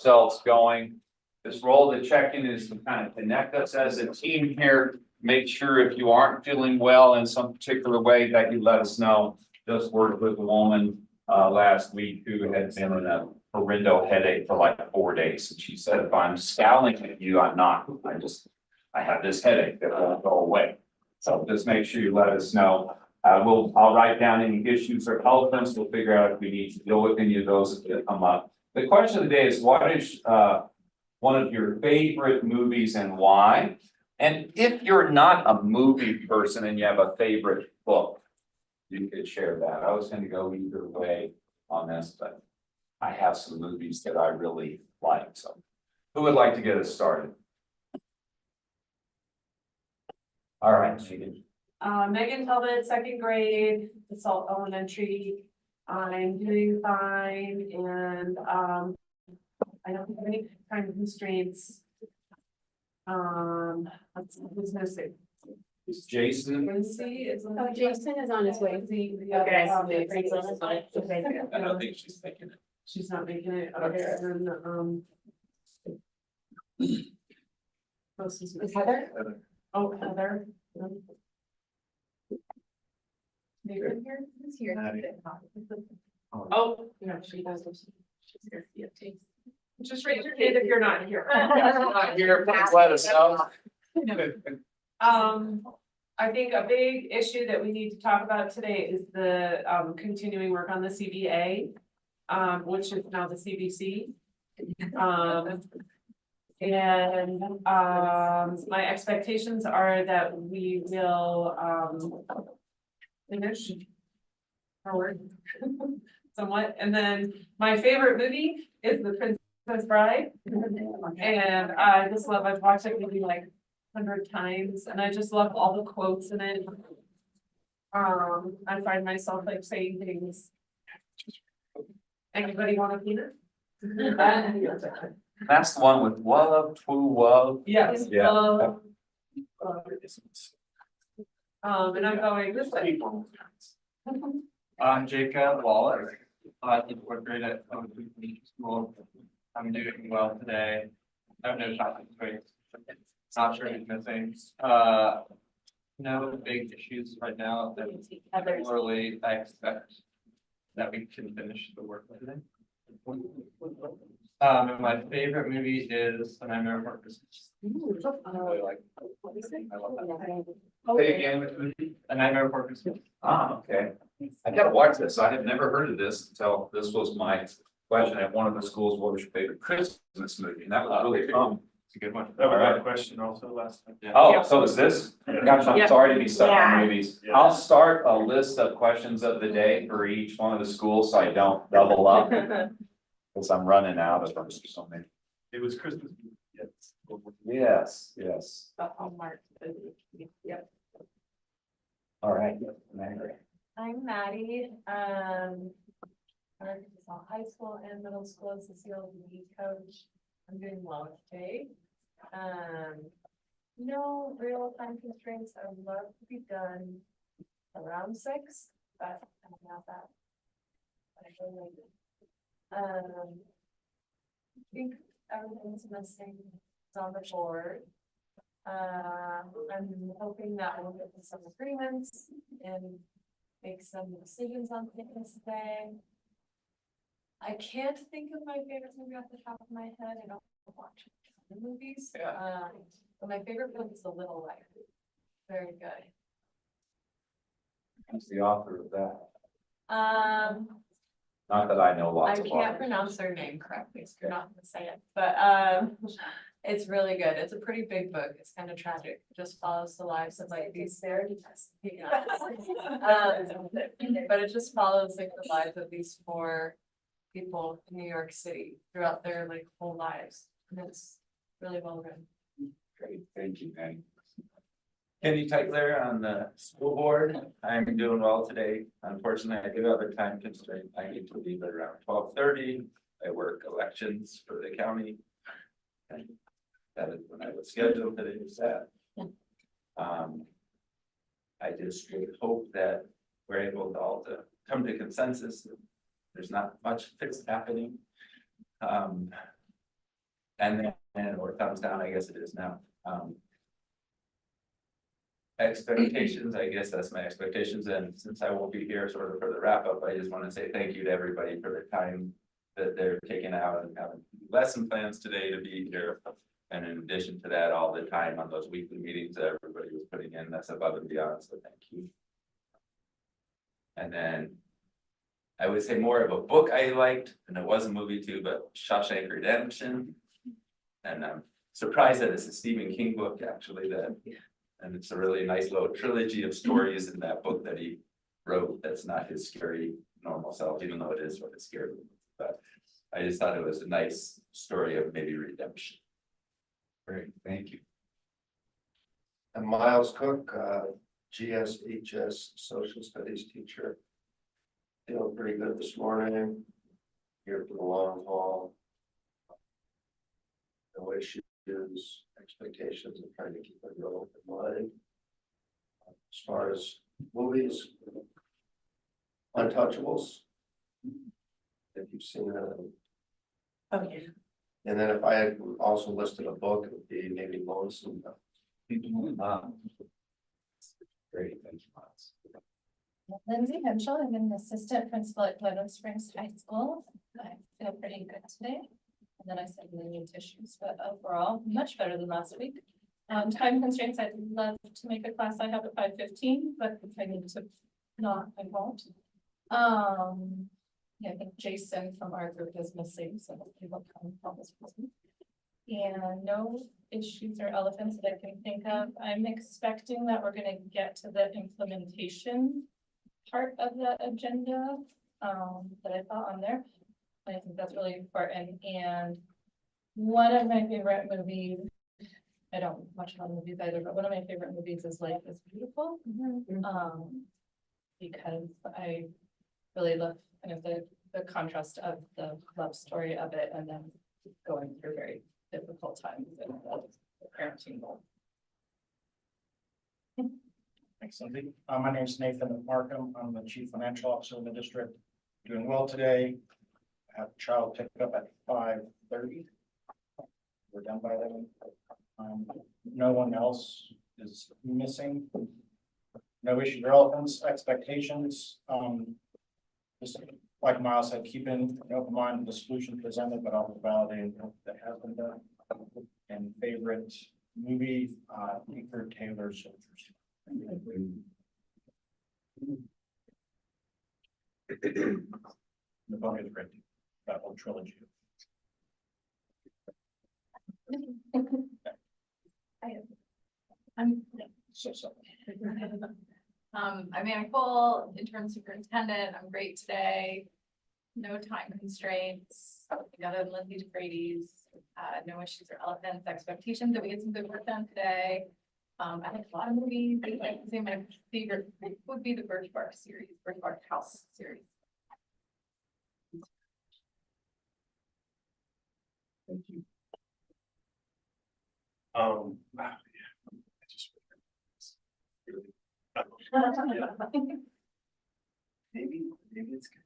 ourselves going. This role of the check-in is to kind of connect us as a team here. Make sure if you aren't feeling well in some particular way that you let us know. Just worked with a woman last week who had been in a horrendous headache for like 4 days. And she said, if I'm scowling at you, I'm not. I have this headache that won't go away. So just make sure you let us know. I'll write down any issues or elements. We'll figure out if we need to deal with any of those that come up. The question of the day is, what is one of your favorite movies and why? And if you're not a movie person and you have a favorite book, you could share that. I was going to go either way on this, but I have some movies that I really like. So who would like to get us started? All right, Megan. Megan Talbot, second grade, Assault Elementary. I'm doing fine and I don't have any kind of constraints. Who's missing? Is Jason? Quincy is. Oh, Jason is on his way. Okay. I don't think she's making it. She's not making it. Okay, and then Is Heather? Oh, Heather. Maybe here? Who's here? Oh, no, she does. She's here. Yeah, take. Just raise your hand if you're not here. Here, please let us know. I think a big issue that we need to talk about today is the continuing work on the CBA, which is now the CBC. My expectations are that we will finish our work somewhat, and then my favorite movie is The Princess Bride, and I just love. I've watched it maybe like 100 times, and I just love all the quotes in it. I find myself like saying things. Anybody want a peanut? That's the one with love, true love. Yes. Yeah. And I'm going this way. I'm Jacob Wallace. I teach fourth grade at school. I'm doing well today. I have no shopping space. Not sure who's missing. No big issues right now. Similarly, I expect that we can finish the work today. And my favorite movie is A Nightmare Before Christmas. I really like it. I love that. Say again with movie. A Nightmare Before Christmas. Ah, okay. I gotta watch this. I have never heard of this until this was my question at one of the schools. What was your favorite Christmas movie? And that was really fun. It's a good one. That was our question also last time. Oh, so is this? Gosh, I'm Yeah. sorry to be stuck Yeah. on movies. Yeah. I'll start a list of questions of the day for each one of the schools, so I don't double up. Because I'm running out of them. So many. It was Christmas. Yes, yes. Yep. All right. Mary. I'm Maddie. I work at high school and middle school as a CLB coach. I'm doing well today. No real time constraints. I would love to be done around 6, but I'm not that. I think everything's missing. It's on the board. I'm hoping that we'll get to some agreements and make some decisions on things today. I can't think of my favorite movie off the top of my head. I don't watch the movies. Yeah. But my favorite book is The Little Life. Very good. Who's the author of that? I Not that I know lots of can't authors. pronounce her name correctly, so you're not gonna say it, but it's really good. It's a pretty big book. It's kind of tragic. It just follows the lives of like these but it just follows like the lives of these 4 people in New York City throughout their like whole lives. And it's really well written. Great, thank you, Manny. Kenny Tegler on the school board. I'm doing well today. Unfortunately, I do have a time constraint. I need to leave at around 12:30. I work elections for the county. And that is when I was scheduled today is that. I just would hope that we're able to all to come to consensus. There's not much fixed happening. And then, or thumbs down, I guess it is now. Expectations, I guess that's my expectations, and since I won't be here sort of for the wrap up, I just want to say thank you to everybody for the time that they're taking out and having lesson plans today to be here. And in addition to that, all the time on those weekly meetings that everybody was putting in, that's above and beyond, so thank you. And then I would say more of a book I liked, and it was a movie too, but Shawshank Redemption. And I'm surprised that it's a Stephen King book, actually, that, and it's a really nice little trilogy of stories in that book that he wrote. That's not his scary normal self, even though it is what is scary. But I just thought it was a nice story of maybe redemption. Great, thank you. And Miles Cook, GSHS social studies teacher. Feeling pretty good this morning. Here for the long haul. No issues, expectations, and trying to keep it real in mind. As far as movies, Untouchables. If you've seen that. Oh, yeah. And then if I had also listed a book, it would be maybe Lonesome. Great, thank you, Miles. Lindsay Henschel, I'm an assistant principal at Glen Springs High School. I feel pretty good today. And then I said million tissues, but overall, much better than last week. Time constraints, I'd love to make a class I have at 5:15, but if I need to not, I won't. Yeah, I think Jason from our group is missing, so hopefully he'll come help us. And no issues or elephants that I can think of. I'm expecting that we're gonna get to the implementation part of the agenda that I thought on there. I think that's really important. And one of my favorite movies, I don't watch a lot of movies either, but one of my favorite movies is Life is Beautiful. Because I really love kind of the contrast of the love story of it and then going through very difficult times and the parenting role. Thanks, Cindy. My name is Nathan Markham. I'm the Chief Financial Officer of the district. Doing well today. I have a child picked up at 5:30. We're done by then. No one else is missing. No issues or elephants, expectations. Just like Miles said, keep in an open mind with the solution presented, but also validate that has been done. And favorite movie, Peter Taylor Soldiers. The book is written, that whole trilogy. So. I'm Anna Cole, interim superintendent. I'm great today. No time constraints. We got in Lindsay DeFrady's, no issues or elephants, expectations that we get some good work done today. I like a lot of movies. I like to say my favorite would be the Birch Bark series, Birch Bark House series. Thank you. Maybe it's good.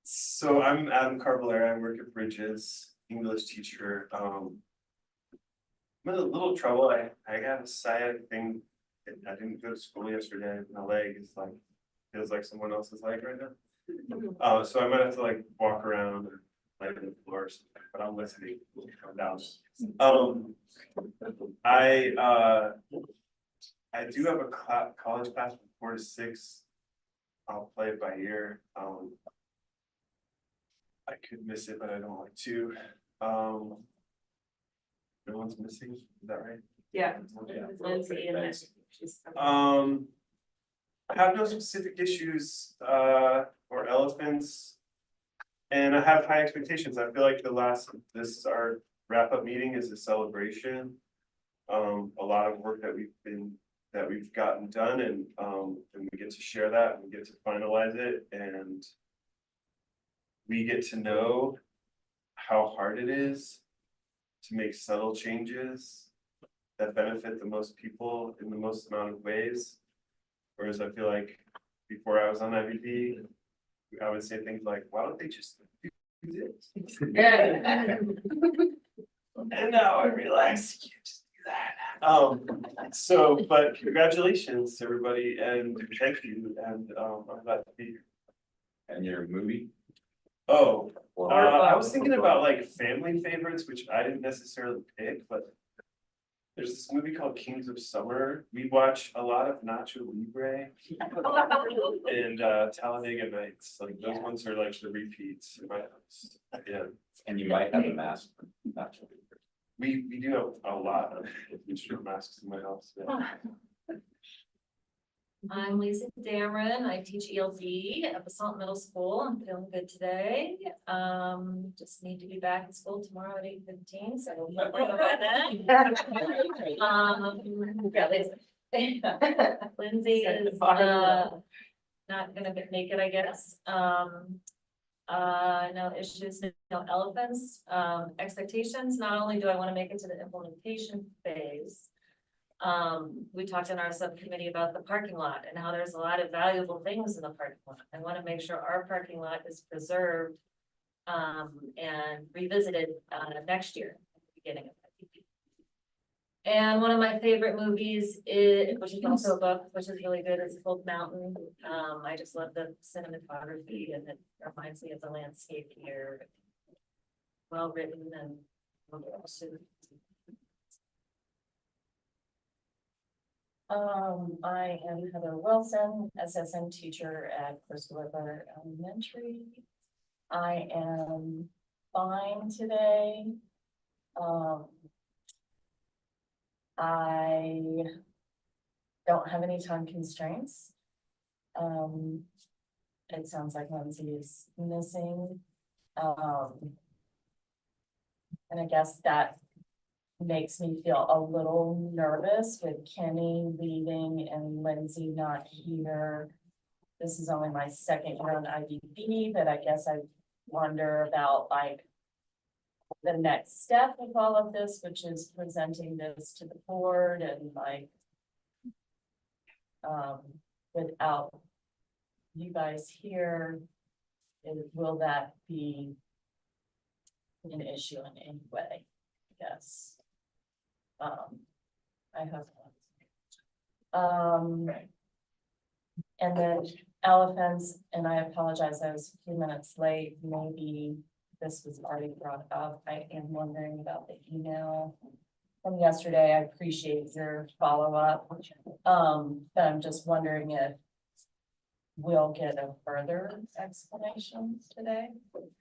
So I'm Adam Carvalera. I work at Bridges, English teacher. I'm in a little trouble. I got a sciatic thing. I didn't go to school yesterday. My leg is like feels like someone else's leg right now. So I might have to like walk around or lay on the floor or something, but I'm listening. Come down. I do have a college class from 4 to 6. I'll play it by ear. I could miss it, but I don't like to. No one's missing, is that right? Yeah. Yeah. Lindsay and then she's. I have no specific issues or elephants. And I have high expectations. I feel like our wrap-up meeting is a celebration. A lot of work that we've gotten done, and we get to share that, and we get to finalize it, and we get to know how hard it is to make subtle changes that benefit the most people in the most amount of ways. Whereas I feel like before I was on IBP, I would say things like, why don't they just do And now I realize you can't just do that. But congratulations, everybody, and thank you, and, I'm glad to be here. And your movie? Oh, I was thinking about like family favorites, which I didn't necessarily pick, but. There's this movie called Kings of Summer. We watch a lot of Nacho Libre and Talladega Nights. Like those ones are like the repeats in my house. Yeah, And you might have a mask. Not sure. we do have a lot of instrument masks in my house. Yeah. I'm Lisa Dameron. I teach ELD at Basalt Middle School. I'm feeling good today. Just need to be back in school tomorrow at 8:15, so hopefully by then. Yeah, Lindsay is, not gonna make it, I guess. No issues, no elephants. Expectations, not only do I want to make it to the implementation phase, we talked in our subcommittee about the parking lot and how there's a lot of valuable things in the parking lot. I want to make sure our parking lot is preserved and revisited next year, at the beginning of IPP. And one of my favorite movies is, which is also a book, which is really good, is Cold Mountain. I just love the cinematography and it reminds me of the landscape here. Well written and I am Heather Wilson, SSN teacher at Crystal River Elementary. I am fine today. I don't have any time constraints. It sounds like Lindsay is missing. And I guess that makes me feel a little nervous with Kenny leaving and Lindsay not here. This is only my second year on IDB, but I guess I wonder about like the next step of all of this, which is presenting this to the board and like without you guys here, will that be an issue in any way? Yes. I hope not. And then elephants, and I apologize, I was a few minutes late, maybe this was already brought up. I am wondering about the email from yesterday. I appreciate your follow-up. But I'm just wondering if we'll get a further explanation today.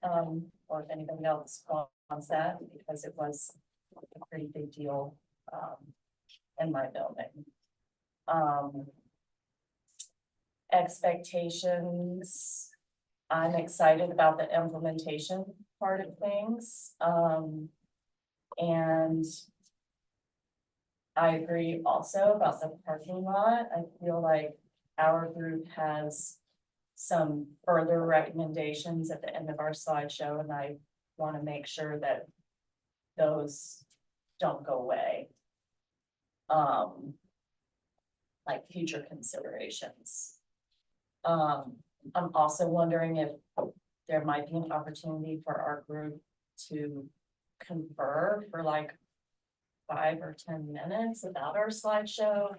Or if anybody else wants that, because it was a pretty big deal in my building. Expectations. I'm excited about the implementation part of things. And I agree also about the parking lot. I feel like our group has some further recommendations at the end of our slideshow, and I want to make sure that those don't go away. Like future considerations. I'm also wondering if there might be an opportunity for our group to confer for like 5 or 10 minutes about our slideshow.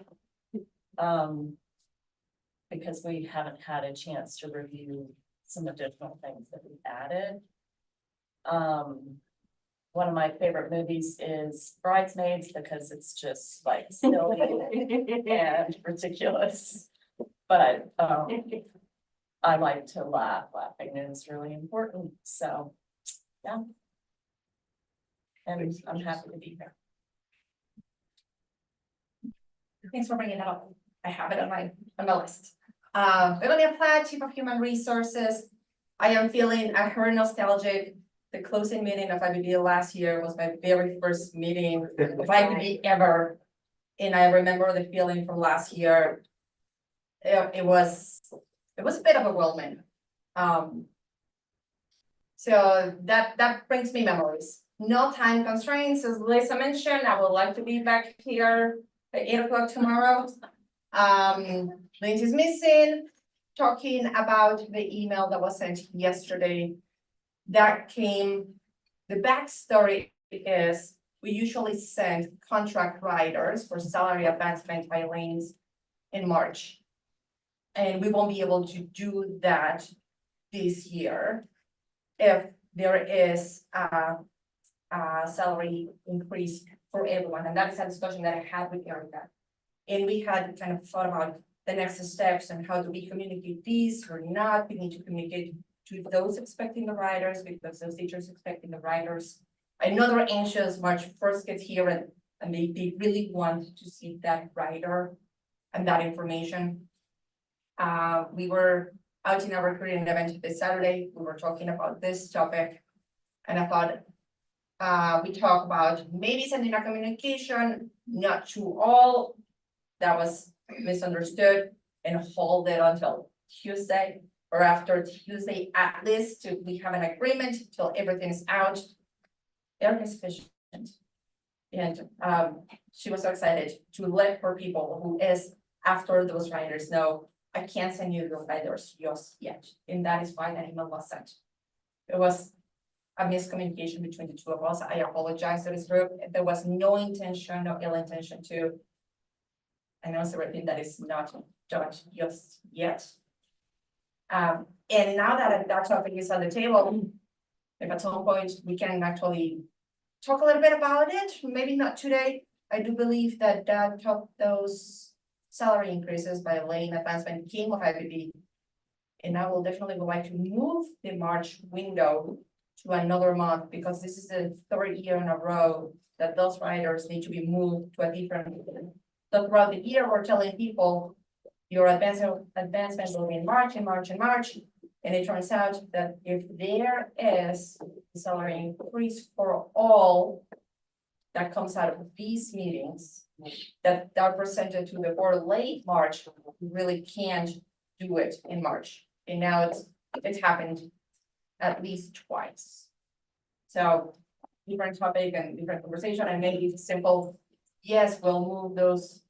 Because we haven't had a chance to review some additional things that we added. One of my favorite movies is Bridesmaids because it's just like silly and ridiculous. But I like to laugh. Laughing is really important. So yeah. And I'm happy to be here. Thanks for bringing that up. I have it on my list. Begonia Platt, Chief of Human Resources. I am feeling very nostalgic. The closing meeting of IBB last year was my very first meeting of IBB ever. And I remember the feeling from last year. It was a bit of a whirlwind. So that brings me memories. No time constraints, as Lisa mentioned. I would like to be back here at 8 o'clock tomorrow. Lindsay's missing. Talking about the email that was sent yesterday that came, the backstory is we usually send contract riders for salary advancement by lanes in March. And we won't be able to do that this year if there is a salary increase for everyone, and that is a discussion that I had with Erica. And we had kind of thought about the next steps and how do we communicate these or not. We need to communicate to those expecting the riders because those teachers expecting the riders. I know they're anxious, March 1st gets here and they really want to see that rider and that information. We were out in our recruiting event this Saturday, we were talking about this topic. And I thought, we talk about maybe sending a communication, not to all. That was misunderstood and hold it until Tuesday or after Tuesday at least till we have an agreement till everything's out. Eric is efficient. And she was so excited to let her people who is after those riders know, I can't send you those riders just yet. And that is why that email was sent. It was a miscommunication between the two of us. I apologize to this group. There was no intention, no ill intention to announce everything that is not done just yet. And now that that topic is on the table, if at some point we can actually talk a little bit about it, maybe not today. I do believe that those salary increases by lane advancement came of IBB. And I will definitely would like to move the March window to another month because this is the third year in a row that those riders need to be moved to a different. So throughout the year, we're telling people your advancement will be in March and March and March. And it turns out that if there is a salary increase for all that comes out of these meetings, that are presented to the board late March, we really can't do it in March. And now it's happened at least twice. So different topic and different conversation, and maybe it's simple. Yes, we'll move those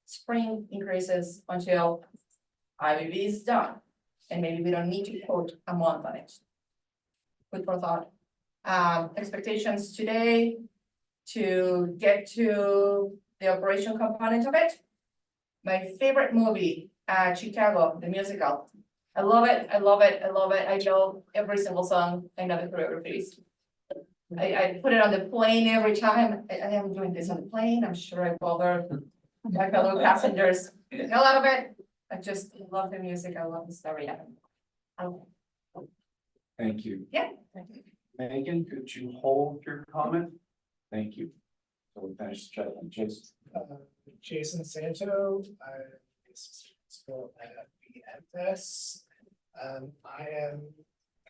spring increases until IBB is done. And maybe we don't need to quote a month on it. Food for thought. Expectations today to get to the operation component of it. My favorite movie, Chicago, the musical. I love it, I love it, I love it. I know every single song, I know the choreographies. I put it on the plane every time. I am doing this on the plane. I'm sure I bother my fellow passengers. A lot of it. I just love the music. I love the story. Thank you. Yeah. Megan, could you hold your comment? Thank you. So we finished checking, just. Jason Santo, school at BFS. I am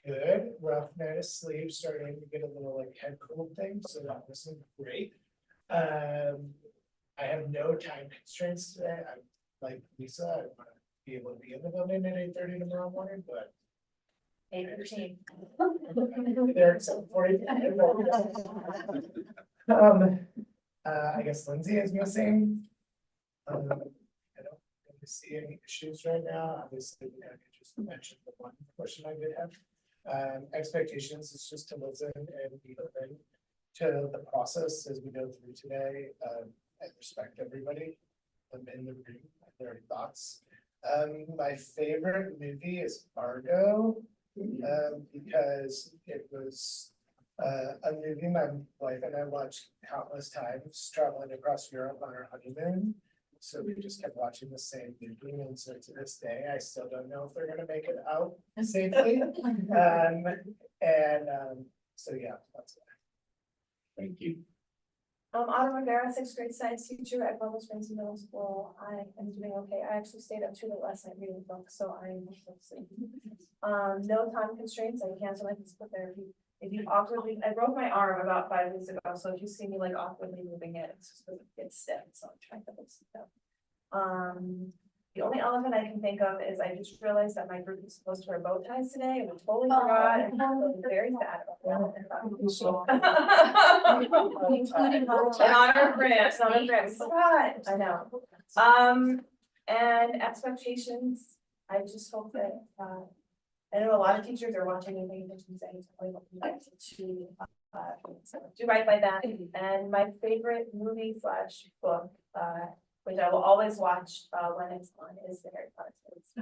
good, rough night of sleep, starting to get a little like head cold thing, so that wasn't great. I have no time constraints today. I'm like Lisa, I want to be able to be in the building at 8:30 tomorrow morning, but 8:15. there at 7:40. I guess Lindsay is missing. I don't really see any issues right now. Obviously, I just mentioned the one question I did have. Expectations is just to listen and be open to the process as we go through today. I respect everybody in the room, their thoughts. My favorite movie is Argo, because it was a movie my wife and I watched countless times traveling across Europe on our honeymoon. So we just kept watching the same movie, and so to this day, I still don't know if they're gonna make it out safely. So yeah, that's it. Thank you. Autumn Rivera, sixth grade science teacher at Bubble Springs Middle School. I am doing okay. I actually stayed up too late last night reading books, so I am asleep. No time constraints. I cancel my physical therapy. If you awkwardly, I broke my arm about 5 weeks ago, so if you see me like awkwardly moving it, it's just because it gets stiff, so I'm trying to fix it up. The only elephant I can think of is I just realized that my group is supposed to wear bow ties today, and we totally forgot, and I'm very sad about that. Including bow ties. And on our grants, I know. And expectations, I just hope that, I know a lot of teachers are watching and paying attention to things, I want you guys to, so do right by that. And my favorite movie slash book, which I will always watch, when it's on, is the Harry Potter series.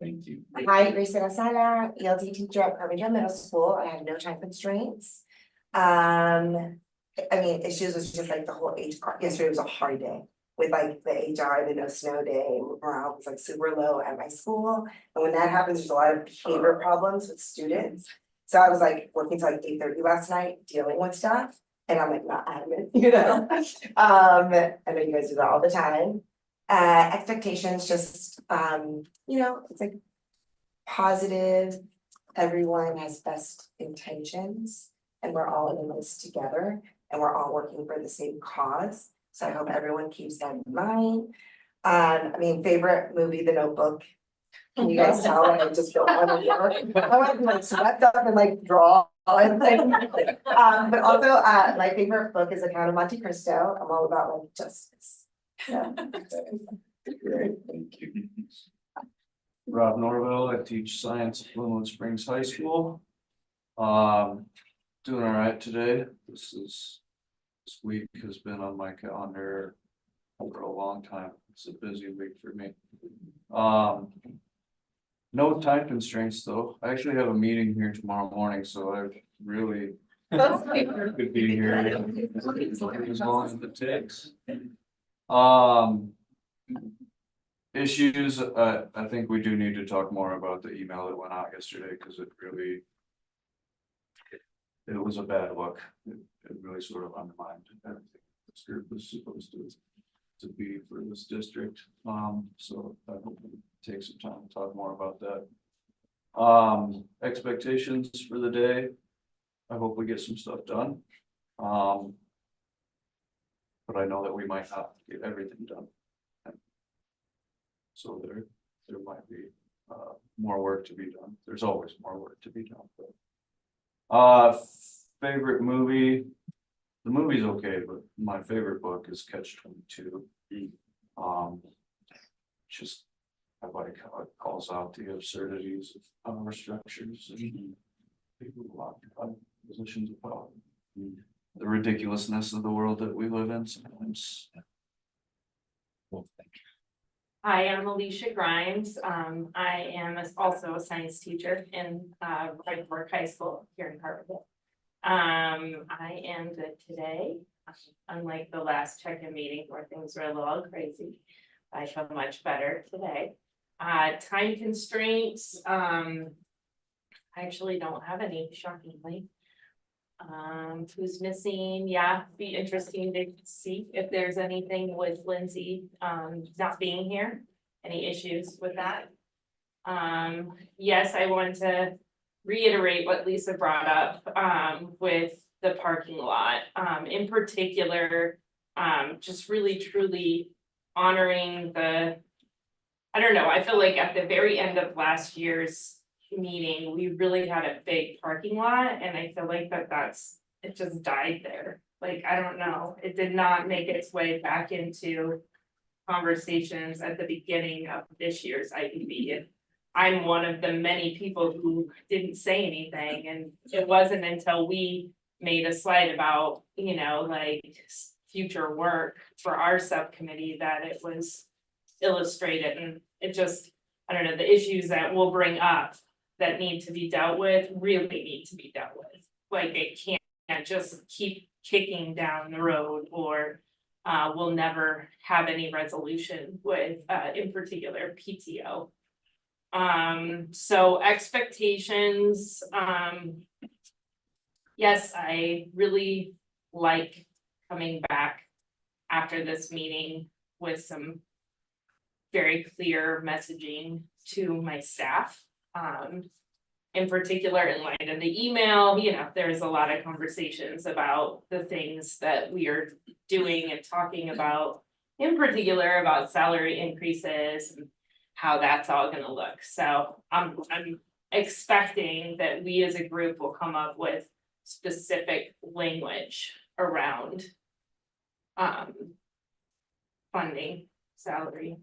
Thank you. Hi, Grace Sala, ELD teacher at Carbondale Middle School. I have no time constraints. I mean, issues was just like the whole yesterday was a hard day. With like the HR, the no snow day, morale was like super low at my school. And when that happens, there's a lot of behavior problems with students. So I was like working till like 8:30 last night, dealing with stuff. And I'm like not adamant, you know? I know you guys do that all the time. Expectations, just, you know, it's like positive, everyone has best intentions, and we're all in this together, and we're all working for the same cause. So I hope everyone keeps that in mind. I mean, favorite movie, The Notebook. Can you guys tell that I just don't want to work? I want to be like swept up and like draw and like, but also, my favorite book is Account of Monte Cristo. I'm all about like justice. So. Great, thank you. Rob Norville, I teach science at Bloomwood Springs High School. Doing all right today. This week has been on my calendar for a long time. It's a busy week for me. No time constraints though. I actually have a meeting here tomorrow morning, so I really could be here as long as it takes. Issues, I think we do need to talk more about the email that went out yesterday, because it was a bad look. It really sort of undermined everything this group was supposed to be for this district. So I hope we take some time to talk more about that. Expectations for the day. I hope we get some stuff done. But I know that we might not get everything done. So there might be more work to be done. There's always more work to be done. But favorite movie, the movie's okay, but my favorite book is Catch-22. Just I like how it calls out the absurdities of our structures and people who occupy positions of power. The ridiculousness of the world that we live in sometimes. Well, thank you. Hi, I'm Alicia Grimes. I am also a science teacher in Wright Park High School here in Carbondale. I am good today, unlike the last check-in meeting where things were a little crazy. I feel much better today. Time constraints, I actually don't have any, shockingly. Who's missing? Yeah, be interesting to see if there's anything with Lindsay not being here. Any issues with that? Yes, I want to reiterate what Lisa brought up with the parking lot. In particular, just really truly honoring the, I don't know, I feel like at the very end of last year's meeting, we really had a big parking lot, and I feel like it just died there. Like, I don't know, it did not make its way back into conversations at the beginning of this year's IPB. And I'm one of the many people who didn't say anything, and it wasn't until we made a slide about, you know, like future work for our subcommittee that it was illustrated, and it just, I don't know, the issues that we'll bring up that need to be dealt with really need to be dealt with. Like, it can't just keep kicking down the road, or we'll never have any resolution with in particular PTO. So expectations, yes, I really like coming back after this meeting with some very clear messaging to my staff. In particular, in light of the email, you know, there's a lot of conversations about the things that we are doing and talking about, in particular about salary increases and how that's all gonna look. So I'm expecting that we as a group will come up with specific language around funding, salary,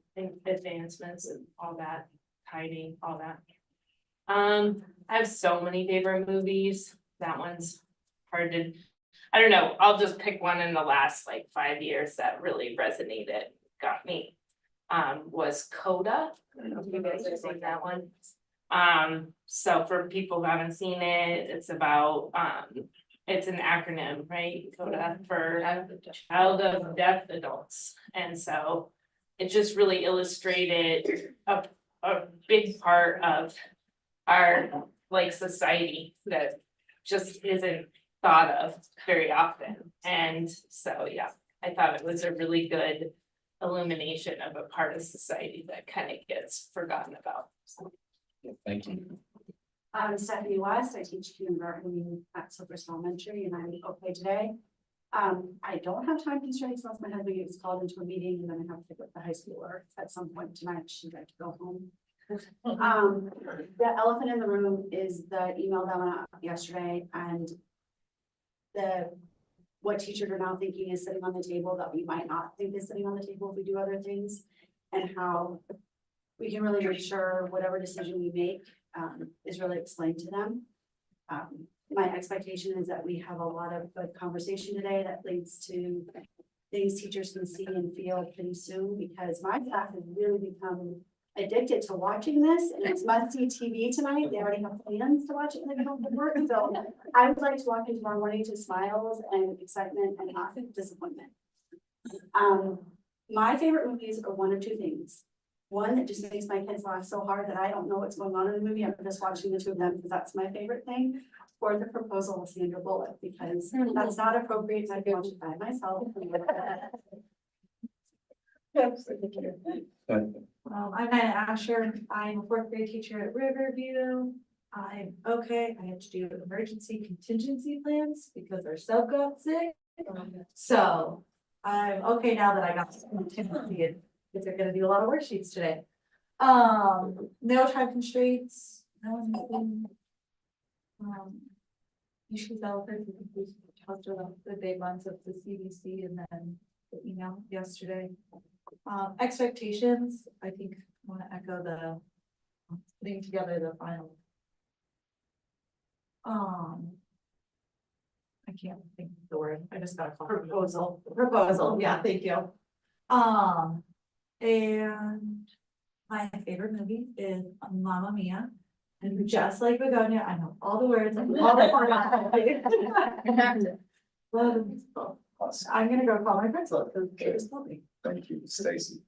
advancements, and all that hiding, all that. I have so many favorite movies. That one's hard to, I don't know, I'll just pick one in the last like 5 years that really resonated, got me. Was Coda. I don't know if you guys have seen that one. So for people who haven't seen it, it's about, it's an acronym, right? Coda for Child of Deaf Adults. And so it just really illustrated a big part of our like society that just isn't thought of very often. And so, yeah, I thought it was a really good illumination of a part of society that kind of gets forgotten about. So. Thank you. I'm Stephanie West. I teach kindergarten at Silverstone Elementary and I'm okay today. I don't have time constraints unless my husband gets called into a meeting and then I have to pick up the high schooler at some point tonight. She'd like to go home. The elephant in the room is the email that went out yesterday and what teachers are now thinking is sitting on the table that we might not think is sitting on the table if we do other things. And how we can really make sure whatever decision we make is really explained to them. My expectation is that we have a lot of good conversation today that leads to things teachers can see and feel pretty soon, because my staff has really become addicted to watching this, and it's must-see TV tonight. They already have plans to watch it when they come from work, so I would like to walk in tomorrow morning to smiles and excitement and not disappointment. My favorite movies are one of two things. One that just makes my kids laugh so hard that I don't know what's going on in the movie. I'm just watching the two of them because that's my favorite thing. Or The Proposal with Sandra Bullock, because that's not appropriate. I can watch it by myself. I'm Anna Asher. I'm a fourth grade teacher at Riverview. I'm okay. I had to do emergency contingency plans because our sub got sick. So I'm okay now that I got some contingency and because they're gonna do a lot of worksheets today. No time constraints, no anything. Issues elephants, we talked about the big ones of the CDC and then the email yesterday. Expectations, I think I want to echo the putting together the final. I can't think of the word. I just got a proposal. Yeah, thank you. And my favorite movie is Mamma Mia. And just like Begonia, I know all the words, I know all the Love the musical. I'm gonna go call my principal because they just told me. Thank you, Stacy.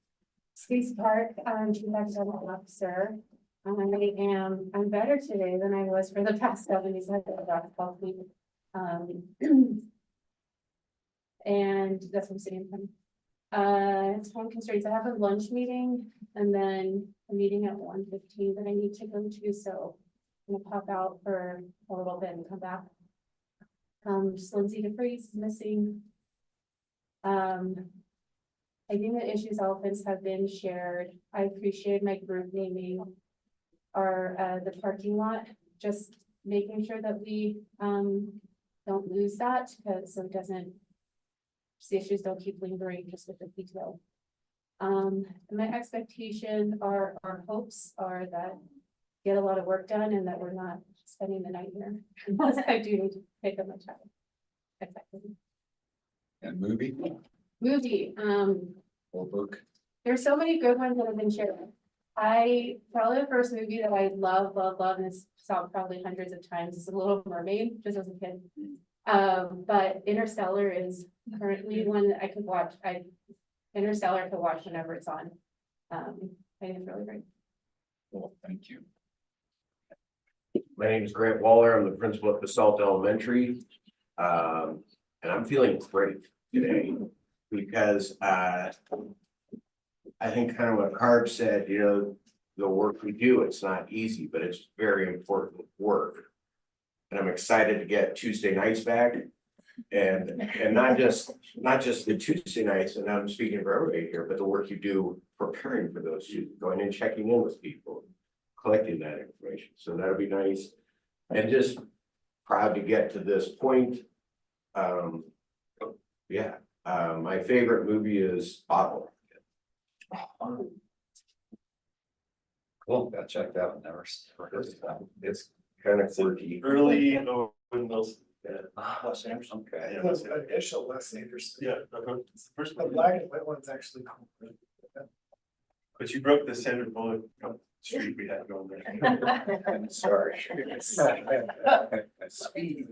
Stacey Park, I'm Chief Academic Officer. I'm better today than I was for the past 7 days. I had a doctor's week. And that's what I'm saying. Time constraints. I have a lunch meeting and then a meeting at 1:15 that I need to go to, so I'm gonna pop out for a little bit and come back. Just Lindsay DeFreeze is missing. I think the issues elephants have been shared. I appreciate my group naming the parking lot, just making sure that we don't lose that, because so it doesn't, the issues don't keep lingering just with the PTO. My expectation our hopes are that get a lot of work done and that we're not spending the night here. Unless I do need to pick up my child. And movie or book? There's so many good ones that have been shared. Probably the first movie that I love, and it's saw probably hundreds of times is The Little Mermaid, just as a kid. But Interstellar is currently one that I could watch. Interstellar I could watch whenever it's on. I think it's really great. Well, thank you. My name is Grant Waller. I'm the principal at Basalt Elementary. And I'm feeling great today because I think kind of what Carb said, you know, the work we do, it's not easy, but it's very important work. And I'm excited to get Tuesday nights back. And not just the Tuesday nights, and I'm speaking for everybody here, but the work you do preparing for those students, going and checking in with people, collecting that information. So that'll be nice. And just proud to get to this point. My favorite movie is Bottle. Cool, got checked out, never heard of that. It's kind of quirky. Early Owen Wilson. Wes Anderson. Okay. It was an initial Wes Anderson. Yeah, it's the first The one, black and white one's actually cool. but you broke the Sandra Bullock streak we had going there. Sorry. Speed.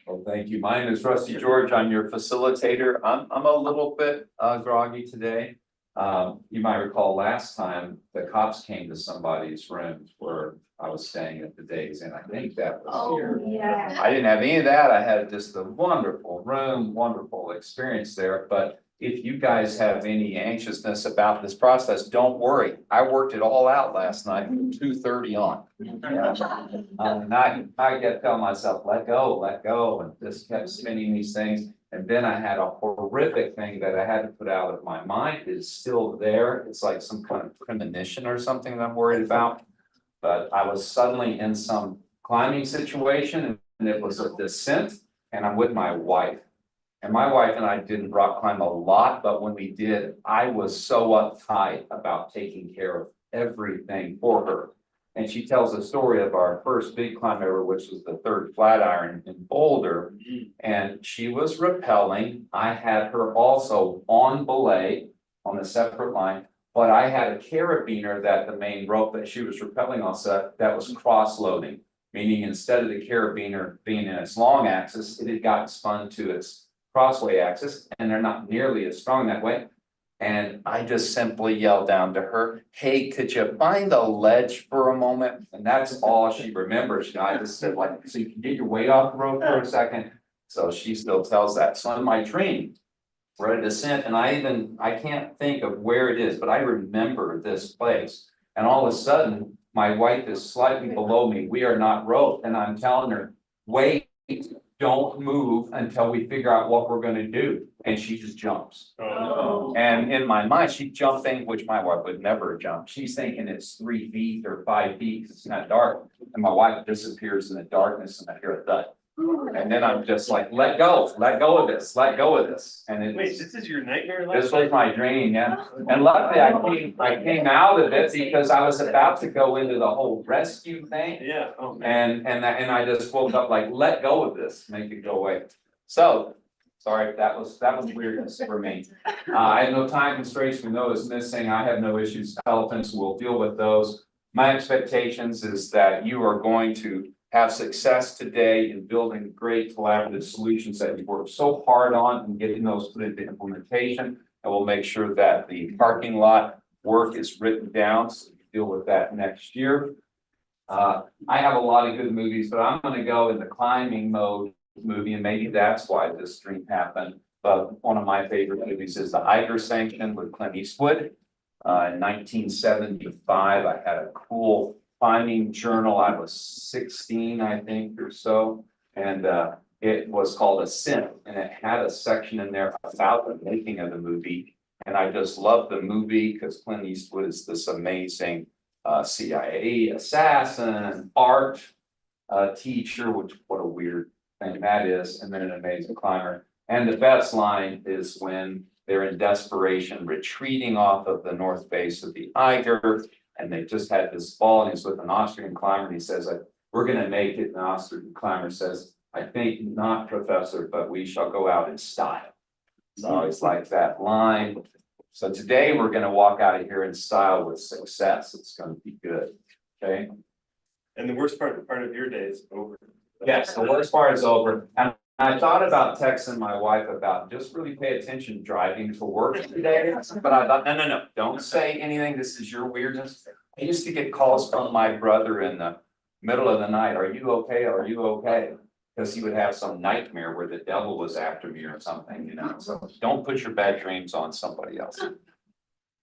Well, thank you. Mine is Rusty George. I'm your facilitator. I'm a little bit groggy today. You might recall last time the cops came to somebody's room where I was staying at the Days, and I think that was here. Yeah. I didn't have any of that. I had just a wonderful room, wonderful experience there, but if you guys have any anxiousness about this process, don't worry. I worked it all out last night from 2:30 on. And I kept telling myself, let go, and just kept spinning these things. And then I had a horrific thing that I had to put out of my mind. It's still there. It's like some kind of premonition or something that I'm worried about. But I was suddenly in some climbing situation, and it was a descent, and I'm with my wife. And my wife and I didn't rock climb a lot, but when we did, I was so uptight about taking care of everything for her. And she tells the story of our first big climb ever, which was the third Flatiron in Boulder. And she was rappelling. I had her also on belay on a separate line, but I had a carabiner that the main rope that she was rappelling on set that was cross-loading, meaning instead of the carabiner being in its long axis, it had gotten spun to its crossway axis, and they're not nearly as strong that way. And I just simply yelled down to her, hey, could you find a ledge for a moment? And that's all she remembers. You know, I just said, like, so you can get your weight off the rope for a second. So she still tells that. So in my dream, we're at a descent, and I can't think of where it is, but I remember this place. And all of a sudden, my wife is slightly below me. We are not roped, and I'm telling her, wait, don't move until we figure out what we're gonna do. And she just jumps. Oh, And in my mind, she's jumping, which my wife would never jump. She's thinking it's 3 feet or 5 feet, 'cause it's not dark. And my wife disappears in the darkness, and I hear a thud. And then I'm just like, let go of this, let go of this. And wait, it's, this is your nightmare this last was night? my dream, yeah. And luckily I came out of it because I was about to go into the whole rescue thing. Yeah, oh man. And I just woke up like, let go of this, make it go away. So, sorry, that was weirdness for me. I had no time constraints, we know it's missing, I have no issues, elephants, we'll deal with those. My expectations is that you are going to have success today in building great collaborative solutions that you've worked so hard on and getting those put into implementation. And we'll make sure that the parking lot work is written down, so you deal with that next year. I have a lot of good movies, but I'm gonna go in the climbing mode movie, and maybe that's why this dream happened. But one of my favorite movies is The Eiger Sanction with Clint Eastwood. In 1975, I had a cool climbing journal. I was 16, I think, or so. And it was called Ascent, and it had a section in there about the making of the movie. And I just loved the movie because Clint Eastwood is this amazing CIA assassin, art teacher, which what a weird thing that is, and then an amazing climber. And the best line is when they're in desperation, retreating off of the north base of the Eiger, and they just had this fall, and he's with an Austrian climber, and he says, we're gonna make it, and the Austrian climber says, I think not, Professor, but we shall go out in style. It's always like that line. So today, we're gonna walk out of here in style with success. It's gonna be good, okay? And the worst part of your day is over. Yes, the worst part is over. And I thought about texting my wife about just really pay attention driving to work today. But I thought, no, don't say anything. This is your weirdness. I used to get calls from my brother in the middle of the night. Are you okay? Are you okay? Because he would have some nightmare where the devil was after me or something, you know. So don't put your bad dreams on somebody else.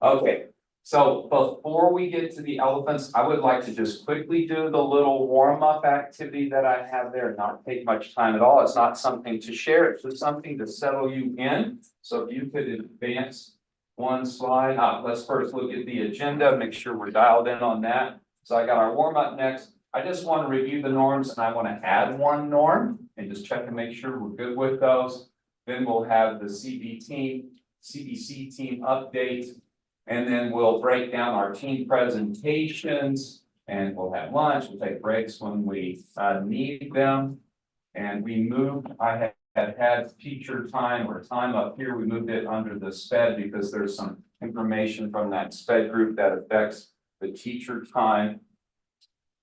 Okay. So before we get to the elephants, I would like to just quickly do the little warm-up activity that I have there, not take much time at all. It's not something to share, it's just something to settle you in. So if you could advance one slide, let's first look at the agenda, make sure we're dialed in on that. So I got our warm-up next. I just want to review the norms, and I want to add one norm and just check and make sure we're good with those. Then we'll have the CBC team update. And then we'll break down our team presentations and we'll have lunch, we'll take breaks when we need them. And we moved, I had teacher time or time up here, we moved it under the SPED because there's some information from that SPED group that affects the teacher time.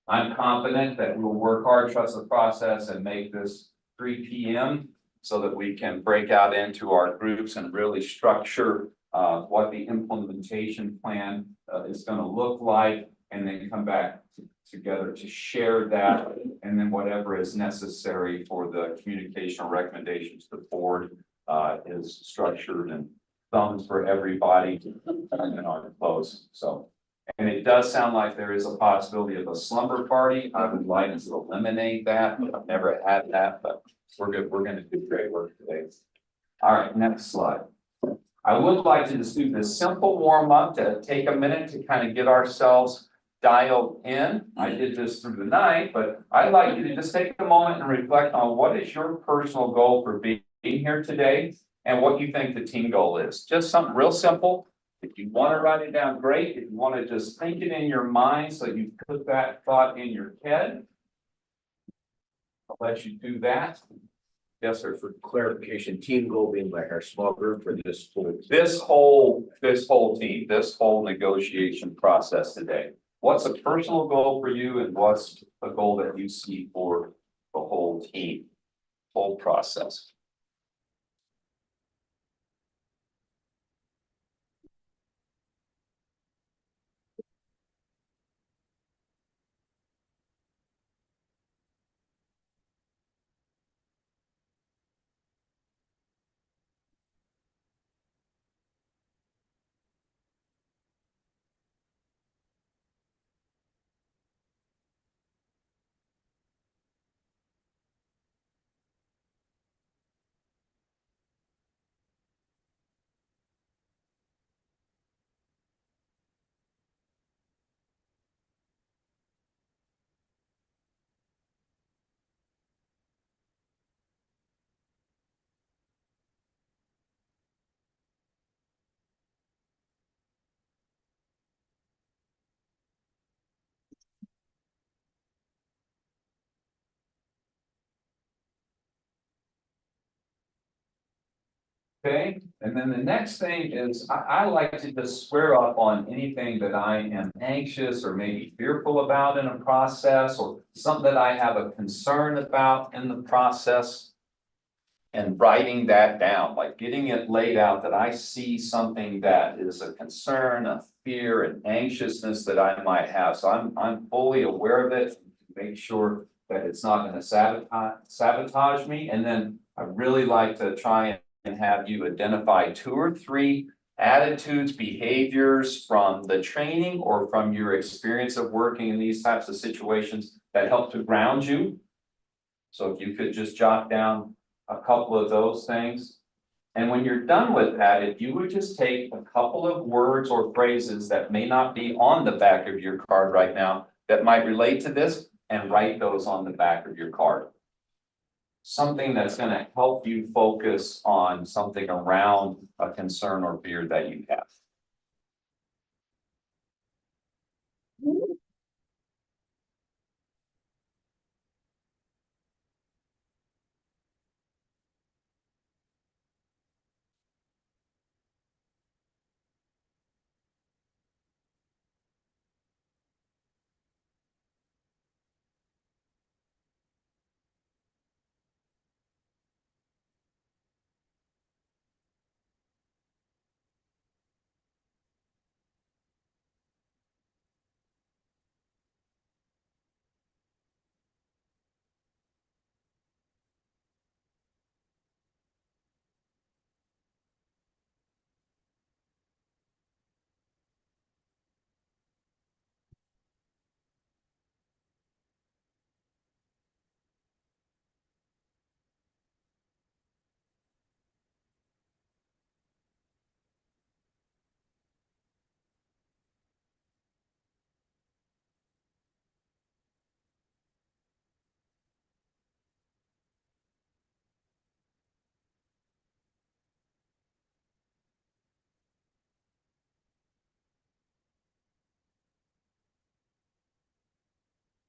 I'm confident that we'll work hard, trust the process, and make this 3 p.m. so that we can break out into our groups and really structure what the implementation plan is going to look like, and then come back together to share that, and then whatever is necessary for the communication or recommendations to the board is structured and thumbs for everybody in our close. So. And it does sound like there is a possibility of a slumber party. I would like to eliminate that. I've never had that, but we're good. We're going to do great work today. All right, next slide. I would like to just do this simple warm up to take a minute to kind of get ourselves dialed in. I did this through the night, but I'd like you to just take a moment and reflect on what is your personal goal for being here today and what you think the team goal is. Just something real simple. If you want to write it down, great. If you want to just think it in your mind so you put that thought in your head, I'll let you do that. Yes, sir, for clarification, team goal being like our small group for this whole. This whole team, this whole negotiation process today. What's a personal goal for you and what's a goal that you see for the whole team, whole process? Okay, and then the next thing is I like to just square up on anything that I am anxious or maybe fearful about in a process or something that I have a concern about in the process. And writing that down, like getting it laid out that I see something that is a concern, a fear, and anxiousness that I might have. So I'm fully aware of it, to make sure that it's not going to sabotage me. And then I really like to try and have you identify 2 or 3 attitudes, behaviors from the training or from your experience of working in these types of situations that help to ground you. So if you could just jot down a couple of those things. And when you're done with that, if you would just take a couple of words or phrases that may not be on the back of your card right now that might relate to this and write those on the back of your card. Something that's going to help you focus on something around a concern or fear that you have.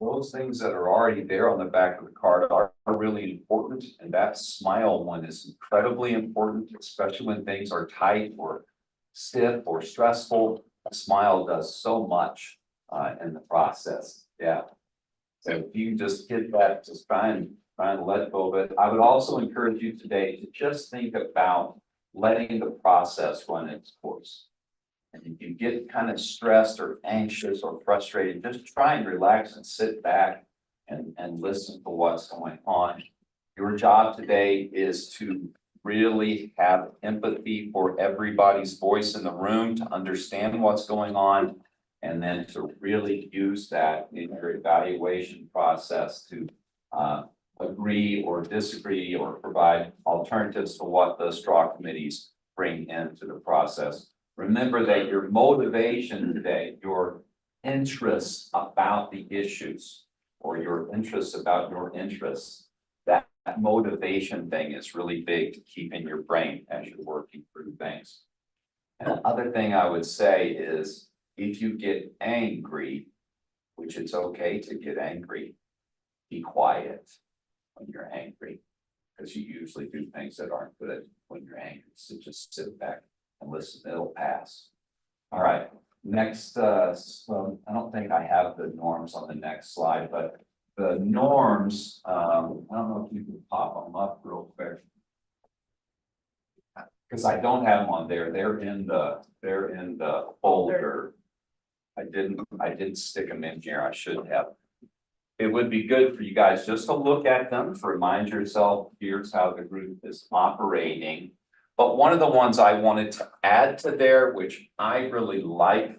those things that are already there on the back of the card are really important, and that smile one is incredibly important, especially when things are tight or stiff or stressful. A smile does so much in the process, yeah. So if you just get that, just try and let go of it. I would also encourage you today to just think about letting the process run its course. And if you get kind of stressed or anxious or frustrated, just try and relax and sit back and listen to what's going on. Your job today is to really have empathy for everybody's voice in the room, to understand what's going on, and then to really use that in your evaluation process to agree or disagree or provide alternatives to what the straw committees bring into the process. Remember that your motivation today, your interests about the issues, or your interests about your interests, that motivation thing is really big to keep in your brain as you're working through things. And the other thing I would say is, if you get angry, which it's okay to get angry, be quiet when you're angry, because you usually do things that aren't good when you're angry. So just sit back and listen, it'll pass. All right, next, so I don't think I have the norms on the next slide, but the norms, I don't know if you can pop them up real quick. Because I don't have them on there, they're in the folder. I didn't stick them in here, I should have. It would be good for you guys just to look at them, to remind yourself, here's how the group is operating. But one of the ones I wanted to add to there, which I really like,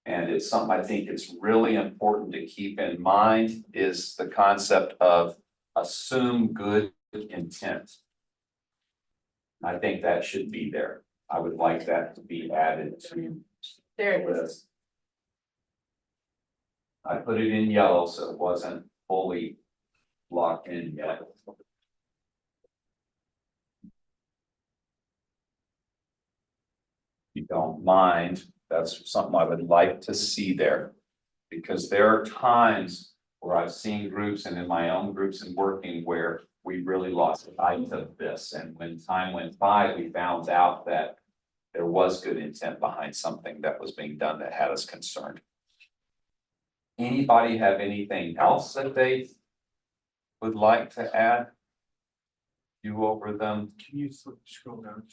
and it's something I think it's really important to keep in mind, is the concept of assume good intent. I think that should be there. I would like that to be added to There it the is. list. I put it in yellow, so it wasn't fully locked in yet. If you don't mind, that's something I would like to see there. Because there are times where I've seen groups and in my own groups and working where we really lost sight of this. And when time went by, we found out that there was good intent behind something that was being done that had us concerned. Anybody have anything else that they would like to add? You over them? Can you scroll down?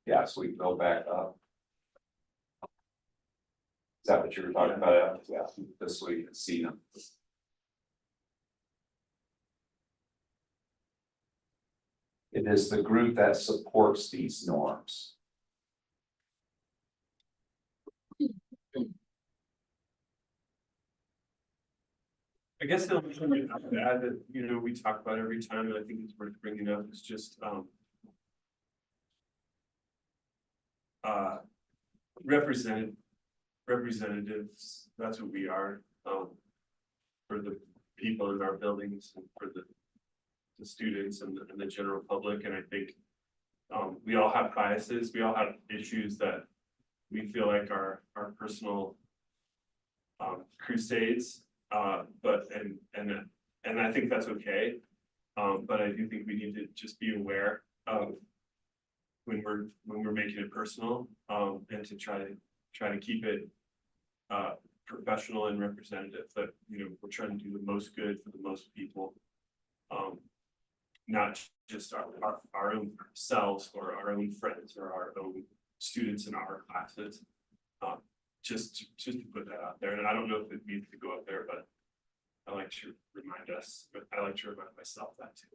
Yeah, so we can go back up. Is that what you were talking about? Yeah, this way you can see them. It is the group that supports these norms. I guess the only thing I would add that, you know, we talk about every time, and I think it's worth bringing up, is just, representatives, that's what we are, for the people in our buildings and for the students and the general public, and I think, we all have biases, we all have issues that we feel like are personal crusades. But I think that's okay. But I do think we need to just be aware of when we're making it personal, and to try to keep it professional and representative, that, you know, we're trying to do the most good for the most people. Not just our own selves or our own friends or our own students in our classes. Just to put that out there, and I don't know if it needs to go up there, but I like to remind us, but I like to remind myself that too.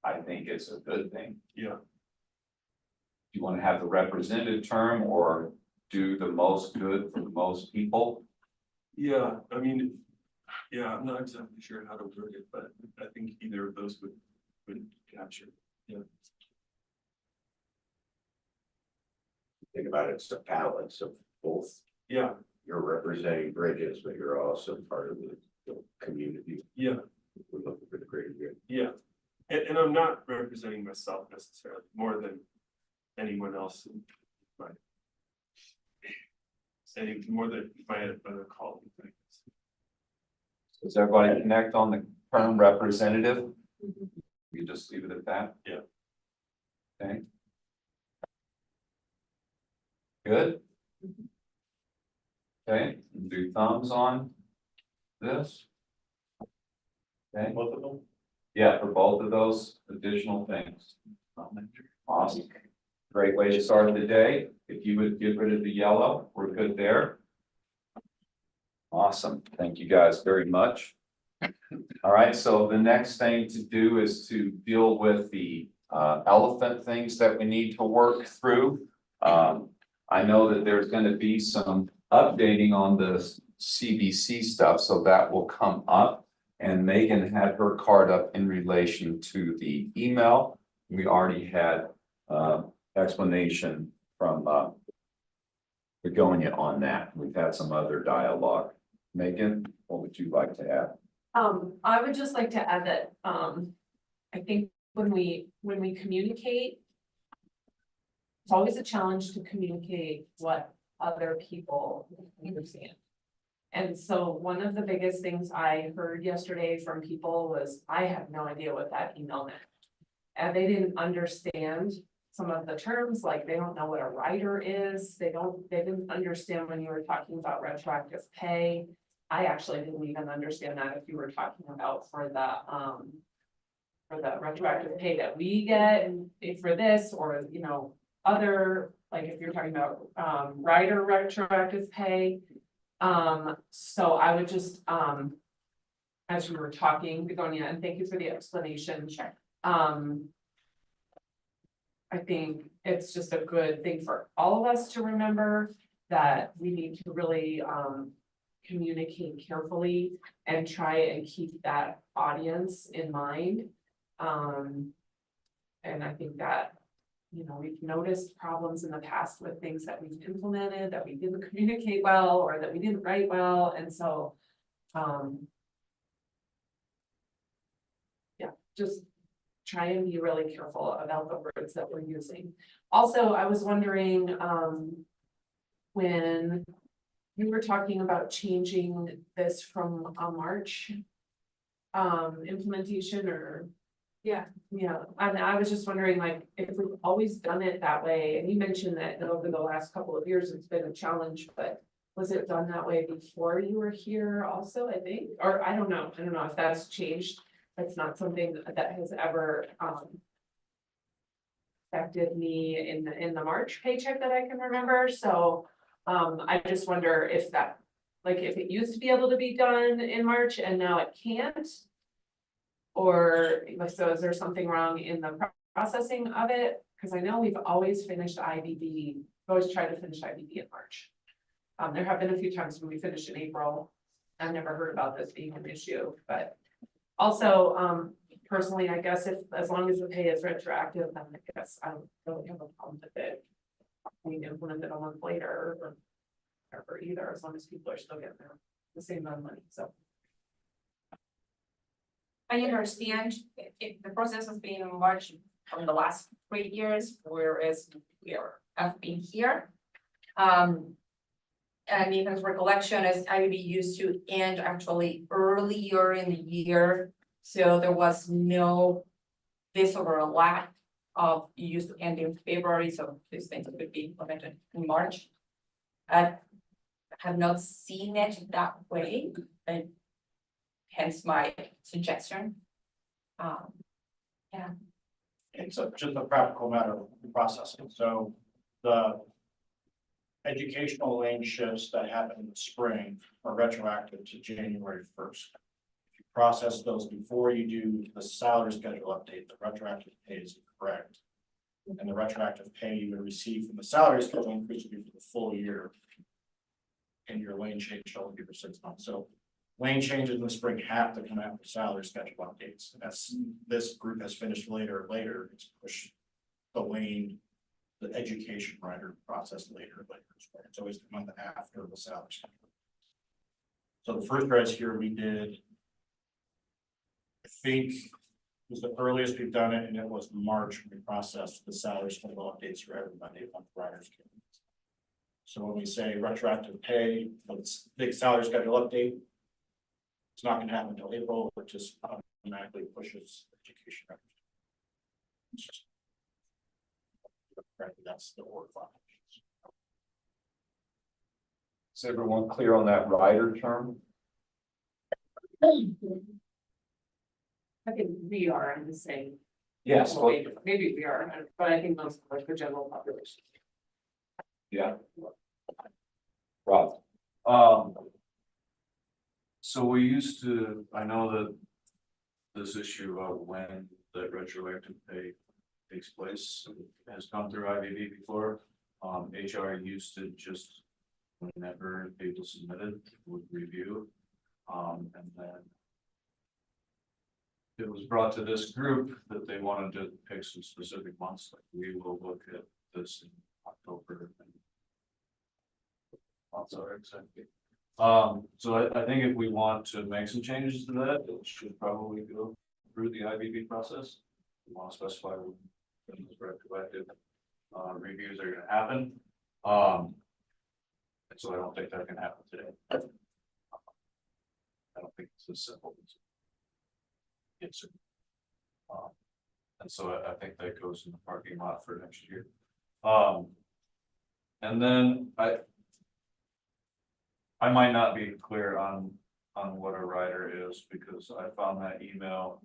I think it's a good thing. Yeah. Do you want to have the representative term or do the most good for the most people? Yeah, I mean, yeah, I'm not exactly sure how to word it, but I think either of those would capture, yeah. Think about it, it's a balance of both. Yeah, You're representing Bridges, but you're also part of the community. yeah, We're looking for the greater good. yeah. And I'm not representing myself necessarily more than anyone else. Right. say more than my other colleagues. Does everybody connect on the term representative? You just leave it at that? Yeah. Okay. Good? Okay, do thumbs on this? Okay, Both of them? yeah, for both of those additional things. Awesome. Great way to start the day. If you would get rid of the yellow, we're good there. Awesome. Thank you guys very much. All right, so the next thing to do is to deal with the elephant things that we need to work through. I know that there's going to be some updating on the CBC stuff, so that will come up. And Megan had her card up in relation to the email. We already had explanation from Begonia on that. We've had some other dialogue. Megan, what would you like to add? I would just like to add that, I think when we communicate, it's always a challenge to communicate what other people understand. And so one of the biggest things I heard yesterday from people was, I have no idea what that email meant. And they didn't understand some of the terms, like they don't know what a rider is, they didn't understand when you were talking about retroactive pay. I actually didn't even understand that if you were talking about for the retroactive pay that we get for this, or, you know, other, like if you're talking about, rider retroactive pay. So I would just, as you were talking, Begonia, and thank you for the explanation. Sure. I think it's just a good thing for all of us to remember that we need to really, communicate carefully and try and keep that audience in mind. And I think that, you know, we've noticed problems in the past with things that we've implemented, that we didn't communicate well, or that we didn't write well, and so, yeah, just try and be really careful about the words that we're using. Also, I was wondering, when you were talking about changing this from a March implementation, or yeah, and I was just wondering, like, if we've always done it that way, and you mentioned that over the last couple of years, it's been a challenge, but was it done that way before you were here also, I think, or I don't know if that's changed. That's not something that has ever affected me in the March paycheck that I can remember, so I just wonder if that, like, if it used to be able to be done in March and now it can't. Or, so is there something wrong in the processing of it? Because I know we've always finished IBB, always tried to finish IBB in March. There have been a few times when we finished in April. I've never heard about this being an issue, but also, personally, I guess as long as the pay is retroactive, then I guess I don't really have a problem with it. We implement it a month later or whatever either, as long as people are still getting the same amount of money, so. I understand the process has been March from the last 3 years, whereas I've been here. And Nathan's recollection is IBB used to end actually earlier in the year. So there was no visible lack of used to end in February, so these things could be implemented in March. I have not seen it that way, and hence my suggestion. Yeah. It's just a practical matter of processing, so the educational lane shifts that happen in the spring are retroactive to January 1st. If you process those before you do the salary schedule update, the retroactive pay is correct. And the retroactive pay you would receive from the salary schedule increase would be for the full year. And your lane change only be for 6 months, so lane changes in the spring have to come out for salary schedule updates. As this group has finished later, it's pushed the lane, the education rider process later. It's always the month after the salary schedule. So the first res here we did, I think, was the earliest we've done it, and it was March when we processed the salary schedule updates for everybody on the riders. So when we say retroactive pay, it's big salary schedule update. It's not gonna happen until April, it just automatically pushes education. It's just- That's the order. Is everyone clear on that rider term? I think we are in the same. Yes, Well, maybe we are, but I think most of like the general population. yeah. Rob, So we used to, I know that this issue of when the retroactive pay takes place has come through IVB before. HR used to just, whenever people submitted, would review. And then it was brought to this group that they wanted to pick some specific months, like we will look at this in October. I'm sorry, exactly. So I think if we want to make some changes to that, it should probably go through the IBB process. We want to specify when those retroactive reviews are gonna happen. And so I don't think that can happen today. I don't think it's as simple as it's. And so I think that goes in the parking lot for next year. And then I might not be clear on what a rider is, because I found that email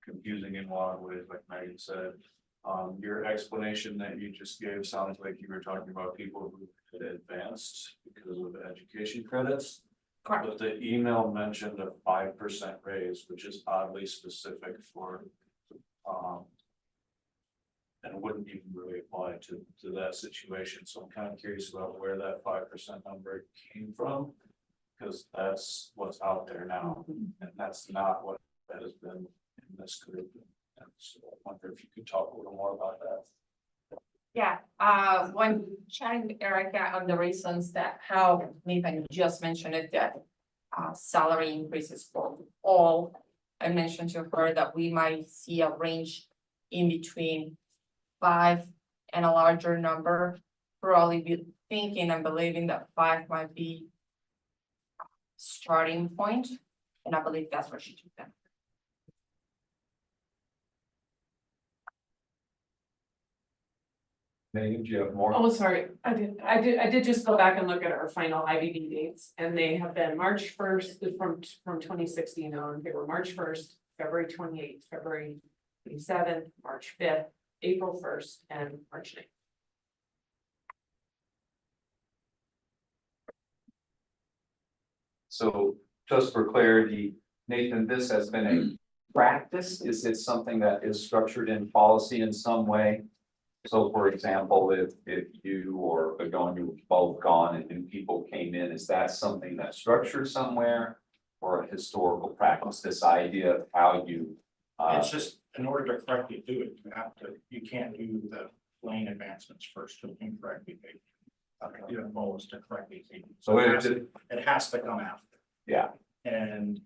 confusing in a lot of ways, like Megan said. Your explanation that you just gave sounds like you were talking about people who had advanced because of education credits. Correct. But the email mentioned a 5% raise, which is oddly specific for and wouldn't even really apply to that situation. So I'm kind of curious about where that 5% number came from, because that's what's out there now, and that's not what that has been in this group. And so I wonder if you could talk a little more about that. Yeah, when chatting with Erica on the reasons that how Nathan just mentioned it, that salary increases for all. I mentioned to her that we might see a range in between 5 and a larger number. Probably be thinking and believing that 5 might be starting point, and I believe that's where she took that. Megan, do you have more? Oh, sorry, I did just go back and look at our final IBB dates, and they have been March 1st from 2016 on. They were March 1st, February 28th, February 27th, March 5th, April 1st, and March 9th. So just for clarity, Nathan, this has been a practice. Is it something that is structured in policy in some way? So for example, if you or Adon, you were both gone and new people came in, is that something that's structured somewhere? Or a historical practice, this idea of how you It's just, in order to correctly do it, you can't do the lane advancements first to incorrectly pay. Your goal is to correctly pay. So it has to come after. Yeah. And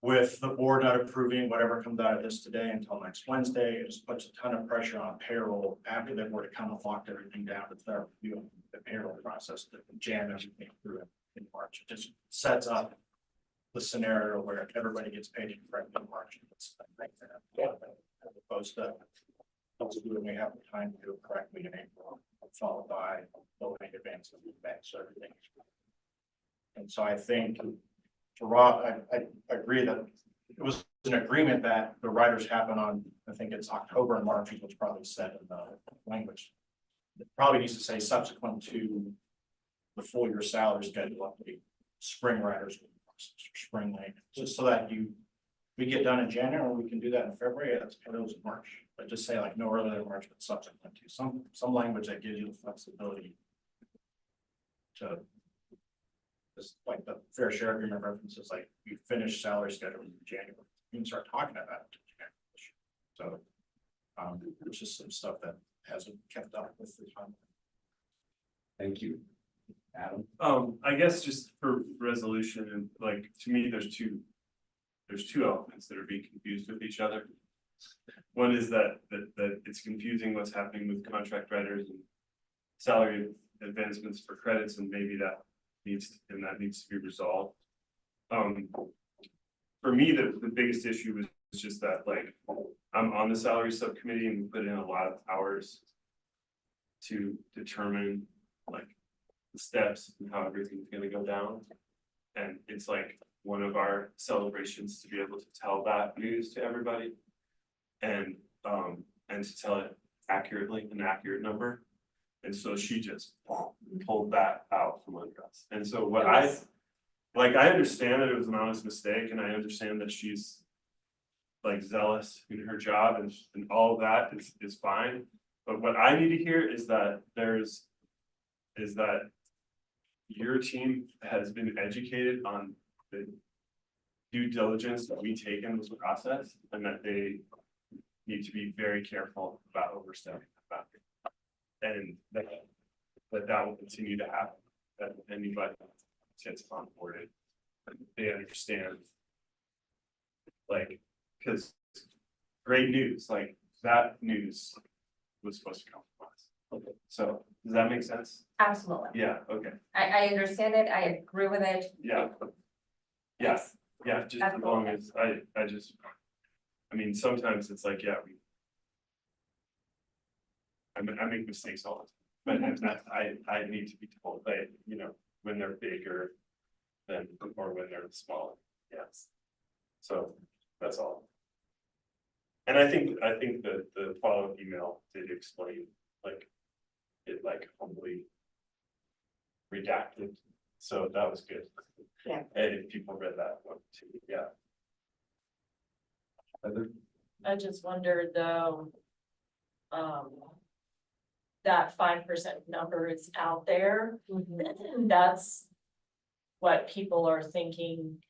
with the board not approving whatever comes out of this today until next Wednesday, it just puts a ton of pressure on payroll after they were to kind of locked everything down to start reviewing the payroll process to jam everything through it in March. It just sets up the scenario where everybody gets paid correctly in March. It's like that. As opposed to when we have the time to do it correctly in April, followed by loading advance of the bank, so everything. And so I think for Rob, I agree that it was an agreement that the riders happen on, I think it's October and March is what's probably said in the language. It probably needs to say subsequent to the full year salary schedule update, spring riders, spring lane, just so that we get done in January, we can do that in February, that's pay those in March. But just say like no earlier than March, but subsequent to some language that gives you the flexibility to just like the fair share agreement references, like we finish salary schedule in January, you can start talking about it. So there's just some stuff that hasn't kept up with the time. Thank you. Adam? I guess just for resolution, and like, to me, there's two elements that are being confused with each other. One is that it's confusing what's happening with contract writers salary advancements for credits, and maybe that needs to be resolved. For me, the biggest issue was just that, like, I'm on the salary subcommittee and we put in a lot of hours to determine like the steps and how everything's gonna go down. And it's like one of our celebrations to be able to tell that news to everybody. And to tell it accurately, an accurate number. And so she just pulled that out from under us. And so what I understand that it was an honest mistake, and I understand that she's like zealous in her job, and all of that is fine. But what I need to hear is that your team has been educated on the due diligence that we take in this process, and that they need to be very careful about overstepping that boundary. And that will continue to happen, that anybody gets onboarded, they understand. Like, because great news, like that news was supposed to come from us. Okay, so does that make sense? Absolutely. Yeah, okay, I understand it. I agree with it. yeah. Yes, yeah, just as long as I mean, sometimes it's like, yeah, I make mistakes all the time, but I need to be told, like, you know, when they're bigger than, or when they're smaller, yes. So, that's all. And I think that the follow-up email did explain, like, it like humbly redacted, so that was good. Yeah. And if people read that one too, yeah. I just wondered though. That 5% number is out there. That's what people are thinking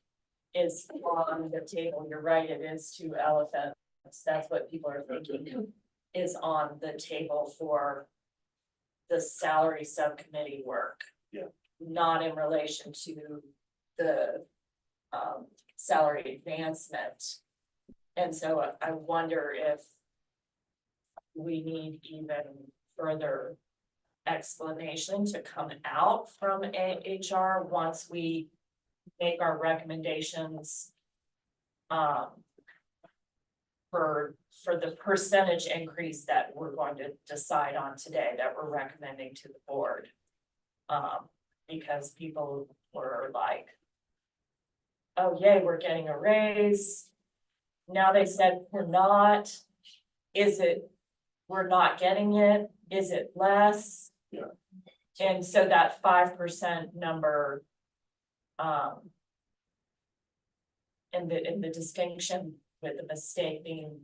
is on the table. You're right, it is 2 elephants. That's what people are thinking is on the table for the salary subcommittee work. Yeah. Not in relation to the salary advancement. And so I wonder if we need even further explanation to come out from HR once we make our recommendations for the percentage increase that we're going to decide on today, that we're recommending to the board. Because people were like, oh yay, we're getting a raise. Now they said we're not. Is it, we're not getting it? Is it less? Yeah. And so that 5% number, and the distinction with the mistake being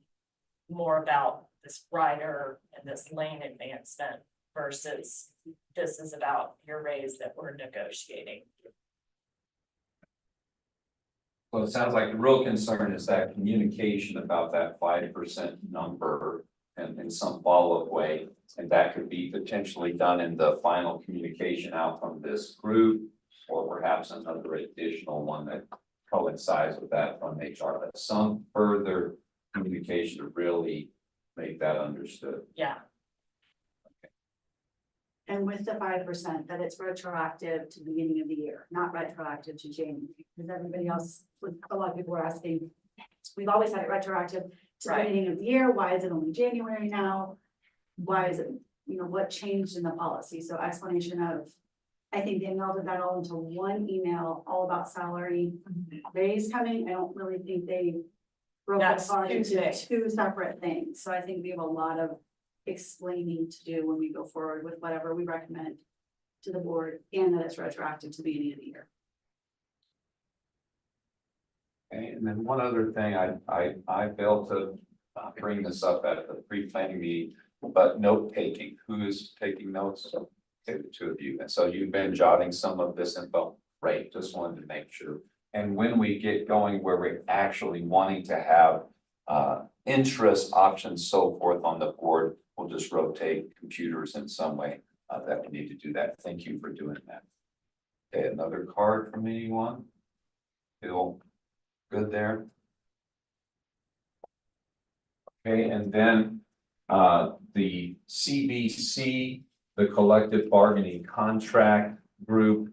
more about this rider and this lane advancement versus this is about your raise that we're negotiating. Well, it sounds like the real concern is that communication about that 5% number and in some follow-up way. And that could be potentially done in the final communication out from this group, or perhaps another additional one that coincides with that from HR, but some further communication to really make that understood. Yeah. And with the 5%, that it's retroactive to the beginning of the year, not retroactive to January, because everybody else, a lot of people were asking, we've always had it retroactive to the Right. beginning of the year, why is it only January now? Why is it, you know, what changed in the policy? So explanation of, I think they melded that all into one email, all about salary raise coming. I don't really think they broke it That's apart into Tuesday. 2 separate things. So I think we have a lot of explaining to do when we go forward with whatever we recommend to the board, and that it's retroactive to the beginning of the year. Okay, and then one other thing, I failed to bring this up at the pre-planning meeting, but note taking, who is taking notes? Okay, the 2 of you, and so you've been jotting some of this info, right? Just wanted to make sure. And when we get going where we're actually wanting to have interest options, so forth on the board, we'll just rotate computers in some way that we need to do that. Thank you for doing that. Okay, another card from anyone? Feel good there? Okay, and then the CBC the collective bargaining contract group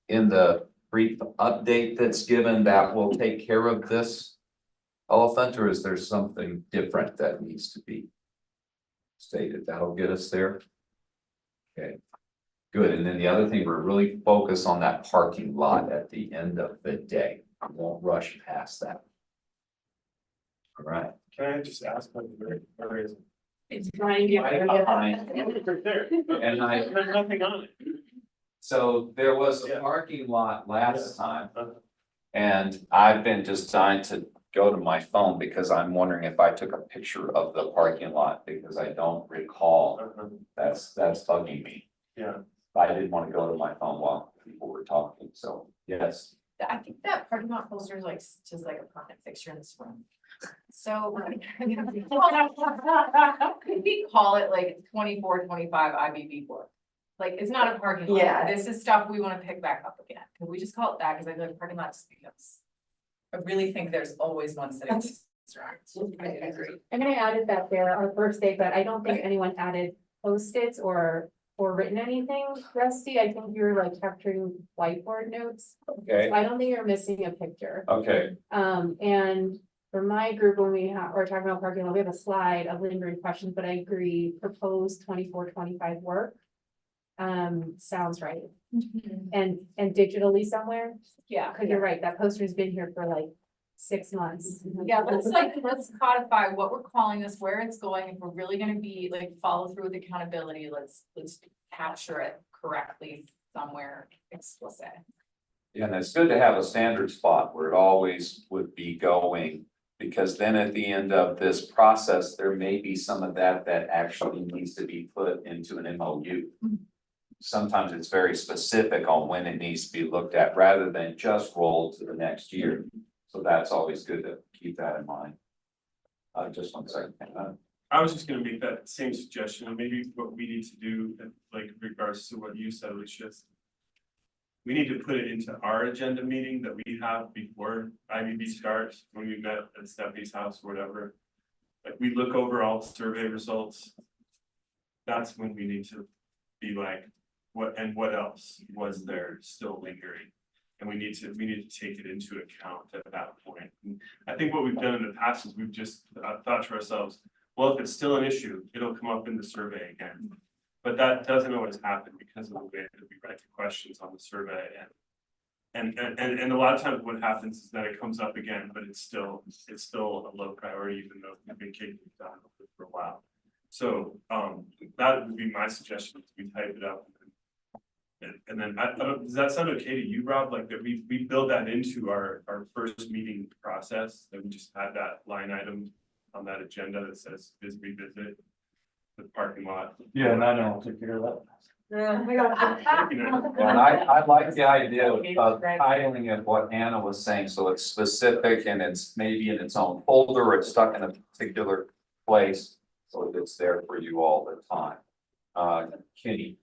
in the brief update that's given that will take care of this elephant, or is there something different that needs to be stated? That'll get us there. Okay, good. And then the other thing, we're really focused on that parking lot at the end of the day. I won't rush past that. All right. Can I just ask, where is it? It's Brian. Right behind. Right there. And There's nothing on it. So there was a parking lot last time. And I've been just dying to go to my phone because I'm wondering if I took a picture of the parking lot because I don't recall. That's bugging me. Yeah. I didn't want to go to my phone while people were talking, so yes. I think that parking lot poster is like, just like a permanent fixture in this room. So. Could we call it like 2425 IBB board? Like, it's not a parking lot. Yeah. This is stuff we wanna pick back up again. Can we just call it that? Cause I feel like parking lot just becomes. I really think there's always one sitting. I agree. I'm gonna add it that there, our first day, but I don't think anyone added post-its or written anything, Rusty. I think you're like capturing whiteboard notes. Okay, So I don't think you're missing a picture. okay, And for my group, when we're talking about parking lot, we have a slide of lingering questions, but I agree, proposed 24-25 work. Sounds right. And digitally somewhere, Yeah. cause you're right, that poster's been here for like 6 months. Yeah, let's codify what we're calling this, where it's going. If we're really gonna be like follow through with accountability, let's capture it correctly somewhere explicit. yeah, and it's good to have a standard spot where it always would be going. Because then at the end of this process, there may be some of that actually needs to be put into an MOU. Sometimes it's very specific on when it needs to be looked at rather than just roll to the next year. So that's always good to keep that in mind. Just 1 second. I was just gonna make that same suggestion, maybe what we need to do, like regards to what you said, was just. We need to put it into our agenda meeting that we have before IBB starts, when we met at Stephanie's house or whatever. Like, we look over all the survey results. That's when we need to be like, what else was there still lingering? And we need to take it into account at that point. And I think what we've done in the past is we've just thought to ourselves, well, if it's still an issue, it'll come up in the survey again. But that doesn't always happen because of the way that we write the questions on the survey, and a lot of times what happens is that it comes up again, but it's still a low priority, even though we've been kicking it down for a while. So that would be my suggestion, is we type it up. And then does that sound okay to you, Rob? Like that we build that into our first meeting process, that we just add that line item on that agenda that says revisit the parking lot. Yeah, and I know I'll take care of that. And I like the idea of titling it what Anna was saying, so it's specific and it's maybe in its own folder, or it's stuck in a particular place. So it's there for you all the time. Kenny.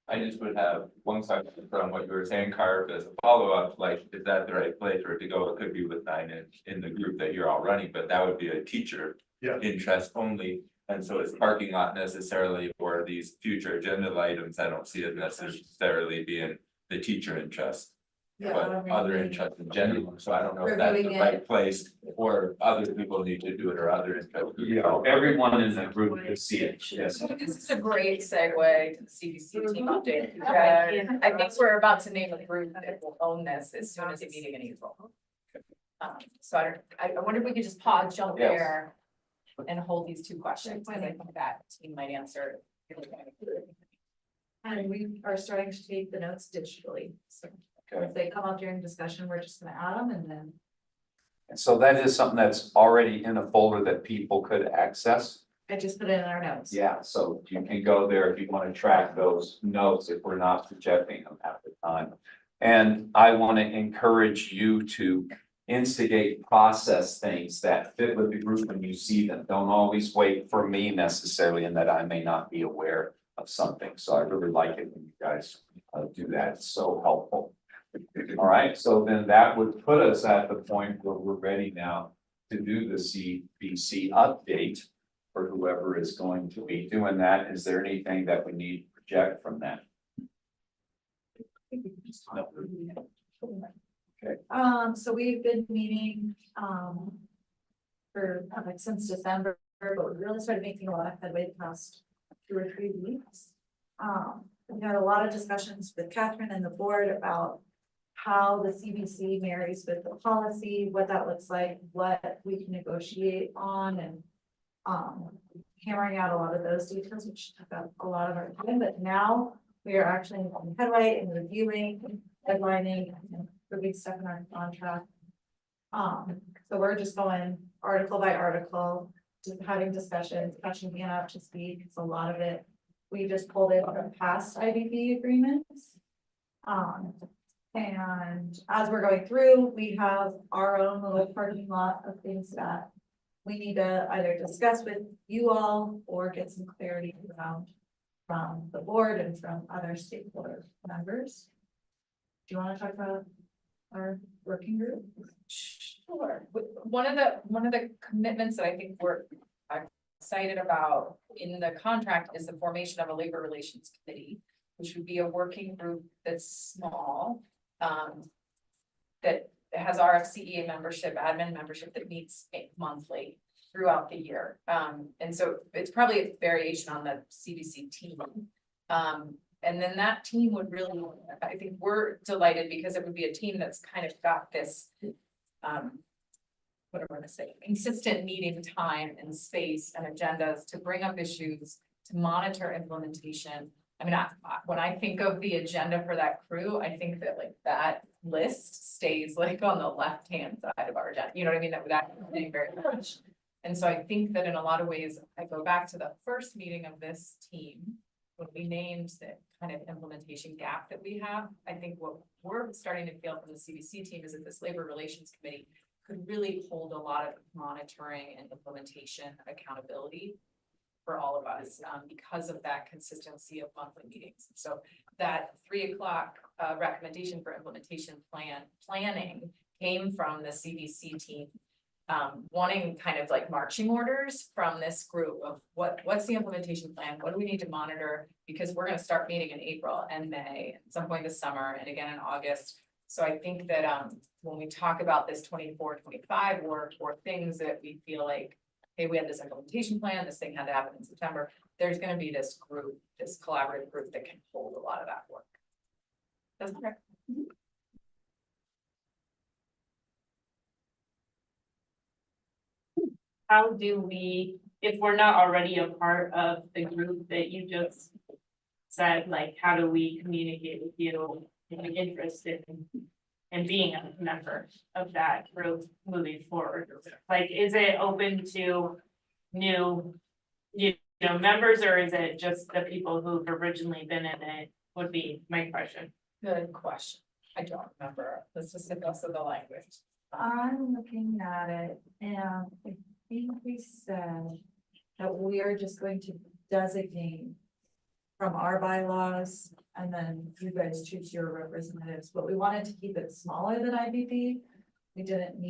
I just would have one question from what you were saying, Carv, as a follow-up, like, is that the right place for it to go? It could be with 9-inch in the group that you're all running, but that would be a teacher interest only. And so it's parking lot necessarily for these future agenda items. I don't see it necessarily being the teacher interest. But other interests in general, so I don't know if that's the right place, or other people need to do it, or other interests. Yeah, everyone in the group could see it, yes. This is a great segue to the CDC team update. I think we're about to name a group that will own this as soon as the meeting in April. So I wonder if we could just pause, jump there and hold these two questions, because I think that team might answer. And we are starting to take the notes digitally, so if they come up during discussion, we're just gonna add them and then. And so that is something that's already in a folder that people could access. I just put it in our notes. Yeah, so you can go there if you want to track those notes if we're not projecting them at the time. And I want to encourage you to instigate, process things that fit with the group when you see them. Don't always wait for me necessarily, in that I may not be aware of something. So I really like it when you guys do that. It's so helpful. All right, so then that would put us at the point where we're ready now to do the CBC update for whoever is going to be doing that. Is there anything that we need object from that. So we've been meeting, for, like, since December, but we really started making a lot of headway the past 2 or 3 weeks. We had a lot of discussions with Catherine and the board about how the CBC marries with the policy, what that looks like, what we can negotiate on, and hammering out a lot of those details, which took up a lot of our time, but now we are actually on headway and reviewing, headlining, and putting stuff in our contract. So we're just going article by article, just having discussions, catching Hannah up to speed, because a lot of it, we just pulled it from past IBB agreements. And as we're going through, we have our own little parking lot of things that we need to either discuss with you all or get some clarity around from the board and from other stakeholder members. Do you want to talk about our working group? Sure. One of the commitments that I think we're excited about in the contract is the formation of a labor relations committee, which would be a working group that's small, that has RFCEA membership, admin membership that meets monthly throughout the year. And so it's probably a variation on the CBC team. And then that team would really, I think we're delighted because it would be a team that's kind of got this, what do I want to say, consistent meeting time and space and agendas to bring up issues, to monitor implementation. I mean, when I think of the agenda for that crew, I think that like that list stays like on the left-hand side of our agenda. You know what I mean? That very much. And so I think that in a lot of ways, I go back to the first meeting of this team, when we named the kind of implementation gap that we have. I think what we're starting to feel from the CBC team is that this labor relations committee could really hold a lot of monitoring and implementation accountability for all of us, because of that consistency of monthly meetings. So that 3 o'clock recommendation for implementation planning came from the CBC team, wanting kind of like marching orders from this group of what's the implementation plan? What do we need to monitor? Because we're going to start meeting in April and May, at some point this summer, and again in August. So I think that when we talk about this 24-25 work, or things that we feel like, hey, we had this implementation plan, this thing had to happen in September, there's going to be this group, this collaborative group that can hold a lot of that work. That's correct. How do we, if we're not already a part of the group that you just said, like, how do we communicate with you and be interested in being a member of that group moving forward? Like, is it open to new, members, or is it just the people who've originally been in it, would be my question. Good question. I don't remember the specifics of the language. I'm looking at it and I think we said that we are just going to designate from our bylaws, and then you guys choose your representatives, but we wanted to keep it smaller than IBB. We didn't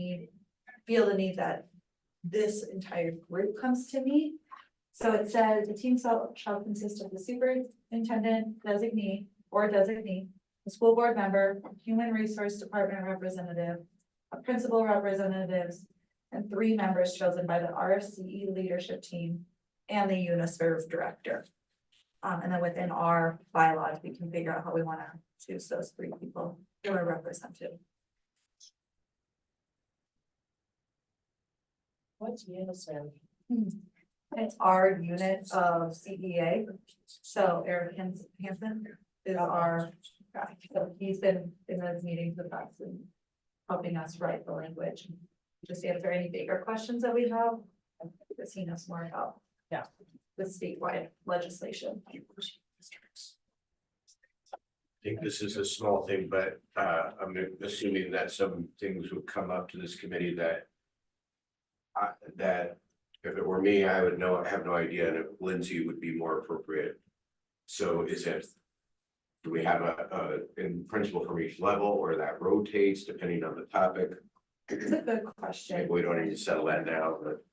feel the need that this entire group comes to meet. So it says the team shall consist of the superintendent designee or designee, the school board member, human resource department representative, a principal representatives, and 3 members chosen by the RFCE leadership team and the UNISERV director. And then within our bylaws, we can figure out how we want to choose those 3 people who are represented. What's UNICEF? It's our unit of CEA. So Eric Hansen is our guy. So he's been in those meetings with us and helping us write the language. Just answer any bigger questions that we have, because he knows more about the statewide legislation. I think this is a small thing, but I'm assuming that some things would come up to this committee that if it were me, I would have no idea, and if Lindsay would be more appropriate. So do we have a in principle from each level, or that rotates depending on the topic? It's a good question. Maybe we don't need to settle that now, but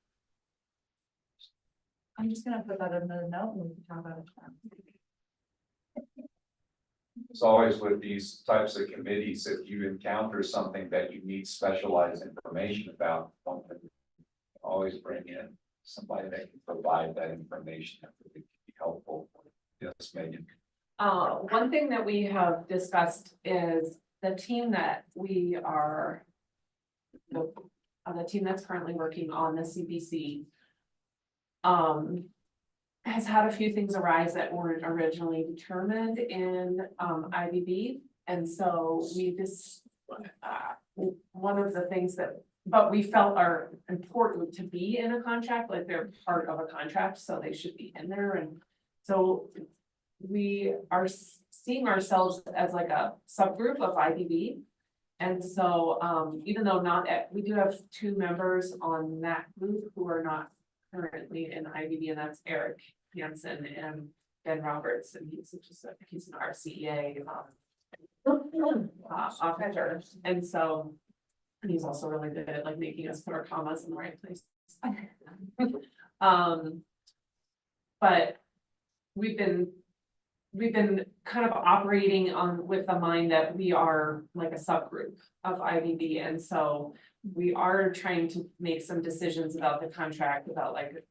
I'm just gonna put that in the note and we can talk about it. It's always with these types of committees, if you encounter something that you need specialized information about, always bring in somebody that can provide that information that would be helpful. Yes, Megan. One thing that we have discussed is the team that we are. The team that's currently working on the CBC. Has had a few things arise that weren't originally determined in IBB. And so we just, one of the things that, but we felt are important to be in a contract, like they're part of a contract, so they should be in there. And so we are seeing ourselves as like a subgroup of IBB. And so even though we do have 2 members on that group who are not currently in IBB, and that's Eric Hansen and Ben Roberts, and he's an RCEA officer, and so he's also really good at like making us put our commas in the right place. But we've been kind of operating with the mind that we are like a subgroup of IBB, and so we are trying to make some decisions about the contract, about like,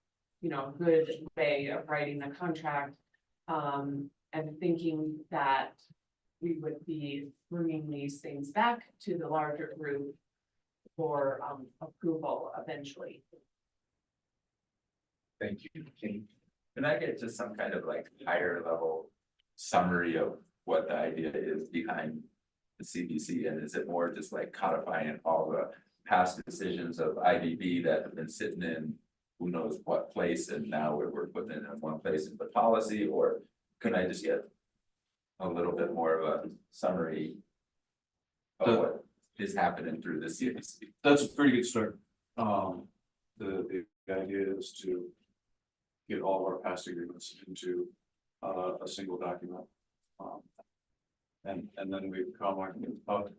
good way of writing the contract. And thinking that we would be bringing these things back to the larger group for approval eventually. Thank you. Can I get to some kind of like higher level summary of what the idea is behind the CBC? And is it more just like codifying all the past decisions of IBB that have been sitting in who knows what place, and now we're putting it in one place in the policy? Or can I just get a little bit more of a summary of what is happening through the CBC? That's a pretty good start. The idea is to get all of our past agreements into a single document. And then we've come up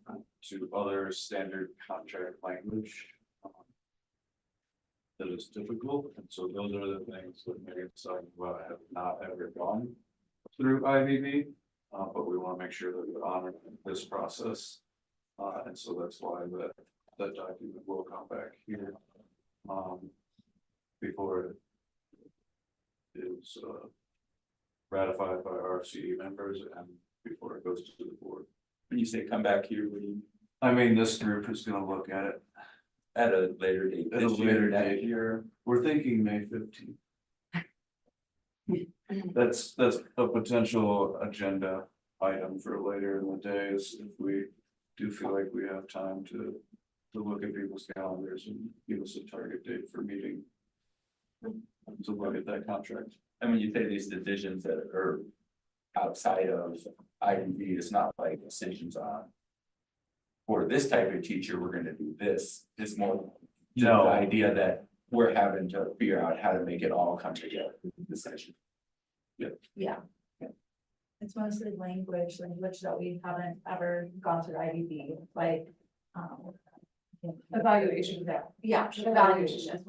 to other standard contract language that is difficult, and so those are the things that Megan's talking about have not ever gone through IBB, but we want to make sure that we honor this process, and so that's why that document will come back here before it is ratified by our CE members and before it goes to the board. When you say come back here, I mean, this group is going to look at it at a later date. At a later date here. We're thinking May 15th. That's a potential agenda item for later in the days if we do feel like we have time to look at people's calendars and give us a target date for meeting to look at that contract. And when you say these decisions that are outside of IBB, it's not like decisions on for this type of teacher, we're gonna do this. It's more just the idea that we're having to figure out how to make it all come together in the session. Yeah. It's mostly language that we haven't ever gone through IBB, like, Evaluation. yeah, evaluation.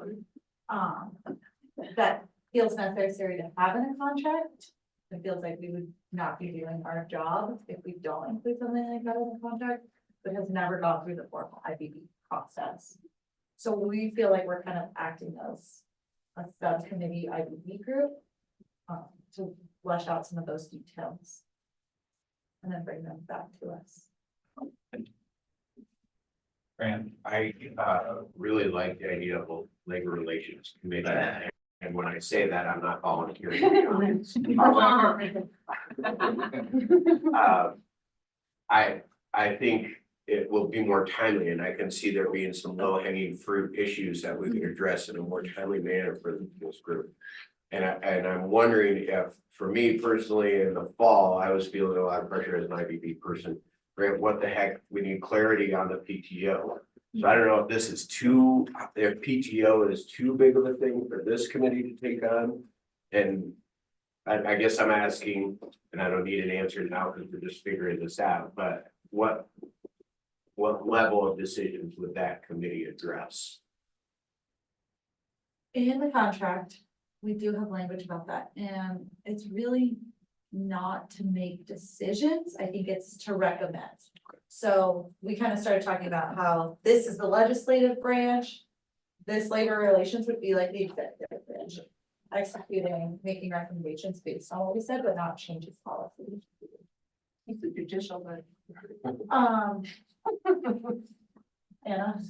That feels necessary to have in a contract. It feels like we would not be doing our job if we don't include something like that in the contract, but has never gone through the formal IBB process. So we feel like we're kind of acting as a subcommittee IBB group to flesh out some of those details and then bring them back to us. And I really like the idea of a labor relations committee. And when I say that, I'm not volunteering. I think it will be more timely, and I can see there being some low hanging fruit issues that we can address in a more timely manner for this group. And I'm wondering if, for me personally, in the fall, I was feeling a lot of pressure as an IBB person. Grant, what the heck, we need clarity on the PTO. So I don't know if this is if PTO is too big of a thing for this committee to take on. And I guess I'm asking, and I don't need an answer now because we're just figuring this out, but what level of decisions would that committee address? In the contract, we do have language about that, and it's really not to make decisions, I think it's to recommend. So we kind of started talking about how this is the legislative branch. This labor relations would be like the executive branch. Executing, making recommendations based on what we said, but not changing policy. It's a judicial, but. Anna?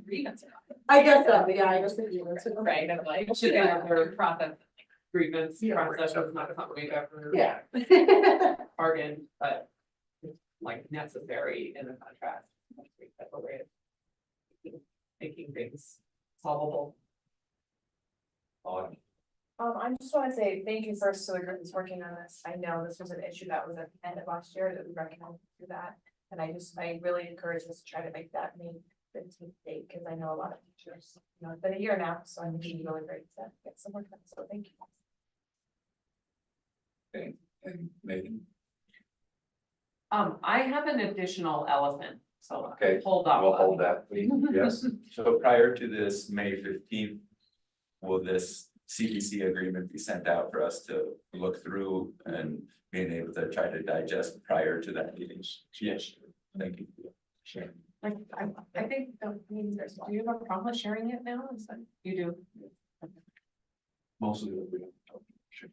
Grievance. I guess so, yeah, I guess the grievance would be- Right, and like, should have their process, grievance, process, is not something we've ever. Yeah. Bargained, but it's like necessary in the contract. Type of way of making things solvable. I just wanna say thank you first to the group that's working on this. I know this was an issue that was at the end of last year that we recognized through that. And I really encourage us to try to make that May 15th date, because I know a lot of teachers, you know, it's been a year now, so I'm really great to get some work done, so thank you. Okay, and Megan, I have an additional elephant, so Okay, hold on. we'll hold that, please, yes. So prior to this May 15th, will this CBC agreement be sent out for us to look through and being able to try to digest prior to that meeting? Yes. Thank you. Sure. Like, I think, do you have a problem with sharing it now? Is that, you do? Mostly. Sure.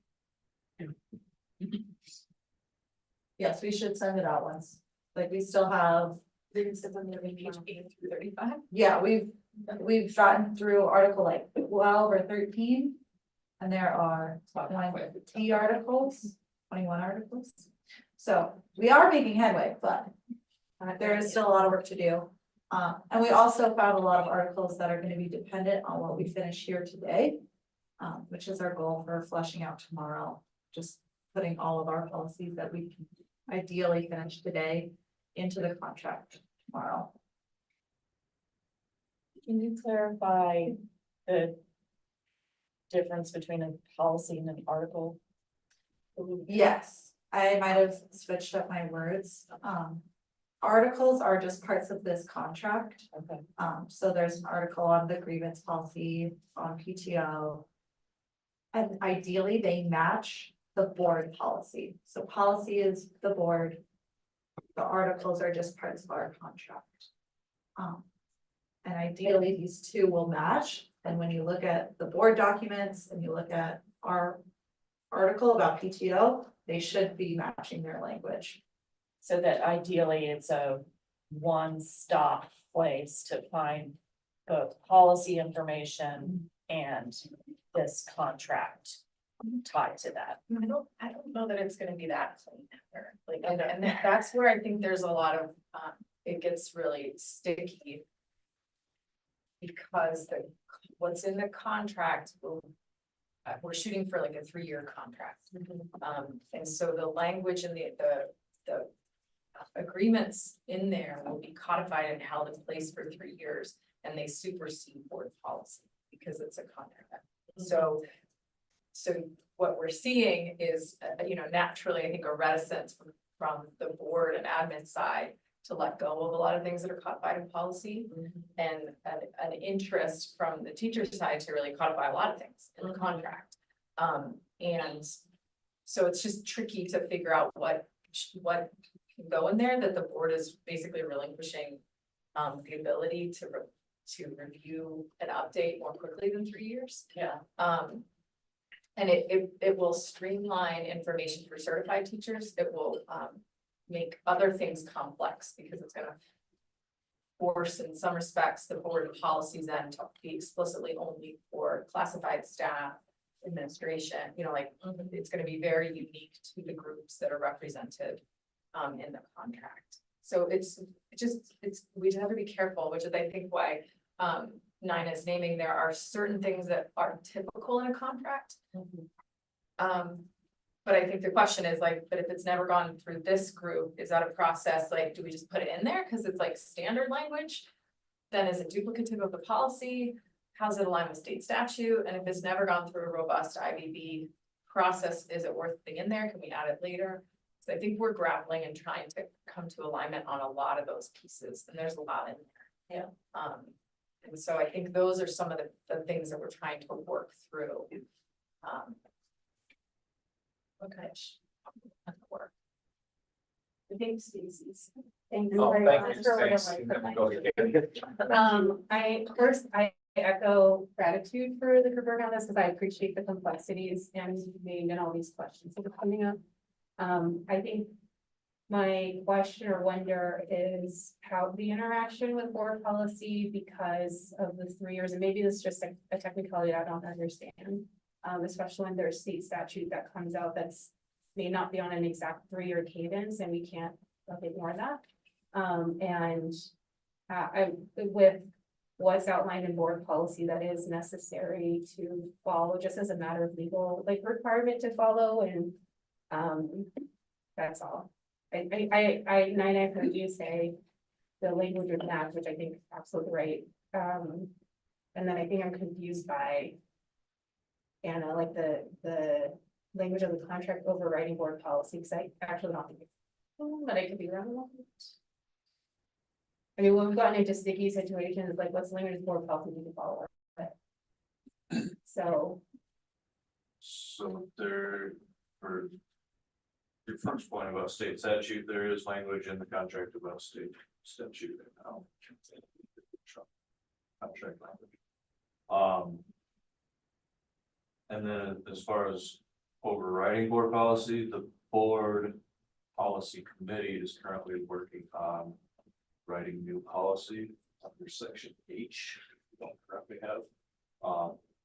Yes, we should send it out once, like we still have, Page 8 through 35. yeah, we've gotten through article like 12 or 13. And there are 20 articles, 21 articles. So we are making headway, but there is still a lot of work to do. And we also found a lot of articles that are gonna be dependent on what we finish here today. Which is our goal for fleshing out tomorrow, just putting all of our policies that we can ideally finish today into the contract tomorrow. Can you clarify the difference between a policy and an article? Yes, I might have switched up my words. Articles are just parts of this contract. Okay. So there's an article on the grievance policy, on PTO. And ideally, they match the board policy. So policy is the board. The articles are just parts of our contract. And ideally, these two will match. And when you look at the board documents and you look at our article about PTO, they should be matching their language. So that ideally it's a one-stop place to find both policy information and this contract tied to that. I don't know that it's gonna be that clean either. Like, and that's where I think there's a lot of, it gets really sticky. Because what's in the contract we're shooting for like a 3-year contract. And so the language and the agreements in there will be codified and held in place for 3 years, and they supersede board policy because it's a contract. So what we're seeing is, naturally, I think a reticence from the board and admin side to let go of a lot of things that are codified in policy, and an interest from the teacher side to really codify a lot of things in the contract. And so it's just tricky to figure out what can go in there, that the board is basically relinquishing the ability to review and update more quickly than 3 years. Yeah. And it will streamline information for certified teachers. It will make other things complex because it's gonna force, in some respects, the board policies then to be explicitly only for classified staff, administration, it's gonna be very unique to the groups that are represented in the contract. So we have to be careful, which is I think why Nina is naming, there are certain things that are typical in a contract. But I think the question is but if it's never gone through this group, is that a process, do we just put it in there because it's standard language? Then is it duplicative of the policy? How's it align with state statute? And if it's never gone through a robust IBB process, is it worth putting in there? Can we add it later? So I think we're grappling and trying to come to alignment on a lot of those pieces, and there's a lot in there. Yeah. And so I think those are some of the things that we're trying to work through. Okay. Thanks, Stacy's. Thank you Oh, very thank much you, for whatever Stacy. I And then put we'll go again. I echo gratitude for the group work on this, because I appreciate the complexities and named and all these questions that are coming up. I think my question or wonder is how the interaction with board policy, because of the 3 years, and maybe this is just a technicality I don't understand. Especially when there's state statute that comes out that's may not be on an exact 3-year cadence, and we can't ignore that. With what's outlined in board policy that is necessary to follow, just as a matter of legal, like, requirement to follow, and that's all. I heard you say the language of that, which I think is absolutely right. And then I think I'm confused by Anna, like the language of the contract overriding board policy, because I actually don't think but I could be wrong. I mean, when we've gotten into sticky situations, like what's the language of board policy we can follow? So. So there, for your first point about state statute, there is language in the contract about state statute. Contract language. And then as far as overriding board policy, the board policy committee is currently working on writing new policy under section H, we don't currently have,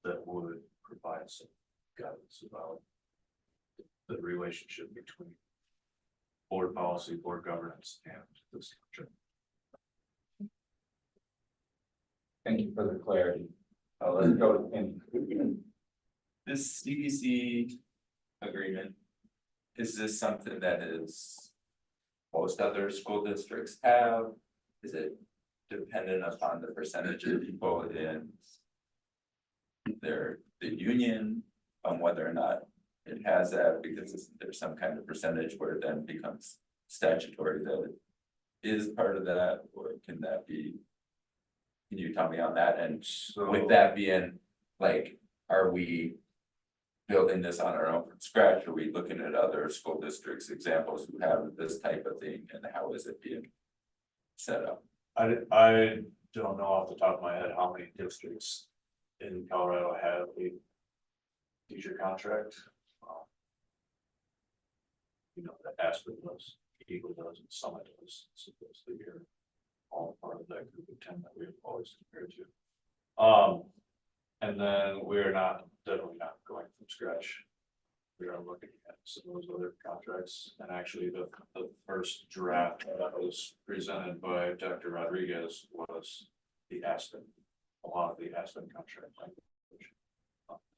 that would provide some guidance about the relationship between board policy, board governance, and this contract. Thank you for the clarity. Let's go to Penny. This CBC agreement, is this something that is most other school districts have? Is it dependent upon the percentage of people in the union, on whether or not it has that, because there's some kind of percentage where it then becomes statutory that it is part of that, or can that be? Can you tell me on that? And with that being, like, are we building this on our own from scratch? Are we looking at other school districts examples who have this type of thing, and how is it being set up? I don't know off the top of my head how many districts in Colorado have a teacher contract. You know, that Aspen does, Eagle does, and Summit does, supposed to be all part of that group of 10 that we've always compared to. And then we're definitely not going from scratch. We are looking at some of those other contracts, and actually the first draft that was presented by Dr. Rodriguez was the Aspen, a lot of the Aspen contract language.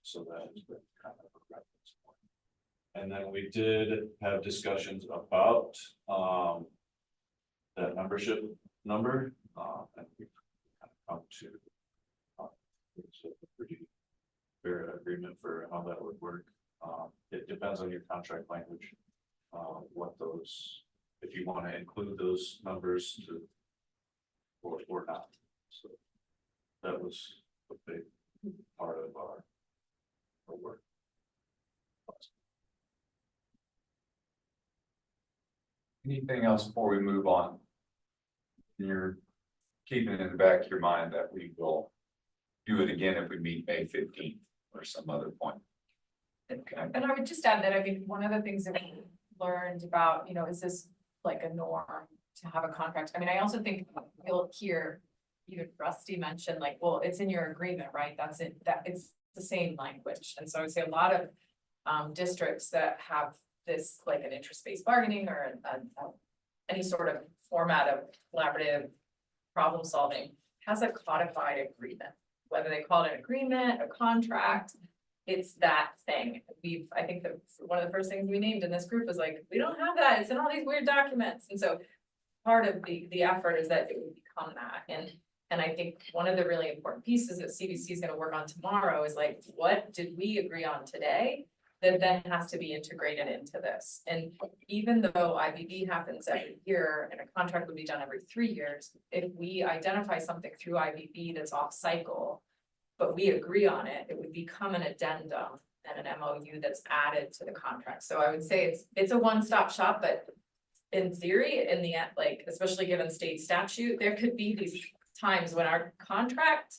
So that has been kind of a reference point. And then we did have discussions about that membership number, and we've kind of come to it's a pretty fair agreement for how that would work. It depends on your contract language, what those, if you want to include those numbers to, or not. So that was a big part of our work. Anything else before we move on? You're keeping it in the back of your mind that we will do it again if we meet May 15th or some other point. Okay. And I would just add that, I mean, one of the things that we learned about, is this like a norm to have a contract? I mean, I also think you'll hear even Rusty mention, like, well, it's in your agreement, right? That's it, that it's the same language. And so I would say a lot of districts that have this, like an interest-based bargaining or any sort of format of collaborative problem solving has a codified agreement, whether they call it an agreement, a contract. It's that thing. I think that one of the first things we named in this group was like, we don't have that. It's in all these weird documents. And so part of the effort is that it would become that. And I think one of the really important pieces that CBC is going to work on tomorrow is like, what did we agree on today that then has to be integrated into this? And even though IBB happens every year and a contract would be done every 3 years, if we identify something through IBB that's off cycle, but we agree on it, it would become an addendum. and an MOU that's added to the contract. So I would say it's a one-stop shop, but in theory, in the end, like, especially given state statute, there could be these times when our contract,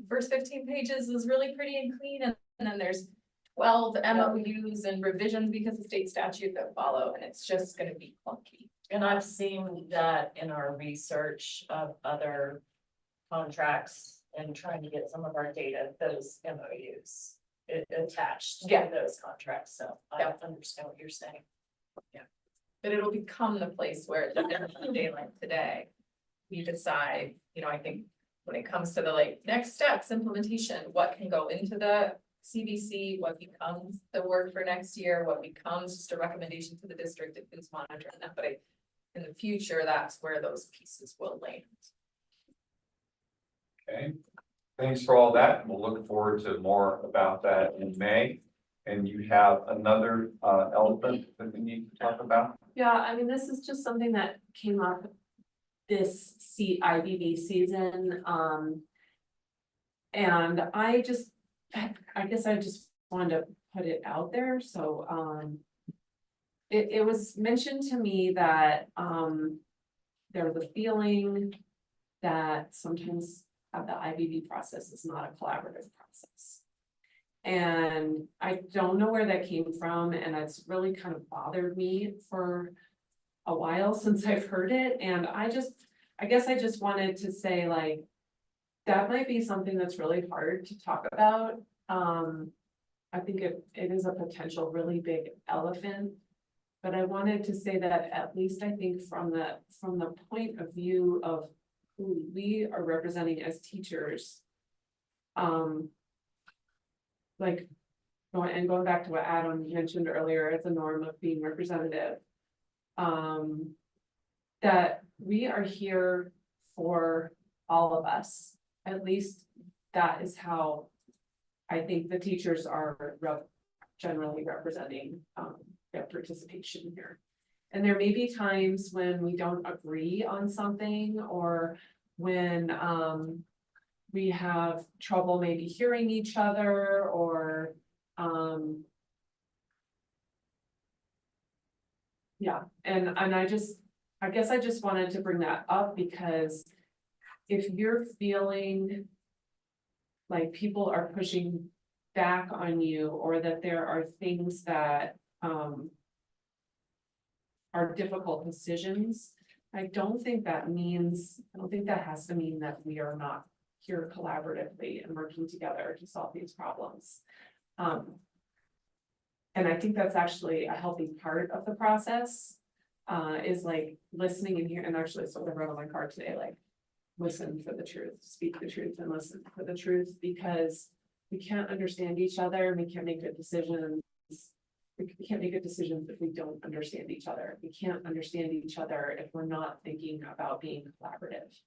first 15 pages is really pretty and clean, and then there's 12 MOUs and revisions because of state statute that follow, and it's just gonna be clunky. And I've seen that in our research of other contracts and trying to get some of our data, those MOUs attached to those contracts, so I understand what you're saying. But it'll become the place where at the end of the day, like today, we decide, you know, I think when it comes to the like next steps, implementation, what can go into the CBC, what becomes the work for next year, what becomes just a recommendation to the district if it's monitoring that, but in the future, that's where those pieces will land. Okay, thanks for all that. We'll look forward to more about that in May. And you have another elephant that we need to talk about? Yeah, I mean, this is just something that came up this IBB season, and I guess I just wanted to put it out there, so, it was mentioned to me that, there was a feeling that sometimes the IBB process is not a collaborative process. And I don't know where that came from, and it's really kind of bothered me for a while since I've heard it, and I guess I just wanted to say, like, that might be something that's really hard to talk about. I think it is a potential really big elephant, but I wanted to say that at least I think from the point of view of who we are representing as teachers, like, going back to what Adam mentioned earlier as a norm of being representative, that we are here for all of us. At least that is how I think the teachers are generally representing their participation here. And there may be times when we don't agree on something, or when we have trouble maybe hearing each other, or yeah, and I guess I just wanted to bring that up, because if you're feeling like people are pushing back on you, or that there are things that are difficult decisions, I don't think that has to mean that we are not here collaboratively and working together to solve these problems. And I think that's actually a healthy part of the process, is like listening and hearing, and actually sort of wrote on my card today, like, listen for the truth, speak the truth, and listen for the truth, because we can't understand each other, and we can't make good decisions. We can't make good decisions if we don't understand each other. We can't understand each other if we're not thinking about being collaborative.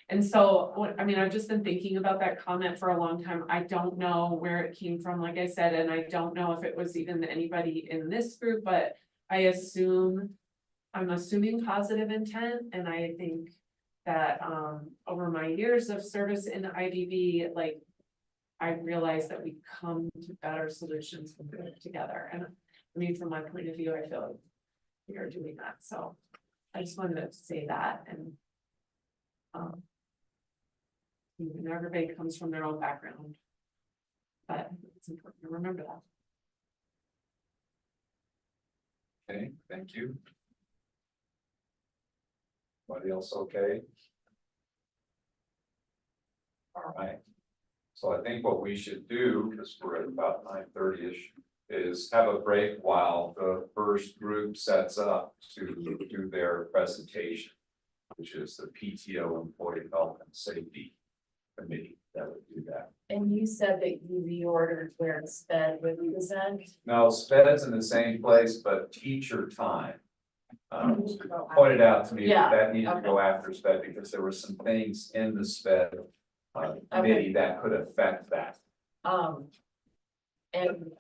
And so, I mean, I've just been thinking about that comment for a long time. I don't know where it came from, like I said, and I don't know if it was even anybody in this group, but I'm assuming positive intent, and I think that over my years of service in IBB, like, I realized that we come to better solutions when we work together. And I mean, from my point of view, I feel like we are doing that. So I just wanted to say that, and everybody comes from their own background, but it's important to remember that. Okay, thank you. Anybody else okay? All right. So I think what we should do, because we're at about 9:30-ish, is have a break while the first group sets up to do their presentation, which is the PTO Employee Health and Safety Committee that would do that. And you said that you reordered where the SPED would present. No, SPED's in the same place, but teacher time. Pointed out to me that needed to go after SPED, because there were some things in the SPED committee that could affect that. And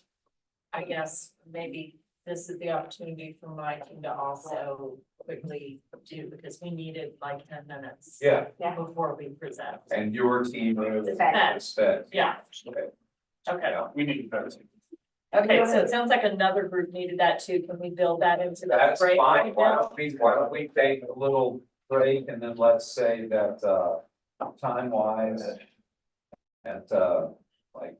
I guess maybe this is the opportunity for my team to also quickly do, because we needed like 10 minutes. Yeah. Before we present. And your team is SPED. SPED. Yeah. Okay. Okay. We need better. Okay, so it sounds like another group needed that too. Can we build that into the That's break? fine, why don't we take a little break and then let's say that, time wise. At, like.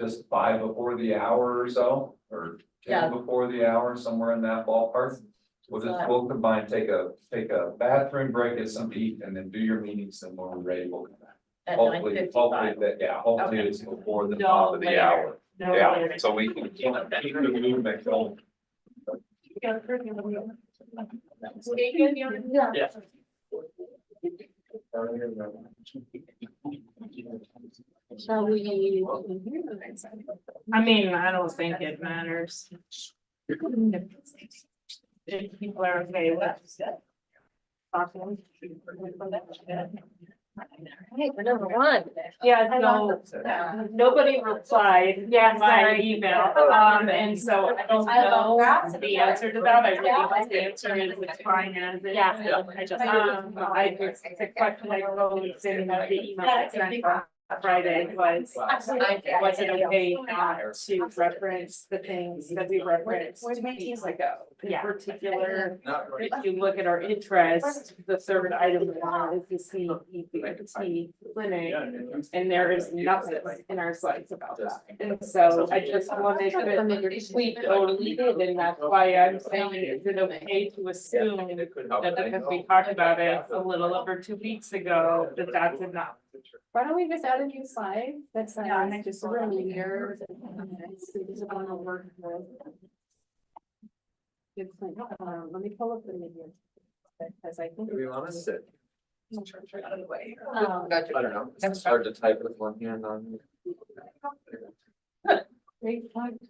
Just 5 before the hour or so, or 10 Yeah. before the hour, somewhere in that ballpark. We'll combine, take a bathroom break, get some to eat, and then do your meetings, and when we're ready, we'll come back. At Hopefully 9:55. Hopefully Okay. it's before the No top of the later. hour. No Yeah, later. so we can keep the movement going. Yeah. Shall we? I mean, I don't think it matters. If people are okay with talking. Hey, we're number one. Yeah, no, nobody replied, Yeah, by sorry. email, and so I don't know the answer to that, I really think the answer is it's fine as it. Yeah. I just, the question I posed in the email I sent on Friday was, was it okay not to reference the things that we referenced weeks ago? In particular, if you look at our interest, the third item is the CET clinic, and there is nothing in our slides about that. And so I just wanted to tweak or leave it, and that's why I'm saying, is it okay to assume that because we talked about it a little over 2 weeks ago, that that's enough? Why don't we just add a new slide that's just really here. Good point. Let me pull up the video. Because I think. We want to sit. Out of the way. I don't know, it's hard to type with one hand on. Great point.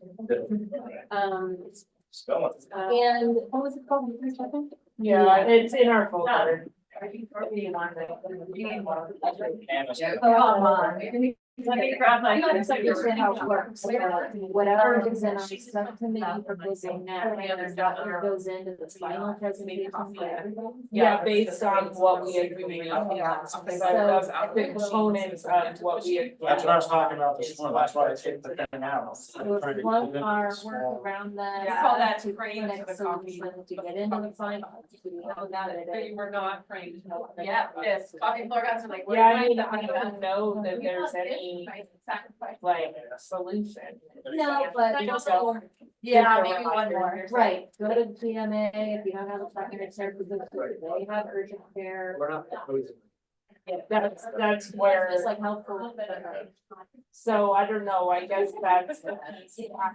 Spell it. And what was it called? Yeah, it's in our folder. Come on. Let me grab my. How it works. Whatever is in our subcommittee proposal now, that goes into the final presentation for everybody. Yeah, based on what we agreed on. The components of what we. Agreed That's what I was talking about this morning, that's why I take the thing out. So if one our work around that. We call that to frame to the copy. To get into the final. We were not framed. Yeah, yes, coffee floor guys are like. Yeah, I mean, I don't know that there's any like solution. No, but. Yeah, maybe one more. Right, go to GMA, if you don't have a secondary care position, they have urgent care. We're not proposing. That's where. It's like helpful. So I don't know, I guess that's,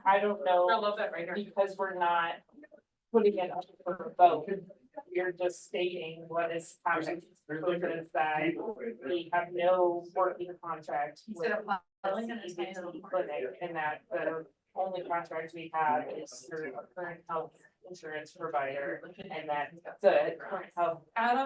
I don't know. I love that right here. Because we're not putting it up for a vote. We're just stating what is happening. That we have no working contract with the clinic, and that the only contract we have is through a current health insurance provider, and that the current health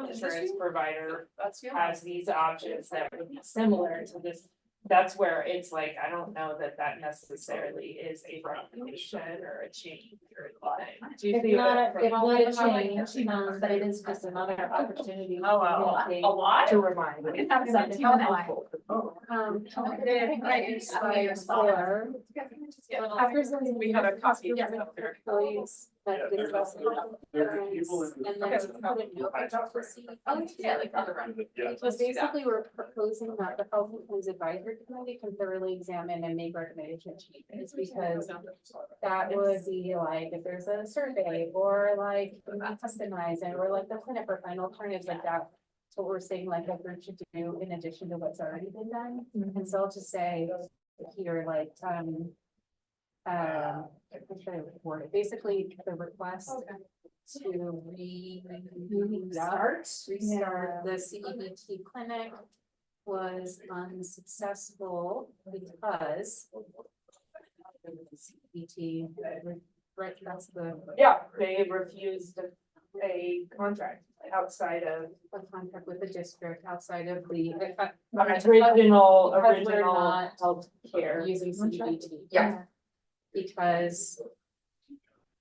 insurance provider has these options that would be similar to this. That's where it's like, I don't know that that necessarily is a recommendation or a change or like. Do you It's feel? not, it's not a change, but it is just another opportunity. Oh, wow. A lot? To remind. We can have some too now. After some. We have a copy. Employees that discuss. And then put a note about the CEP. Oh, yeah, like on the run. So basically, we're proposing that the Health Outcomes Advisory Committee can thoroughly examine and make recommendations, changes, because that would be like, if there's a survey or like customize it, or like the clinic or final alternatives like that. So we're saying like a group should do in addition to what's already been done. And so I'll just say here, like, I'm trying to word it, basically the request to restart the CEBT clinic was unsuccessful because CEBT, right, that's the. Yeah, they refused a contract outside of. A contract with the district outside of the. Original not healthcare. using CEBT. Yeah. Because.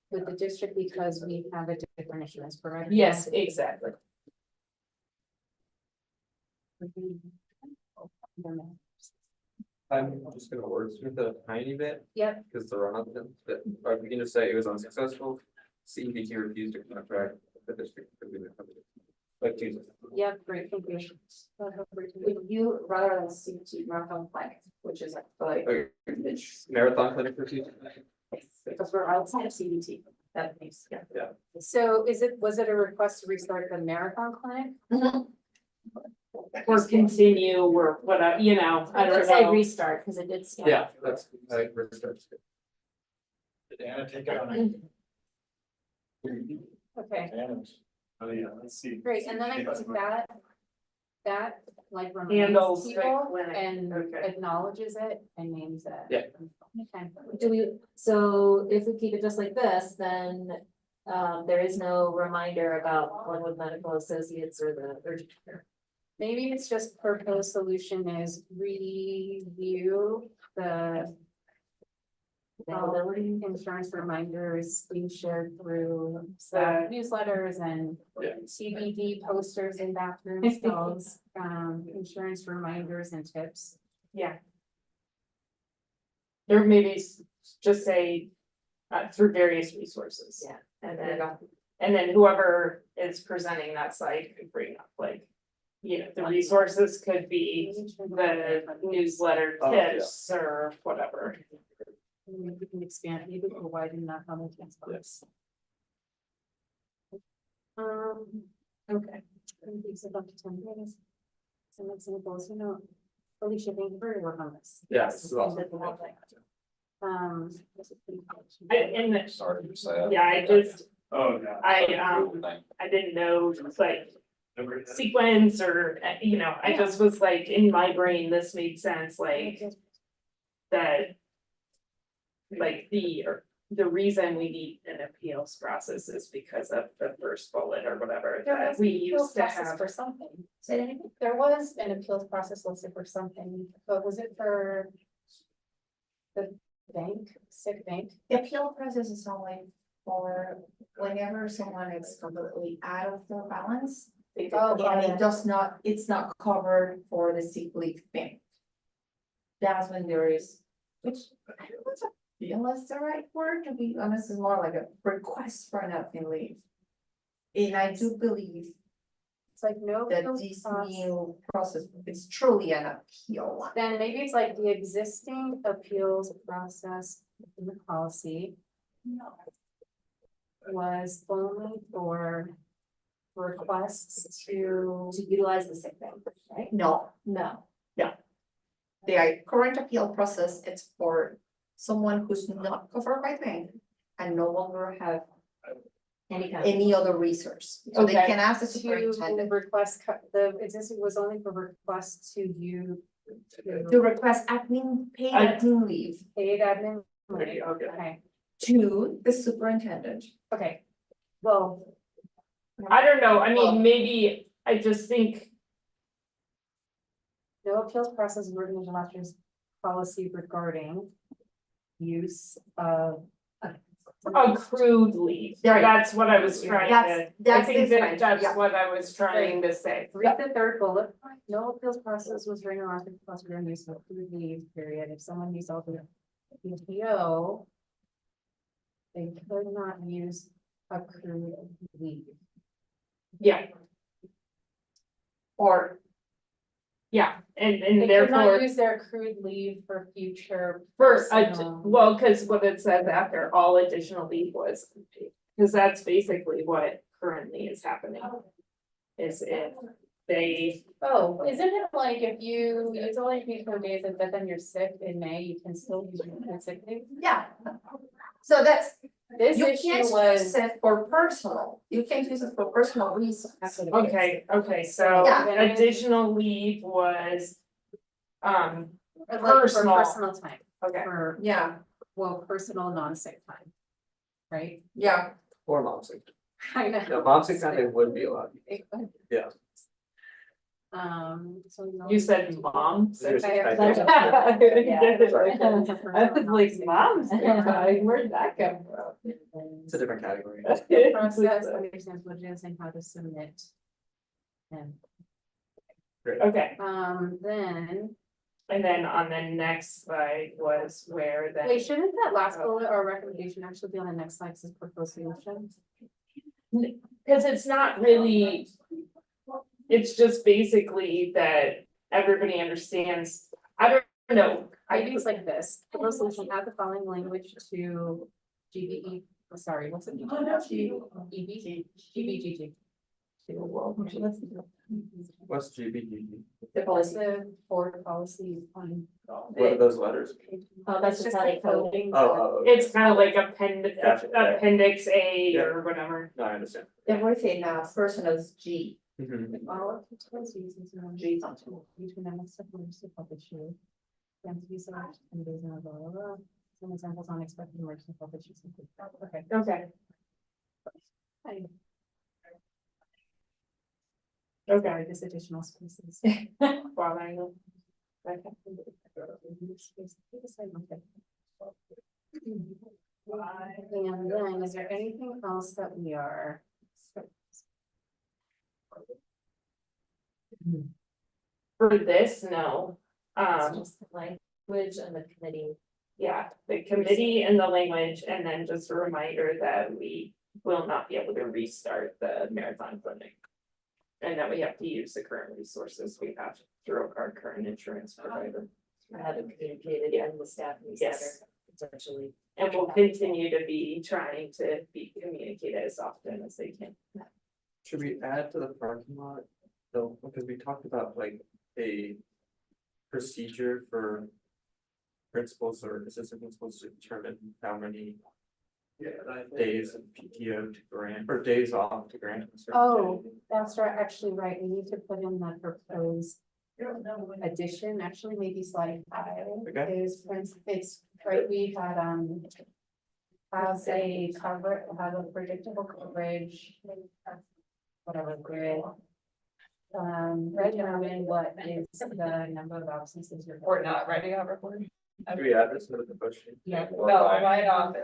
With the district, because we have a different insurance provider. Yes, exactly. I'm just gonna wordsmith it a tiny bit. Yep. Because the run up, or we can just say it was unsuccessful, CBT refused to contract the district. Like, Jesus. Yep, great, thank you. Would you rather than CT marathon clinic, which is like. It's marathon clinic for teachers. Because we're outside of CBT, that makes, yeah. So was it a request to restart the marathon clinic? Or continue or whatever, you know, I don't Let's say know. restart, because it did. Yeah, that's, I starts. Did Anna take it on? Okay, Anna's. Oh, yeah, let's see. great, and then I think that like Handles reminds the people clinic. and Okay. acknowledges it and names it. Yeah. Okay. Do we, so if we keep it just like this, then there is no reminder about Glenwood Medical Associates or the urgent care. Maybe it's just proposed solution is review the insurance reminders being shared through staff newsletters and Yeah. CBD posters in bathroom stalls, insurance reminders and tips. Yeah. Or maybe just say, through various resources. Yeah. And then whoever is presenting that site could bring up like, you know, the resources could be the newsletter Oh, yeah. tips or whatever. Maybe we can expand, maybe we'll widen that comment box. Okay. It's about 10 minutes. Some examples, you know, Alicia, thank you for your work on this. Yes, You awesome. did the whole thing. Sorry to say. Yeah, I just, Oh, yeah. I didn't know, like, sequence or, you know, I just was like, in my brain, this made sense, like. That. Like the reason we need an appeals process is because of the first bullet or whatever that we used to have. For something. Say that again. There was an appeals process listed for something, but was it for? The bank, sick bank? The appeal process is only for whenever someone is completely out of their balance. And it does not, it's not covered for the sick leave thing. That's when there is, which I don't know if feel is the right word, to be honest, is more like a request for an unpaid leave. And I do believe It's like no. that appeals this process. new process is truly an appeal. Then maybe it's like the existing appeals process in the policy. Was only for requests to. Utilize the sick bank, right? No. Yeah. The current appeal process, it's for someone who's not covered by bank and no longer have any other resource. So they Okay. can ask the To superintendent request, the existing was only for requests to you. to request paid admin leave Paid admin. Okay, to the superintendent. okay, well. I don't know, I mean, maybe, I just think, No appeals process of organizational master's policy regarding. Use of. accrued leave, that's what I was trying to, I That's think different, that's yeah. what I was trying to say. Read the third bullet, no appeals process was during a master's class during use of accrued leave period, if someone used all the. PTO. They could not use accrued leave. Yeah, Or yeah, and They could therefore, not use their accrued leave for future. first, personal- well, cause what it says after all additional leave was unpaid. Cause that's basically what currently is happening. Is if they, Oh, isn't it like if you use all your PTO days and but then you're sick in May, you can still use your sick leave? Yeah. So that's, This you issue can't use was. it for personal, you can't use it for personal reasons. okay, so Yeah. additional leave was. Like for Personal. personal time, Okay, for, Yeah, well, personal non-sick time. Right? yeah. Or mom sick. I know. Yeah, mom sick time it would be allowed. It would. Yeah. So. you said mom. There's- I- I was like, mom, where'd that come from? It's a different category. Process understands what it is and how to submit. And, Okay, then, And then on the next slide was where then. Wait, shouldn't that last bullet or recommendation actually be on the next slide, since proposed solutions? Cause it's not really. It's just basically that everybody understands, I don't know, I think it's like this, proposed solution, add the following language to GBE, oh, sorry, what's it? GBG. GBGG. What's GBG? The policy, board policy on. What are those letters? Oh, that's just how they coding. it's kind of like Gotcha, yeah. appendix A Yeah. or whatever. No, I understand. Everything now, personal G. Mhm. All of the tools uses in G between them, except for the public shoe. Then to be select and these are blah, blah, blah. Some examples on expected emergency public shoes. Okay. Okay. Hi. Okay. This additional spaces. Wow, I know. Okay. And then, is there anything else that we are? For this, no, Just the language and the committee. yeah, the committee and the language, and then just a reminder that we will not be able to restart the marathon clinic. And that we have to use the current resources we have through our current insurance provider. I haven't communicated and the staff needs better. Yes. It's actually. And we'll continue to be trying to be communicated as often as they can. Should we add to the parking lot? Though, because we talked about like a procedure for principals or assistant principals to determine how many days of PTO to grant or days off to grant. Oh, that's right, actually, right, we need to put in the proposed addition, actually, maybe slide 5. Okay. Is, it's, right, we had, has a cover, have a predictable coverage. Whatever grid. Determine what is the number of absences you're. We're not ready on recording. Do we add this to the question? Yeah. No, right off,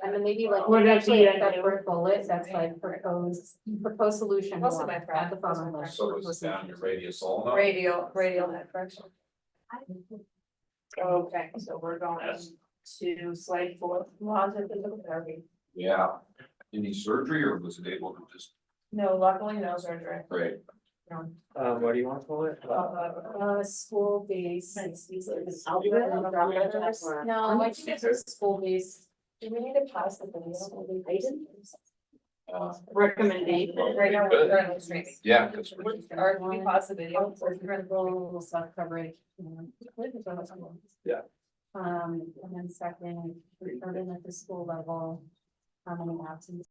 And then maybe like, Would it actually be a a separate bullet that's like proposed solution. Most of one, my add the following list. So it's down your radius all. Radial head correction. Okay, so we're going to slide 4. Physical therapy. Yeah, any surgery or was it able to just, No, luckily no surgery. right? What do you want to call it? School based. No, I think it's a school based. Do we need to pass the video? Recommendation. Right now, we're currently streaming. Yeah, because Or can we pause the video? Critical self coverage. Yeah. And then second, returning at the school level, how many absences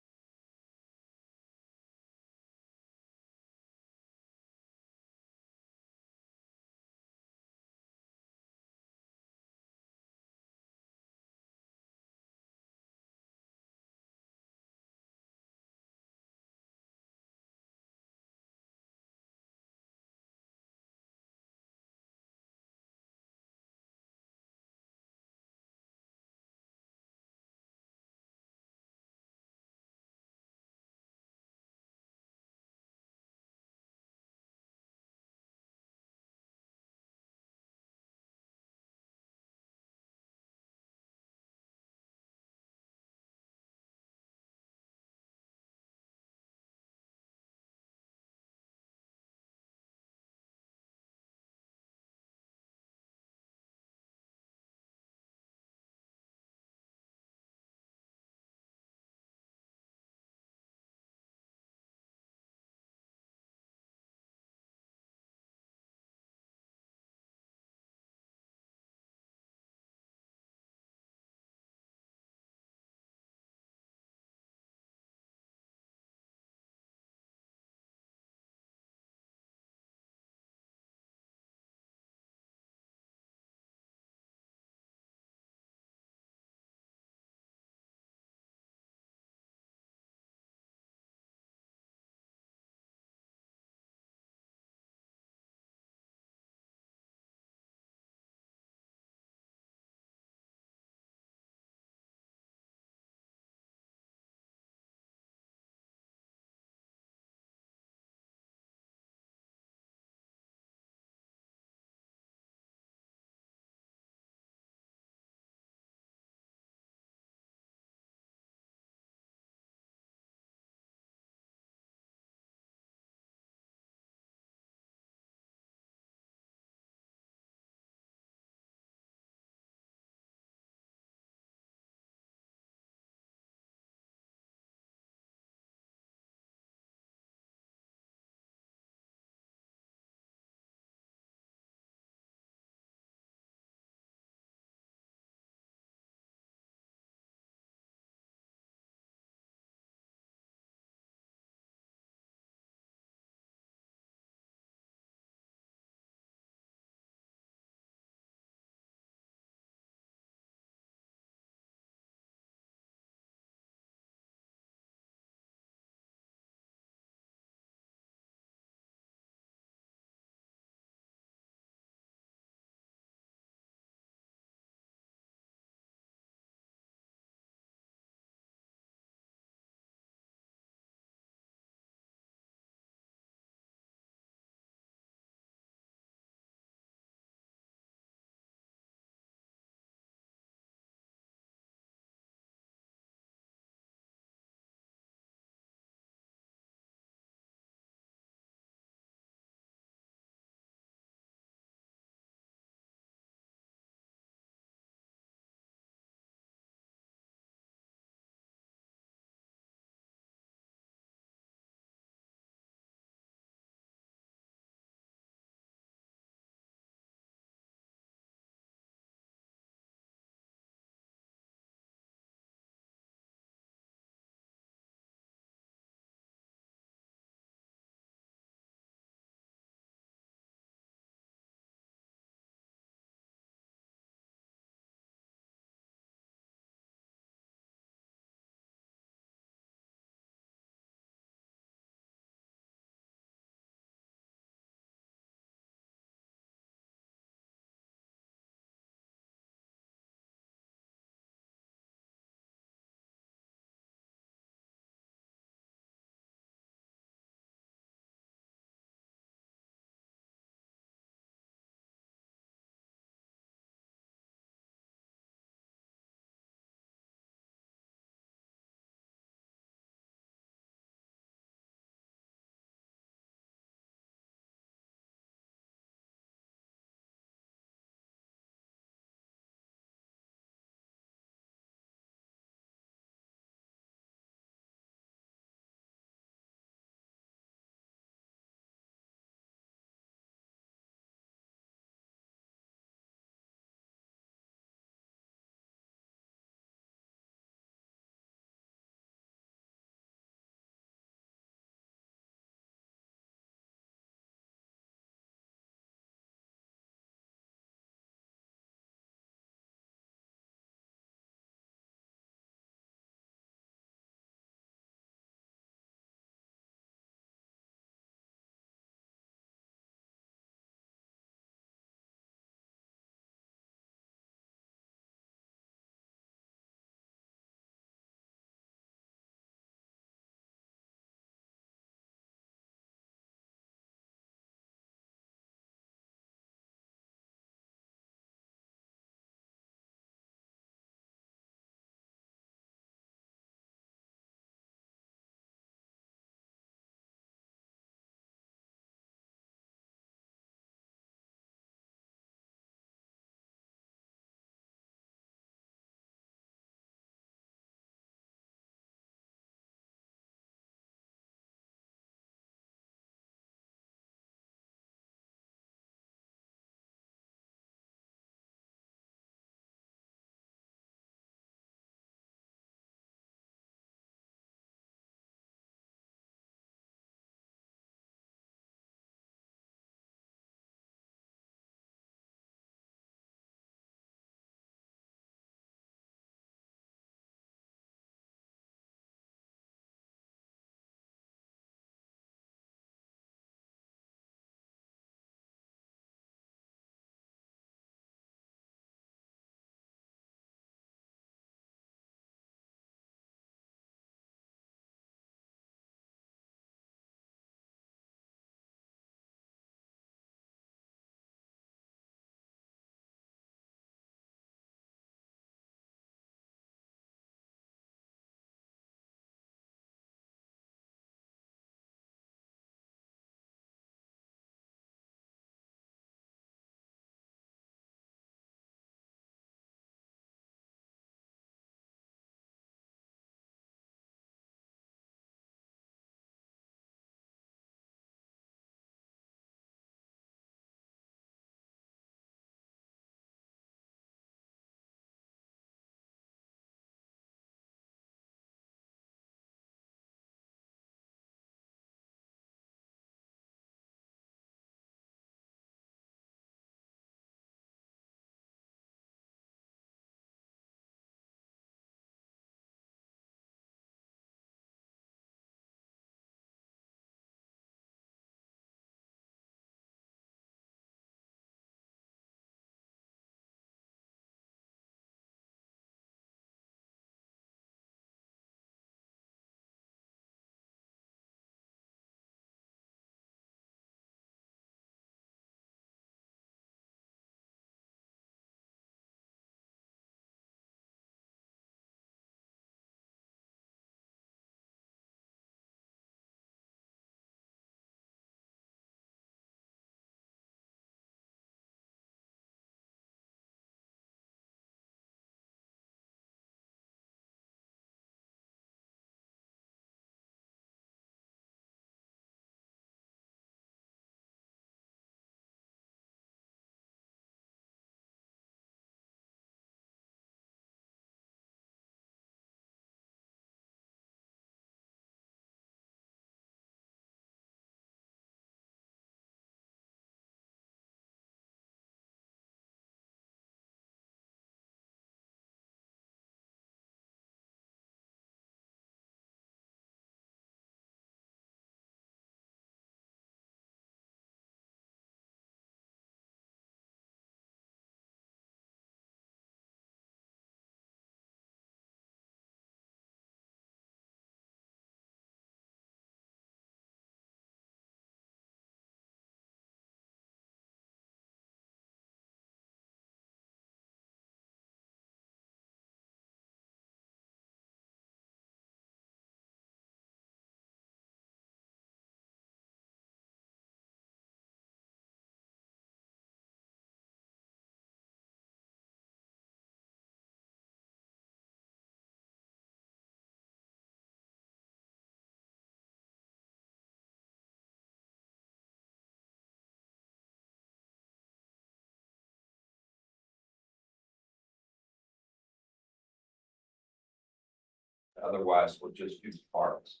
otherwise we'll just use parks.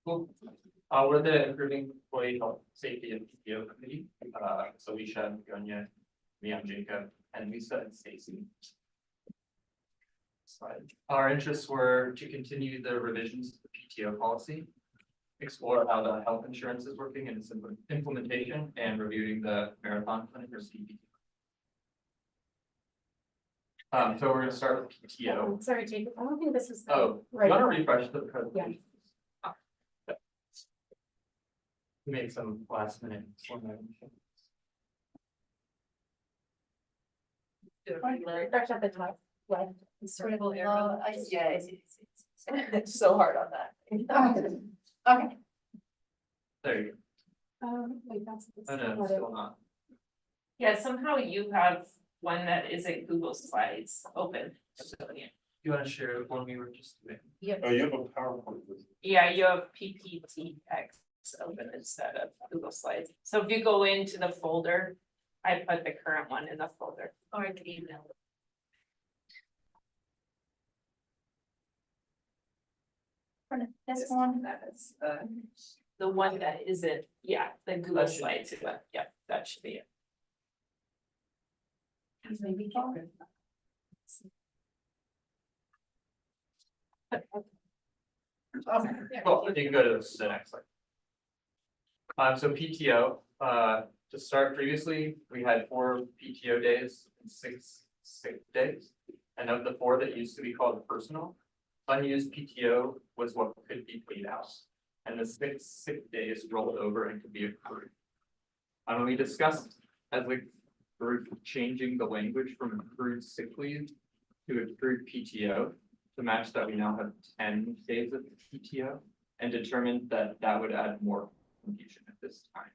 Cool. We're the improving employee health, safety and PTO committee. So Alicia, Gonya, me, I'm Jacob, and Lisa and Stacy. Slide. Our interests were to continue the revisions to the PTO policy, explore how the health insurance is working and its implementation, and reviewing the marathon clinic or CPT. So we're gonna start with PTO. Sorry, Jacob, I don't think this is. Oh, you right. wanna refresh the presentation? Made some last minute. Refresh at the top, left. Scribble arrow. Yeah, it's so hard on that. Okay. There you Wait, that's. go. Oh, no, still not. Yeah, somehow you have one that isn't Google Slides open. You wanna share the one we were just doing? Oh, you have a PowerPoint with Yeah, you have PPTX open instead of Google Slides. So if you go into the folder, I put the current one in the folder. Or I could email it. This one. That is the one that isn't, yeah, the Google That should- Slides, but yeah, that should be it. Maybe. Well, you can go to the next slide. So PTO, to start previously, we had 4 PTO days and 6 sick days. And of the 4 that used to be called personal, unused PTO was what could be paid out. And the 6 sick days rolled over and could be accrued. And we discussed as a group changing the language from accrued sick leave to accrued PTO to match that we now have 10 days of PTO and determined that that would add more confusion at this time.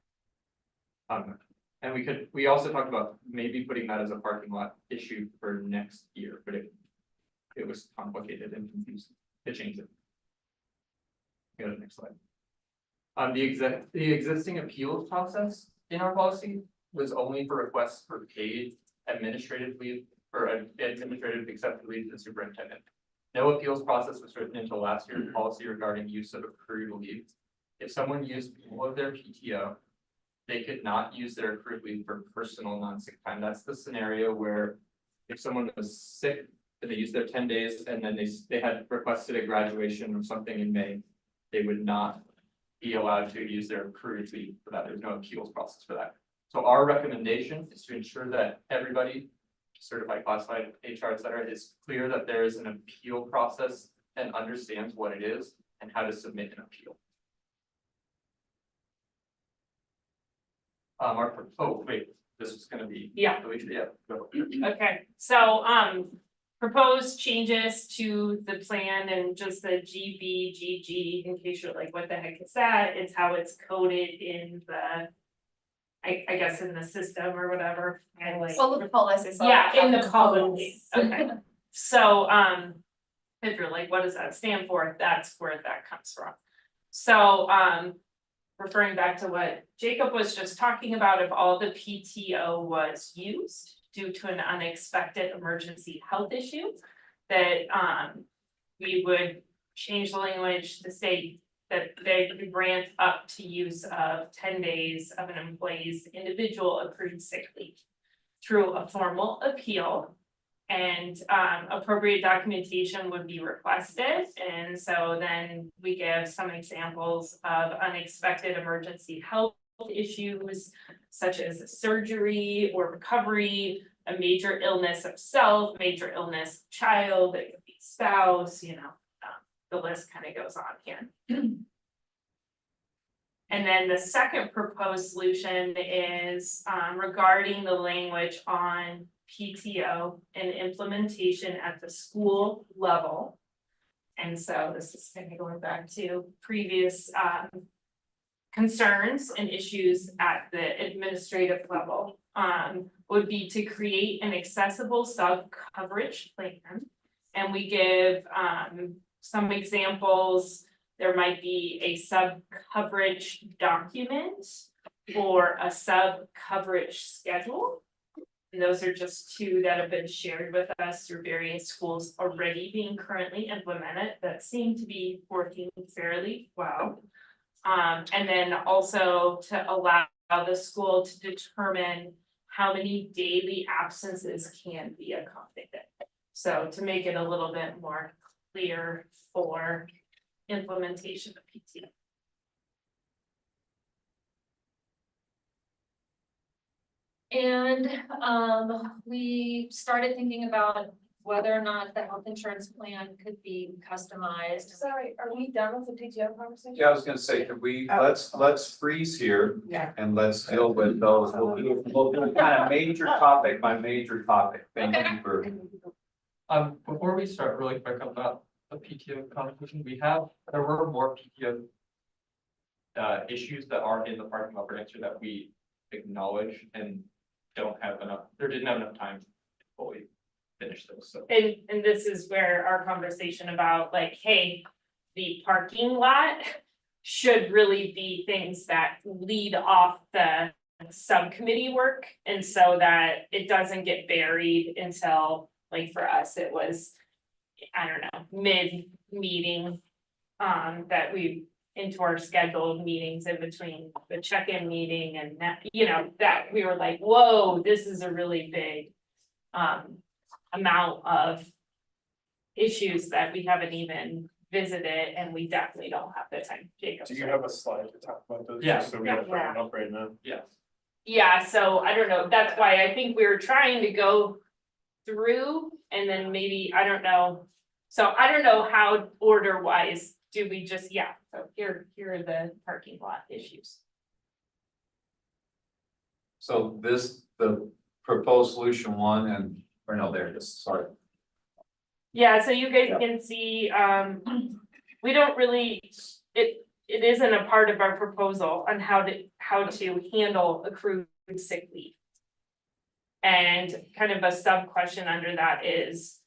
And we also talked about maybe putting that as a parking lot issue for next year, but it was complicated and confusing to change it. Go to the next slide. The existing appeals process in our policy was only for requests for paid administrative leave or administrative accepted leave to the superintendent. No appeals process was written until last year's policy regarding use of accrued leave. If someone used all of their PTO, they could not use their accrued leave for personal non-sick time. That's the scenario where if someone was sick, and they used their 10 days and then they had requested a graduation or something in May, they would not be allowed to use their accrued leave for that. There's no appeals process for that. So our recommendation is to ensure that everybody, certified, classified, HR, et cetera, is clear that there is an appeal process and understands what it is and how to submit an appeal. Oh, wait, this is gonna be. Yeah. Yeah. Go. Okay, so, proposed changes to the plan and just the GBGG, in case you're like, what the heck is that? It's how it's coded in the, I guess in the system or whatever, and like. All the policies. are Yeah, in the policies. policy, okay. So, if you're like, what does that stand for? That's where that comes from. So, referring back to what Jacob was just talking about, if all the PTO was used due to an unexpected emergency health issue, that, we would change the language to say that they could grant up to use of 10 days of an employee's individual accrued sick leave through a formal appeal. And appropriate documentation would be requested, and so then we give some examples of unexpected emergency health issues. Such as surgery or recovery, a major illness of self, major illness of child, it could be spouse, you know, the list kind of goes on here. And then the second proposed solution is regarding the language on PTO and implementation at the school level. And so this is kind of going back to previous concerns and issues at the administrative level. Would be to create an accessible sub-coverage plan. And we give some examples. There might be a sub-coverage document or a sub-coverage schedule. And those are just two that have been shared with us through various schools already being currently implemented that seem to be working fairly well. And then also to allow the school to determine how many daily absences can be accommodated. So to make it a little bit more clear for implementation of PTO. And we started thinking about whether or not the health insurance plan could be customized. Sorry, are we done with the PTO conversation? Yeah, I was gonna say, could we, let's freeze here Yeah. and let's deal with those. We'll do kind of major topic by major topic. Thank you for. Before we start really quick about the PTO conversation, there were more PTO issues that are in the parking lot for next year that we acknowledge and didn't have enough time to fully finish those, so. And this is where our conversation about like, hey, the parking lot should really be things that lead off the subcommittee work. And so that it doesn't get buried until, like for us, it was, I don't know, mid-meeting. That we into our scheduled meetings in between the check-in meeting and that, that we were like, whoa, this is a really big amount of issues that we haven't even visited, and we definitely don't have the time. Jacob. Do you have a slide to talk about those? Yeah. So we have to bring it up right now. Yes. Yeah, so I don't know, that's why I think we were trying to go through and then maybe, I don't know. So I don't know how order wise do we just, so here are the parking lot issues. So the proposed solution one or no, there it is, sorry. Yeah, so you guys can see, we don't really, it isn't a part of our proposal on how to handle accrued sick leave. And kind of a sub question under that is,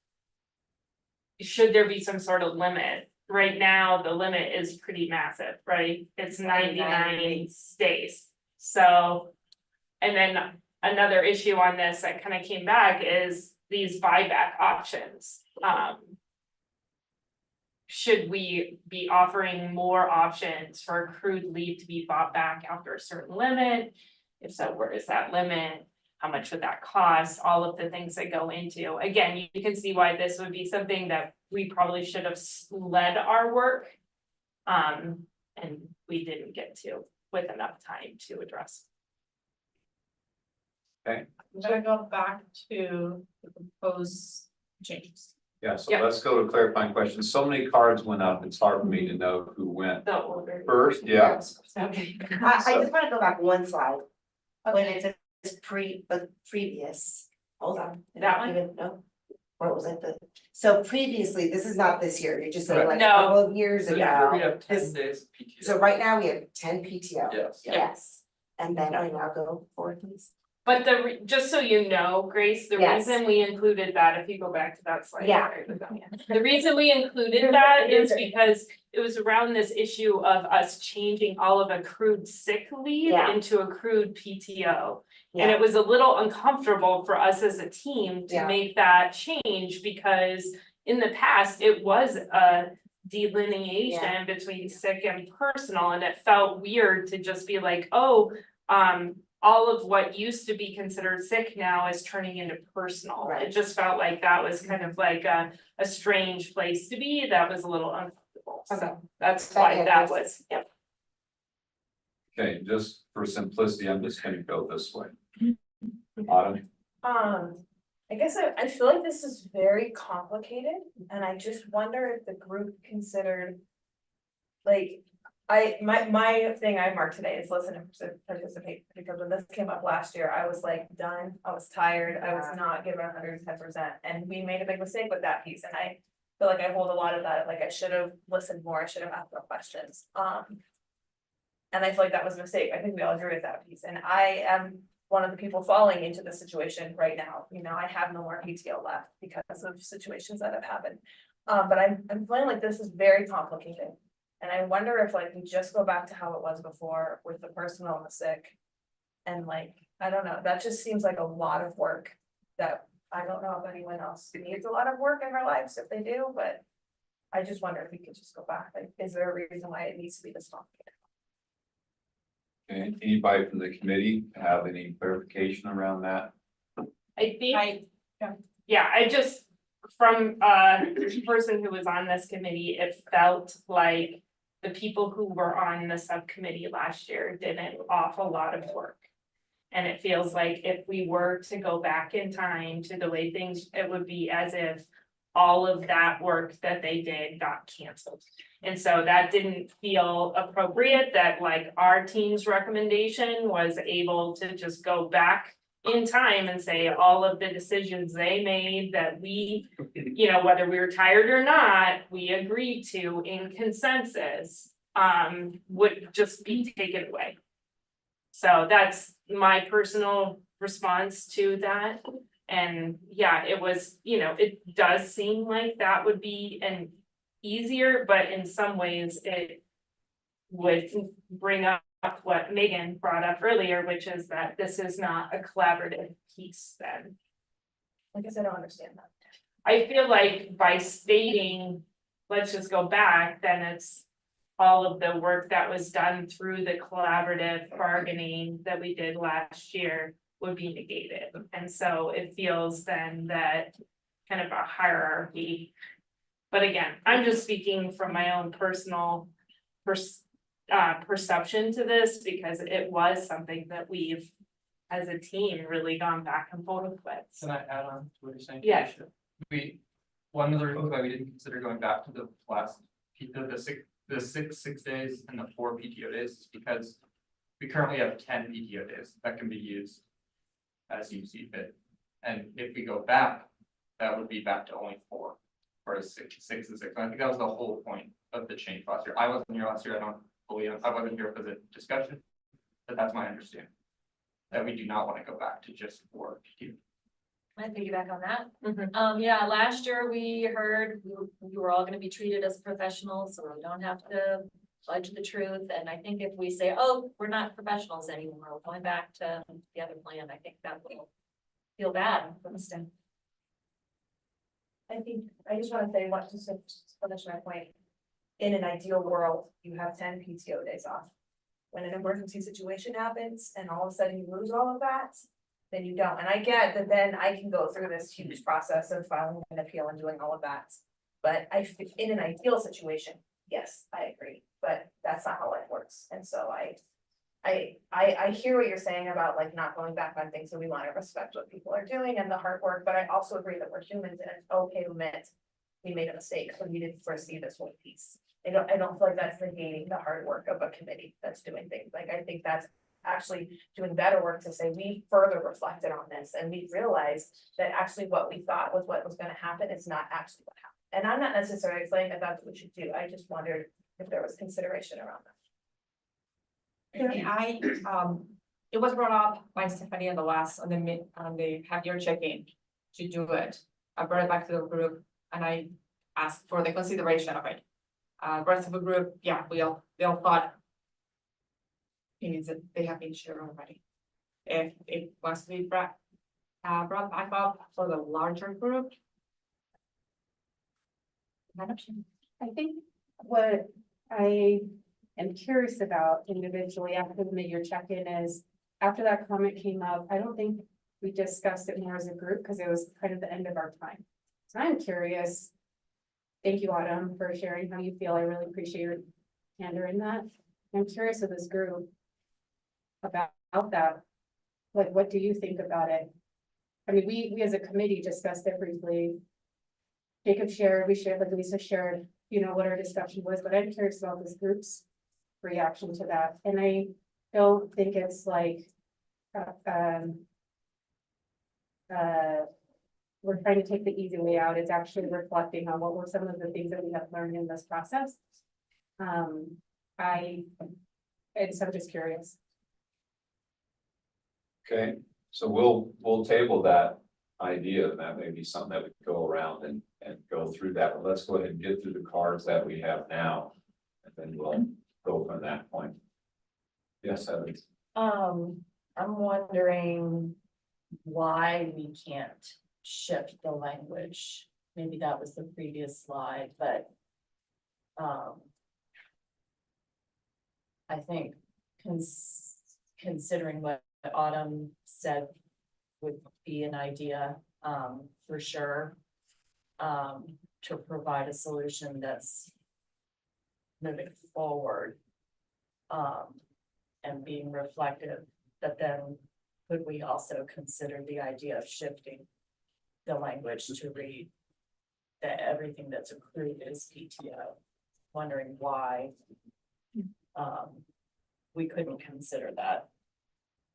should there be some sort of limit? Right now, the limit is pretty massive, right? It's 99 days. So, and then another issue on this that kind of came back is these buyback options. Should we be offering more options for accrued leave to be bought back after a certain limit? If so, where is that limit? How much would that cost? All of the things that go into, again, you can see why this would be something that we probably should have led our work. And we didn't get to with enough time to address. Okay. I'm gonna go back to the proposed changes. Yeah, so Yeah. let's go to clarifying questions. So many cards went up, it's hard for me to know who went The order. first, yeah. Okay. I just wanna go back one slide. When it says previous, hold on. That one? No, or was it so previously, this is not this year, you're just saying like a No. couple of years So ago. we have 10 this- days of PTO. So right now we have 10 PTO. Yes. Yes, and then, now go forward, please. But just so you know, Grace, the Yes. reason we included that, if you go back to that slide. Yeah. sorry, Lasonia. The reason we included that is because it was around this issue of us changing all of accrued sick leave Yeah. into accrued PTO. And Yeah. it was a little uncomfortable for us as a team to Yeah. make that change because in the past, it was a delineation between sick and personal, and it felt weird to just be like, oh, all of what used to be considered sick now is turning into personal. Right. It just felt like that was kind of like a strange place to be. That was a little uncomfortable. So that's why that was, yep. Okay, just for simplicity, I'm just gonna go this way. Autumn, I guess I feel like this is very complicated, and I just wonder if the group considered. Like, my thing I marked today is listen and participate, because when this came up last year, I was like done, I was tired, I was not giving 110%, and we made a big mistake with that piece, and I feel like I hold a lot of that, like I should have listened more, I should have asked more questions, and I feel like that was a mistake, I think we all agree with that piece, and I am one of the people falling into this situation right now, I have no more PTO left because of situations that have happened. But I'm feeling like this is very complicated. And I wonder if like we just go back to how it was before with the personal and the sick. And like I don't know, that just seems like a lot of work that I don't know if anyone else needs a lot of work in their lives, if they do, but. I just wonder if we could just go back, like, is there a reason why it needs to be this long? Okay, anybody from the committee have any clarification around that? I think, yeah, I just, from the person who was on this committee, it felt like the people who were on the subcommittee last year did an awful lot of work. And it feels like if we were to go back in time to the way things, it would be as if all of that work that they did got canceled. And so that didn't feel appropriate, that like our team's recommendation was able to just go back in time and say all of the decisions they made that we, you know, whether we were tired or not, we agreed to in consensus, would just be taken away. So that's my personal response to that. And yeah, it was, you know, it does seem like that would be an easier, but in some ways it would bring up what Megan brought up earlier, which is that this is not a collaborative piece then. I guess I don't understand that. I feel like by stating, let's just go back, then it's all of the work that was done through the collaborative bargaining that we did last year would be negated. And so it feels then that kind of a hierarchy. But again, I'm just speaking from my own personal perception to this, because it was something that we've, as a team, really gone back and forth with. Can I add on to what you're saying? Yeah. One of the reasons why we didn't consider going back to the last, the six days and the 4 PTO days is because we currently have 10 PTO days that can be used as you see fit. And if we go back, that would be back to only 4, or 6 and 6. And I think that was the whole point of the change last year. I wasn't here last year, I wasn't here for the discussion, but that's my understanding. That we do not want to go back to just 4 PTO. Can I piggyback on that? Yeah, last year we heard we were all gonna be treated as professionals, so we don't have to fudge the truth. And I think if we say, oh, we're not professionals anymore, we're going back to the other plan, I think that will feel bad for the staff. I think, I just wanna say, what to finish my point. In an ideal world, you have 10 PTO days off. When an emergency situation happens and all of a sudden you lose all of that, then you don't. And I get that then I can go through this huge process of filing an appeal and doing all of that. But in an ideal situation, yes, I agree, but that's not how life works. And so I hear what you're saying about like not going back on things, so we want to respect what people are doing and the hard work, but I also agree that we're humans and it's okay to admit we made a mistake, so we didn't foresee this whole piece. I don't feel like that's negating the hard work of a committee that's doing things. Like, I think that's actually doing better work to say we further reflected on this and we realized that actually what we thought was what was gonna happen is not actually what happened. And I'm not necessarily saying that that's what we should do. I just wondered if there was consideration around that. It was brought up by Stephanie on the half-year check-in to do it. I brought it back to the group and I asked for the consideration of it. Rest of the group, yeah, they all thought they have been shared already. If it wants to be brought back up for the larger group. I think what I am curious about individually after the mid-year check-in is, after that comment came up, I don't think we discussed it more as a group because it was kind of the end of our time. So I'm curious. Thank you, Autumn, for sharing how you feel. I really appreciate your candor in that. I'm curious of this group about that. Like, what do you think about it? I mean, we as a committee discussed it briefly. Jacob shared, we shared, like Lisa shared, you know, what our discussion was, but I'm curious about this group's reaction to that. And I don't think it's like, we're trying to take the easy way out. It's actually reflecting on what were some of the things that we have learned in this process. So I'm just curious. Okay, so we'll table that idea, and that may be something that we go around and go through that, but let's go ahead and get through the cards that we have now. And then we'll go from that point. Yes, Heather. I'm wondering why we can't shift the language. Maybe that was the previous slide, but I think considering what Autumn said would be an idea, for sure. To provide a solution that's moving forward. And being reflective, but then could we also consider the idea of shifting the language to read that everything that's accrued is PTO? Wondering why we couldn't consider that.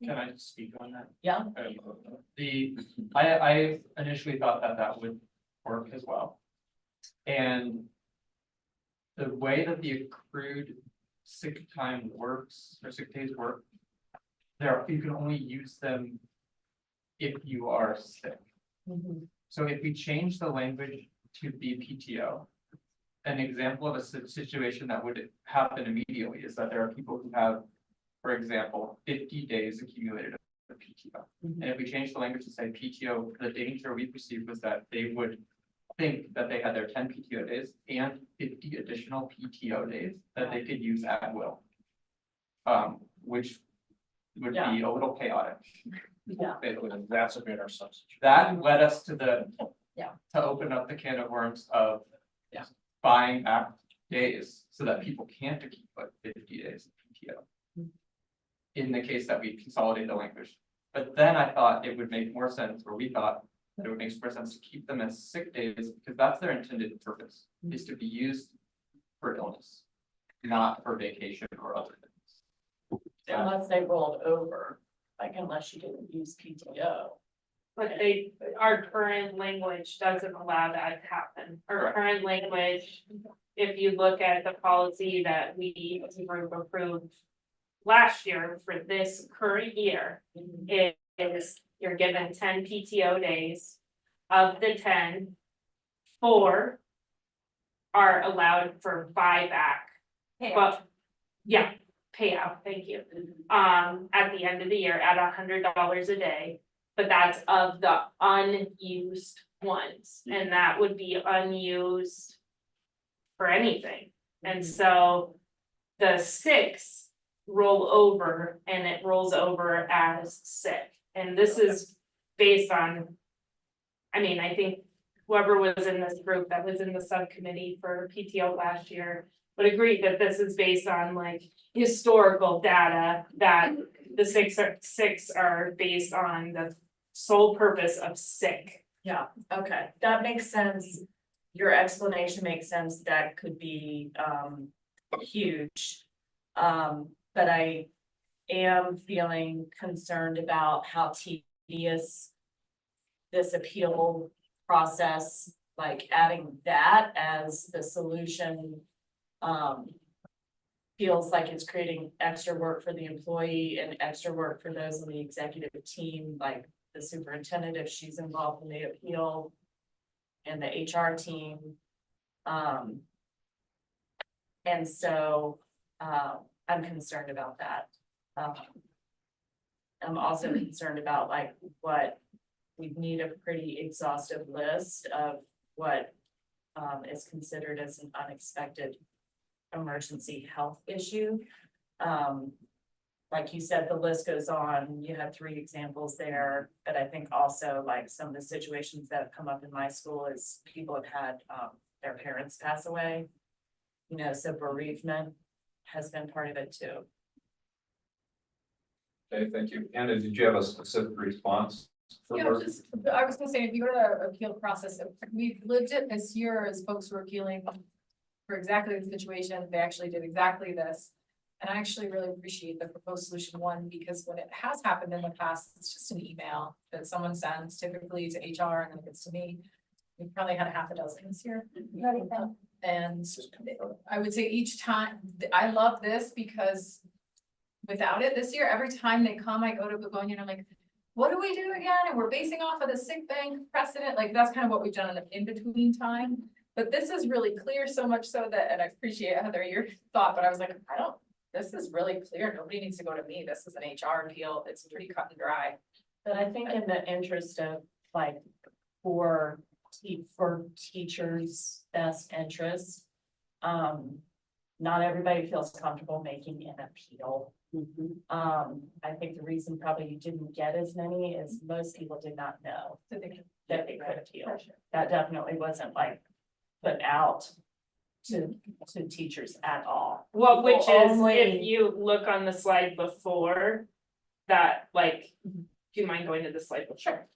Can I speak on that? Yeah. I initially thought that would work as well. And the way that the accrued sick time works, or sick days work, you can only use them if you are sick. So if we change the language to be PTO, an example of a situation that would happen immediately is that there are people who have, for example, 50 days accumulated of PTO. And if we change the language to say PTO, the danger we perceived was that they would think that they had their 10 PTO days and 50 additional PTO days that they could use at will. Which would be a little chaotic. Yeah. It would exacerbate our substitute. That led us to to open up the can of worms of buying back days so that people can't keep like 50 days of PTO. In the case that we consolidate the language. But then I thought it would make more sense, or we thought that it would make more sense to keep them as sick days because that's their intended purpose, is to be used for illness, not for vacation or other things. Unless they rolled over, like unless you didn't use PTO. But our current language doesn't allow that to happen. Our current language, if you look at the policy that we as a group approved last year for this current year, it is you're given 10 PTO days. Of the 10, 4 are allowed for buyback. But yeah, payout, thank you. At the end of the year at $100 a day, but that's of the unused ones, and that would be unused for anything. And so the 6 roll over and it rolls over as sick. And this is based on, I mean, I think whoever was in this group that was in the subcommittee for PTO last year would agree that this is based on like historical data, that the 6 are based on the sole purpose of sick. Yeah, okay, that makes sense. Your explanation makes sense. That could be huge. But I am feeling concerned about how tedious this appeal process, like adding that as the solution, feels like it's creating extra work for the employee and extra work for those on the executive team, like the superintendent, if she's involved in the appeal, and the HR team. And so, I'm concerned about that. I'm also concerned about like what we need a pretty exhaustive list of what is considered as an unexpected emergency health issue. Like you said, the list goes on. You had 3 examples there, but I think also like some of the situations that have come up in my school is people have had their parents pass away. You know, so bereavement has been part of it too. Okay, thank you. Anna, did you have a specific response? Yeah, I was gonna say, if you go to the appeal process, we've lived it this year as folks who are appealing for exactly the situation, they actually did exactly this. And I actually really appreciate the proposed solution 1, because when it has happened in the past, it's just an email that someone sends typically to HR and then it gets to me. We've probably had a half a dozen this year. And I would say each time, I love this because without it this year, every time they come, I go to Begonia and I'm like, what do we do again? And we're basing off of the sick bank precedent. Like that's kind of what we've done in the in-between time. But this is really clear, so much so that, and I appreciate Heather, your thought, but I was like, this is really clear, nobody needs to go to me, this is an HR appeal, it's pretty cut and dry. But I think in the interest of like, for teachers' best interests. Not everybody feels comfortable making an appeal. I think the reason probably you didn't get as many is most people did not know that they could appeal. That definitely wasn't like put out to teachers at all. Well, which People is, only- if you look on the slide before, that like, do you mind going to the slide before?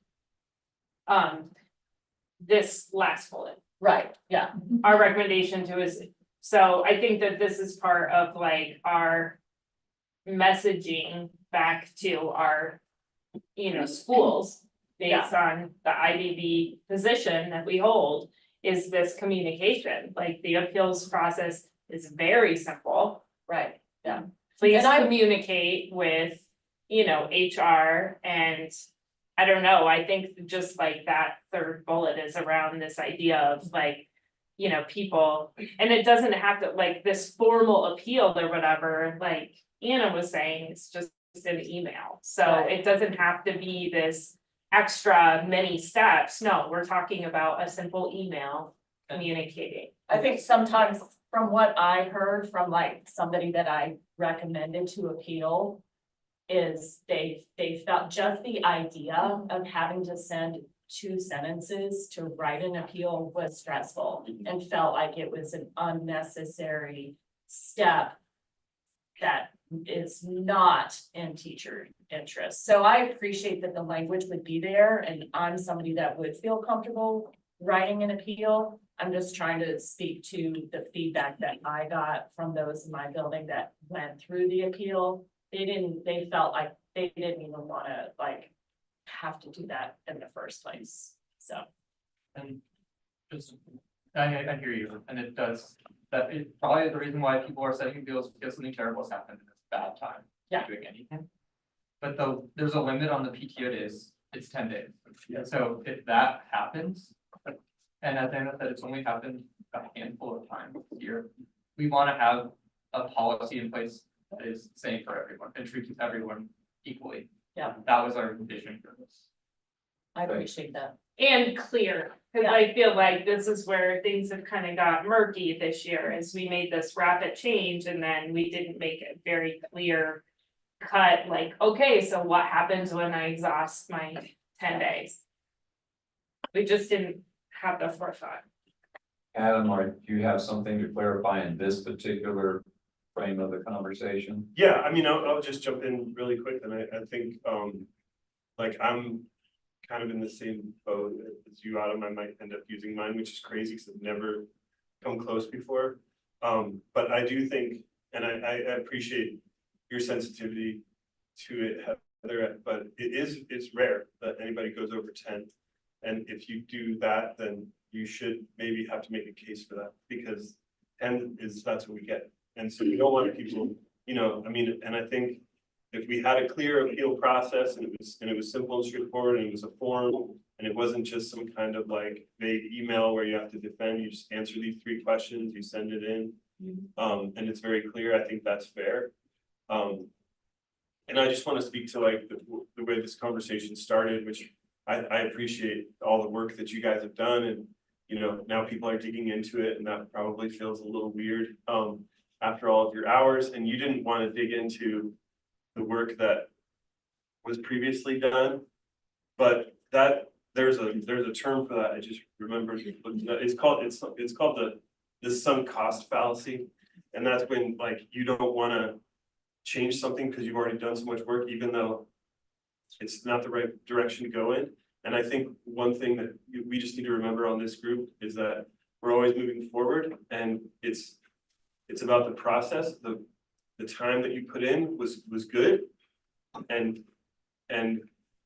This last bullet. Right, yeah. Our recommendation to is, so I think that this is part of like our messaging back to our, schools. Based on the IBB position that we hold, is this communication, like the appeals process is very simple. Right, yeah. Please And I- communicate with, HR and. I don't know, I think just like that third bullet is around this idea of like, people, and it doesn't have to, like, this formal appeal or whatever, like Anna was saying, it's just an email. So Right. it doesn't have to be this extra many steps, no, we're talking about a simple email communicating. I think sometimes from what I heard from like somebody that I recommended to appeal. Is they felt just the idea of having to send 2 sentences to write an appeal was stressful. And felt like it was an unnecessary step. That is not in teacher interest. So I appreciate that the language would be there and I'm somebody that would feel comfortable writing an appeal. I'm just trying to speak to the feedback that I got from those in my building that went through the appeal. They felt like they didn't even wanna like have to do that in the first place, so. And just, I hear you, and it does, that is probably the reason why people are setting appeals, because something terrible has happened and it's a bad time. to be Yeah. Doing anything. But there's a limit on the PTO days, it's 10 days. So if that happens, and as Anna said, it's only happened a handful of times this year. We wanna have a policy in place that is same for everyone and treats everyone equally. Yeah. That was our vision for this. I appreciate that. And clear, cause I feel like this is where things have kind of got murky this year, as we made this rapid change and then we didn't make it very clear. Cut, like, okay, so what happens when I exhaust my 10 days? We just didn't have the forethought. Adam, or do you have something to clarify in this particular frame of the conversation? Yeah, I mean, I'll just jump in really quick, and I think, like, I'm kind of in the same boat as you, Adam. I might end up using mine, which is crazy, because I've never come close before. But I do think, and I appreciate your sensitivity to it, Heather, but it's rare that anybody goes over 10. And if you do that, then you should maybe have to make a case for that, because 10 that's what we get. And so we don't want people, and I think if we had a clear appeal process and it was simple and straightforward and it was a form and it wasn't just some kind of like vague email where you have to defend, you just answer these 3 questions, you send it in. And it's very clear, I think that's fair. And I just want to speak to like the way this conversation started, which I appreciate all the work that you guys have done, and now people are digging into it, and that probably feels a little weird after all of your hours, and you didn't want to dig into the work that was previously done. But that there's a term for that. I just remembered. It's called the sunk cost fallacy, and that's when like you don't want to change something because you've already done so much work, even though it's not the right direction to go in. And I think one thing that we just need to remember on this group is that we're always moving forward, and it's about the process. The time that you put in was good, and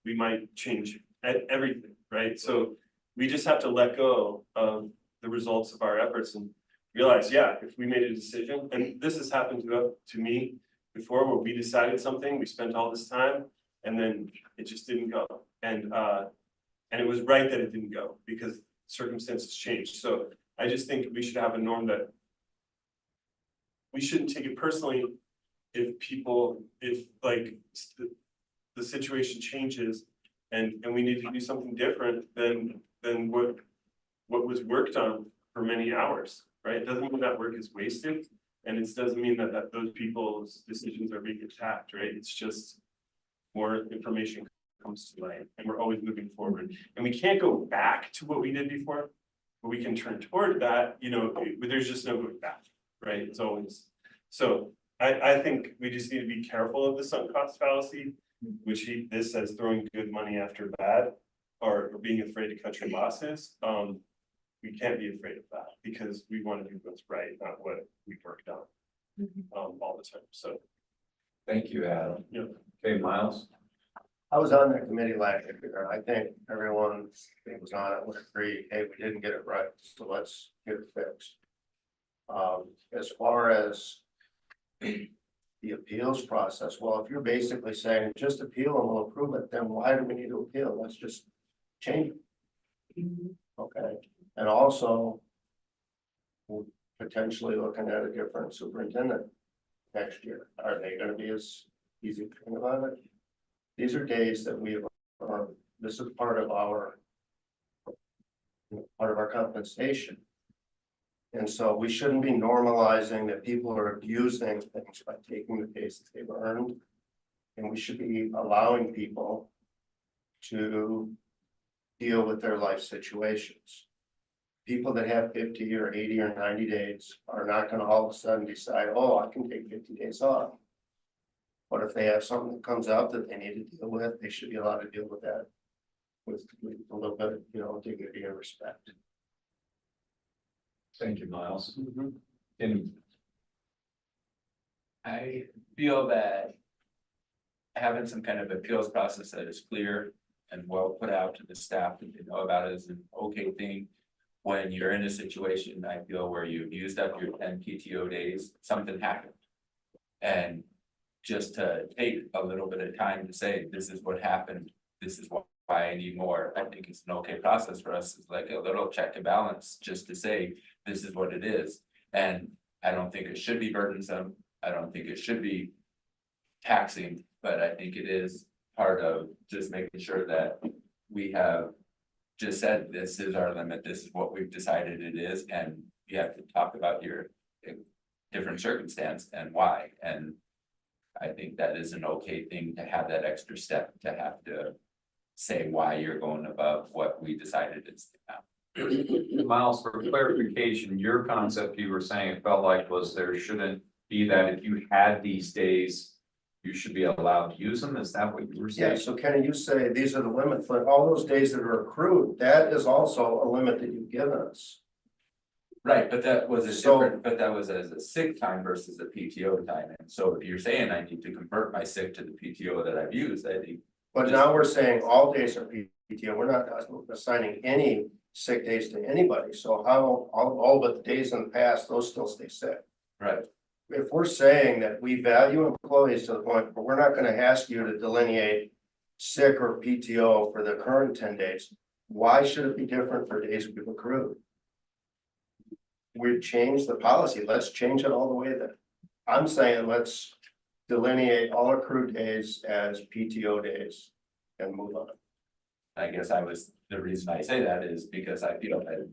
we might change everything, right? So we just have to let go of the results of our efforts and realize, yeah, if we made a decision, and this has happened to me before, where we decided something, we spent all this time, and then it just didn't go. And it was right that it didn't go because circumstances changed. So I just think we should have a norm that we shouldn't take it personally if people, if like the situation changes and we need to do something different than what was worked on for many hours, right? It doesn't mean that work is wasted, and it doesn't mean that those people's decisions are being attacked, right? It's just more information comes to light, and we're always moving forward. And we can't go back to what we did before, but we can turn toward that, you know, but there's just no going back, right? It's always, so I think we just need to be careful of the sunk cost fallacy, which this says throwing good money after bad, or being afraid to cut your losses. We can't be afraid of that because we want to do what's right, not what we've worked on all the time. So Thank you, Adam. yeah. Okay, Miles? I was on that committee last year. I think everyone that was on it would agree, hey, we didn't get it right, so let's get it fixed. As far as the appeals process, well, if you're basically saying just appeal and we'll approve it, then why do we need to appeal? Let's just change it. Okay, and also we're potentially looking at a different superintendent next year. Are they gonna be as easy to think about it? These are days that we have, this is part of our compensation. And so we shouldn't be normalizing that people are abusing things by taking the days that they've earned. And we should be allowing people to deal with their life situations. People that have 50 or 80 or 90 days are not gonna all of a sudden decide, oh, I can take 50 days off. But if they have something that comes up that they need to deal with, they should be allowed to deal with that with a little bit of, you know, dignity and respect. Thank you, Miles. Mm-hmm. And I feel that having some kind of appeals process that is clear and well put out to the staff that they know about is an okay thing. When you're in a situation, I feel, where you've used up your 10 PTO days, something happened. And just to take a little bit of time to say, this is what happened, this is why I need more, I think it's an okay process for us. It's like a little check and balance, just to say, this is what it is. And I don't think it should be burdensome, I don't think it should be taxing, but I think it is part of just making sure that we have just said, this is our limit, this is what we've decided it is, and you have to talk about your different circumstance and why. And I think that is an okay thing to have that extra step, to have to say why you're going above what we decided is now. Miles, for clarification, your concept you were saying it felt like was there shouldn't be that if you had these days, you should be allowed to use them. Is that what you were saying? Yeah, so Kenny, you say these are the limits, but all those days that are accrued, that is also a limit that you've given us. Right, but that was a So- different, but that was as a sick time versus a PTO time, and so if you're saying I need to convert my sick to the PTO that I've used, I think. But now we're saying all days are PTO, we're not assigning any sick days to anybody, so how, all but the days in the past, those still stay sick. Right. If we're saying that we value employees to the point, but we're not gonna ask you to delineate sick or PTO for the current 10 days, why should it be different for days we've accrued? We've changed the policy, let's change it all the way then. I'm saying let's delineate all accrued days as PTO days and move on. I guess the reason I say that is because I feel that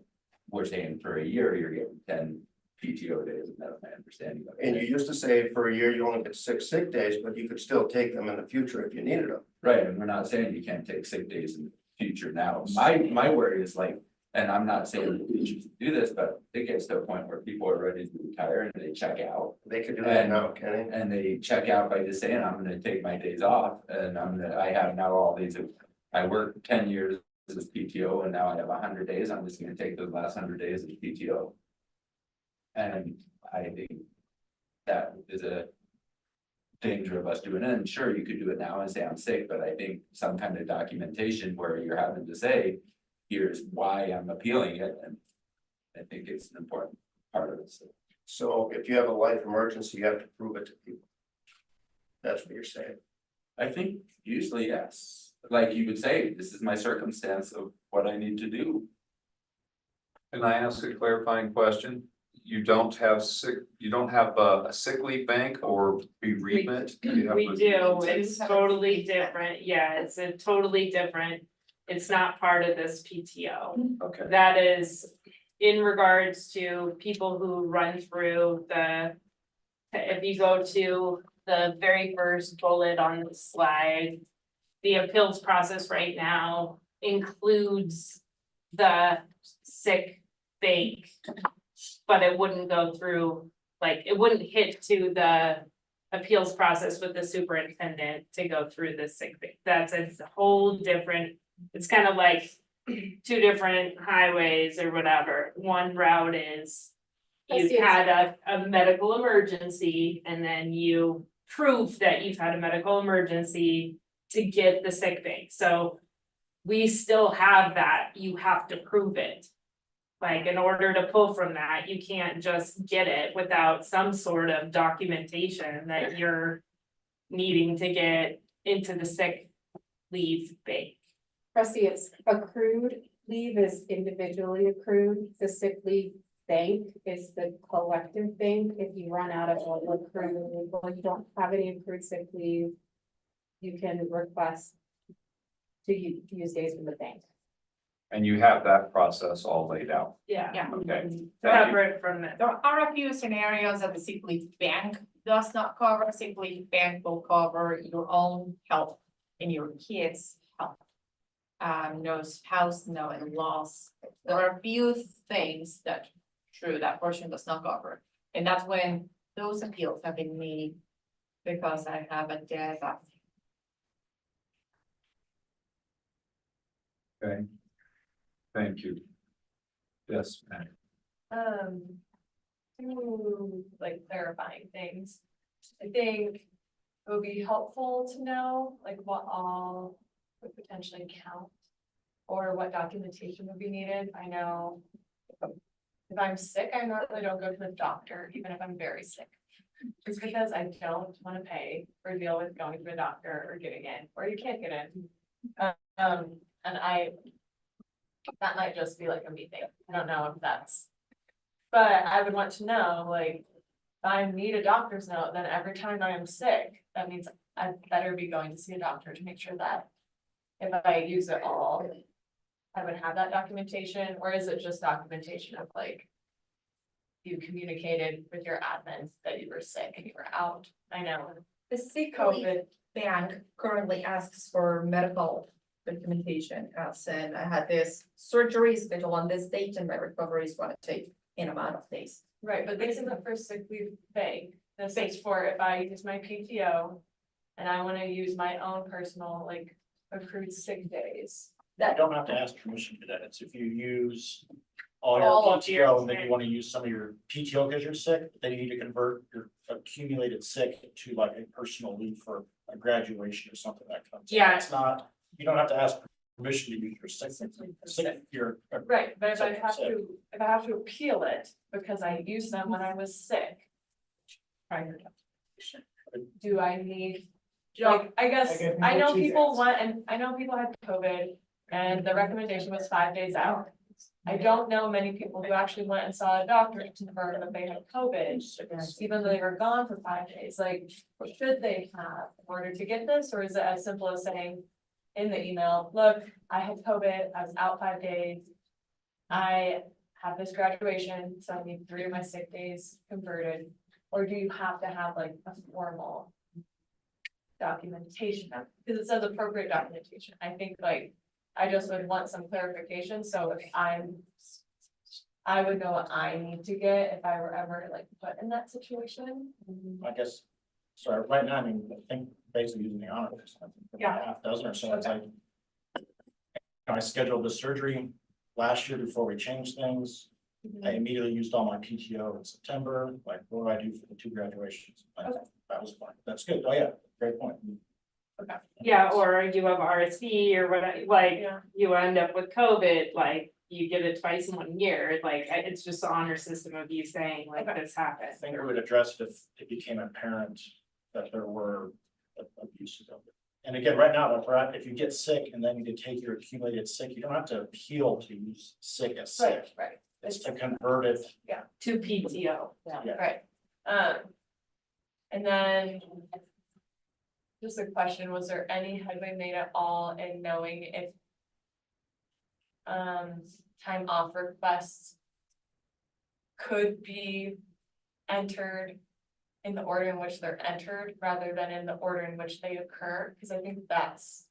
we're saying for a year, you're getting 10 PTO days, and that's my understanding of it. And you used to say for a year, you only get 6 sick days, but you could still take them in the future if you needed them. Right, and we're not saying you can't take sick days in the future now. My worry is like, and I'm not saying that we should do this, but it gets to a point where people are ready to retire and they check out. They could do that now, Kenny. And they check out by just saying, I'm gonna take my days off, and I have now all these, I worked 10 years as PTO, and now I have 100 days, I'm just gonna take those last 100 days as PTO. And I think that is a danger of us doing it, and sure, you could do it now and say I'm sick, but I think some kind of documentation where you're having to say, here's why I'm appealing it, and I think it's an important part of this. So if you have a life emergency, you have to prove it to people. That's what you're saying. I think usually, yes, like you would say, this is my circumstance of what I need to do. Can I ask a clarifying question? you don't have a sick leave bank or bereavement? You have We a- do, it's totally different, yeah, it's a totally different, it's not part of this PTO. Okay, That is in regards to people who run through the. If you go to the very first bullet on the slide. The appeals process right now includes the sick bank. But it wouldn't go through, like, it wouldn't hit to the appeals process with the superintendent to go through the sick bank. That's a whole different, it's kind of like two different highways or whatever. One route is you've had a medical emergency and then you prove that you've had a medical emergency to get the sick bank. So we still have that, you have to prove it. Like, in order to pull from that, you can't just get it without some sort of documentation that you're needing to get into the sick leave bank. Trustee, it's accrued leave is individually accrued, the sick leave bank is the collective bank. If you run out of all accrued, or you don't have any accrued sick leave, you can request to use days from the bank. and you have that process all laid out. Yeah. Yeah. Okay, thank you. Separate from it. There are a few scenarios that the sick leave bank does not cover. Sick leave bank will cover your own health and your kids' health. No spouse, no in-laws. There are a few things that, true, that portion does not cover. And that's when those appeals have been made because I have a death. Okay. Thank you. Yes, ma'am. Two like clarifying things. I think it would be helpful to know like what all would potentially count. Or what documentation would be needed. I know. If I'm sick, I normally don't go to the doctor, even if I'm very sick. Just because I don't wanna pay or deal with going to a doctor or getting in, or you can't get in. And that might just be like a me thing, I don't know if that's. But I would want to know, like, if I need a doctor's note, then every time I am sick, that means I better be going to see a doctor to make sure that. If I use it all, I would have that documentation, or is it just documentation of like. You communicated with your admin that you were sick and you were out, I know. The sick leave COVID, bank currently asks for medical documentation, as in I had this surgery scheduled on this date and my recovery is gonna take an amount of days. right, but this isn't for sick leave bank, this is for if I use my PTO. And I wanna use my own personal like accrued sick days. You don't have to ask permission to that. It's if you use all All your of your PTO and then you want to use some of your PTO because you're sick, then you need to convert your accumulated sick to like a personal leave for a graduation or something that comes. Yeah. It's not, you don't have to ask permission to use your your. Right, but if I Sick, have sick. to, if I have to appeal it because I used them when I was sick. Prior to. Do I need, like, I guess, get I know what she's people asking. want, and I know people had COVID and the recommendation was 5 days out. I don't know many people who actually went and saw a doctor to confirm that they had COVID, even though they were gone for 5 days, like, what should they have in order to get this, or is it as simple as saying? In the email, look, I had COVID, I was out 5 days. I have this graduation, so I need 3 of my sick days converted, or do you have to have like a formal? Documentation, because it says appropriate documentation, I think like, I just would want some clarification, so if I would know what I need to get if I were ever like put in that situation. I guess, sorry, right now, I mean, I think basically using the honor list, I think about a half dozen or so, it's like. I scheduled the surgery last year before we changed things. I immediately used all my PTO in September, like, what do I do for the 2 graduations? Like, that was fine, that's good, oh yeah, great point. Yeah, or you have RSV or what, like, you end up with COVID, like, you get it twice in 1 year, like, it's just the honor system of you saying, like, this happened. I think we would address it if it became apparent that there were abuses of it. And again, right now, if you get sick and then you take your accumulated sick, you don't have to appeal to use sick as sick. Right. It's to convert it. To PTO, Yeah. Right. And then. Just a question, was there any headway made at all in knowing if. Time off requests. Could be entered. In the order in which they're entered rather than in the order in which they occur, because I think that's.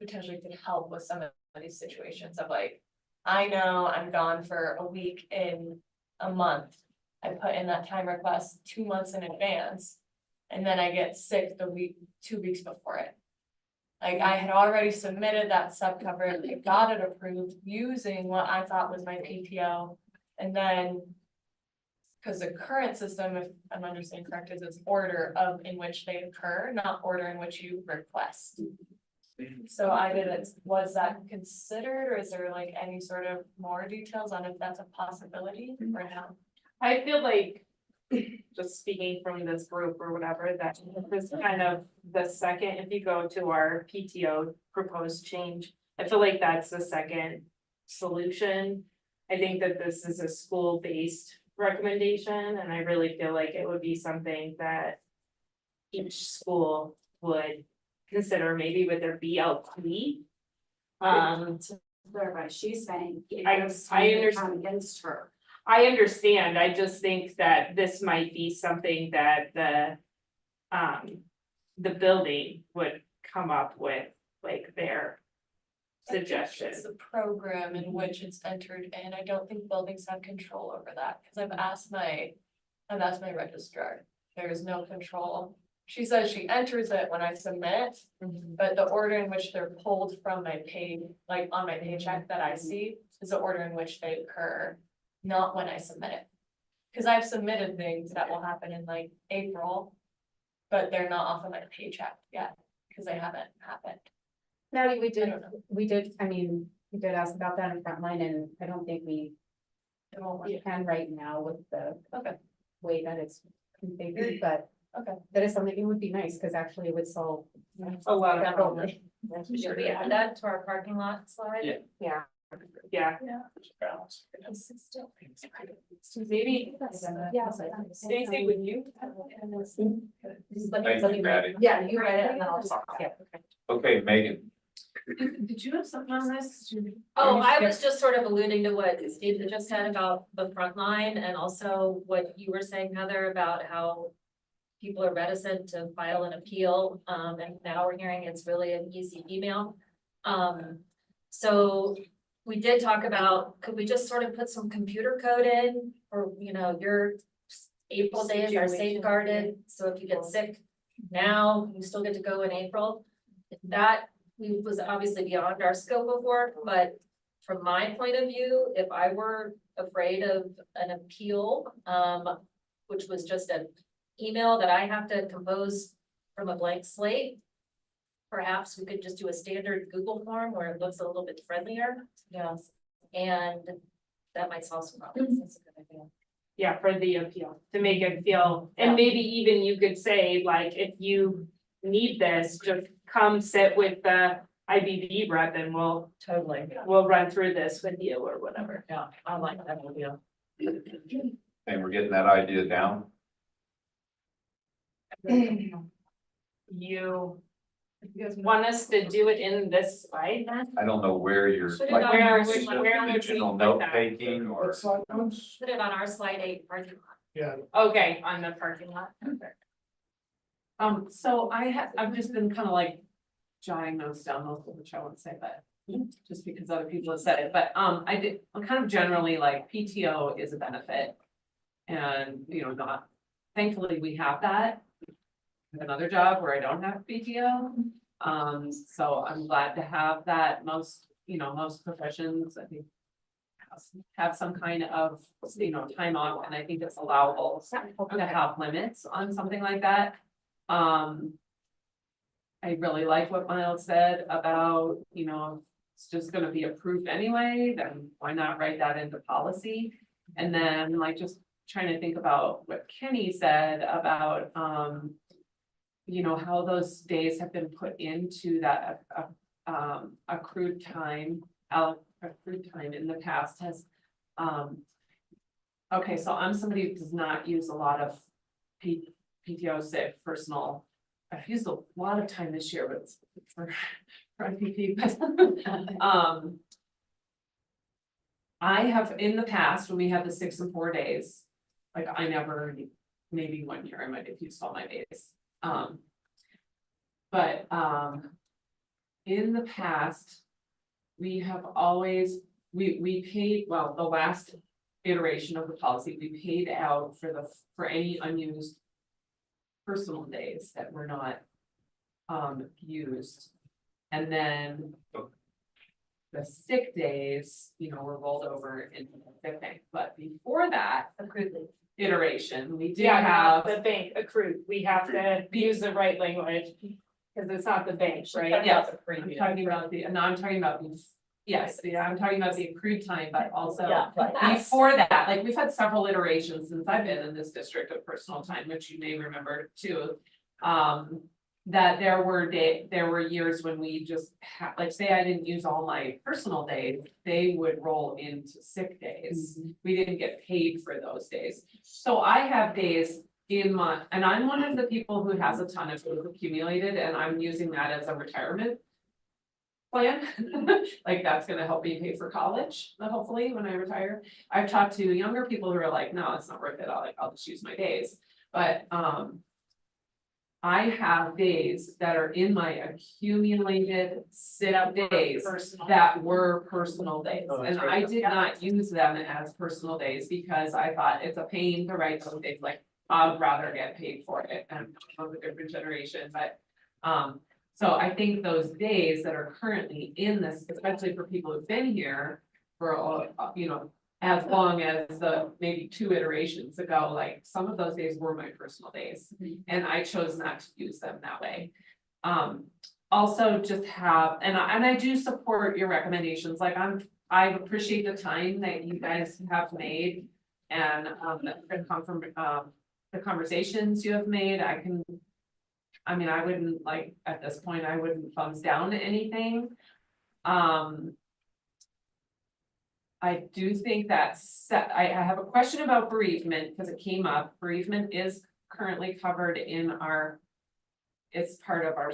Potentially could help with some of these situations of like, I know I'm gone for a week in a month. I put in that time request 2 months in advance. And then I get sick the week, 2 weeks before it. Like I had already submitted that sub cover, and they got it approved using what I thought was my PTO. And then. Cause the current system, if I'm understanding correct, is it's order of in which they occur, not order in which you request. So I didn't, was that considered, or is there like any sort of more details on if that's a possibility or no? I feel like, just speaking from this group or whatever, that this is kind of the second, if you go to our PTO proposed change, I feel like that's the second solution. I think that this is a school-based recommendation, and I really feel like it would be something that each school would consider, maybe with their BLT. To clarify, she's saying. I understand. Count against her. I understand, I just think that this might be something that the building would come up with, like their suggestion. It's the program in which it's entered in. I don't think buildings have control over that, because I've asked my registrar. There is no control. She says she enters it when I submit, but the order in which they're pulled from my pay, like on my paycheck that I see, is the order in which they occur, not when I submit it. Cause I've submitted things that will happen in like April, but they're not off of my paycheck yet, because they haven't happened. Maddie, we did ask about that in Frontline, and I don't think we can right now with the way that it's configured, but that is something, it would be nice, because actually it would solve a lot of problems. Should we add that to our parking lot slide? Yeah. Maybe. Stacy, would you? Thank you, Maddie. Yeah, you read it and then I'll talk. Okay, Megan. Did you have something on this? Oh, I was just sort of alluding to what Steve had just said about the front line, and also what you were saying, Heather, about how people are reticent to file an appeal, and now we're hearing it's really an easy email. So we did talk about, could we just sort of put some computer code in, or, you know, your April days are safeguarded, so if you get sick now, you still get to go in April. That was obviously beyond our scope of work, but from my point of view, if I were afraid of an appeal, which was just an email that I have to compose from a blank slate, perhaps we could just do a standard Google form where it looks a little bit friendlier. Yes. And that might solve some problems. That's a good idea. Yeah, for the appeal, to make it feel, and maybe even you could say, like, if you need this, just come sit with the IBB rep and we'll run through this with you or whatever. Yeah, I like that idea. And we're getting that idea down. You guys want us to do it in this slide then? I don't know where you're, Put it like, on our- is it where would original we put note that? taking or? Put it on our slide 8 parking lot. Yeah. Okay, on the parking lot. So I've just been kind of like jotting notes down, most of which I won't say, but just because other people have said it, but I'm kind of generally like PTO is a benefit. And, you know, not, thankfully, we have that. I have another job where I don't have PTO. So I'm glad to have that. Most professions, I think, have some kind of, time off, and I think it's allowable to have limits on something like that. I really like what Miles said about, it's just gonna be approved anyway, then why not write that into policy? And then like just trying to think about what Kenny said about, how those days have been put into that accrued time in the past has Okay, so I'm somebody who does not use a lot of PTO sick personal. I've used a lot of time this year, but it's for IPP, but, I have in the past, when we had the 6 and 4 days, like I never, maybe 1 year I might have used all my days. But in the past, we have always, we paid, well, the last iteration of the policy, we paid out for any unused personal days that were not used. And then the sick days, were rolled over into the sick bank, but before that iteration, we did have. The bank accrued, we have to use the right language, because it's not the bank, right? Yes, I'm talking about I'm talking about the, yes, I'm talking about the accrued time, but also before that, like, we've had several iterations since I've been in this district of personal time, which you may remember too. That there were years when we just like, say I didn't use all my personal days, they would roll into sick days. We didn't get paid for those days. So I have days in my, and I'm one of the people who has a ton of those accumulated, and I'm using that as a retirement plan. Like, that's gonna help me pay for college, hopefully, when I retire. I've talked to younger people who are like, no, it's not worth it, I'll just use my days. But I have days that are in my accumulated sit-up days that were personal days. And I did not use them as personal days because I thought it's a pain to write those days, like, I'd rather get paid for it, and I'm of a different generation, but. So I think those days that are currently in this, especially for people who've been here for, as long as the maybe 2 iterations ago, like, some of those days were my personal days, and I chose not to use them that way. Also just have, and I do support your recommendations, like, I appreciate the time that you guys have made, and that come from the conversations you have made. I wouldn't, like, at this point, I wouldn't thumbs down anything. I do think I have a question about bereavement, because it came up. Bereavement is currently covered in it's part of our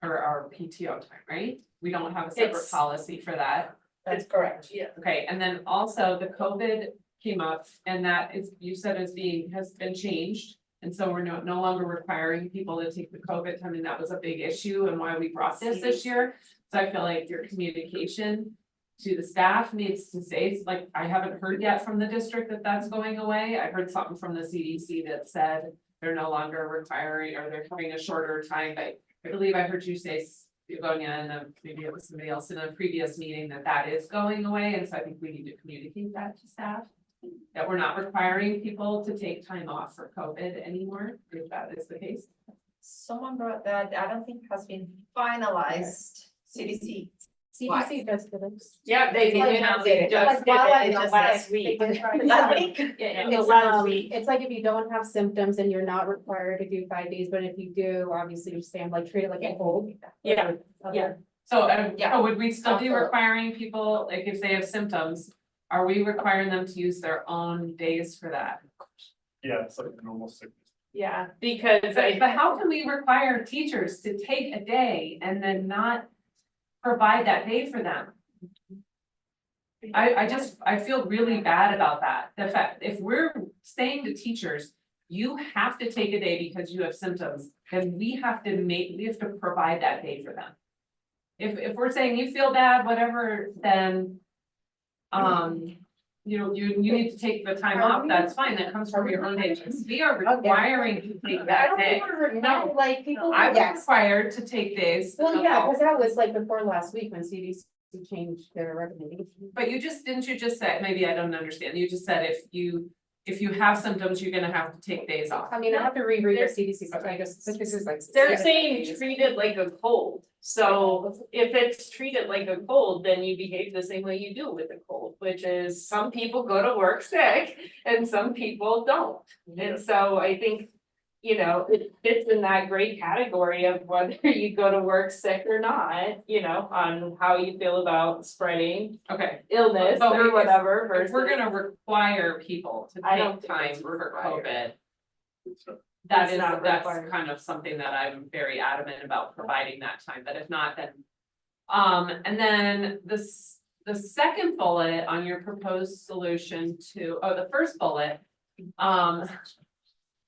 or our PTO time, right? We don't have a separate policy for that. That's correct, yeah. Okay, and then also the COVID came up, and that is, you said has been changed. And so we're no longer requiring people to take the COVID time, and that was a big issue and why we brought this year. So I feel like your communication to the staff needs to say, like, I haven't heard yet from the district that that's going away. I heard something from the CDC that said they're no longer requiring, or they're having a shorter time, but I believe I heard you say, Begonia, and maybe it was somebody else in a previous meeting, that is going away, and so I think we need to communicate that to staff. That we're not requiring people to take time off for COVID anymore, if that is the case. Someone brought that, I don't think has been finalized. CDC. CDC does for this. Yeah, they Like, announced it like, while I just was last there, week. Last week? Yeah, It's, last week. it's like if you don't have symptoms and you're not required to do 5 days, but if you do, obviously you're saying, like, treat it like a cold. Yeah, yeah. So, would we still be requiring people, like, if they have symptoms, are we requiring them to use their own days for that? Yeah, it's like a normal sickness. Yeah, because But how can we require teachers to take a day and then not provide that day for them? I feel really bad about that. The fact, if we're saying to teachers, you have to take a day because you have symptoms, then we have to provide that day for them. If we're saying you feel bad, whatever, then you need to take the time off, that's fine, that comes from your own days. We are requiring you to take that day. No, like, people. I was required to take days. Well, yeah, because that was like before last week when CDC changed their recommendation. But didn't you just say, maybe I don't understand, you just said if you have symptoms, you're gonna have to take days off. I mean, I have to reread the CDC, so I guess this is like. they're saying treat it like a cold. So if it's treated like a cold, then you behave the same way you do with a cold, which is some people go to work sick and some people don't. And so I think, you know, it fits in that gray category of whether you go to work sick or not, you know, on how you feel about spreading Okay, illness But or if- whatever if versus. we're gonna require people to I don't take think time it's for required. COVID. It's not That's required. kind of something that I'm very adamant about providing that time, but if not, then. And then the second bullet on your proposed solution to, the first bullet.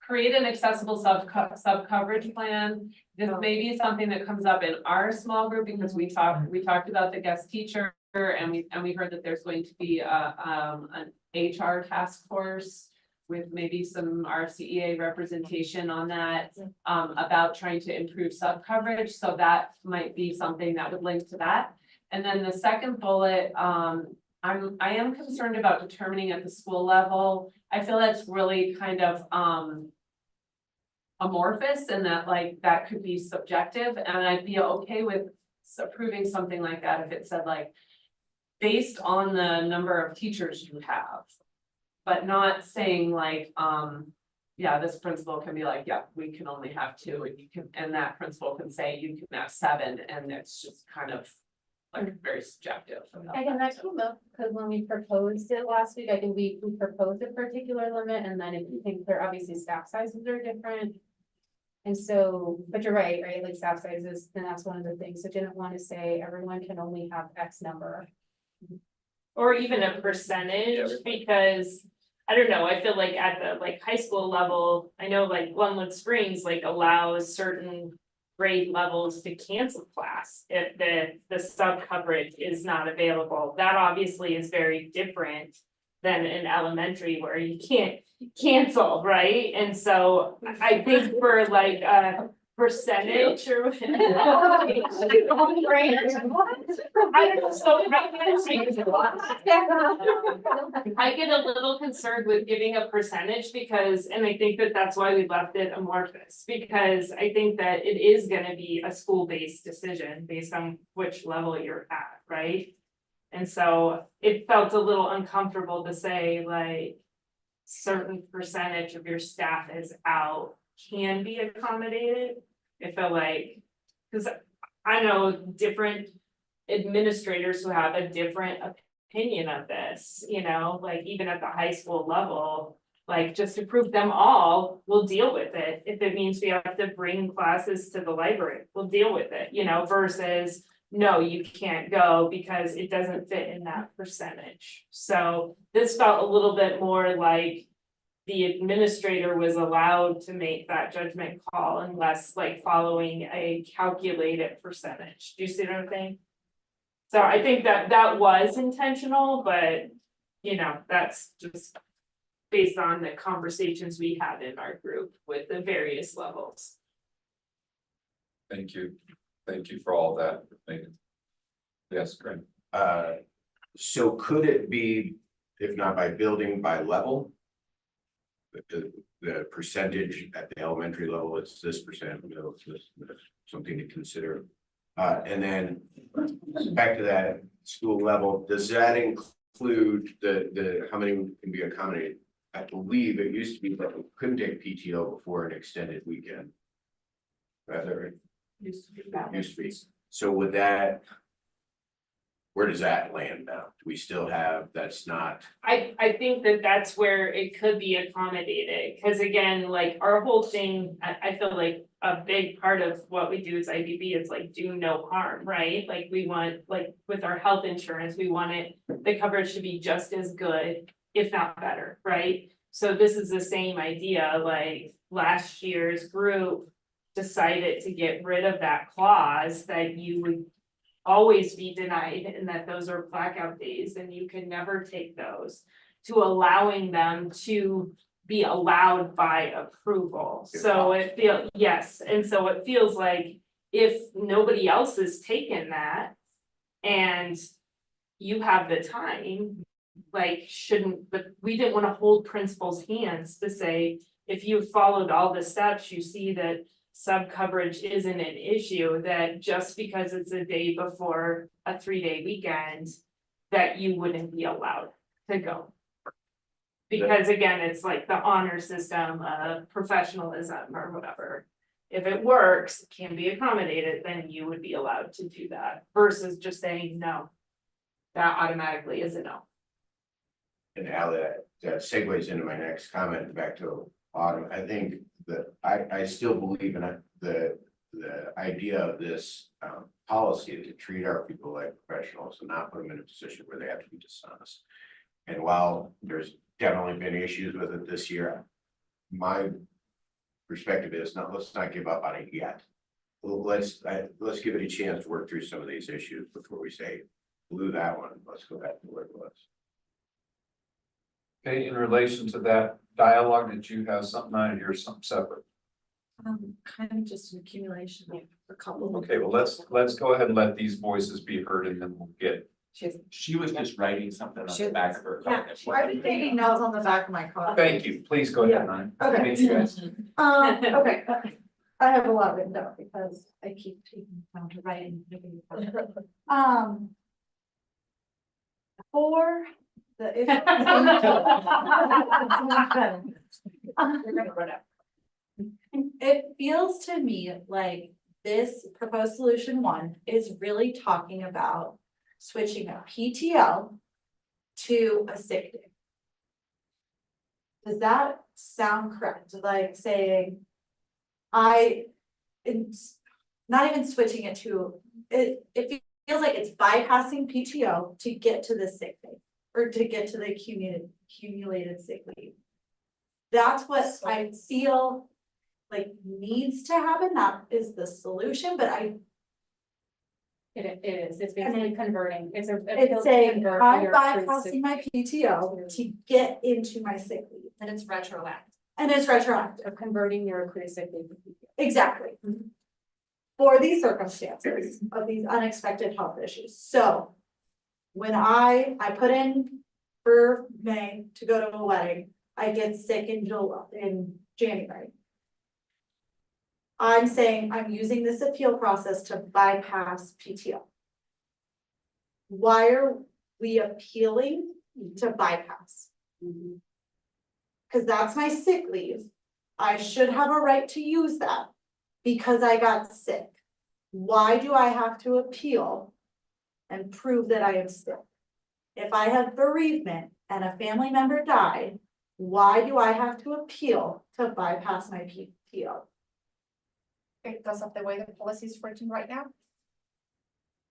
Create an accessible sub coverage plan. This may be something that comes up in our small group because we talked about the guest teacher. And we heard that there's going to be an HR task force with maybe some RCEA representation on that. About trying to improve sub coverage, so that might be something that would link to that. And then the second bullet, I am concerned about determining at the school level. I feel that's really kind of amorphous and that like that could be subjective, and I'd be okay with approving something like that if it said like based on the number of teachers you have, but not saying like, yeah, this principal can be like, yeah, we can only have 2, and you can, and that principal can say you can have 7, and it's just kind of like very subjective. Again, that came up because when we proposed it last week, I think we proposed a particular limit, and then if you think there obviously staff sizes are different. And so, but you're right, like staff sizes, then that's one of the things, so didn't want to say everyone can only have X number. Or even a percentage, because I don't know, I feel like at the like high school level, I know like Glenwood Springs like allows certain grade levels to cancel class if the sub coverage is not available. That obviously is very different than in elementary where you can't cancel, right? And so I think for like a percentage or. I don't know, so I get a little concerned with giving a percentage because, and I think that that's why we left it amorphous. Because I think that it is gonna be a school-based decision based on which level you're at, right? And so it felt a little uncomfortable to say like certain percentage of your staff is out can be accommodated. It felt like, because I know different administrators who have a different opinion of this, you know, like even at the high school level, like just approve them all, we'll deal with it. If it means we have to bring classes to the library, we'll deal with it, you know, versus no, you can't go because it doesn't fit in that percentage. So this felt a little bit more like the administrator was allowed to make that judgment call unless like following a calculated percentage. Do you see what I'm saying? So I think that that was intentional, but you know, that's just based on the conversations we had in our group with the various levels. Thank you. Thank you for all that. Thank you. Yes, Greg. So could it be, if not by building, by level? The percentage at the elementary level, it's this percent, you know, it's something to consider. And then back to that school level, does that include the how many can be accommodated? I believe it used to be that we couldn't take PTO before an extended weekend. Rather, Used to be used to be. So would that, where does that land now? Do we still have, that's not, I think that that's where it could be accommodated, because again, like our whole thing, I feel like a big part of what we do as IBB is like do no harm, right? Like we want, like with our health insurance, we want it, the coverage to be just as good, if not better, right? So this is the same idea, like last year's group decided to get rid of that clause that you would always be denied and that those are blackout days and you can never take those, to allowing them to be allowed by approval. So it feels, yes, and so it feels like if nobody else is taking that and you have the time, like shouldn't, but we didn't want to hold principals' hands to say, if you followed all the steps, you see that sub coverage isn't an issue, that just because it's a day before a 3-day weekend, that you wouldn't be allowed to go. Because again, it's like the honor system of professionalism or whatever. If it works, can be accommodated, then you would be allowed to do that versus just saying no. That automatically is a no. And how that segues into my next comment back to Autumn, I think that I still believe in it, the idea of this policy to treat our people like professionals and not put them in a position where they have to be dishonest. And while there's definitely been issues with it this year, my perspective is not, let's not give up on it yet. Let's give it a chance to work through some of these issues before we say, blew that one, let's go back to where it was. Okay, in relation to that dialogue, did you have something on it or something separate? Kind of just an accumulation of a couple of. Okay, well, let's go ahead and let these voices be heard and then we'll get. She was just writing something on the back of her. Yeah, I was taking notes on the back of my car. Thank you, please go ahead, Ryan. Okay. Thank you guys. Okay, I have a lot written down because I keep taking time to write and. For the. It feels to me like this proposed solution 1 is really talking about switching a PTO to a sick day. Does that sound correct? Like saying, it's not even switching it to, it feels like it's bypassing PTO to get to the sick day or to get to the accumulated sick leave. That's what I feel like needs to happen. That is the solution, but It is, it's basically converting, it's saying, I'm bypassing my PTO to get into my sick leave. And it's retroactive. And it's retroactive. of converting your accrued sick leave. to PTO. Exactly. For these circumstances of these unexpected health issues. So when I put in for May to go to a wedding, I get sick in January. I'm saying I'm using this appeal process to bypass PTO. Why are we appealing to bypass? Because that's my sick leave. I should have a right to use that because I got sick. Why do I have to appeal and prove that I am sick? If I have bereavement and a family member died, why do I have to appeal to bypass my PTO? Because of the way the policy is written right now?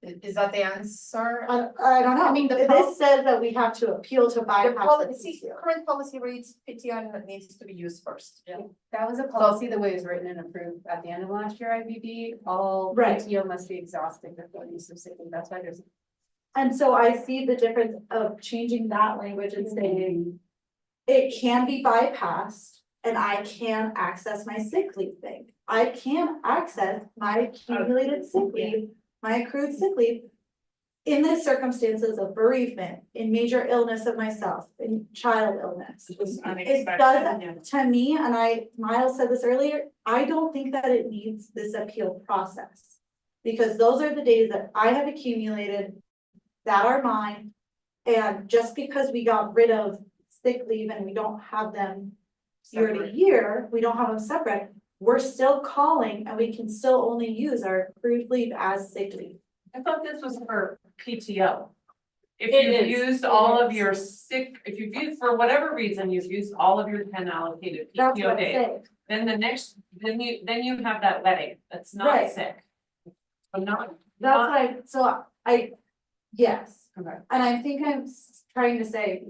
Is that the answer? I don't know. I mean, this says that we have to appeal to The bypass. policy, current policy reads PTO needs to be used first. That was a policy, the way it was written and approved at the end of last year, IBB, all Right. PTO must be exhausted before use of sick leave, that's why there's. And so I see the difference of changing that language and saying it can be bypassed and I can access my sick leave thing. I can access my accumulated sick leave, my accrued sick leave in the circumstances of bereavement, in major illness of myself, in child illness. It does, to me, and Miles said this earlier, I don't think that it needs this appeal process. Because those are the days that I have accumulated that are mine. And just because we got rid of sick leave and we don't have them year to year, we don't have them separate, we're still calling and we can still only use our accrued leave as sick leave. I thought this was for PTO. If It you've is, used it all of is. your sick, if you've used, for whatever reason, you've used all of your 10 allocated That's what PTO I'm days. saying. Then the next, then you have that wedding, that's not Right. sick. I'm not. That's what yes. Okay. And I think I'm trying to say,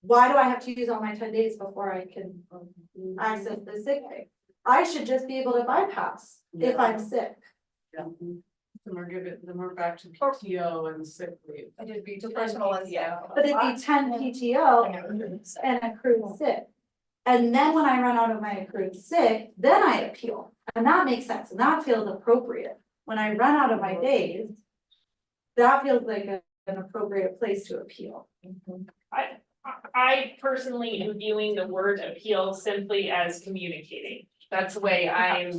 why do I have to use all my 10 days before I can access the sick day? I should just be able to bypass if I'm sick. Then we're back to PTO and sick leave. It'd be too personal as But it'd be 10 PTO and accrued sick. And then when I run out of my accrued sick, then I appeal. And that makes sense. And that feels appropriate. When I run out of my days, that feels like an appropriate place to appeal. I personally am viewing the word appeal simply as communicating. That's the way I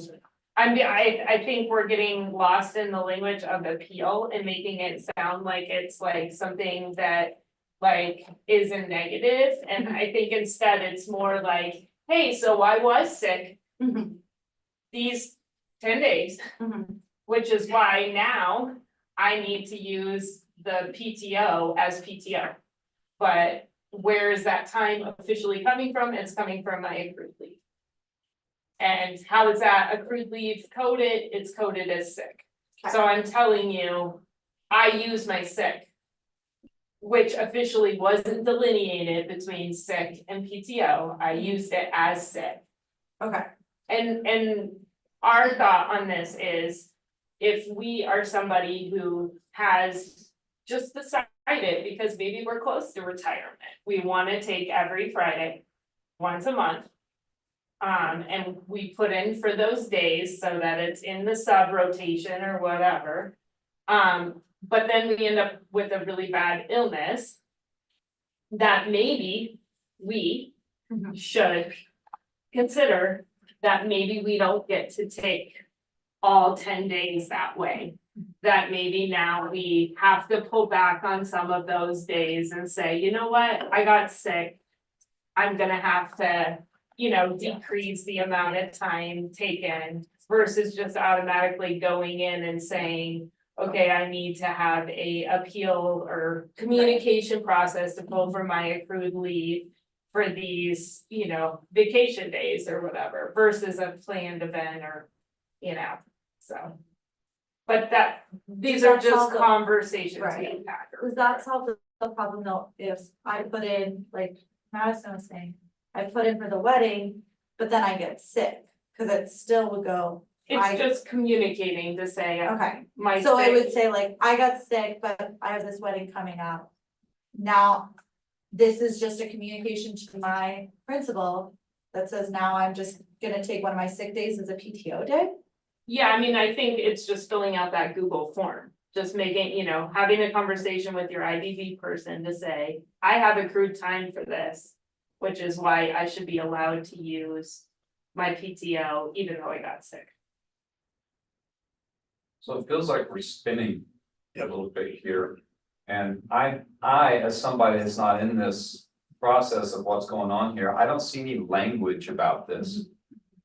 think we're getting lost in the language of appeal and making it sound like it's like something that like is a negative, and I think instead it's more like, hey, so I was sick these 10 days. Which is why now I need to use the PTO as PTO. But where is that time officially coming from? It's coming from my accrued leave. And how is that accrued leave coded? It's coded as sick. So I'm telling you, I use my sick, which officially wasn't delineated between sick and PTO. I used it as sick. Okay. And our thought on this is, if we are somebody who has just decided, because maybe we're close to retirement, we wanna take every Friday, once a month. And we put in for those days so that it's in the sub rotation or whatever. But then we end up with a really bad illness. That maybe we should consider that maybe we don't get to take all 10 days that way. That maybe now we have to pull back on some of those days and say, you know what, I got sick. I'm gonna have to, you know, decrease the amount of time taken versus just automatically going in and saying, okay, I need to have a appeal or communication process to pull from my accrued leave for these, you know, vacation days or whatever, versus a planned event or, you know, so. But that, these are just conversations we have. Does that solve the problem though, if I put in, like Madison was saying, I put in for the wedding, but then I get sick, cause it still would go. It's just communicating to say, Okay, my. so it would say like, I got sick, but I have this wedding coming up. Now, this is just a communication to my principal that says now I'm just gonna take one of my sick days as a PTO day. Yeah, I mean, I think it's just filling out that Google form, just making, you know, having a conversation with your IDV person to say, I have accrued time for this. Which is why I should be allowed to use my PTO even though I got sick. So it feels like we're spinning a little bit here. And I, as somebody that's not in this process of what's going on here, I don't see any language about this.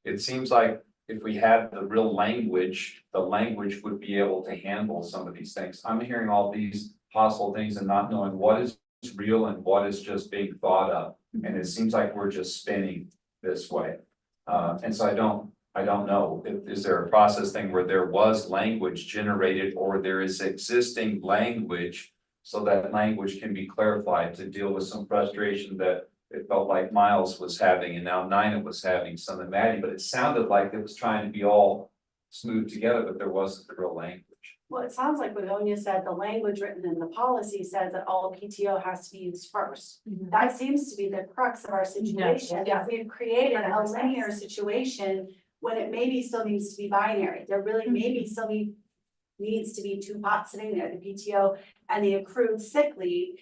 It seems like if we had the real language, the language would be able to handle some of these things. I'm hearing all these possible things and not knowing what is real and what is just being thought of. And it seems like we're just spinning this way. And so I don't know, is there a process thing where there was language generated or there is existing language? So that language can be clarified to deal with some frustration that it felt like Miles was having and now Nina was having, some of Maddie, but it sounded like it was trying to be all smooth together, but there wasn't the real language. Well, it sounds like what Onya said, the language written in the policy says that all PTO has to be used first. That seems to be the crux of our situation. Yeah. We've created a linear situation when it maybe still needs to be binary. There really maybe still needs to be two pots sitting there, the PTO and the accrued sick leave.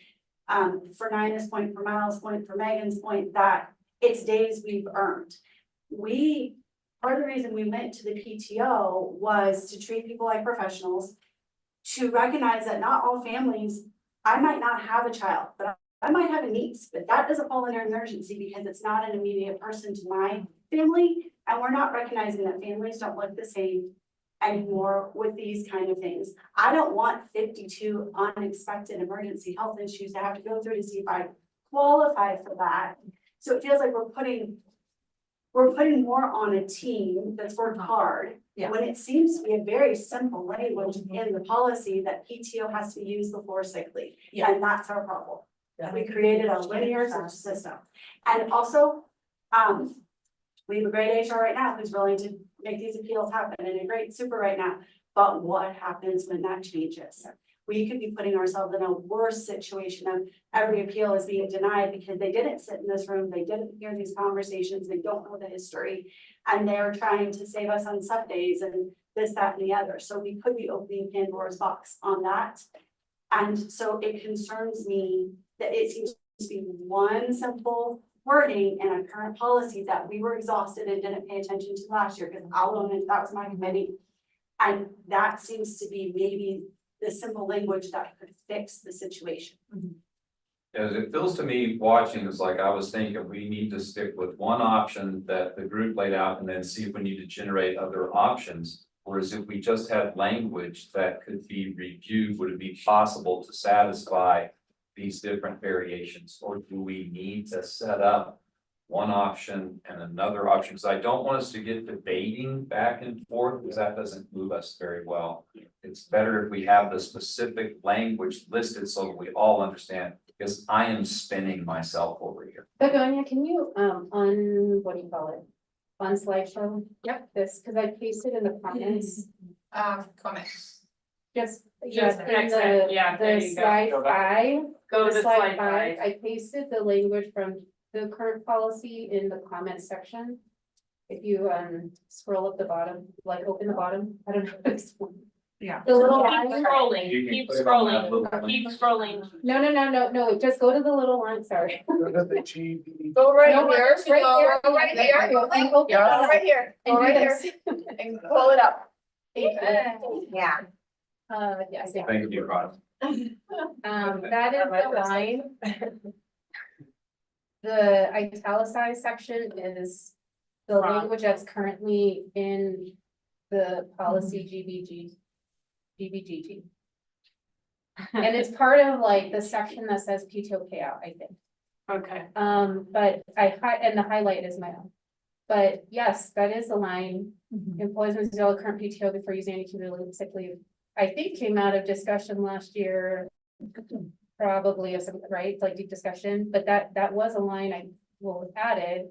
For Nina's point, for Miles' point, for Megan's point, that it's days we've earned. Part of the reason we went to the PTO was to treat people like professionals, to recognize that not all families, I might not have a child, but I might have a niece, but that doesn't fall under emergency because it's not an immediate person to my family. And we're not recognizing that families don't look the same anymore with these kind of things. I don't want 52 unexpected emergency health issues to have to go through to see if I qualify for that. So it feels like we're putting more on a team that's worked hard. Yeah. When it seems to be a very simple language in the policy that PTO has to be used before sick leave. Yeah. And that's our problem. Yeah. We created a linear system. And also, we have a great HR right now who's willing to make these appeals happen and a great super right now. But what happens when that changes? We could be putting ourselves in a worse situation of every appeal is being denied because they didn't sit in this room, they didn't hear these conversations, they don't know the history, and they're trying to save us on sub days and this, that, and the other. So we could be opening Pandora's box on that. And so it concerns me that it seems to be one simple wording in a current policy that we were exhausted and didn't pay attention to last year, because I'll own it, that was my committee. And that seems to be maybe the simple language that could fix the situation. As it feels to me, watching is like I was thinking, we need to stick with one option that the group laid out and then see if we need to generate other options. Whereas if we just had language that could be reviewed, would it be possible to satisfy these different variations? Or do we need to set up one option and another option? Because I don't want us to get debating back and forth, because that doesn't move us very well. It's better if we have the specific language listed so that we all understand, because I am spinning myself over here. Begonia, can you, what do you call it? On slideshow? Yep. This, because I pasted in the comments, Comments. just, Just in next time. Yeah, there the you go. slide five. Go the to slide five. I pasted the language from the current policy in the comment section. If you, scroll up the bottom, like open the bottom, I don't know. How to explain. Yeah. The little Keep line. scrolling, You can keep put it on that scrolling, little keep link. scrolling. No, just go to the little line, sorry. Go to the GB. Go right No, here, right here. go right here, And open go it up. right here, And go do right here, this. and pull it up. Yeah. Yes, Thank you, Rod. that is the line. The italicized section is the language that's currently in the policy GBGT. And it's part of like the section that says PTO payout, I think. Okay. But and the highlight is my own. But yes, that is the line. Employees must use all current PTO before using any cumulative sick leave. I think came out of discussion last year. Probably of some, right, like deep discussion, but that was a line I added.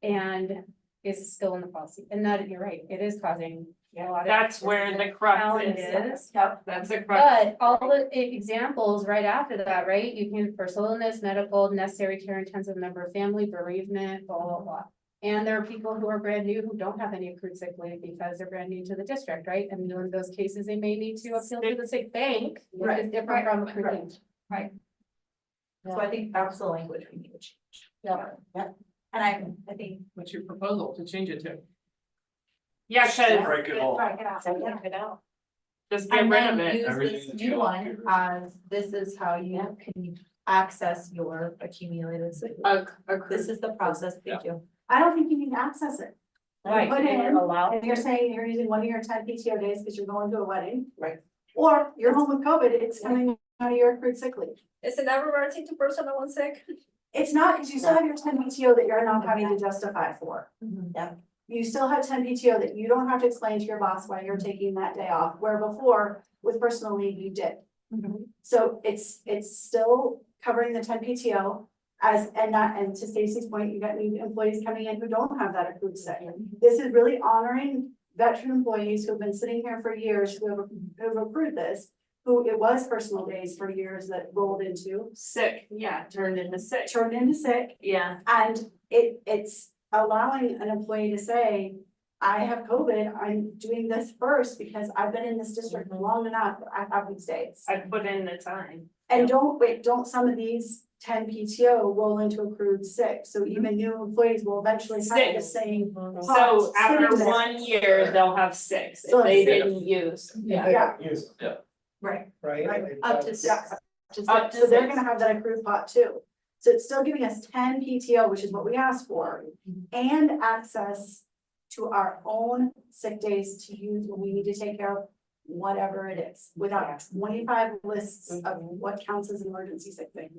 And is still in the policy, and that, you're right, it is causing a lot of. That's where the crux challenges. is. Yep, that's the crux. But all the examples right after that, right, you can personal illness, medical, necessary care, intensive member of family, bereavement, blah, blah, blah. And there are people who are brand new who don't have any accrued sick leave because they're brand new to the district, right? And in those cases, they may need to appeal to the sick bank, which is different from accrued leave. Right. So I think that's the language we need to change. Yeah. And I think. What's your proposal to change it to? Yeah, cause Break it all. Break it out. Take it out. just get rid of it. Everything Use that this you new want one to get as, this is how you can access your accumulated sick leave. This is the process, thank you. I don't think you need to access it. Right, Put you're in, allowed. if you're saying you're using one of your 10 PTO days because you're going to a wedding. Right. Or you're home with COVID, it's coming out of your accrued sick leave. Is it never reverting to personal and sick? It's not, because you still have your 10 PTO that you're not having to justify for. Yeah. You still have 10 PTO that you don't have to explain to your boss why you're taking that day off, where before with personal leave you did. So it's still covering the 10 PTO and to Stacy's point, you got new employees coming in who don't have that accrued sick. This is really honoring veteran employees who've been sitting here for years, who have accrued this, who it was personal days for years that rolled into. Sick, yeah, turned into sick. Turned into sick, Yeah. and it's allowing an employee to say, I have COVID, I'm doing this first because I've been in this district long enough, I have these days. I put in the time. And don't some of these 10 PTO roll into accrued sick, so even new employees will eventually have the same. So after sitting there. 1 year, they'll have 6 So if they six. didn't use. Yeah. Use, Right. right? Up to That's- six. Up to So they're six. gonna have that accrued pot too. So it's still giving us 10 PTO, which is what we asked for, and access to our own sick days to use when we need to take care of whatever it is, without 25 lists of what counts as an emergency sick day.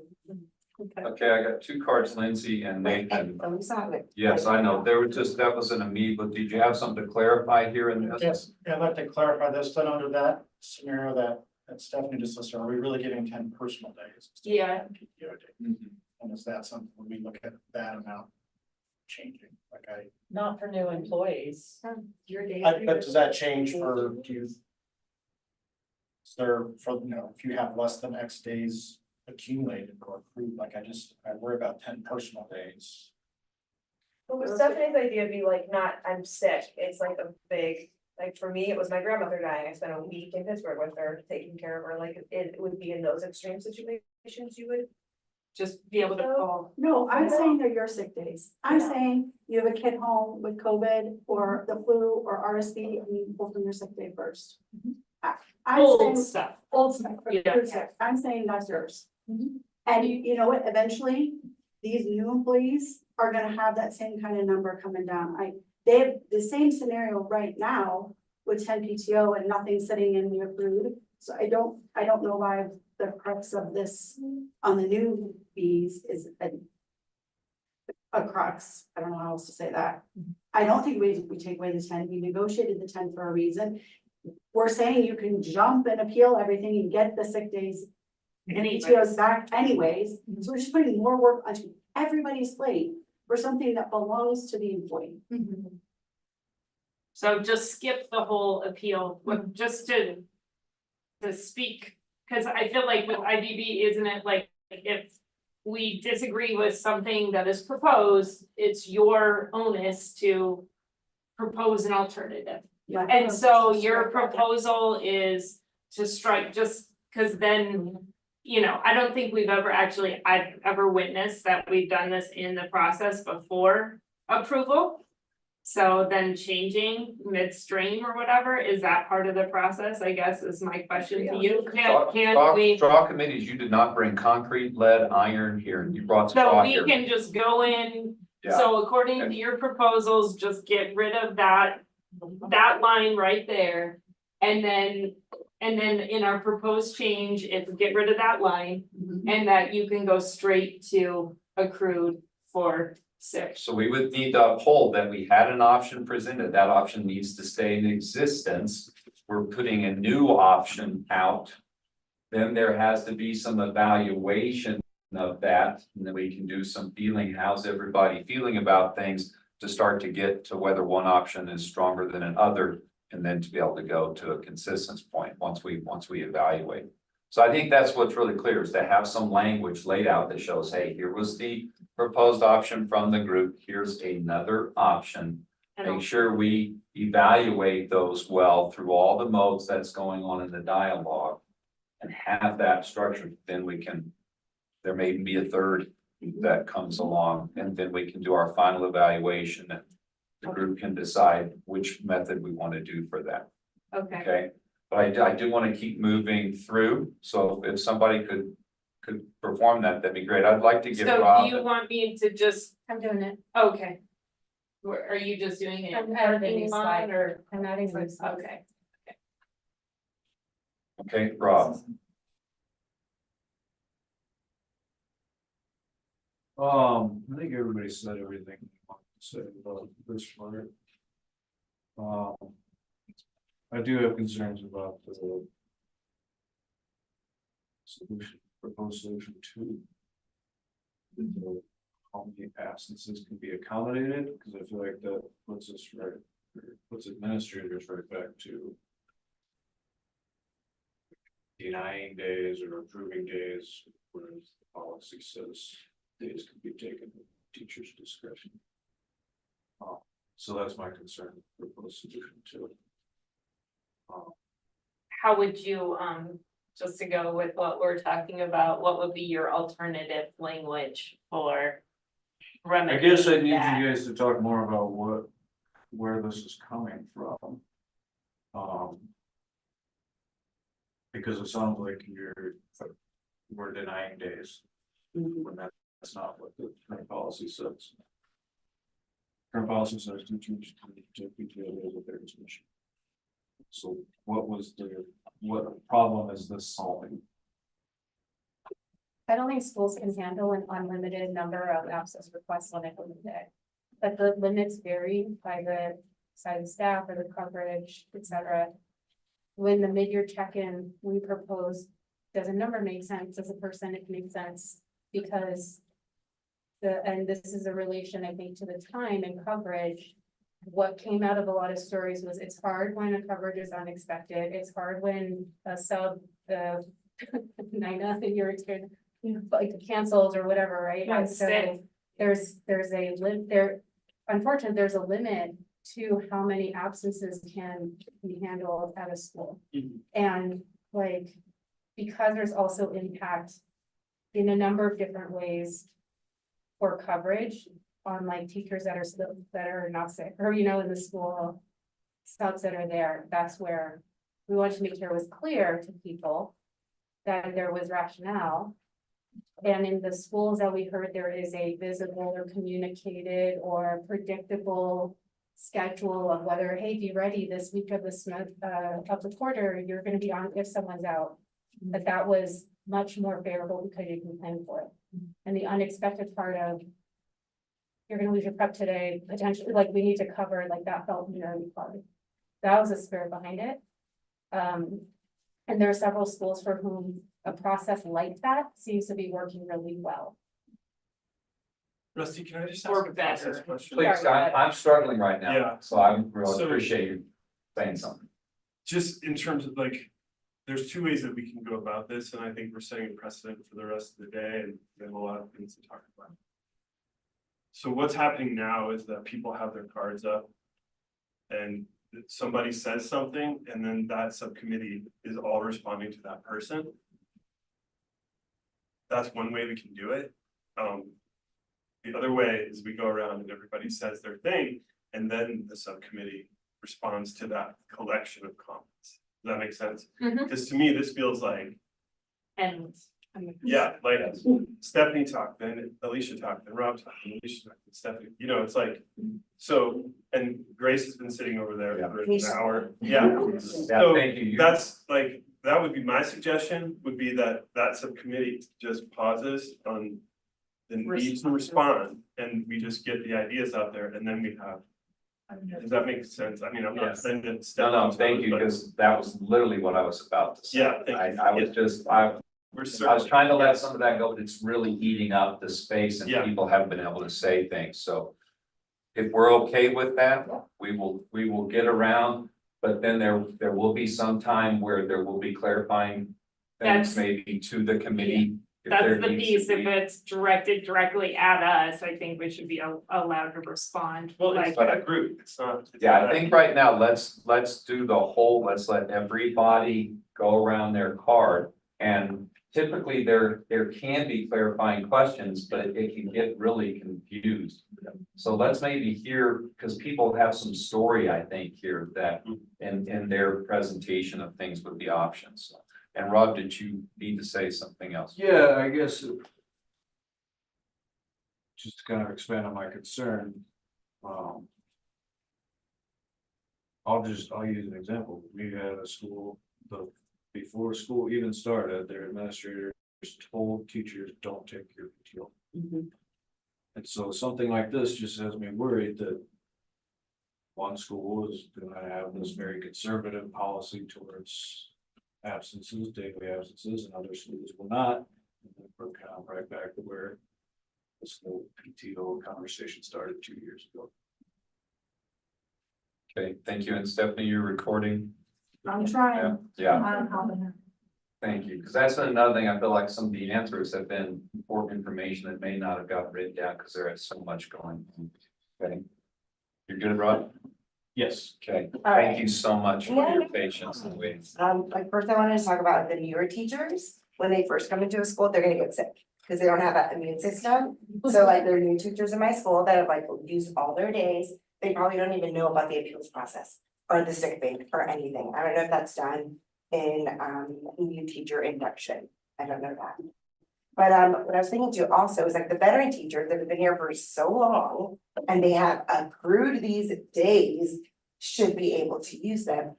Okay, I got 2 cards, Lindsay and Nathan. And we saw it. Yes, I know, that was an me, but did you have something to clarify here in this? Yes, I'd like to clarify this, then under that scenario that Stephanie just listed, are we really giving 10 personal days? Yeah. PTO days? Mhm. And is that something when we look at that amount changing, like Not for new employees. Your days. but does that change for, do you? Is there, for, if you have less than X days accumulated or accrued, like I worry about 10 personal days. But would Stephanie's idea be like, not, I'm sick, it's like a big, like for me, it was my grandmother dying, I spent a week in Pittsburgh with her, taking care of her, like it would be in those extreme situations you would. Just be able to call. No, I'm saying they're your sick days. I'm saying you have a kid home with COVID or the flu or RSV, and you pull from your sick day first. I'm Old saying, stuff. old stuff, Yeah. accrued sick. I'm saying that's yours. And you know what, eventually, these new employees are gonna have that same kind of number coming down. They have the same scenario right now with 10 PTO and nothing sitting in the accrued. So I don't know why the crux of this on the new fees is a crux. I don't know how else to say that. I don't think we take away the 10, we negotiated the 10 for a reason. We're saying you can jump and appeal everything and get the sick days and PTOs back anyways. So we're just putting more work onto everybody's plate for something that belongs to the employee. So just skip the whole appeal, with just to speak, because I feel like with IBB, isn't it like, if we disagree with something that is proposed, it's your onus to propose an alternative. Yeah. And so your proposal is to strike, just because then, you know, I don't think I've ever witnessed that we've done this in the process before approval. So then changing midstream or whatever, is that part of the process, I guess, is my question to you? Can we? Straw committees, you did not bring concrete, lead, iron here, you brought So straw we here. can just go in, Yeah. so according to your proposals, just get rid of that line right there. And then in our proposed change, it's get rid of that line, and that you can go straight to accrued for sick. So we would need to uphold that we had an option presented, that option needs to stay in existence. We're putting a new option out. Then there has to be some evaluation of that, and then we can do some feeling, how's everybody feeling about things? To start to get to whether one option is stronger than another, and then to be able to go to a consistency point once we evaluate. So I think that's what's really clear, is to have some language laid out that shows, hey, here was the proposed option from the group, here's another option. Make sure we evaluate those well through all the modes that's going on in the dialogue. And have that structured, then there may be a third that comes along, and then we can do our final evaluation. And the group can decide which method we want to do for that. Okay. Okay, but I do want to keep moving through, so if somebody could perform that, that'd be great. I'd like to give So Rob. do you want me to just, I'm doing it. okay. Are you just doing it? I'm adding a new Parking slide. lot or? I'm adding a new slide. Okay. Okay, Rob. I think everybody said everything they wanted to say about this part. I do have concerns about the solution, proposed solution 2. How many absences can be accommodated, because I feel like that puts us right, puts administrators right back to denying days or approving days, whereas the policy says days can be taken at teacher's discretion. So that's my concern, proposed solution 2. How would you, just to go with what we're talking about, what would be your alternative language for I remedying guess I need that? you guys to talk more about where this is coming from. Because it sounds like we're denying days, when that's not what the current policy says. Current policy says teachers can take PTO days at their discretion. So what problem is this solving? I don't think schools can handle an unlimited number of absence requests on a given day. But the limits vary by the size of staff or the coverage, et cetera. When the mid-year check-in, we proposed, does a number make sense? Does a percentage make sense? Because and this is a relation, I think, to the time and coverage. What came out of a lot of stories was it's hard when a coverage is unexpected. It's hard when a sub, Nina, in your experience, like cancels or whatever, right? Yeah, And so there's a limit there. Unfortunately, there's a limit to how many absences can be handled at a school. And like, because there's also impact in a number of different ways for coverage on like teachers that are not sick, or in the school subs that are there, that's where we wanted to make sure it was clear to people that there was rationale And in the schools that we heard, there is a visible or communicated or predictable schedule of whether, hey, be ready this week of this month, of the quarter, you're gonna be on if someone's out. But that was much more favorable because you can plan for it. And the unexpected part of you're gonna lose your prep today, potentially, like, we need to cover, like, that felt very hard. That was the spirit behind it. And there are several schools for whom a process like that seems to be working really well. Rusty, can I just Or ask a process better. question? Please, I'm struggling right now. Yeah. So I really So- appreciate you saying something. Just in terms of like, there's two ways that we can go about this, and I think we're setting a precedent for the rest of the day, and we have a lot of things to talk about. So what's happening now is that people have their cards up. And somebody says something, and then that subcommittee is all responding to that person. That's one way we can do it. The other way is we go around and everybody says their thing, and then the subcommittee responds to that collection of comments. Does that make sense? Because to me, this feels like, And. yeah, like Stephanie talked, then Alicia talked, then Rob talked, then Alicia talked, then Stephanie, you know, it's like, so, and Grace has been sitting over there for an hour, yeah. So thank you. that's like, that would be my suggestion, would be that that subcommittee just pauses on the need to respond, and we just get the ideas out there, and then we have. Does that make sense? I mean, I'm not saying that. No, thank you, because that was literally what I was about to say. Yeah, thank you. I was just, I was trying to let some of that go, but it's really eating up the space and Yeah. people haven't been able to say things, so. If we're okay with that, we will get around, but then there will be some time where there will be clarifying. Things That's- maybe to the committee. if there That's the needs piece, to if be. it's directed directly at us, I think we should be allowed to respond. Well, Like, it's not a group, it's not. it's Yeah, not I think right now, let's do the whole, let's let everybody go around their card. And typically there can be clarifying questions, but it can get really confused. So let's maybe hear, because people have some story, I think, here that in their presentation of things with the options. And Rob, did you need to say something else? Yeah, I guess. Just to kind of expand on my concern. I'll use an example. We had a school, before school even started, their administrators told teachers, don't take your PTO. And so something like this just has me worried that. One school is gonna have this very conservative policy towards absences, daily absences, and other schools will not. And then we're kind of right back to where this whole PTO conversation started 2 years ago. Okay, thank you. And Stephanie, you're recording? I'm trying. Yeah. I'm helping her. Thank you, because that's another thing, I feel like some of the answers have been important information that may not have got written down because there is so much going on. Okay. You're good, Rob? Yes. Okay, All thank right. you so much for Yeah, your no patience and waiting. Like first I wanted to talk about the newer teachers, when they first come into a school, they're gonna get sick. Because they don't have that immune system, so like there are new teachers in my school that have like used all their days, they probably don't even know about the appeals process. Or the sick bank or anything, I don't know if that's done in new teacher induction, I don't know that. But what I was thinking too also is like the veteran teachers that have been here for so long and they have accrued these days should be able to use them.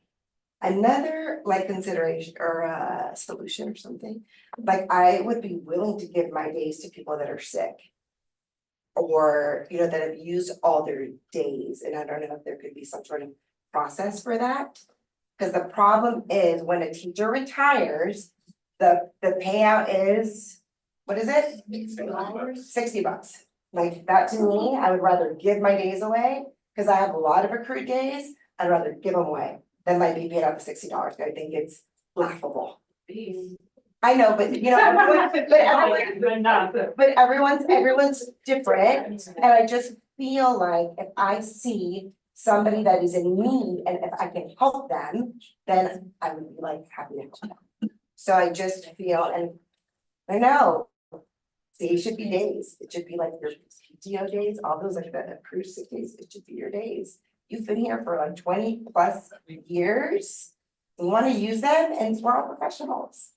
Another like consideration or solution or something, like I would be willing to give my days to people that are sick. Or, you know, that have used all their days, and I don't know if there could be some sort of process for that. Cause the problem is when a teacher retires, the payout is, what is it? $60. Like that to me, I would rather give my days away, cause I have a lot of accrued days, I'd rather give them away than like be paid out the $60. I think it's laughable. I know, but you know, everyone's different, and I just feel like if I see somebody that is in need and if I can help them, then I would be like happy to help them. So I just feel, and I know days should be days, it should be like your PTO days, all those like the accrued sick days, it should be your days. You've been here for like 20+ years, you wanna use them, and we're all professionals.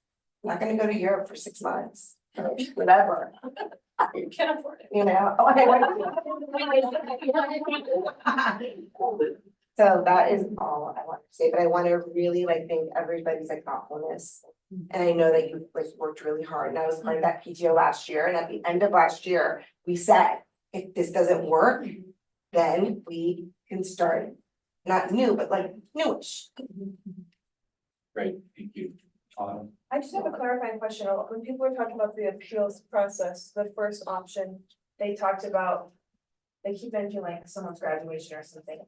I'm not gonna go to Europe for 6 months. whatever, You can't afford it. you know? So that is all I want to say, but I want to really like thank everybody's like thoughtfulness. And I know that you like worked really hard, and I was part of that PTO last year, and at the end of last year, we said, if this doesn't work, then we can start, not new, but like newish. Great, thank you. I just have a clarifying question. When people were talking about the appeals process, the first option, they talked about. They keep mentioning like someone's graduation or something.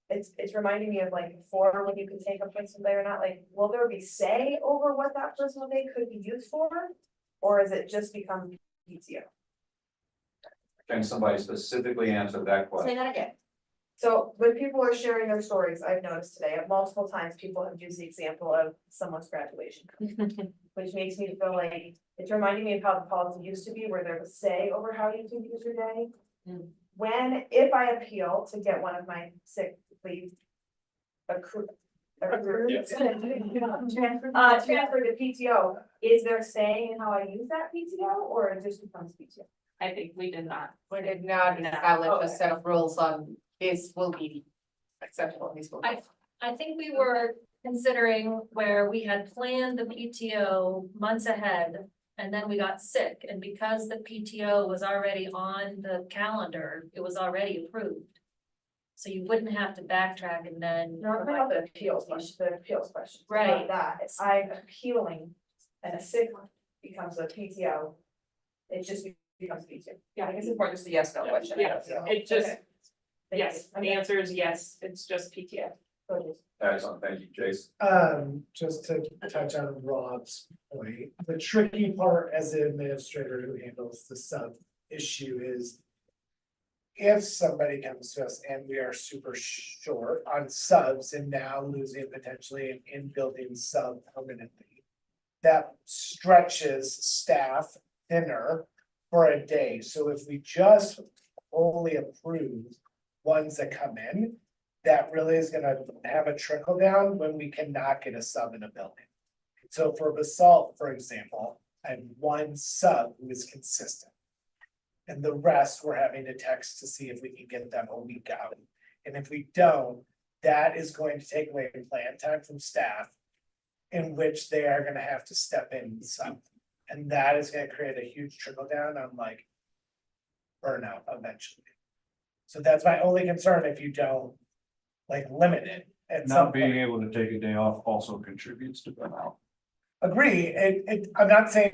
It's reminding me of like before when you could take a person there or not, like, will there be say over what that personal day could be used for? Or is it just become PTO? Can somebody specifically answer that Say question? that again. So when people are sharing their stories, I've noticed today, multiple times people have used the example of someone's graduation. Which makes me feel like it's reminding me of how the policy used to be, where there was say over how you can use your day. If I appeal to get one of my sick leave accrued. Transferred to PTO, is there saying in how I use that PTO, or it just becomes PTO? I think we did not. We did not establish a set of rules on this will be acceptable, these will. I think we were considering where we had planned the PTO months ahead. And then we got sick, and because the PTO was already on the calendar, it was already approved. So you wouldn't have to backtrack and then. No, I know the appeals question. Right. That, if I'm appealing and a sick becomes a PTO, it just becomes PTO. Yeah, I guess it's more just a yes, no question. Yeah, it just, Okay. yes, the answer is yes, it's just PTO. Excellent, thank you, Jason. Just to touch on Rob's point, the tricky part as an administrator who handles the sub issue is. If somebody comes to us and we are super short on subs and now losing potentially an in-building sub permanently. That stretches staff thinner for a day, so if we just only approve ones that come in. That really is gonna have a trickle down when we cannot get a sub in a building. So for Basalt, for example, I have one sub who is consistent. And the rest, we're having to text to see if we can get them a week out. And if we don't, that is going to take away plan time from staff. In which they are gonna have to step in with something. And that is gonna create a huge trickle down on like. Burnout eventually. So that's my only concern if you don't. Like limit it at some Not being point. able to take a day off also contributes to burnout. Agree, I'm not saying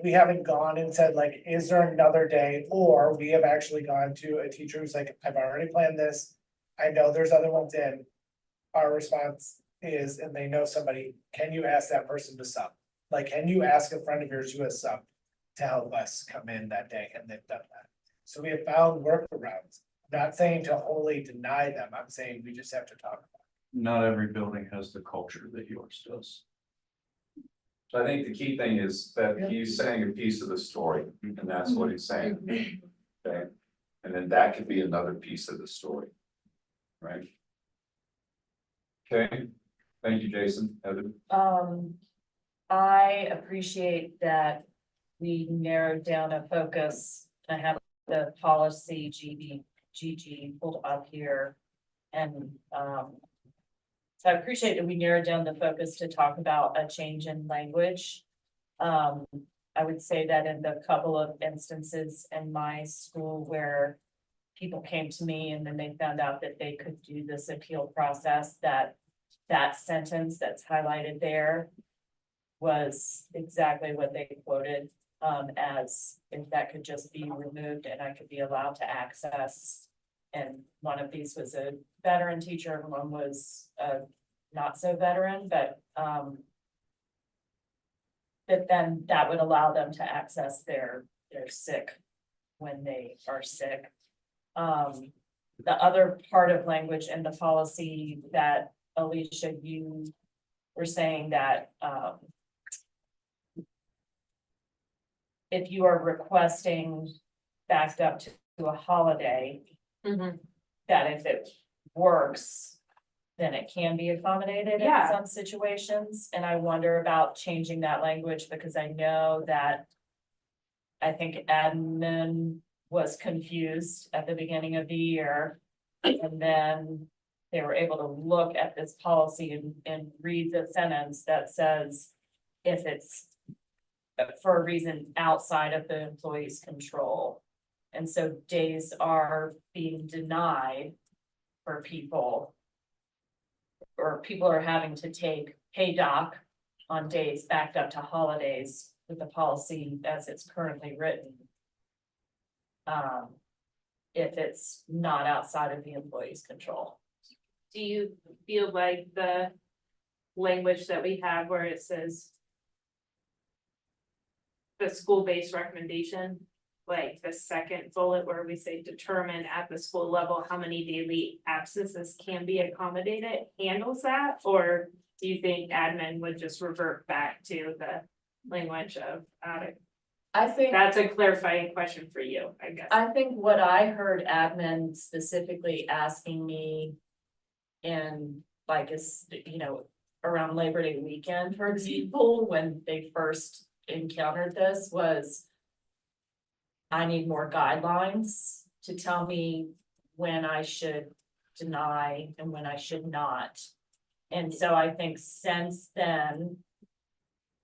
we haven't gone and said like, is there another day? Or we have actually gone to a teacher who's like, I've already planned this. I know there's other ones in. Our response is, and they know somebody, can you ask that person to sub? Like, can you ask a friend of yours who has sub to help us come in that day? And they've done that. So we have found workarounds. Not saying to wholly deny them, I'm saying we just have to talk about Not every building has the culture that yours does. So I think the key thing is that he's saying a piece of the story, and that's what he's saying. Okay, and then that could be another piece of the story. Right? Okay, thank you, Jason. Heather? I appreciate that we narrowed down a focus. I have the policy GG pulled up here. And, so I appreciate that we narrowed down the focus to talk about a change in language. I would say that in the couple of instances in my school where people came to me and then they found out that they could do this appeal process, that sentence that's highlighted there was exactly what they quoted, as if that could just be removed and I could be allowed to access. And one of these was a veteran teacher and one was not so veteran, but then that would allow them to access their sick when they are sick. The other part of language in the policy that Alicia, you were saying that if you are requesting backed up to a holiday, that if it works, then it can be accommodated in some situations. And I wonder about changing that language because I know that I think admin was confused at the beginning of the year. And then they were able to look at this policy and read the sentence that says if it's for a reason outside of the employee's control. And so days are being denied for people. Or people are having to take pay doc on days backed up to holidays with the policy as it's currently written. If it's not outside of the employee's control. Do you feel like the language that we have where it says the school-based recommendation, like the second bullet where we say determine at the school level how many daily absences can be accommodated, handles that? Or do you think admin would just revert back to the language of I think that's a clarifying question for you, I guess. I think what I heard admin specifically asking me in like is, you know, around Labor Day weekend, for example, when they first encountered this was I need more guidelines to tell me when I should deny and when I should not. And so I think since then,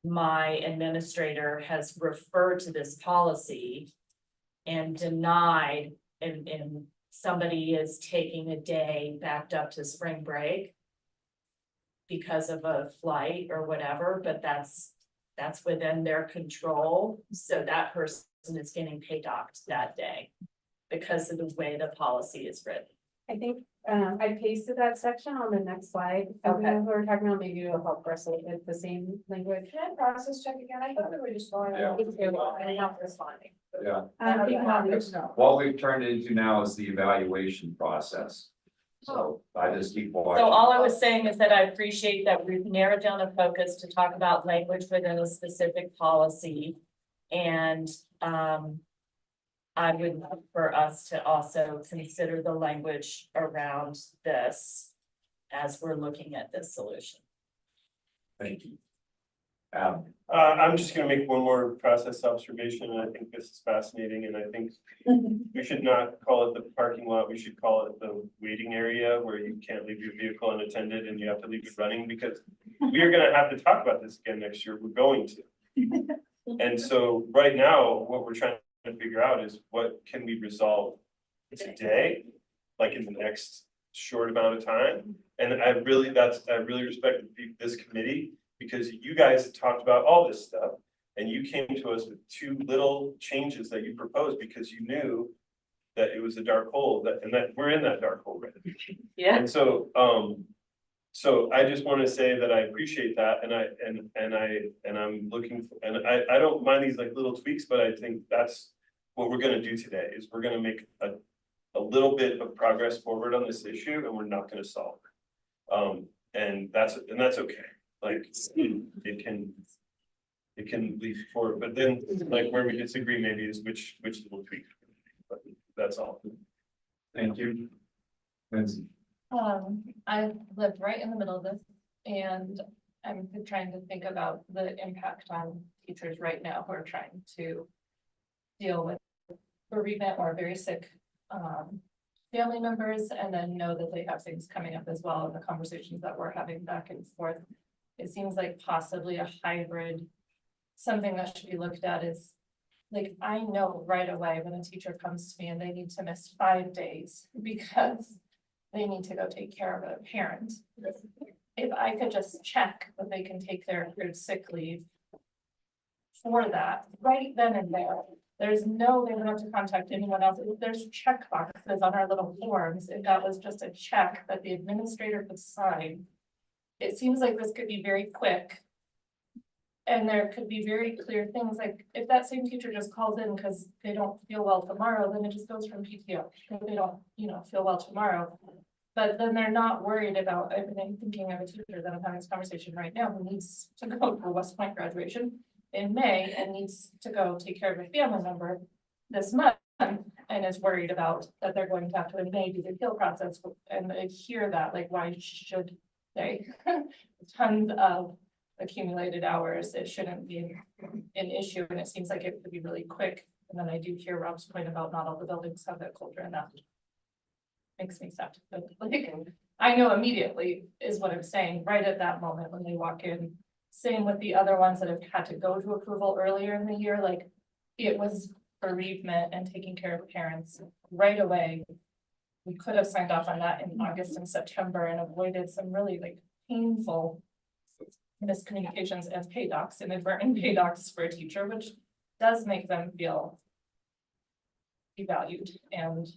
my administrator has referred to this policy and denied, and somebody is taking a day backed up to spring break because of a flight or whatever, but that's within their control. So that person is getting pay docked that day because of the way the policy is written. I think, I pasted that section on the next slide. Okay. We're talking about maybe it'll help Russell with the same language. Can I process check again? I thought we were just going. Yeah. And not responding. Yeah. What we've turned into now is the evaluation process. So I just keep watching. So all I was saying is that I appreciate that we've narrowed down the focus to talk about language within a specific policy. And I would love for us to also consider the language around this as we're looking at this solution. Thank you. I'm just gonna make one more process observation, and I think this is fascinating, and I think we should not call it the parking lot, we should call it the waiting area where you can't leave your vehicle unattended and you have to leave it running, because we are gonna have to talk about this again next year, we're going to. And so right now, what we're trying to figure out is what can we resolve today, like in the next short amount of time? And I really respect this committee, because you guys talked about all this stuff and you came to us with two little changes that you proposed because you knew that it was a dark hole, and that we're in that dark hole right now. Yeah. And so, so I just want to say that I appreciate that, and I'm looking, and I don't mind these like little tweaks, but I think that's what we're gonna do today, is we're gonna make a little bit of progress forward on this issue, and we're not gonna solve it. And that's okay. Like, it can lead forward, but then, like, where we disagree maybe is which little tweak, but that's all. Thank you. Lindsay. I live right in the middle of this, and I'm trying to think about the impact on teachers right now who are trying to deal with bereavement or very sick family members, and then know that they have things coming up as well in the conversations that we're having back and forth. It seems like possibly a hybrid, something that should be looked at is, like, I know right away when a teacher comes to me and they need to miss 5 days because they need to go take care of a parent. If I could just check that they can take their accrued sick leave for that, right then and there. They don't have to contact anyone else. There's check boxes on our little forms. If that was just a check that the administrator could sign. It seems like this could be very quick. And there could be very clear things, like if that same teacher just calls in because they don't feel well tomorrow, then it just goes from PTO. If they don't, feel well tomorrow. But then they're not worried about, I'm thinking of a teacher that I'm having this conversation right now who needs to go for West Point graduation in May and needs to go take care of a family member this month and is worried about that they're going to have to May do the appeal process. And I hear that, like, why should they? Tons of accumulated hours, it shouldn't be an issue, and it seems like it could be really quick. And then I do hear Rob's point about not all the buildings have that culture, and that makes me sad. But like, I know immediately is what I'm saying, right at that moment when they walk in. Same with the other ones that have had to go to approval earlier in the year, like it was bereavement and taking care of parents right away. We could have signed off on that in August and September and avoided some really like painful miscommunications and pay docs, inadvertent pay docs for a teacher, which does make them feel devalued and,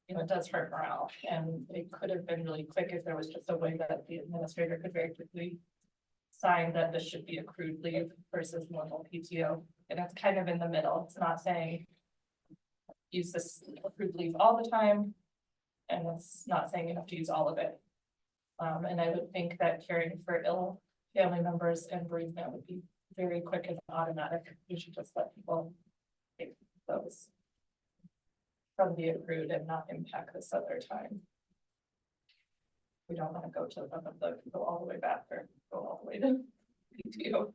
it does hurt morale, and it could have been really quick if there was just a way that the administrator could very quickly sign that this should be accrued leave versus normal PTO. And it's kind of in the middle. It's not saying use this accrued leave all the time, and it's not saying you have to use all of it. And I would think that caring for ill family members and bereavement would be very quick and automatic. You should just let people take those from the accrued and not impact this other time. We don't want to go go all the way back or go all the way to PTO.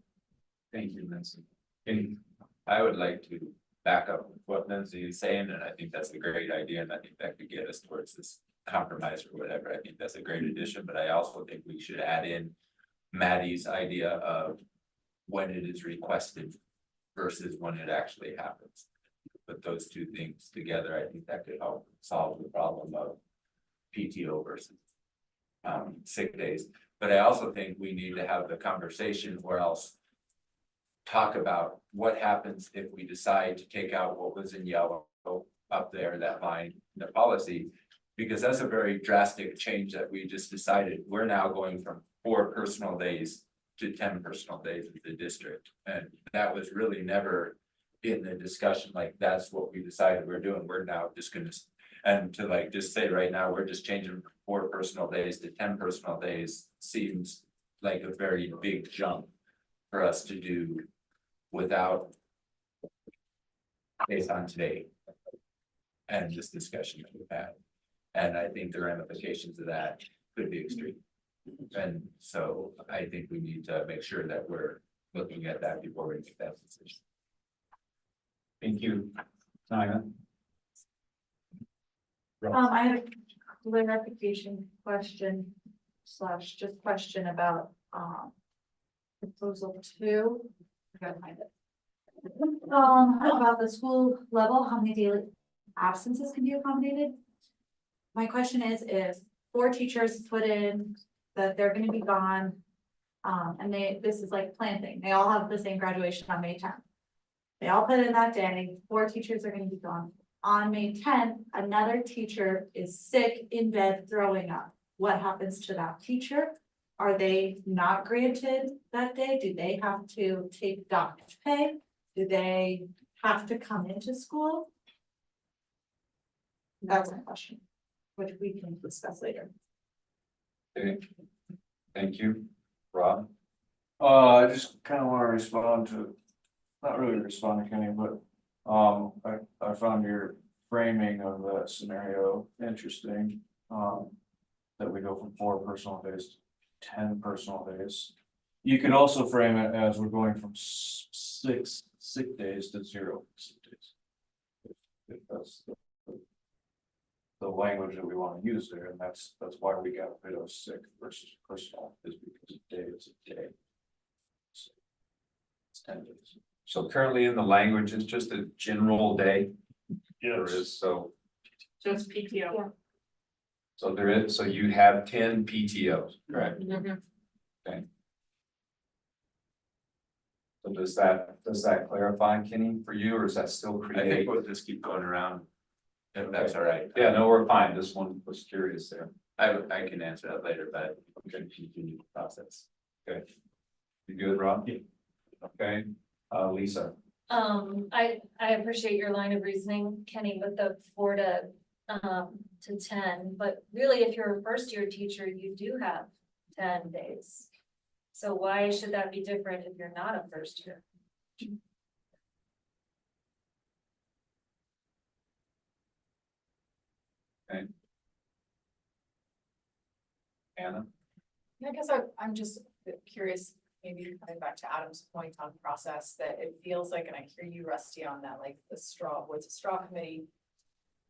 Thank you, Nancy. And I would like to back up with what Nancy is saying, and I think that's a great idea, and I think that could get us towards this compromise or whatever. I think that's a great addition, but I also think we should add in Maddie's idea of when it is requested versus when it actually happens. Put those two things together, I think that could help solve the problem of PTO versus sick days. But I also think we need to have the conversation or else talk about what happens if we decide to take out what was in yellow up there, that line in the policy, because that's a very drastic change that we just decided. We're now going from 4 personal days to 10 personal days in the district. And that was really never in the discussion, like that's what we decided we're doing. We're now just gonna, and to like just say right now, we're just changing from 4 personal days to 10 personal days seems like a very big jump for us to do without based on today and this discussion that we've had. And I think the ramifications of that could be extreme. And so I think we need to make sure that we're looking at that before we make that decision. Thank you, Nina. I have a clarification question / just question about, proposal 2. I gotta find it. About the school level, how many daily absences can be accommodated? My question is if 4 teachers put in that they're gonna be gone, and this is like planting, they all have the same graduation on May 10th. They all put in that day, 4 teachers are gonna be gone. On May 10th, another teacher is sick in bed throwing up. What happens to that teacher? Are they not granted that day? Do they have to take docked pay? Do they have to come into school? That's my question, which we can discuss later. Okay, thank you, Rob. I just kind of want to respond to, not really respond to Kenny, but I found your framing of that scenario interesting. That we go from 4 personal days to 10 personal days. You could also frame it as we're going from 6 sick days to 0 sick days. If that's the language that we want to use there, and that's why we got rid of sick versus personal, is because a day is a day. So it's 10 days. So currently in the language, it's just a general day. Yes. So Just PTO. so there is, so you have 10 PTOs, correct? Okay. So does that clarify, Kenny, for you, or is that still I create? think we'll just keep going around. If that's all right. Yeah, no, we're fine. This one was curious there. I can answer that later, but we can continue the process. Okay. You good, Rob? Okay, Lisa. I appreciate your line of reasoning, Kenny, with the 4 to 10, but really, if you're a first year teacher, you do have 10 days. So why should that be different if you're not a first year? Okay. Anna? I guess I'm just curious, maybe coming back to Adam's point on process, that it feels like, and I hear you, Rusty, on that, like the straw, what's a straw committee?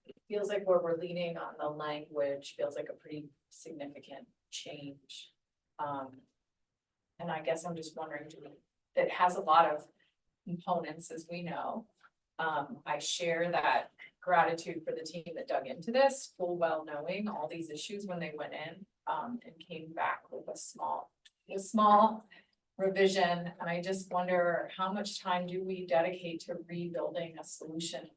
It feels like where we're leaning on the language feels like a pretty significant change. And I guess I'm just wondering, it has a lot of components, as we know. I share that gratitude for the team that dug into this, full well knowing all these issues when they went in, and came back with a small revision. And I just wonder, how much time do we dedicate to rebuilding a solution?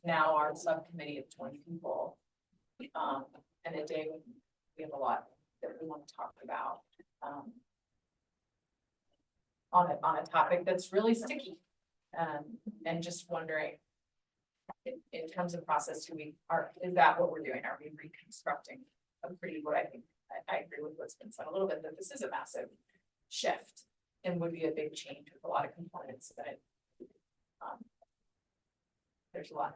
Now our subcommittee of 20 people, and a day when we have a lot that we want to talk about, on a topic that's really sticky. And just wondering, in terms of process, is that what we're doing? Are we reconstructing a pretty, what I think, I agree with what's been said a little bit, that this is a massive shift and would be a big change with a lot of components that there's a lot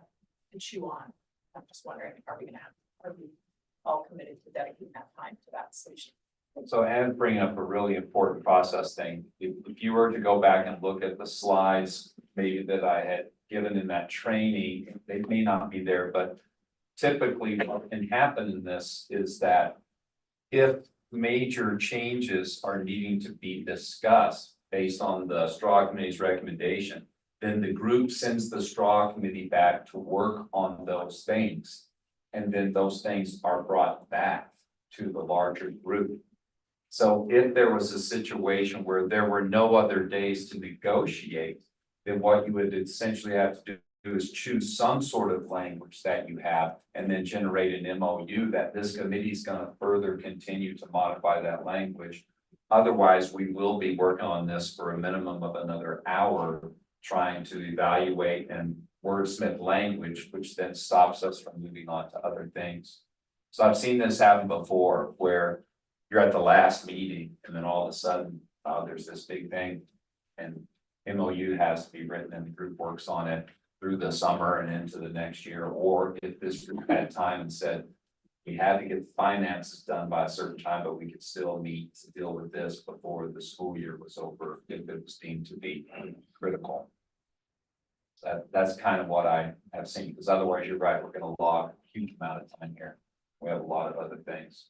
to chew on. I'm just wondering, are we all committed to dedicating that time to that solution? So Anne's bringing up a really important process thing. If you were to go back and look at the slides, maybe that I had given in that training, they may not be there, but typically what can happen in this is that if major changes are needing to be discussed based on the straw committee's recommendation, then the group sends the straw committee back to work on those things. And then those things are brought back to the larger group. So if there was a situation where there were no other days to negotiate, then what you would essentially have to do is choose some sort of language that you have and then generate an MOU that this committee is going to further continue to modify that language. Otherwise, we will be working on this for a minimum of another hour, trying to evaluate and wordsmith language, which then stops us from moving on to other things. So I've seen this happen before where you're at the last meeting and then all of a sudden there's this big thing and MOU has to be written and the group works on it through the summer and into the next year. Or if this group had time and said, we had to get the finances done by a certain time, but we could still meet to deal with this before the school year was over, if it was deemed to be critical. So that's kind of what I have seen, because otherwise you're right, we're going to log a huge amount of time here. We have a lot of other things.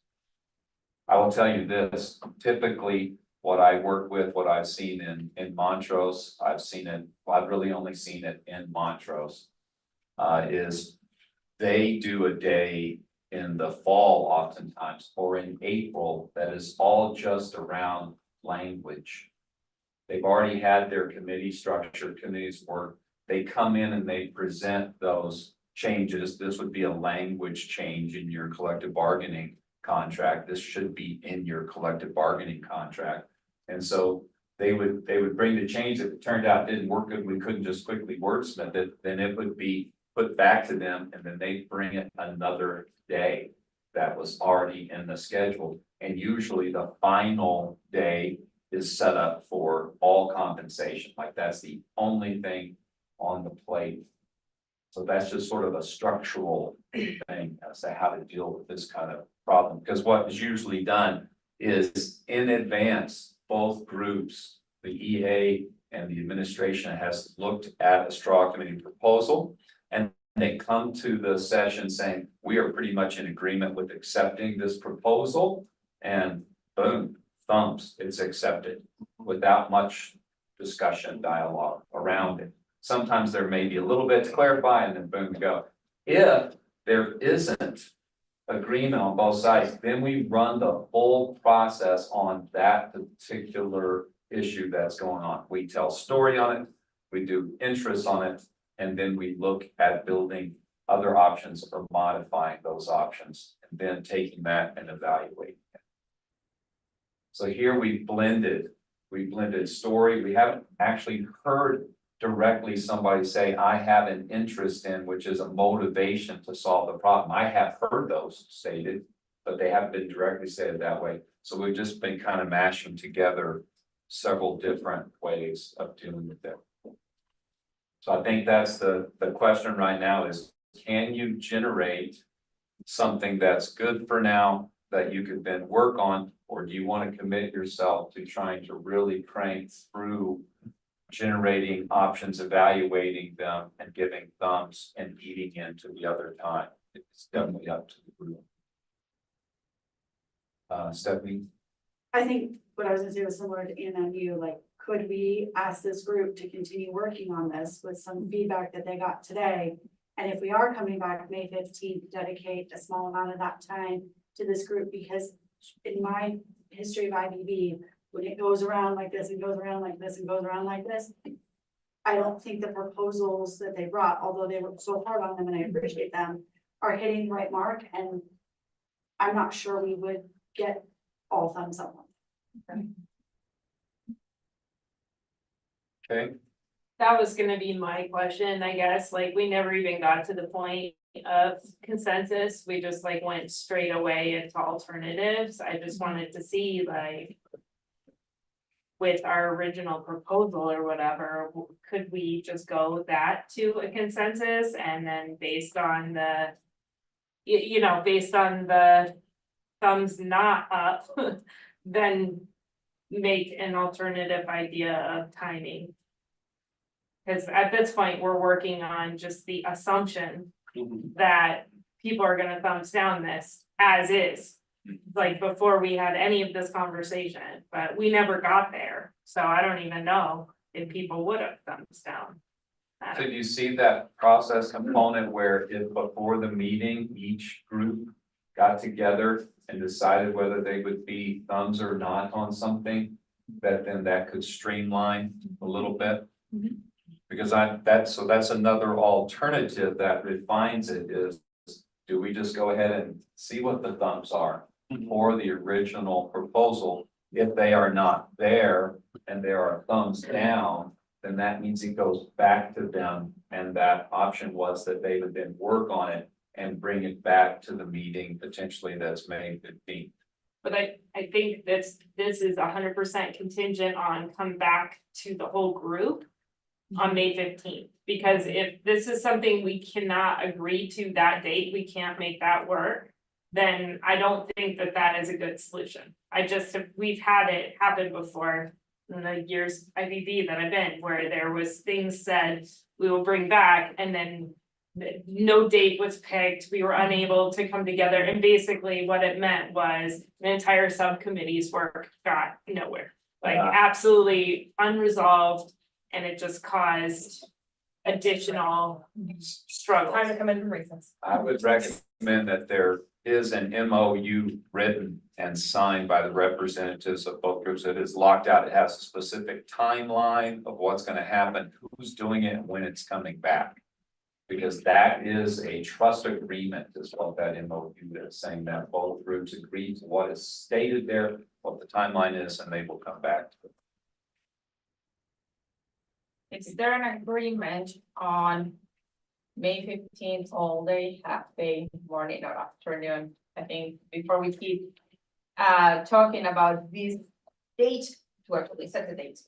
I will tell you this, typically what I work with, what I've seen in Montrose, I've really only seen it in Montrose, is they do a day in the fall oftentimes, or in April, that is all just around language. They've already had their committee structure, committees work. They come in and they present those changes. This would be a language change in your collective bargaining contract. This should be in your collective bargaining contract. And so they would bring the change. If it turned out it didn't work good, we couldn't just quickly wordsmith it, then it would be put back to them and then they bring it another day that was already in the schedule. And usually the final day is set up for all compensation. Like that's the only thing on the plate. So that's just sort of a structural thing as to how to deal with this kind of problem. Because what is usually done is in advance, both groups, the EA and the administration has looked at a straw committee proposal and they come to the session saying, we are pretty much in agreement with accepting this proposal, and boom, thumbs, it's accepted without much discussion, dialogue around it. Sometimes there may be a little bit to clarify and then boom, go. If there isn't agreement on both sides, then we run the full process on that particular issue that's going on. We tell story on it, we do interest on it, and then we look at building other options or modifying those options, and then taking that and evaluating it. So here we blended story. We haven't actually heard directly somebody say, I have an interest in, which is a motivation to solve the problem. I have heard those stated, but they haven't been directly stated that way. So we've just been kind of mashing together several different ways of dealing with it. So I think that's the question right now is, can you generate something that's good for now that you could then work on, Or do you want to commit yourself to trying to really crank through generating options, evaluating them and giving thumbs and eating into the other time? It's definitely up to the group. Stephanie? I think what I was gonna say was similar to Anna and you, like, could we ask this group to continue working on this with some feedback that they got today? And if we are coming back May 15th, dedicate a small amount of that time to this group, because in my history of IBB, when it goes around like this and goes around like this and goes around like this, I don't think the proposals that they brought, although they were so hard on them and I appreciate them, are hitting the right mark, and I'm not sure we would get all thumbs up. Okay. That was gonna be my question, I guess, like, we never even got to the point of consensus, we just like went straight away into alternatives, I just wanted to see like. With our original proposal or whatever, could we just go that to a consensus and then based on the. You know, based on the thumbs not up, then make an alternative idea of timing. Cause at this point, we're working on just the assumption that people are gonna thumbs down this as is. Like before we had any of this conversation, but we never got there, so I don't even know if people would have thumbs down. So do you see that process component where if before the meeting, each group got together and decided whether they would be thumbs or not on something, that then that could streamline a little bit? Because that's another alternative that refines it is, do we just go ahead and see what the thumbs are for the original proposal? If they are not there and there are thumbs down, then that means it goes back to them. And that option was that they would then work on it and bring it back to the meeting, potentially that's May 15th. But I think this is 100% contingent on come back to the whole group on May 15th. Because if this is something we cannot agree to that date, we can't make that work, then I don't think that that is a good solution. We've had it happen before in the years IBB that I've been, where there was things said we will bring back and then no date was picked, we were unable to come together, and basically what it meant was the entire subcommittee's work got nowhere. Like absolutely unresolved, and it just caused additional struggle. Time to come in from recess. I would recommend that there is an MOU written and signed by the representatives of both groups. It is locked out. It has a specific timeline of what's going to happen, who's doing it, and when it's coming back. Because that is a trust agreement is what that MOU is, saying that both groups agree to what is stated there, what the timeline is, and they will come back to it. Is there an agreement on May 15th, all day, half day, morning or afternoon? I think before we keep talking about this date, to actually set the date.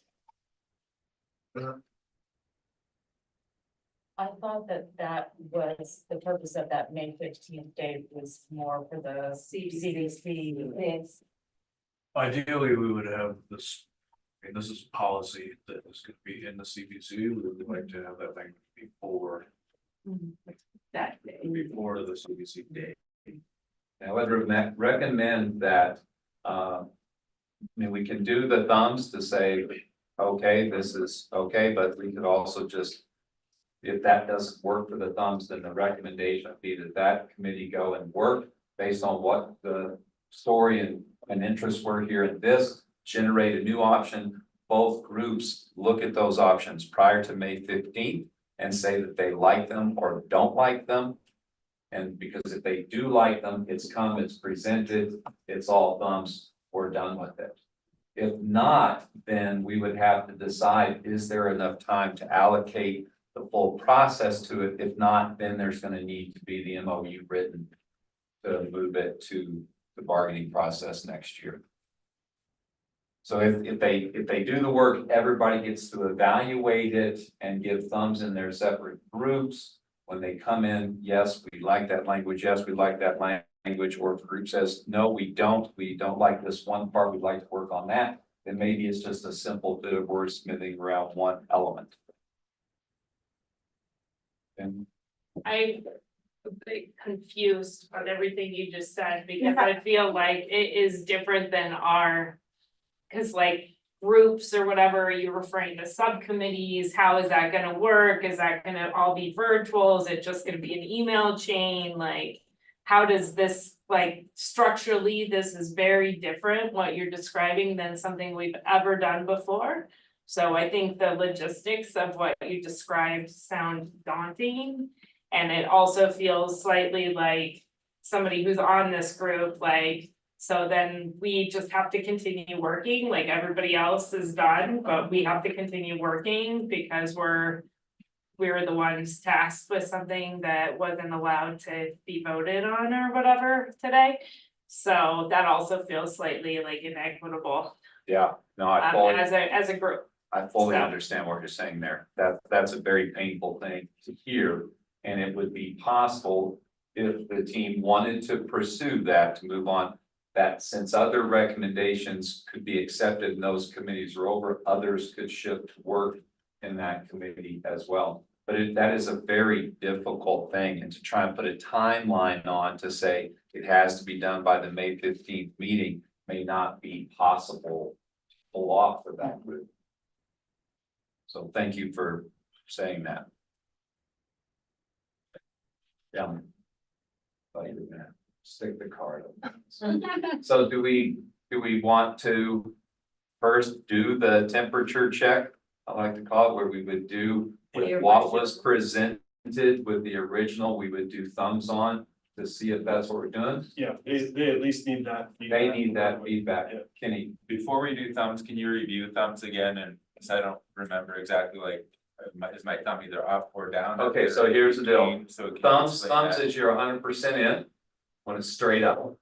I thought that was the purpose of that May 15th date was more for the CDC. Yes. Ideally, we would have this, I mean, this is policy that is gonna be in the CBC, we would like to have that thing before. That day. Before the CBC day. I would recommend that, I mean, we can do the thumbs to say, okay, this is okay, but we could also just. If that doesn't work for the thumbs, then the recommendation would be that committee go and work based on what the story and interests were here in this, generate a new option. Both groups look at those options prior to May 15th and say that they like them or don't like them. And because if they do like them, it's presented, it's all thumbs, we're done with it. If not, then we would have to decide, is there enough time to allocate the full process to it? If not, then there's going to need to be the MOU written to move it to the bargaining process next year. So if they do the work, everybody gets to evaluate it and give thumbs in their separate groups. When they come in, yes, we like that language. Yes, we like that language, or if a group says, no, we don't like this one part, we'd like to work on that, then maybe it's just a simple bit of wordsmithing around one element. And I'm a bit confused on everything you just said, because I feel like it is different than our. Cause like groups or whatever, you're referring to subcommittees, how is that gonna work? Is that gonna all be virtual? Is it just gonna be an email chain? Like, how does this, like, structurally, this is very different, what you're describing, than something we've ever done before. So I think the logistics of what you described sound daunting. And it also feels slightly like somebody who's on this group, like, so then we just have to continue working, like everybody else is done, but we have to continue working because we're the ones tasked with something that wasn't allowed to be voted on or whatever today. So that also feels slightly like inequitable, yeah, no, I fully, as a group. I fully So. understand what you're saying there. That's a very painful thing to hear. And it would be possible if the team wanted to pursue that, to move on, that since other recommendations could be accepted and those committees are over, others could shift work in that committee as well. But that is a very difficult thing, and to try and put a timeline on to say it has to be done by the May 15th meeting may not be possible to pull off for that group. So thank you for saying that. Yeah. Thought you were gonna stick the card up. So do we want to first do the temperature check? I like to call it, where we would do with what was presented with the original, we would do thumbs on to see if that's what we're doing. Yeah, they at least need that. They need that feedback. Kenny, Before we do thumbs, can you review thumbs again? And because I don't remember exactly, like, is my thumb either up or down? okay, so here's the deal. So can you Thumbs explain that? is you're 100% in when it's straight up.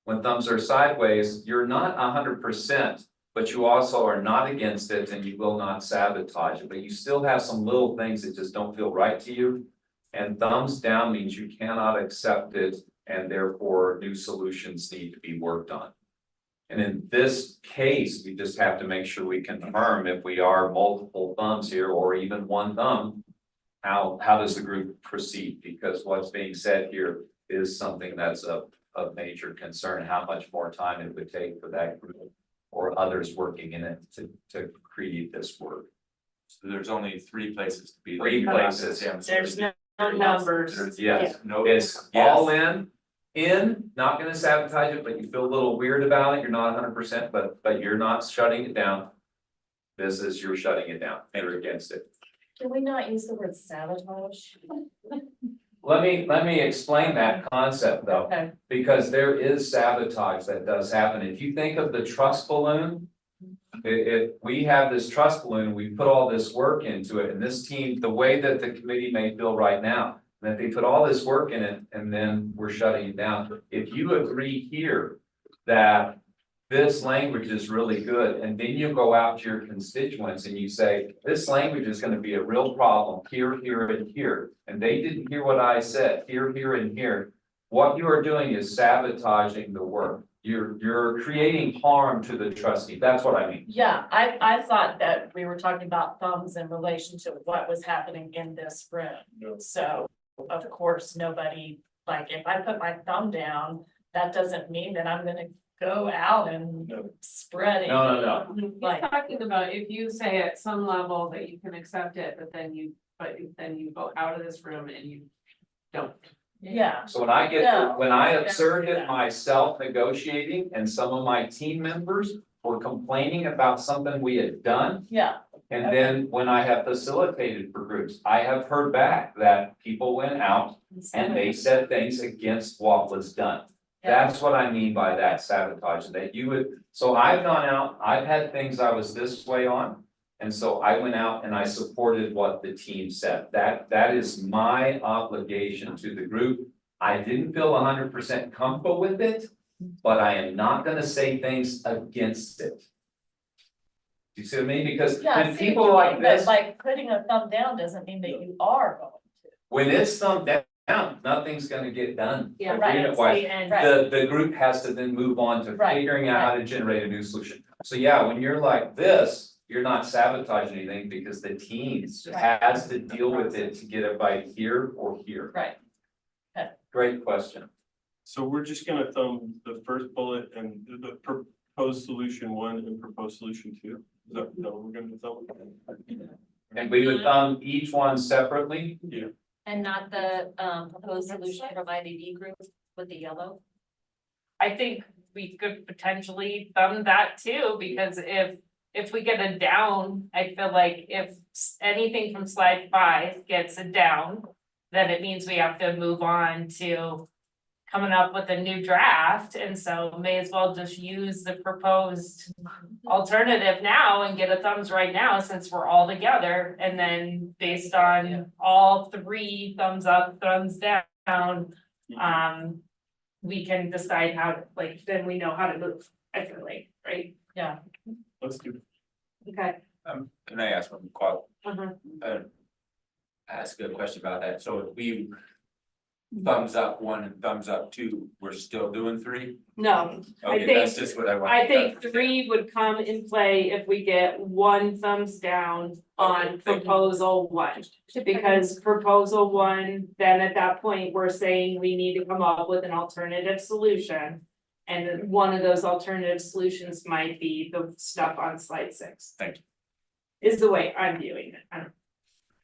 When thumbs are sideways, you're not 100%, but you also are not against it and you will not sabotage it, but you still have some little things that just don't feel right to you. And thumbs down means you cannot accept it and therefore new solutions need to be worked on. And in this case, we just have to make sure we confirm if we are multiple thumbs here or even one thumb. How does the group proceed? Because what's being said here is something that's of major concern, how much more time it would take for that group or others working in it to create this work. So there's only 3 places to be. 3 places. There's no numbers. Yes, No. it's all in, not gonna sabotage it, but you feel a little weird about it, you're not 100%, but you're not shutting it down. This is, you're shutting it down, and you're against it. Can we not use the word sabotage? Let me explain that concept though, Okay. because there is sabotage that does happen. If you think of the trust balloon. If we have this trust balloon, we put all this work into it, and this team, the way that the committee may feel right now, that they put all this work in it, and then we're shutting it down. If you agree here that this language is really good, and then you go out to your constituents and you say, this language is gonna be a real problem here, here, and here, and they didn't hear what I said, here, here, and here. What you are doing is sabotaging the work. You're creating harm to the trustee. That's what I mean. Yeah, I thought that we were talking about thumbs in relation to what was happening in this room. So, of course, nobody, like, if I put my thumb down, that doesn't mean that I'm gonna go out and spread it. No. He's Like, talking about if you say at some level that you can accept it, but then you go out of this room and you don't. yeah, So when I No, observed yeah. it myself negotiating and some of my team members were complaining about something we had done. yeah, And then when I have facilitated for groups, I have heard back that people went out and they said things against what was done. Yeah. That's what I mean by that sabotage, that you would, so I've gone out, I've had things I was this way on. And so I went out and I supported what the team said. That is my obligation to the group. I didn't feel 100% comfortable with it, but I am not gonna say things against it. Do you see what I mean? Because yeah. when see, people like but this, like putting a thumb down doesn't mean that you are going to. when it's thumb down, down, nothing's gonna get done. Yeah, right, Agreement-wise. and The group has to then move on to Right, figuring out how to generate a new solution. So yeah, when you're like this, you're not sabotaging anything because the team has to deal with it to get it by here or here. Right. Great question. So we're just gonna thumb the first bullet and the proposed solution 1 and proposed solution 2. Is that what we're gonna thumb? And we would thumb each one separately. Yeah. And not the proposed solution provided E group with the yellow. I think we could potentially thumb that too, because if we get a down, I feel like if anything from slide 5 gets a down, then it means we have to move on to coming up with a new draft, and so may as well just use the proposed alternative now and get a thumbs right now since we're all together, and then based on all 3 thumbs up, thumbs down, we can decide how to, like, then we know how to move, I feel like, right? Yeah. Let's do. Okay. Can I ask one ask a question about that? So if we thumbs up 1 and thumbs up 2, we're still doing 3? No, I Okay, think, that's just what I wanted. I think 3 would come in play if we get 1 thumbs down on proposal 1. Because proposal 1, then at that point, we're saying we need to come up with an alternative solution. And then one of those alternative solutions might be the stuff on slide 6. Thank you. Is the way I'm viewing it. I don't-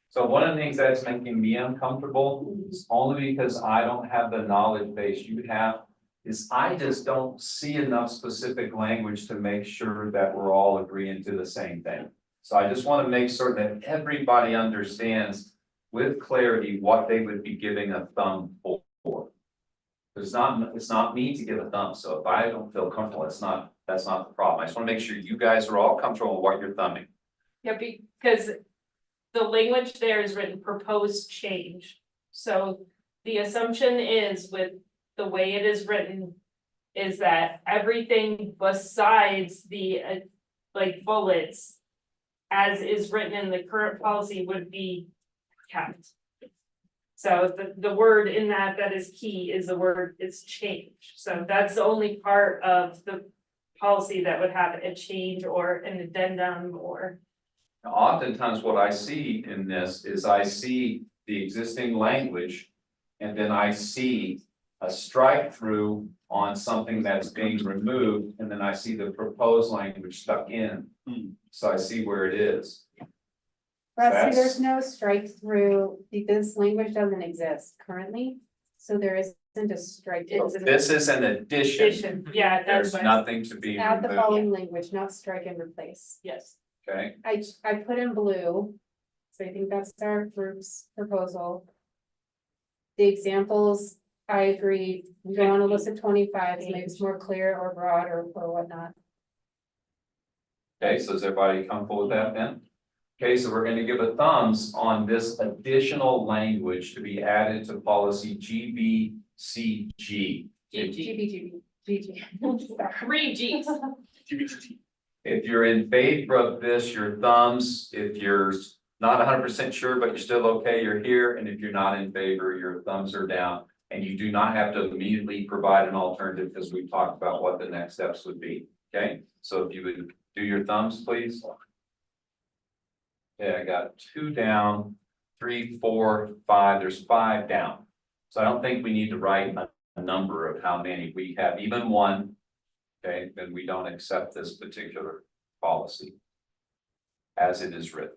So one of the things that's making me uncomfortable is only because I don't have the knowledge base you have. Is I just don't see enough specific language to make sure that we're all agreeing to the same thing. So I just want to make certain that everybody understands with clarity what they would be giving a thumb for. It's not me to give a thumb, so if I don't feel comfortable, that's not the problem. I just want to make sure you guys are all comfortable with what you're thumbing. Yeah, because the language there is written proposed change. So the assumption is with the way it is written is that everything besides the like bullets as is written in the current policy would be kept. So the word in that is key is the word is change. So that's the only part of the policy that would have a change or an addendum or. Now, oftentimes what I see in this is I see the existing language. And then I see a strike through on something that's being removed, and then I see the proposed language stuck in. So I see where it is. Rusty, there's no strike through, this language doesn't exist currently, so there isn't a strike. This is an addition. Yeah, that's There's nothing to be Add the removed, following language, not strike and replace. Yes. okay? I put in blue, so I think that's our group's proposal. The examples, I agree, we don't want to list 25, maybe it's more clear or broad or whatnot. Okay, so is everybody comfortable with that then? Okay, so we're gonna give a thumbs on this additional language to be added to policy GBCG. GBG. 3 Gs. If you're in favor of this, your thumbs. If you're not 100% sure, but you're still okay, you're here. And if you're not in favor, your thumbs are down. And you do not have to immediately provide an alternative because we talked about what the next steps would be. Okay, so if you would do your thumbs, please. Okay, I got 2 down, 3, 4, 5. There's 5 down. So I don't think we need to write a number of how many we have, even 1. Okay, then we don't accept this particular policy as it is written.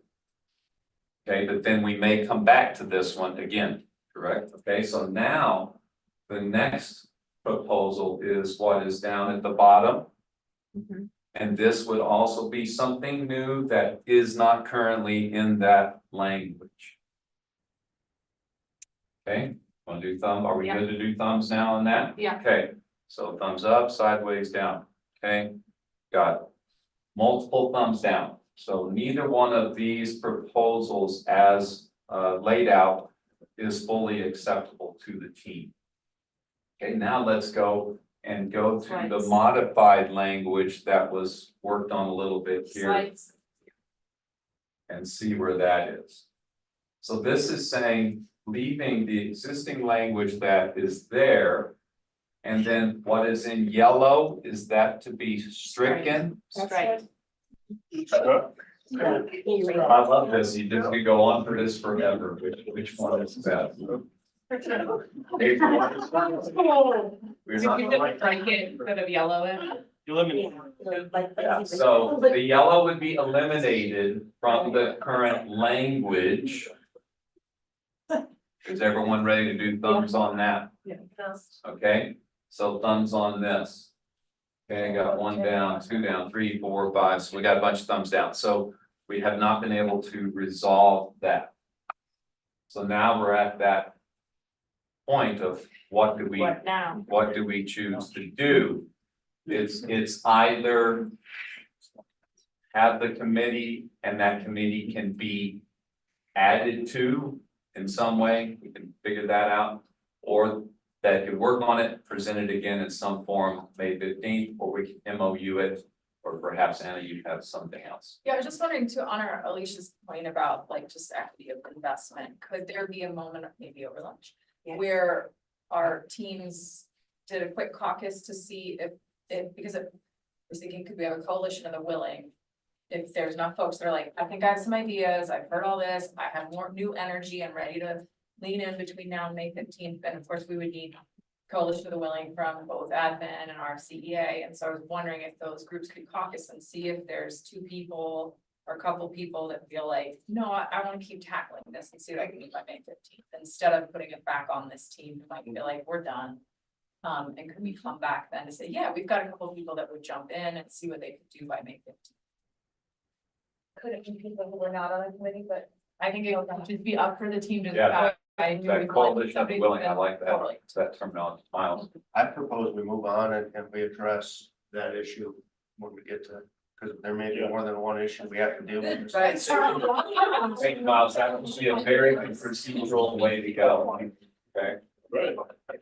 Okay, but then we may come back to this one again, correct? Okay, so now the next proposal is what is down at the bottom. And this would also be something new that is not currently in that language. Okay, want to do thumb? Are we good to do thumbs now on that? Yeah. Okay, so thumbs up, sideways, down. Okay, got it. Multiple thumbs down. So neither one of these proposals as laid out is fully acceptable to the team. Okay, now let's go and go to the modified language that was worked on a little bit here. And see where that is. So this is saying, leaving the existing language that is there. And then what is in yellow, is that to be stricken? That's right. I love this, you just could go on for this forever, which one is that? We're You not- could break it instead of yellow in. Yeah, so the yellow would be eliminated from the current language. Is everyone ready to do thumbs on that? Okay, so thumbs on this. Okay, I got 1 down, 2 down, 3, 4, 5, so we got a bunch of thumbs down, so we have not been able to resolve that. So now we're at that point of what do we choose to do? It's either have the committee and that committee can be added to in some way, we can figure that out. Or that could work on it, present it again in some form, May 15th, or we can MOU it. Or perhaps Anna, you have something else. Yeah, I was just wondering to honor Alicia's point about like just equity of investment, could there be a moment, maybe over lunch? Where our teams did a quick caucus to see if, because I was thinking, could we have a coalition of the willing? If there's enough folks that are like, I think I have some ideas, I've heard all this, I have more new energy, I'm ready to lean in between now and May 15th, and of course we would need coalition of the willing from both admin and our CEA, and so I was wondering if those groups could caucus and see if there's 2 people or a couple people that feel like, no, I want to keep tackling this and see what I can do by May 15th, instead of putting it back on this team who might feel like we're done. And could we come back then to say, yeah, we've got a couple people that would jump in and see what they could do by May 15th. Could it be people who were not on the committee, but I think it would just be up for the team to. Yeah, decide. that coalition of the willing, I like that terminology, Miles. I propose we move on and we address that issue when we get to, because there may be more than one issue we have to deal with. Right. Thank you, Miles, that would be a very good procedural way to go, okay?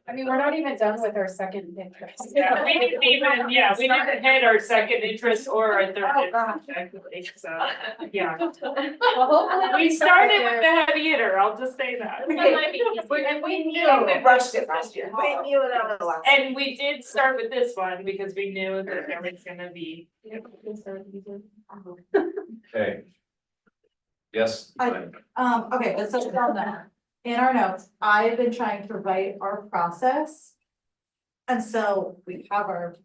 I mean, we're not even done with our second interest. Yeah, we didn't even hit our second interest or our third Oh, gosh. interest, actually, so, yeah. Well, hopefully We started with the heavy hitter, I'll just say that. And we knew we rushed it last year. We knew that was last. And we did start with this one because we knew that there was gonna be. Okay. Yes. Okay, but so on that, in our notes, I've been trying to write our process. And so we have our,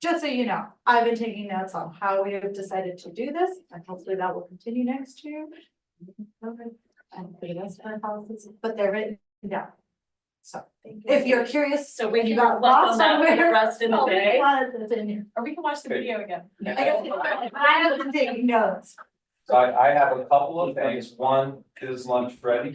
just so you know, I've been taking notes on how we have decided to do this, and hopefully that will continue next year. And for the rest of our policies, but they're written down. So if you're curious. So we you can got reflect on lost that for the somewhere, rest of the oh, day. it's in here. Or we can watch the video again. I have been taking notes. So I have a couple of things. One, is lunch ready?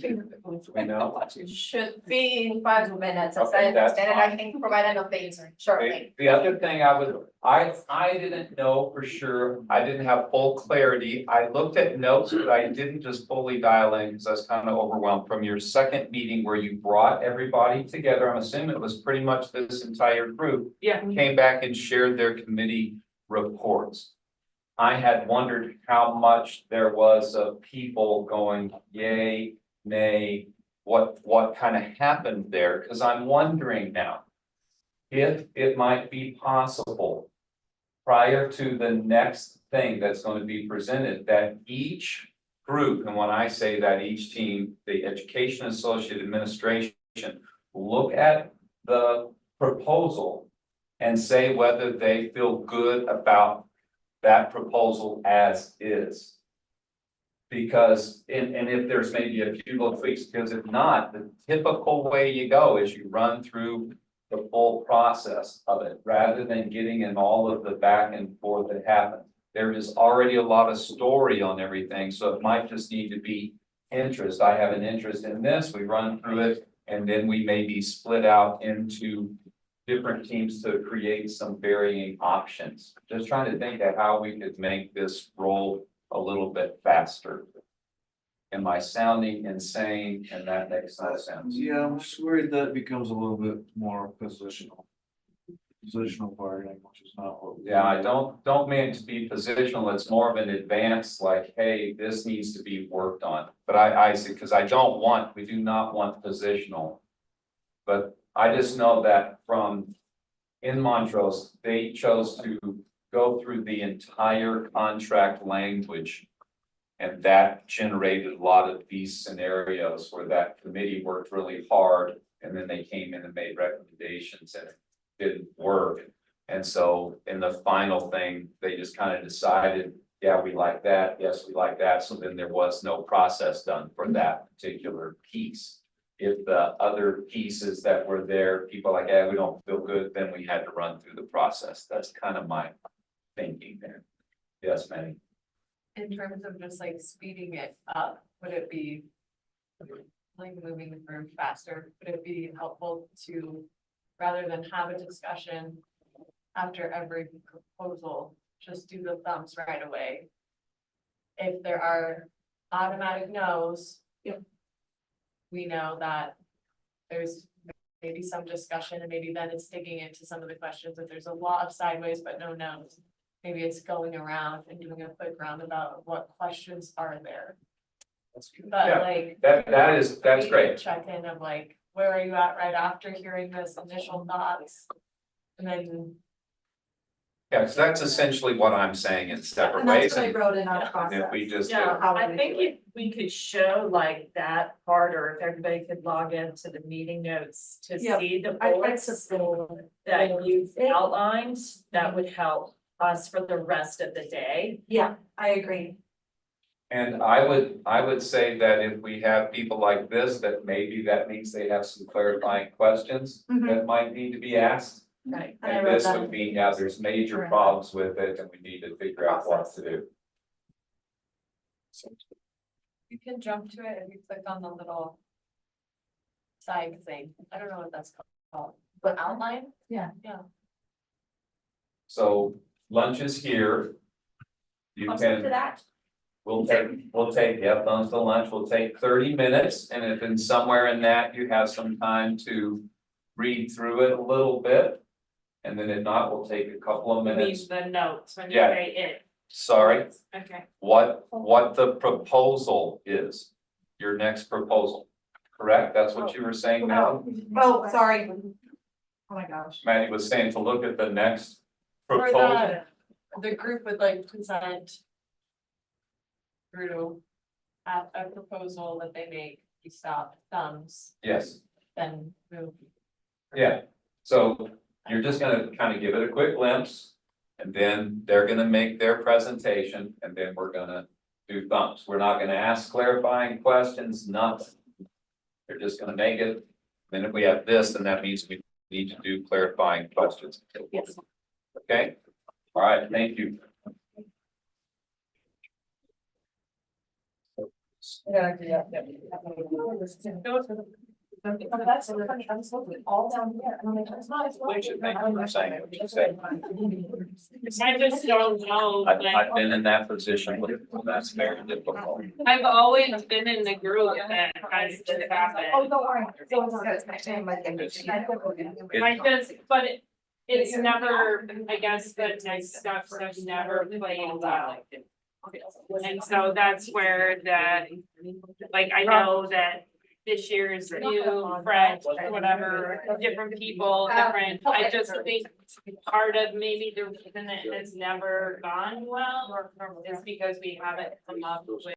We know. Should be in 5 minutes, as Okay, I that's understand, and I fine. can provide an update shortly. The other thing I didn't know for sure, I didn't have full clarity. I looked at notes, but I didn't just fully dial in because I was kind of overwhelmed from your second meeting where you brought everybody together. I'm assuming it was pretty much this entire group. Yeah. Came back and shared their committee reports. I had wondered how much there was of people going yay, nay, what kind of happened there, because I'm wondering now. If it might be possible prior to the next thing that's going to be presented, that each group, and when I say that each team, the Education Associate Administration, look at the proposal and say whether they feel good about that proposal as is. Because, and if there's maybe a few little tweaks, because if not, the typical way you go is you run through the full process of it, rather than getting in all of the back and forth that happens. There is already a lot of story on everything, so it might just need to be interest. I have an interest in this, we run through it, and then we may be split out into different teams to create some varying options. Just trying to think of how we could make this roll a little bit faster. Am I sounding insane? And that makes no sense. Yeah, I'm just worried that becomes a little bit more positional. positional bargaining, which is not what. Yeah, I don't mean it to be positional, it's more of an advance, like, hey, this needs to be worked on. But I see, because we do not want positional. But I just know that in Montrose, they chose to go through the entire contract language. And that generated a lot of these scenarios where that committee worked really hard, and then they came in and made recommendations and it didn't work. And so in the final thing, they just kind of decided, yeah, we like that, yes, we like that, so then there was no process done for that particular piece. If the other pieces that were there, people like, we don't feel good, then we had to run through the process. That's kind of my thinking there. Yes, Manny? In terms of just like speeding it up, would it be like moving through faster? Would it be helpful to, rather than have a discussion after every proposal, just do the thumbs right away? If there are automatic no's, we know that there's maybe some discussion, and maybe then it's digging into some of the questions. If there's a lot of sideways but no no's, maybe it's going around and doing a quick roundabout of what questions are there. That's good. But Yeah, like. that's great. Check in of like, where are you at right after hearing this initial thoughts? And then. Yeah, because that's essentially what I'm saying in separate And ways. that's what I And wrote in our process. if we just, Yeah, How would I we think do it? if we could show like that part, or if everybody could log into the meeting notes to Yeah, see the I bullets that you've outlined, that would help us for the rest of the day. Yeah, I agree. and I would say that if we have people like this, that maybe that means they have some clarifying questions Mhm. that might need to be asked. Right. And I And wrote this that would in. mean, yeah, there's major Correct. problems with it and we need to figure out what to do. You can jump to it if you click on the little side thing. I don't know what that's called, but outline? Yeah. Yeah. So lunch is here. You I'll send to can, that. we'll take, yeah, thumbs to lunch, we'll take 30 minutes, and if in somewhere in that you have some time to read through it a little bit. And then if not, we'll take a couple of You mean minutes. the notes when you Yeah. say it. Sorry, Okay. what the proposal is, your next proposal, correct? That's what you were saying, Maddie? Oh, sorry. Oh my gosh. Maddie was saying to look at the next Or proposal. the group would like present through a proposal that they make, you stop thumbs, Yes, then move. yeah, so you're just gonna kind of give it a quick glimpse. And then they're gonna make their presentation, and then we're gonna do thumbs. We're not gonna ask clarifying questions, nothing. They're just gonna make it. Then if we have this, then that means we need to do clarifying questions. Yes. Okay, all right, thank you. That's so funny. I'm supposed to be all down here. And I'm like, it's not. We should thank you for saying what you said. I just don't know, I've been in that position, that's very difficult. I've always been in the group that has to happen. Oh, don't worry. I just, but it's never, I guess the nice stuff have never played well. And so that's where that, like, I know that this year's new, fresh, whatever, different people, different, I just think part of maybe the reason it has never gone well is because we haven't come up with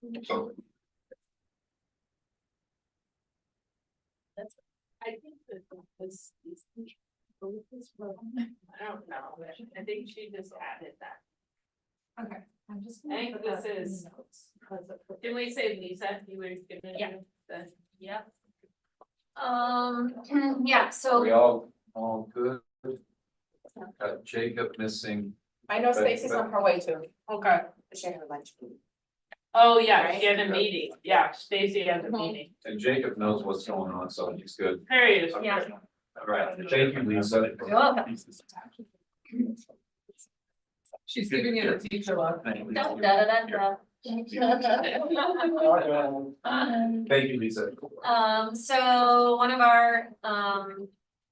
I think that this is. I don't know, I think she just added that. Okay, I'm just. I think this is, can we say Lisa, you were giving Yeah. the. Yeah. Yeah, so. We all good? Got Jacob missing. I know Stacy's on her way too. Okay. She had a lunch. Oh, yeah, she had a meeting, yeah, Stacy had a Mhm. meeting. And Jacob knows what's going on, so he's good. There he is. Yeah. All right, thank you, Lisa. You're welcome. She's giving you a teacher log. Da, da, da, da, Thank you, Lisa. So one of our,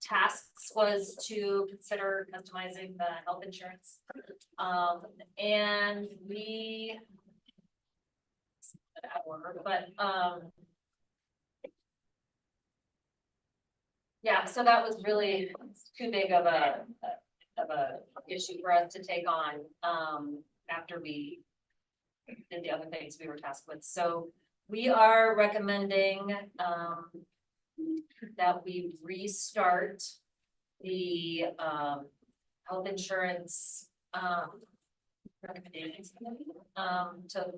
tasks was to consider customizing the health insurance. And we. But, yeah, so that was really too big of a issue for us to take on, after we did the other things we were tasked with. So we are recommending, that we restart the, health insurance, recommendations committee, to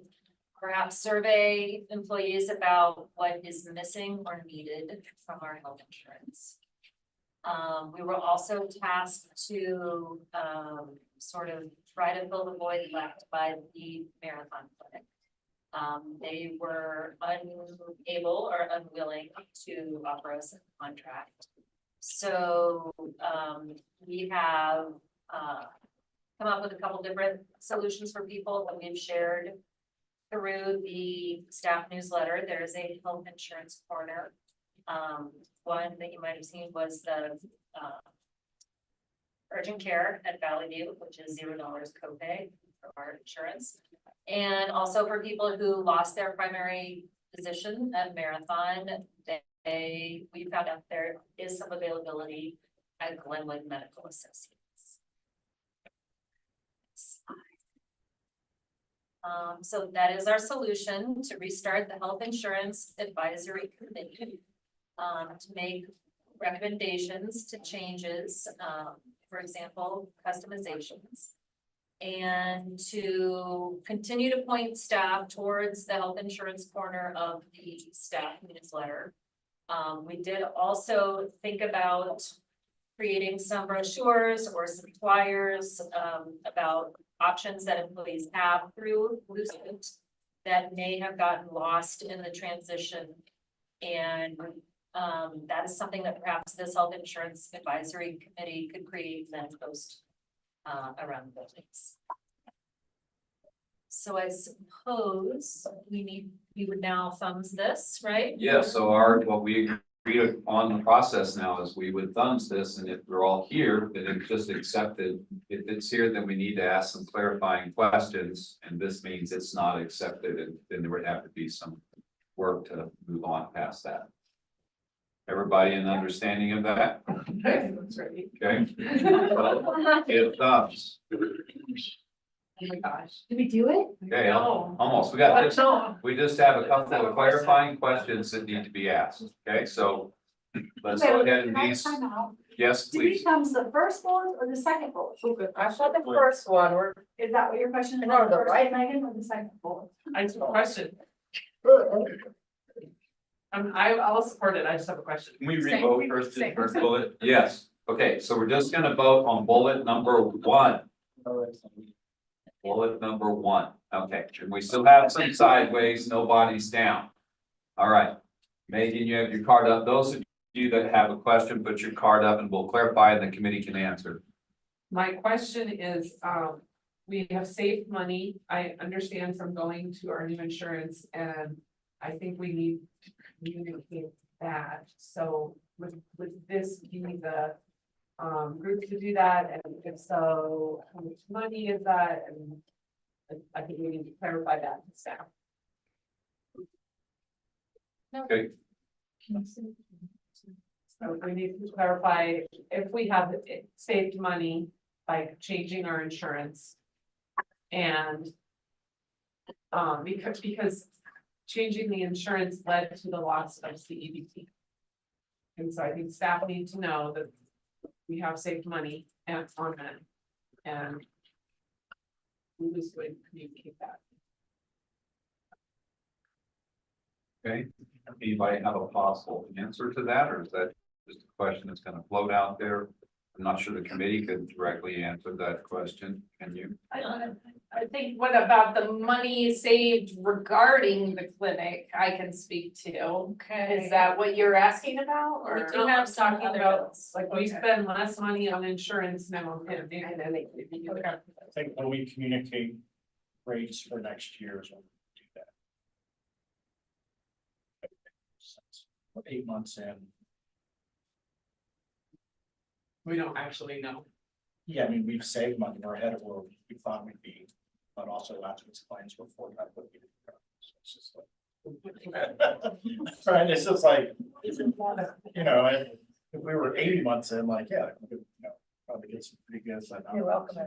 perhaps survey employees about what is missing or needed from our health insurance. We were also tasked to, sort of try to fill the void left by the marathon clinic. They were unable or unwilling to offer us a contract. So, we have, come up with a couple different solutions for people that we've shared through the staff newsletter. There's a health insurance corner. One that you might have seen was the, urgent care at Valley View, which is $0 copay for our insurance. And also for people who lost their primary physician at Marathon, we found out there is some availability at Glenwood Medical Associates. So that is our solution to restart the Health Insurance Advisory Committee, to make recommendations to changes, for example, customizations. And to continue to point staff towards the health insurance corner of the staff newsletter. We did also think about creating some brochures or some flyers, about options that employees have through Lucent that may have gotten lost in the transition. And that is something that perhaps this health insurance advisory committee could create and then post around the buildings. So I suppose we would now thumbs this, right? Yeah, so what we agreed on the process now is we would thumbs this, and if we're all here, then it's just accepted. If it's here, then we need to ask some clarifying questions, and this means it's not accepted, and then there would have to be some work to move on past that. Everybody in understanding of that? That's right. Okay. It thumbs. Oh my gosh. Did we do it? Okay, No. almost. We got this. No. We just have a couple of clarifying questions that need to be asked. Okay, so let's go ahead and these. Yes, Did we please. thumbs the first bullet or the second bullet? I saw the first one, Is that what your question is? No, the First, right- Megan, or the second bullet? I just have a question. I'll support it. I just have a question. Can we Same. revote first, Same. first bullet? Yes. Okay, so we're just gonna vote on bullet number 1. Bullet number 1. Okay, and we still have some sideways, nobody's down. All right. Megan, you have your card up. Those of you that have a question, put your card up and we'll clarify and the committee can answer. My question is, we have saved money. I understand from going to our new insurance, and I think we need to communicate that. So would this be the group to do that? And if so, how much money is that? And I think we need to clarify that to staff. Okay. So we need to clarify if we have saved money by changing our insurance. And because changing the insurance led to the loss of CEBT. And so I think staff need to know that we have saved money on that, and we was going to communicate that. Okay, anybody have a possible answer to that, or is that just a question that's gonna float out there? I'm not sure the committee could directly answer that question, can you? I think what about the money saved regarding the clinic, I can speak to. Okay. Is that what you're asking about, We or? do have some other about, bills. like, we spend less money on insurance now. I think when we communicate rates for next year is when we do that. 8 months in. We don't actually know. Yeah, I mean, we've saved money, we're ahead of where we thought we'd be, but also lots of explains before that what we did. So it's just like. Right, it's just like, you know, if we were 80 months in, like, yeah, we could, you know, probably get some pretty good. You're welcome.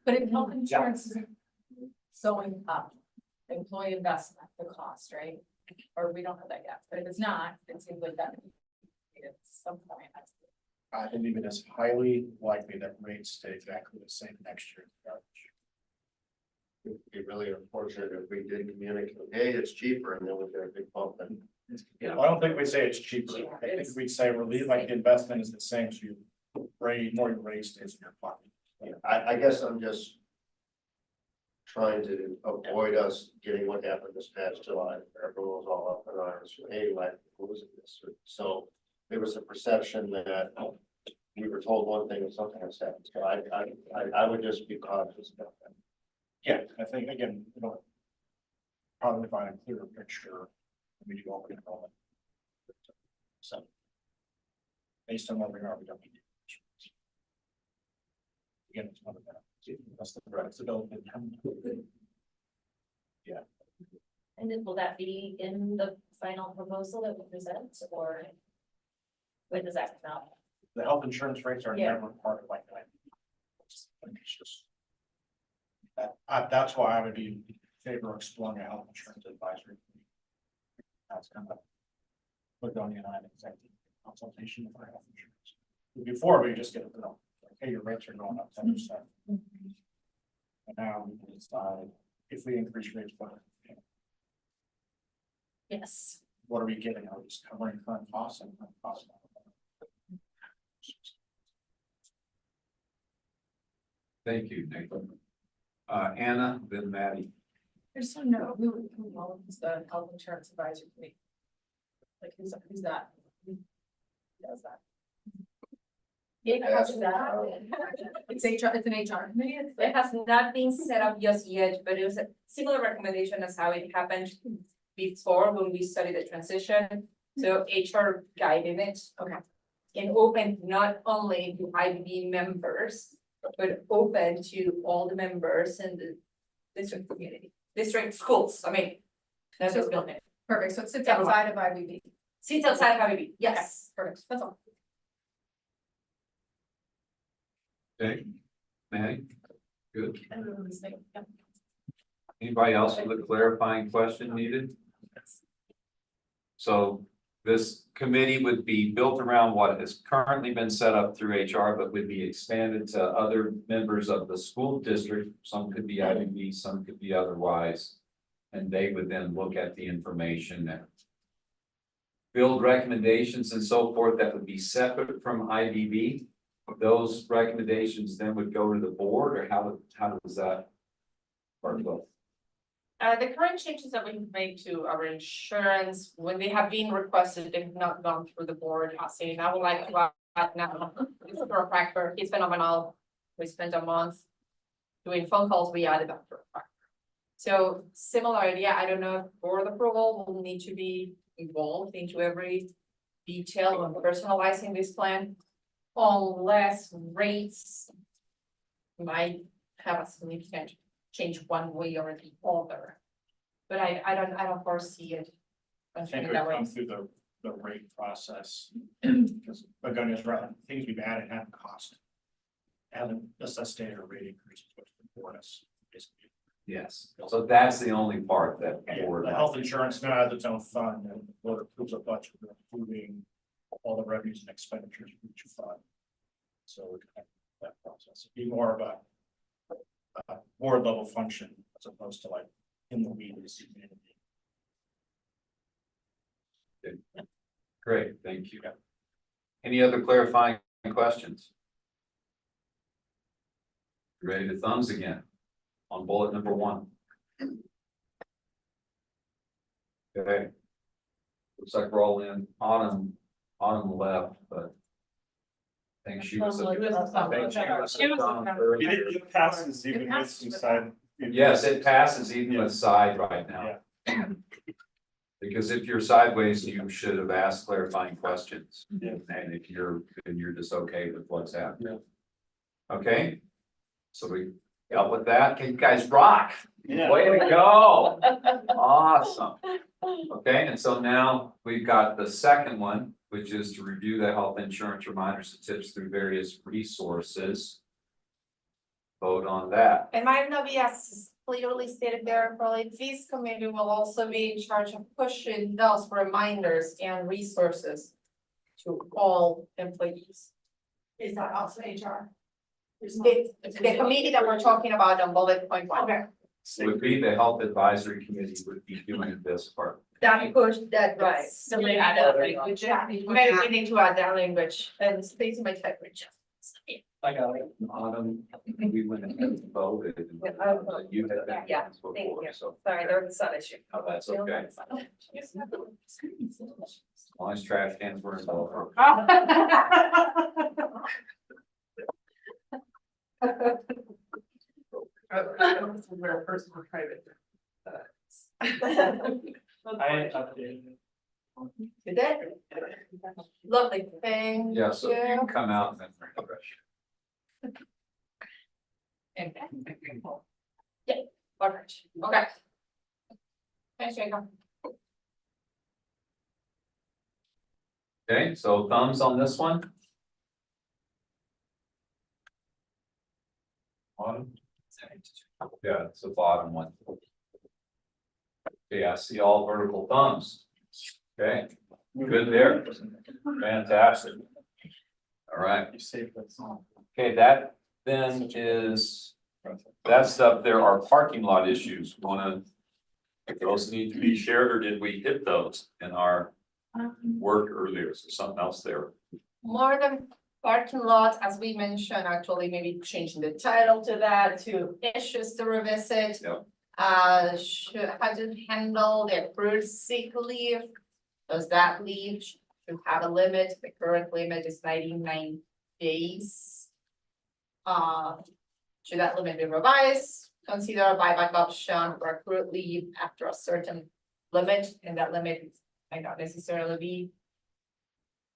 But if health insurance is going up, employee investment, the cost, right? Or we don't have that yet, but if it's not, it seems like that. At some point. I believe it is highly likely that rates stay exactly the same next year. It'd be really unfortunate if we did communicate, hey, it's cheaper, and then we get a big bump in. Well, I don't think we say it's cheaper. I think we'd say we're leaving, like the investment is the same, so you rate more, your rate stays in your pocket. I guess I'm just trying to avoid us getting what happened this past July, where everyone was all up in arms, hey, like, what was this? So there was a perception that we were told one thing and something else happened, so I would just be cautious about that. Yeah, I think again, you know, probably find a clearer picture when we do open enrollment. So. Based on where we are, we don't need to. Again, it's one of that. That's the rest of the. Yeah. And then will that be in the final proposal that we present, or when does that come out? The health insurance rates are Yeah. never part of like that. It's just. That's why I would be in favor of exploring a health insurance advisory. That's kind of. Put on the line executive consultation for health insurance. Before we just get a bill, like, hey, your rates are going up 10%. And now we can decide if we increase rates, but Yes. what are we getting? Are we just covering current costs and current costs? Thank you, Nathan. Anna, then Maddie. There's some no, who owns the health insurance advisory committee? Like, who's that? Who does that? It's HR, it's an HR committee. It has not been set up just yet, but it was a similar recommendation as how it happened before when we studied the transition. So HR guided it. Okay. And open not only to IBB members, but open to all the members in the district community, district schools, I mean. That's just building. Perfect, so it sits outside of IBB. Seats outside of IBB, yes. Perfect, that's all. Okay, Maddie, good. Everyone listening, yeah. Anybody else with a clarifying question needed? So this committee would be built around what has currently been set up through HR, but would be expanded to other members of the school district. Some could be IBB, some could be otherwise. And they would then look at the information and build recommendations and so forth that would be separate from IBB. Those recommendations then would go to the board, or how does that work? The current changes that we've made to our insurance, when they have been requested, they've not gone through the board. I say, I would like to add now, it's a chiropractor, he's phenomenal. We spent a month doing phone calls, we added that chiropractor. So similar idea, I don't know if board approval will need to be involved into every detail on personalizing this plan. Unless rates might have a significant change one way or the other. But I don't foresee it. I think we come through the rate process. Because again, it's right, things we've added haven't cost. Haven't necessitated a rate increase, which the board has basically. Yes, so that's the only part that. Yeah, board the health insurance now has its own fund and the board approves a budget, we're approving all the revenues and expenditures for each fund. So we're kind of that process, it'd be more of a board level function as opposed to like in the weeds. Great, thank you. Any other clarifying questions? Ready to thumbs again on bullet number 1. Okay. Looks like we're all in. Autumn left, but I think she was. It passes even with some side. Yes, it passes even with side right now. Because if you're sideways, you should have asked clarifying questions. Yeah. And if then you're just okay with what's happening. Okay, so we got with that. You guys rock. Yeah. Way to go. Awesome. Okay, and so now we've got the second one, which is to review the health insurance reminders and tips through various resources. Vote on that. It might not be as clearly stated there, probably this committee will also be in charge of pushing those reminders and resources to all employees. Is that also HR? The committee that we're talking about on bullet point 1. Okay. Would be the health advisory committee would be doing this part. That push, that, Right, so maybe add that language. maybe we need to add that language and space my temperature. I got it. Autumn, we went ahead and voted. And you had that. Yeah, before, thank you. So, Sorry, there was a sun issue. oh, that's okay. As long as trash cans were involved. We're personal or private. I updated it. You did? Lovely, thank Yeah, so you you. can come out and then refresh. Yeah, perfect, okay. Thanks, Jacob. Okay, so thumbs on this one. Bottom. Yeah, it's the bottom one. Okay, I see all vertical thumbs. Okay, good there. Fantastic. All right. You saved that song. Okay, that then is, that stuff, there are parking lot issues. Those need to be shared, or did we hit those in our work earlier? So something else there. More than parking lots, as we mentioned, actually maybe changing the title to that, to issues to revisit. Yep. How to handle the accrued sick leave? Does that leave should have a limit? The current limit is 99 days. Should that limit be revised? Consider a buyback option for accrued leave after a certain limit, and that limit might not necessarily be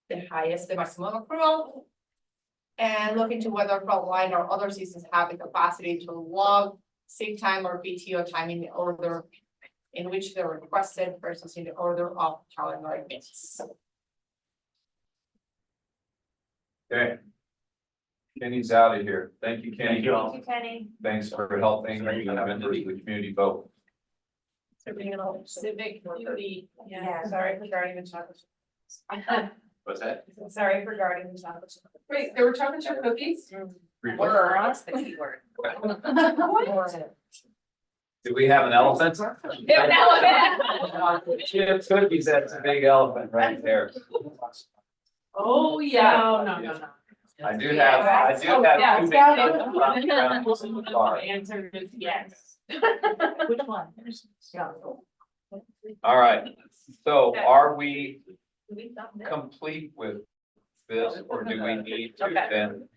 the highest, the maximum accrual. And look into whether frontline or other seasons have the capacity to log sick time or PTO time in the order in which they're requested versus in the order of calendar days. Okay. Kenny's out of here. Thank you, Kenny. Thank you, Kenny. Thanks for helping the members of the community vote. Civic duty. Yeah. Sorry for guarding the chocolate. What's that? Sorry for guarding the chocolate. Wait, there were chocolate chip cookies? What's the key word? Do we have an elephant? An elephant. Chip cookies, that's a big elephant right there. Oh, yeah. No. I do have two big elephants in the car. The answer is yes. Which one? All right, so are we complete with this, or do we need to then?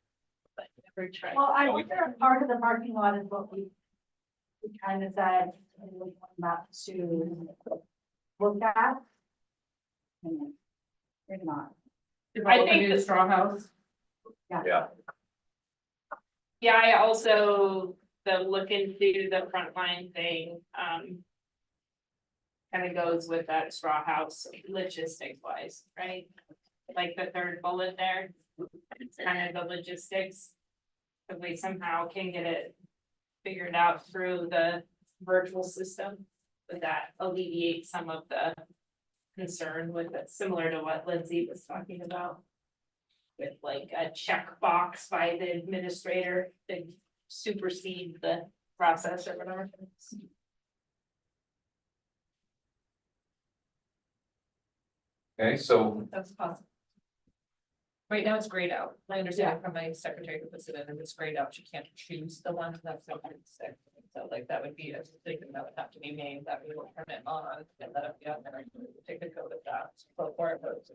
Well, I wonder if part of the parking lot is what we kind of said, and we want not to look at. Maybe not. I think the straw house. Yeah. Yeah, I also, the look into the frontline thing, kind of goes with that straw house logistics wise, right? Like the third bullet there, it's kind of the logistics. If we somehow can get it figured out through the virtual system. Would that alleviate some of the concern with it, similar to what Lindsay was talking about? With like a checkbox by the administrator to supersede the process or whatever. Okay, so That's possible. Right now it's grayed out. I understand from my secretary who puts it in, and it's grayed out. You can't choose the one that's not sick. So like that would be a decision that would have to be made that we will turn it on and let it be on there. And take the code of that before it goes.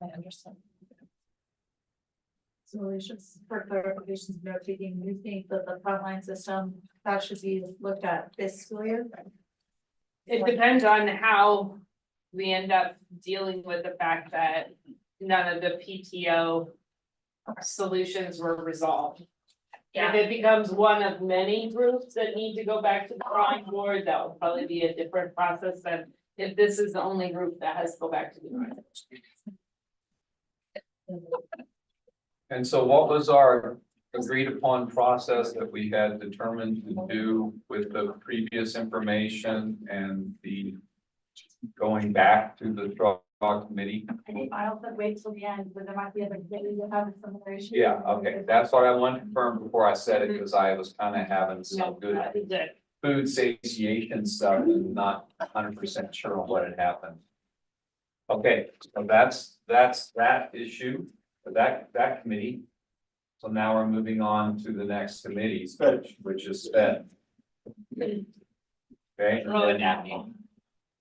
I understand. So we should, for clarifications, note taking, you think that the frontline system, that should be looked at this school year? It depends on how we end up dealing with the fact that none of the PTO solutions were resolved. If it becomes one of many groups that need to go back to the drawing board, that will probably be a different process than if this is the only group that has to go back to the drawing board. and so what was our agreed upon process that we had determined to do with the previous information and the going back to the draw committee? I think I also wait till the end, but there might be other committees that have some other issues. Yeah, okay, that's what I wanted to confirm before I said it, because I was kind of having some good food satiation stuff and not 100% sure on what had happened. Okay, so that's that issue, that committee. So now we're moving on to the next committee, which is SPED. Okay.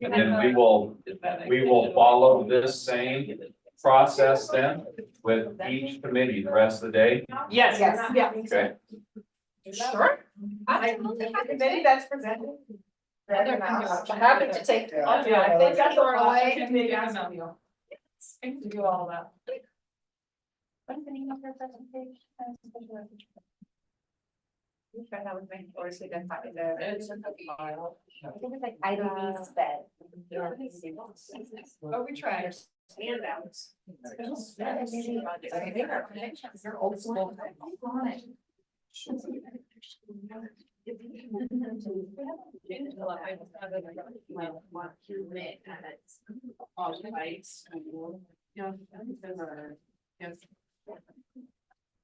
And then we will follow this same process then with each committee the rest of the day. Yes. Yeah. Okay, Sure. Absolutely, the committee that's presented. I'm happy to take. I'll do it. I think that's our way. To do all of that. What is the name of your presentation? You try that with me, or is it just like the? It's a file. I think it's like IDB sped. Oh, we tried. Handouts. You're old school.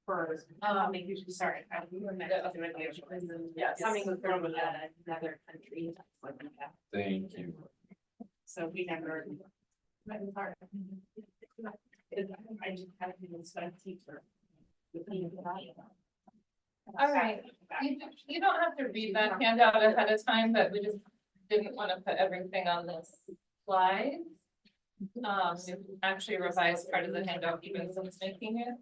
For, sorry. Yeah, coming from another country. thank you. So we never. I just had to be a teacher. All right, you don't have to read that handout ahead of time, but we just didn't want to put everything on this slide. We actually revised part of the handout even since making it.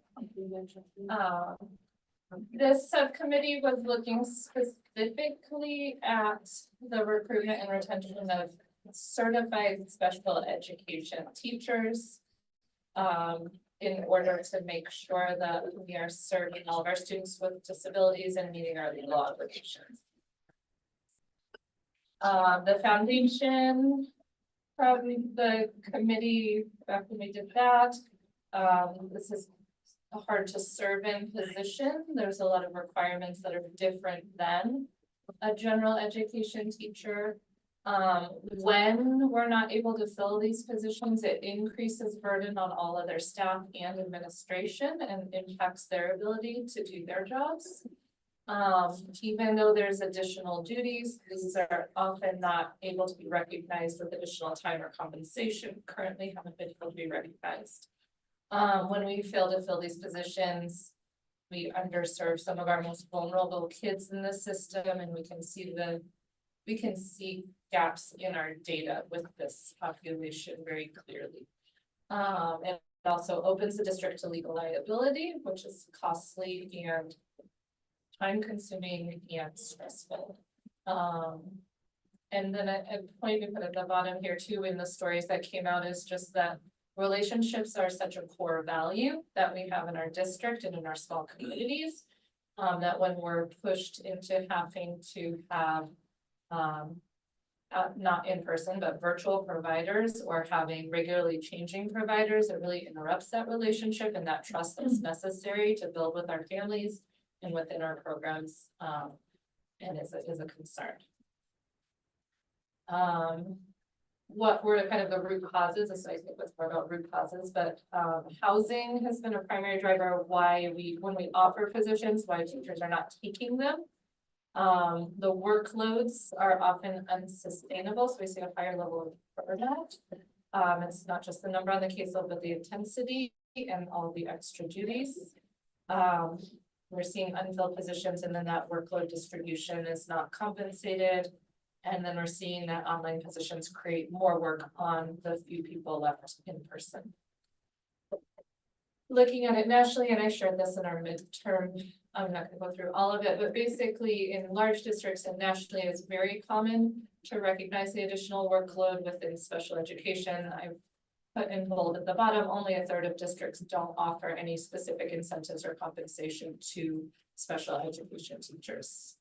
This subcommittee was looking specifically at the recruitment and retention of certified special education teachers. In order to make sure that we are serving all of our students with disabilities and meeting our legal obligations. The foundation, probably the committee, after we did that, this is a hard to serve in position. There's a lot of requirements that are different than a general education teacher. When we're not able to fill these positions, it increases burden on all other staff and administration and impacts their ability to do their jobs. Even though there's additional duties, these are often not able to be recognized with additional time or compensation, currently haven't been able to be recognized. When we fail to fill these positions, we underserve some of our most vulnerable kids in the system, and we can see gaps in our data with this population very clearly. And it also opens the district to legal liability, which is costly and time consuming and stressful. And then a point we put at the bottom here too in the stories that came out is just that relationships are such a core value that we have in our district and in our small communities. That when we're pushed into having to have not in person, but virtual providers or having regularly changing providers, it really interrupts that relationship and that trust that's necessary to build with our families and within our programs, and is a concern. What were kind of the root causes, so I think it's more about root causes, but housing has been a primary driver of why when we offer positions, why teachers are not taking them. The workloads are often unsustainable, so we see a higher level of burnout. It's not just the number on the caseload, but the intensity and all the extra duties. We're seeing unfilled positions, and then that workload distribution is not compensated. And then we're seeing that online positions create more work on the few people left in person. Looking at it nationally, and I shared this in our midterm, I'm not gonna go through all of it, but basically in large districts and nationally, it's very common to recognize the additional workload within special education. I've put in bold at the bottom, only a third of districts don't offer any specific incentives or compensation to special education teachers.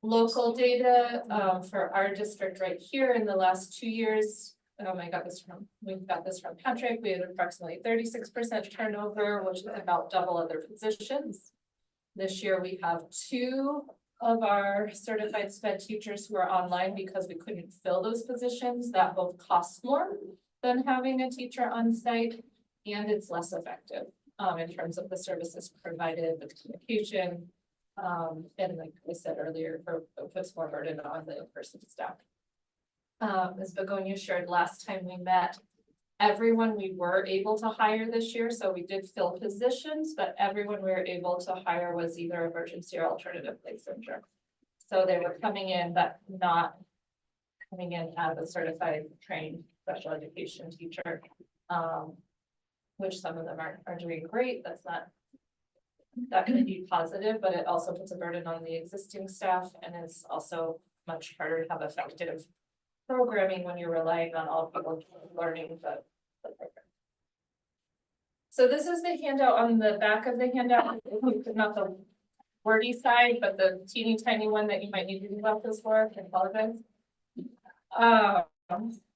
Local data for our district right here in the last 2 years. We've got this from Patrick. We had approximately 36% turnover, which is about double other positions. This year we have 2 of our certified SPED teachers who are online because we couldn't fill those positions. That both costs more than having a teacher on site, and it's less effective in terms of the services provided, the communication. And like I said earlier, puts more burden on the in-person staff. As Begonia shared last time we met, everyone we were able to hire this year, so we did fill positions, but everyone we were able to hire was either emergency or alternative licensure. So they were coming in, but not coming in as a certified trained special education teacher, which some of them are doing great. That can be positive, but it also puts a burden on the existing staff, and it's also much harder to have effective programming when you're relying on all people learning the program. So this is the handout on the back of the handout, not the wordy side, but the teeny tiny one that you might need to do about this for. I apologize.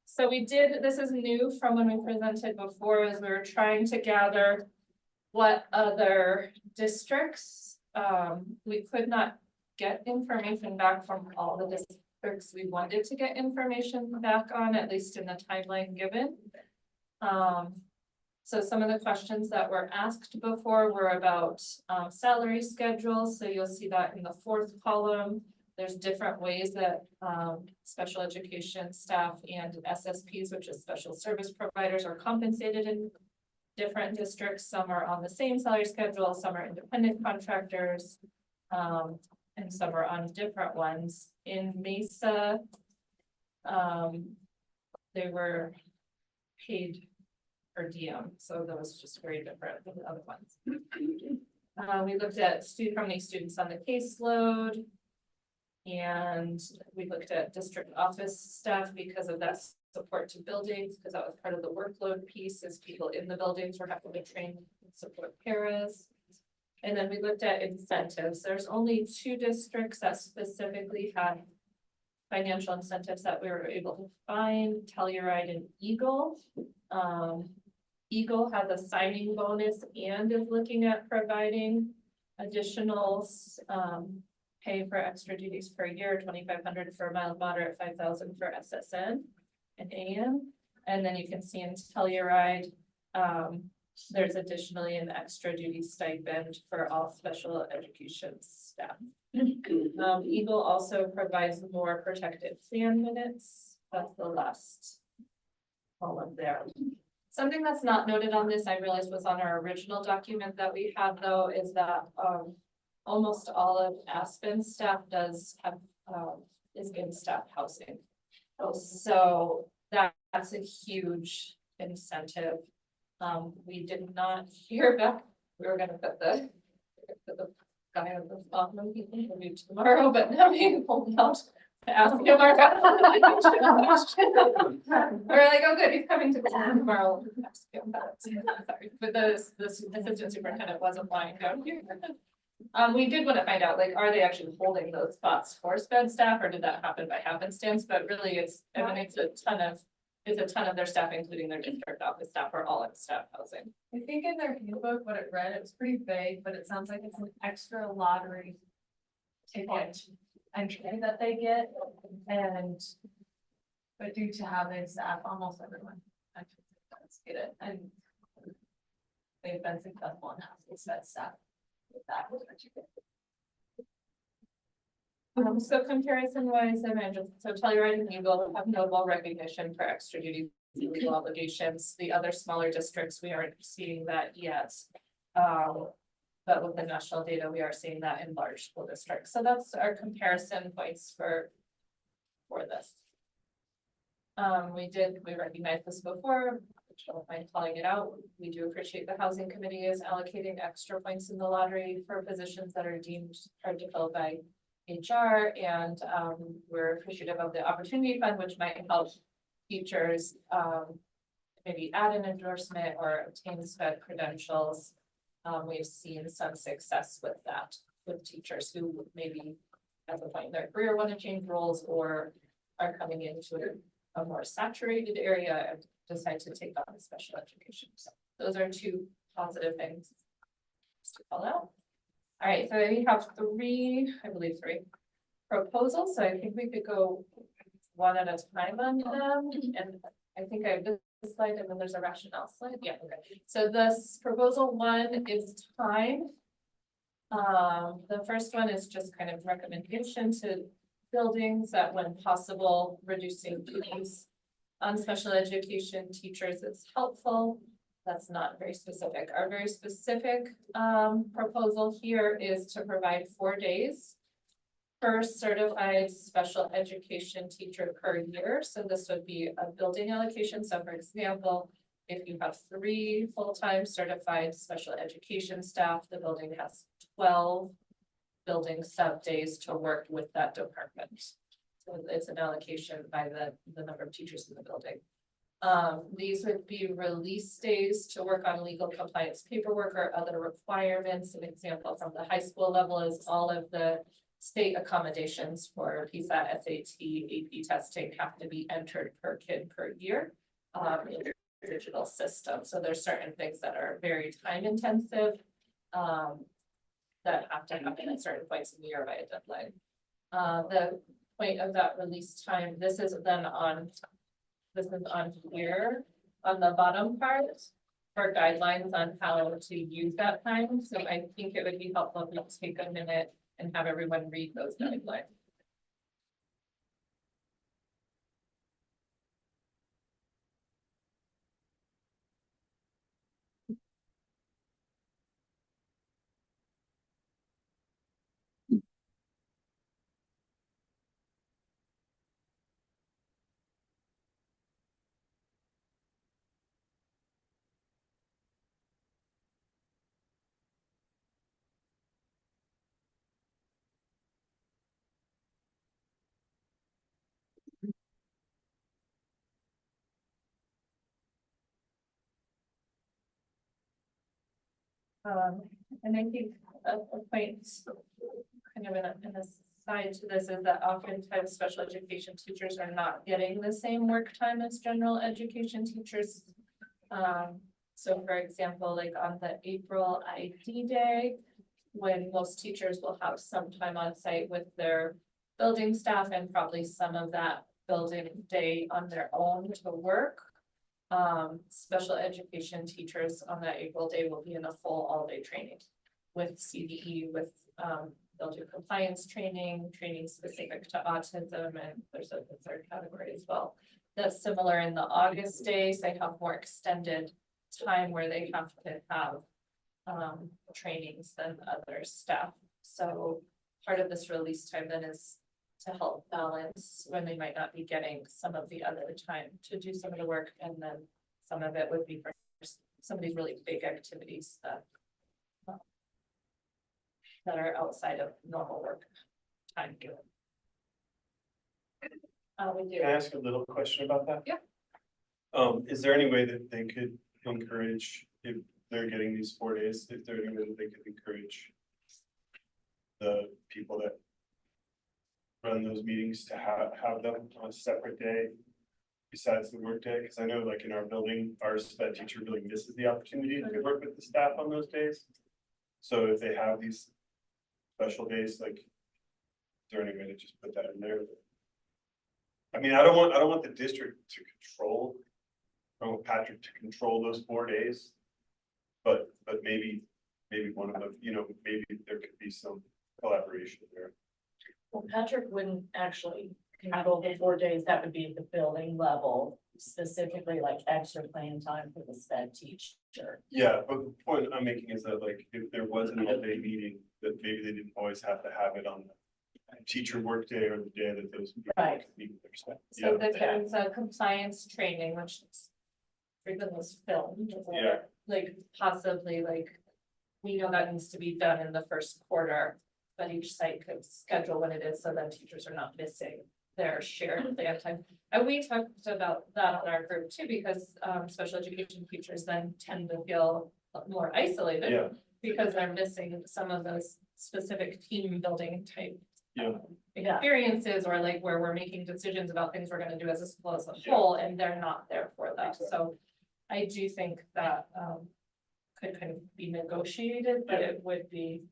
So this is new from when we presented before, as we were trying to gather what other districts, we could not get information back from all the districts we wanted to get information back on, at least in the timeline given. So some of the questions that were asked before were about salary schedules. So you'll see that in the 4th column. There's different ways that special education staff and SSPs, which is special service providers, are compensated in different districts. Some are on the same salary schedule, some are independent contractors, and some are on different ones. In Mesa, they were paid per diem, so that was just very different than the other ones. We looked at how many students on the caseload, and we looked at district office staff because of that support to buildings, because that was part of the workload piece, as people in the buildings were having to train and support paras. And then we looked at incentives. There's only 2 districts that specifically had financial incentives that we were able to find, Telluride and Eagle. Eagle has a signing bonus and is looking at providing additional pay for extra duties per year, $2,500 for mild moderate, $5,000 for SSN and AM. And then you can see in Telluride, there's additionally an extra duty stipend for all special education staff. Eagle also provides more protected fan minutes. That's the last column there. Something that's not noted on this, I realized was on our original document that we have though, is that almost all of Aspen's staff does have is in staff housing. So that's a huge incentive. We did not hear back. We were gonna put the guy on the bottom maybe tomorrow, but now we pulled out to ask him our we're like, oh good, he's coming to tomorrow. Ask him about it. Sorry, but the assistant superintendent was applying down here. We did want to find out, like, are they actually holding those spots for SPED staff, or did that happen by happenstance? But really, it's a ton of is a ton of their staff, including their district office staff, or all in staff housing. I think in their handbook, what it read, it was pretty vague, but it sounds like it's an extra lottery ticket entry that they get, and but due to how they staff, almost everyone actually does get it, and they've been successful in having said staff with that. So comparison wise, I mentioned, so Telluride and Eagle have notable recognition for extra duty legal obligations. The other smaller districts, we aren't seeing that yet. But with the national data, we are seeing that in large school districts. So that's our comparison points for this. We recognized this before, which I don't mind calling it out. We do appreciate the housing committee is allocating extra points in the lottery for positions that are deemed hard to fill by HR, and we're appreciative of the opportunity fund, which might help teachers maybe add an endorsement or obtain SPED credentials. We've seen some success with that, with teachers who maybe at the point in their career want to change roles or are coming into a more saturated area and decide to take on special education. So those are two positive things to call out. All right, so we have three proposals. So I think we could go one at a time on them. And I think I have this slide and then there's a rationale slide. Yeah, okay. So this proposal one is time. The first one is just kind of recommendation to buildings that when possible, reducing duties on special education teachers is helpful. That's not very specific. Our very specific proposal here is to provide 4 days per certified special education teacher per year. So this would be a building allocation. So for example, if you have 3 full-time certified special education staff, the building has 12 building sub days to work with that department. So it's an allocation by the number of teachers in the building. These would be release days to work on legal compliance paperwork or other requirements. An example from the high school level is all of the state accommodations for PISA, SAT, AP testing have to be entered per kid per year in the digital system. So there's certain things that are very time intensive that have to happen at certain points in the year by a deadline. The point of that release time, this is on here on the bottom part for guidelines on how to use that time. So I think it would be helpful if we take a minute and have everyone read those guidelines. And I think a point kind of in a side to this is that oftentimes special education teachers are not getting the same work time as general education teachers. So for example, like on the April ID day, when most teachers will have some time on site with their building staff and probably some of that building day on their own to work. Special education teachers on that April day will be in a full all-day training with CDE, with building compliance training specific to autism, and there's a third category as well. That's similar in the August days. They have more extended time where they have to have trainings than other staff. So part of this release time then is to help balance when they might not be getting some of the other time to do some of the work, and then some of it would be for some of these really big activities that are outside of normal work time given. Can I ask a little question about that? Yeah. Is there any way that they could encourage, if they're getting these 4 days, if there any way that they could encourage the people that run those meetings to have them on a separate day besides the workday? Because I know like in our building, our sped teacher really misses the opportunity to work with the staff on those days. So if they have these special days, like, is there any way to just put that in there? I mean, I don't want the district to control, I want Patrick to control those 4 days. But maybe one of them, maybe there could be some collaboration there. Well, Patrick wouldn't actually handle the 4 days, that would be at the building level, specifically like extra plan time for the sped teacher. Yeah, but the point I'm making is that like, if there was an all-day meeting, that maybe they didn't always have to have it on the teacher workday or the day that those. people Right. could meet with their staff. So Yeah. there's a compliance training, which is frequently was filmed. Yeah. Like possibly like, we know that needs to be done in the first quarter, but each site could schedule when it is so that teachers are not missing their shared plan time. And we talked about that on our group too, because special education teachers then tend to feel more isolated. Yeah. Because they're missing some of those specific team building type Yeah. experiences, or like where we're making decisions about things we're gonna do as a school as a whole, and they're not there for that, so. I do think that could kind of be negotiated, but it would be.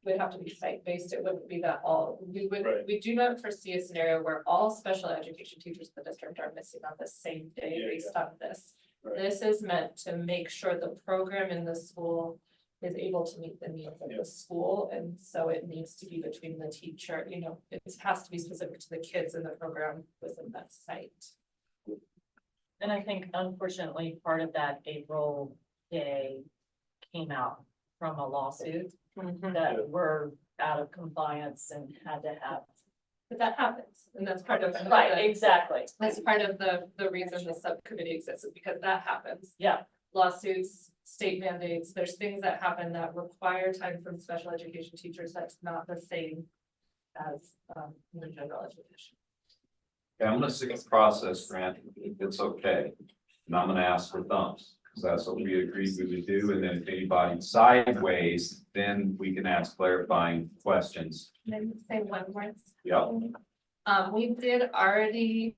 Would have to be site-based, it wouldn't be that Right. we do not foresee a scenario where all special education teachers in the district are missing on the same day Yeah, based on this. Right. This is meant to make sure the program in the school is able to meet the needs of the school, and so it needs to be between the teacher, it has to be specific to the kids in the program within that site. And I think unfortunately, part of that April day came out from a lawsuit that were out of compliance and had to have. But that happens, and that's part of. Right, exactly. That's part of the reason the subcommittee exists, is because that happens. Yeah. Lawsuits, state mandates, there's things that happen that require time from special education teachers that's not the same as in general education. Yeah, I'm gonna stick with process, Grant, if it's okay. And I'm gonna ask for thumbs, because that's what we agreed we would do, and then if anybody sideways, then we can ask clarifying questions. Maybe say one more. Yep. We did already,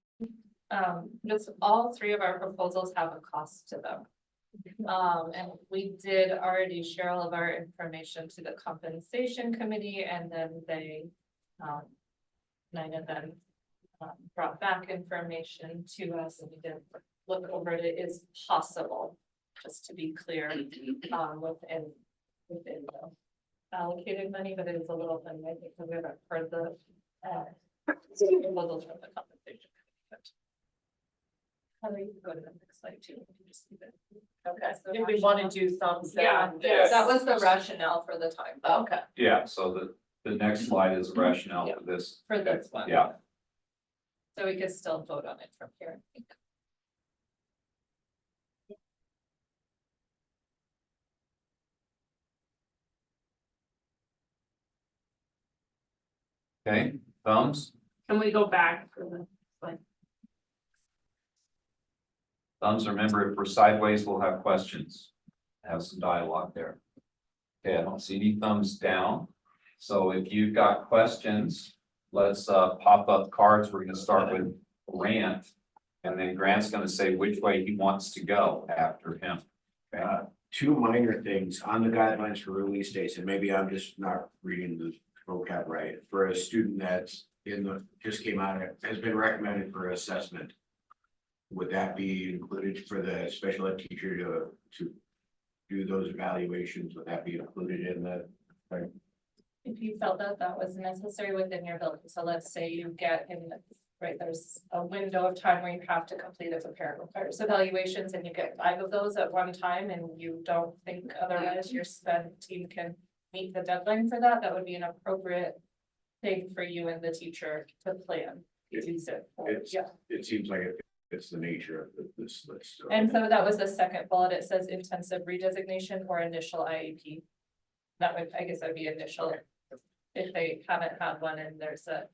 just all three of our proposals have a cost to them. And we did already share all of our information to the compensation committee, and then they, nine of them brought back information to us, and we did look over it. It is possible, just to be clear, within the allocated money, but it is a little thin, I think, because we haven't heard the proposals from the compensation. Heather, you can go to the next slide too. You can just leave it. Okay, so do we want to do thumbs Yeah, down? that was the rationale for the time. Okay. Yeah, so the next slide is rationale for this. For this one. Yeah. So we could still vote on it from here. I think. Okay, thumbs, Can we go back for the, like, thumbs, remember if we're sideways, we'll have questions. Have some dialogue there. Okay, I don't see any thumbs down. So if you've got questions, let's pop up cards. We're gonna start with Grant. And then Grant's gonna say which way he wants to go after him. Okay? Two minor things on the guidelines for release dates, and maybe I'm just not reading the vocab right. For a student that's just came out, has been recommended for assessment. Would that be included for the special ed teacher to do those evaluations? Would that be included in the? Right? if you felt that that was necessary within your building, so let's say you get in, right, there's a window of time where you have to complete as a parent requires evaluations, and you get 5 of those at one time, and you don't think otherwise your sped team can meet the deadline for that, that would be an appropriate thing for you and the teacher to plan. It seems like it's the nature of this list. So. And so that was the second bullet, it says intensive redesignation or initial IEP. That would, I guess that'd be initial, if they haven't had one and there's a.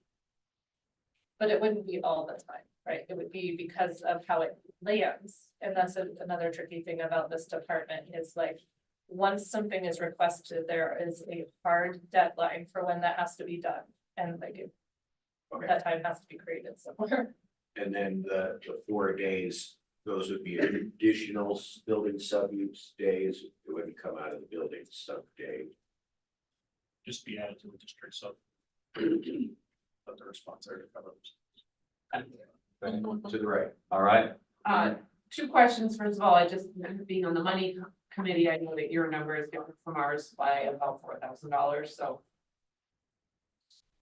But it wouldn't be all the time, right? It would be because of how it lands, and that's another tricky thing about this department is like. Once something is requested, there is a hard deadline for when that has to be done, and like that time has to be created somewhere. And then the 4 days, those would be additional building sub-use days, it wouldn't come out of the building sub day. Just be added to the district, so. Let the response there to cover those. To the right. All right, Two questions. First of all, I just, being on the money committee, I know that your number is different from ours by about $4,000, so.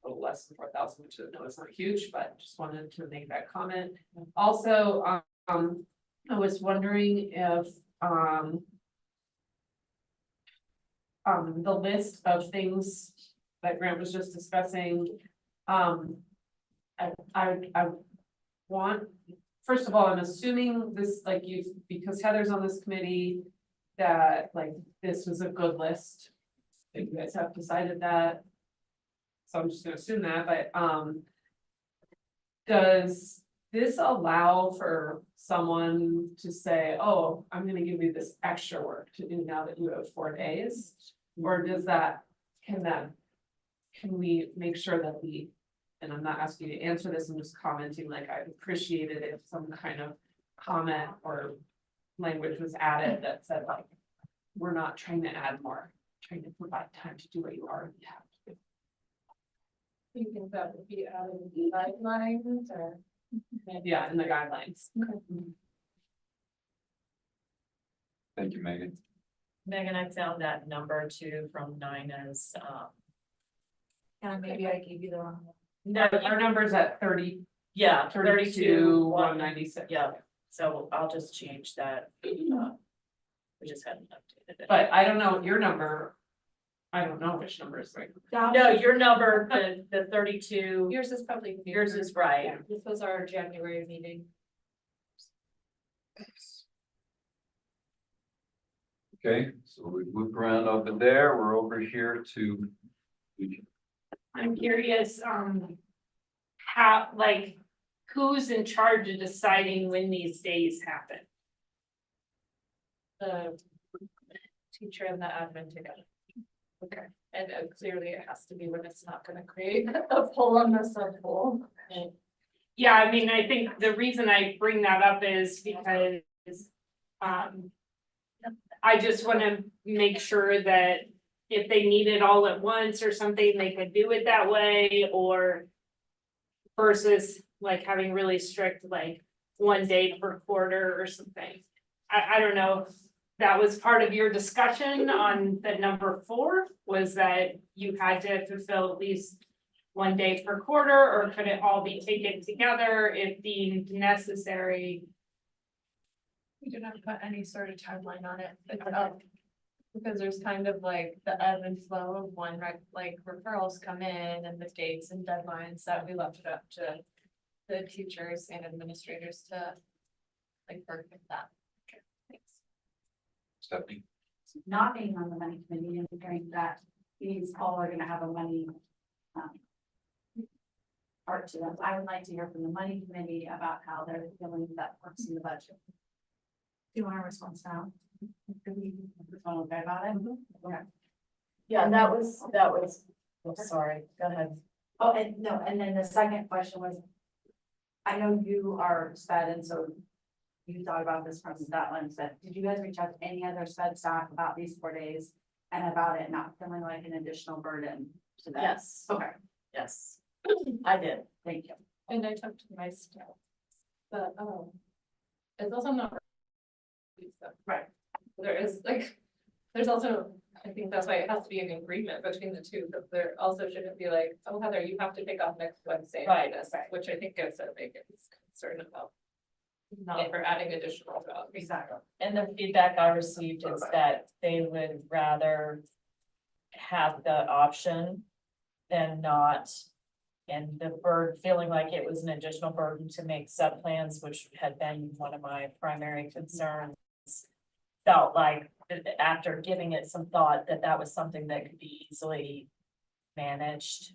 A little less than 4,000, which I know is not huge, but just wanted to make that comment. Also, I was wondering if, the list of things that Grant was just discussing, I want, first of all, I'm assuming this, like you, because Heather's on this committee, that like this was a good list. I think you guys have decided that. So I'm just gonna assume that, but does this allow for someone to say, oh, I'm gonna give you this extra work to do now that you have 4 days? Or does that, can we make sure that we, and I'm not asking you to answer this, I'm just commenting, like I appreciate it if some kind of comment or language was added that said like, we're not trying to add more, trying to provide time to do what you already have. You think that would be added in the guidelines or? Yeah, in the guidelines. thank you, Megan. Megan, I found that number too from Nina's, And maybe I gave you the wrong one. no, Our number's at 30, yeah, 32, 196. Yeah, so I'll just change that. We just hadn't updated it. But I don't know your number. I don't know which number is right. No, your number, the 32, Yours is probably. yours is right. This was our January meeting. Okay, so we moved around over there, we're over here to. I'm curious, how, like, who's in charge of deciding when these days happen? The teacher and the admin together. Okay. And clearly it has to be when it's not gonna create a pull on the sub pool. Yeah, I mean, I think the reason I bring that up is because, I just wanna make sure that if they need it all at once or something, they could do it that way, or versus like having really strict, like 1 day per quarter or something. I don't know if that was part of your discussion on the number 4, was that you had to fulfill at least 1 day per quarter, or could it all be taken together if deemed necessary? We didn't have to put any sort of timeline on it, because there's kind of like the ebb and flow of when like referrals come in and the dates and deadlines that we left it up to the teachers and administrators to like work with that. Okay, thanks. Stephanie. Not being on the money committee and hearing that these all are gonna have a money part to them. I would like to hear from the money committee about how they're feeling that works in the budget. Do you want a response now? Okay about it? Okay. Yeah, that was, oh, sorry, go ahead. Oh, and no, and then the second question was, I know you are sped, and so you thought about this from that lens, but did you guys reach out to any other sped staff about these 4 days and about it not feeling like an additional burden to them? Yes. Okay, Yes, I did. thank you. And I talked to my staff. But it's also not. Right. There is like, there's also, I think that's why it has to be an agreement between the two, because there also shouldn't be like, oh, Heather, you have to pick up next Wednesday. Right, This, which I think gives a big concern about. Not for adding additional jobs. Exactly. And the feedback I received is that they would rather have the option than not. And the bird feeling like it was an additional burden to make sub plans, which had been one of my primary concerns. Felt like after giving it some thought that that was something that could be easily managed.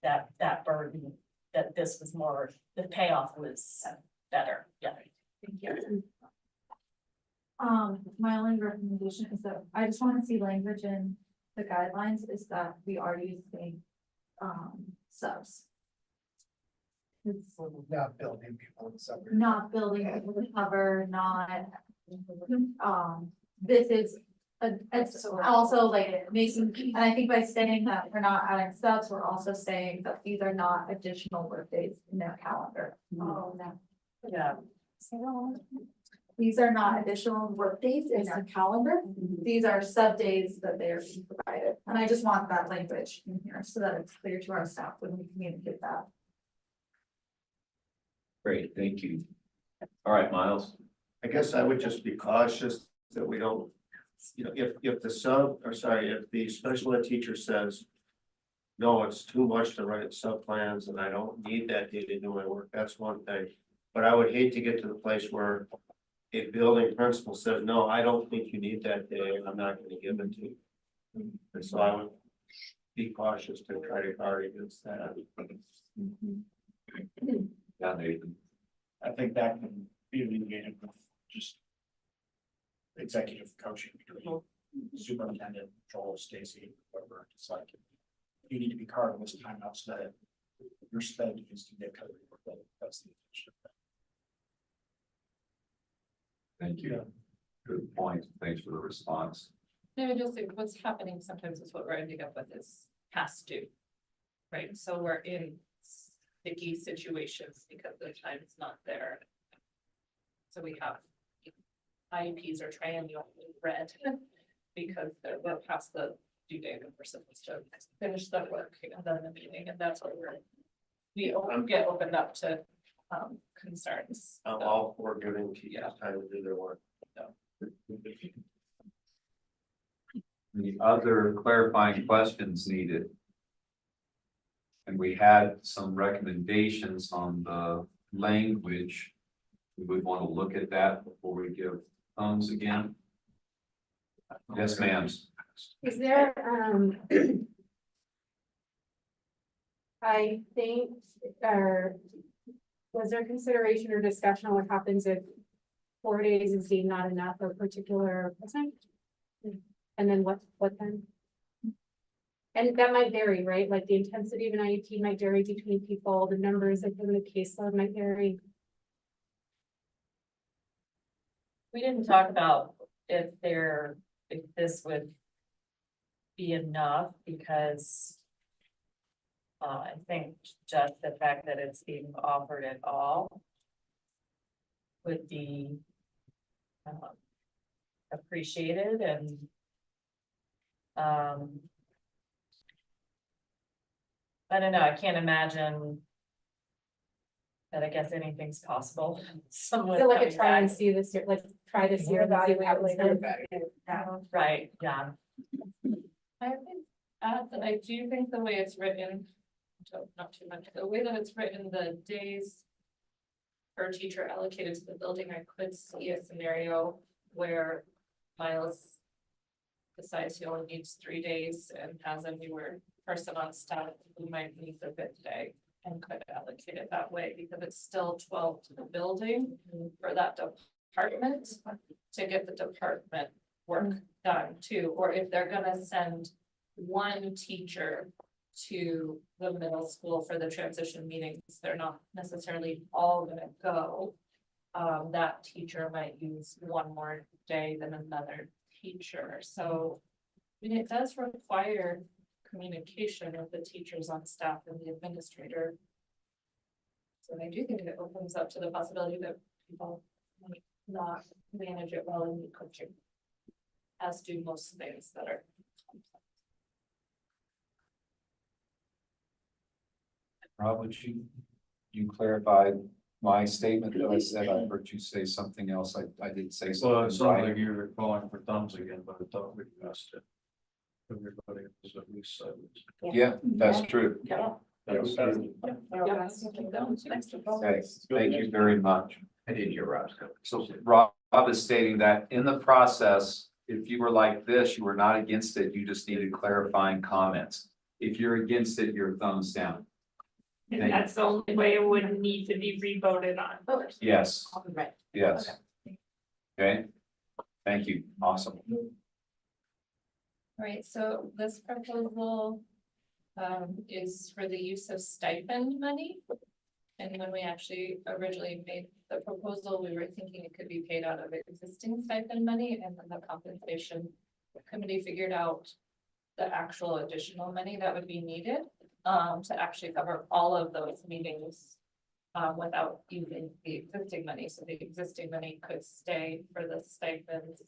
That burden, that this was more, the payoff was better, yeah. Thank you. My only recommendation is that I just want to see language in the guidelines is that we are using subs. It's Not building people in suburbs. not building people to cover, not, this is. It's also like making, and I think by saying that we're not adding subs, we're also saying that these are not additional workdays in their calendar. Oh, no. Yeah. These are not additional workdays in their calendar. These are sub days that they are being provided. And I just want that language in here so that it's clear to our staff when we communicate that. Great, thank you. All right, Miles. I guess I would just be cautious that we don't, you know, if the if the special ed teacher says, no, it's too much to write sub plans and I don't need that day to do my work, that's one thing. But I would hate to get to the place where a building principal says, no, I don't think you need that day and I'm not gonna give it to you. And so I would be cautious to try to guard against that. Yeah, Nathan. I think that can be alleviated with just executive coaching between superintendent, Joel, Stacy, whoever. It's like, you need to be carving this time out so that your sped is to get covered. That's the intention. Thank you. Good point. Thanks for the response. No, just think what's happening sometimes is what we're ending up with is past due. Right, so we're in sticky situations because the time is not there. So we have IEPs are triennial red because we're past the due date and we're supposed to finish the work and then the meeting, and that's what we get opened up to concerns. I'm all for giving teachers time to do their work. Any other clarifying questions needed? And we had some recommendations on the language. We would want to look at that before we give thumbs again. Yes, ma'am. Is there, I think, was there consideration or discussion on what happens if 4 days is deemed not enough for a particular person? And then what then? And that might vary, right? Like the intensity of an IEP might vary between people, the numbers of the caseload might vary. We didn't talk about if this would be enough, because I think just the fact that it's being offered at all would be appreciated, and I don't know, I can't imagine that. I guess anything's possible. Someone So like a coming try and back. see this year, like try this year, evaluate later. Right, yeah. I think, that I do think the way it's written, not too much, the way that it's written, the days per teacher allocated to the building, I could see a scenario where Miles decides he only needs 3 days and has a newer person on staff who might need the 5th day and could allocate it that way, because it's still 12 to the building for that department to get the department work done too. Or if they're gonna send one teacher to the middle school for the transition meetings, they're not necessarily all gonna go. That teacher might use one more day than another teacher. So I mean, it does require communication of the teachers on staff and the administrator. So I do think it opens up to the possibility that people might not manage it well and need coaching, as do most things that are complex. Rob, would you clarify my statement that I said? I heard you say something else. I did say something. Well, it sounded right. like you were calling for thumbs again, but I thought we asked it. Everybody was at least sideways. Yeah, that's true. Yeah. That's true. Yeah, so keep going. Okay, thank you very much. I did hear Rob's comment. So Rob is stating that in the process, if you were like this, you were not against it, you just needed clarifying comments. If you're against it, you're thumbs down. And that's the only way it would need to be re-voted on. Yes, Right. yes. Okay, thank you, awesome. Right, so this proposal is for the use of stipend money. And when we actually originally made the proposal, we were thinking it could be paid out of existing stipend money, and then the compensation committee figured out the actual additional money that would be needed to actually cover all of those meetings without using the existing money. So the existing money could stay for the stipends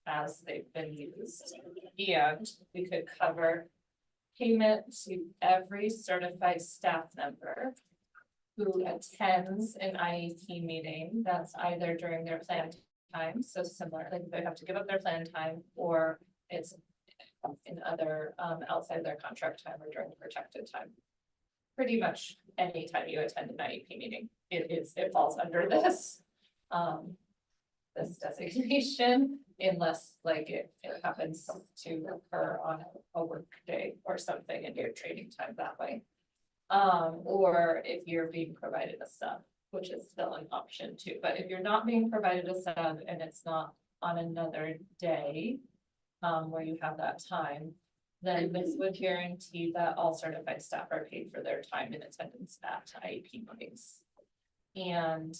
as they've been used. And we could cover payment to every certified staff member who attends an IEP meeting that's either during their planned time, so similar, like they have to give up their planned time, or it's in other outside their contract time or during protected time. Pretty much anytime you attend an IEP meeting, it falls under this this designation, unless like it happens to occur on a work day or something and you're trading time that way. Or if you're being provided a sub, which is still an option too, but if you're not being provided a sub and it's not on another day, where you have that time, then this would guarantee that all certified staff are paid for their time in attendance at IEP meetings. And,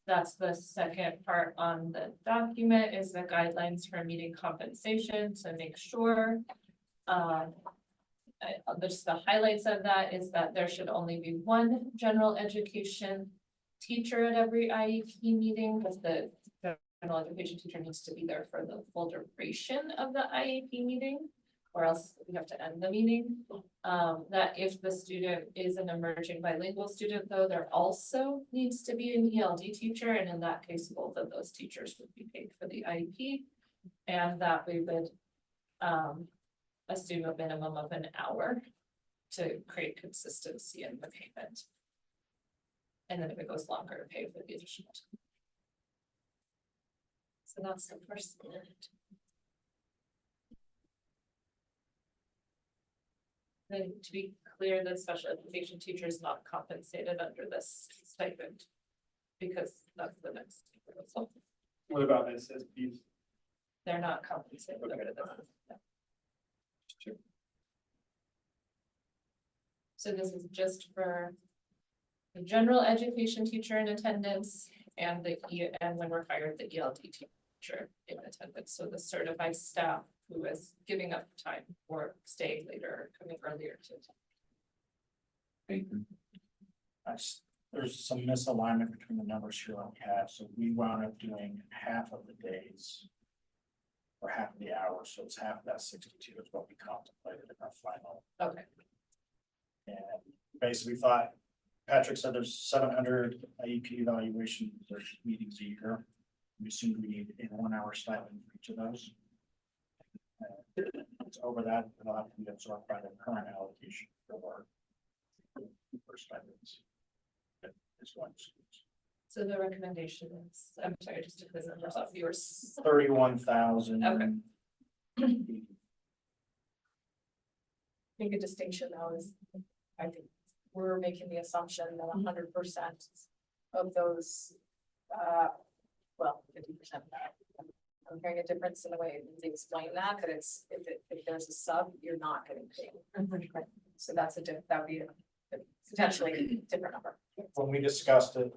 that's the second part on the document is the guidelines for meeting compensation to make sure, just the highlights of that is that there should only be one general education teacher at every IEP meeting, because the general education teacher needs to be there for the full duration of the IEP meeting, or else we have to end the meeting. That if the student is an emerging bilingual student, though, there also needs to be an ELD teacher, and in that case, both of those teachers would be paid for the IEP, and that we would assume a minimum of an hour to create consistency in the payment. And then if it goes longer, pay for the additional time. So that's the first one. Then to be clear, the special education teacher is not compensated under this stipend, because that's the next proposal. What about SSPs? They're not compensated under this. No. So this is just for the general education teacher in attendance and and when we're hired, the ELD teacher in attendance. So the certified staff who is giving up time or staying later, or coming earlier to. There's some misalignment between the numbers here on CAD, so we wound up doing half of the days. Or half of the hours, so it's half of that 62 is what we contemplated in our final. Okay. And basically thought, Patrick said there's 700 IEP evaluation meetings a year. We assumed we need a 1 hour stipend for each of those. It's over that, it'll have to be absorbed by the current allocation for stipends. It's one. So the recommendation is, I'm sorry, just to put the numbers off yours. 31,000. Okay. I think a distinction though is, I think we're making the assumption that 100% of those, well, 50% of that. I'm hearing a difference in the way they explain that, but it's, if there's a sub, you're not getting paid. So that's that would be a potentially different number. When we discussed it,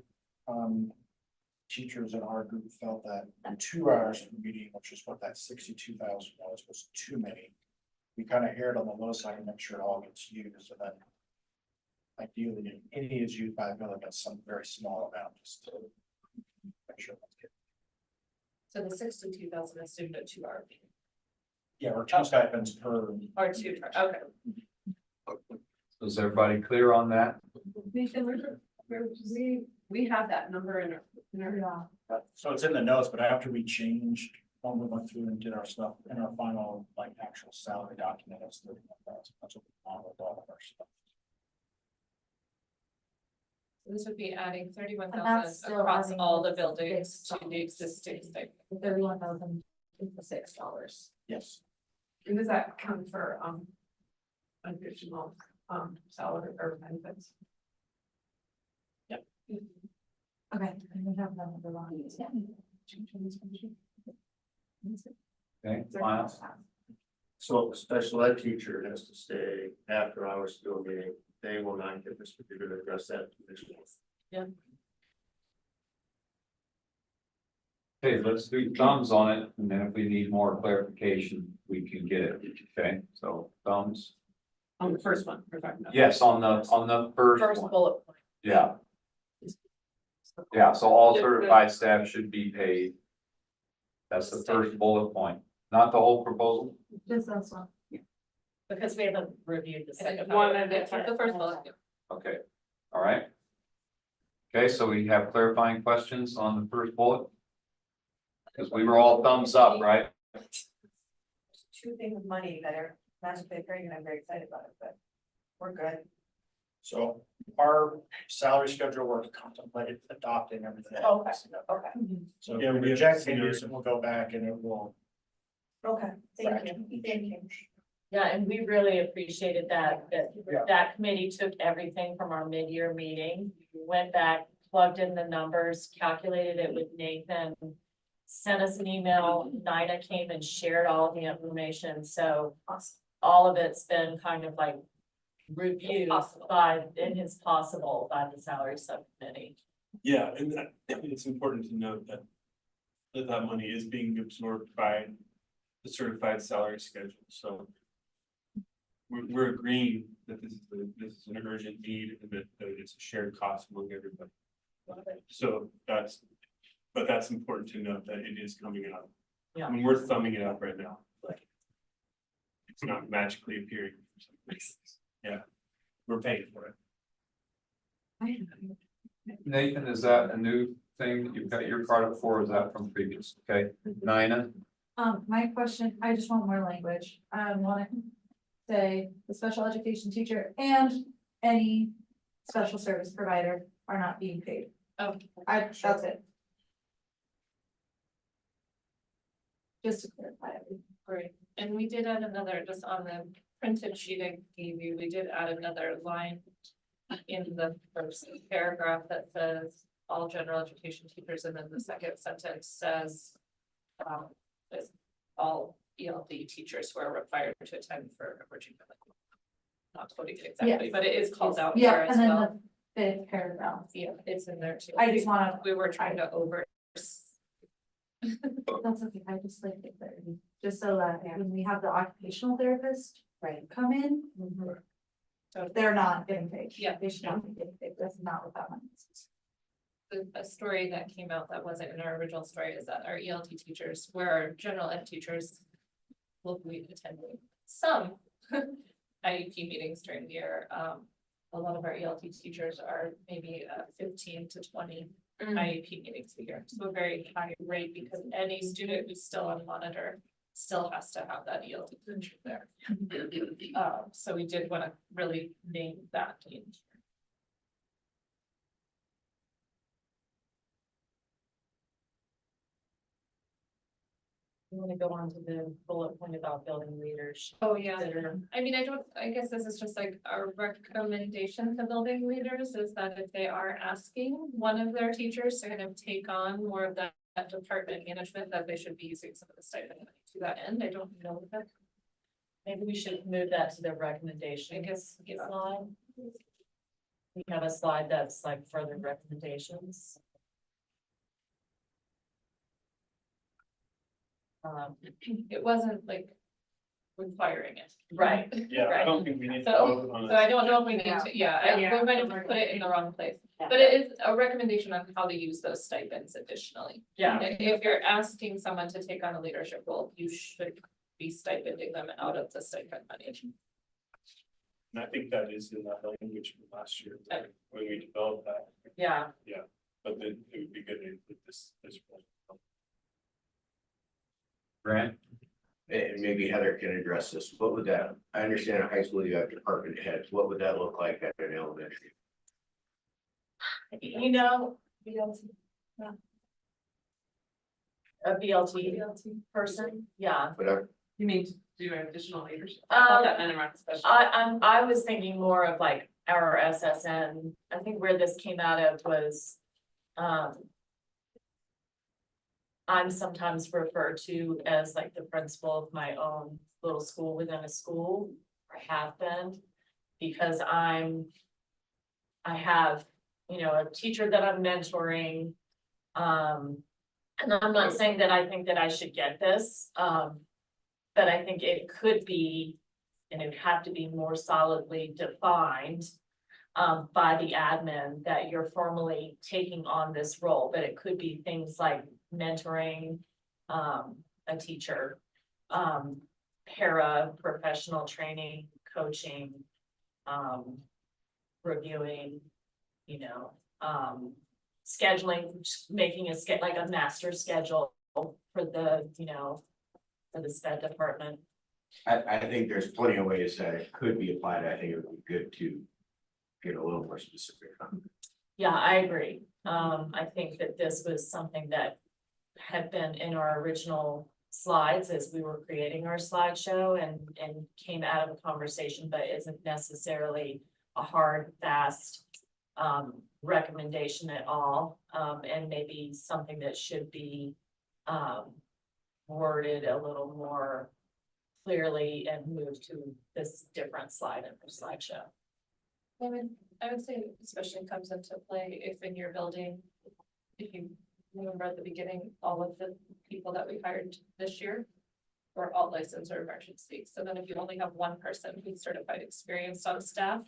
teachers in our group felt that 2 hours of meeting, which is what that $62,000 was too many. We kind of heard on the low side to make sure it all gets used, and then ideally, if any is used by a village, that's some very small amount, just to make sure that's good. So the 62,000 assumed a 2 hour meeting. Yeah, or 2 stipends per. Or 2, okay. Is everybody clear on that? We have that number in our. So it's in the notes, but after we changed, when we went through and did our stuff in our final, like, actual salary document, it's 31,000. That's what we found with all of our stuff. So this would be adding And 31,000 that's still across adding all the the buildings to fixed the existing stipend. 31,000 is the $6. Yes. And does that come for additional salary or benefits? Yep. Okay. I don't have that number wrong. Okay, Miles? So if a special ed teacher has to stay after hours to do a meeting, they will not get this, you're gonna address that. Yeah. Okay, let's do thumbs on it, and then if we need more clarification, we can get it, okay, so thumbs. On the first one, we're talking about. Yes, on the first one, bullet point. yeah. Yeah, so all certified staff should be paid. That's the first bullet point, not the whole proposal. Just this one. Because we haven't reviewed the second. One of the first bullet. Okay, all right. Okay, so we have clarifying questions on the first bullet? Because we were all thumbs up, right? Two things with money that are magically occurring, and I'm very excited about it, but we're good. So our salary schedule, we're contemplated adopting everything. Okay, okay, So Yeah, if we we have reject senior- these, we'll go back and it will. okay, thank you, thank you. Yeah, and we really appreciated that Yeah. that committee took everything from our mid-year meeting, went back, plugged in the numbers, calculated it with Nathan. Sent us an email, Nina came and shared all the information, so all of it's been kind of like reviewed in his possible by the salary subcommittee. Yeah, and it's important to note that that money is being absorbed by the certified salary schedule, so. We're agreeing that this is an urgent need and that it's a shared cost among everybody. So but that's important to note that it is coming up. Yeah. I mean, we're thumbing it up right now. It's not magically appearing. Yeah, we're paying for it. Nathan, is that a new thing that you've got your card up for, or is that from previous, okay? Nina, My question, I just want more language. I want to say the special education teacher and any special service provider are not being paid. Oh, That's it. Just to clarify everything. great. And we did add another, just on the printed sheet I gave you, we did add another line in the first paragraph that says all general education teachers, and then the second sentence says is all ELD teachers who are required to attend for emerging medical. Not quoting it exactly, Yes. but it is called out Yeah, there as and then well. the fifth paragraph. Yeah, it's in there too. I just wanna- We were trying to over. That's okay, I just like the clarity, just so that when we have the occupational therapist Right. come in, So they're not getting paid. Yeah. They should not be getting paid, that's not what that money is. a story that came out that wasn't in our original story is that our ELT teachers, where our general ed teachers will be attending some IEP meetings during the year. A lot of our ELT teachers are maybe 15 to 20 IEP meetings a year. So a very high rate, because any student who's still on monitor still has to have that ELT teacher there. So we did want to really name that in. You wanna go on to the bullet point about building leaders. Oh, yeah. I mean, I guess this is just like our recommendation to building leaders is that if they are asking one of their teachers to kind of take on more of that department management, that they should be using some of the stipend money to that end. I don't know that. Maybe we should move that to the recommendation. I guess, yeah. Slide. We have a slide that's like further recommendations. It wasn't like requiring it. Right. Yeah, I Right. don't think we need to So, vote on so I it. don't know if we need to, we might have put it in the wrong place, but it is a recommendation on how to use those stipends additionally. Yeah. If you're asking someone to take on a leadership role, you should be stipending them out of the stipend money. And I think that is in that language from last year, when we developed that. Yeah. Yeah, but then it would be good to put this. Grant? And maybe Heather can address this. What would that, I understand in high school you have department heads. What would that look like at an elementary? You know, a BLT person, yeah. Whatever. You mean to do additional leadership? I was thinking more of like our SSN. I think where this came out of was, I'm sometimes referred to as like the principal of my own little school within a school, or have been. Because I have, a teacher that I'm mentoring. And I'm not saying that I think that I should get this, but I think it could be, and it would have to be more solidly defined. By the admin that you're formally taking on this role, but it could be things like mentoring, a teacher, para-professional training, coaching, reviewing, scheduling, making like a master schedule for the, for the SPED department. I think there's plenty of ways that it could be applied. I think it would be good to get a little more specific on it. Yeah, I agree. I think that this was something that had been in our original slides as we were creating our slideshow and came out of a conversation, but isn't necessarily a hard, fast recommendation at all. And maybe something that should be worded a little more clearly and move to this different slide in the slideshow. I would say especially comes into play if in your building, if you remember at the beginning, all of the people that we hired this year were all licensed or emergency. So then if you only have one person who's certified experienced on staff,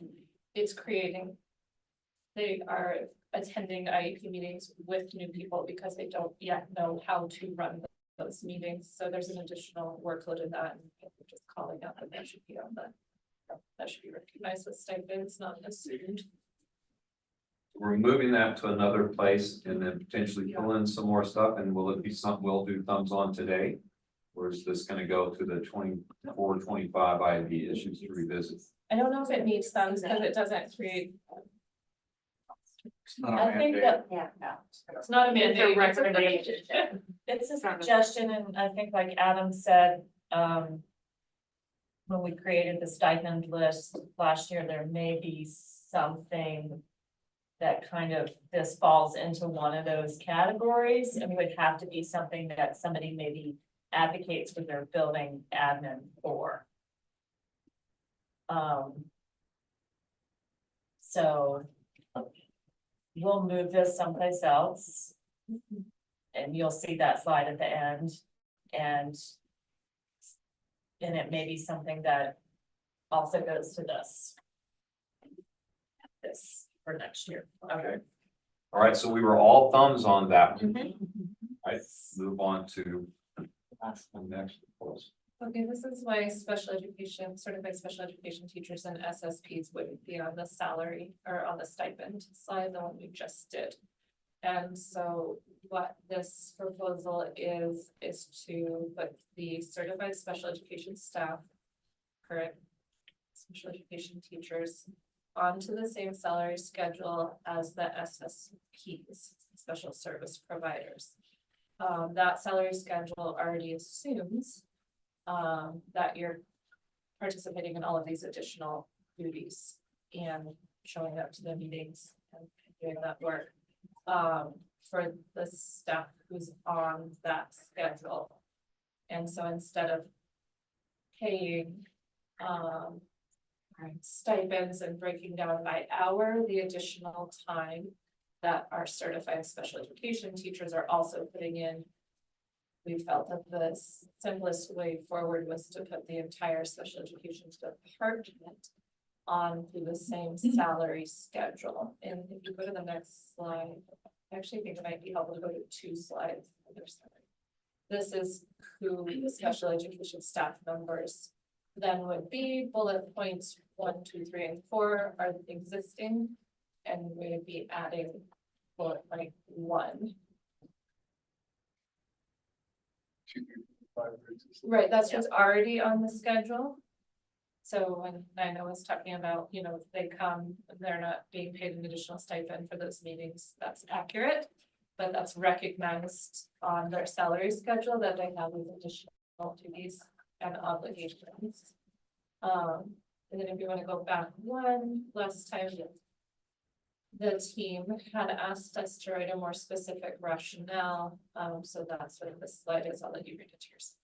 it's creating, they are attending IEP meetings with new people because they don't yet know how to run those meetings. So there's an additional workload in that, and we're just calling out that that should be on the. That should be recognized as stipends, not assumed. We're moving that to another place and then potentially pull in some more stuff, and will it be something we'll do thumbs on today? Or is this gonna go to the 24-25 IEP issues to revisit? I don't know if it needs thumbs because it doesn't create. It's not a I think mandate. that, It's not a mandate. It's a recommendation. It's a suggestion, and I think like Adam said, when we created the stipend list last year, there may be something that kind of, this falls into one of those categories, and it would have to be something that somebody maybe advocates for their building admin for. So we'll move this someplace else. And you'll see that slide at the end, and it may be something that also goes to this. This for next year. Okay. All right, so we were all thumbs on that. Mhm. I move on to the next proposal. Okay, this is why special education, certified special education teachers and SSPs wouldn't be on the salary or on the stipend slide, the one we just did. And so what this proposal is to put the certified special education staff, current special education teachers, onto the same salary schedule as the SSPs, special service providers. That salary schedule already assumes that you're participating in all of these additional duties and showing up to the meetings and doing that work. For the staff who's on that schedule. And so instead of paying stipends and breaking down by hour, the additional time that our certified special education teachers are also putting in, we felt that the simplest way forward was to put the entire special education department onto the same salary schedule. And if you go to the next slide, I actually think it might be helpful to go to 2 slides. This is who the special education staff members then would be. Bullet points 1, 2, 3, and 4 are existing, and we would be adding bullet point 1. Right, that's what's already on the schedule. So when Nina was talking about, if they come, they're not being paid an additional stipend for those meetings, that's accurate. But that's recognized on their salary schedule that they have these additional duties and obligations. And then if you want to go back one last time, the team had asked us to write a more specific rationale, so that's what the slide is. I'll let you read it to yourself.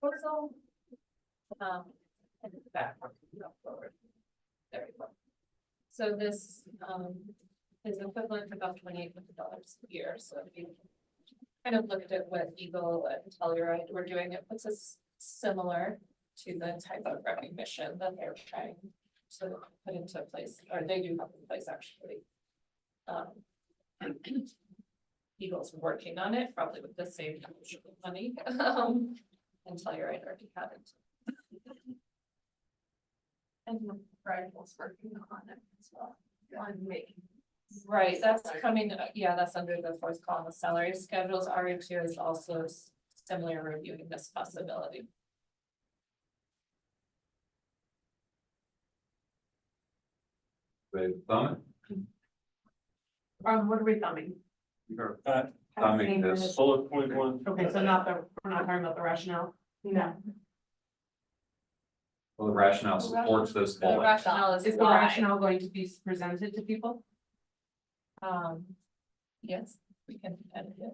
Proposal. And back forward. There we go. So this is equivalent to about $2,800 a year. So if you kind of looked at what Eagle and Telluride were doing, it puts us similar to the type of recognition that they're trying to put into place, or they do have in place actually. Eagle's working on it, probably with the same money. And Telluride already had it. And Rifle's working on it as well, on making. Right, that's coming, yeah, that's under the fourth column of salary schedules. RE2 is also similar reviewing this possibility. With thumb, What are we thumbing? thumbing this. Bullet point 1. Okay, so we're not talking about the rationale? No. Well, the rationale supports this The bullet. rationale is the why. rationale going to be presented to people? Yes, we can edit it.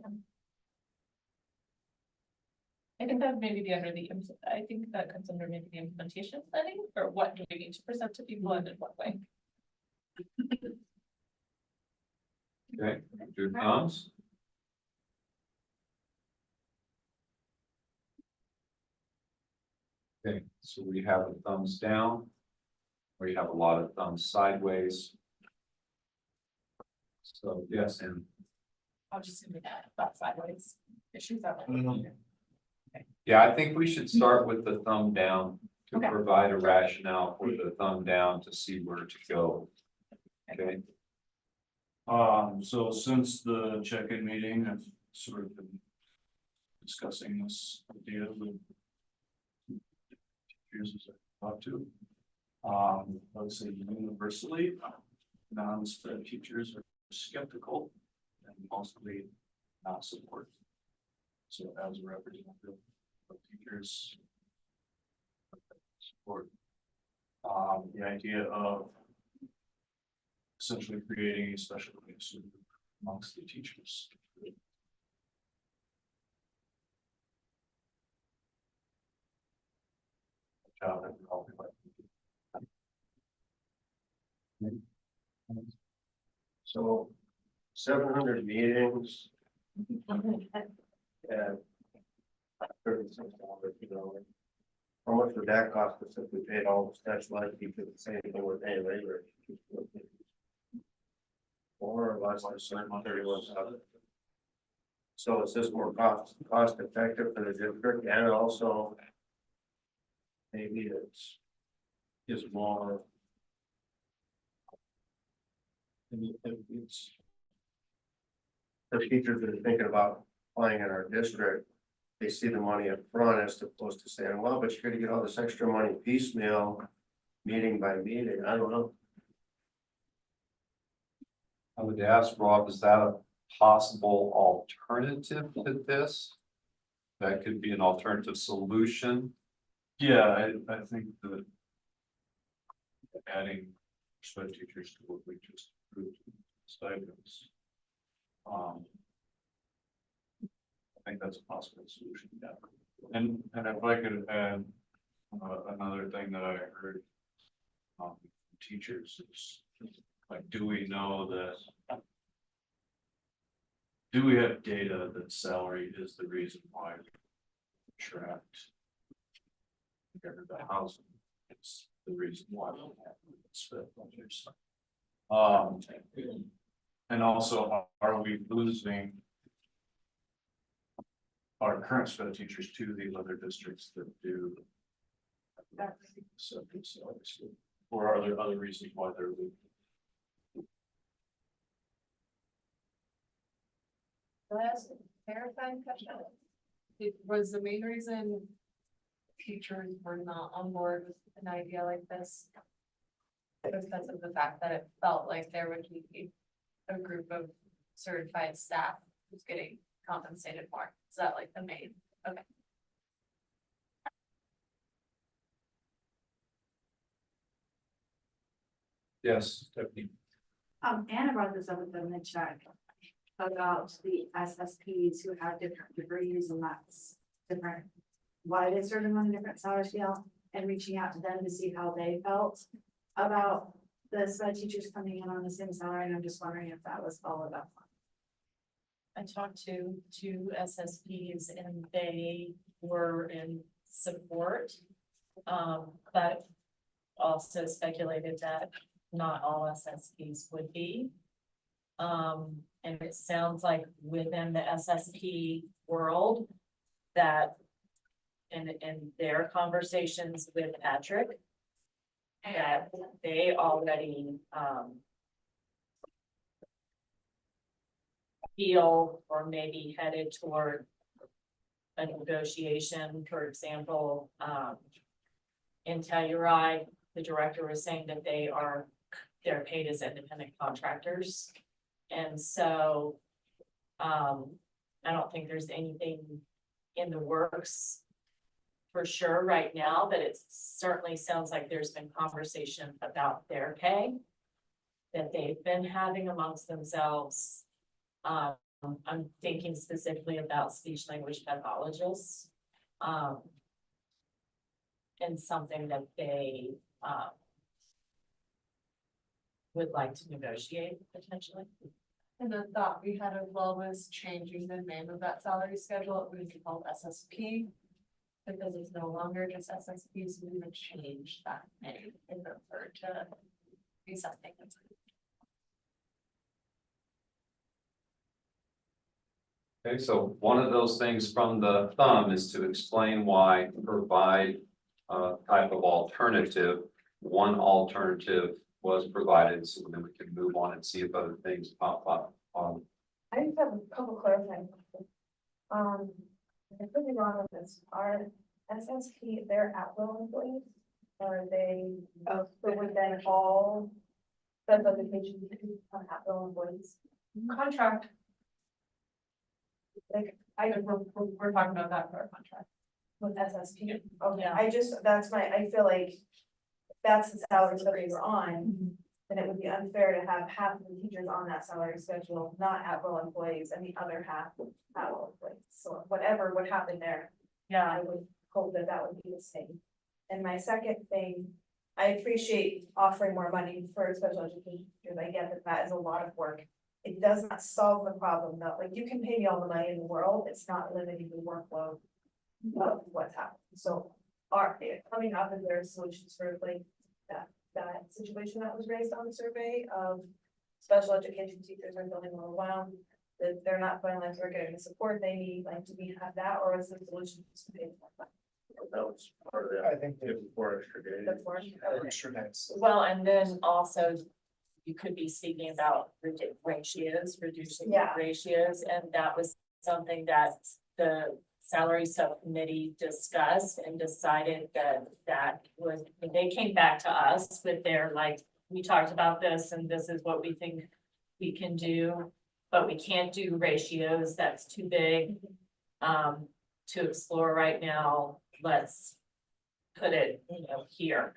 I think that maybe be under the, I think that comes under maybe the implementation planning, or what do we need to present to people and in what way? Okay, do thumbs. Okay, so we have a thumbs down. We have a lot of thumbs sideways. So yes, and I'll just give me that about sideways issues out. yeah, I think we should start with the thumb down to Okay. provide a rationale for the thumb down to see where to go. Okay, So since the check-in meeting, I've sort of been discussing this idea with teachers as I talked to. I would say universally, non-SPED teachers are skeptical and mostly not supportive. So as a representative of teachers, support the idea of essentially creating a special place amongst the teachers. Job that we're all So 700 meetings. And 36 you know. How much would that cost us if we paid all the specialized teachers the same thing we're paying regular teachers? Or less than 31,000. So is this more cost effective for the district, and also maybe it's more. It's the teachers that are thinking about applying in our district, they see the money up front as opposed to saying, well, but you're gonna get all this extra money piecemeal, meeting by meeting. I don't know. I would ask Rob, is that a possible alternative to this? That could be an alternative solution. Yeah, I think that adding SPED teachers to what we just approved stipends. I think that's a possible solution, yeah. And if I could add another thing that I heard from teachers is like, do we know that? Do we have data that salary is the reason why we attract the housing? It's the reason why we have SPED budgets. And also, are we losing our current SPED teachers to these other districts that do So, or are there other reasons why they're leaving? Last clarifying question. It was the main reason teachers were not on board with an idea like this. Because of the fact that it felt like there would be a group of certified staff who's getting compensated more. Is that like the main? Okay. Yes, Stephanie. Anna brought this up with them in the chat about the SSPs who have different degrees and that's different. Why they started on a different salary scale and reaching out to them to see how they felt about the SPED teachers coming in on the same salary. And I'm just wondering if that was followed up. I talked to two SSPs and they were in support. But also speculated that not all SSPs would be. And it sounds like within the SSP world that in their conversations with Patrick, that they already, feel or maybe headed toward a negotiation, for example, in Telluride, the director was saying that they're paid as independent contractors. And so, I don't think there's anything in the works for sure right now, but it certainly sounds like there's been conversation about their pay that they've been having amongst themselves. I'm thinking specifically about speech language pathologists. And something that they, would like to negotiate potentially. And the thought we had as well was changing the name of that salary schedule. It would be called SSP. Because it's no longer just SSPs, we would change that name and refer to be something that's. Okay, so one of those things from the thumb is to explain why provide a type of alternative. One alternative was provided, so then we can move on and see if other things pop up. I just have a couple clarifying questions. I could be wrong on this. Are SSP, they're at-will employees? Or are they, so would then all special education become at-will employees? Contract. Like, We're talking about that for our contract. with SSP? Okay, Yeah. I just, I feel like that's the salary schedule you're on, then it would be unfair to have half of the teachers on that salary schedule, not at-will employees, and the other half at-will employees. So whatever would happen there, I would hope that that would be the same. And my second thing, I appreciate offering more money for special education, because I get that that is a lot of work. It does not solve the problem, though. Like, you can pay me all the money in the world, it's not limiting the workload of what's happening. So coming up, is there solutions for like that situation that was raised on the survey of special education teachers are feeling overwhelmed, that they're not feeling like they're getting the support they need, like, do we have that, or is the solution just to pay more? That was part of it. I think they have 4 extra days. That's more. Extra days. Well, and then also you could be speaking about ratios, reducing Yeah. ratios, and that was something that the salary subcommittee discussed and decided that was, when they came back to us with their, like, we talked about this and this is what we think we can do, but we can't do ratios, that's too big to explore right now. Let's put it, here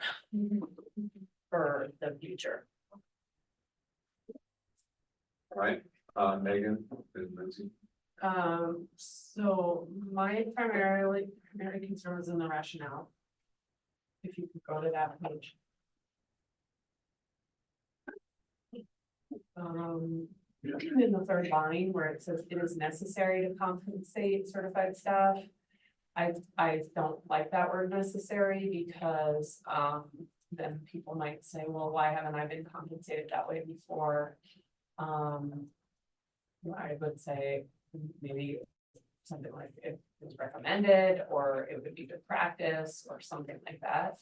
for the future. All right, Megan and Lindsay. So my primary concern was in the rationale. If you could go to that page. In the third line where it says it is necessary to compensate certified staff. I don't like that word necessary because, then people might say, well, why haven't I been compensated that way before? I would say maybe something like if it's recommended, or it would be good practice, or something like that.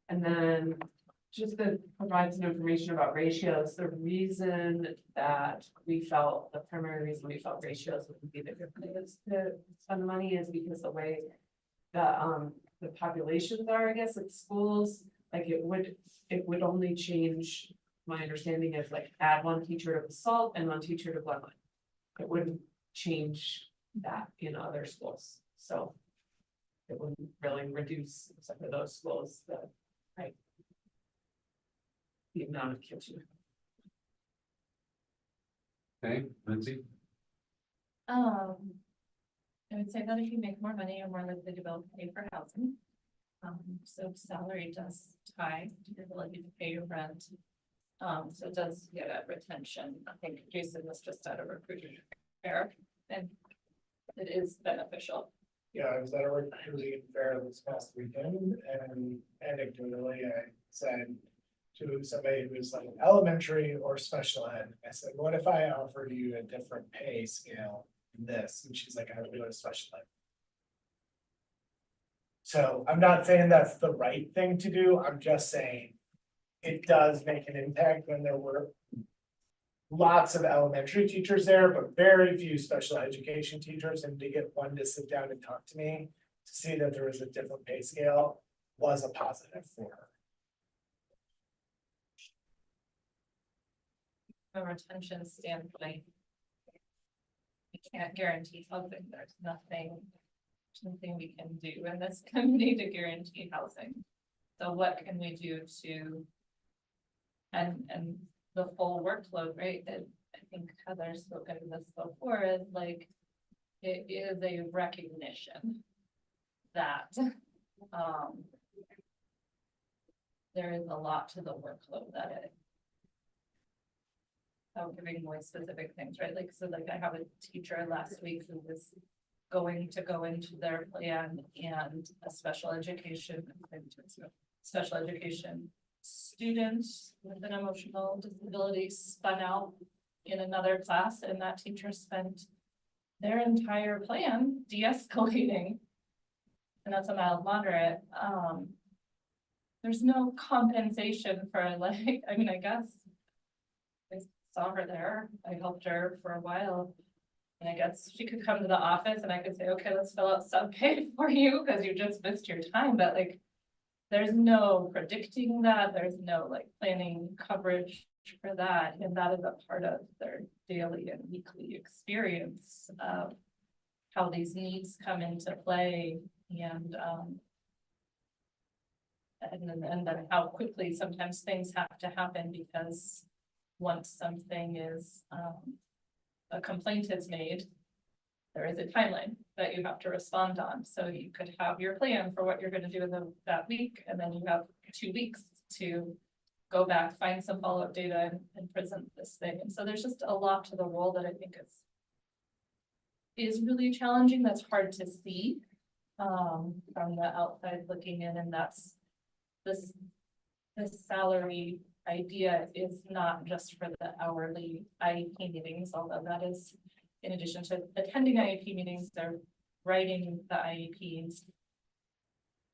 And then just to provide some information about ratios, the reason that we felt, the primary reason we felt ratios would be the good place to spend money is because the way the populations are, I guess, at schools, like it would only change, my understanding is like add one teacher to Basalt and one teacher to Glenwood. It wouldn't change that in other schools, so it wouldn't really reduce, except for those schools, the amount of kids you have. Okay, Lindsay? I would say that if you make more money, you're more likely to be able to pay for housing. So salary does tie to your ability to pay your rent. So it does get at retention. I think Jason was just at a recruiting fair, and it is beneficial. Yeah, I was at a recruiting fair this past weekend, and anecdotally, I said to somebody who was like elementary or special ed, I said, what if I offered you a different pay scale than this? And she's like, I would go to special ed. So I'm not saying that's the right thing to do, I'm just saying it does make an impact when there were lots of elementary teachers there, but very few special education teachers, and to get one to sit down and talk to me to see that there was a different pay scale was a positive for her. From a retention standpoint, we can't guarantee housing. There's nothing we can do in this community to guarantee housing. So what can we do to, and the full workload, right? That I think Heather's spoken to this before, is like, it is a recognition that there is a lot to the workload that it. I'm giving more specific things, right? Like, so like I have a teacher last week who was going to go into their plan, and a special education student with an emotional disability spun out in another class, and that teacher spent their entire plan de-escalating. And that's a mild moderate. There's no compensation for, like, I mean, I guess I saw her there, I helped her for a while. And I guess she could come to the office and I could say, okay, let's fill out sub pay for you because you just missed your time. But like, there's no predicting that. There's no like planning coverage for that. And that is a part of their daily and weekly experience of how these needs come into play, and then how quickly sometimes things have to happen, because once something is a complaint is made, there is a timeline that you have to respond on. So you could have your plan for what you're going to do in that week, and then you have 2 weeks to go back, find some follow-up data, and present this thing. And so there's just a lot to the role that I think is really challenging. That's hard to see from the outside looking in, and that's this salary idea is not just for the hourly IEP meetings, although that is in addition to attending IEP meetings, they're writing the IEPs,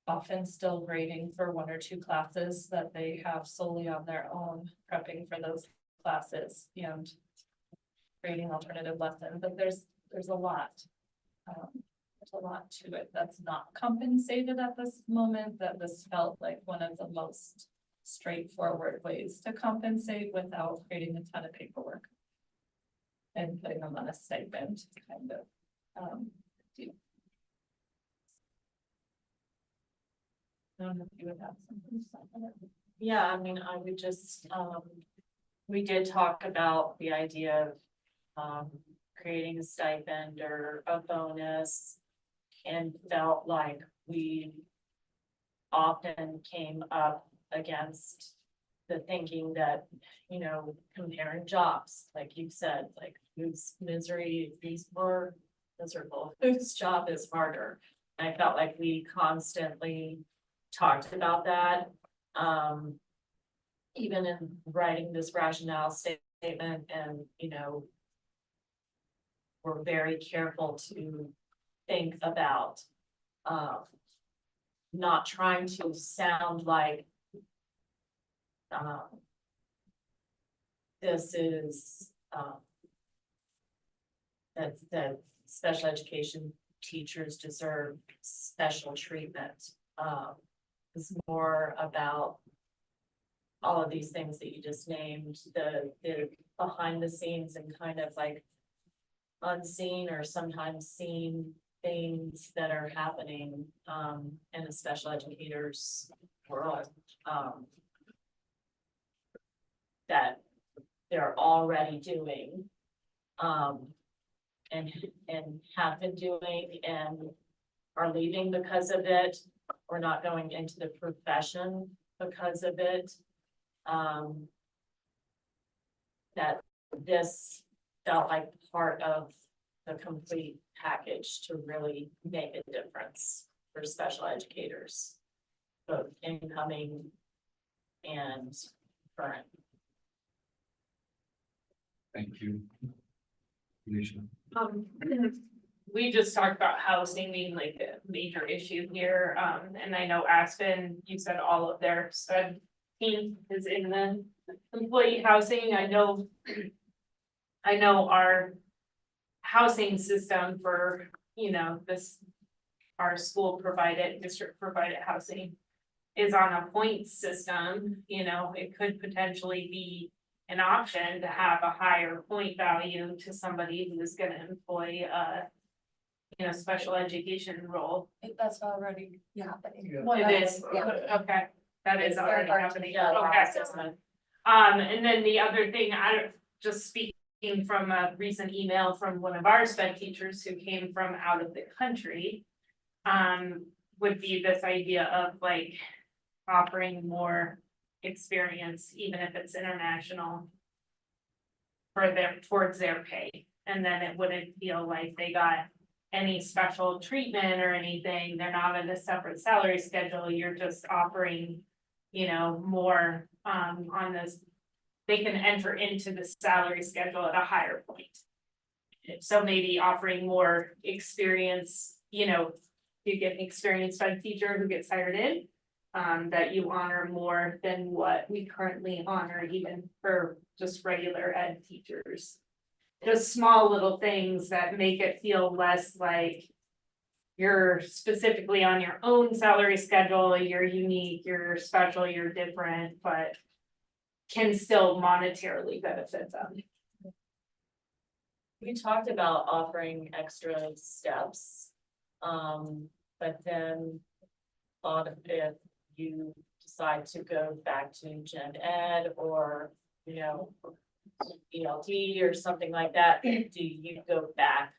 often still grading for 1 or 2 classes that they have solely on their own, prepping for those classes and creating alternative lessons. But there's a lot. There's a lot to it that's not compensated at this moment, that this felt like one of the most straightforward ways to compensate without creating a ton of paperwork and putting them on a stipend to kind of do. I don't know if you would have something to say on it. Yeah, I mean, I would just, we did talk about the idea of creating a stipend or a bonus, and felt like we often came up against the thinking that, you know, comparing jobs, like you said, like whose misery is more miserable, whose job is harder. And I felt like we constantly talked about that, even in writing this rationale statement, and, you know, we're very careful to think about, not trying to sound like, this is, that special education teachers deserve special treatment. It's more about all of these things that you just named, the behind the scenes and kind of like unseen or sometimes seen things that are happening in a special educator's world. That they're already doing and have been doing and are leaving because of it, or not going into the profession because of it. That this felt like part of the complete package to really make a difference for special educators, both incoming and current. Thank you. We just talked about housing being like a major issue here, and I know Aspen, you said all of their SPED team is in the employee housing. I know our housing system for, you know, our school district provided housing is on a point system. You know, it could potentially be an option to have a higher point value to somebody who is gonna employ a, you know, special education role. That's already happening. It is, okay, that is already happening, Yeah. okay. And then the other thing, just speaking from a recent email from one of our SPED teachers who came from out of the country. Would be this idea of like offering more experience, even if it's international. Towards their pay, and then it wouldn't feel like they got any special treatment or anything. They're not in a separate salary schedule, you're just offering, you know, more on this. They can enter into the salary schedule at a higher point. So maybe offering more experience, you know, you get an experienced SPED teacher who gets hired in. That you honor more than what we currently honor even for just regular ed teachers. Just small little things that make it feel less like you're specifically on your own salary schedule, you're unique, you're special, you're different, but can still monetarily benefit them. We talked about offering extra steps, but then thought if you decide to go back to gen ed or, you know, ELT or something like that, do you go back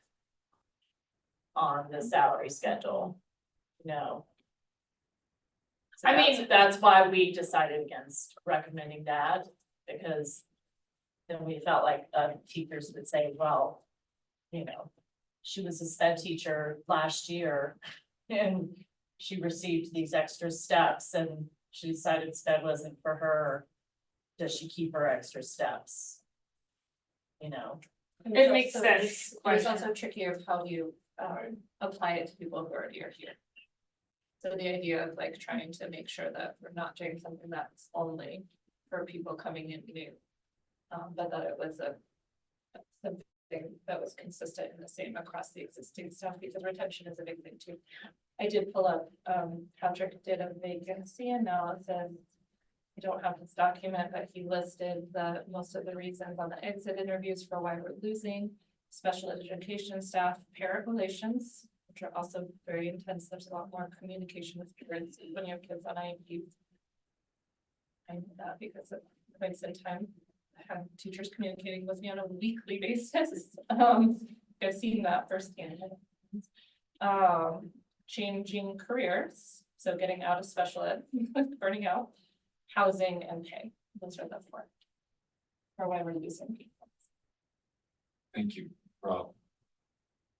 on the salary schedule? No. So I mean, that's why we decided against recommending that, because then we felt like teachers would say, well, you know, she was a SPED teacher last year and she received these extra steps and she decided SPED wasn't for her. Does she keep her extra steps? You know? It makes sense. It's also tricky of how you apply it to people who already are here. So the idea of like trying to make sure that we're not doing something that's only for people coming in new. But that it was something that was consistent and the same across the existing stuff, because retention is a big thing too. I did pull up, Patrick did a vacancy analysis. I don't have this document, but he listed most of the reasons on the exit interviews for why we're losing special education staff, parent relations, which are also very intense. There's a lot more communication with parents when you have kids on IEP. I know that because of points in time. I have teachers communicating with me on a weekly basis. I've seen that firsthand. Changing careers, so getting out of special ed, burning out, housing and pay. Those are the four. Or why we're losing people. Thank you, Rob.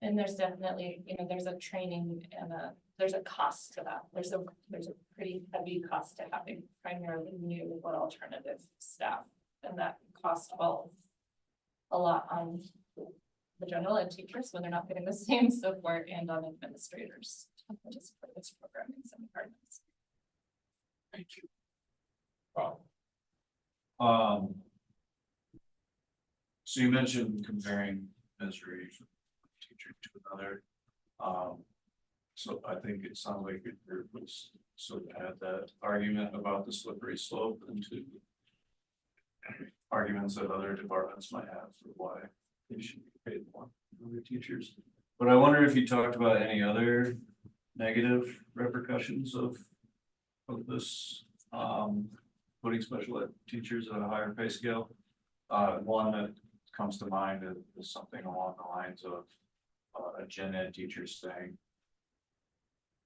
And there's definitely, you know, there's a training and there's a cost to that. There's a pretty heavy cost to having primarily new or alternative staff. And that costs a lot on the general ed teachers when they're not getting the same support and on administrators. Just for this programming in some departments. Thank you. Um. So you mentioned comparing misery from one teacher to another. So I think it sounds like your group was sort of had that argument about the slippery slope into arguments that other departments might have for why they should be paid more than other teachers. But I wonder if you talked about any other negative repercussions of this, putting special ed teachers at a higher pay scale. One that comes to mind is something along the lines of a gen ed teacher saying,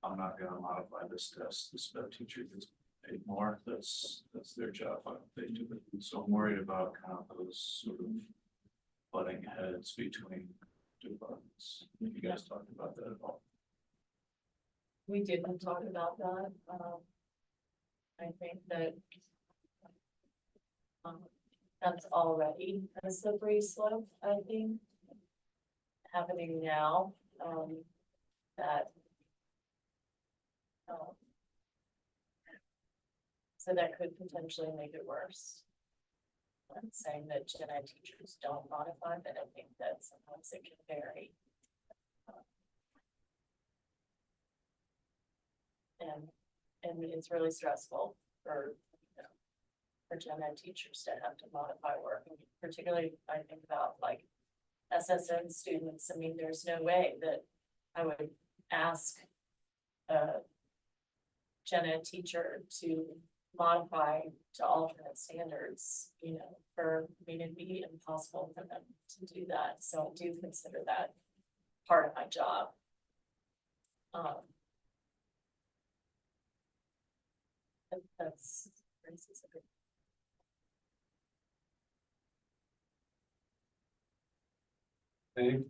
I'm not gonna modify this test, the sped teacher gets paid more, that's their job, I don't think do it. So I'm worried about kind of those sort of butting heads between departments. Have you guys talked about that at all? We didn't talk about that, I think that. That's already a slippery slope, I think. Happening now, that. So that could potentially make it worse. I'm saying that gen ed teachers don't modify, but I think that sometimes it can vary. And it's really stressful for, for gen ed teachers to have to modify work, and particularly I think about like SSN students. I mean, there's no way that I would ask a gen ed teacher to modify to alternate standards, for me to be impossible for them to do that. So I do consider that part of my job. That's very specific. Okay.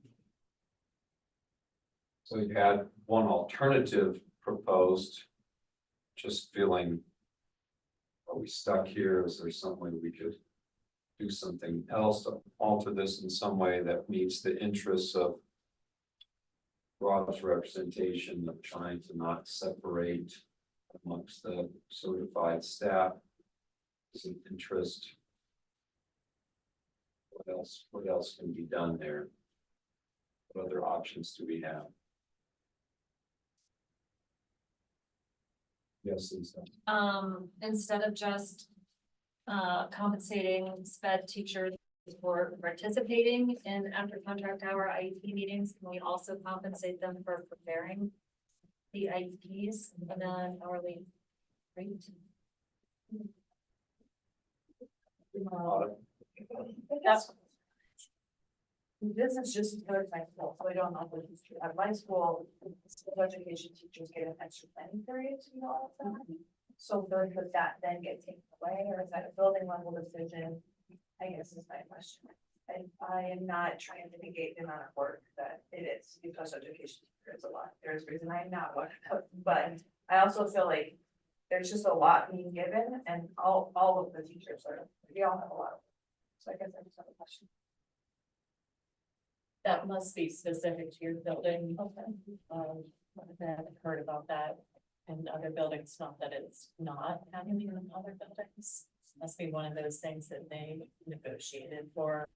So you had one alternative proposed. Just feeling, are we stuck here? Is there some way we could do something else to alter this in some way that meets the interests of broad representation of trying to not separate amongst the certified staff? Is an interest? What else can be done there? What other options do we have? Yes, Lisa. Instead of just compensating sped teachers for participating in after contract hour IEP meetings, can we also compensate them for preparing the IEPs and then hourly rate? This is just part of my school, so I don't know what history. At my school, special education teachers get an extra planning period to do all of that. So does that then get taken away, or is that a building level decision? I guess is my question. And I am not trying to negate the amount of work that it is, because education is a lot. There's a reason I'm not one of them, but I also feel like there's just a lot being given, and all of the teachers we all have a lot of work. So I guess I just have a question. That must be specific to your building. Okay. I've heard about that in other buildings, not that it's not happening in other buildings. Must be one of those things that they negotiated for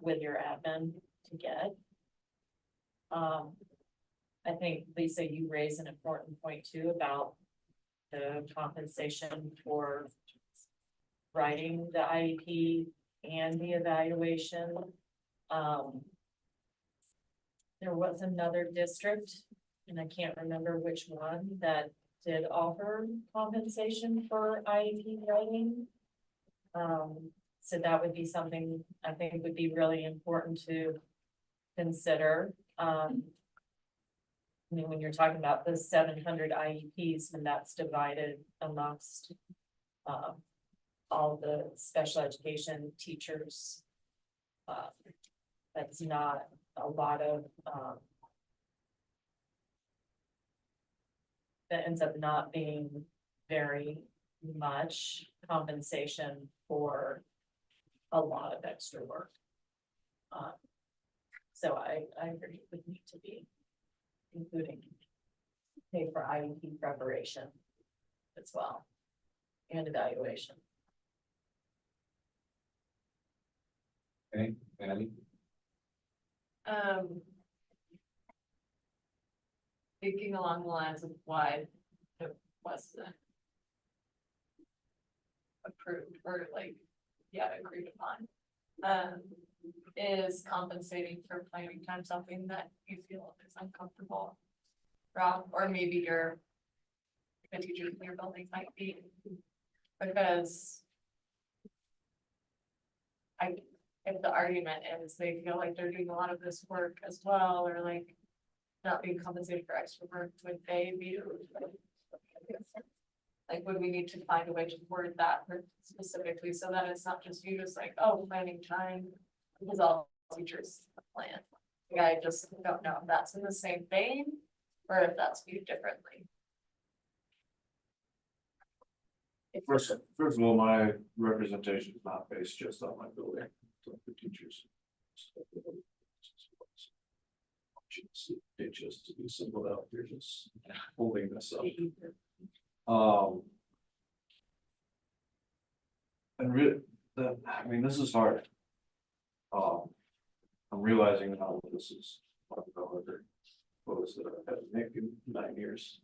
with your admin to get. I think, Lisa, you raise an important point too about the compensation for writing the IEP and the evaluation. There was another district, and I can't remember which one, that did offer compensation for IEP writing. So that would be something I think would be really important to consider. I mean, when you're talking about the 700 IEPs, and that's divided amongst all the special education teachers, that's not a lot of that ends up not being very much compensation for a lot of extra work. So I agree, we need to be including pay for IEP preparation as well, and evaluation. Okay, Andy? Thinking along the lines of why it wasn't approved or like, yeah, agreed upon. Is compensating for planning time something that you feel is uncomfortable? Rob, or maybe the teachers in your building might be, because if the argument is they feel like they're doing a lot of this work as well, or like not being compensated for extra work, would they be? Like, would we need to find a way to word that specifically so that it's not just you just like, oh, planning time, because all teachers plan. Yeah, I just don't know if that's in the same vein or if that's viewed differently. First of all, my representation is not based just on my building, it's on the teachers. It just to be simple out, you're just holding this up. I mean, this is hard. I'm realizing now that this is what was that I've had maybe 9 years.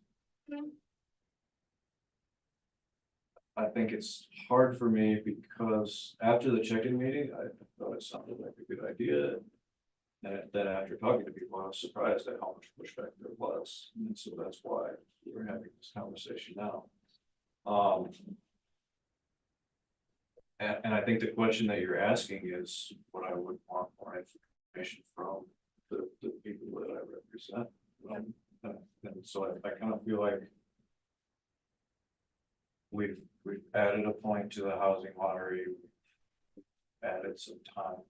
I think it's hard for me because after the check-in meeting, I thought it sounded like a good idea. And then after talking to people, I was surprised at how much pushback there was, and so that's why we're having this conversation now. And I think the question that you're asking is what I would want more information from the people that I represent. And so I kind of feel like we've added a point to the housing lottery, added some time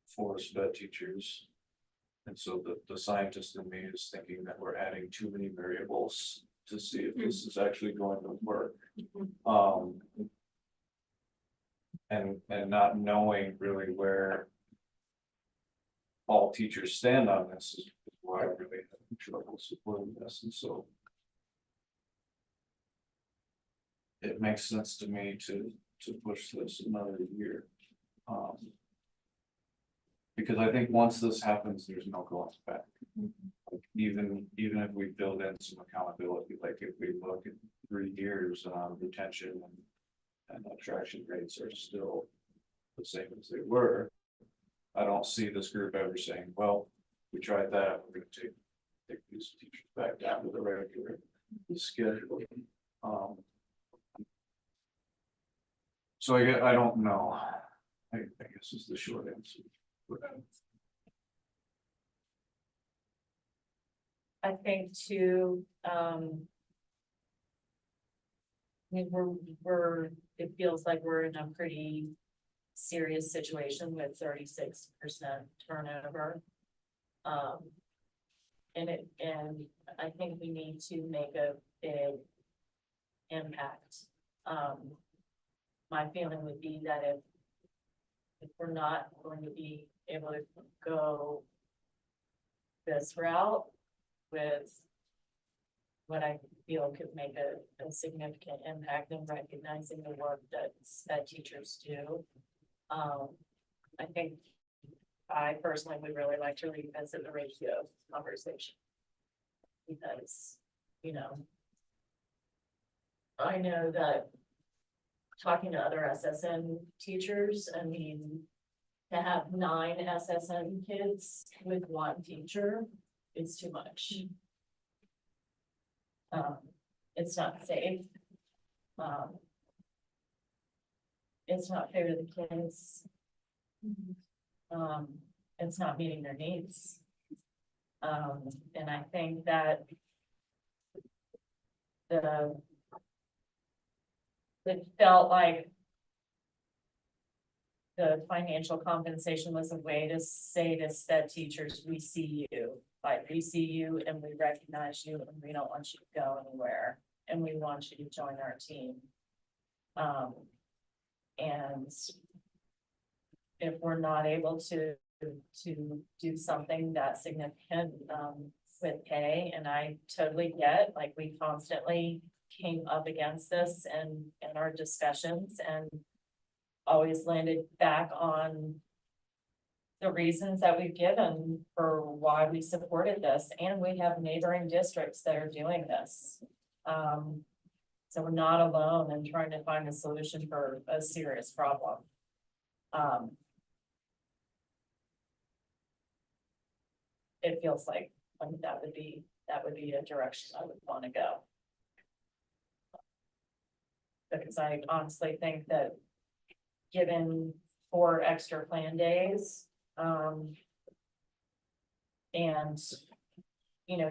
for sped teachers. And so the scientist in me is thinking that we're adding too many variables to see if this is actually going to work. And not knowing really where all teachers stand on this is why I really have trouble supporting this. And so it makes sense to me to push this another year. Because I think once this happens, there's no going back. Like even if we build in some accountability, like if we look at 3 years, retention and attraction rates are still the same as they were. I don't see this group ever saying, well, we tried that, we're gonna take these teachers back down to the regular schedule. So I don't know. I guess is the short answer. I think too, it feels like we're in a pretty serious situation with 36% turnover. And I think we need to make a big impact. My feeling would be that if we're not going to be able to go this route with what I feel could make a significant impact in recognizing the work that teachers do. I think I personally would really like to revisit the ratio conversation. Because, you know, I know that talking to other SSN teachers, I mean, to have 9 SSN kids with 1 teacher is too much. It's not safe. It's not fair to the kids. It's not meeting their needs. And I think that it felt like the financial compensation was a way to say to SPED teachers, we see you, like we see you and we recognize you and we don't want you to go anywhere and we want you to join our team. And if we're not able to do something that significant, with pay, and I totally get, like, we constantly came up against this in our discussions and always landed back on the reasons that we've given for why we supported this, and we have neighboring districts that are doing this. So we're not alone in trying to find a solution for a serious problem. It feels like that would be a direction I would want to go. Because I honestly think that given 4 extra plan days, and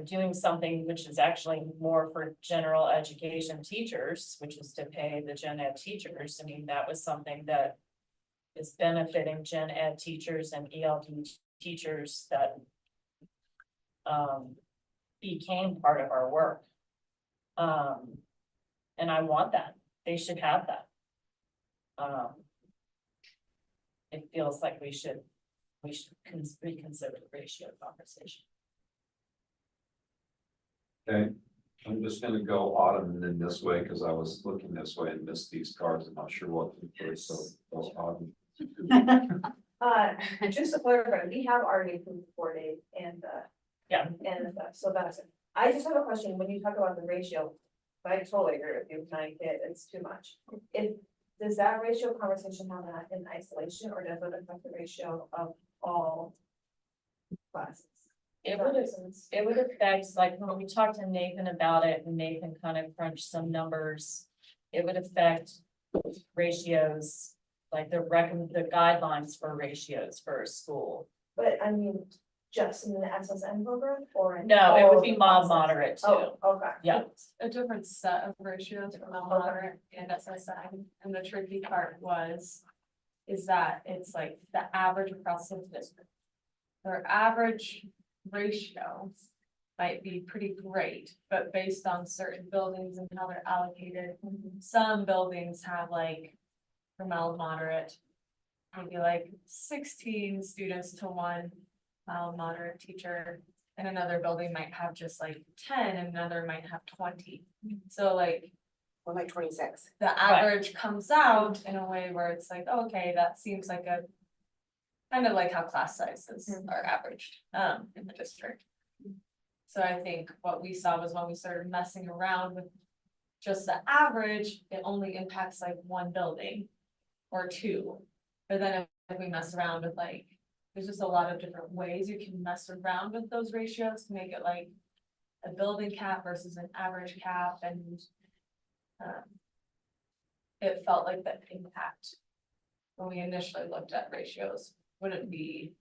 doing something which is actually more for general education teachers, which is to pay the gen ed teachers. I mean, that was something that is benefiting gen ed teachers and ELD teachers that became part of our work. And I want that. They should have that. It feels like we should reconsider the ratio conversation. Okay, I'm just gonna go Autumn in this way, because I was looking this way and missed these cards. I'm not sure what to put, so go Autumn. Just to clarify, we have already approved 4 days and, so that's it. I just have a question, when you talk about the ratio, I totally agree with you, 9 kids, it's too much. Does that ratio conversation have that in isolation, or does it affect the ratio of all classes? It would affect, like, when we talked to Nathan about it, and Nathan kind of crunched some numbers, it would affect ratios, like the guidelines for ratios for a school. But I mean, just in the SSN program or? No, it would be mild moderate too. Oh, okay. Yeah. A different set of ratios for mild moderate and SSN, and the tricky part is that it's like the average across the district. Their average ratio might be pretty great, but based on certain buildings and how they're allocated, some buildings have like, for mild moderate, maybe like 16 students to 1 mild moderate teacher, and another building might have just like 10, and another might have 20. So like, or like 26. the average comes out in a way where it's like, okay, that seems like a kind of like how class sizes are averaged in the district. So I think what we saw was when we started messing around with just the average, it only impacts like 1 building or 2. But then if we mess around with like, there's just a lot of different ways you can mess around with those ratios to make it like a building cap versus an average cap, and it felt like the impact when we initially looked at ratios wouldn't be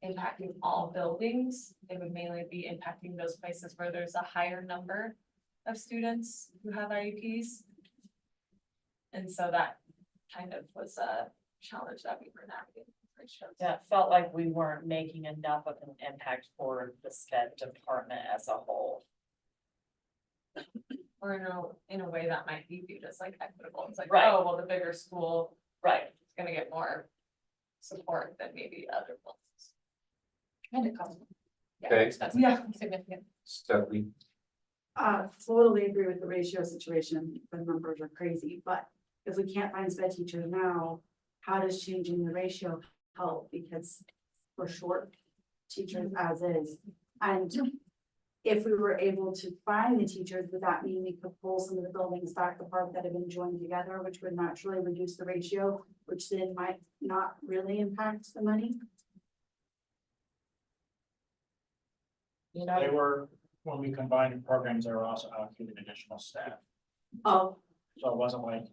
impacting all buildings. It would mainly be impacting those places where there's a higher number of students who have IEPs. And so that kind of was a challenge that we were navigating. Yeah, it felt like we weren't making enough of an impact for the SPED department as a whole. Or in a way that might be viewed as like equitable. It's like, Right. oh, well, the bigger school, Right. is gonna get more support than maybe other ones. And it costs. Okay. Expensive. Yeah. Significant. Stephanie, Totally agree with the ratio situation, the numbers are crazy, but if we can't find sped teachers now, how does changing the ratio help? Because we're short teachers as is, and if we were able to find the teachers, would that mean we could pull some of the buildings back apart that have been joined together, which would naturally reduce the ratio, which then might not really impact the money? They were, when we combined programs, they were also allocated additional staff. Oh. So it wasn't like,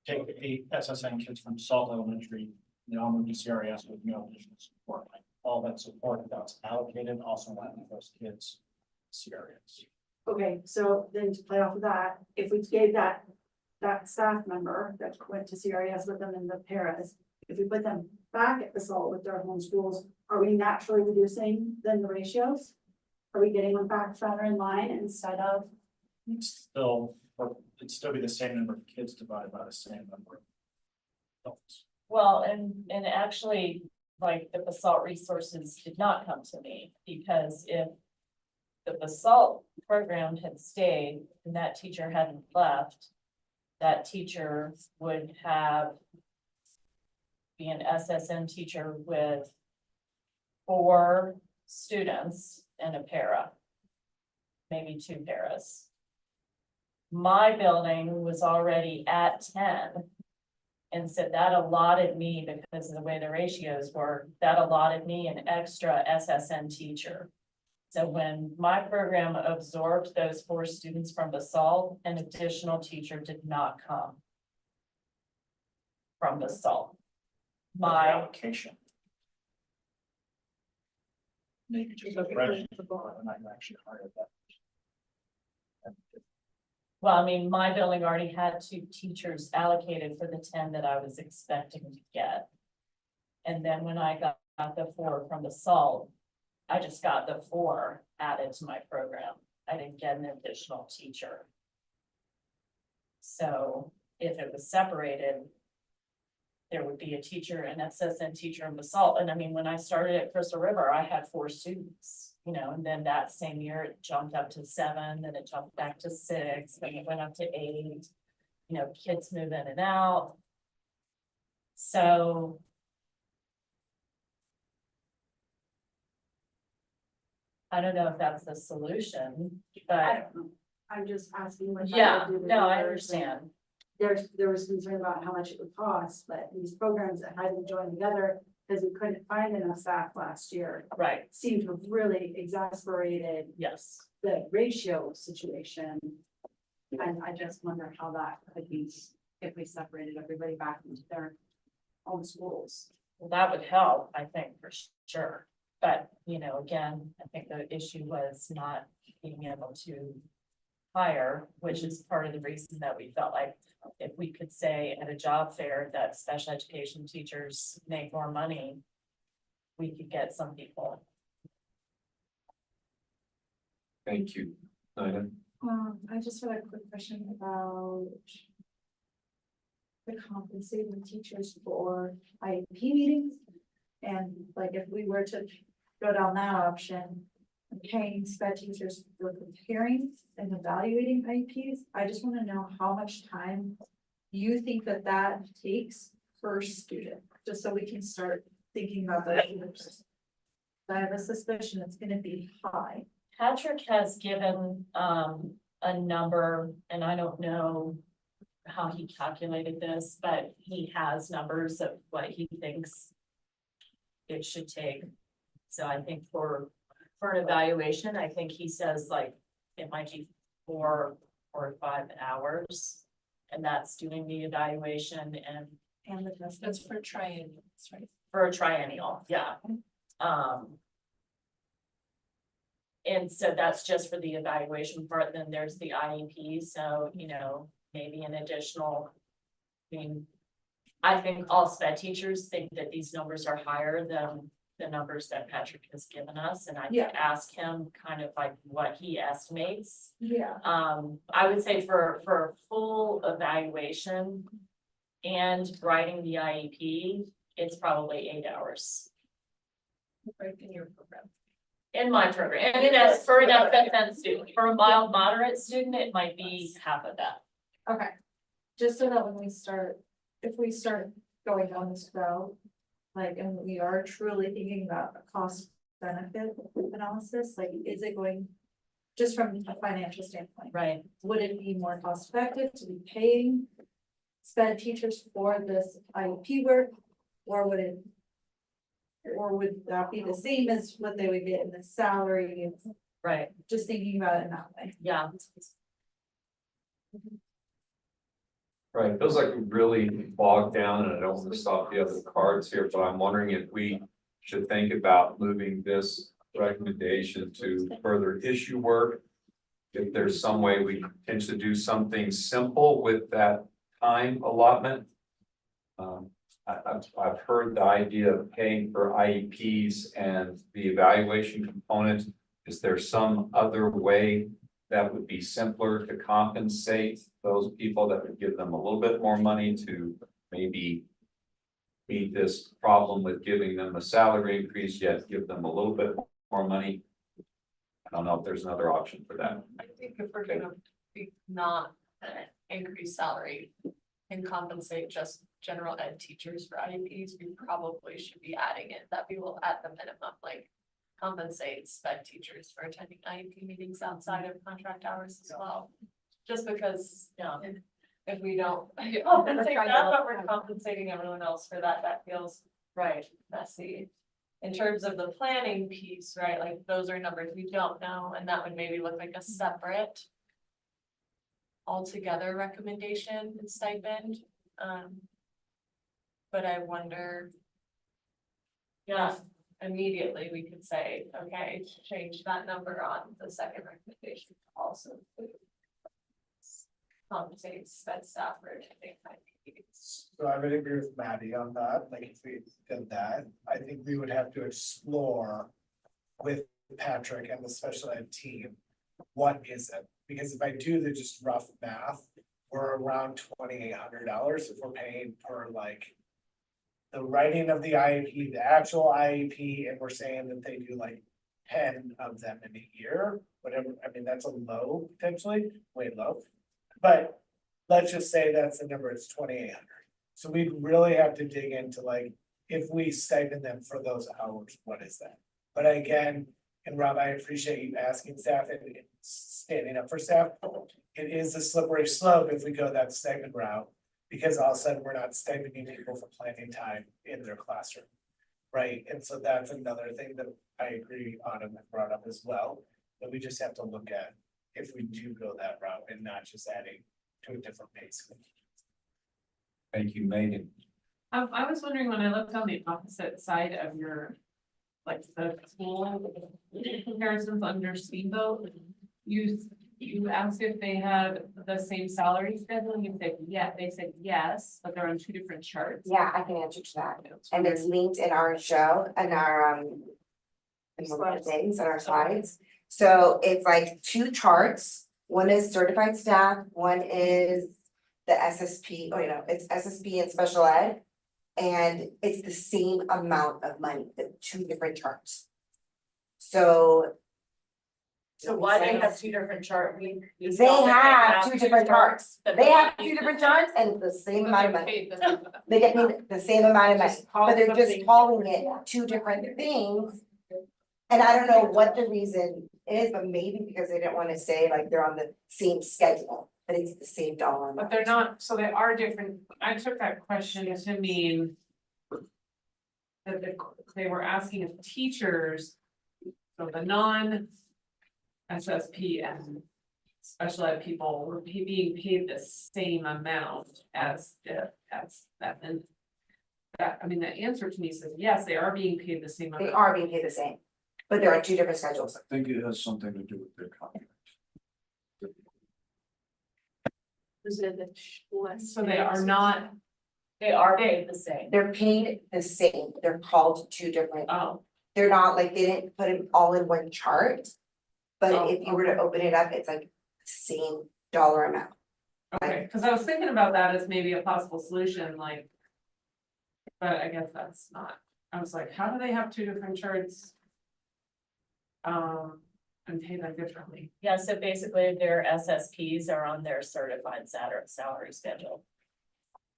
take the 8 SSN kids from Salt Elementary, they all moved to CRES with no additional support. Like, all that support that's allocated also went to those kids. CRES. Okay, so then to play off of that, if we gave that staff member that went to CRES with them in the paras, if we put them back at the SALT with their home schools, are we naturally reducing then the ratios? Are we getting them back better in line instead of? It'd still be the same number of kids divided by the same number of adults. Well, and actually, like the basalt resources did not come to me, because if the basalt program had stayed and that teacher hadn't left, that teacher would have be an SSN teacher with 4 students and a para, maybe 2 paras. My building was already at 10. And so that allotted me, because of the way the ratios were, that allotted me an extra SSN teacher. So when my program absorbed those 4 students from Basalt, an additional teacher did not come from Basalt. My Allocation. Maybe just a friend, and I actually hired that. Well, I mean, my building already had 2 teachers allocated for the 10 that I was expecting to get. And then when I got the 4 from the SALT, I just got the 4 added to my program. I didn't get an additional teacher. So if it was separated, there would be a teacher, an SSN teacher in Basalt. And I mean, when I started at Crystal River, I had 4 students, you know, and then that same year it jumped up to 7, then it jumped back to 6, then it went up to 8, you know, kids move in and out. So I don't know if that's the solution, I but don't know. I'm just asking. what yeah, I would do with no, I others, and understand. there was concern about how much it would cost, but these programs that had to join together because we couldn't find enough staff last year. Right. Seemed to have really exasperated. Yes. The ratio situation. And I just wonder how that could be if we separated everybody back into their own schools. Well, that would help, I think, for sure. But, you know, again, I think the issue was not being able to hire, which is part of the reason that we felt like if we could say at a job fair that special education teachers make more money, we could get some people. Thank you. Nina? I just had a quick question about the compensating teachers for IEP meetings. And like, if we were to go down that option, paying SPED teachers for preparing and evaluating IEPs, I just want to know how much time you think that that takes per student, just so we can start thinking about those. I have a suspicion it's going to be high. Patrick has given a number, and I don't know how he calculated this, but he has numbers of what he thinks it should take. So I think for an evaluation, I think he says like it might be 4 or 5 hours. And that's doing the evaluation and the test. That's for triennials, right? For a triennial, yeah. And so that's just for the evaluation part, then there's the IEP, so, you know, maybe an additional. I mean, I think all SPED teachers think that these numbers are higher than the numbers that Patrick has given us, and I could ask him kind of like what he estimates. Yeah. I would say for full evaluation and writing the IEP, it's probably 8 hours. Right in your program. In my program, and that's for an SSN student, for a mild moderate student, it might be half of that. Okay, just so that when we start, if we start going down this route, like, and we are truly thinking about a cost benefit analysis, like, is it going, just from a financial standpoint? Right. Would it be more cost effective to be paying SPED teachers for this IEP work, or would that be the same as what they would get in the salary? Right. Just thinking about it in that way. Yeah. Right, it feels like we really bogged down, and I don't want to stop the other cards here, but I'm wondering if we should think about moving this recommendation to further issue work. If there's some way we can potentially do something simple with that time allotment. I've heard the idea of paying for IEPs and the evaluation component. Is there some other way that would be simpler to compensate those people, that would give them a little bit more money to maybe meet this problem with giving them a salary increase, yet give them a little bit more money. I don't know if there's another option for that. I think if we're gonna be not increase salary and compensate just general ed teachers for IEPs, we probably should be adding it that we will at the minimum, like compensate sped teachers for attending IEP meetings outside of contract hours as well. Just because, if we don't compensate that, but we're compensating everyone else for that, that feels right, messy. In terms of the planning piece, right, like those are numbers we don't know, and that would maybe look like a separate altogether recommendation and stipend, but I wonder. Yeah, immediately we could say, okay, change that number on the second recommendation to also include compensate sped staff for attending IEPs. So I would agree with Maddie on that, like if we did that, I think we would have to explore with Patrick and the special ed team, what is it? Because if I do the just rough math, we're around $2,800 if we're paying per like the writing of the IEP, the actual IEP, and we're saying that they do like 10 of them in a year, whatever, I mean, that's a low potentially, way low. But let's just say that's the number, it's 2,800. So we really have to dig into like, if we stipend them for those hours, what is that? But again, and Rob, I appreciate you asking staff and standing up for staff. It is a slippery slope if we go that stipend route, because all of a sudden we're not stipending people for planning time in their classroom. Right, and so that's another thing that I agree Autumn brought up as well, that we just have to look at if we do go that route and not just adding to a different pace. Thank you, Megan. I was wondering when I looked on the opposite side of your, like the school comparisons under Speedboat, you asked if they had the same salary schedule, and you said, yeah, they said yes, but they're on two different charts. Yeah, I can answer to that. And it's linked in our show and our things and our slides. So it's like two charts. One is certified staff, one is the SSP, or it's SSP and special ed. And it's the same amount of money, the two different charts. So why they have two different charts? they have two different charts. They have two different charts and the same amount of money. They get paid the same amount of money, but they're just calling it two different things. And I don't know what the reason is, but maybe because they didn't want to say like they're on the same schedule, but it's the same dollar amount. But they're not, so they are different. I took that question to mean that they were asking if teachers, so the non-SSP and special ed people were being paid the same amount as that. And that, I mean, the answer to me says, yes, they are being paid the same amount. They are being paid the same, but they're on two different schedules. I think it has something to do with their contract. So they are not. They are paid the same. They're paid the same, they're called two different. Oh. They're not like, they didn't put it all in one chart. But Oh, if you were to open it up, it's like the same dollar amount. Okay, because I was thinking about that as maybe a possible solution, like. But I guess that's not, I was like, how do they have two different charts? And pay them differently. Yeah, so basically their SSPs are on their certified salary schedule.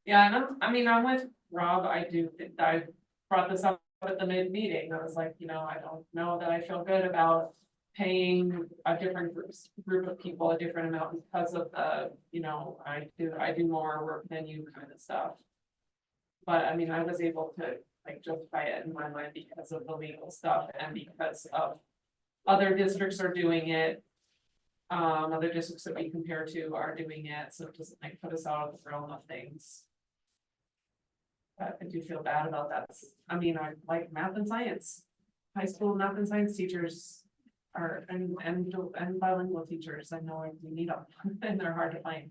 Yeah, and I'm with Rob, I brought this up at the mid-meeting, I was like, I don't know that I feel good about. Paying a different group of people a different amount because of the, I do more work than you kind of stuff. But I mean, I was able to like justify it in my mind because of the legal stuff and because of other districts are doing it. Other districts that we compare to are doing it, so it doesn't like put us out of the realm of things. But I do feel bad about that. I mean, I like math and science. High school math and science teachers are and bilingual teachers. I know we need them and they're hard to find.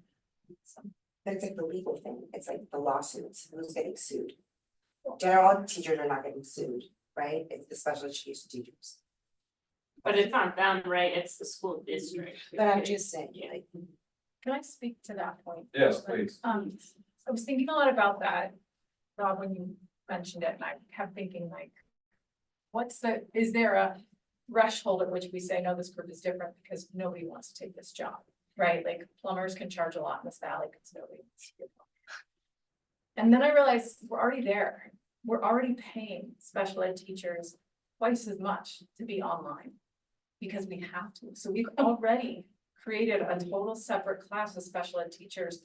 So. But it's like the legal thing, it's like the lawsuits, who's getting sued. General teachers are not getting sued, right? It's the special education teachers. But it's not them, right? It's the school district. But I'm just saying, like. Can I speak to that point? Yes, please. I was thinking a lot about that, Rob, when you mentioned it and I kept thinking like, is there a threshold at which we say, no, this group is different because nobody wants to take this job, right? Like plumbers can charge a lot in this valley because nobody wants to do it. And then I realized we're already there. We're already paying special ed teachers twice as much to be online because we have to. So we've already created a total separate class of special ed teachers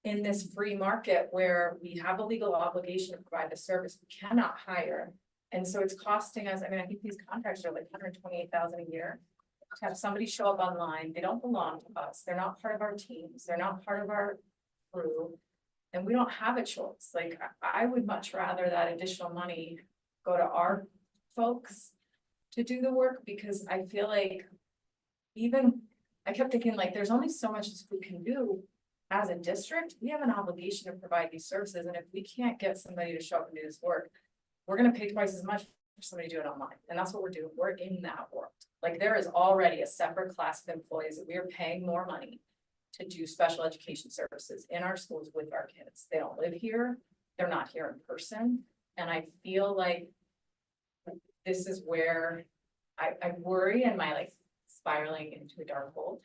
in this free market where we have a legal obligation to provide the service. We cannot hire. And so it's costing us, I mean, I think these contracts are like $128,000 a year to have somebody show up online. They don't belong to us. They're not part of our teams. They're not part of our crew. And we don't have a choice. Like, I would much rather that additional money go to our folks to do the work, because I feel like I kept thinking like, there's only so much this group can do as a district. We have an obligation to provide these services. And if we can't get somebody to show up and do this work, we're going to pay twice as much for somebody to do it online. And that's what we're doing. We're in that world. Like, there is already a separate class of employees that we are paying more money to do special education services in our schools with our kids. They don't live here. They're not here in person. And I feel like this is where I worry, and my like spiraling into a dark hole,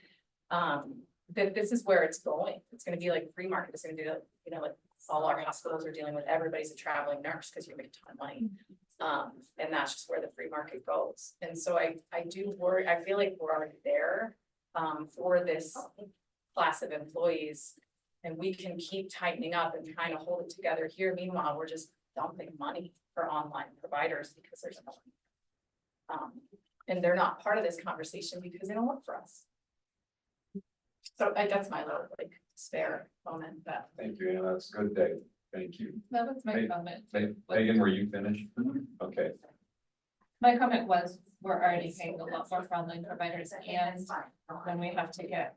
that this is where it's going. It's going to be like free market. It's going to do, you know, like all our hospitals are dealing with, everybody's a traveling nurse because you make a ton of money. And that's just where the free market goes. And so I do worry, I feel like we're already there for this class of employees, and we can keep tightening up and trying to hold it together here. Meanwhile, we're just dumping money for online providers because there's no money. And they're not part of this conversation because they don't work for us. So that's my little like despair moment. But Thank you, Anna. That's good, Dave. Thank you. that was my Hey, comment. Megan, were you finished? Okay. My comment was, we're already paying a lot more for online providers, and when we have to get,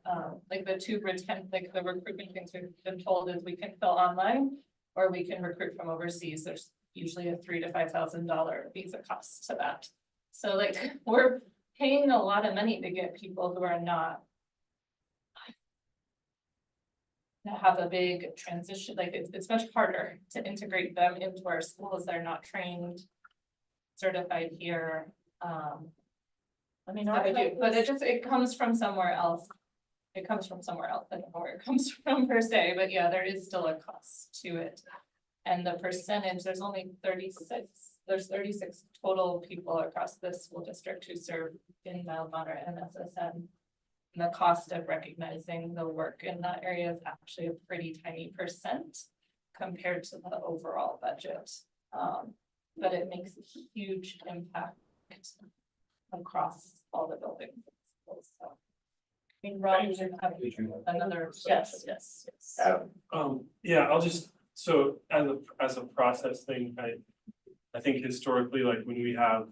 like the the recruitment things we've been told is we can fill online, or we can recruit from overseas. There's usually a $3,000 to $5,000 visa cost to that. So like, we're paying a lot of money to get people who are not have a big transition. Like, it's much harder to integrate them into our schools. They're not trained, certified here. I mean, but it comes from somewhere else. It comes from somewhere else. I don't know where it comes from per se, but yeah, there is still a cost to it. And the percentage, there's only 36 total people across the school district who serve in Melbourne and SSN. And the cost of recognizing the work in that area is actually a pretty tiny percent compared to the overall budget. But it makes a huge impact across all the buildings. So, I mean, Ron, you have another, yes. Yeah, I'll just, so as a process thing, I think historically, like when we have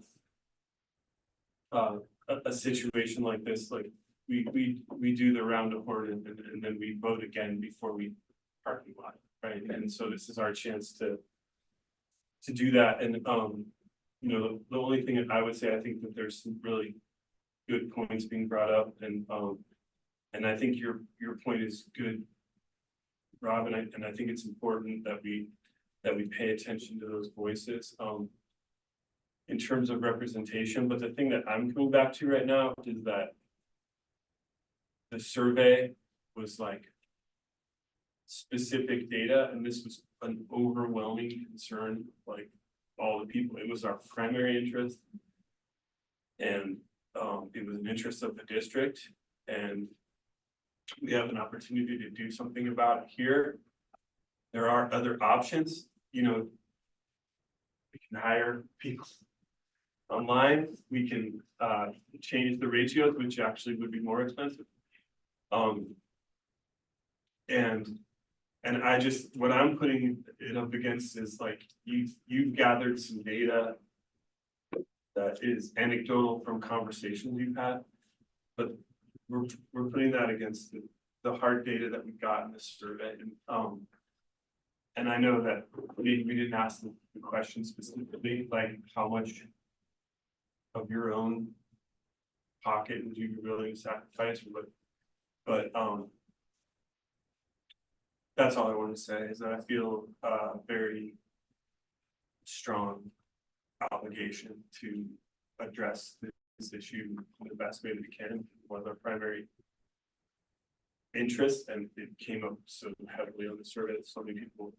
a situation like this, like we do the round of horn and then we vote again before we parking lot, right? And so this is our chance to do that. And you know, the only thing that I would say, I think that there's some really good points being brought up, and I think your point is good, Rob, and I think it's important that we pay attention to those voices in terms of representation. But the thing that I'm coming back to right now is that the survey was like specific data, and this was an overwhelming concern, like all the people. It was our primary interest, and it was an interest of the district, and we have an opportunity to do something about it here. There are other options, you know. We can hire people online. We can change the ratios, which actually would be more expensive. And I just, what I'm putting it up against is like, you've gathered some data that is anecdotal from conversations you've had, but we're putting that against the hard data that we got in this survey. And I know that we didn't ask the question specifically, like how much of your own pocket would you be willing to sacrifice, but that's all I want to say, is that I feel very strong obligation to address this issue in the best way that we can, was our primary interest, and it came up so heavily on the survey that so many people.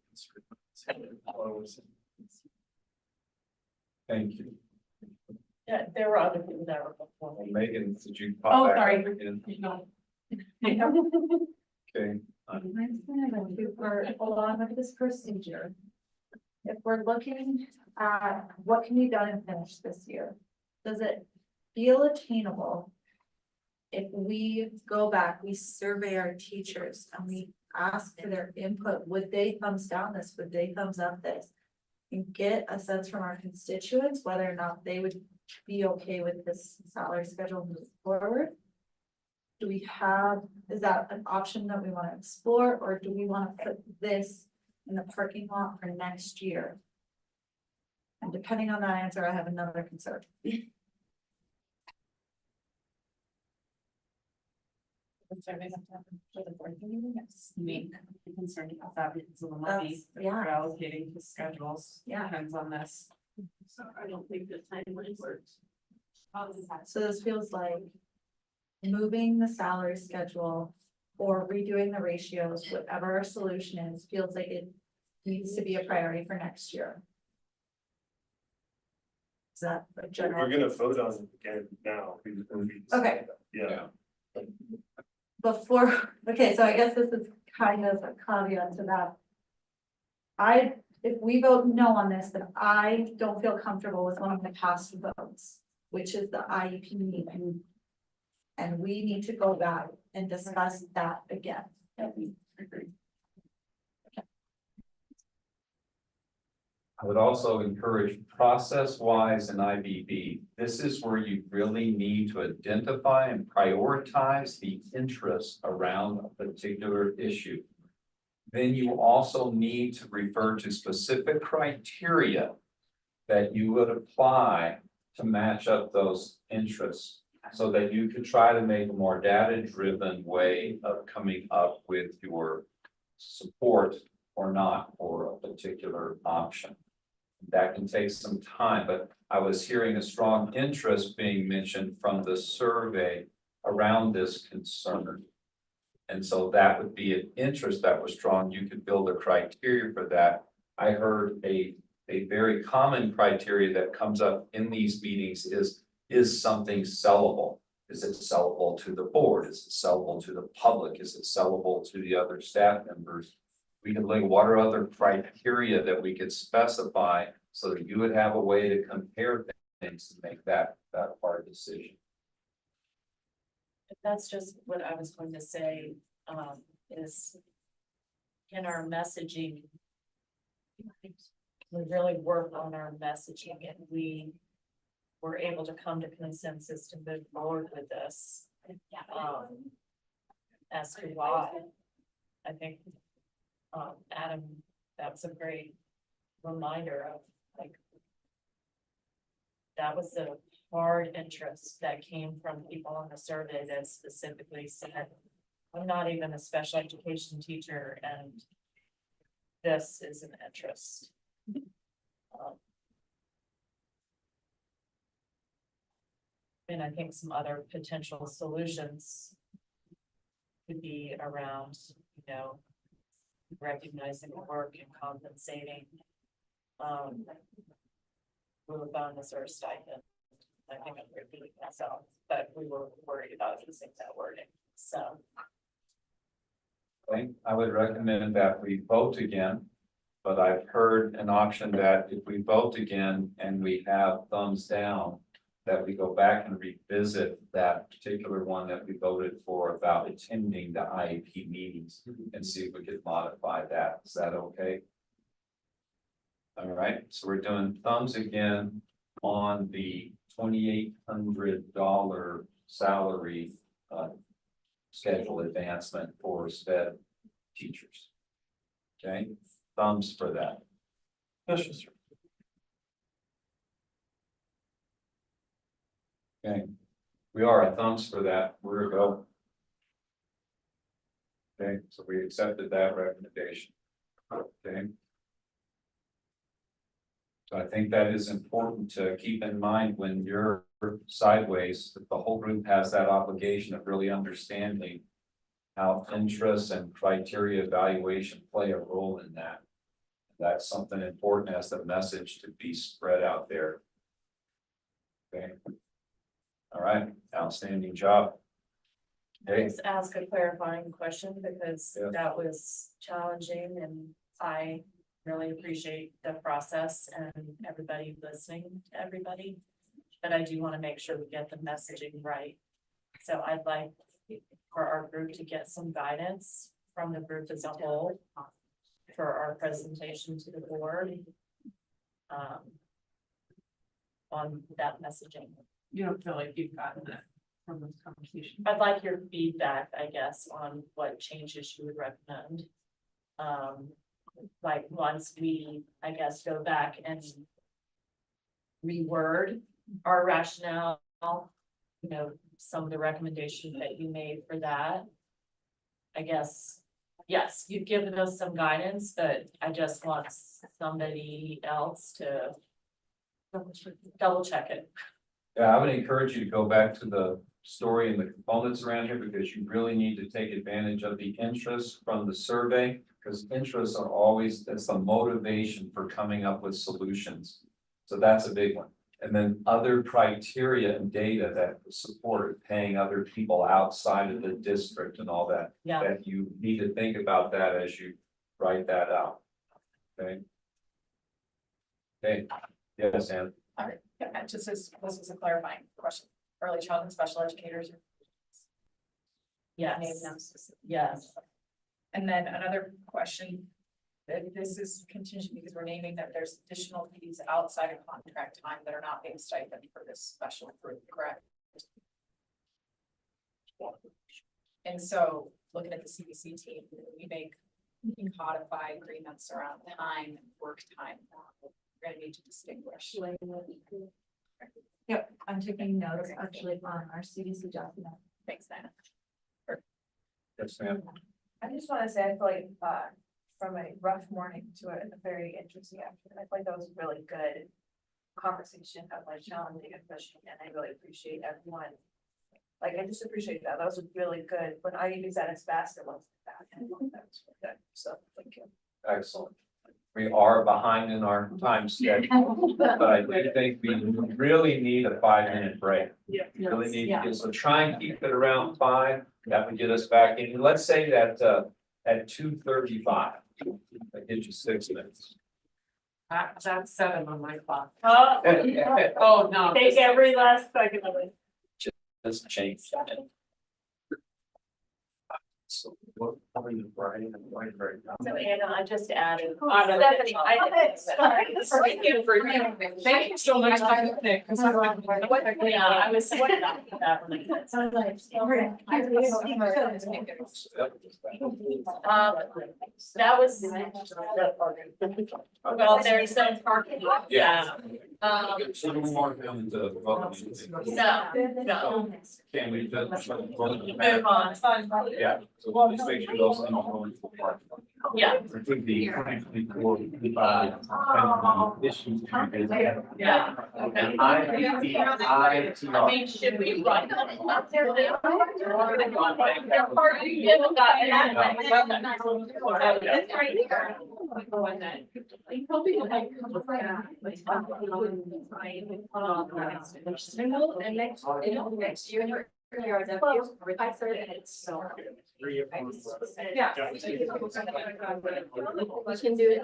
Thank you. Yeah, there were other people that were before. Megan, did you? Oh, pop back sorry. up again? No. Okay. Mine's kind of a for along with this procedure. If we're looking at what can be done and finished this year, does it feel attainable? If we go back, we survey our teachers and we ask for their input, would they thumbs down this, would they thumbs up this? And get a sense from our constituents whether or not they would be okay with this salary schedule moving forward. Do we have, is that an option that we want to explore, or do we want to put this in the parking lot for next year? And depending on that answer, I have another concern. Me, I'm concerned about that because of the money that we're allocating to schedules. Yeah. Depends on this. So I don't think the timeline works. So this feels like moving the salary schedule or redoing the ratios, whatever our solution is, feels like it needs to be a priority for next year. Is that a general? We're gonna vote on it again now. Okay. Yeah. Before, okay, so I guess this is kind of a caveat to that. If we vote no on this, then I don't feel comfortable with one of the past votes, which is the IEP meeting. And we need to go back and discuss that again. I would also encourage process-wise in IBB. This is where you really need to identify and prioritize the interests around a particular issue. Then you also need to refer to specific criteria that you would apply to match up those interests, so that you could try to make a more data-driven way of coming up with your support or not for a particular option. That can take some time, but I was hearing a strong interest being mentioned from the survey around this concern. And so that would be an interest that was strong. You could build a criteria for that. I heard a very common criteria that comes up in these meetings is something sellable? Is it sellable to the board? Is it sellable to the public? Is it sellable to the other staff members? We could look at what are other criteria that we could specify so that you would have a way to compare things to make that hard decision. That's just what I was going to say, is in our messaging, we really work on our messaging and we were able to come to consensus to move forward with this. As to why, I think, Adam, that was a great reminder of like, that was a hard interest that came from people on the survey that specifically said, I'm not even a special education teacher and this is an interest. And I think some other potential solutions could be around, you know, recognizing the work and compensating with a bonus or a stipend. I think I'm repeating myself, but we were worried about using that wording, so. I would recommend that we vote again, but I've heard an option that if we vote again and we have thumbs down, that we go back and revisit that particular one that we voted for about attending the IEP meetings and see if we could modify that. Is that okay? All right, so we're doing thumbs again on the $2,800 salary schedule advancement for SPED teachers. Okay, thumbs for that. Yes, sir. Okay, we are at thumbs for that. We're a go. Okay, so we accepted that recommendation. Okay. So I think that is important to keep in mind when you're sideways, that the whole group has that obligation of really understanding how interests and criteria evaluation play a role in that. That's something important as the message to be spread out there. Okay. All right, outstanding job. Okay, Just ask a clarifying question because Yeah. that was challenging and I really appreciate the process and everybody listening to everybody. But I do want to make sure we get the messaging right. So I'd like for our group to get some guidance from the group as a whole for our presentation to the board. On that messaging. You don't feel like you've gotten that from this conversation? I'd like your feedback, I guess, on what changes you would recommend. Like once we, I guess, go back and reword our rationale, you know, some of the recommendations that you made for that. I guess, yes, you've given us some guidance, but I just want somebody else to double check it. yeah, I would encourage you to go back to the story and the components around here because you really need to take advantage of the interests from the survey. Because interests are always, that's the motivation for coming up with solutions. So that's a big one. And then other criteria and data that support paying other people outside of the district and all that. Yeah. That you need to think about that as you write that out. Okay. Okay, yes, Ann. All right, yeah, just as, this was a clarifying question, early childhood special educators. Yes, yes. And then another question, that this is contingent because we're naming that there's additional fees outside of contract time that are not being stipend for this special group, correct? And so, looking at the CBC team, we can codify agreements around time and work time. We're gonna need to distinguish. Yep, I'm taking notes actually on our CDC document. Thanks, Diana. Yes, ma'am. I just wanna say, I feel like, from a rough morning to a very interesting afternoon, I feel like that was a really good conversation of like challenging and pushing, and I really appreciate everyone. Like, I just appreciate that, that was really good, when I use that as fast, it wasn't that, and I thought that was really good, so, thank you. Excellent. We are behind in our time schedule, but I do think we really need a 5-minute break. Yeah. Really need to get, so try and keep it around 5, that would get us back in. Let's say that at 2:35, that gives you 6 minutes. That's 7 on my clock. Oh, no. Take every last second of it. Just change that. So what are you writing and writing right now? So Anna, I just added. Stephanie, Thank you for. Thank you so much. Yeah, I was. That was. Well, there's some parking. Yeah. Um, More down to no. Can we just? Move on. Yeah, so we'll just make sure those things are going to the park. Yeah. There could be frankly for issues. Yeah. Okay. I mean, should we write them up there? That's right here. And next year. Yeah. We can do it.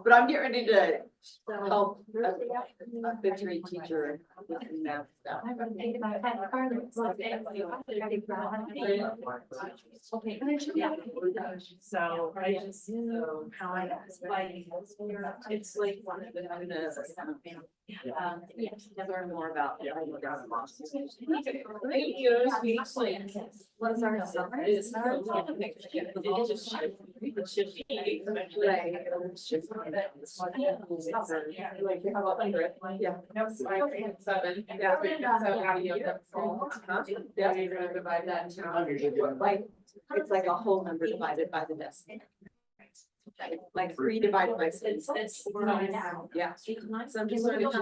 But I'm getting ready to help a fifth grade teacher with the math stuff. So So I just, how I, like, it's like one of the, Learn more about. thank you, sweet, sweet. What's our summer? It just should be, like, how about 100? Yeah. Nope, 5.7. Yeah, so how do you get full? Yeah, you're gonna divide that into, Like, it's like a whole number divided by the decimal. Like 3 divided by 6. Yeah. So I'm just sort of.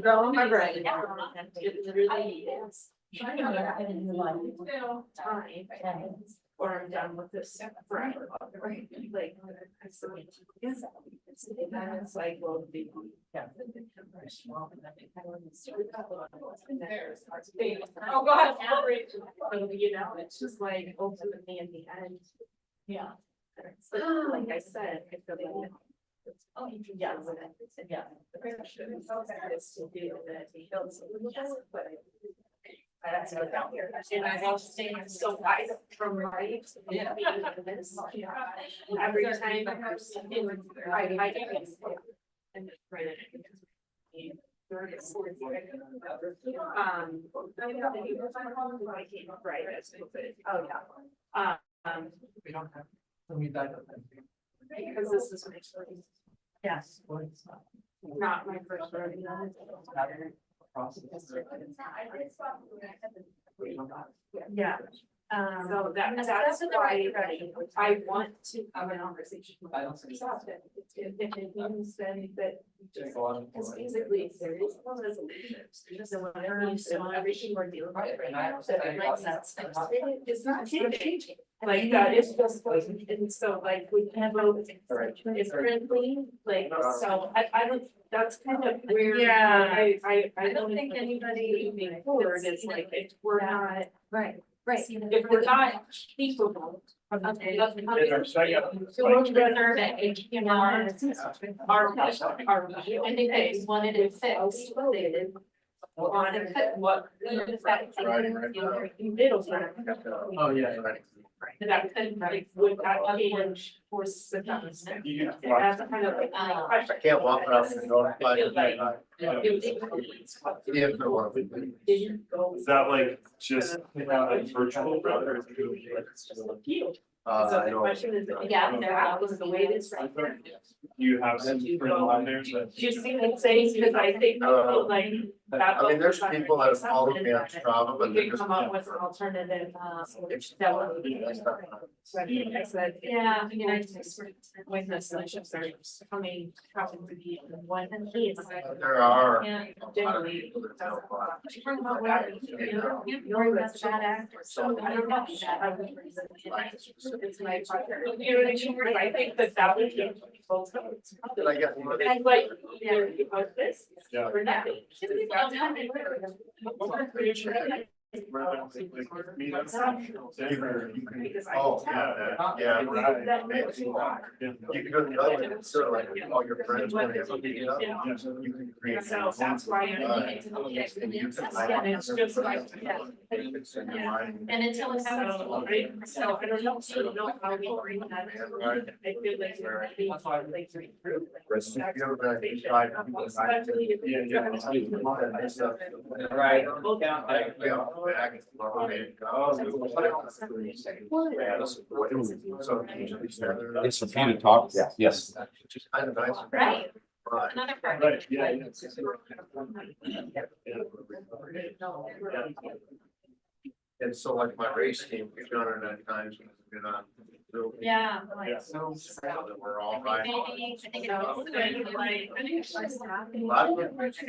Growing my brain. It really is. Or I'm done with this forever. Right, like, I still need to get some. And it's like, well, the. Oh, God. You know, it's just like ultimately in the end. Yeah. So, like I said, I feel like. Oh, yeah, yeah. The question is to do that. But that's what out here. And I have to stay so wide from right. Every time I and right. Right. Oh, yeah. We don't have. We died of that. Because this is my story. Yes. Not my first rodeo. Yeah. So that's why I want to have a conversation. If it means then that. Because basically, there is no resolution. So whenever you saw everything we're dealing with right now, that it makes sense. It's not changing. Like that is just, and so like we can vote. It's friendly, like, so I don't, that's kind of where. Yeah, I don't think anybody moving forward is like, if we're not. Right, right. If we're not capable. Our, our, I think they wanted it fixed, they did. On what. Middle term. Oh, yeah. That could, like, would that change for some? That's kind of like. I can't walk around and go. Is that like just like virtual rather? So the question is, yeah, that was the way it is right there. You have some people on there that. Do you see what I'm saying? Because I think people like that. I mean, there's people that have followed me on Strava, but We they're could just. come up with an alternative, that would be. So I said, yeah, I mean, I just, when the solutions are coming, probably to be one and it's like. There are. And generally. So I don't know. It's my partner. I think that would be. Did I get one? And like, either about this Yeah. or that. Oh, yeah, right. You can go to the other, one, it's sort of like all your friends. when they look at you, you can create. So that's why I need to look at it. And it's just like, yeah. And until it's. So I don't know how we bring that. I feel like we're being like through. Have you ever been inside? Especially if. Right. It's for you to talk, yes. Just kind of nice. Right. Right. Another part. Right, yeah. And so like my race team, we've done it at times when it's been on. Yeah. Yeah. So that we're all right. I think it was good, like, I think it's just- Lot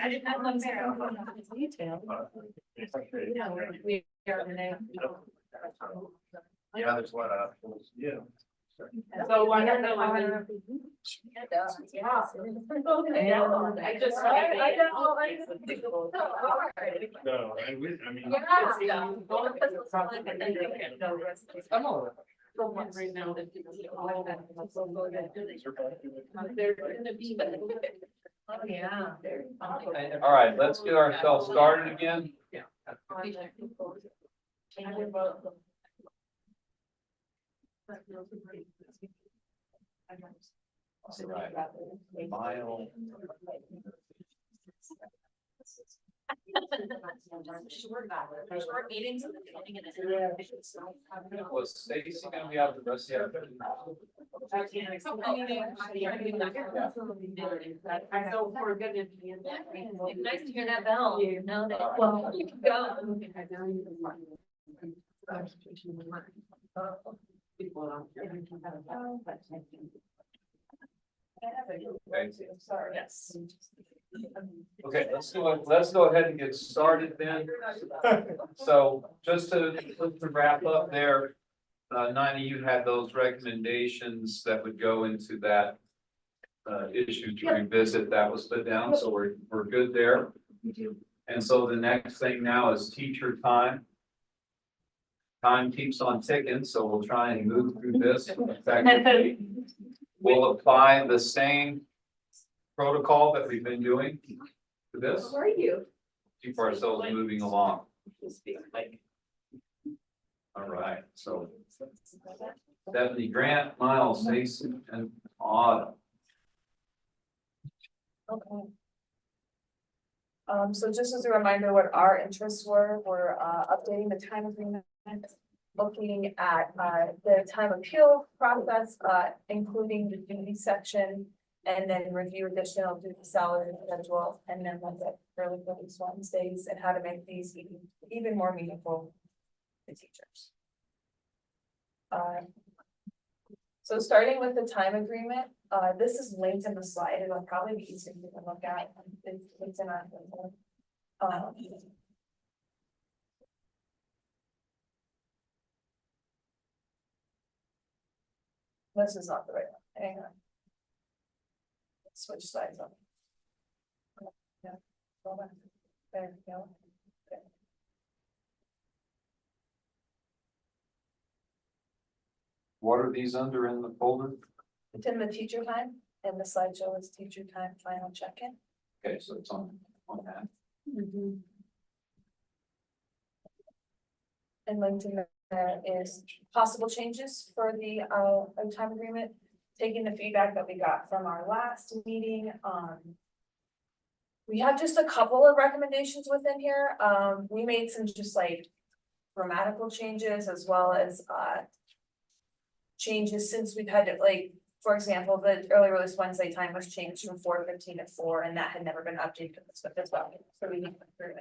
I didn't have one there. We are now. Yeah, there's a lot of. Yeah. So I don't know, I mean. I just. I know. No, I would, I mean. Someone right now that. They're gonna be. Oh, yeah. All right, let's get ourselves started again. Short meetings in the beginning and Was Stacy gonna be out the rest of the I know we're gonna be in that. Nice to hear that bell, you know, that, well, you can go. Sorry, yes. Okay, let's go ahead and get started then. So just to wrap up there, Nina, you had those recommendations that would go into that issue to revisit that was put down, so we're good there. And so the next thing now is teacher time. Time keeps on ticking, so we'll try and move through this effectively. We'll apply the same protocol that we've been doing to this. Where are you? Keep ourselves moving along. All right, so Stephanie, Grant, Miles, Stacy, and Autumn. Okay. So just as a reminder, what our interests were, we're updating the time agreement, looking at the time appeal process, including the duty section, and then review additional duty salary schedule, and then look at early release Wednesdays and how to make these even more meaningful to teachers. So starting with the time agreement, this is linked in the slide. It'll probably be easier to look at. It's in our. This is not the right one. Hang on. Switch slides on. Yeah. Go back. There we go. Okay. What are these under in the folder? It's in the teacher time, and the slideshow is teacher time final check-in. Okay, so it's on that. And linked in there is possible changes for the time agreement, taking the feedback that we got from our last meeting. We have just a couple of recommendations within here. We made some just like grammatical changes as well as changes since we've had it, like, for example, the early release Wednesday time was changed from 4:15 to 4, and that had never been updated as well. So we need to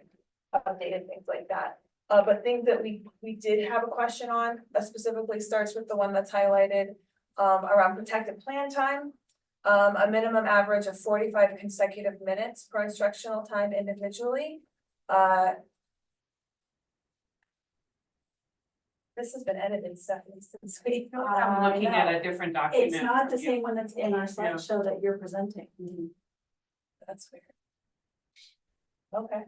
updated things like that. But things that we did have a question on, specifically starts with the one that's highlighted around protected plan time. A minimum average of 45 consecutive minutes per instructional time individually. This has been edited, Stephanie, since we. I'm looking at a different document. It's not the same one that's in our slideshow that you're presenting. That's weird. Okay.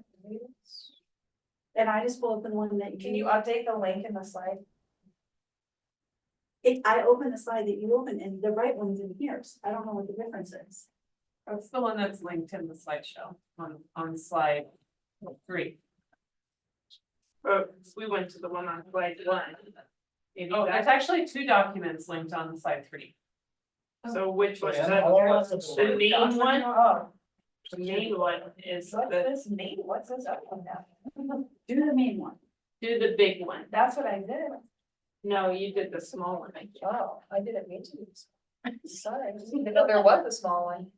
And I just pulled up the one that. Can you update the link in the slide? I opened the slide that you opened and the right one's in here, so I don't know what the difference is. That's the one that's linked in the slideshow on slide 3. We went to the one on slide 1. Oh, there's actually 2 documents linked on slide 3. So which was Yeah. the main one? Oh, The main one is what's the, this name? What's this other one now? Do the main one. do the big one. That's what I did. No, you did the small one, I think. Oh, I didn't mean to. Sorry, I didn't know there was a small one.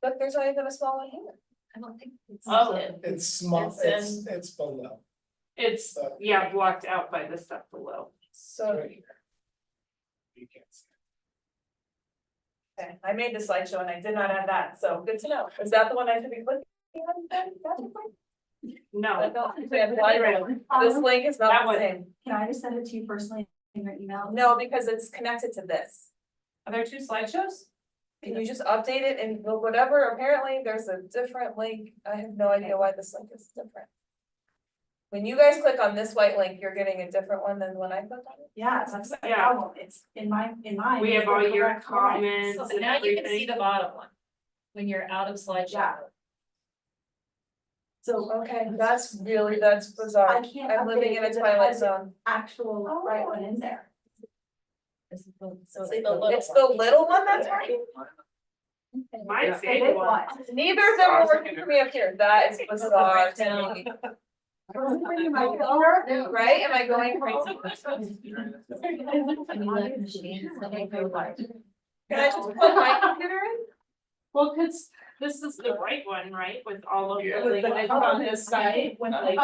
Look, there's not even a small one here. I don't think it's. Oh, It's small, It's it's below. it's, yeah, blocked out by the stuff below. So, You can't see. okay, I made the slideshow and I did not have that, so good to know. Is that the one I should be clicking on? No. This link is That not the one. same. Can I just send it to you personally in your email? No, because it's connected to this. Are there 2 slideshows? Can you just update it and whatever, apparently there's a different link. I have no idea why this link is different. When you guys click on this white link, you're getting a different one than when I click on it? Yeah, it's not the Yeah. problem. It's in mine. We have all your correct line. comments So and now you can see everything. the bottom one, when you're out of slideshow. Yeah. So, Okay, that's bizarre. I can't I'm living update in a because it twilight has zone. actual right one in there. Is it the- So It's the little one that's working? My favorite one. Neither of them are working for me up here, that is bizarre to me. Right, am I going crazy? Can I just plug my computer in? Well, cause this is the right one, right, with all of the With the links on this side, when like,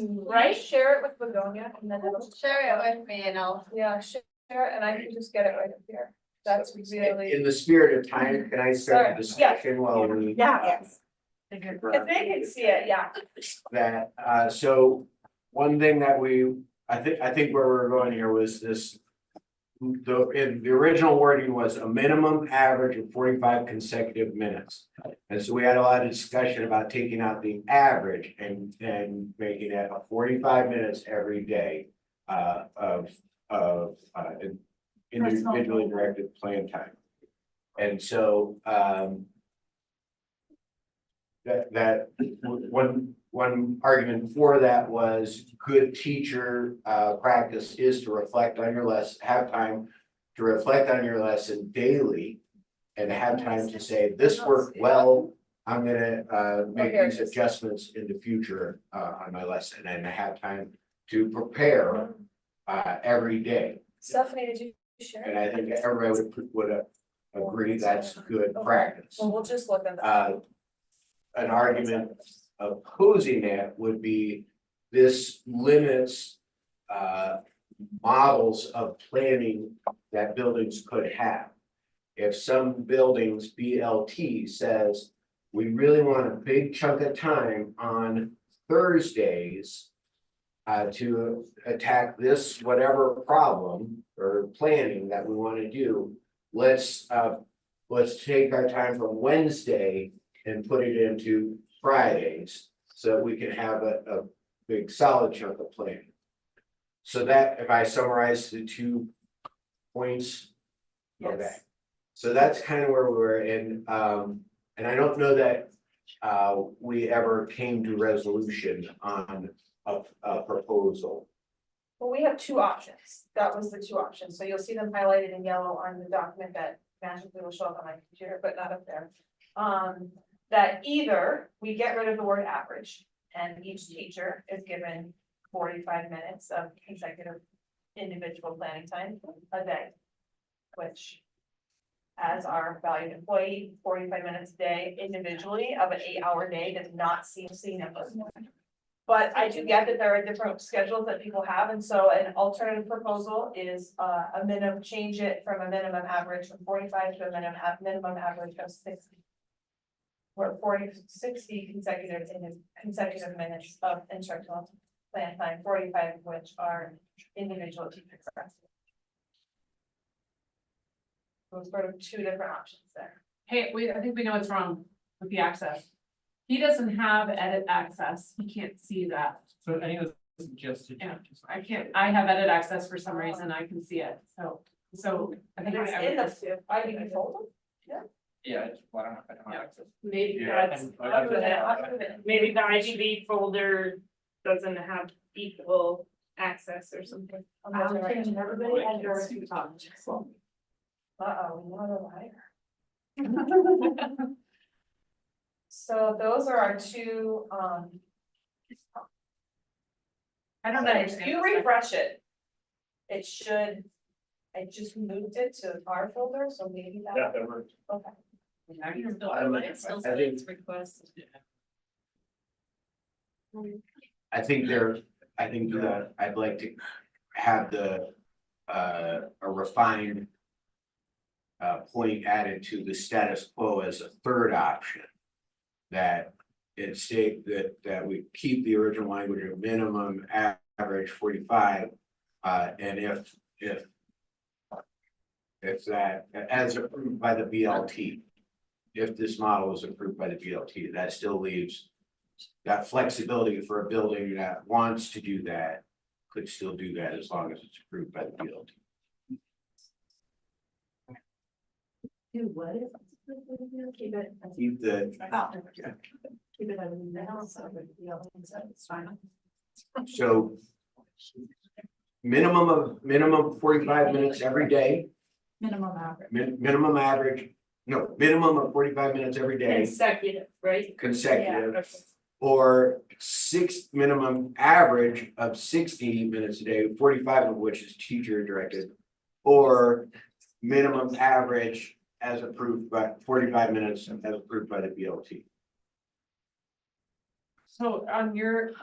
Right, share it with Begonia and then it'll. Share it with me and I'll. Yeah, share it and I can just get it right up here. That's really. In the spirit of time, can I start the discussion while we? Yes. If they can see it, yeah. That, so one thing that I think where we're going here was this. The original wording was a minimum average of 45 consecutive minutes. And so we had a lot of discussion about taking out the average and making it a 45 minutes every day of individually directed plan time. And so that one argument for that was good teacher practice is to reflect on your lesson, have time to reflect on your lesson daily. And have time to say, this worked well, I'm gonna make these adjustments in the future on my lesson, and I have time to prepare every day. Stephanie, did you share? And I think everybody would agree that's good practice. Well, we'll just look at that. An argument opposing that would be this limits models of planning that buildings could have. If some buildings BLT says, we really want a big chunk of time on Thursdays to attack this whatever problem or planning that we want to do, let's take our time from Wednesday and put it into Fridays, so we can have a big solid chunk of planning. So that, if I summarize the 2 points. Okay. Yes. So that's kind of where we were in, and I don't know that we ever came to resolution on a proposal. Well, we have 2 options. That was the 2 options. So you'll see them highlighted in yellow on the document that magically will show up on my computer, but not up there. That either we get rid of the word average and each teacher is given 45 minutes of consecutive individual planning time a day, which as our valued employee, 45 minutes a day individually of an 8-hour day does not seem number. But I do get that there are different schedules that people have, and so an alternative proposal is a minimum, change it from a minimum average of 45 to a minimum average of 60. We're 60 consecutive minutes of instructional plan time, 45 of which are individual teacher capacity. Those sort of 2 different options there. Hey, I think we know what's wrong with the access. He doesn't have edit access, he can't see that. So any of the suggested. Yeah, I have edit access for some reason, I can see it, so I think. It's in the, I even told them, yeah. Yeah, I don't have access. Maybe Yeah, that's, maybe the IGB folder doesn't have equal access or something. Everybody has your. Uh-oh, what a liar. So those are our 2, I don't know. if you refresh it. It should, I just moved it to our folder, so maybe that. Yeah, that works. Okay. I think that I'd like to have a refined point added to the status quo as a 3rd option. That it state that we keep the original language of minimum average 45, and if that, as approved by the BLT, if this model is approved by the BLT, that still leaves that flexibility for a building that wants to do that, could still do that as long as it's approved by the BLT. Do what? Keep it. Keep the. Keep it under the house, so it's fine. So minimum 45 minutes every day Minimum average. minimum average, no, minimum of 45 minutes every day Consecutive, right? consecutive. Yeah, okay. Or minimum average of 60 minutes a day, 45 of which is teacher directed. Or minimum average as approved by 45 minutes as approved by the BLT. So on your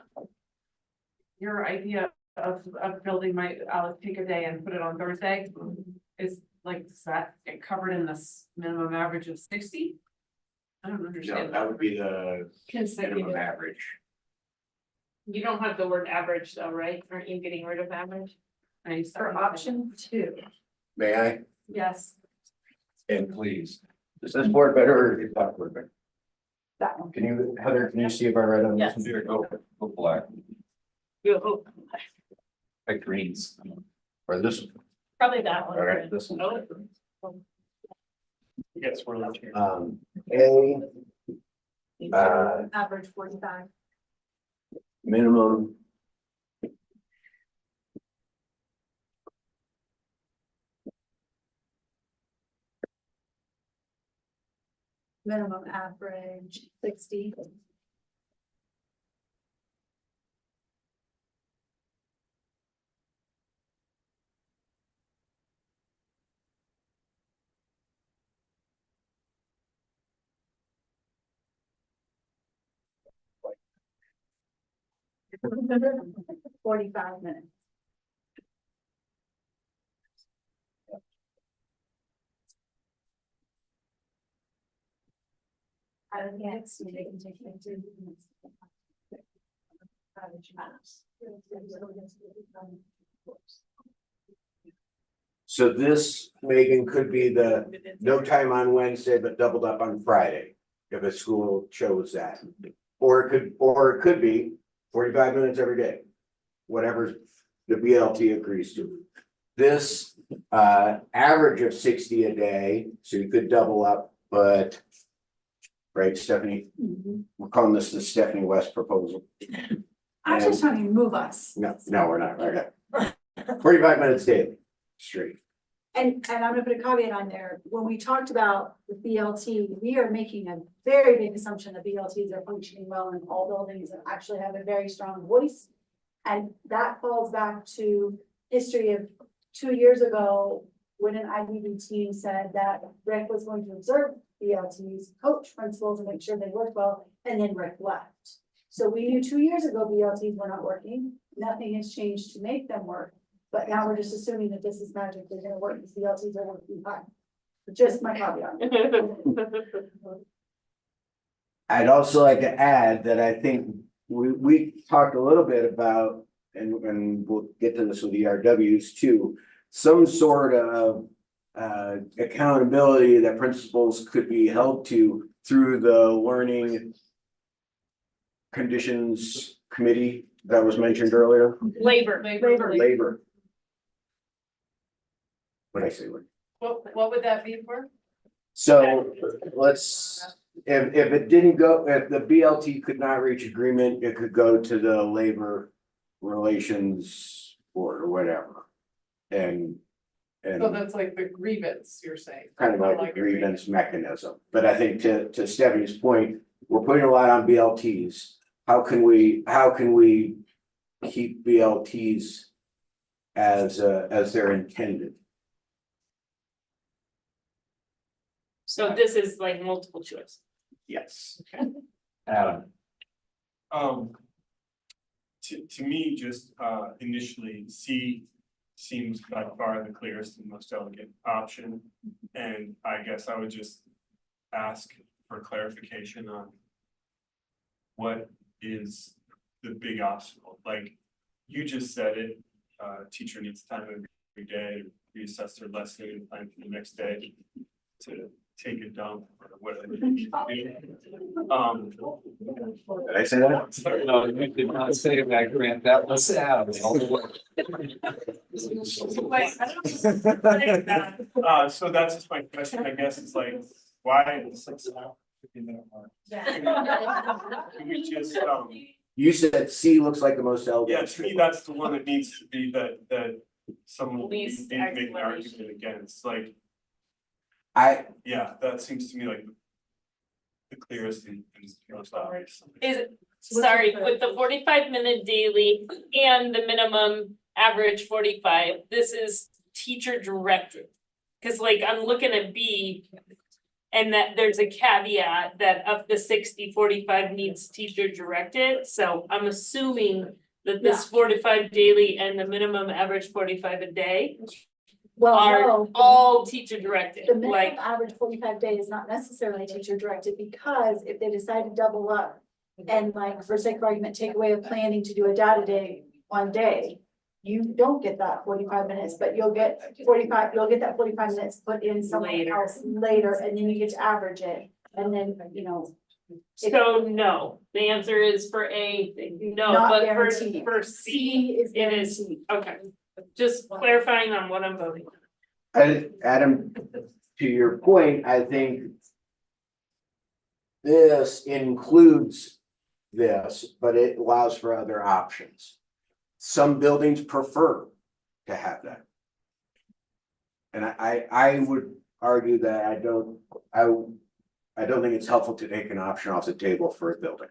idea of building I'll take a day and put it on Thursday, is like, is that it covered in this minimum average of 60? I don't No, understand. that would be the Consecutive. minimum average. You don't have the word average though, right? Aren't you getting rid of average? For option 2. May I? Yes. And please. Is this board better or is that board better? That one. Can you, Heather, can you see if I read on this? Yes. Here, go black, You- like greens. Or this one? Probably that one. All right, this one. Oh. Yes, we're looking. Average 45. Minimum. Minimum average 60. $45. I don't think it's, they can take it to. So this, Megan, could be the no time on Wednesday, but doubled up on Friday, if a school chose that. Or it could be 45 minutes every day, whatever the BLT agrees to. This average of 60 a day, so you could double up, but right, Stephanie, we're calling this the Stephanie West proposal. I'm just trying to move us. No, we're not. 45 minutes daily, straight. And I'm gonna put a caveat on there, when we talked about the BLT, we are making a very big assumption that BLTs are functioning well in all buildings and actually have a very strong voice. And that falls back to history of 2 years ago, when an IBB team said that Rick was going to observe BLTs, coach principals and make sure they worked well, and then Rick left. So we knew 2 years ago BLTs were not working, nothing has changed to make them work. But now we're just assuming that this is magic, they're gonna work, because BLTs are working fine. Just my caveat. I'd also like to add that I think we talked a little bit about, and we'll get to this with the RWs too, some sort of accountability that principals could be held to through the learning conditions committee that was mentioned earlier. Labor. Labor. What did I say? What would that be for? So let's, if it didn't go, if the BLT could not reach agreement, it could go to the labor relations board or whatever. And So that's like the grievance, you're saying. kind of like a grievance mechanism. But I think to Stephanie's point, we're putting a lot on BLTs. How can we keep BLTs as they're intended? So this is like multiple choice. Yes. Adam. To me, just initially, C seems by far the clearest and most elegant option. And I guess I would just ask for clarification on what is the big obstacle? Like, you just said it, teacher needs time every day to reassess their lesson and plan for the next day to take a dump or whatever. Did I say that? Sorry, no, you did not say that, Grant, that was Adam. So that's just my question, I guess, is like, why? Can we just, You said C looks like the most elegant. yeah, to me, that's the one that needs to be that someone needs Least to make an explanation. argument against, like, Yeah, that seems to me like the clearest and most obvious. Is, sorry, with the 45-minute daily and the minimum average 45, this is teacher directed. Cause like I'm looking at B. And that there's a caveat that of the 60-45 needs teacher directed, so I'm assuming that this 45 daily and the minimum average 45 a day. Well, Are no, all teacher directed, the minimum like, average 45 day is not necessarily teacher directed, because if they decide to double up. And like, for sake of argument, take away a planning to do a data day one day. You don't get that 45 minutes, but you'll get that 45 minutes put in somewhere else later, and then you get to average it, and then, you know. so no, the answer is for A, no, Not but guaranteed. for C, is it is, guaranteed. okay. Just clarifying on what I'm voting. Adam, to your point, I think this includes this, but it allows for other options. Some buildings prefer to have that. And I would argue that I don't think it's helpful to take an option off the table for a building.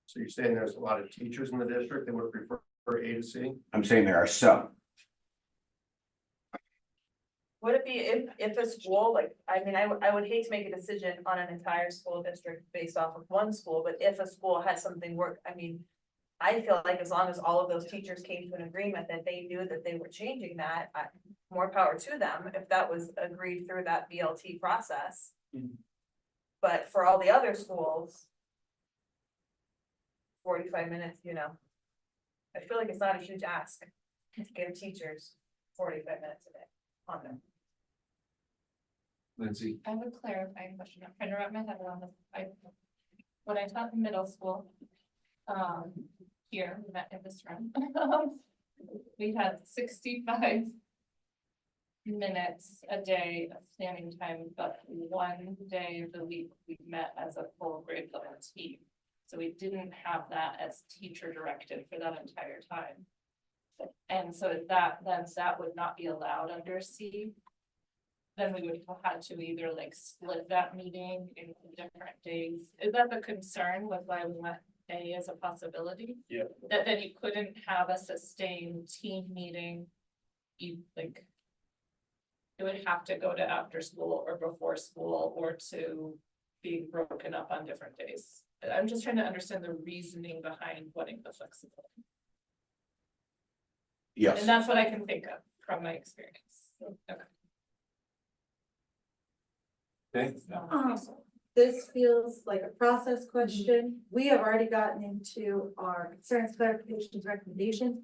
So you're saying there's a lot of teachers in the district that would prefer A to C? I'm saying there are some. Would it be if a school, like, I mean, I would hate to make a decision on an entire school district based off of one school, but if a school has something work, I mean. I feel like as long as all of those teachers came to an agreement that they knew that they were changing that, more power to them, if that was agreed through that BLT process. But for all the other schools. 45 minutes, you know. I feel like it's not a huge ask to give teachers 45 minutes a day on them. Lindsay, I have a clarifying question. I'm trying to wrap my head around this. When I taught in middle school, here, we met in this room. We had 65 minutes a day of standing time, but one day of the week we met as a full grade level team. So we didn't have that as teacher directed for that entire time. And so that would not be allowed under C. Then we would have had to either like split that meeting into different days. Is that the concern with why we went A as a possibility? Yeah. That then you couldn't have a sustained team meeting. You like. It would have to go to after school or before school or to be broken up on different days. I'm just trying to understand the reasoning behind wanting the flexibility. Yes. And that's what I can think of from my experience. Okay. okay, This feels like a process question. We have already gotten into our concerns, clarifications, recommendations.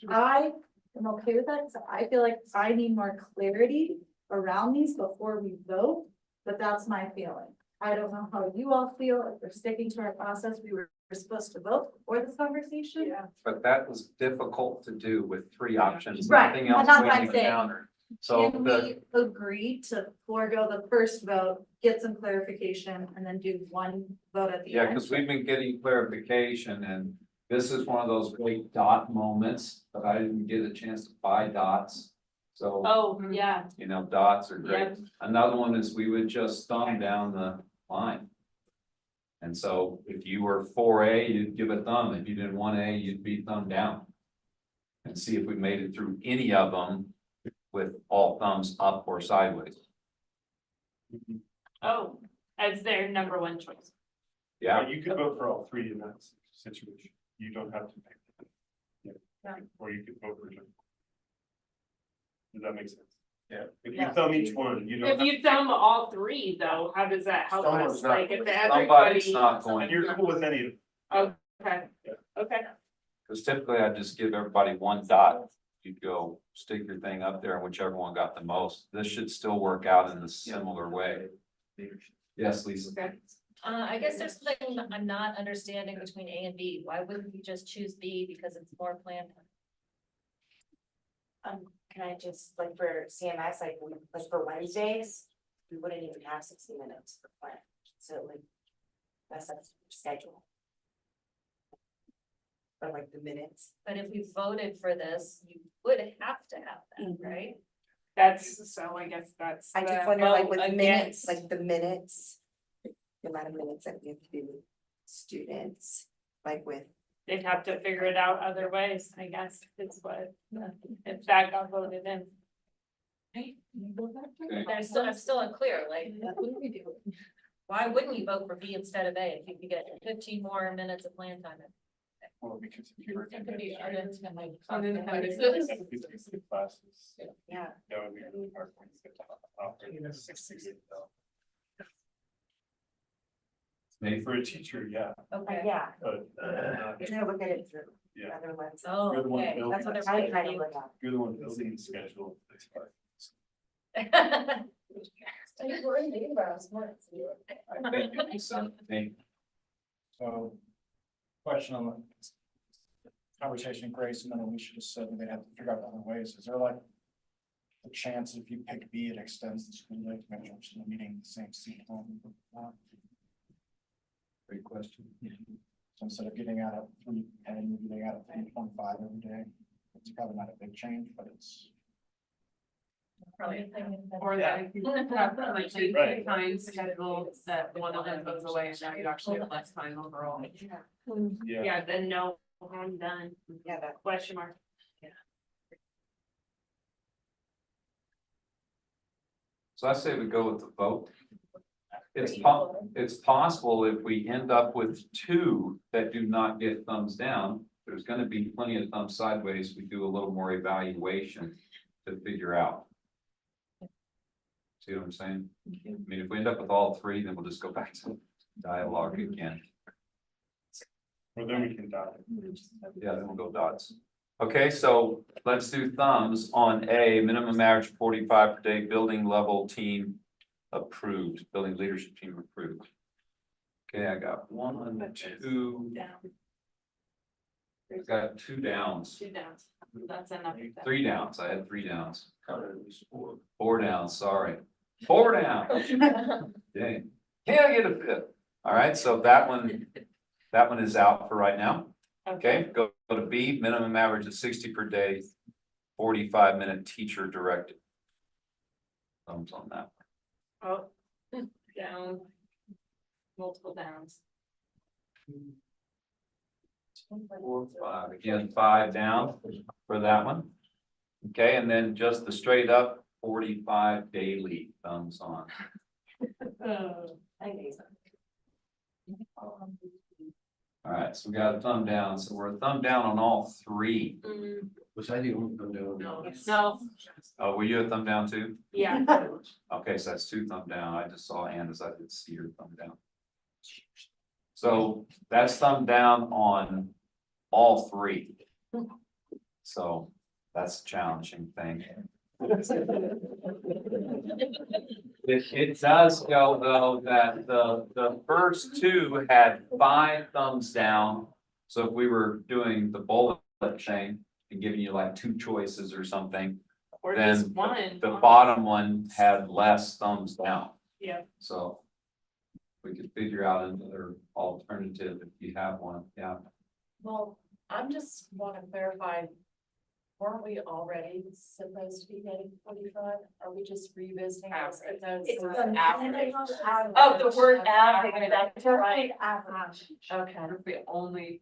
I am okay with that, so I feel like I need more clarity around these before we vote, but that's my feeling. I don't know how you all feel, if we're sticking to our process, we were supposed to vote for this conversation. Yeah. but that was difficult to do with three options, Right, nothing else that's what waiting I'm saying. counter. So Can the, we agree to forego the first vote, get some clarification, and then do one vote at the yeah, end? because we've been getting clarification and this is one of those great dot moments, but I didn't get a chance to buy dots. So, Oh, yeah. you know, dots are great. Yep. Another one is we would just thumb down the line. And so if you were 4A, you'd give a thumb. If you didn't want A, you'd be thumb down. And see if we made it through any of them with all thumbs up or sideways. Oh, as their number one choice. Yeah, You could vote for all three in that situation. You don't have to pick. Yeah. Or you could vote for them. Does that make sense? Yeah. If you thumb each one, you don't. If you thumb all three though, how does that help Someone's us? not- Like if somebody's everybody. not going, You're cool with any of them. Okay, okay. because typically I just give everybody one dot. You'd go stick your thing up there and whichever one got the most. This should still work out in a similar way. Yes, Lisa. Okay. I guess there's something I'm not understanding between A and B. Why wouldn't we just choose B because it's more planned? Can I just, like for CMS, like for Wednesdays, we wouldn't even have 60 minutes for plan. So like, that's a schedule. But like the minutes. But if we voted for this, you would have to That's, so I guess that's. I just the wonder, like, vote with minutes, against- like the minutes, the amount of minutes that we have to do with students, like with. They'd have to figure it out other ways, I guess, is what, if that got voted in. I'm still unclear, like, why wouldn't you vote for B instead of A if you could get 15 more minutes of plan time? Well, because if you were. It could be unintended. Classes. Yeah. That would be really hard. Made for a teacher, yeah. Okay. Yeah, But, you're gonna look at it through yeah, other lenses. Oh, You're the one okay, building that's what it. they're I try to saying. look at. you're the one building the schedule. It's hard. I think it's something. So, question on the conversation, Grace, and then Alicia just said they'd have to figure out other ways. Is there like a chance if you pick B, it extends the school day to make sure it's still meeting the same seat? Great question. So instead of getting out at 3:10, you're getting out at 3:25 every day. It's probably not a big change, but it's. Or that if you have like the time schedule that one of them goes away and now you actually have less time overall. Yeah. Yeah, then no, I'm done. Yeah, that. Question mark. So I say we go with the vote. It's possible if we end up with two that do not get thumbs down, there's gonna be plenty of thumbs sideways. We do a little more evaluation to figure out. See what I'm saying? I mean, if we end up with all three, then we'll just go back to dialogue again. Well, then we can die. Yeah, then we'll go dots. Okay, so let's do thumbs on A, minimum average 45 per day, building level team approved, building leadership team approved. Okay, I got 1, 2. I got 2 downs, 2 downs, that's enough. 3 downs, I had 3 downs. 4 downs, sorry. 4 down. Dang, can I get a 5th? All right, so that one is out for right now. Okay, go to B, minimum average of 60 per day, 45-minute teacher directed. Thumbs on that. Oh, down. Multiple downs. 4, 5, again, 5 down for that one. Okay, and then just the straight up 45 daily, thumbs on. All right, so we got a thumb down, so we're a thumb down on all 3. Was I the only thumb down? No, Oh, were you a thumb down too? yeah. Okay, so that's 2 thumb down. I just saw Anna's, I didn't see her thumb down. So that's thumb down on all 3. So that's a challenging thing. It does go though that the first 2 had 5 thumbs down. So if we were doing the bullet thing and giving you like 2 choices or something, Or then just one. the bottom one had less thumbs down. Yeah. So we could figure out another alternative if you have one, yeah. Well, I'm just want to clarify, weren't we already supposed to be getting 45? Are we just revisiting this? It's Because the average. average. Oh, the word average, that's right. Average. Okay. That's the only.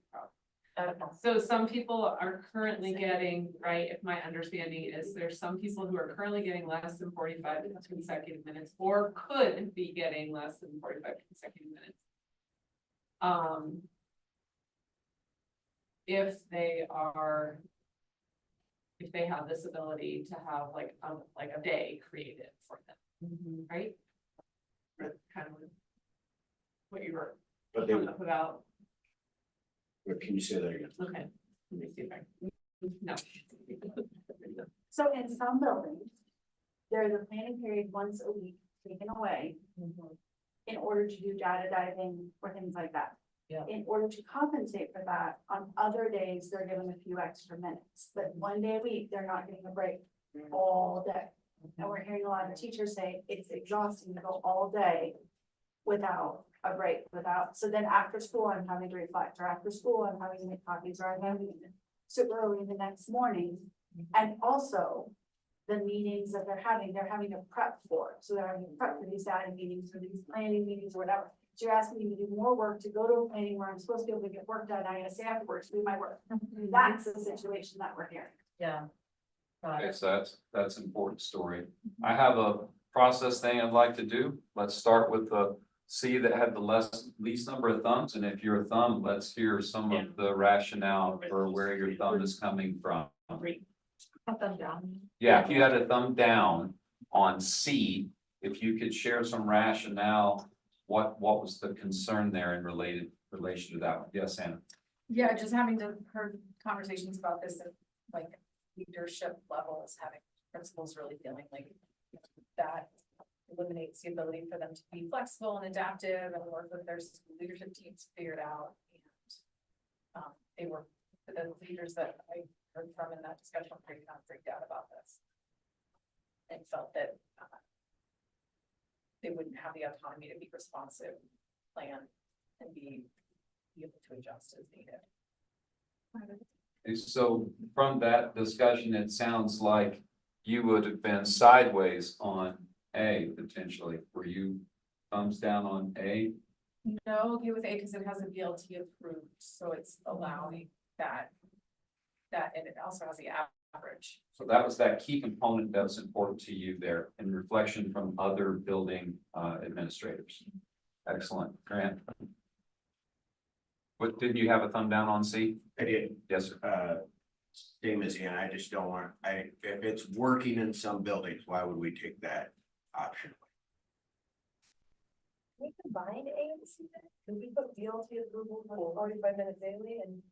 So some people are currently getting, right, if my understanding is there's some people who are currently getting less than 45 consecutive minutes or could be getting less than 45 consecutive minutes. If they have this ability to have like a day created for them, right? That's kind of what you were But they, coming up about. can you say that again? Okay, let me see if I, no. So in some buildings, there's a planning period once a week taken away in order to do data diving or things like that. Yeah. In order to compensate for that, on other days, they're given a few extra minutes, but one day a week, they're not getting a break all day. And we're hearing a lot of teachers say it's exhausting to go all day without a break, so then after school, I'm having to reflect, or after school, I'm having to make copies, or I'm having to super early the next morning. And also, the meetings that they're having to prep for. So they're having to prep for these data meetings or these planning meetings or whatever. So you're asking me to do more work to go to a planning where I'm supposed to be able to get work done. I gotta stay afterwards, do my work. That's the situation that we're hearing. Yeah. Okay, so that's an important story. I have a process thing I'd like to do. Let's start with the C that had the least number of thumbs, and if you're a thumb, let's hear some of the rationale for where your thumb is coming from. A thumb down. Yeah, if you had a thumb down on C, if you could share some rationale, what was the concern there in relation to that one? Yes, Anna? Yeah, just having heard conversations about this at like leadership levels, having principals really feeling like that eliminates the ability for them to be flexible and adaptive and work with their leadership teams to figure it out. And they were the leaders that I heard from in that discussion were pretty kind of freaked out about this. And felt that they wouldn't have the autonomy to be responsive, plan, and be able to adjust as needed. And so from that discussion, it sounds like you would have been sideways on A potentially. Were you thumbs down on A? No, okay with A because it has a BLT approved, so it's allowing that, and it also has the average. So that was that key component that was important to you there in reflection from other building administrators. Excellent, Grant. What, didn't you have a thumb down on C? I did. Yes, sir. Same as Hannah, I just don't want, if it's working in some buildings, why would we take that option? We combine A and C then? Could we put BLT approval for 45 minutes daily and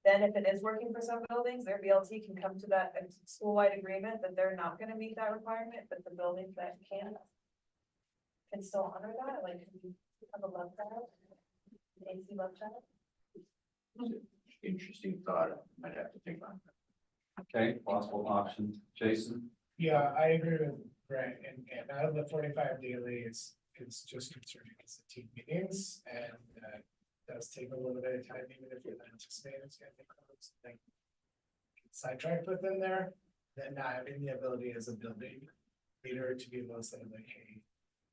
then if it is working for some buildings, their BLT can come to that school-wide agreement that they're not gonna meet that requirement, but the buildings that can still honor that, like can we have a love child? An AC love child? Interesting thought, I might have to think on that. Okay, possible options. Jason? Yeah, I agree with Brent, and out of the 45 daily, it's just concerning as the team meetings, and does take a little bit of time, even if you're not anticipating it's gonna take something sidetracked within there, then not having the ability as a building leader to be able to say like, hey,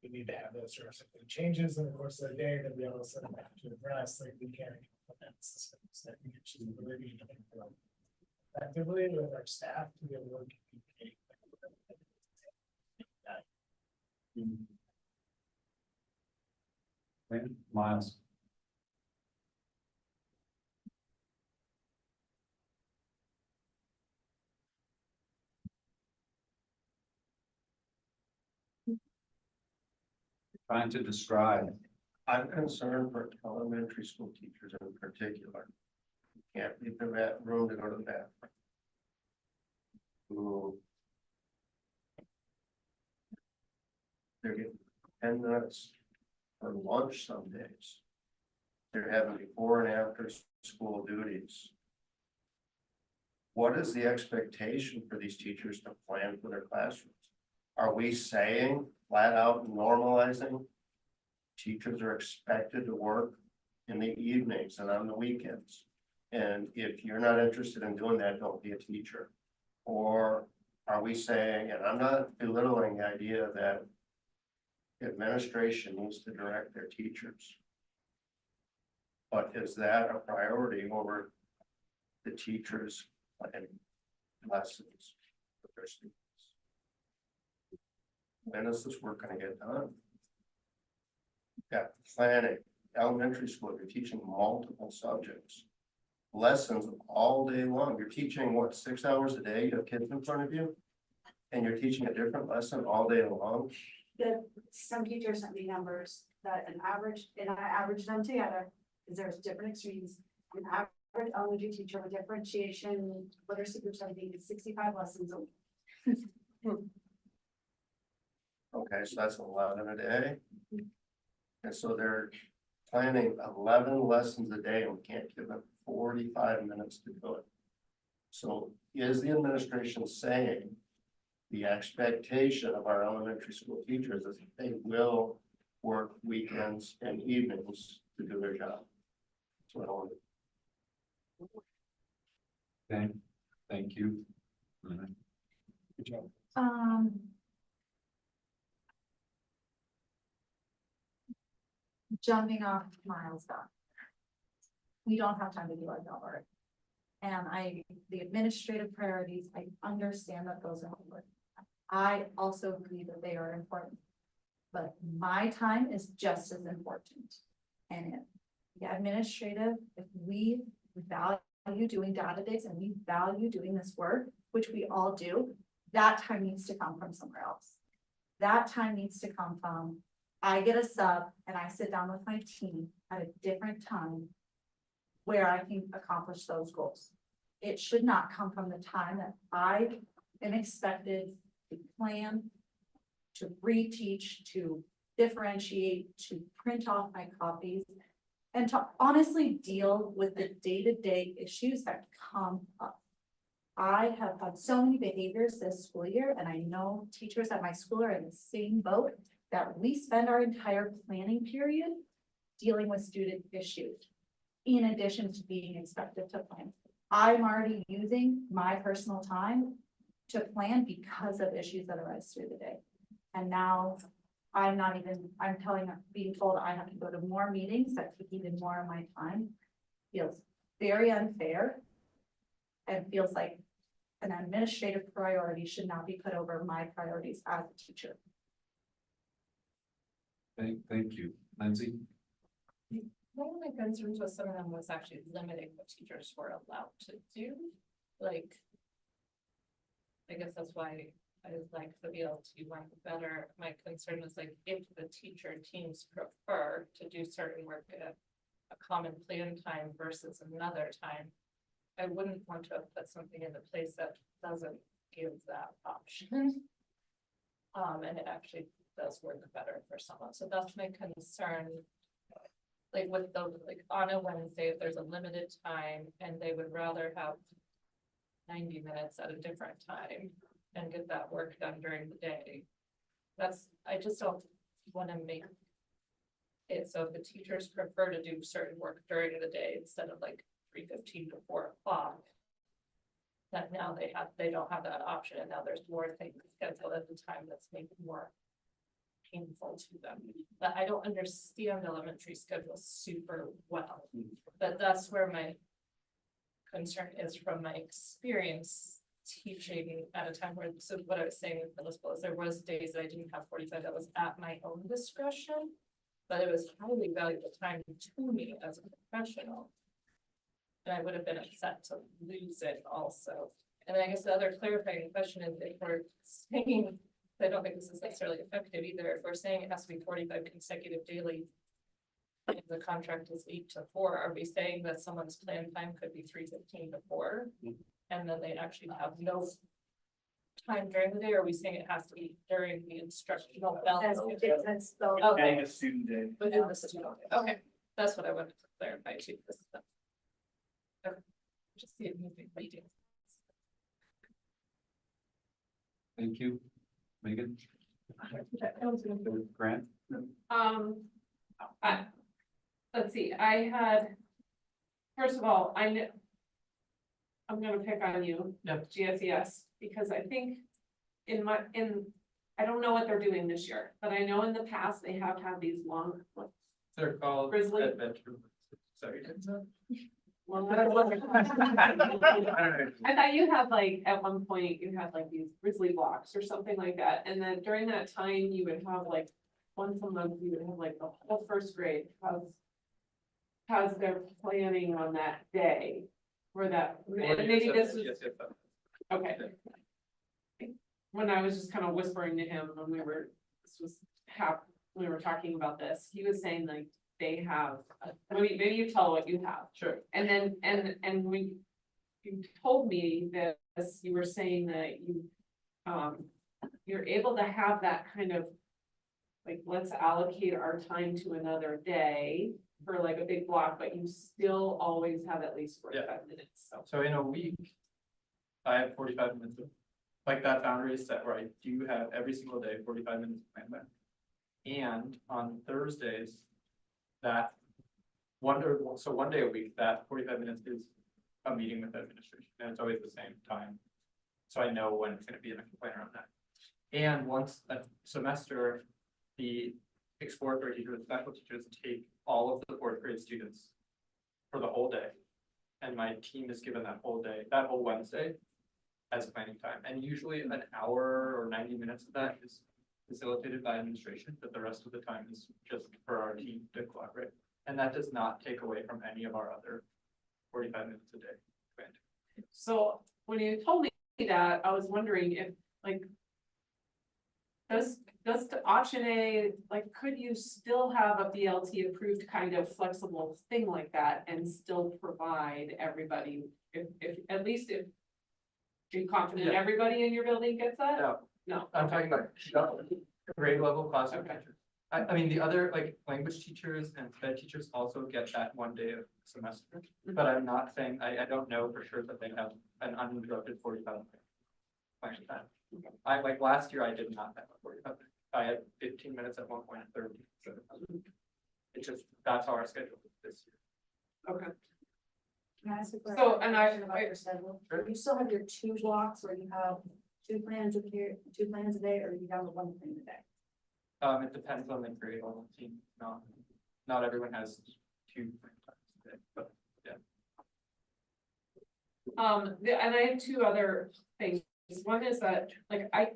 we need to have those sorts of changes in the course of the day that we all of a sudden have to address, like we can't implement systems that we actually really need to implement effectively with our staff to be able to communicate. Okay, Miles? Trying to describe. I'm concerned for elementary school teachers in particular. You can't leave them at room to go to the bathroom. Who they're getting 10 minutes for lunch some days. They're having before and after school duties. What is the expectation for these teachers to plan for their classrooms? Are we saying flat out normalizing? Teachers are expected to work in the evenings and on the weekends. And if you're not interested in doing that, don't be a teacher. Or are we saying, and I'm not belittling the idea that administration needs to direct their teachers. But is that a priority over the teachers and lessons with their students? When is this work going to get done? Yeah, planning, elementary school, you're teaching multiple subjects. Lessons all day long. You're teaching what, 6 hours a day? You have kids in front of you? And you're teaching a different lesson all day long? Some teachers sent me numbers that an average, and I averaged them together, because there's different extremes. An average elementary teacher with differentiation, literacy group study is 65 lessons a week. Okay, so that's 11 a day. And so they're planning 11 lessons a day and we can't give them 45 minutes to do it. So is the administration saying the expectation of our elementary school teachers is that they will work weekends and evenings to do their job? That's what I want. Okay, thank you. Good job. Jumping off Miles down. We don't have time to do our job already. And the administrative priorities, I understand that those are important. I also agree that they are important. But my time is just as important. And if the administrative, if we value doing data days and we value doing this work, which we all do, that time needs to come from somewhere else. That time needs to come from, I get a sub and I sit down with my team at a different time where I can accomplish those goals. It should not come from the time that I am expected to plan, to reteach, to differentiate, to print off my copies, and to honestly deal with the day-to-day issues that come up. I have had so many behaviors this school year, and I know teachers at my school are in the same boat, that we spend our entire planning period dealing with student issues, in addition to being expected to plan. I'm already using my personal time to plan because of issues that arise through the day. And now I'm being told I have to go to more meetings that take even more of my time. Feels very unfair. And feels like an administrative priority should not be put over my priorities as a teacher. Thank you, Lindsay. One of my concerns with some of them was actually limiting what teachers were allowed to do, like. I guess that's why I like the VLT one better. My concern was like, if the teacher teams prefer to do certain work at a common plan time versus another time, I wouldn't want to put something into place that doesn't give that option. And it actually does work better for someone, so that's my concern. Like with the, like on a Wednesday, if there's a limited time and they would rather have 90 minutes at a different time and get that work done during the day. I just don't want to make it so if the teachers prefer to do certain work during the day instead of like 3:15 to 4 o'clock. That now they don't have that option, and now there's more things scheduled at the time that's making more painful to them. But I don't understand elementary schedule super well, but that's where my concern is from my experience teaching at a time where, so what I was saying with middle school is there was days that I didn't have 45 that was at my own discretion, but it was highly valuable time to me as a professional. And I would have been upset to lose it also. And I guess the other clarifying question is if we're saying, I don't think this is necessarily effective either, if we're saying it has to be 45 consecutive daily, and the contract is 8 to 4, are we saying that someone's plan time could be 3:15 to 4? And then they actually have no time during the day, or are we saying it has to be during the instructional bell? Adding a student day. Within the student day. Okay, that's what I wanted to clarify too. This stuff. Okay. Just see it moving meetings. Thank you, Megan. Grant. Let's see, I had, first of all, I'm gonna pick on you, GSES, because I think I don't know what they're doing this year, but I know in the past they have had these long. They're called Grizzly. adventure. Sorry. I thought you had like, at one point, you had like these grizzly blocks or something like that, and then during that time, you would have like, once a month, you would have like the whole first grade, how's their planning on that day? For that, and maybe this was, okay. When I was just kind of whispering to him when we were talking about this, he was saying like, they have, maybe you tell what you have. Sure. And then, and you told me this, you were saying that you're able to have that kind of, like, let's allocate our time to another day for like a big block, but you still always have at least 45 minutes, so. So in a week, I have 45 minutes of, like that boundary is set where I do have every single day 45 minutes of plan time. And on Thursdays, that one day a week, that 45 minutes is a meeting with administration, and it's always the same time. So I know when it's gonna be in a complaint around that. And once a semester, the exploratory teachers, special teachers take all of the fourth grade students for the whole day. And my team is given that whole day, that whole Wednesday as planning time. And usually an hour or 90 minutes of that is facilitated by administration, but the rest of the time is just for our team to collaborate. And that does not take away from any of our other 45 minutes a day. So when you told me that, I was wondering if, like, does the option A, like, could you still have a BLT approved kind of flexible thing like that and still provide everybody, if, at least if you're confident Yeah. everybody in your building gets that? No. No. I'm talking about grade level classroom teachers. I mean, the other, like, language teachers and sped teachers also get that one day of semester, but I'm not saying, I don't know for sure that they have an uninterrupted 45 minute planning time. I, like, last year I did not have a 45 minute, I had 15 minutes at one point and 30. So it's just, that's how our schedule is this year. Okay. Can I ask a So, and I- question about your schedule? You still have your 2 blocks where you have 2 plans a day, or you have 1 plan a day? It depends on the grade level team, not everyone has 2 plan times a day, but yeah. And I have 2 other things. One is that, like, I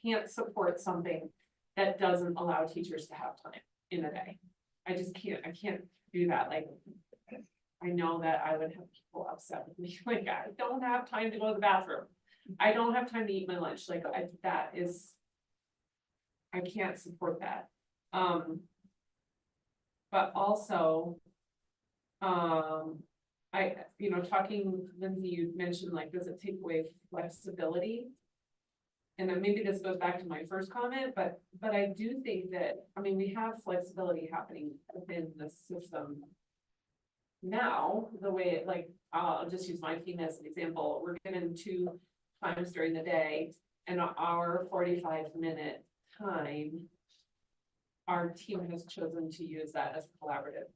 can't support something that doesn't allow teachers to have time in a day. I just can't, I can't do that, like, I know that I would have people upset with me, like, I don't have time to go to the bathroom. I don't have time to eat my lunch, like, that is. I can't support that. But also. Talking, Lindsay, you mentioned, like, does it take away flexibility? And then maybe this goes back to my first comment, but I do think that, I mean, we have flexibility happening within the system. Now, the way it, like, I'll just use my team as an example, we're given 2 times during the day and our 45-minute time. Our team has chosen to use that as collaborative.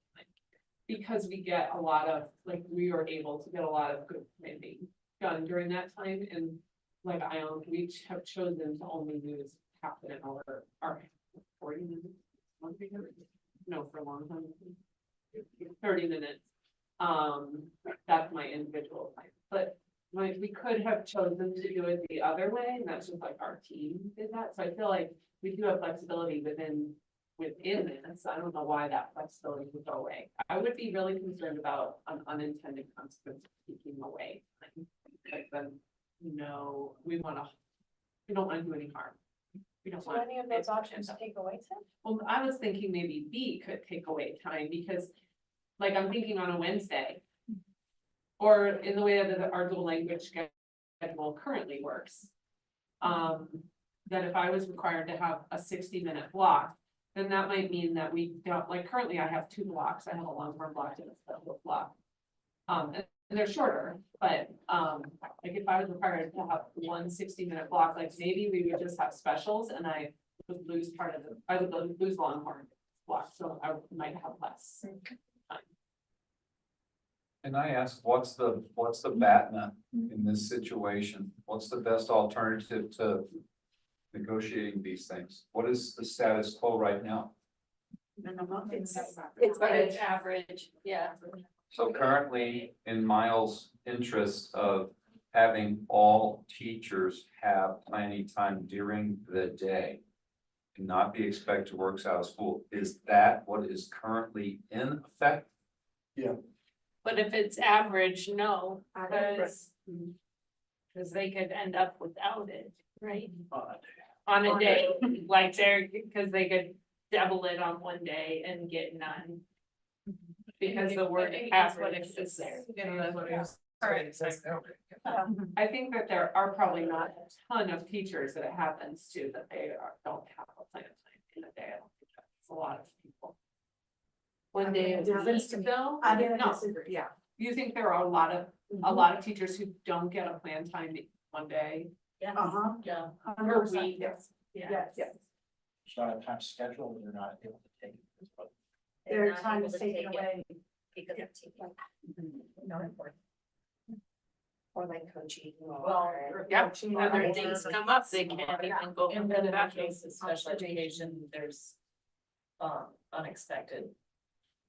Because we get a lot of, like, we are able to get a lot of good planning done during that time, and like we have chosen to only use half an hour or 40 minutes. No, for a long time. 30 minutes. That's my individual time, but like, we could have chosen to do it the other way, and that's just like our team did that, so I feel like we do have flexibility within this. I don't know why that flexibility would go away. I would be really concerned about an unintended consequence of taking away. Like, then, we don't want to do any harm. We don't So want. any of those options take away time? Well, I was thinking maybe B could take away time, because, like, I'm thinking on a Wednesday. Or in the way that our dual language schedule currently works. That if I was required to have a 60-minute block, then that might mean that we don't, like, currently I have 2 blocks. I have a long-term block and a special block. And they're shorter, but, like, if I was required to have 1 60-minute block, like, maybe we would just have specials and I would lose I would lose Longhorn block, so I might have less time. And I ask, what's the BATNA in this situation? What's the best alternative to negotiating these things? What is the status quo right now? It's average, yeah. So currently, in Miles' interest of having all teachers have planning time during the day and not be expected to work out of school, is that what is currently in effect? Yeah. But if it's average, no, because they could end up without it, right? On a day, like because they could double it on one day and get none. Because the word average is there. I think that there are probably not a ton of teachers that it happens to, that don't have a plan in a day. I don't think that's a lot of people. One day is though. I don't No. disagree, yeah. You think there are a lot of teachers who don't get a plan time one day? Yeah. Yeah. Per week. Yes. Yeah. It's not a time schedule, you're not able to take it. Their time is taken away. Because of teaching. Not important. Or like coaching Well, or. yeah, other things come up, they can't even go. In that case, of special education, there's unexpected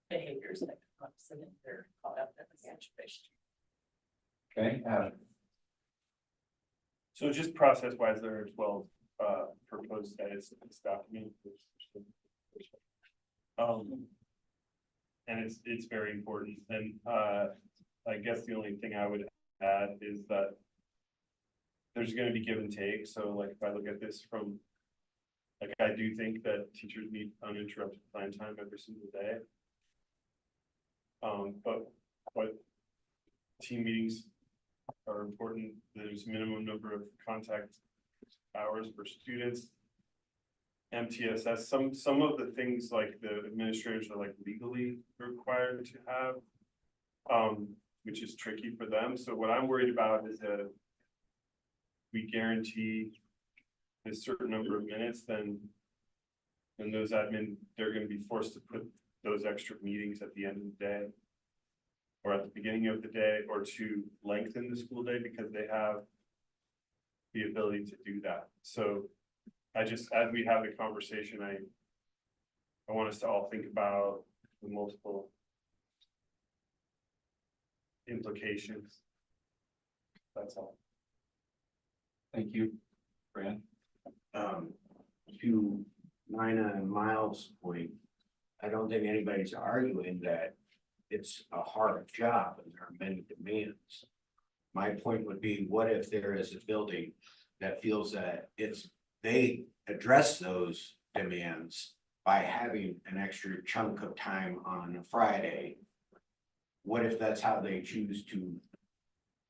behaviors that come up, so then they're caught up in the situation. Okay, So just process wise there as well, proposed edits to this document. And it's very important, and I guess the only thing I would add is that there's gonna be give and take, so like if I look at this from, like, I do think that teachers need uninterrupted plan time every single day. But team meetings are important, there's minimum number of contact hours for students. MTSS, some of the things like the administrators are like legally required to have. Which is tricky for them, so what I'm worried about is that we guarantee a certain number of minutes, then those admin, they're gonna be forced to put those extra meetings at the end of the day. Or at the beginning of the day, or to lengthen the school day because they have the ability to do that. So I just, as we have the conversation, I want us to all think about the multiple implications. That's all. thank you, Fran. To Nina and Miles' point, I don't think anybody's arguing that it's a hard job and there are many demands. My point would be, what if there is a building that feels that they address those demands by having an extra chunk of time on a Friday? What if that's how they choose to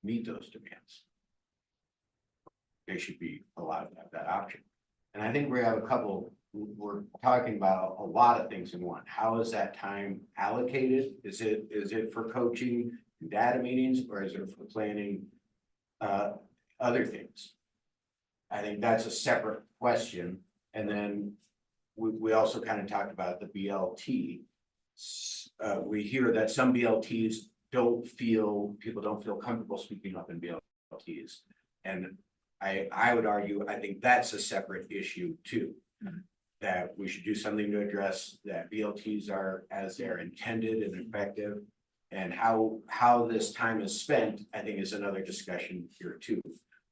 meet those demands? They should be allowed to have that option. And I think we have we're talking about a lot of things in one. How is that time allocated? Is it for coaching and data meetings, or is it for planning other things? I think that's a separate question. And then we also kind of talked about the BLT. We hear that some BLTs people don't feel comfortable speaking up in BLTs. And I would argue, I think that's a separate issue too. That we should do something to address that BLTs are as they're intended and effective. And how this time is spent, I think, is another discussion here too.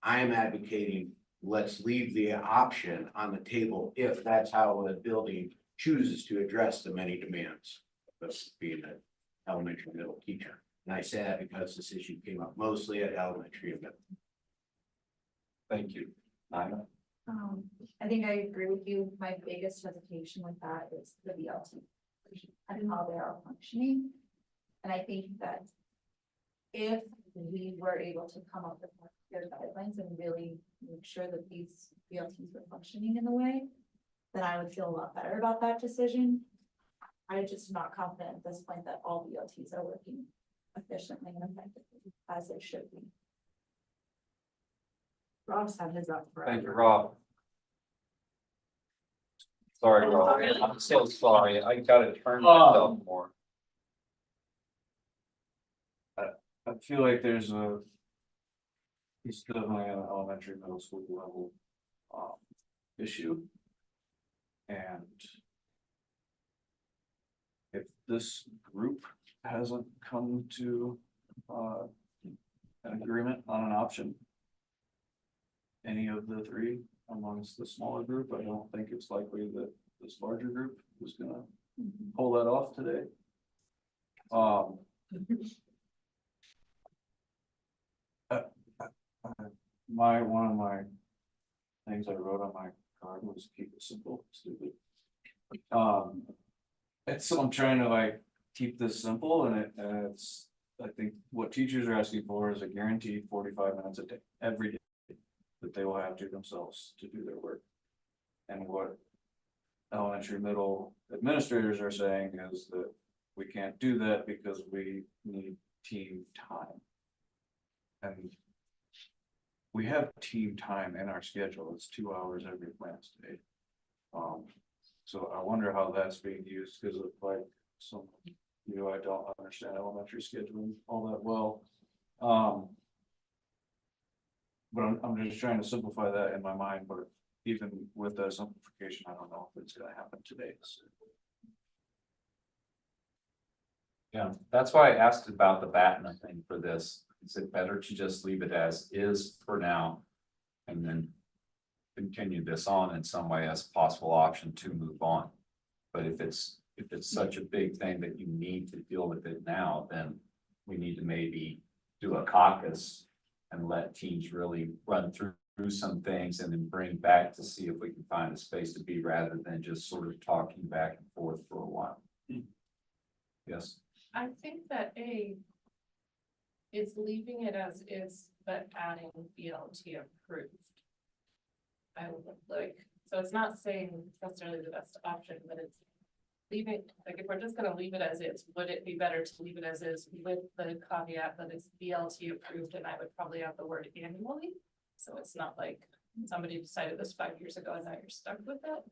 I am advocating, let's leave the option on the table if that's how a building chooses to address the many demands of being an elementary middle teacher. And I say that because this issue came up mostly at elementary and middle. Thank you, Nina. I think I agree with you. My biggest hesitation with that is the BLT. And how they are functioning. And I think that if we were able to come up with more clear guidelines and really make sure that these BLTs were functioning in a way, then I would feel a lot better about that decision. I'm just not confident at this point that all BLTs are working efficiently and effectively as they should be. Rob's had his up forever. Thank you, Rob. Sorry, Rob, I'm so sorry, I gotta turn myself more. I feel like there's it's definitely an elementary, middle school level, issue. And if this group hasn't come to, an agreement on an option, any of the three amongst the smaller group, I don't think it's likely that this larger group is gonna pull that off today. One of my things I wrote on my card was keep it simple, stupid. And so I'm trying to like keep this simple, and it's, I think what teachers are asking for is a guaranteed 45 minutes a day, every day, that they will have to themselves to do their work. And what elementary middle administrators are saying is that we can't do that because we need team time. And we have team time in our schedule. It's 2 hours every Wednesday. So I wonder how that's being used, because of like some, I don't understand elementary scheduling all that well. But I'm just trying to simplify that in my mind, but even with the simplification, I don't know if it's gonna happen today. So. Yeah, that's why I asked about the BATNA thing for this. Is it better to just leave it as is for now? And then continue this on in some way as a possible option to move on? But if it's such a big thing that you need to deal with it now, then we need to maybe do a caucus and let teams really run through some things and then bring back to see if we can find a space to be rather than just sort of talking back and forth for a while. Yes. I think that A is leaving it as is, but adding BLT approved. I would like, so it's not saying necessarily the best option, but it's leaving, like if we're just gonna leave it as is, would it be better to leave it as is with the caveat that it's BLT approved, and I would probably add the word annually? So it's not like somebody decided this 5 years ago and now you're stuck with it.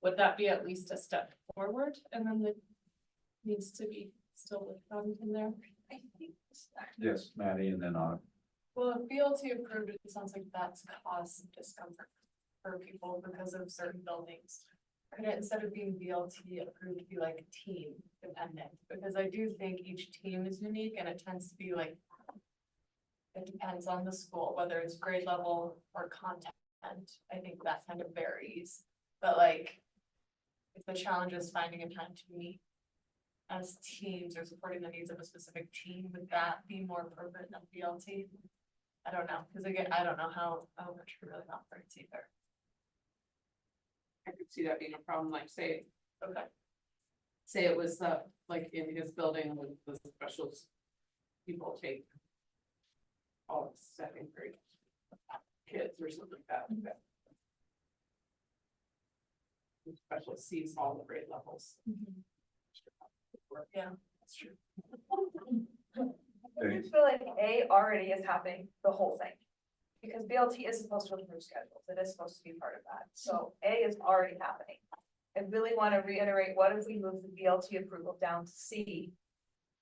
Would that be at least a step forward? And then it needs to be still in there. I think. Yes, Maddie, and then Well, if BLT approved, it sounds like that's caused some discomfort for people because of certain buildings. Could it, instead of being BLT approved, be like team dependent? Because I do think each team is unique and it tends to be like, it depends on the school, whether it's grade level or content. I think that kind of varies, but like, if the challenge is finding a time to meet as teams or supporting the needs of a specific team, would that be more appropriate than BLT? I don't know, because again, I don't know how much it really operates either. I could see that being a problem, like say, Okay. say it was like in his building with the specials. People take all of second grade kids or something like that. Special sees all the grade levels. Yeah, that's true. I feel like A already is happening the whole thing. Because BLT is supposed to approve schedules, it is supposed to be part of that, so A is already happening. I really want to reiterate, what if we move the BLT approval down to C?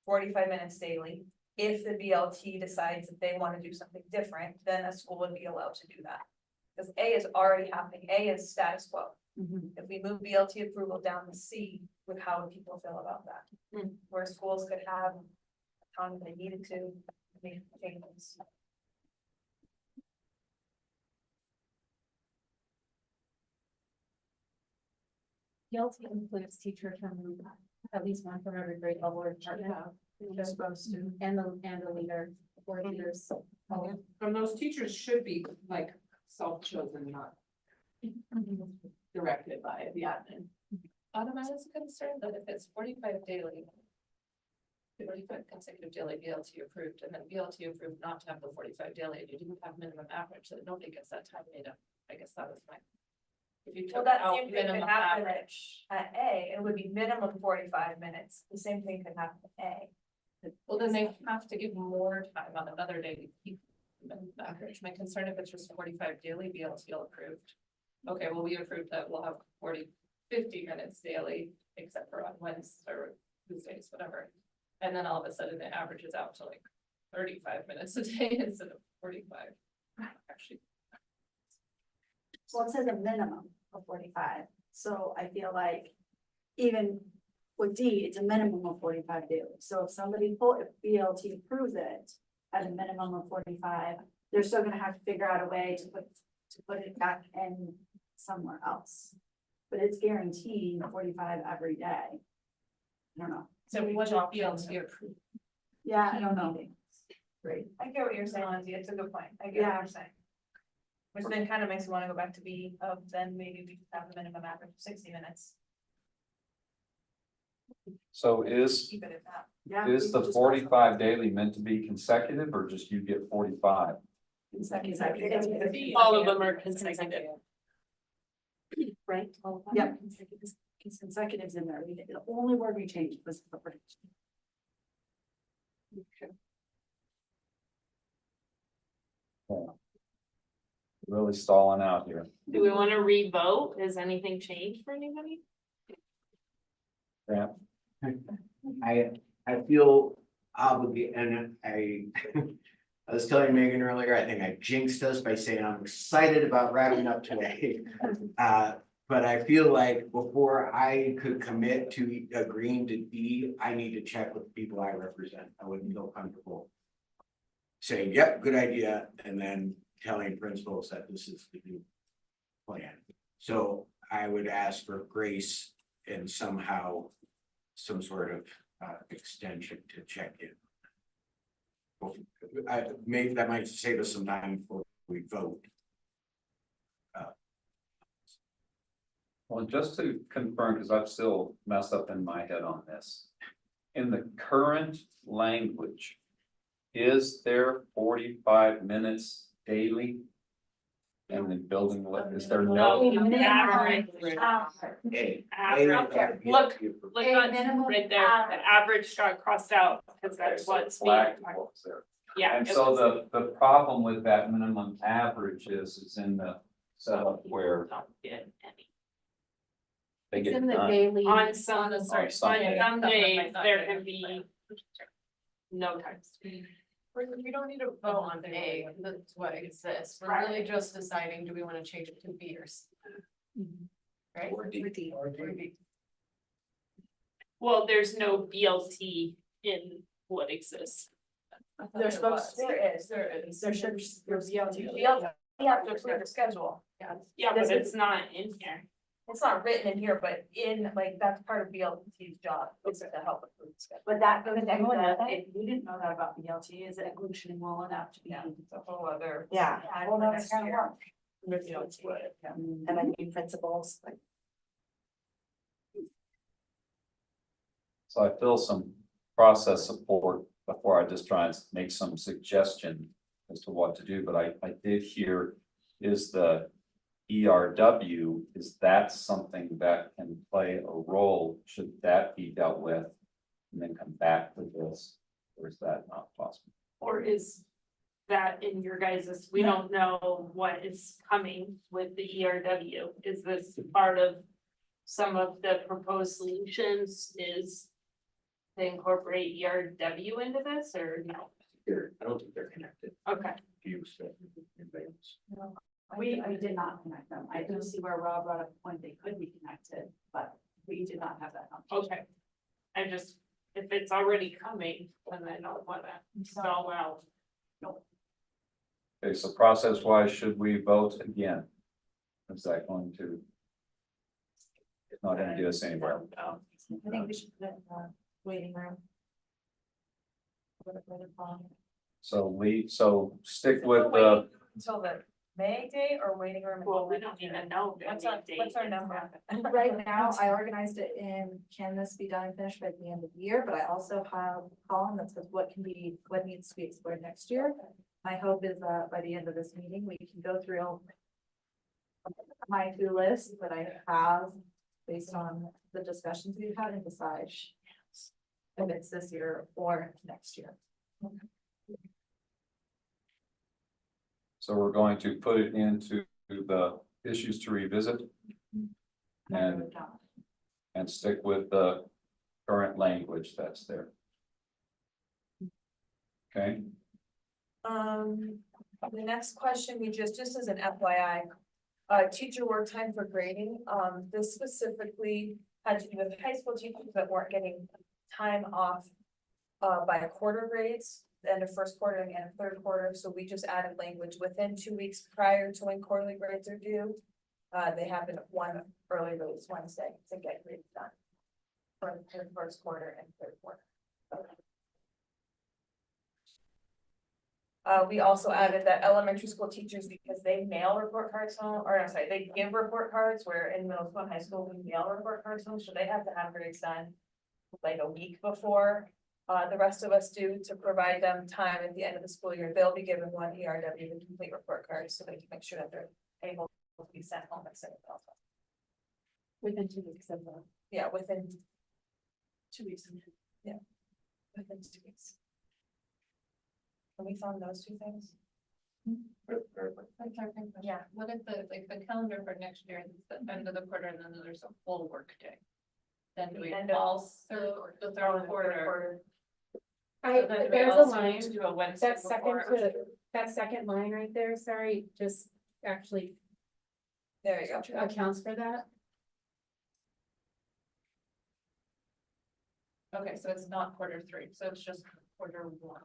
45 minutes daily, if the BLT decides that they want to do something different, then a school would be allowed to do that. Because A is already happening, A is status quo. If we move BLT approval down to C, with how would people feel about that? Where schools could have time they needed to make changes. BLT includes teacher from at least one from every grade level or department. They're supposed to. And the leader, board leaders. And those teachers should be like self-chosen, not directed by the admin. Autumn, I was concerned that if it's 45 daily. 45 consecutive daily BLT approved, and then BLT approved not to have the 45 daily, and you didn't have minimum average, so that nobody gets that time made up. I guess that was my. If you Well, took that out same thing could minimum happen average. at A, it would be minimum 45 minutes, the same thing could happen at A. Well, then they have to give more time on another day to keep minimum average. My concern if it's just 45 daily BLT approved. Okay, well, we approved that we'll have 50 minutes daily, except for on Wednesdays or Tuesdays, whatever. And then all of a sudden it averages out to like 35 minutes a day instead of 45. Actually. Well, it says a minimum of 45, so I feel like even with D, it's a minimum of 45 daily. So if somebody if BLT approves it at a minimum of 45, they're still gonna have to figure out a way to put it back in somewhere else. But it's guaranteed 45 every day. I don't know. So we want BLT approved. Yeah, I don't know. Great. I get what you're saying, Lindsay, it's a good point, I get what you're saying. Which then kind of makes me want to go back to B of then maybe we have the minimum average of 60 minutes. So is Keep it at that. Yeah. the 45 daily meant to be consecutive or just you get 45? Consecutive. All of them are consecutive. Right? Yeah. Consecutives in there. The only word we changed was the branch. Really stalling out here. Do we want to re-vote? Has anything changed for anybody? Yeah. I feel obligated and I was telling Megan earlier, I think I jinxed us by saying I'm excited about wrapping up today. But I feel like before I could commit to agreeing to D, I need to check with the people I represent. I wouldn't feel comfortable saying, yep, good idea, and then telling principals that this is the new plan. So I would ask for grace and somehow some sort of extension to check in. Maybe that might save us some time before we vote. Well, just to confirm, because I've still messed up in my head on this. In the current language, is there 45 minutes daily? And the building, is there no? Average. Look on right there, the average got crossed out, because that's what's being. Yeah. And so the problem with that minimum average is in the setup where they It's get in the done. daily. On some some days, there can be no times. We don't need to vote on A, that's what exists, we're really just deciding, do we wanna change it to B or C? Right? Or D. Or D. Well, there's no BLT in what exists. There's supposed, there is, there should, there's BLT. You have to approve the schedule. Yeah, but it's not in here. It's not written in here, but in, like, that's part of BLT's job, is to help approve the schedule. But that goes, everyone know that? if you didn't know that about BLT, is it inclusion well enough to be? It's a whole other. Yeah, Well, that's kind of work. With BLT. and then new principals, like. So I feel some process support before I just try and make some suggestion as to what to do, but I did hear is the ERW, is that something that can play a role? Should that be dealt with and then come back to this, or is that not possible? Or is that in your guys's, we don't know what is coming with the ERW. Is this part of some of the proposed solutions is to incorporate ERW into this or no? I don't think they're connected. Okay. We did not connect them. I do see where Rob brought up a point, they could be connected, but we did not have that conversation. Okay. I just, if it's already coming, then I don't wanna spell out. Okay, so process wise, should we vote again? Is that going to? It's not gonna do us anywhere. I think we should put it in the waiting room. So stick with the, Until the May date or waiting room? Well, we don't even know. What's our number? Right now, I organized it in, can this be done and finished by the end of the year, but I also have a column that says what needs to be explored next year. My hope is that by the end of this meeting, we can go through my to-do list that I have based on the discussions we've had and decide if it's this year or next year. so we're going to put it into the issues to revisit. And stick with the current language that's there. Okay, The next question, we just as an FYI, teacher work time for grading, this specifically had to do with high school teachers that weren't getting time off by quarter grades, the end of first quarter and the end of third quarter, so we just added language within 2 weeks prior to when quarterly grades are due. They have one early release Wednesday to get grades done for the first quarter and third quarter. We also added that elementary school teachers, because they mail report cards home, or I'm sorry, they give report cards, where in middle school and high school, we mail report cards home, so they have to have grades done like a week before the rest of us do, to provide them time at the end of the school year. They'll be given one ERW to complete report cards, so they can make sure that they're able to be sent home and sent out. Within 2 weeks of the. Yeah, within 2 weeks. Yeah, within 2 weeks. Can we find those two things? Yeah, what if the calendar for next year, is the end of the quarter, and then there's a full work day? Then do we End of also the third quarter? So then we there's a also line, need to do a Wednesday that before. that second line right there, sorry, just actually There you go. accounts for that. Okay, so it's not quarter three, so it's just quarter one.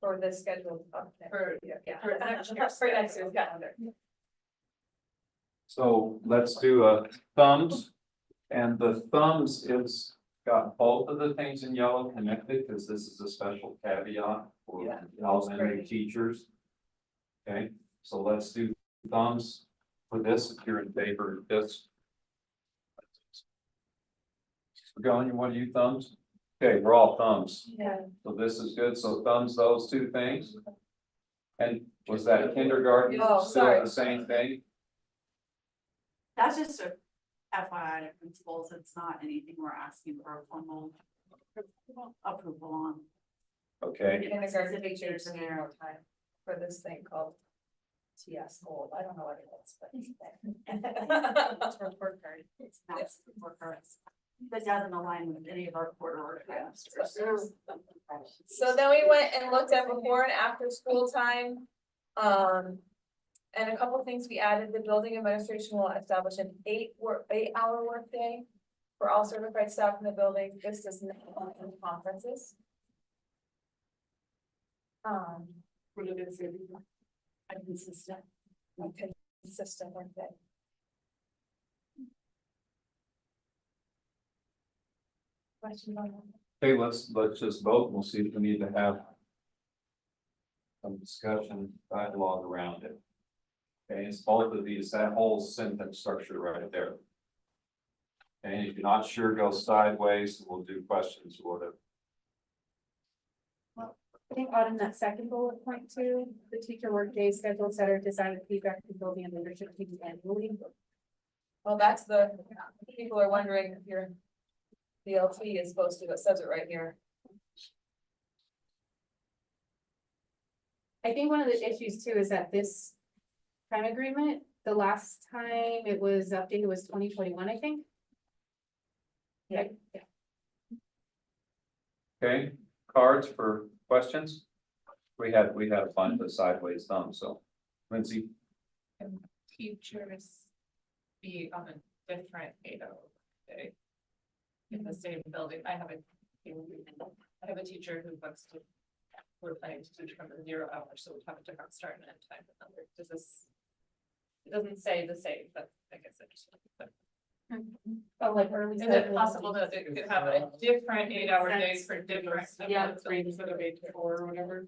For the scheduled. For, yeah. for next year's, for next year's calendar. So let's do a thumbs. And the thumbs is got both of the things in yellow connected, because this is a special caveat for Yeah, elementary teachers. Okay, so let's do thumbs for this, if you're in favor of this. We're going, what do you thumbs? Okay, we're all thumbs. Yeah. So this is good, so thumbs those two things. And was that kindergarten Oh, still sorry. the same thing? That's just a FYI to principals, it's not anything we're asking for a formal approval on. Okay, Kindergarten teachers in narrow time for this thing called TS Gold. I don't know what it is, but. It's report card. It's not report cards. That doesn't align with any of our quarter work items. So then we went and looked at before and after school time. And a couple of things we added, the building administration will establish an 8-hour workday for all certified staff in the building. This does not include conferences. What did it say? Consistent workday. Question on that? okay, let's just vote. We'll see if we need to have some discussion, dialogue around it. Okay, it's both of these, that whole sentence structure right there. And if you're not sure, go sideways, we'll do questions or whatever. I think Autumn, that second bullet point too, the teacher work day schedules that are designed with feedback from building and leadership teams annually. Well, that's the, people are wondering if your BLT is supposed to, it says it right here. I think one of the issues too is that this prime agreement, the last time it was updated was 2021, I think. Yeah. Okay, cards for questions? We had a bunch of sideways thumbs, so Lindsay, Can teachers be on a different 8-hour day? In the same building, I have a teacher who wants to, we're planning to teach from 0 hours, so we have a different start and end time. Does this? It doesn't say the same, but I guess it just. Oh, like early. Is it possible that it could have a different 8-hour days for different? Yeah, 3 instead of 8 to 4 or whatever.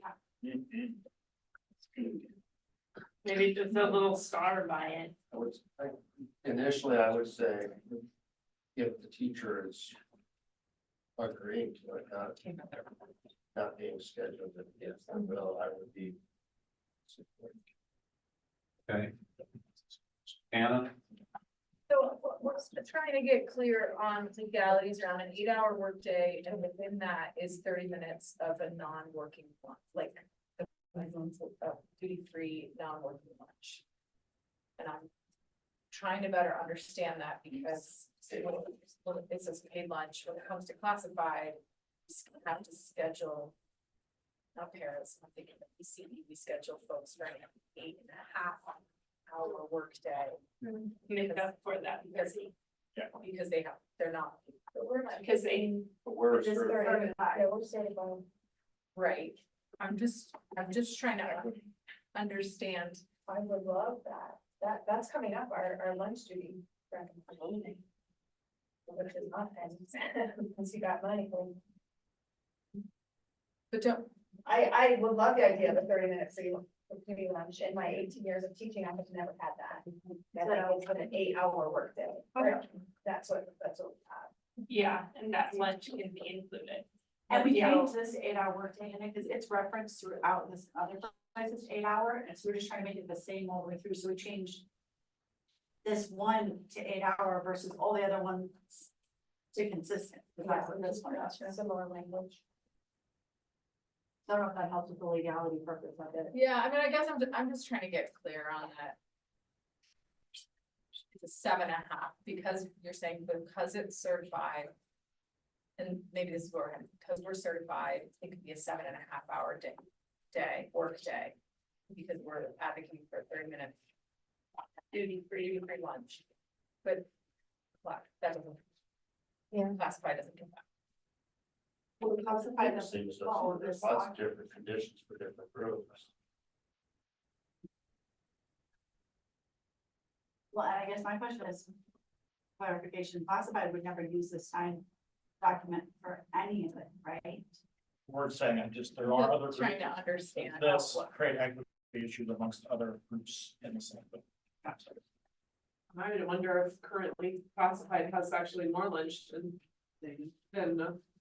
Maybe just a little star by it. Initially, I would say if the teacher is agreeing to it, not being scheduled, if I will, I would be. okay. Anna, So we're trying to get clear on legalities around an 8-hour workday, and within that is 30 minutes of a non-working lunch, like the duty-free non-working lunch. And I'm trying to better understand that because when it says paid lunch, when it comes to classified, we have to schedule. Not parents, I'm thinking of PCE, we schedule folks for an 8.5-hour workday. Make up for that. Because they have, they're not. Because they. we're Just certified. Right, I'm just trying to understand. I would love that. That's coming up, our lunch duty. Recommendation. Which is not, once you got money. But don't, I would love the idea of a 30-minute city lunch. In my 18 years of teaching, I have never had that. It's been an 8-hour workday. Okay. That's what. Yeah, and that lunch can be included. And we Yeah. changed this 8-hour workday in it because it's referenced throughout this other places 8-hour, and so we're just trying to make it the same all the way through, so we changed this one to 8-hour versus all the other ones to consistent. That's what this one is. Similar language. I don't know if that helps with the legality purpose of it. yeah, I mean, I guess I'm just trying to get clear on that. It's a 7.5, because you're saying because it's certified. and maybe this is where we're headed, because we're certified, it could be a 7.5 hour day, work day. Because we're advocating for 30 minute duty free lunch. But well, that doesn't. Yeah. Classified doesn't get that. Well, classified as Seems that fall, there's there's lots of soccer. different conditions for different groups. Well, and I guess my question is clarification, classified would never use this time document for any of it, right? We're saying it, just there are other. Trying to groups understand. This create equity issues amongst other groups in the same. I would wonder if currently classified has actually more lunch than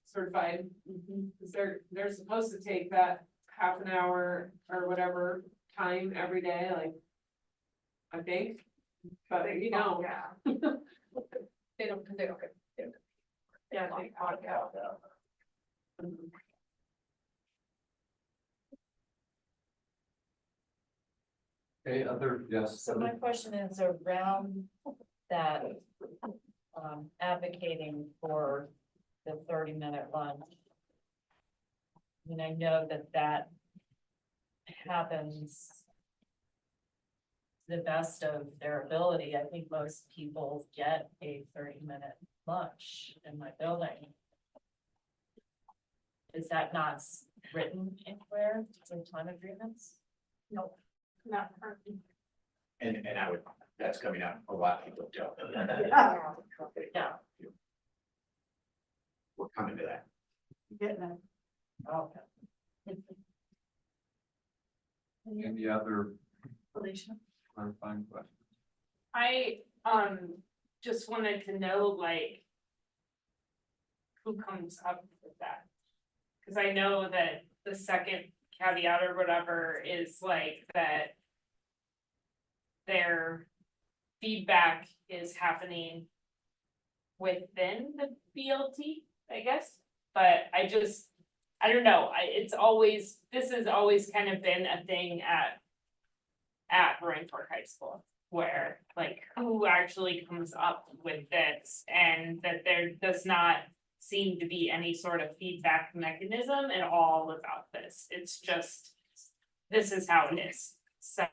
certified. Cause they're supposed to take that half an hour or whatever time every day, like. I think, but you know. Yeah. They don't, they don't get. Yeah, they caught out. Okay, other, yes. So my question is around that, advocating for the 30-minute lunch. I mean, I know that happens to the best of their ability. I think most people get a 30-minute lunch in my building. Is that not written anywhere in time agreements? Nope, not currently. And I would, that's coming out, a lot of people don't. Yeah. We're coming to that. Getting it. Okay. Any other Alicia? clarifying questions? I, just wanted to know, like, who comes up with that? Cause I know that the second caveat or whatever is like that their feedback is happening within the BLT, I guess, but I don't know, this has always kind of been a thing at Roaring Fork High School, where like who actually comes up with this, and that there does not seem to be any sort of feedback mechanism at all about this. It's just, this is how it is. So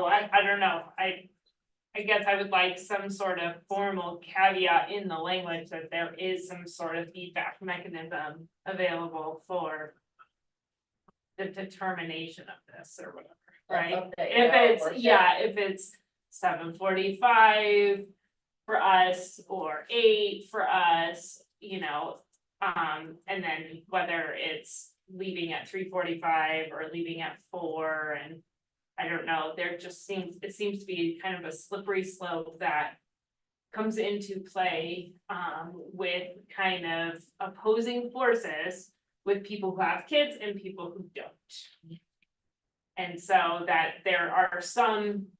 I don't know, I guess I would like some sort of formal caveat in the language that there is some sort of feedback mechanism available for the determination of this or whatever, right? If it's 7:45 for us or 8 for us, you know, and then whether it's leaving at 3:45 or leaving at 4, and I don't know, it seems to be kind of a slippery slope that comes into play with kind of opposing forces with people who have kids and people who don't. And so that there are some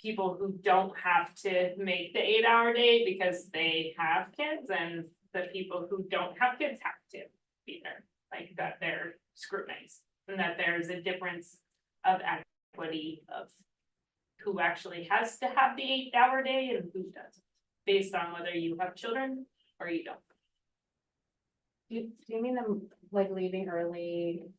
people who don't have to make the 8-hour day because they have kids, and the people who don't have kids have to be there, like that they're scrutinized, and that there's a difference of equity of who actually has to have the 8-hour day and who doesn't, based on whether you have children or you don't. Do you mean them like leaving early?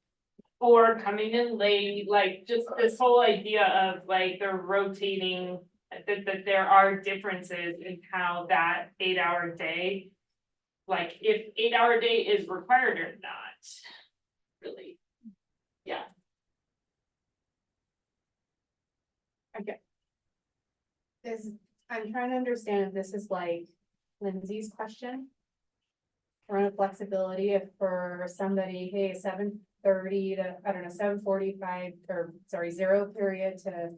Or coming in late, like just this whole idea of like they're rotating, that there are differences in how that 8-hour day. Like if 8-hour day is required or not, really, yeah. Okay. I'm trying to understand if this is like Lindsay's question. Around flexibility, if for somebody, hey, 7:30 to, I don't know, 7:45, or sorry, 0 period to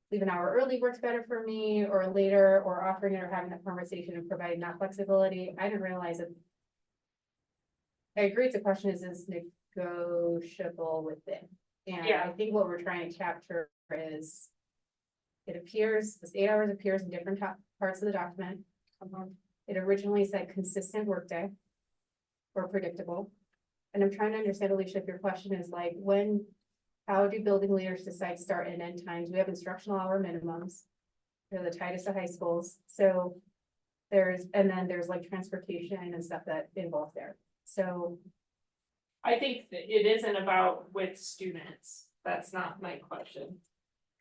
leave an hour early works better for me, or later, or offering it or having that conversation and providing that flexibility. I didn't realize it. I agree, the question is negotiable within, and Yeah. I think what we're trying to capture is. It appears, this 8 hours appears in different parts of the document. It originally said consistent workday. Or predictable. And I'm trying to understand, Alicia, if your question is like, how do building leaders decide start and end times? We have instructional hour minimums. They're the tightest of high schools, so and then there's like transportation and stuff that involves there. So I think that it isn't about with students, that's not my question.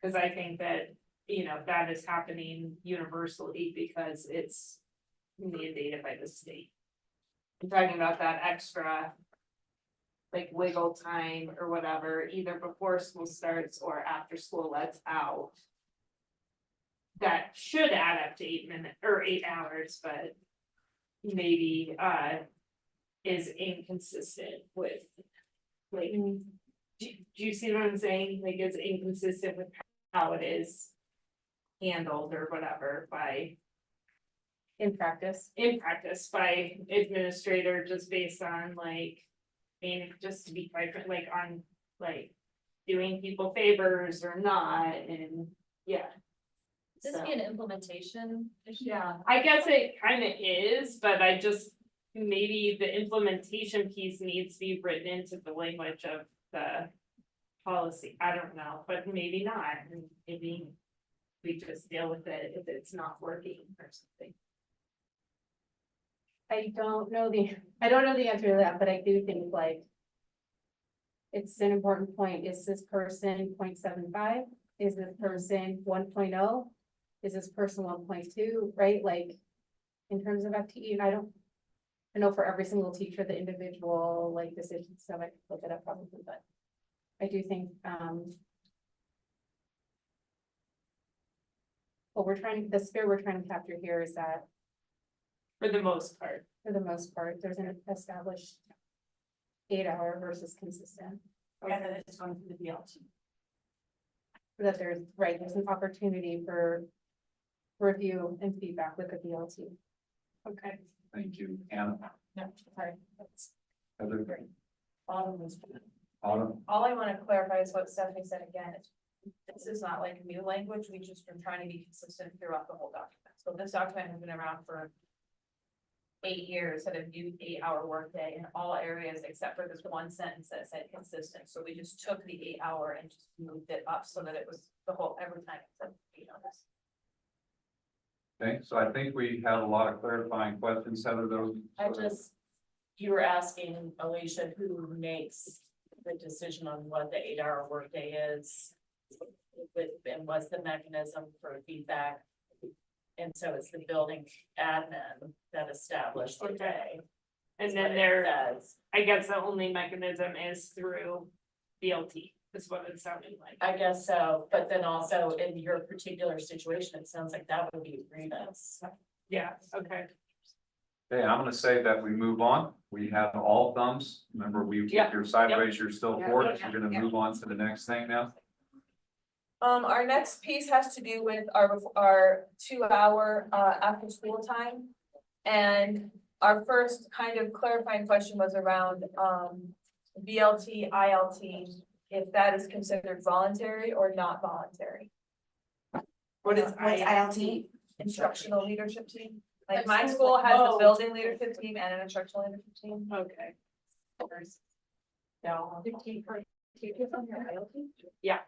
Cause I think that, you know, that is happening universally because it's mandated by the state. I'm talking about that extra. Like wiggle time or whatever, either before school starts or after school lets out. That should add up to 8 minutes or 8 hours, but maybe is inconsistent with. Like, do you see what I'm saying? Like, it's inconsistent with how it is handled or whatever by. in practice, By administrator, just based on like. And just to be quite frank, like on, like, doing people favors or not, and, yeah. This So, be an implementation issue? yeah, I guess it kind of is, but I just, maybe the implementation piece needs to be written into the language of the policy, I don't know, but maybe not, and maybe we just deal with it if it's not working or something. I don't know the answer to that, but I do think like. It's an important point, is this person 0.75? Is this person 1.0? Is this person 1.2, right, like. In terms of FTE, and I know for every single teacher, the individual like decision, so I could look it up probably, but. I do think, what the spirit we're trying to capture here is that. For the most part. There's an established 8-hour versus consistent. And then it's going through the BLT. That there's an opportunity for review and feedback with the BLT. Okay. Thank you, Anna. No, sorry. Heather? Autumn was. Autumn? All I want to clarify is what Stephanie said again, is this is not like new language, we just been trying to be consistent throughout the whole document. So this document has been around for 8 years, had a new 8-hour workday in all areas except for this one sentence that said consistent. So we just took the 8-hour and just moved it up so that it was the whole, every time it said 8 hours. Okay, so I think we have a lot of clarifying questions, Heather, those. You were asking Alicia who makes the decision on what the 8-hour workday is. And what's the mechanism for feedback? And so it's the building admin that established the day. And Is then what it there, says. I guess the only mechanism is through BLT, is what it sounded like. I guess so, but then also in your particular situation, it sounds like that would be grievance. Yeah, okay. Okay, I'm gonna say that we move on. We have all thumbs. Remember, you're sideways, you're still for it. We're gonna move on to the next thing now. Our next piece has to do with our 2-hour after school time. And our first kind of clarifying question was around BLT, ILT, if that is considered voluntary or not voluntary. What's ILT? Instructional leadership team. Like my school has a building leadership team and an instructional leadership team. Okay. No. Yeah.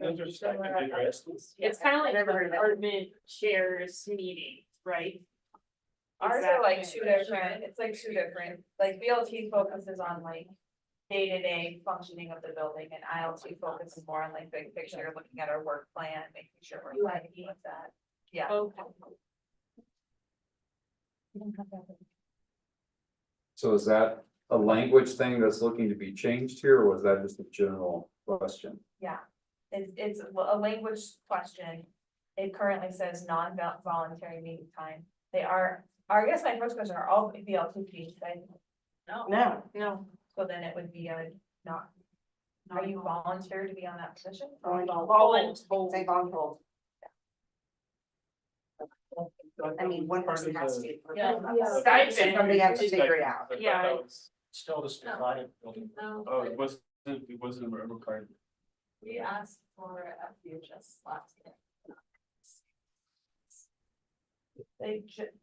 Those are stipend interests. It's kind of like department chairs meeting, right? Ours are like two different, it's like two different, like BLT focuses on like day-to-day functioning of the building, and ILT focuses more on like big picture, looking at our work plan, making sure we're like with that. Yeah. Okay. So is that a language thing that's looking to be changed here, or was that just a general question? Yeah, it's a language question. It currently says non-voluntary meeting time. They are, I guess my first question, are all BLT teams, right? No. So then it would be a not. Are you volunteer to be on that position? Voluntold. Say voluntold. I mean, one person has to. Yeah. Somebody has to figure it out. Yeah. Still the divided building. Oh, it wasn't required. We asked for a FUHS last year.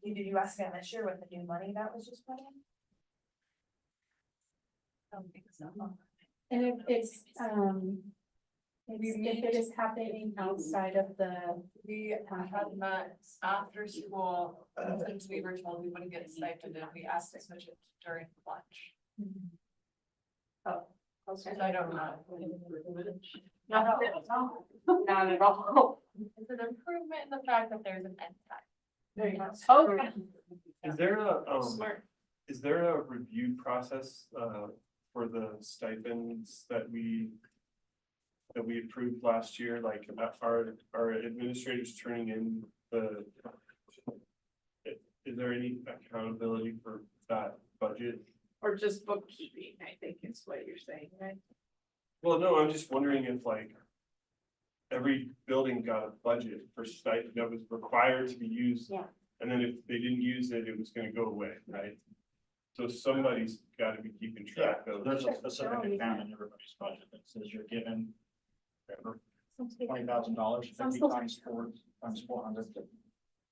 Did you ask them this year with the new money that was just put in? I don't think so. And it's, If it is happening outside of the. We had met after school, since we were told we wouldn't get a stipend, and we asked to switch it during lunch. Oh, So I don't know. Not at all. It's an improvement in the fact that there's an end time. There you go. Okay. Is there a, Smart. is there a review process, for the stipends that we approved last year, like, are administrators turning in the, is there any accountability for that budget? Or just bookkeeping, I think is what you're saying, right? Well, no, I'm just wondering if like every building got a budget for stipend that was required to be used. Yeah. And then if they didn't use it, it was gonna go away, right? So somebody's gotta be keeping track of. There's a specific account in everybody's budget that says you're given $20,000, 50 times 400.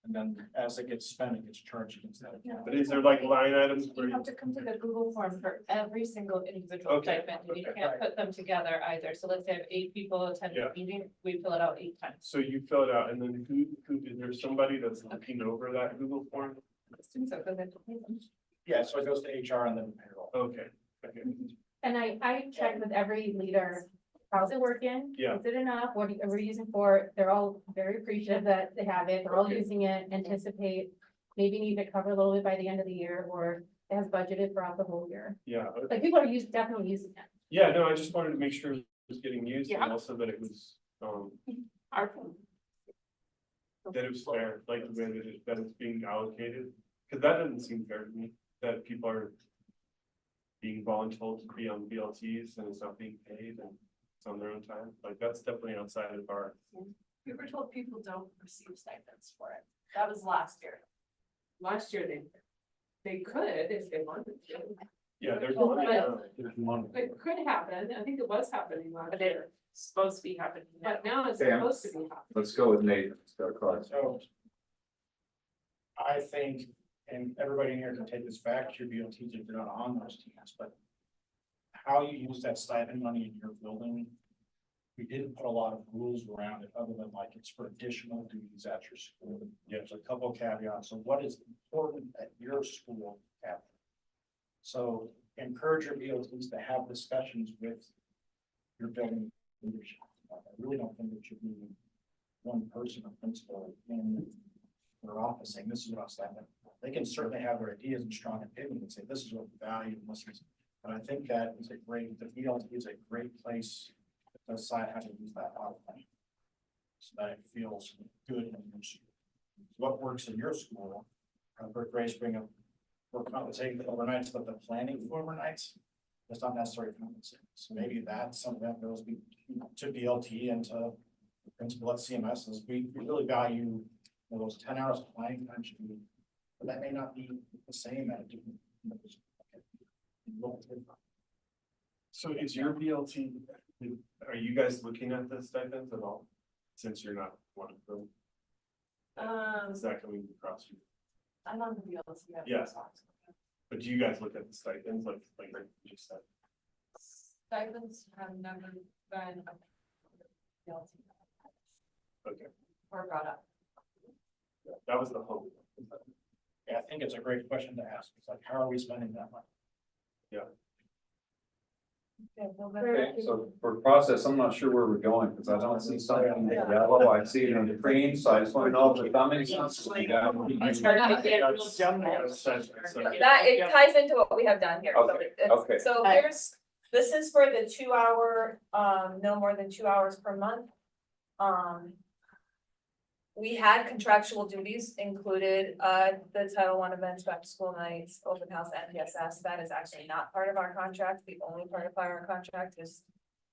And then as it gets spent, it gets charged against that account. But is there like line items where You you, have to come to the Google form for every single individual Okay, stipend, and you okay. can't put them together either, so let's say I have 8 people attending Yeah. the meeting, we fill it out 8 times. so you fill it out and then who, is there somebody that's looking over that Google form? Students are going to pay them. Yeah, so it goes to HR and then payroll. Okay, okay. And I checked with every leader, how's it working? Yeah. Is it enough? What are we using for it? They're all very appreciative that they have it. They're all using it, anticipate. Maybe need to cover a little bit by the end of the year, or it has budgeted throughout the whole year. Yeah, Like people are definitely using it. yeah, no, I just wanted to make sure it was getting used and Yeah. also that it was, Our. that it was fair, like the way that it's being allocated. Cause that doesn't seem fair to me, that people are being voluntold to be on BLTs and it's not being paid and it's on their own time. Like, that's definitely outside of our, We were told people don't receive stipends for it. That was last year. Last year, they could if they wanted to. yeah, there's. Well, one. It could happen. I think it was happening last year. Supposed to be happening, but now it's Yeah. supposed to be happening. Let's go with Nathan. Let's go across. So I think, and everybody in here can take this back to your BOTs if they're not on those teams, but how you use that stipend money in your building, we didn't put a lot of rules around it, other than like it's for additional duties at your school. There's a couple of caveats. So what is important at your school? Cap? So encourage your BOTs to have discussions with your building leadership. I really don't think it should be one person, a principal in their office saying, this is what I'm saying. They can certainly have their ideas and strong opinions and say, this is what we value, and this is. But I think that is the BLT is a great place to decide how to use that outline. So that it feels good in your school. What works in your school, Bert Grace bring up, we're compensating for overnights, but the planning for overnights is not necessarily compensated. So maybe that's something that goes to BLT and to the principal at CMS is we really value those 10 hours of planning time should be, but that may not be the same at a different. So is your BLT, are you guys looking at the stipends at all? Since you're not one of them, is that coming across you? I'm on the BLT. Yeah. But do you guys look at the stipends like you just said? Stipends have never been a BLT. Okay, Or brought up. that was the hope. Yeah, I think it's a great question to ask. It's like, how are we spending that money? Yeah. Okay, so for process, I'm not sure where we're going, because I don't see something in yellow, I see it in the green, so I just want to know if that makes sense. That, it ties into what we have done here. So Okay, it's- okay. So this is for the 2 hour, no more than 2 hours per month. We had contractual duties included, the Title I events, back to school nights, open house, NPSS. That is actually not part of our contract. The only part of our contract is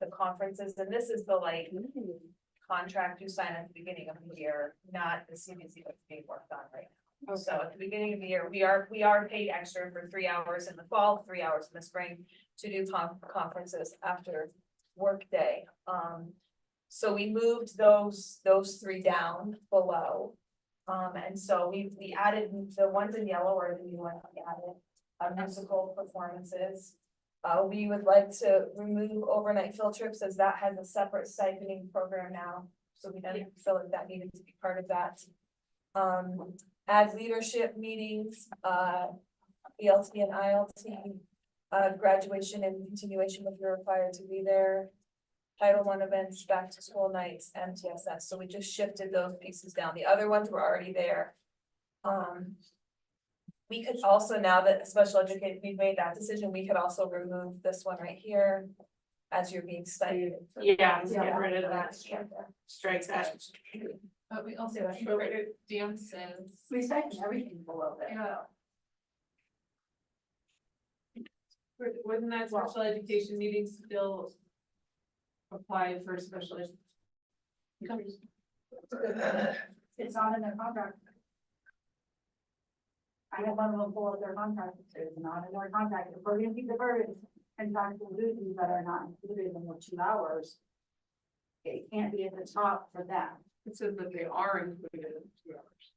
the conferences, and this is the like contract you sign at the beginning of the year, not the CBC that's being worked on right now. So at the beginning of the year, we are paid extra for 3 hours in the fall, 3 hours in the spring to do conferences after workday. So we moved those 3 down below. And so we added, the ones in yellow are the new ones we added, musical performances, We would like to remove overnight field trips as that has a separate stipending program now. So we didn't feel like that needed to be part of that. Add leadership meetings, ELT and ILT, graduation and continuation if you're required to be there. Title I events, back to school nights, MTSS. So we just shifted those pieces down. The other ones were already there. We could also, now that special education, we've made that decision, we could also remove this one right here as you're being studied. Yeah, get rid of that. Strike that. But we also shorted dances. We stipend everything below that. Yeah. Wouldn't that special education meeting still apply for special education? It's not in their contract. I have one of them pull up their contract, it's not in their contract, if we're gonna keep the burdens and contractual duties that are not included in the 2 hours. It can't be at the top for them. It says that they are included in 2 hours.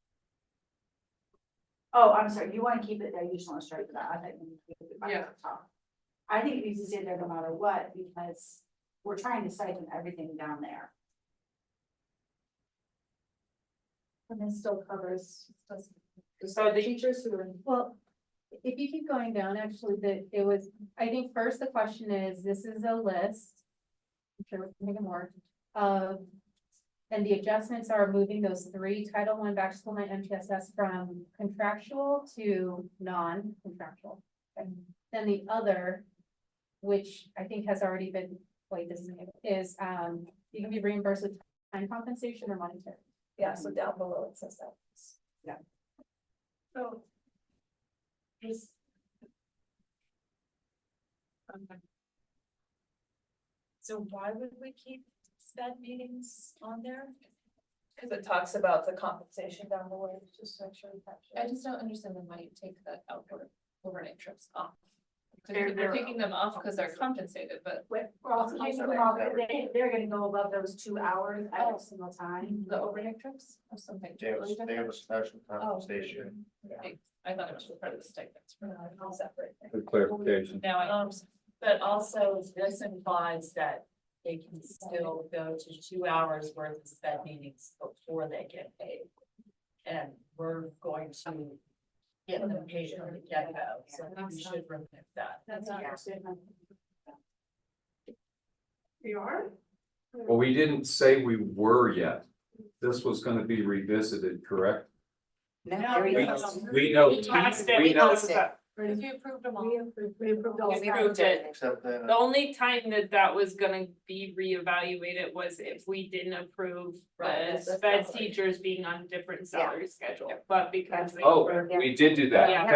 Oh, I'm sorry, you wanna keep it there, you just wanna strike that, I think. We need to keep it back Yeah. at the top. I think it needs to stay there no matter what, because we're trying to stipend everything down there. And this still covers. So the teachers who are. Well, if you keep going down, actually, it was, I think first the question is, this is a list. I'm sure we can make it more, and the adjustments are moving those 3 Title I back to school night MTSS from contractual to non-contractual. And then the other, which I think has already been, like this is, you can be reimbursed with time compensation or monetary. Yeah, so down below it says that. Yeah. So. So why would we keep SPED meetings on there? Cause it talks about the compensation down below, just to make sure we capture I it. just don't understand then why you take the overnight trips off. They're- They're taking them off because they're compensated, but We're also taking them off, they're gonna go above those 2 hours every single time. the overnight trips or something. They have, totally they have a different? special compensation. I thought it was part of the stipends. All separate. Good clarification. Now I But also this implies that they can still go to 2 hours worth of sped meetings before they get paid. And we're going to get them paid from the get-go, so we should remove that. That's not your statement. You are? Well, we didn't say we were yet. This was gonna be revisited, correct? No, No, there We we know, go. we know, We passed it. we know. If you approved them all. We approved all. We approved it. Except The that, only time that was gonna be reevaluated was if we didn't approve Right, the that's sped salary. teachers being on different salary schedule, but because they Oh, were. we did do that. Yeah.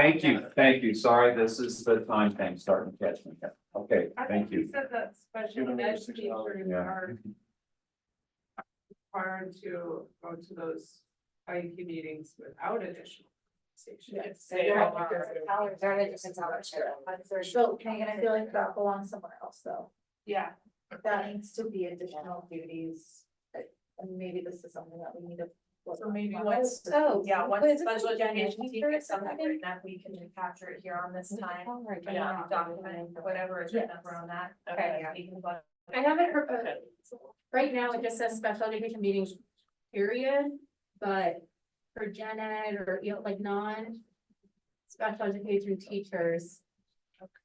Thank you. Sorry, this is the time thing starting to catch me. Okay, I thank think you you. said that special Given ed the 6 hours, teachers yeah. are required to go to those IEP meetings without additional. Yes. They They're are- at different salaries. They're at different salaries. But they're still, and I feel like that belongs somewhere else though. Yeah, That needs to be additional duties. And maybe this is something that we need to. So maybe once, Oh, yeah, once wait, is this special like Gen education Ed team teachers gets or something, something? that we can capture it here on this time. Right, Yeah, document, whatever is written up around that. Okay. We can go- I haven't heard, right now it just says special education meetings, period, but for gen ed or, you know, like non-special education teachers,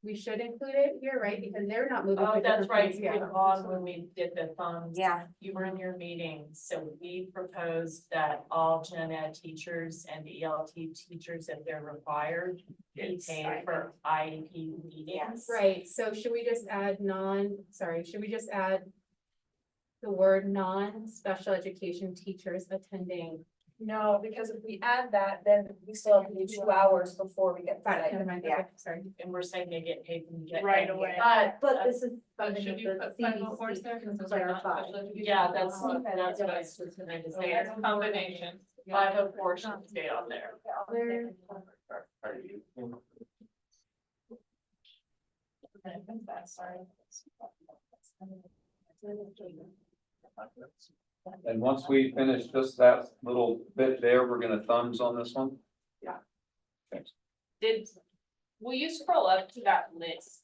we should include it here, right? Because they're not moving. Oh, to that's different right, places. you were gone when we did the funds. Yeah. You were in your meeting, so we proposed that all gen ed teachers and ELT teachers, if they're required, be paid for IEP meetings. Right, so should we just add should we just add the word non-special education teachers attending? No, because if we add that, then we still have to do 2 hours before we get. Got it, never mind, okay, sorry. And we're saying they get paid from the get. Right away. But this is. But something should that you the put final force CDC there? Because can those are not clarify. special education. Yeah, that's what I was trying to say. it's a combination. 504 should stay on there. are you? Sorry. And once we finish just that little bit there, we're gonna thumbs on this one? Will you scroll up to that list?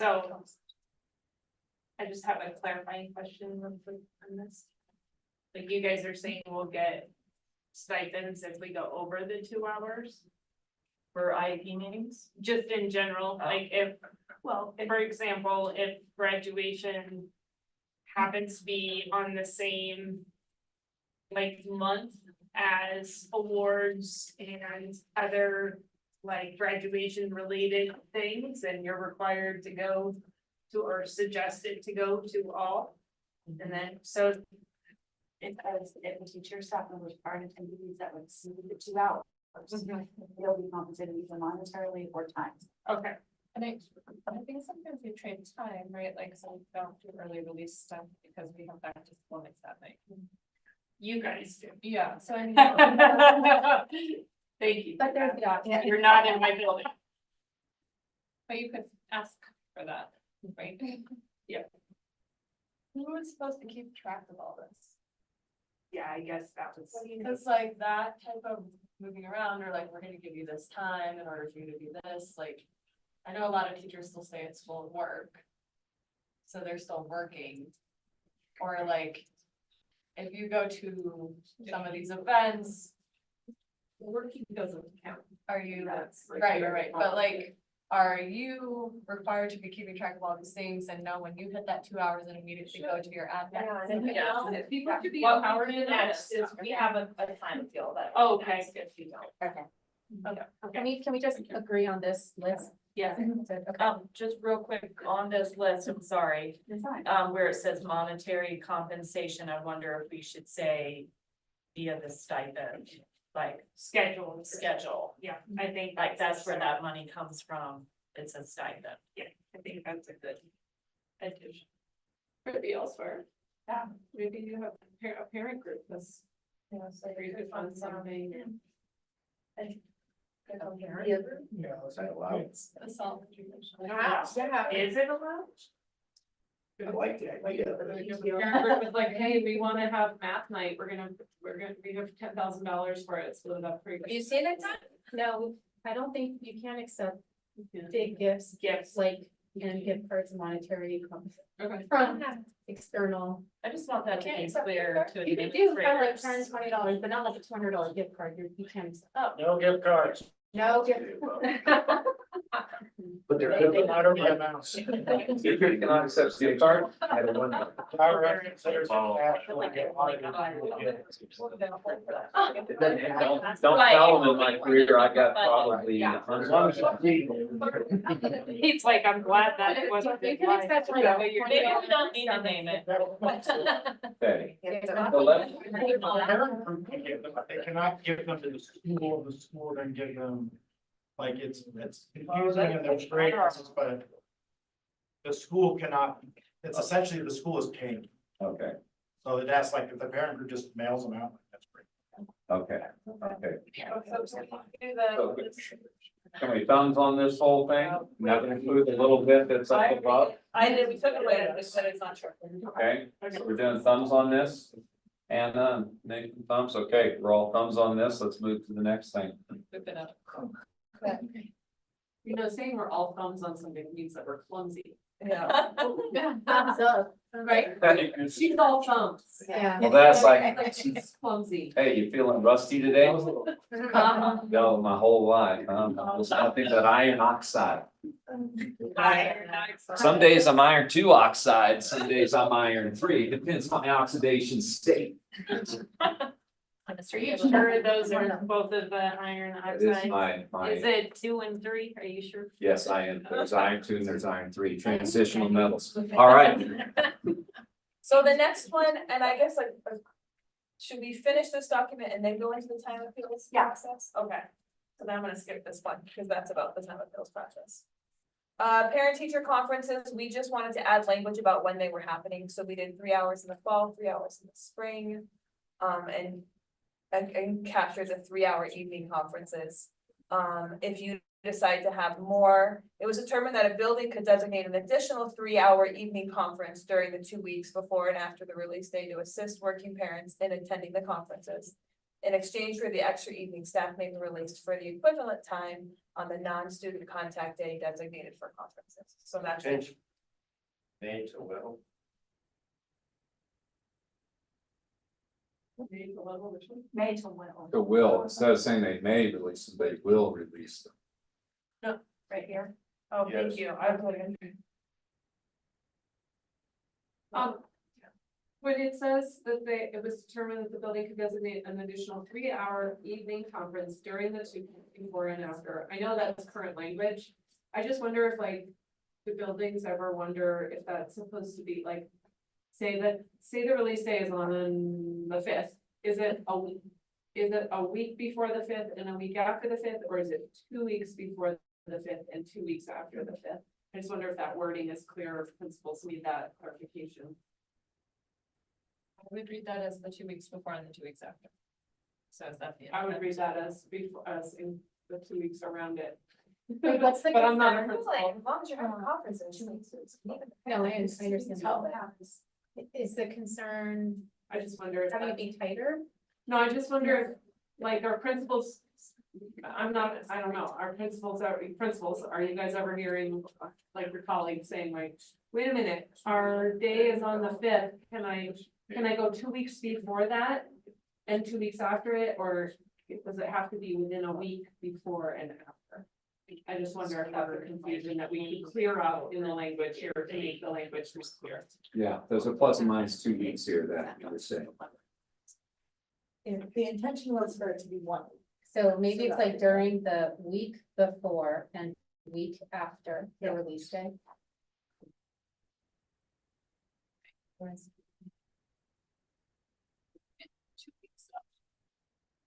So. I just have a clarifying question real quick on this. Like you guys are saying we'll get stipends if we go over the 2 hours? For IEP meetings? Just in general, like if, well, for example, if graduation happens to be on the same like month as awards and other like graduation related things, and you're required to go to or suggested to go to all. And then, so If a teacher staff members are in attendance that would exceed the 2 hours, they'll be compensated either monetarily or time. okay, And I think sometimes we trade time, right? Like some don't do early release stuff because we have back to school next that night. you guys do. Yeah, so I mean. Thank you. But there's the option. You're not in my building. But you could ask for that, right? Yeah. Who was supposed to keep track of all this? Yeah, I guess that was. Because like that type of moving around, or like, we're gonna give you this time in order for you to do this, like. I know a lot of teachers still stay at school and work. So they're still working. Or like. If you go to some of these events. Working doesn't count. Are you, That's like right, your but like, are you required to be keeping track of all these things and know when you hit that 2 hours and immediately go to your admin? Yeah. People should be. What hour is Next it? is, we have a time deal that. Oh, okay. If you don't. Okay. Can we just agree on this list? Yeah. Okay. Just real quick on this list, I'm sorry, You're fine. where it says monetary compensation, I wonder if we should say via the stipend, like Schedule. schedule. Yeah, I think Like that's where that money comes from, it's a stipend. Yeah, I think that's a good addition. Could be elsewhere. Yeah. Maybe you have a parent group that's. Yeah, so Where you could fund something. Yeah, is that allowed? Assault. Is it allowed? I like the idea. Parent group was like, hey, we wanna have math night, we have $10,000 for it, split it up for you. Have you seen it done? No, I don't think you can accept big gifts, like, and gift cards, monetary Okay. from external. I just want that to Can't be accept clear to You can do kind of like administrators. $10, $20, but not like a $200 gift card, you can't accept. No gift cards. No gift. But they're different, I don't know amounts. If you cannot accept gift card, I don't want. Our rec considers it cash, we get audited. Don't tell them in my career, I got probably. As long as it's He's like, I'm glad that it wasn't. You can accept like a Maybe we don't need to name it. Okay. Yeah. So let's- Parent group can give them, but they cannot give them to the school then give them, like, it's confusing and there's great, but. The school cannot, it's essentially the school is paying, Okay, so that's like if the parent group just mails them out, that's great. okay, okay. So we do the. Can we thumbs on this whole thing? Not include the little bit that's up above? I did, we took it away, I just said it's not true. Okay, so we're doing thumbs on this. And Nathan thumbs, okay, we're all thumbs on this, let's move to the next thing. Whip it up. You know, saying we're all thumbs on something means that we're clumsy. Yeah. Thumbs up. Right? She's all thumbs. Yeah. Well, that's like, Like she's clumsy. hey, you feeling rusty today? No, my whole life, it's nothing but iron oxide. Some days I'm iron 2 oxide, some days I'm iron 3, depends on my oxidation state. Are you sure those are both of the iron It is oxides? my, Is it 2 and 3? Are you sure? yes, I am, there's iron 2 and there's iron 3, transitional metals. All right, So the next one, and I guess like, should we finish this document and then go into the time appeals process? Okay, so then I'm gonna skip this one, because that's about the time appeals process. Parent teacher conferences, we just wanted to add language about when they were happening, so we did 3 hours in the fall, 3 hours in the spring. And capture the 3-hour evening conferences. If you decide to have more, it was determined that a building could designate an additional 3-hour evening conference during the 2 weeks before and after the release day to assist working parents in attending the conferences. In exchange for the extra evening, staff may be released for the equivalent time on the non-student contact day designated for conferences. So that's it. Change. May to will. May to will. The will, instead of saying they may release them, they will release them. Right here. Oh, thank Yes. you. I was looking. When it says that it was determined that the building could designate an additional 3-hour evening conference during the two before and after, I know that's current language. I just wonder if like, the buildings ever wonder if that's supposed to be like, say the release day is on the 5th, is it a week? Is it a week before the 5th and a week after the 5th, or is it 2 weeks before the 5th and 2 weeks after the 5th? I just wonder if that wording is clear, if principals need that clarification. I would read that as the 2 weeks before and the 2 weeks after. So is that the? I would read that as before, as in the 2 weeks around it. Wait, what's the But I'm not a concern? principal. As long as you're having a conference in 2 weeks. No, I understand Oh, that. Is the concern I just wonder if having it that, be tighter? no, I just wonder if, like, our principals, I don't know, our principals, are you guys ever hearing, like, your colleagues saying like, wait a minute, our day is on the 5th, can I go 2 weeks before that? And 2 weeks after it, or does it have to be within a week before and after? I just wonder if that's a confusion that we can clear out in the language here to make the language more clear. Yeah, there's a plus and minus 2 weeks here that you're saying. The intention was for it to be 1 week. So maybe it's like during the week before and week after the release day.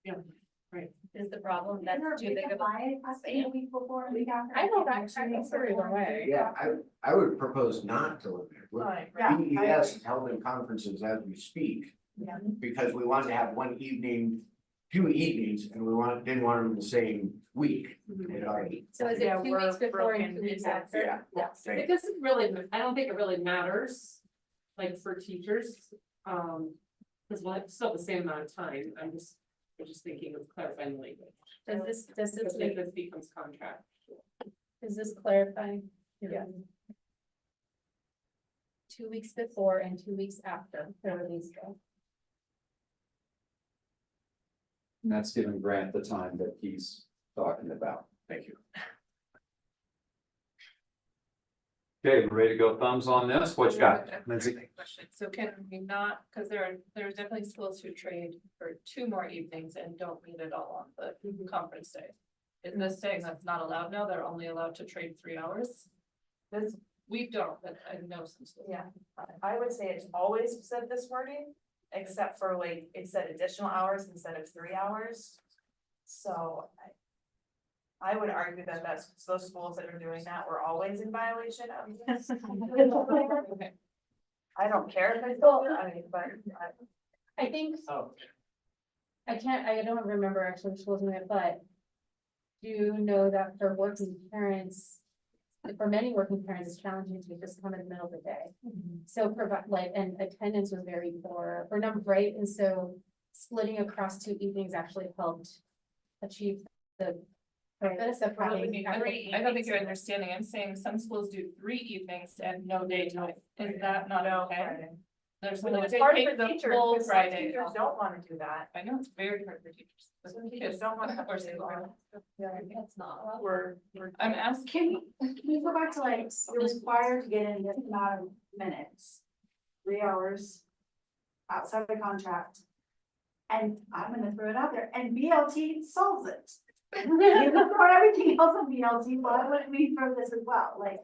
Yeah, right. Is the problem that's too big of a. A week before, a week after. I know that, I can sort of either way. Yeah, I would propose not to limit it. Right, BES is held in conferences as we speak, Yeah. because we wanted to have 1 evening, 2 evenings, and didn't want them in the same week. You know? So is it 2 weeks before and 2 weeks after? Yes. It doesn't really, I don't think it really matters, like for teachers, because we'll have still the same amount of time, I'm just thinking of clarifying the language. Does this If make, this becomes contract. does this clarify? Yeah. 2 weeks before and 2 weeks after the release day. And that's giving Grant the time that he's talking about. Thank you. Okay, we're ready to go thumbs on this? What you got, Lindsay? Question. So can we not, because there's definitely schools who trade for 2 more evenings and don't meet it all on the conference day. Is this saying that's not allowed now? They're only allowed to trade 3 hours? We don't, but I know some schools. Yeah, I would say it's always said this wording, except for like, it said additional hours instead of 3 hours. So I would argue that those schools that are doing that were always in violation of this. I don't care if I told you, I mean, but. I think, Oh. I don't remember actually which schools doing it, but do you know that for working parents, for many working parents, it's challenging to just come in the middle of the day. So provide and attendance was very poor or number, right? And so splitting across 2 evenings actually helped achieve the purpose of having. I don't think you're understanding. I'm saying some schools do 3 evenings and no daytime. Is that not okay? There's Well, no, it's they hard take for the teachers, full because some Friday. teachers off. don't wanna do that. I know it's very hard for teachers. Some teachers don't wanna have. Or That's not. I'm asking. Can we go back to like, you're required to get in this amount of minutes? 3 hours outside the contract. And I'm gonna throw it out there, and BLT solves it. You can throw everything else on BLT, why wouldn't we throw this as well, like?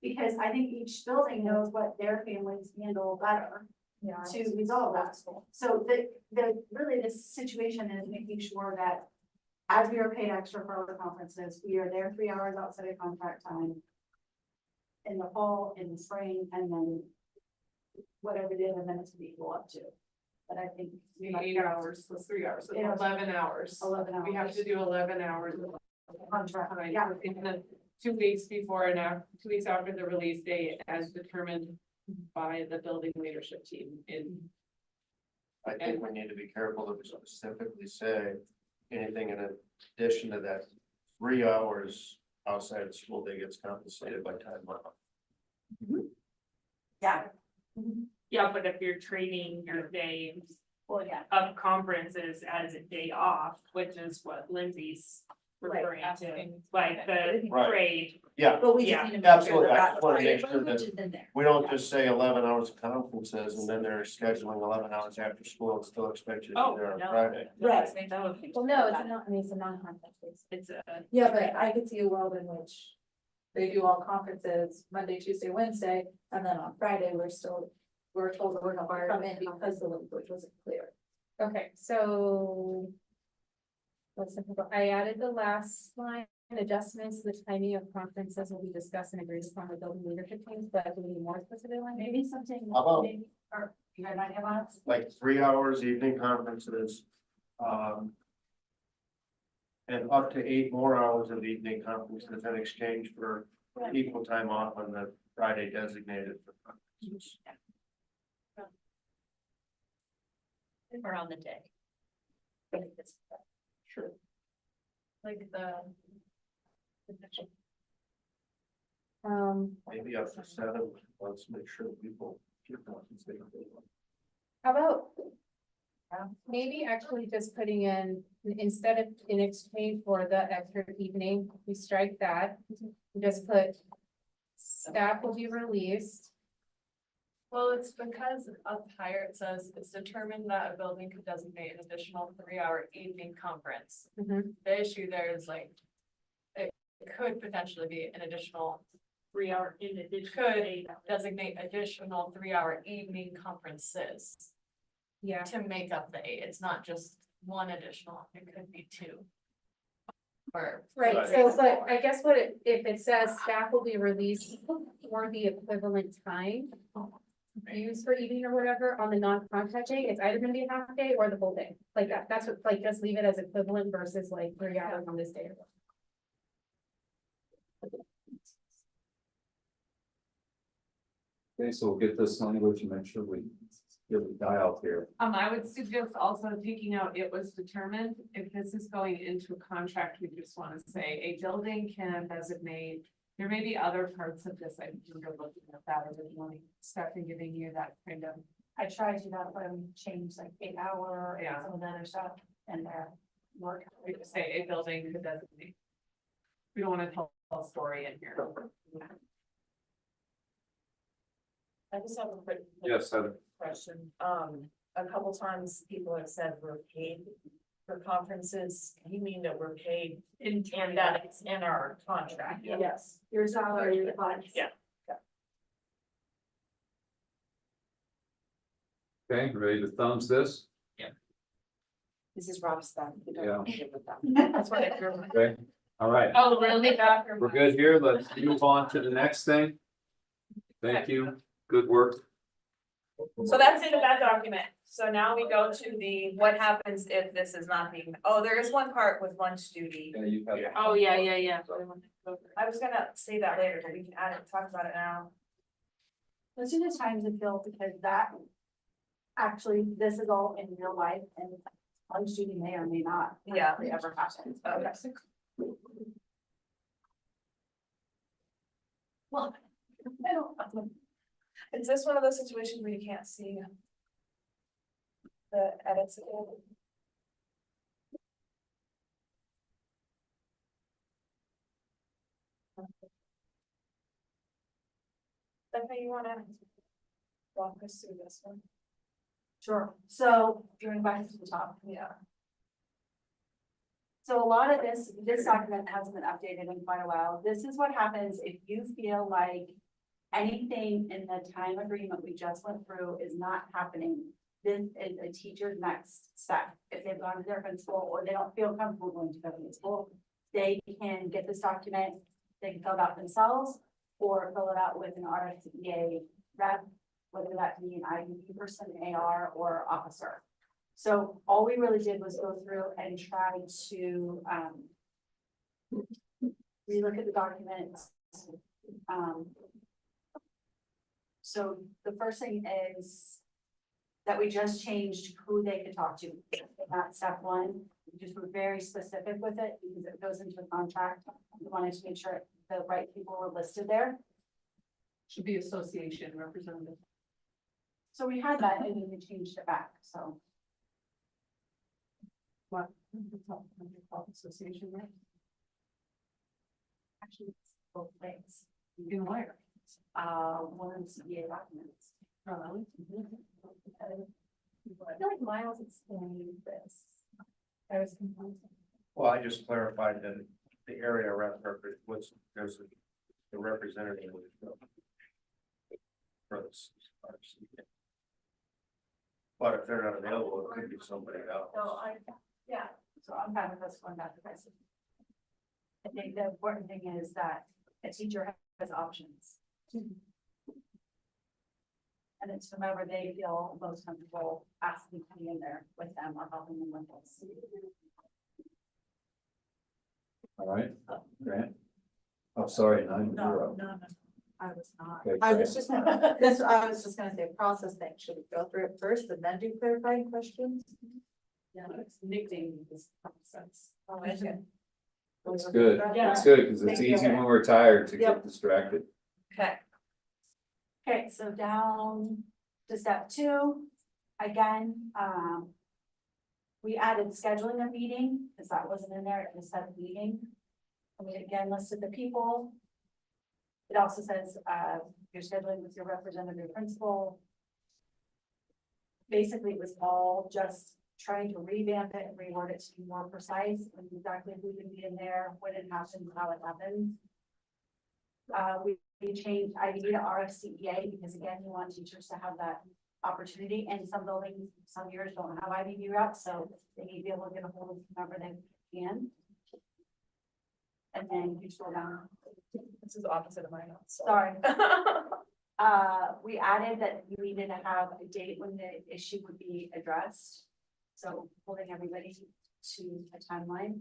Because I think each building knows what their families handle better to resolve that. So really this situation is making sure that as we are paid extra for our conferences, we are there 3 hours outside of contract time. In the fall, in the spring, and then whatever the other minutes we go up to. But I think. 8 hours plus 3 hours, so 8 hours. 11 hours. 11 We have hours. to do 11 hours of Contract, time yeah. in the 2 weeks before and after, 2 weeks after the release date as determined by the building leadership team in. I think we need to be careful to specifically say anything in addition to that 3 hours outside of school day gets compensated by time off. Yeah. Yeah, but if you're treating your day Well, yeah. of conferences as a day off, which is what Lindsay's referring to, like the Right. grade. Yeah, But we Yeah. just need to make sure absolutely. that I that's just wanna make right. sure that Which is in there. we don't just say 11 hours of conferences and then they're scheduling 11 hours after school and still expect you to Oh, be there on no. Friday. Right. Well, no, it's not, I mean, it's a non-contact based. It's a. Yeah, but I could see a world in which they do all conferences Monday, Tuesday, Wednesday, and then on Friday, we're told that we're not to come in because the language wasn't clear. Okay, so. I added the last line, adjustments, to the timing of conferences will be discussed and agreed upon with building leadership teams, but we need more specific language. Maybe something, How about- maybe, or you had an idea on it? Like 3 hours evening conferences. And up to 8 more hours of evening conferences in exchange for equal time off on the Friday designated for conferences. Or on the day. Sure. Like the. Maybe up to 7, let's make sure people get compensated. How about? Maybe actually just putting in, instead of in exchange for the extra evening, we strike that, we just put. Staff will be released. Well, it's because up higher, it says it's determined that a building could designate an additional 3-hour evening conference. Mhm. The issue there is like, it could potentially be an additional 3 hour in addition. could designate additional 3-hour evening conferences Yeah. to make up the 8. It's not just one additional, it could be 2. Or. Right, so, but I guess what if it says staff will be released for the equivalent time. Used for evening or whatever on the non-contact day, it's either gonna be a half day or the whole day, like that's what, like, just leave it as equivalent versus like 3 hours on this day. Okay, so we'll get this language and make sure we get it dialed here. I would suggest also taking out it was determined, if this is going into a contract, we just wanna say a building can designate. There may be other parts of this, I think you're looking at that originally, Stephanie giving you that kind of. I tried to not let them change like 8 hour and Yeah. some of the other stuff and their work. We just say a building could designate. We don't wanna tell a story in here. I just have a quick. Yes, Heather. Question. A couple times people have said we're paid for conferences. You mean that we're paid and that it's in our contract? Yes, your salary, your funds. Yeah. Okay, ready to thumbs this? This is Rob's stuff. We don't Yeah. want to give it that. That's what I drew. Okay, all right. Oh, really? We're good here. Let's move on to the next thing. Thank you. Good work. So that's it in that document. So now we go to the, what happens if this is not being, oh, there is one part with lunch duty. Yeah, you have. Oh, yeah. I was gonna say that later, but we can add it, talk about it now. Those are the times it feels because that. Actually, this is all in real life and lunch duty may or may not. Yeah. actually ever happen. Okay. Well, I don't. Is this one of those situations where you can't see the edits again? Stephanie, you wanna walk us through this one? Sure, so going back to the top. Yeah. So a lot of this document hasn't been updated in quite a while. This is what happens if you feel like anything in the time agreement we just went through is not happening. This is a teacher's next step. If they've gone to their principal or they don't feel comfortable going to their principal, they can get this document, they can fill it out themselves or fill it out with an RSEA rep, whether that be an IDP person, AR, or officer. So all we really did was go through and try to relook at the documents. So the first thing is that we just changed who they could talk to. Not step one, we just were very specific with it because it goes into the contract. We wanted to make sure the right people were listed there. Should be association representative. So we had that and then we changed it back, so. What? Association, right? Actually, it's both ways. You can wire. One of the CBA documents. Oh, I feel like Miles explained this. I was confused. Well, I just clarified that the area was, there's the representative. For this. But if they're not available, it could be somebody else. So so I'm fine with us going back to this. I think the important thing is that a teacher has options. And it's whomever they feel most comfortable asking to be in there with them or helping them with this. All right, Grant? Oh, sorry, No, I was not. Okay, I great. was just, I was just gonna say process thing. Should we go through it first and then do clarifying questions? Yeah, it's nicknaming this process. Oh, okay. That's good, Yeah. that's good, because it's Thank you. easy when we're tired to Yep. get distracted. Okay. Okay, so down to step two, again, we added scheduling a meeting, because that wasn't in there, it was set a meeting. And we again listed the people. It also says, you're scheduling with your representative principal. Basically, it was all just trying to revamp it and reword it to be more precise and exactly who can be in there, when it happens, how it happens. We changed IDD to RFCEA because again, we want teachers to have that opportunity, and some buildings, some years don't have IDD reps, so they need to be able to get a hold of whomever they can. And then you scroll down. This is the opposite of my notes. Sorry. We added that you needed to have a date when the issue would be addressed. So holding everybody to a timeline.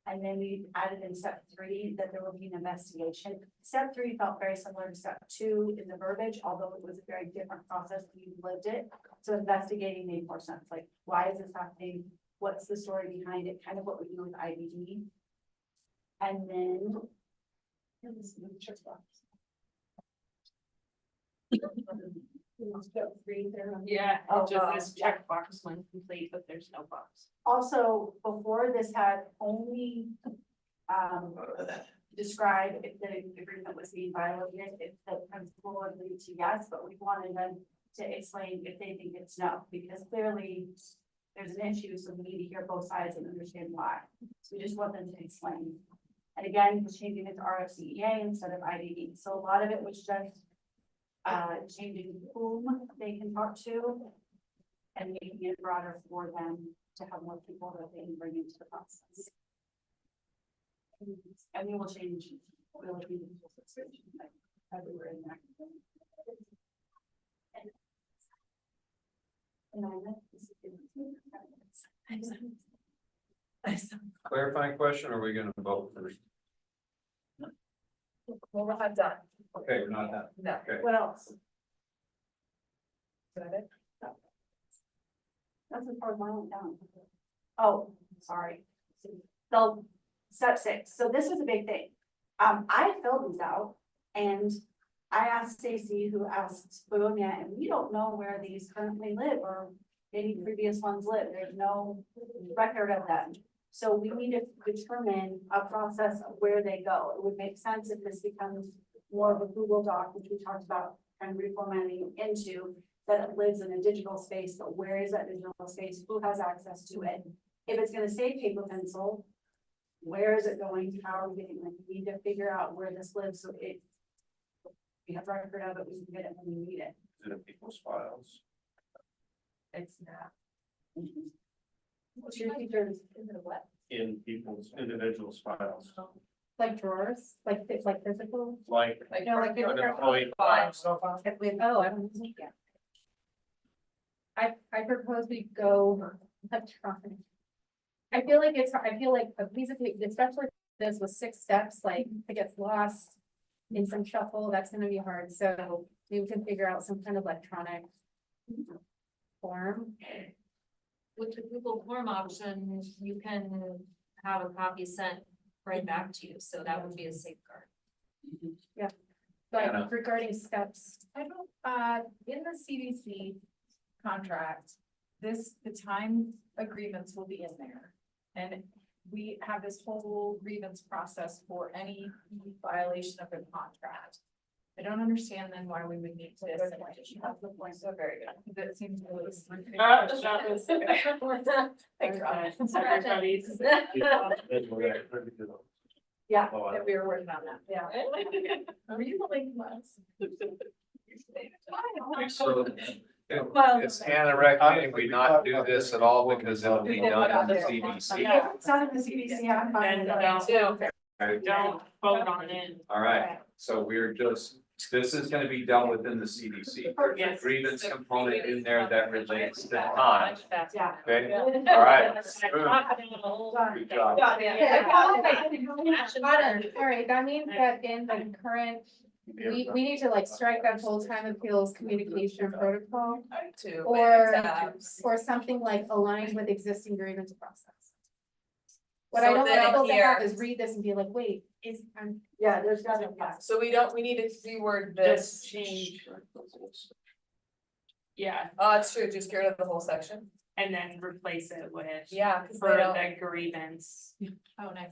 And then we added in step three that there will be an investigation. Step three felt very similar to step two in the verbiage, although it was a very different process when you lived it. So investigating made more sense, like, why is this happening? What's the story behind it? Kind of what we do with IBD. And then. Yeah, Oh, it just says checkbox when complete, but there's no box. Also, before this had only, describe if the agreement was being violated, if the principal agreed to yes, but we wanted them to explain if they think it's no, because clearly there's an issue, so we need to hear both sides and understand why. So we just want them to explain. And again, we're changing it to RFCEA instead of IDD. So a lot of it was just changing whom they can talk to and making it broader for them to have more people that they can bring into the process. And we will change. We'll be everywhere in there. And Clarifying question, or are we gonna vote first? Well, we're not done. Okay, we're not done. No. Okay. What else? Is that it? That's as far as mine went down. Oh, sorry. So, step six, so this was a big thing. I filled these out and I asked Stacy, who asked Bonia, and we don't know where these currently live or any previous ones live. There's no record of them. So we need to determine a process of where they go. It would make sense if this becomes more of a Google Doc, which we talked about and reformatting into, that it lives in a digital space, but where is that digital space? Who has access to it? If it's gonna say paper pencil, where is it going? How are we getting it? We need to figure out where this lives, so it, we have record of it, we can get it when we need it. Is it in people's files? It's not. What's your teachers, is it what? In people's individuals' files, Like drawers, like physical. like. No, like an employee file. If we, oh, I don't know. I propose we go electronic. I feel like a piece of paper, especially this with 6 steps, like if it gets lost in some shuffle, that's gonna be hard, so maybe we can figure out some kind of electronic form. With the Google form option, you can have a copy sent right back to you, so that would be a safeguard. Yeah. Anna. But regarding steps, I don't, in the CDC contract, the time agreements will be in there. And we have this whole grievance process for any violation of the contract. I don't understand then why we would need to. That's the point, so very good. That seems really. Thanks, Robin. Everybody's. Yeah, that we were working on that, yeah. Reasonably less. So, Well- Is Hannah recommending we not do this at all because it'll be done in the CDC? Yeah, it's not in the CDC, I'm fine. don't vote on it. All right, so this is gonna be done within the CDC. Yes. Grievance component in there that relates to time, Yeah. okay? All right. Good job. All right, that means that in the current, we need to like strike that whole time appeals communication protocol. Or something like aligned with existing grievance process. What I So don't then want people to here- have is read this and be like, wait, Yeah, there's gotta be. So we need to reword this this. change. Yeah, It's true, just get rid of the whole section. and then replace it with Yeah, because for they don't. the grievance Oh, nice.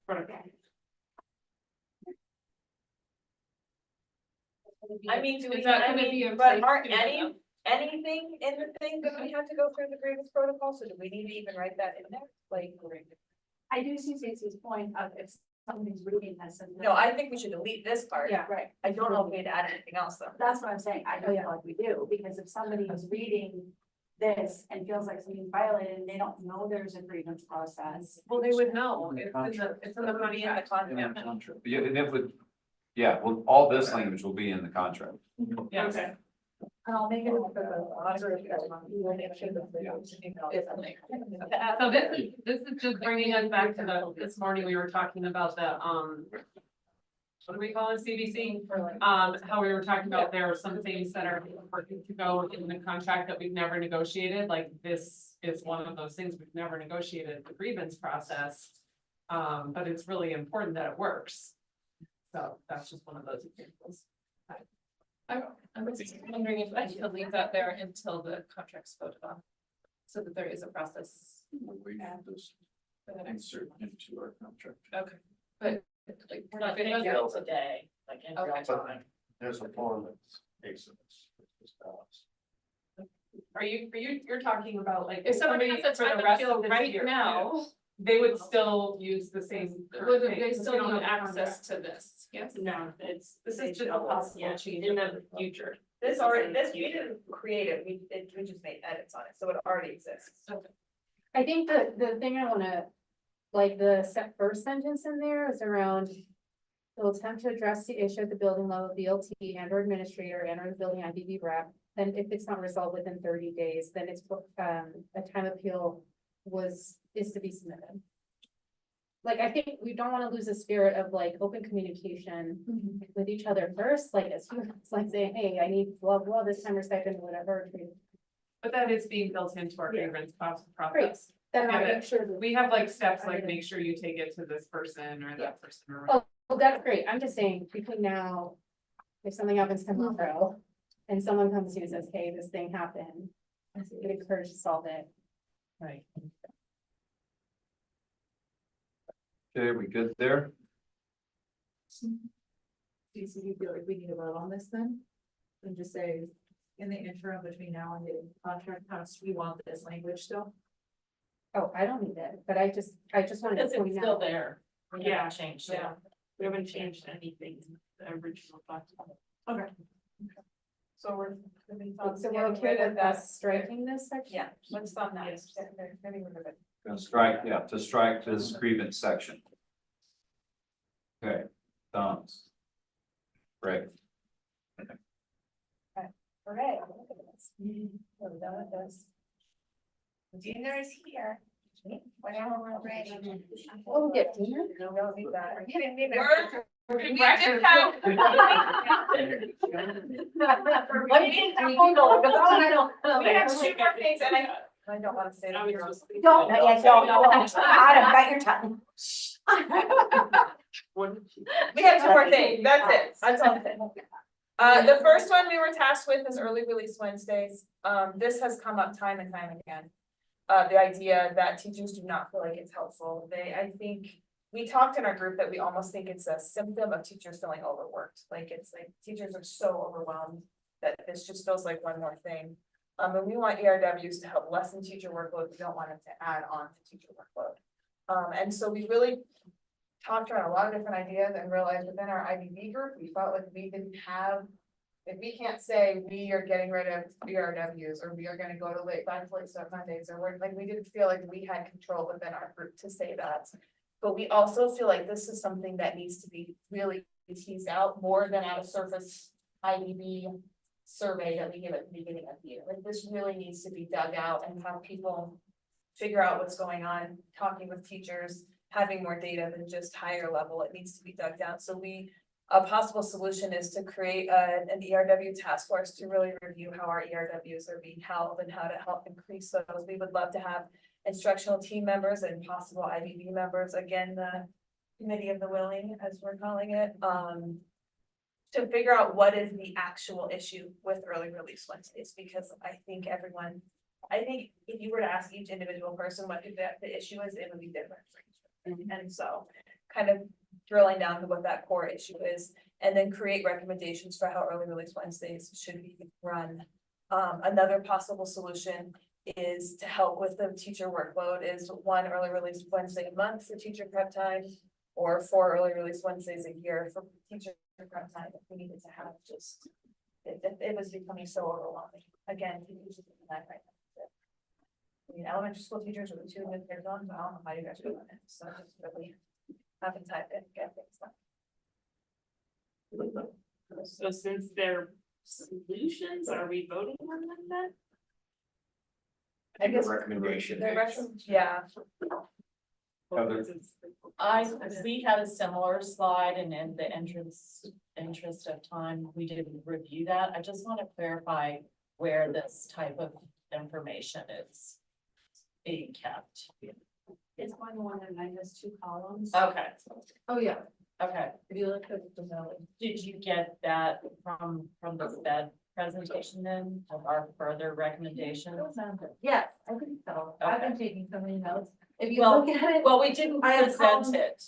protocol. I mean, Is that gonna be in but place aren't too, anything in the thing that we have to go through the grievance protocol, so do we need to even write that in there? Like, I do see Stacy's point of if something's reading this and. no, I think we should delete this part. Yeah. Right, I don't know if we need to add anything else though. that's what I'm saying, I don't feel like we do, because if somebody is reading this and feels like something's violated, and they don't know there's a grievance process. Well, they would know, it's in the Money in the contract. Yeah, and it would, yeah, well, all this language will be in the contract. Yes. And I'll make it. So this is just bringing us back to this morning, we were talking about the, what do we call it, CBC? How we were talking about there are some things that are working to go in the contract that we've never negotiated, like this is one of those things we've never negotiated, the grievance process. But it's really important that it works. So that's just one of those examples. I'm just wondering if I should leave that there until the contract's voted on, so that there is a process. We have this For the next. insert into our contract. Okay, but like, we're not Getting getting real today, like in real Okay. time. There's a form that's takes us. You're talking about like. If somebody has a for the time rest appeal of this right year, now, they would still use the same. would thing, they because we still don't need have access to this? Yes. No, it's. This is just a possible change in the future. We didn't create it, we just made edits on it, so it already exists. I think the thing I wanna, like the first sentence in there is around. Will attempt to address the issue at the building level, BLT and or administrator and or the building IDB rep. Then if it's not resolved within 30 days, then it's a time appeal is to be submitted. Like, I think we don't wanna lose the spirit of like open communication with each other first, like as humans, like saying, hey, I need blah, blah, this time or second, whatever. But that is being built into our Yeah. grievance Great. process. Then Yeah, I but make sure that. We have like steps, like make sure you take it to this person or that person or. Oh, well, that's great. I'm just saying, between now, if something happens tomorrow, and someone comes to you and says, hey, this thing happened, I would encourage to solve it. Right. Okay, we good there? Do you feel like we need to vote on this then? And just say, in the interim between now and the contract, how do we want this language still? Oh, I don't need it, but I just wanted to Because point it's out. still there. We Yeah. haven't changed it. We haven't changed anything to the original document. Okay. So we're. So we're okay with us striking this section? Yeah, let's stop that. Maybe we're good. Gonna strike, yeah, to strike this grievance section. Okay, thumbs. Great. Hooray, look at this. We're done with this. Dinner is here. Whenever we're ready. Oh, we get dinner? No, we don't need that. You didn't need that. We did have. What do you think? We had two more things, and I don't wanna say that. Don't, yeah, don't, Adam, bite your tongue. We have two more things, that's it, that's all I'm saying. The first one we were tasked with is early release Wednesdays. This has come up time and time again. The idea that teachers do not feel like it's helpful. I think, we talked in our group that we almost think it's a symptom of teachers feeling overworked. Like, it's like teachers are so overwhelmed that this just feels like one more thing. And we want ERWs to help lessen teacher workload. We don't want it to add on to teacher workload. And so we really talked around a lot of different ideas and realized within our IBB group, we felt like we didn't have, if we can't say we are getting rid of ERWs, or we are gonna go to back to late stuff Mondays, or we're like, we didn't feel like we had control within our group to say that. But we also feel like this is something that needs to be really teased out more than at a surface IBB survey that we give at the beginning of the year. Like, this really needs to be dug out and have people figure out what's going on, talking with teachers, having more data than just higher level. It needs to be dug down. So a possible solution is to create an ERW task force to really review how our ERWs are being held and how to help increase those. We would love to have instructional team members and possible IBB members, again, the committee of the willing, as we're calling it, to figure out what is the actual issue with early release Wednesdays, because I think if you were to ask each individual person what the issue is, it would be different for each. And so kind of drilling down to what that core issue is, and then create recommendations for how early release Wednesdays should be run. Another possible solution is to help with the teacher workload is one early release Wednesday a month for teacher prep time, or 4 early release Wednesdays a year for teacher prep time if we needed to have just, it was becoming so overwhelming. Again, teachers are doing that right now. I mean, elementary school teachers are the 2 with their done, but I don't know how you guys are doing it, so just really having time to get things done. So since they're solutions, are we voting on them then? I guess. Recommendation. Yeah. We had a similar slide, and in the interest of time, we didn't review that. I just want to clarify where this type of information is being kept. It's going to one of has 2 columns. Okay, Oh, yeah. okay. If you look at the valley. Did you get that from the SPED presentation then, of our further recommendations? Yes, I think so. I've been taking so many notes. If you Well, look at it. well, we didn't I have present columns. it.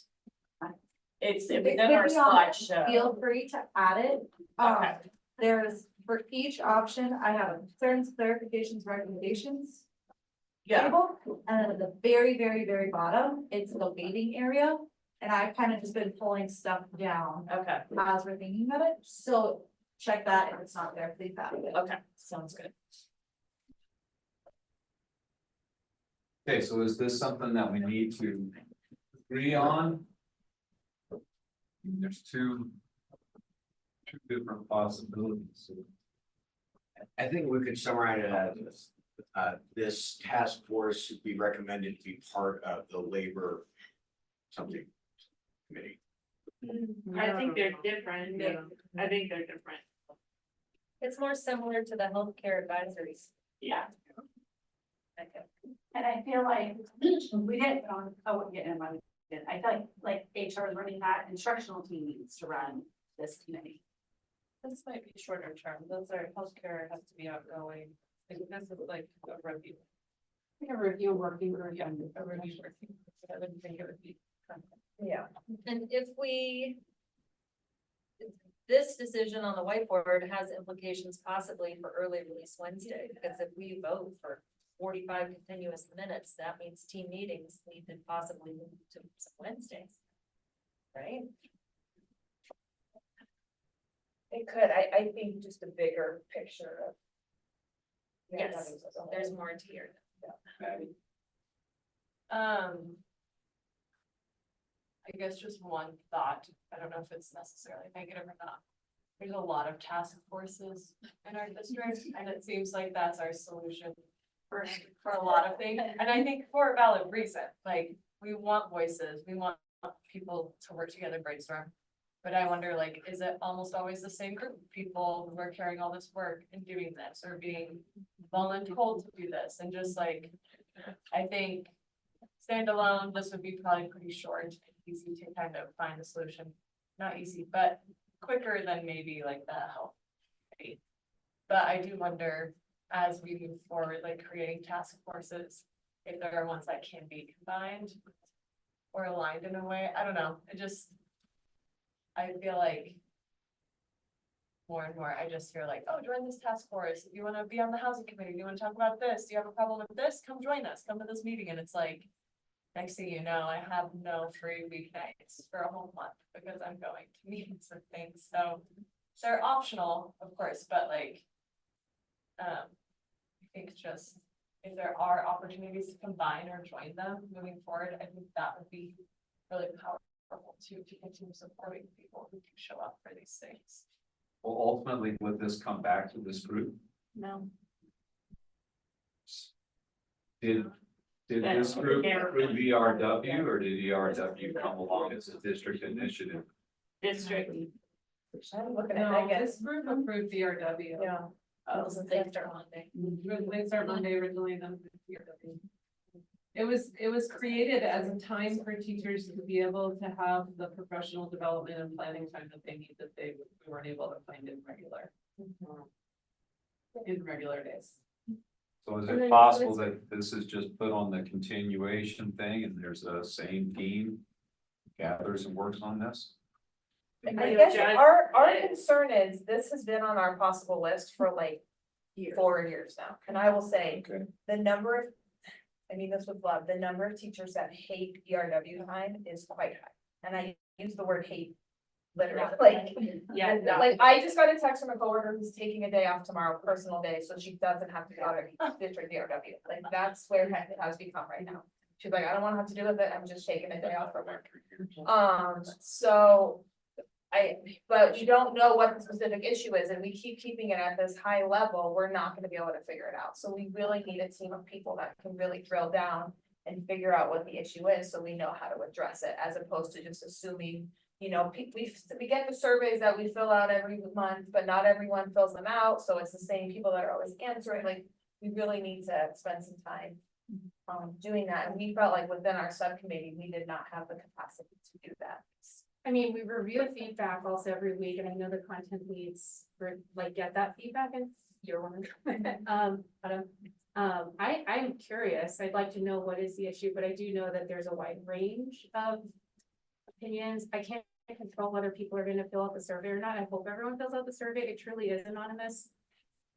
It's If within you our give me all that, slideshow. Feel free to add it. Okay. There's, for each option, I have concerns, clarifications, recommendations. Yeah. Table, and then at the very, very, very bottom, it's the waiting area. And I've kind of just been pulling stuff down Okay, as we're thinking about it, so check that if it's not there, please add it. okay, sounds good. Okay, so is this something that we need to agree on? There's two different possibilities. I think we could summarize it as this task force should be recommended to be part of the labor something committee. I think they're different. I think they're different. It's more similar to the healthcare advisories. Yeah. Okay. And I feel like we didn't put on, oh, we're getting in my, I feel like HR is running that, instructional team needs to run this committee. This might be shorter term. Those are healthcare has to be outgoing. Like, this is like a review. Like a review working group. Yeah, a review working. I wouldn't think it would be. Yeah. And this decision on the whiteboard has implications possibly for early release Wednesday, because if we vote for 45 continuous minutes, that means team meetings need to possibly move to some Wednesdays. Right? It could, I think just a bigger picture of. Yes, there's more to hear. I guess just one thought, I don't know if it's necessarily negative or not. There's a lot of task forces in our district, and it seems like that's our solution for a lot of things. And I think for a valid reason, like, we want voices, we want people to work together, brainstorm. But I wonder, like, is it almost always the same group of people who are carrying all this work and doing this or being voluntold to do this and just like, I think standalone, this would be probably pretty short, and easy to kind of find a solution. Not easy, but quicker than maybe like the health. Aid. But I do wonder, as we move forward, like creating task forces, if there are ones that can be combined or aligned in a way, I don't know, I feel like more and more, I just hear like, oh, join this task force, you wanna be on the housing committee, you wanna talk about this, do you have a problem with this, come join us, come to this meeting, and it's like, next thing you know, I have no free weeknights for a whole month because I'm going to meetings and things, so they're optional, of course, but like, I think just if there are opportunities to combine or join them moving forward, I think that would be really powerful to continue supporting people who can show up for these things. Well, ultimately, would this come back to this group? No. Did this group approve ERW, or did ERW come along as a district initiative? District. I'm looking at No, that, this group approved DRW. Yeah. Oh, so they start Monday. They start Monday originally, then DRW. It was created as a time for teachers to be able to have the professional development and planning time that they need, that we weren't able to find in regular days. So is it possible that this is just put on the continuation thing and there's a same team gathers and works on this? I guess our concern is, this has been on our possible list for like 4 years now, and I will say, the number of, I mean this with love, the number of teachers that hate ERW time is quite high, and I use the word hate literally, like, Yeah, no. like, I just got a text from a coworker who's taking a day off tomorrow, personal day, so she doesn't have to go to district ERW, like, that's where it has become right now. She's like, I don't wanna have to deal with it, I'm just taking a day off from work. So but we don't know what the specific issue is, and we keep keeping it at this high level, we're not gonna be able to figure it out. So we really need a team of people that can really drill down and figure out what the issue is, so we know how to address it, as opposed to just assuming, you know, we get the surveys that we fill out every month, but not everyone fills them out, so it's the same people that are always answering, like, we really need to spend some time doing that, and we felt like within our subcommittee, we did not have the capacity to do that. I mean, we review the feedback also every week, and I know the content leads for, like, get that feedback, and you're one. I'm curious, I'd like to know what is the issue, but I do know that there's a wide range of opinions. I can't control whether people are gonna fill out the survey or not. I hope everyone fills out the survey. It truly is anonymous.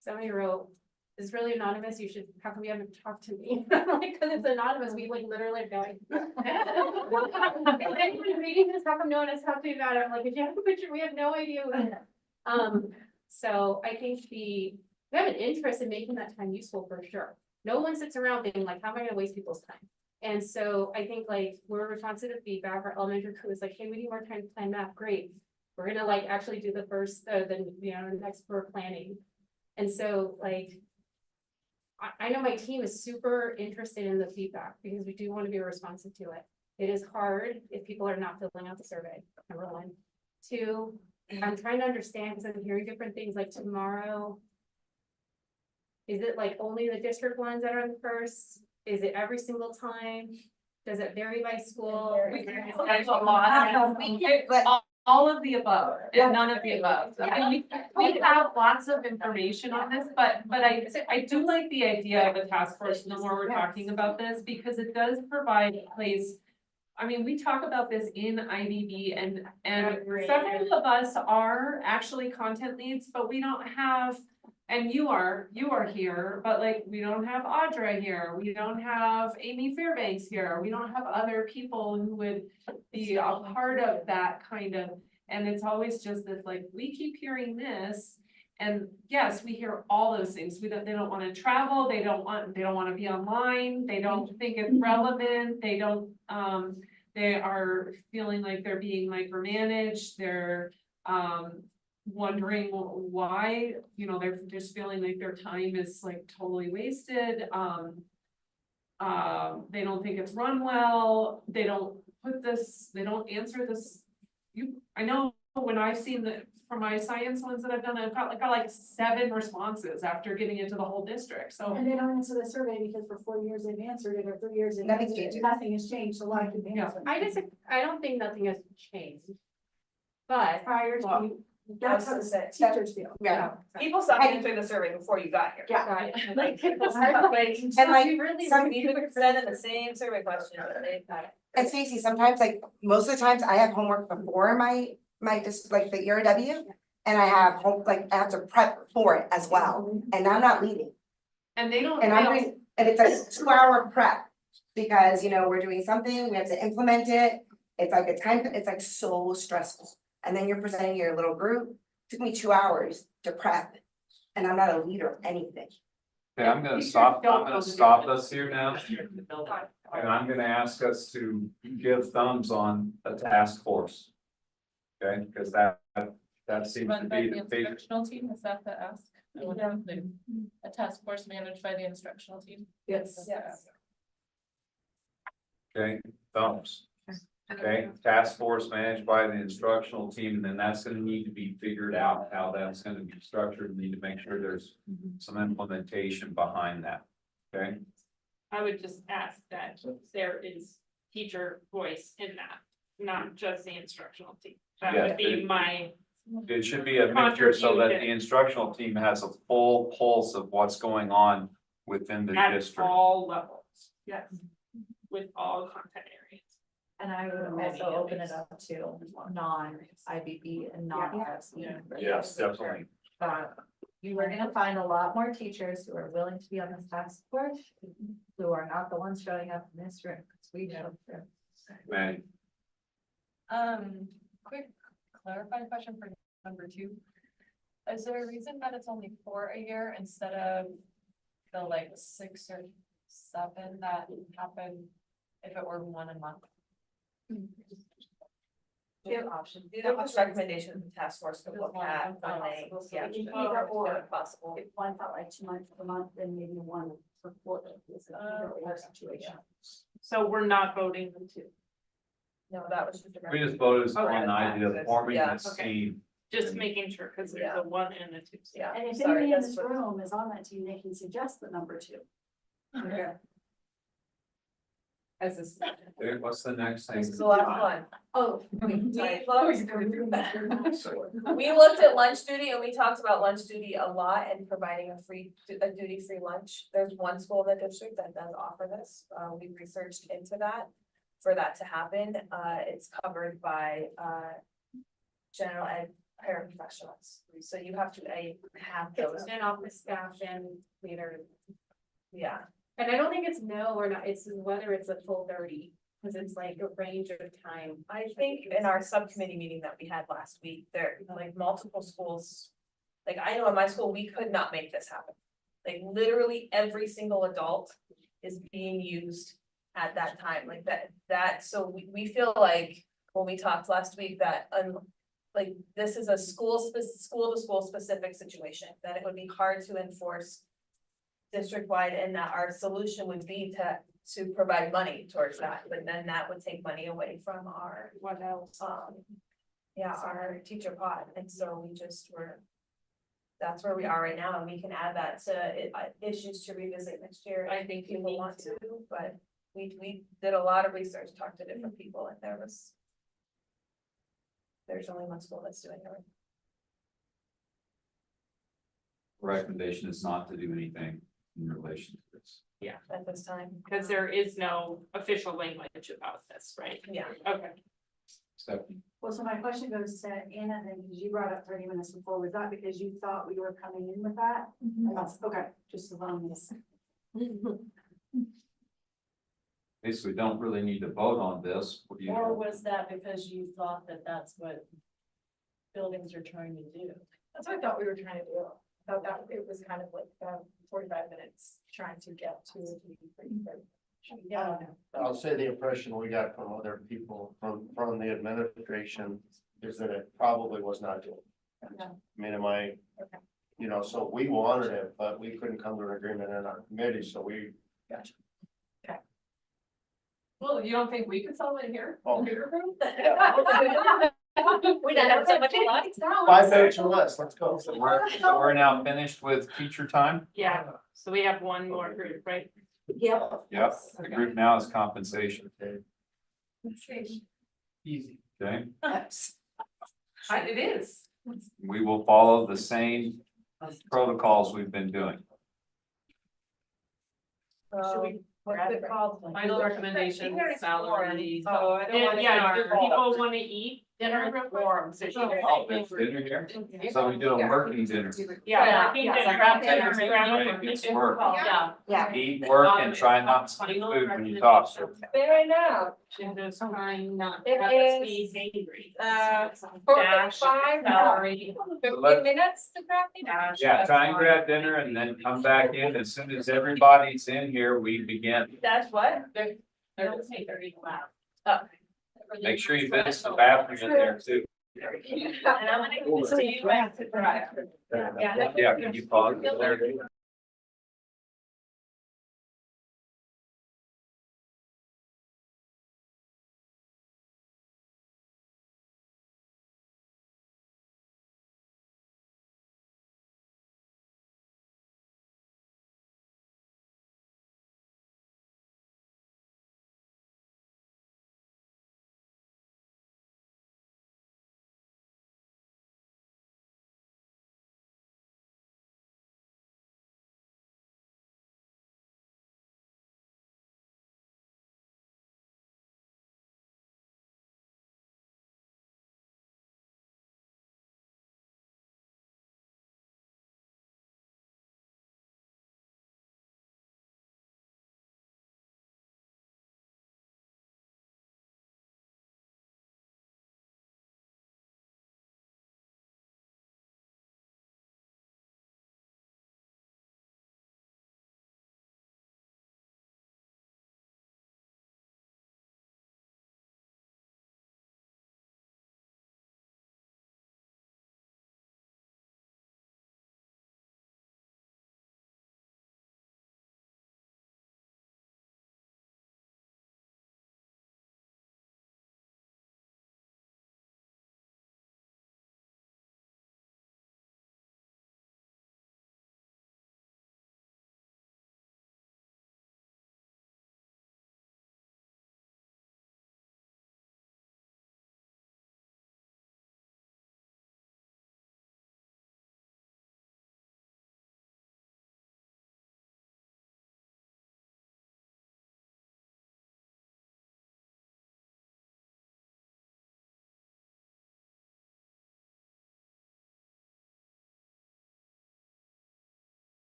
Somebody wrote, "It's really anonymous. You should, how come you haven't talked to me?" Like, cause it's anonymous. We like literally have if anyone's reading this, how come no one has talked to me about it? I'm like, if you have a picture, we have no idea. So I think we have an interest in making that time useful for sure. No one sits around being like, how am I gonna waste people's time? And so I think like we're responsive to feedback. Our elementary crew is like, hey, we need more time to plan math. Great. We're gonna like actually do the first, next for planning. And so like, I know my team is super interested in the feedback because we do want to be responsive to it. It is hard if people are not filling out the survey, number 1. 2, I'm trying to understand because I'm hearing different things like tomorrow. Is it like only the district ones that are in the first? Is it every single time? Does it vary by school? There's a lot. All of the above, and none of the above. I mean, we have lots of information on this, but I do like the idea of a task force, the more we're talking about this, because it does provide a place. I mean, we talk about this in IBB and several of us are actually content leads, but we don't have, and you are here, but like, we don't have Audra here, we don't have Amy Fairbanks here, we don't have other people who would be a part of that kind of, and it's always just this, like, we keep hearing this, and yes, we hear all those things, they don't wanna travel, they don't wanna be online, they don't think it's relevant, they don't, they are feeling like they're being micromanaged, they're, wondering why, they're just feeling like their time is like totally wasted. They don't think it's run well, they don't answer this. I know when I've seen for my science ones that I've done, I've got like 7 responses after getting into the whole district, so. And they don't answer the survey because for 4 years they've answered it, or 3 years they've Nothing's answered it, changed. nothing has changed, so why could they Yeah. answer? I don't think nothing has changed. But Prior Well, to, that's what That's teachers feel. Yeah. People stopped answering the survey before you got here. Yeah. Like, people stopped waiting. And like, Some people presented the same survey question, and they got it. And Stacy, sometimes, like, most of the times I have homework before my just like the ERW. And I have home, like, I have to prep for it as well, and I'm not leaving. And they don't. And I'm doing, and it's like 2-hour prep, because, you know, we're doing something, we have to implement it. It's like it's like so stressful, and then you're presenting your little group, took me 2 hours to prep. And I'm not a leader of anything. Okay, I'm gonna stop us here now. And I'm gonna ask us to give thumbs on a task force. Okay, because that seems to Run by be the the big, instructional team, is that the ask? I would have a task force managed by the instructional team. Yes. Yes. okay, thumbs. Okay, task force managed by the instructional team, and then that's gonna need to be figured out how that's gonna be structured. We need to make sure there's some implementation behind that. Okay, I would just ask that there is teacher voice in that, not just the instructional team. That Yes, would be my, it should be a mixture so that the instructional team has a full pulse of what's going on within the at district. all levels, yes, with all content areas. And I would also open it up to non-IBB and non-RSE. Yes, definitely. You are gonna find a lot more teachers who are willing to be on this task force, who are not the ones showing up in this room, because we know. Man, Quick clarifying question for number 2. Is there a reason that it's only 4 a year instead of the like 6 or 7 that happen if it were 1 a month? Give options. These are just recommendations of the task force to look at when they, yeah. Either or. Possible. If one felt like too much per month, then maybe 1 per quarter is an either or situation. So we're not voting them to, No, that was just. we just voted Okay. on the idea of forming Yeah. this Okay. team. just making sure, because there's a 1 and a 2. Yeah. And if Sorry, anybody in that's this what- room is on that team, they can suggest the number 2. Okay. As this. Okay, what's the next thing? This is the last one. Oh. We looked at lunch duty and we talked about lunch duty a lot and providing a duty-free lunch. There's one school in the district that does offer this. We researched into that. For that to happen, it's covered by, general ed paraprofessionals. So you have to have those, And office staff and leader. yeah. And I don't think it's no or not, it's whether it's a full 30, because it's like a range of time. I think in our subcommittee meeting that we had last week, there, like multiple schools. Like I know in my school, we could not make this happen. Like literally every single adult is being used at that time, like that, so we feel like. When we talked last week that, like, this is a school to school specific situation, that it would be hard to enforce. District-wide, and that our solution would be to provide money towards that, but then that would take money away from our, What else? yeah, our teacher pot, and so we just were. That's where we are right now, and we can add that to issues to revisit next year. I think you People need want to, but we did a lot of research, talked to different people, and there's only one school that's doing it. Recommendation is not to do anything in relation to this. Yeah, At this time, because there is no official language about this, right? yeah. Okay. Stephanie? Well, so my question goes to Anna, then, because you brought up 30 minutes before, was that because you thought we were coming in with that? That's, okay, just as long as. Basically, don't really need to vote on this. What do you? Or was that because you thought that that's what buildings are trying to do? That's what I thought we were trying to do. I thought that it was kind of like 45 minutes trying to get to. Yeah. I'll say the impression we got from other people, from the administration, is that it probably was not doing. Yeah. I mean, you know, so we wanted it, but we couldn't come to an agreement in our committee, so we. Gotcha. Well, you don't think we could solve it here? Oh. In your room? We don't have so much left. 5 minutes or less, let's go. So we're now finished with teacher time. Yeah, so we have one more group, right? Yep. Yep, the group now is compensation. Easy. Okay, It is. we will follow the same protocols we've been doing. Should we, What's it called? final recommendation, salary. So I don't want Yeah, do to. people wanna eat Dinner dinner? form, so you Oh, there's dinner here, so we do a working dinner. Yeah, working Yeah. dinner, grab dinner, Right, grab it's dinner. work. Yeah. Yeah. Eat, work, and try not to speak food when you talk. Fair enough. And just trying not to It have us is, be hangry. Dash, Salary. 15 minutes to grab me. Yeah, try and grab dinner and then come back in. As soon as everybody's in here, we begin. That's what? They're gonna say 30 loud. Make sure you finish the bathroom in there too. And I'm gonna, so you have to drive. Yeah, can you pause there?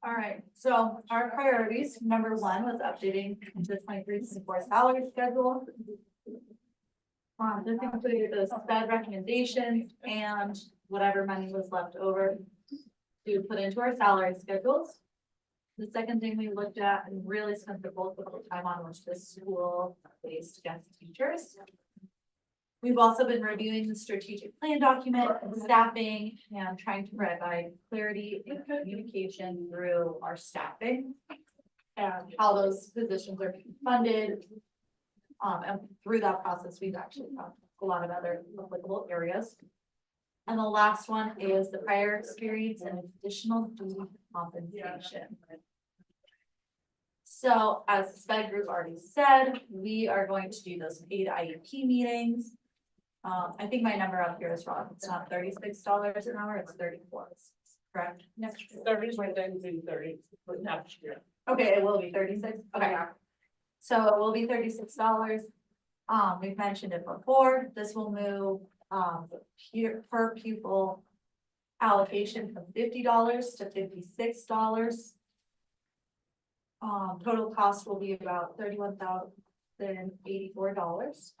All right, so our priorities, number one was updating the 23-24 salary schedule. This included those sped recommendations and whatever money was left over to put into our salary schedules. The second thing we looked at and really spent the bulk of the time on was the school-based guest teachers. We've also been reviewing the strategic plan document and staffing and trying to provide clarity and communication through our staffing. And how those positions are being funded. And through that process, we've actually found a lot of other applicable areas. And the last one is the prior experience and additional duty compensation. So as the SPED group already said, we are going to do those paid IEP meetings. I think my number up here is wrong. It's not $36 an hour, it's 34, correct? Next year. 30, but next year. Okay, it will be 36, okay. So it will be $36. We've mentioned it before, this will move, per pupil allocation from $50 to $56. Total cost will be about $31,084.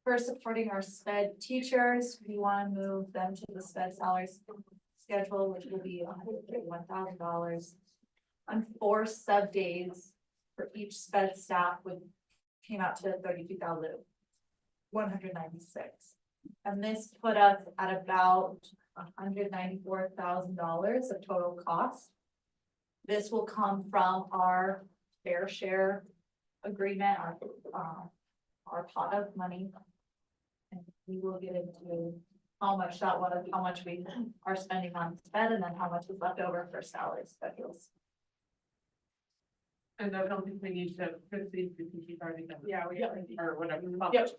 For supporting our SPED teachers, we want to move them to the SPED salary schedule, which will be $131,000. On 4 sub days for each SPED staff would came out to $32,196. And this put us at about $194,000 of total cost. This will come from our fair share agreement, our pot of money. And we will get into how much that was, how much we are spending on SPED, and then how much is left over for salary schedules. And I don't think we need to proceed because we've already done. Yeah, we already, or whatever. Yep.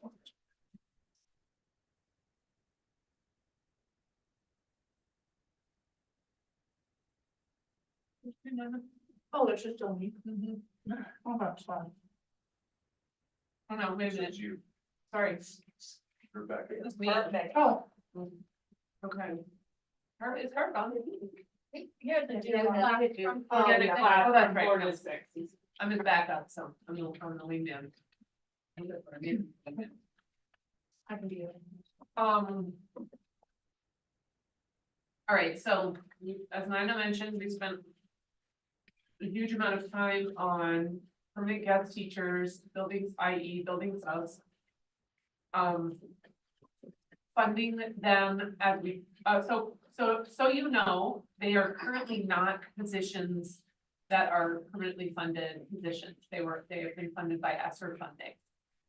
Oh, there's just only. Oh, that's fine. Oh, no, maybe So it's it's you, sorry. Rebecca. It's me. Oh. Okay. Is her gone? Yeah, the Yeah, the class from 4 to 6. I'm in backup, so I'm the wingman. I can be. All right, so as Nina mentioned, we spent a huge amount of time on permanent guest teachers, buildings, i.e. building subs. Funding them as we, so you know, they are currently not positions that are permanently funded positions. They have been funded by ESSER funding.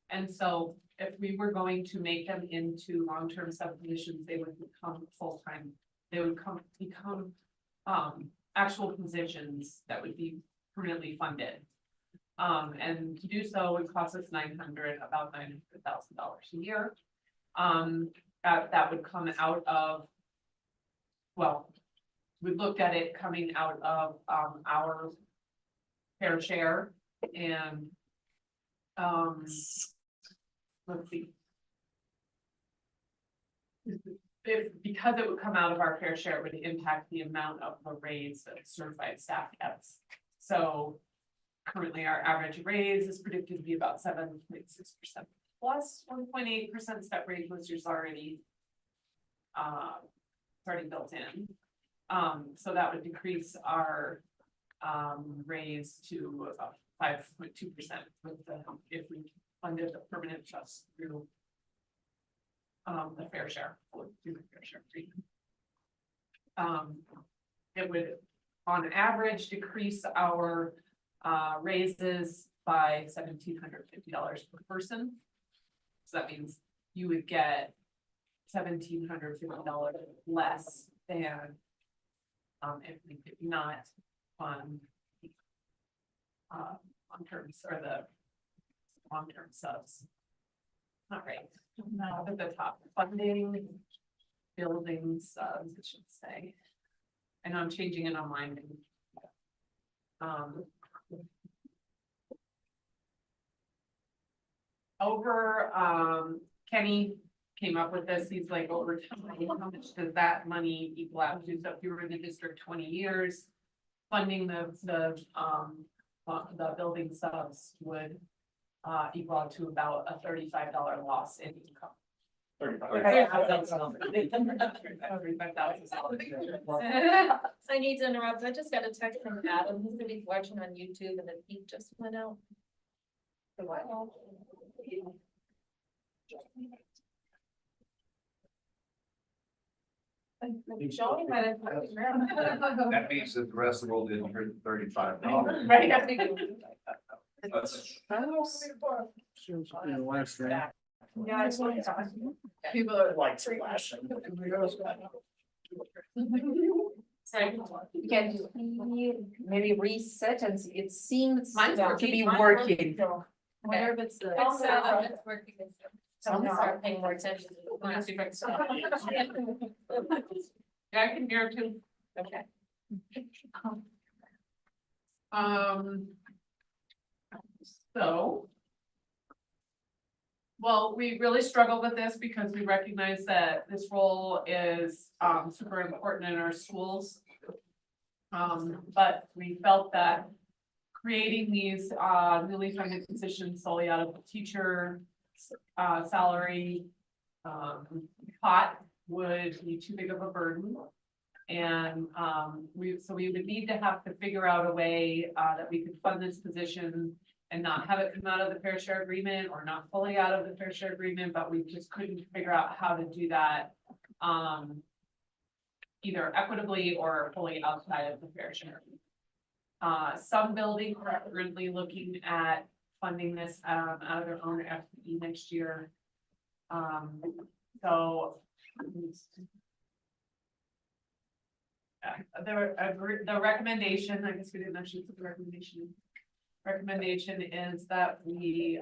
And so if we were going to make them into long-term sub positions, they would become full-time. They would become actual positions that would be permanently funded. And to do so would cost us about $900,000 a year. That would come out of, well, we looked at it coming out of our fair share and let's see. Because it would come out of our fair share, it would impact the amount of the raise that certified staff gets. So currently our average raise is predicted to be about 7.6% plus 1.8% step raise, which is already built in. So that would decrease our raise to about 5.2% if we funded the permanent trust through the fair share. It would, on average, decrease our raises by $1,750 per person. So that means you would get $1,750 less than if we did not fund long-term or the long-term subs. All right, now at the top, funding building subs, it should say. I know I'm changing it on mine. Over Kenny came up with this, he's like, over time, how much does that money equal out to? So if you were in the district 20 years, funding the building subs would equal out to about a $35 loss in income. I need to interrupt. I just got a text from Adam. He's gonna be watching on YouTube and the heat just went out. That means that the rest of the world didn't hear $35. Right. Yeah, it's like, people are like flashing. Can maybe reset and see, it seems Mine's to working. be Mine's working. I wonder if it's the. It's working. So I'm gonna start paying more attention. Let's see if I can stop. Yeah, I can hear too. Okay. So. Well, we really struggle with this because we recognize that this role is super important in our schools. But we felt that creating these newly funded positions solely out of the teacher salary pot would be too big of a burden. And we would need to have to figure out a way that we could fund this position and not have it come out of the fair share agreement or not fully out of the fair share agreement, but we just couldn't figure out how to do that. Either equitably or fully outside of the fair share. Some buildings are currently looking at funding this out of their own FTE next year. So. The recommendation, I guess we didn't actually put the recommendation. Recommendation is that we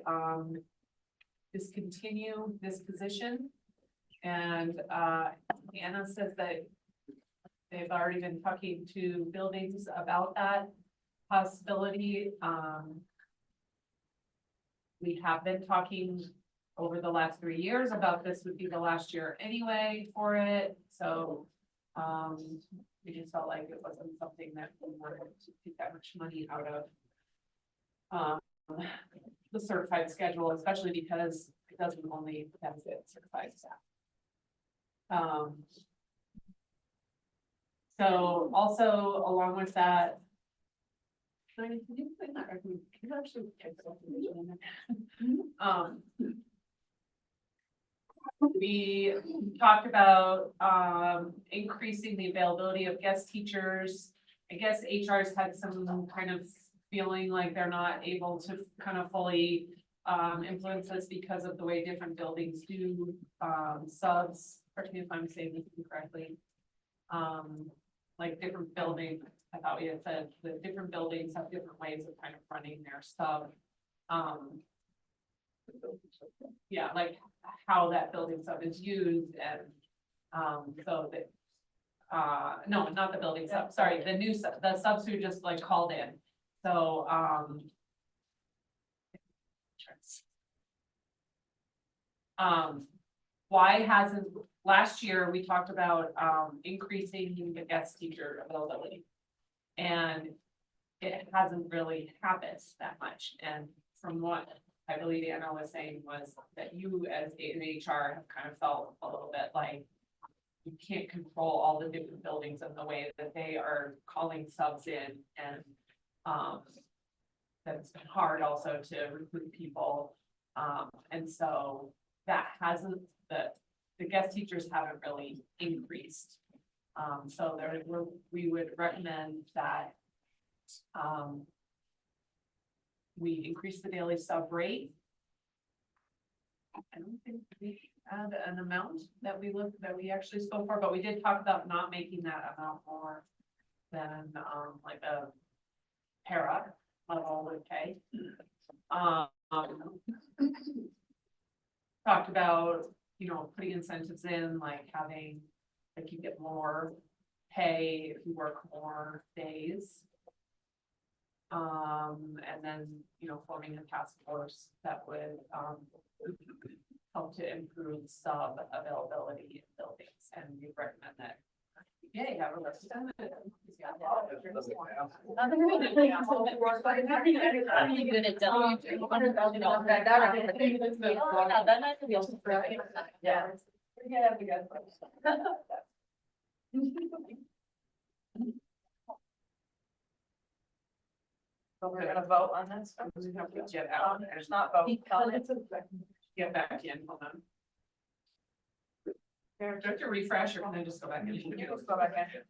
discontinue this position. And Anna says that they've already been talking to buildings about that possibility. We have been talking over the last 3 years about this would be the last year anyway for it. So we just felt like it wasn't something that we wanted to take that much money out of the certified schedule, especially because it doesn't only benefit certified staff. So also along with that, can you put that recommendation? Can you actually type the recommendation in there? We talked about increasing the availability of guest teachers. I guess HR's had some kind of feeling like they're not able to kind of fully influence this because of the way different buildings do subs, particularly if I'm saying this incorrectly. Like different buildings, I thought we had said that different buildings have different ways of kind of running their sub. Yeah, like how that building sub is used and so that no, not the building sub, sorry, the new sub, the subs who just like called in. So why hasn't, last year we talked about increasing the guest teacher availability. And it hasn't really happened that much. And from what I believe Anna was saying was that you as an HR have kind of felt a little bit like you can't control all the different buildings and the way that they are calling subs in, and that's been hard also to recruit people. And so that hasn't, the guest teachers haven't really increased. So we would recommend that we increase the daily sub rate. I don't think we had an amount that we actually spoke for, but we did talk about not making that amount more than like a para level would pay. Talked about, you know, putting incentives in, like having, like you get more pay if you work more days. And then, you know, forming a task force that would help to improve through sub availability in buildings, and we recommend that. Yay, have a list. Yeah. So we're gonna vote on this? We have to get out. There's not vote. Get back in, hold on. Do I have to refresh or can I just go back in? You can just go back in.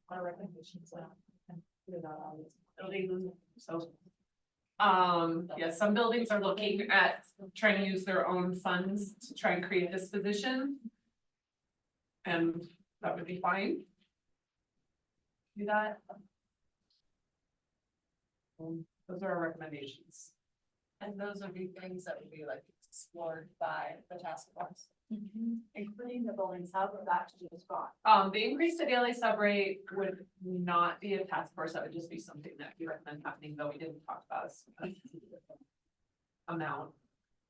Our recommendations. So. Yeah, some buildings are looking at trying to use their own funds to try and create this position. And that would be fine. Do that. Those are our recommendations. And those would be things that would be like explored by the task force. Including the buildings, how would that just gone? The increase to daily sub rate would not be a task force, that would just be something that we recommend happening, though we didn't talk about a specific amount.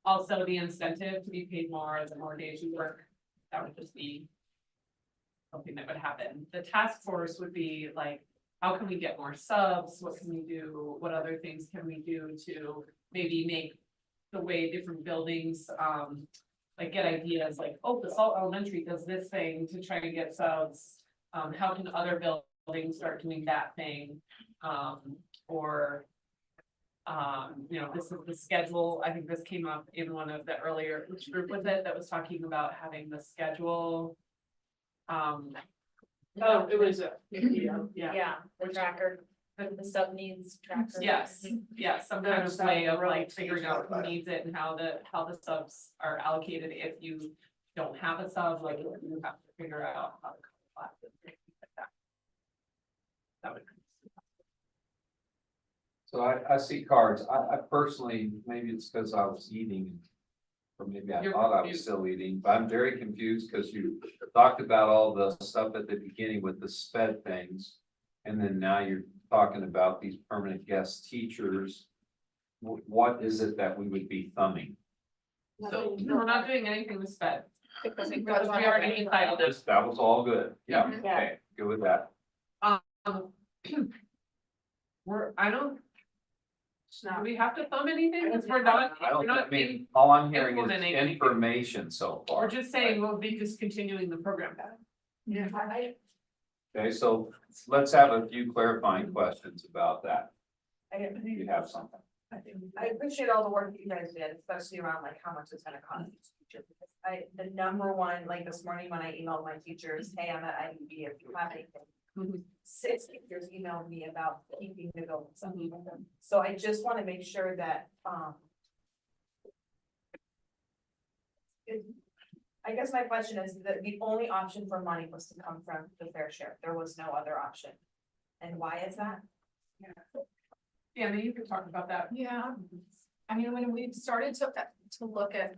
Also, the incentive to be paid more the more days you work, that would just be something that would happen. The task force would be like, how can we get more subs? What can we do? What other things can we do to maybe make the way different buildings, like get ideas like, oh, the Salt Elementary does this thing to try and get subs. How can other buildings start doing that thing? Or you know, this is the schedule. I think this came up in one of the earlier, which group was it that was talking about having the schedule? Oh, it was yeah, The tracker, the sub needs tracker. Yes, yes, some kind of way of like figuring out who needs it and how the subs are allocated if you don't have a sub, like you have to figure out how to collect it, things like that. That would. So I see cards. I personally, maybe it's because I was eating. Or maybe I You're thought I was confused. still eating, but I'm very confused because you talked about all the stuff at the beginning with the sped things. And then now you're talking about these permanent guest teachers. What is it that we would be thumbing? So we're not doing anything with sped. Because We already entitled it. That was all good. Yeah, Mhm. okay, good with that. I don't. Do we have to thumb anything? Because we're not, I we're don't, I not mean, being, all I'm hearing is implementing anything. information so far. we're just saying we'll be discontinuing the program. Yeah, Okay, so let's have a few clarifying questions about that. I You have something. appreciate all the work that you guys did, especially around like how much it's gonna cost each teacher. Because the number one, like this morning when I emailed my teachers, hey, I'm at IDB, if you have anything. 6 teachers emailed me about keeping the buildings up. So I just wanna make sure that, I guess my question is that the only option for money was to come from the fair share. There was no other option. And why is that? Yeah, maybe you could talk about that. Yeah, I mean, when we started to look at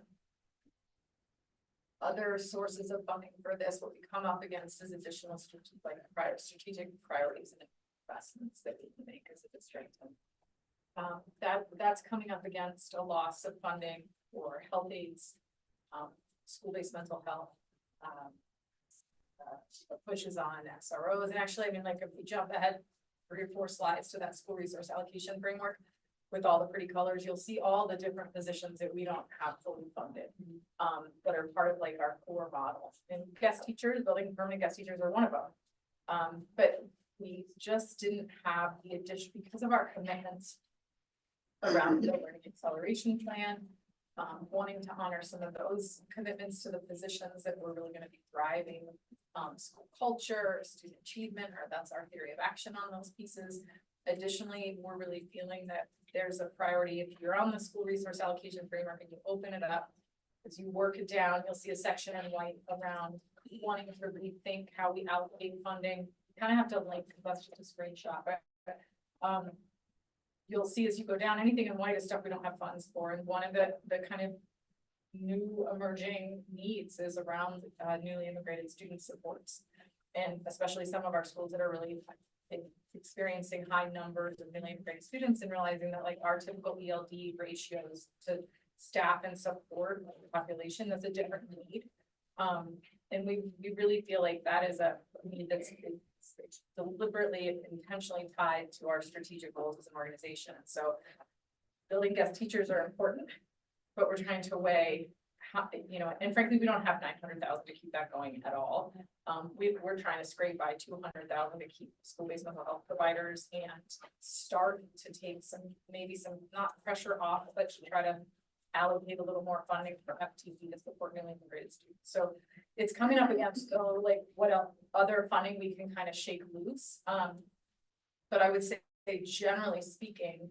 other sources of funding for this, what we come up against is additional strategic priorities and investments that we can make as a district. That's coming up against a loss of funding for health aides, school-based mental health, pushes on SROs, and actually, I mean, like, if we jump ahead 3 or 4 slides to that school resource allocation framework with all the pretty colors, you'll see all the different positions that we don't have fully funded, that are part of like our core model. And guest teachers, building permanent guest teachers are one of them. But we just didn't have the addition because of our commitments around the learning acceleration plan, wanting to honor some of those commitments to the positions that were really going to be driving school culture, student achievement, or that's our theory of action on those pieces. Additionally, we're really feeling that there's a priority if you're on the school resource allocation framework and you open it up, as you work it down, you'll see a section in white around wanting to rethink how we allocate funding. You kind of have to like, that's just a screenshot, but you'll see as you go down, anything in white is stuff we don't have funds for. And one of the kind of new emerging needs is around newly immigrated student supports. And especially some of our schools that are really experiencing high numbers of newly integrated students and realizing that like our typical ELD ratios to staff and support the population, that's a different need. And we really feel like that is a need that's it's deliberately, intentionally tied to our strategic goals as an organization. So building guest teachers are important, but we're trying to weigh how, you know, and frankly, we don't have 900,000 to keep that going at all. We're trying to scrape by 200,000 to keep school-based mental health providers and start to take maybe some, not pressure off, but to try to allocate a little more funding for FTE to support newly integrated students. So it's coming up against, like, what else, other funding we can kind of shake loose. But I would say generally speaking,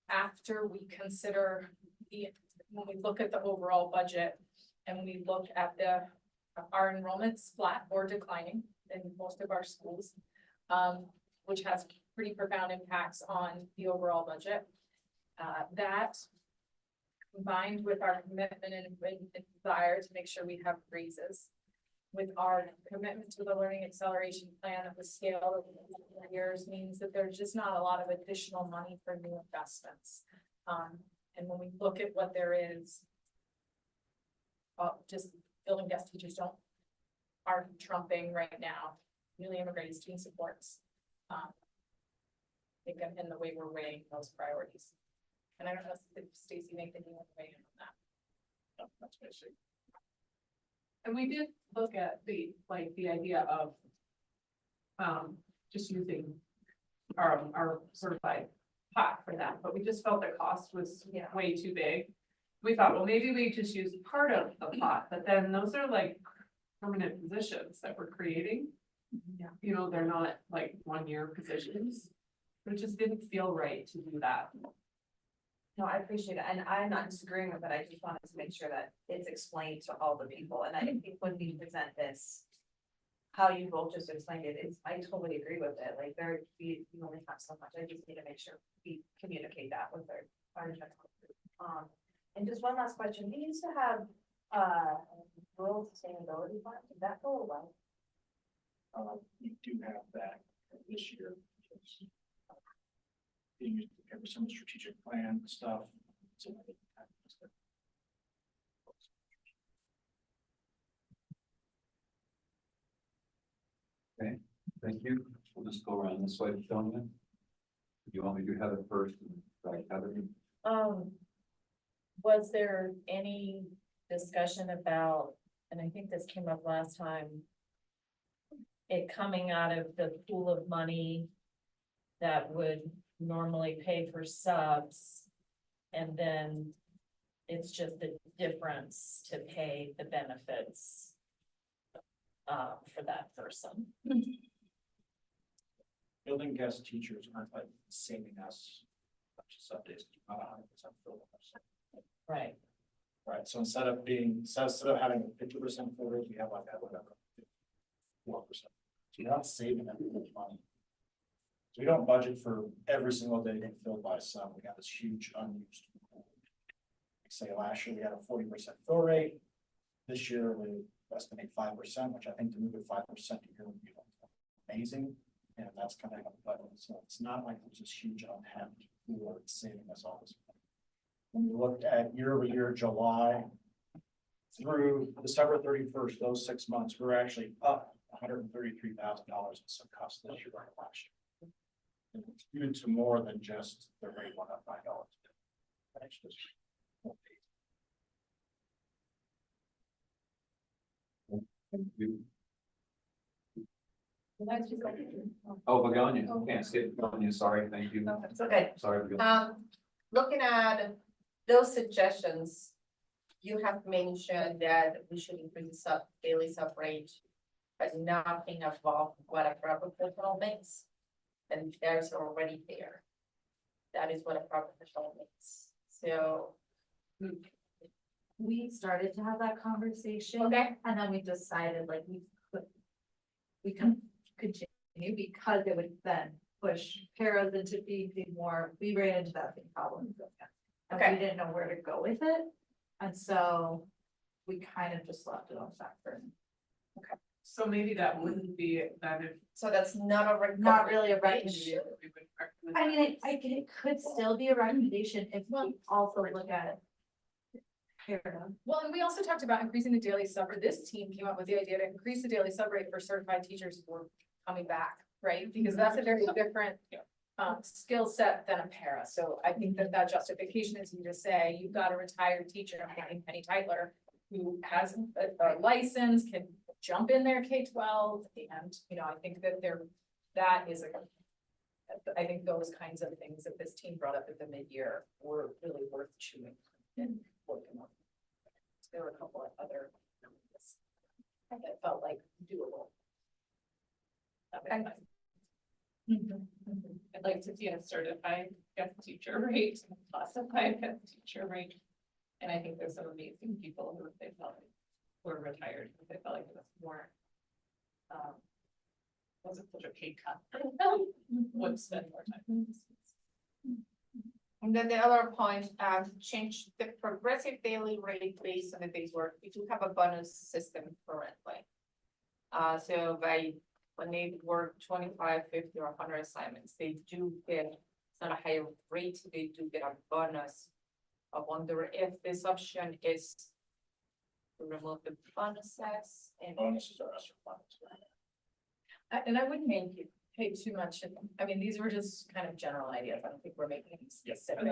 after we consider when we look at the overall budget and we look at our enrollments flat or declining in most of our schools, which has pretty profound impacts on the overall budget. That combined with our commitment and desire to make sure we have raises, with our commitment to the learning acceleration plan at the scale of the years, means that there's just not a lot of additional money for new investments. And when we look at what there is, just building guest teachers are trumping right now newly immigrated student supports. I think in the way we're weighing those priorities. And I don't know if Stacy may think you want to weigh in on that. No, that's basic. And we did look at the idea of just using our certified pot for that, but we just felt the cost was way too big. We thought, well, maybe we just use part of the pot, but then those are like permanent positions that we're creating. Yeah, you know, they're not like 1-year positions. It just didn't feel right to do that. No, I appreciate it, and I'm not disagreeing with it, I just wanted to make sure that it's explained to all the people, and I think when we present this, how you both just explained it, I totally agree with it, like we only have so much, I just need to make sure we communicate that with our general group. And just one last question, we used to have, rural sustainability fund, did that go away? We do have that this year. Being used to cover some strategic plan stuff. Okay, thank you. We'll just go around this way, gentlemen. Do you want me to have it first? Right, have it. Was there any discussion about, and I think this came up last time, it coming out of the pool of money that would normally pay for subs, and then it's just the difference to pay the benefits for that person? Building guest teachers aren't like saving us sub days, not 100% fill. Right. Right, so instead of having a 50% fill rate, we have like that, whatever. 4%. So you're not saving that much money. So we don't budget for every single day being filled by some. We have this huge unused pool. Say last year we had a 40% fill rate. This year we estimate 5%, which I think to move it 5% a year would be amazing. And that's coming up, but so it's not like there's this huge untapped pool that's saving us all this money. When we looked at year over year, July through December 31st, those 6 months, we're actually up $133,000 in some costs this year over last year. And it's due to more than just the rate went up $5. That's just Thank you. Oh, Begonia, can't skip Begonia, sorry, thank you. It's okay. Sorry, Begonia. Looking at those suggestions, you have mentioned that we should increase the daily sub rate, but nothing above what a professional makes. And there's already there. That is what a professional makes. So We started to have that conversation. Okay. And then we decided like we can continue because it would then push paras into being more, we ran into that same problem. And Okay. we didn't know where to go with it. And so we kind of just left it on the back burner. So maybe that wouldn't be that if. So that's not a. Not really a recommendation, recommendation. we would recommend. I mean, it could still be a recommendation if we also look at. Fair enough. Well, and we also talked about increasing the daily sub, or this team came up with the idea to increase the daily sub rate for certified teachers who are coming back, right? Because that's a very different skill set than a para. So I think that that justification is you to say, you've got a retired teacher, Penny Tyler, who has a license, can jump in there K-12, and, you know, I think that that is I think those kinds of things that this team brought up at the mid-year were really worth chewing and working on. There were a couple of other numbers that felt like doable. I'd like to see a certified guest teacher rate, classified guest teacher rate. And I think there's some amazing people who, if they felt like were retired, if they felt like it was more. Wasn't such a pay cut for them, would spend more time. And then the other point, change the progressive daily rate based on the day's work. We do have a bonus system currently. So when they work 25, 50, or 100 assignments, they do get, it's not a higher rate, they do get a bonus. I wonder if this option is to remove the bonuses and. Bonuses are extra funds, right? And I wouldn't make you pay too much. I mean, these were just kind of general ideas. I don't think we're making any specific.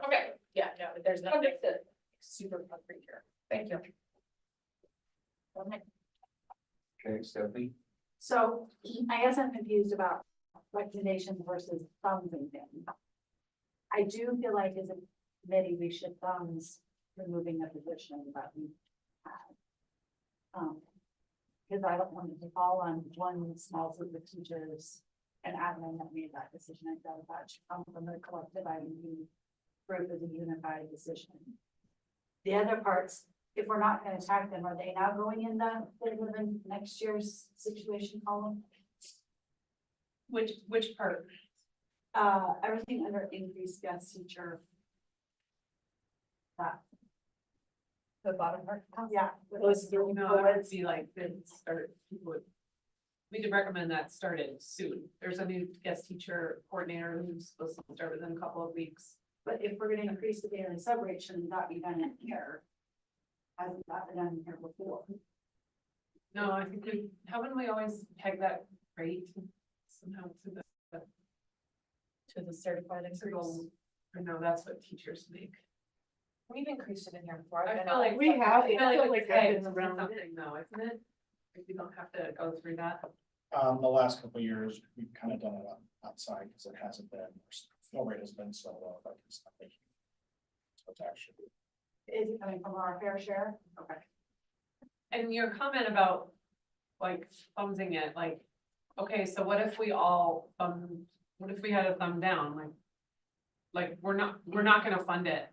Okay, yeah, no, there's nothing super concrete here. Thank you. Okay, Stephanie? So I guess I'm confused about recommendations versus thumbs and things. I do feel like as a committee, we should thumbs removing the position that we had. Because I don't want it to fall on one small group of teachers and admin that made that decision. I felt that should come from the collective IEP group as a unified decision. The other parts, if we're not going to attack them, are they now going in the next year's situation column? Which part? Everything under increased guest teacher. That. The bottom part. Yeah. Those, no, that would be like, we did recommend that started soon. There's a new guest teacher coordinator who's supposed to start within a couple of weeks. But if we're gonna increase the daily sub rate, shouldn't that be done in here? Hasn't that been done here before? No, I think haven't we always pegged that rate somehow To the certified increase. I know that's what teachers make. We've increased it in here before. I feel like we have. I feel like it's it's been around something though, isn't it? If you don't have to go through that. The last couple of years, we've kind of done it outside because it hasn't been, flow rate has been so low, but it's not making. So it's actually. Is it coming from our fair share? Okay. And your comment about like thumbsing it, like, okay, so what if we all what if we had a thumb down, like we're not gonna fund it.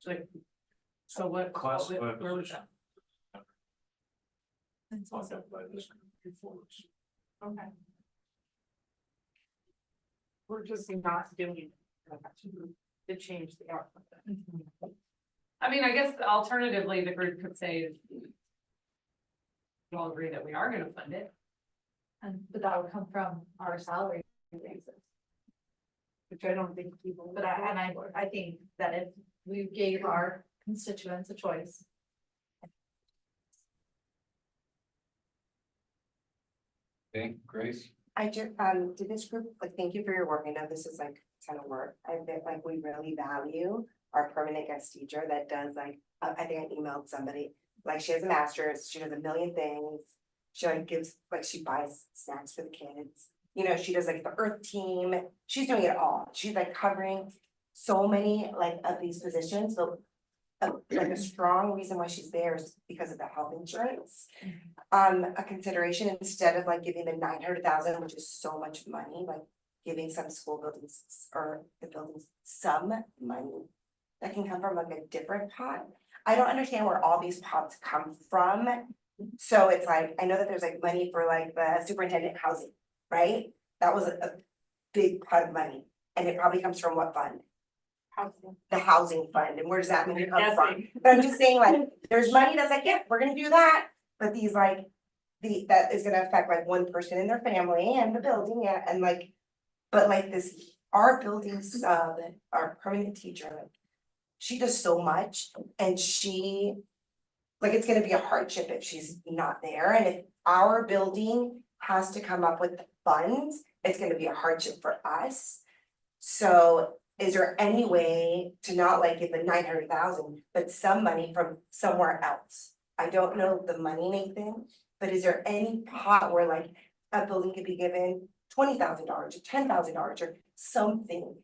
It's like, so what? Classified where was position. that? Funded by this performance. Okay. We're just not doing to change the outcome. I mean, I guess alternatively, the group could say. We all agree that we are gonna fund it. But that would come from our salary basis. Which I don't think people. But I think that if we gave our constituents a choice. Okay, Grace? I just, to this group, like, thank you for your work. I know this is like a ton of work. I bet like we really value our permanent guest teacher that does like, I think I emailed somebody, like she has a master's, she does a million things. She like gives, like she buys snacks for the kids. You know, she does like the earth team. She's doing it all. She's like covering so many like of these positions. So like a strong reason why she's there is because of the health insurance. A consideration instead of like giving the 900,000, which is so much money, like giving some school buildings or the buildings some money that can come from like a different pot. I don't understand where all these pots come from. So it's like, I know that there's like money for like the superintendent housing, right? That was a big pot of money, and it probably comes from what fund? The housing fund, and where does that money come from? But I'm just saying, like, there's money that's like, yeah, we're gonna do that, but these like that is gonna affect like one person in their family and the building, yeah, and like. But like this, our building sub, our permanent teacher, like, she does so much and she. Like, it's gonna be a hardship if she's not there, and if our building has to come up with the funds, it's gonna be a hardship for us. So is there any way to not like give the 900,000, but some money from somewhere else? I don't know the money, Nathan, but is there any pot where like a building could be given $20,000 or $10,000 or something?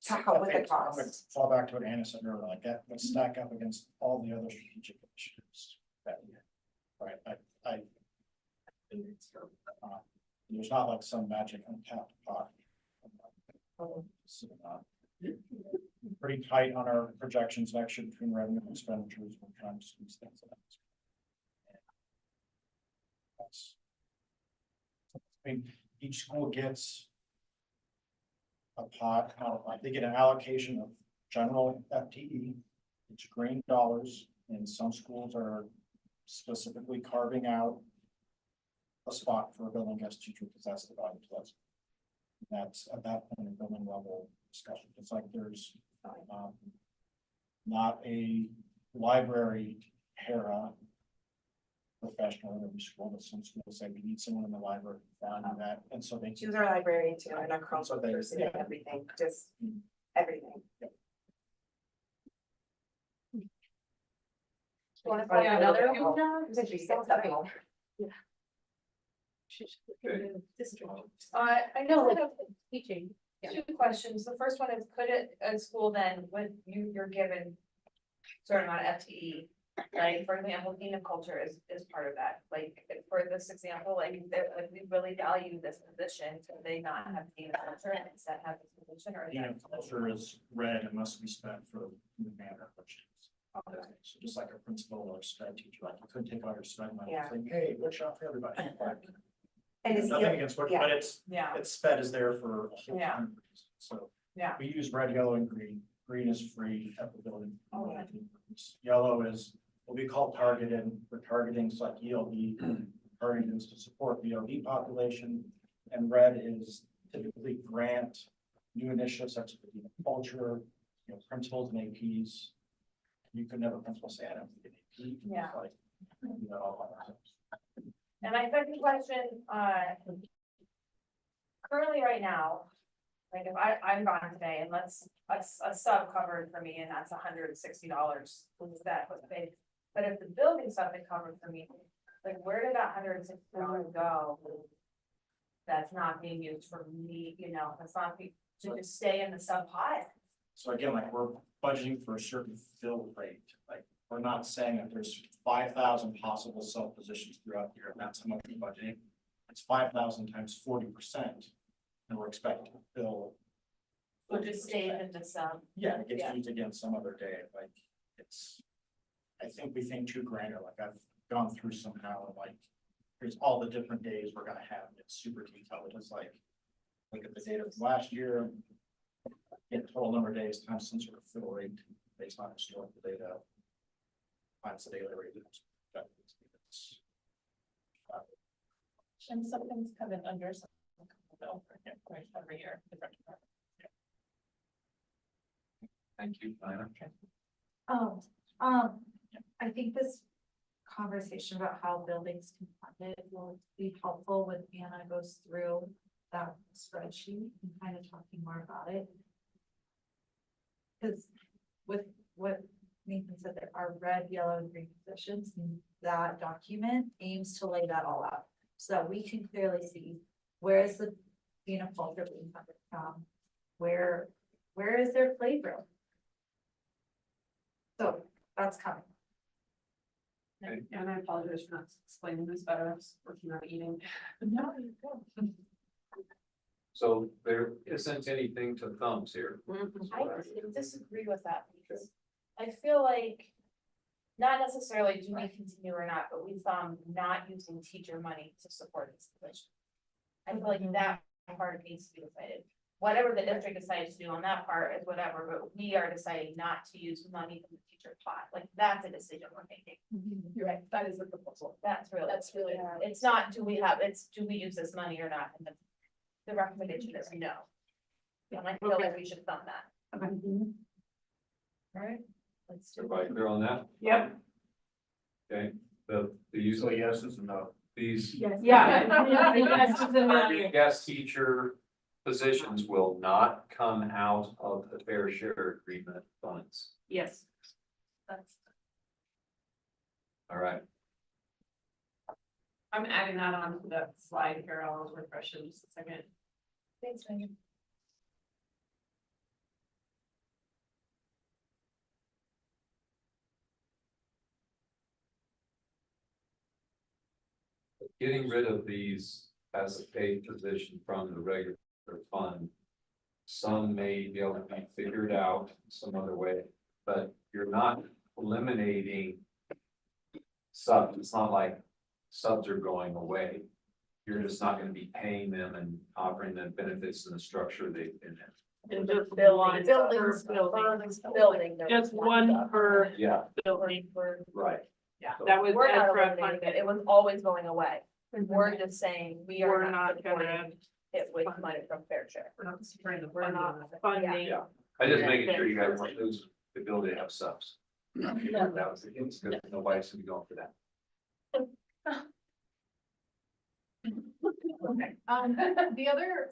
To help with the I'm gonna cost? fall back to what Anna said earlier, like that, let's stack up against all the other strategic initiatives that we have. Right, there's not like some magic untapped pot. So, pretty tight on our projections next year between revenue and expenditures, we're trying to squeeze things out. That's. I mean, each school gets a pot, like they get an allocation of general FTE, it's green dollars, and some schools are specifically carving out a spot for a building guest teacher, because that's the value to us. That's at that point, a building level discussion. It's like there's not a library para professional in every school, but some schools say we need someone in the library, value that, and so they. She was our librarian too, and our council person, and everything, just everything. Wanna find another one? I know, like, Teaching. two questions. The first one is, could it, a school then, when you're given certain amount of FTE, right? For example, dean of culture is part of that. Like, for this example, like, if we really value this position, so they not have dean of culture and instead have this position, or? Dean of culture is red and must be spent for the manner of which it's. Okay. So just like a principal or a sped teacher, like you couldn't take all your sped money, Yeah. and say, hey, workshop for everybody. And it's, Nothing against what, yeah. but it's Yeah, sped is there for a whole Yeah. ton of reasons. So yeah. we use red, yellow, and green. Green is free at the building. Oh, yeah. Yellow is what we call targeted. We're targeting so like ELD, targeting is to support the ELD population. And red is typically grant new initiatives such as the Dean of culture, principals and APs. You could never principal say, I don't get AP. Yeah. Like, you know, all that stuff. And my second question, currently right now, like if I'm gone today and a sub covered for me and that's $160, that was paid. But if the building sub had covered for me, like where did that $160 go? That's not being used for me, that's not to just stay in the sub pot. So again, like we're budgeting for a certain fill rate, like we're not saying that there's 5,000 possible sub positions throughout the year, and that's how much we're budgeting. It's 5,000 times 40%, and we're expecting to fill. So just stay in the sub. Yeah, it gets Yeah. used again some other day, like it's, I think we think too granular, like I've gone through somehow, like here's all the different days we're gonna have, and it's super detailed, it's like, look at the data from last year, get total number of days times some sort of fill rate based on historical data. Finds the daily rate. And some things come in under, some come out every year. Thank you, Diana. I think this conversation about how buildings can fund it will be helpful when Anna goes through that spreadsheet and kind of talking more about it. Because with what Nathan said, there are red, yellow, and green positions, and that document aims to lay that all out. So that we can clearly see where is the dean of culture being funded from, where is their playground? So that's coming. And I apologize for not explaining this better, I was working on eating. No, you go. So there isn't anything to thumbs here. I disagree with that because I feel like not necessarily do we continue or not, but we found not using teacher money to support this position. I feel like that part needs to be decided. whatever the district decides to do on that part is whatever, but we are deciding not to use money from the teacher pot, like, that's a decision we're making. You're right, that is the proposal. That's really, it's not, do we use this money or not, and the recommendation is no. And I feel like we should fund that. Alright, let's do it. Everybody clear on that? Yep. Okay, the use So yes is enough. these Yeah. Yes, it's a matter. guest teacher positions will not come out of the fair share agreement funds. Yes. That's All right, I'm adding that on to that slide here. I'll refresh it in just a second. Thanks, Megan. getting rid of these as a paid position from the regular fund. Some may be able to be figured out some other way, but you're not eliminating subs. It's not like subs are going away. You're just not gonna be paying them and offering them benefits in the structure they've been in. And just Buildings, building. Just one per Yeah, building. right. Yeah, that was We're not extra eliminating funded. it, it was always going away. We're just saying we We're are not not gonna- supporting it with money from fair share. We're not funding. Yeah. I just making sure you guys don't lose the ability to have subs. That was the case, because nobody's gonna be going for that. Okay. The other,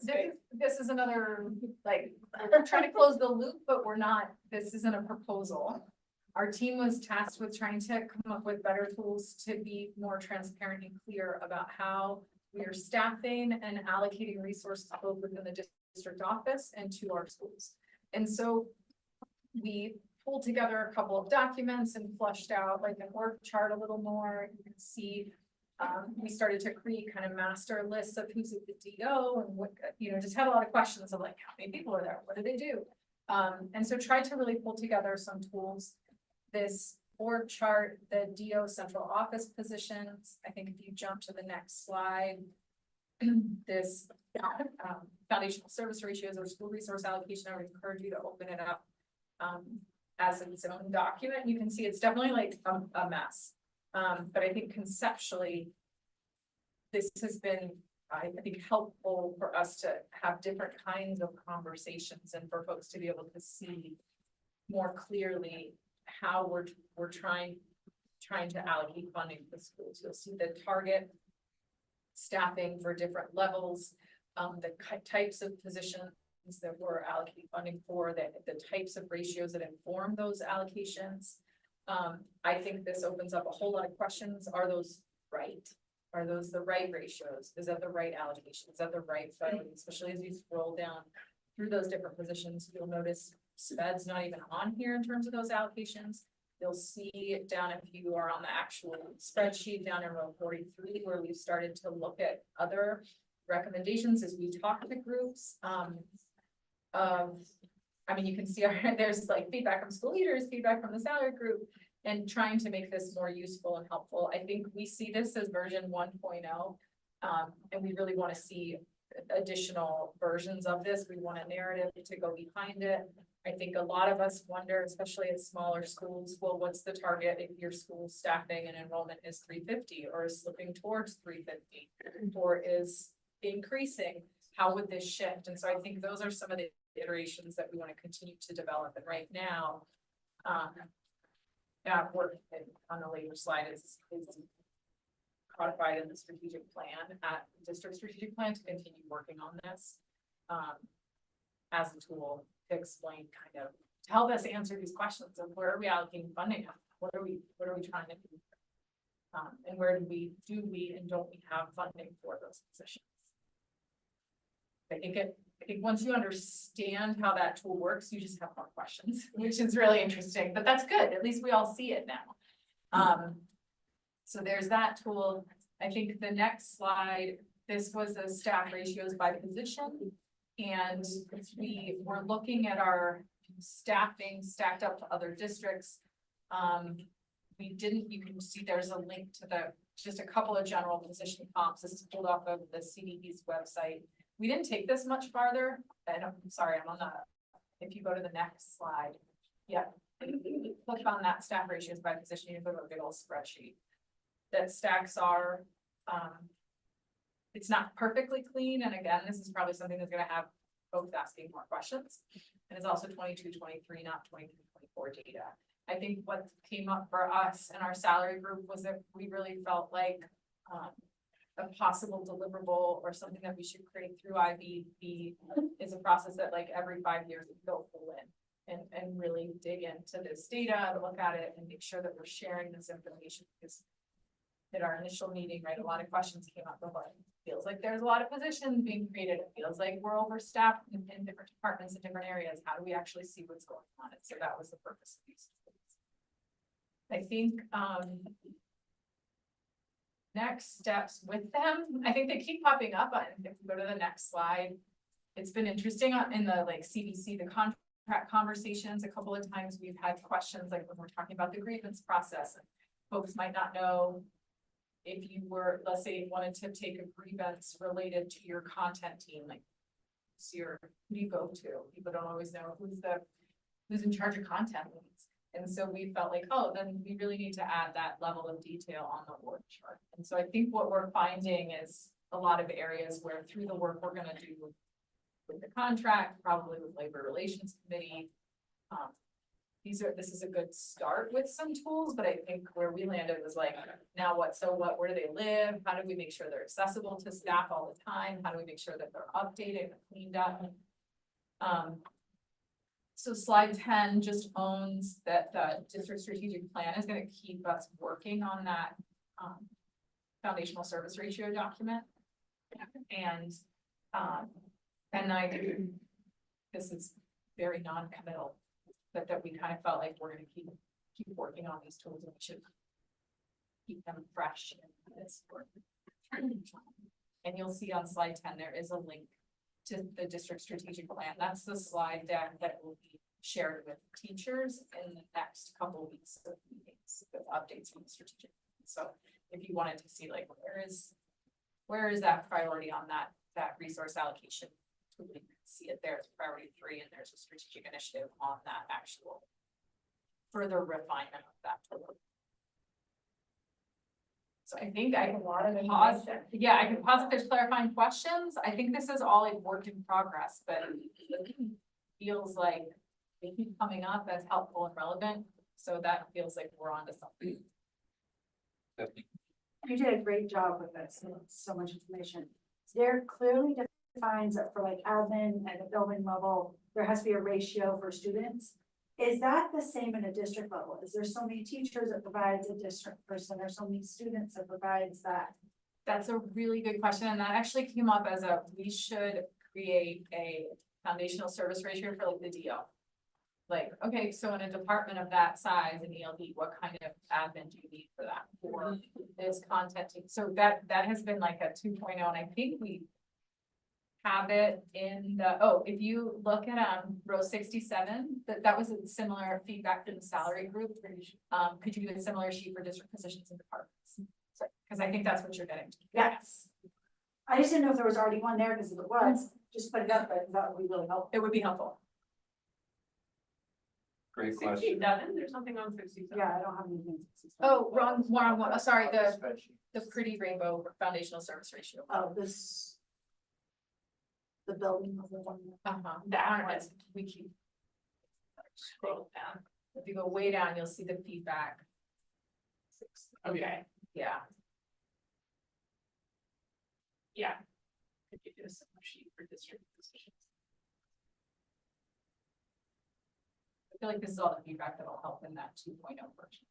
this is another, like, we're trying to close the loop, but we're not, this isn't a proposal. Our team was tasked with trying to come up with better tools to be more transparent and clear about how we are staffing and allocating resources both within the district office and to our schools. And so we pulled together a couple of documents and fleshed out like an org chart a little more. You can see we started to create kind of master lists of who's at the DO and what, just had a lot of questions of like, how many people are there? What do they do? And so tried to really pull together some tools. This org chart, the DO central office positions. I think if you jump to the next slide, this foundational service ratios or school resource allocation, I would encourage you to open it up as its own document. You can see it's definitely like a mess. But I think conceptually, this has been, I think, helpful for us to have different kinds of conversations and for folks to be able to see more clearly how we're trying to allocate funding to the schools. You'll see the target staffing for different levels, the types of positions that we're allocating funding for, the types of ratios that inform those allocations. I think this opens up a whole lot of questions. Are those right? Are those the right ratios? Is that the right allocation? Is that the right funding? Especially as you scroll down through those different positions, you'll notice SPED's not even on here in terms of those allocations. You'll see it down if you are on the actual spreadsheet down in row 43, where we've started to look at other recommendations as we talk to groups. You can see there's like feedback from school leaders, feedback from the salary group, and trying to make this more useful and helpful. I think we see this as version 1.0, and we really want to see additional versions of this. We want a narrative to go behind it. I think a lot of us wonder, especially at smaller schools, well, what's the target if your school's staffing and enrollment is 350 or is slipping towards 350 or is increasing? How would this shift? And so I think those are some of the iterations that we want to continue to develop. And right now, work on the later slide is codified in the strategic plan at district strategic plan to continue working on this as a tool to explain kind of to help us answer these questions of where are we allocating funding? What are we trying to do? And where do we and don't we have funding for those positions? I think once you understand how that tool works, you just have more questions, which is really interesting, but that's good. At least we all see it now. So there's that tool. I think the next slide, this was the staff ratios by position. And we were looking at our staffing stacked up to other districts. You can see there's a link to just a couple of general position comps. This is pulled off of the CDE's website. we didn't take this much farther, and I'm sorry, I'm on the, if you go to the next slide. Yeah, click on that staff ratios by position, you go to a big old spreadsheet. That stacks are, it's not perfectly clean, and again, this is probably something that's gonna have folks asking more questions. And it's also 22, 23, not 23, 24 data. I think what came up for us and our salary group was that we really felt like, a possible deliverable or something that we should create through IBB is a process that like every 5 years we go full in and really dig into this data, look at it and make sure that we're sharing this information, because at our initial meeting, right, a lot of questions came up of like, feels like there's a lot of positions being created. It feels like we're overstaffed in different departments in different areas. How do we actually see what's going on? And so that was the purpose of these. I think, next steps with them, I think they keep popping up on, if we go to the next slide. It's been interesting in the like CBC, the contract conversations, a couple of times we've had questions like when we're talking about the grievance process. And folks might not know if you were, let's say, wanted to take a grievance related to your content team, like who do you go to? People don't always know who's in charge of content leads. And so we felt like, oh, then we really need to add that level of detail on the org chart. And so I think what we're finding is a lot of areas where through the work we're gonna do with the contract, probably with Labor Relations Committee. This is a good start with some tools, but I think where we landed was like, now what, so what, where do they live? How do we make sure they're accessible to staff all the time? How do we make sure that they're updated and cleaned up? So slide 10 just owns that the district strategic plan is going to keep us working on that foundational service ratio document. And this is very non-committal, but that we kind of felt like we're going to keep working on these tools and we should keep them fresh in this work. And you'll see on slide 10, there is a link to the district strategic plan. That's the slide deck that will be shared with teachers in the next couple of weeks of meetings with updates on the strategic. So if you wanted to see like where is that priority on that resource allocation, you can see it there as priority 3, and there's a strategic initiative on that actual further refinement of that tool. So I think I can pause. Yeah, I can pause if there's clarifying questions. I think this is all a work in progress, but it feels like they keep coming up as helpful and relevant. So that feels like we're on to something. You did a great job with this, so much information. There clearly defines that for like admin at the building level, there has to be a ratio for students. Is that the same at a district level? Is there so many teachers that provides a district person? There's so many students that provides that? That's a really good question. And that actually came up as we should create a foundational service ratio for like the DO. Like, okay, so in a department of that size in ELD, what kind of admin do you need for that? For this content team? So that has been like a 2.0, and I think we have it in if you look at row 67, that was a similar feedback from the salary group. Could you do a similar sheet for district positions and departments? Because I think that's what you're getting to. Yes. I just didn't know if there was already one there, because if it was, just put it up, but that would be really helpful. It would be helpful. Great question. 67, there's something on 67. Yeah, I don't have anything. Oh, wrong one. Oh, sorry, the pretty rainbow foundational service ratio. Oh, the building of the one. That one, we keep scroll down. If you go way down, you'll see the feedback. Okay, yeah. Yeah. Could you do a similar sheet for district positions? I feel like this is all the feedback that'll help in that 2.0 version.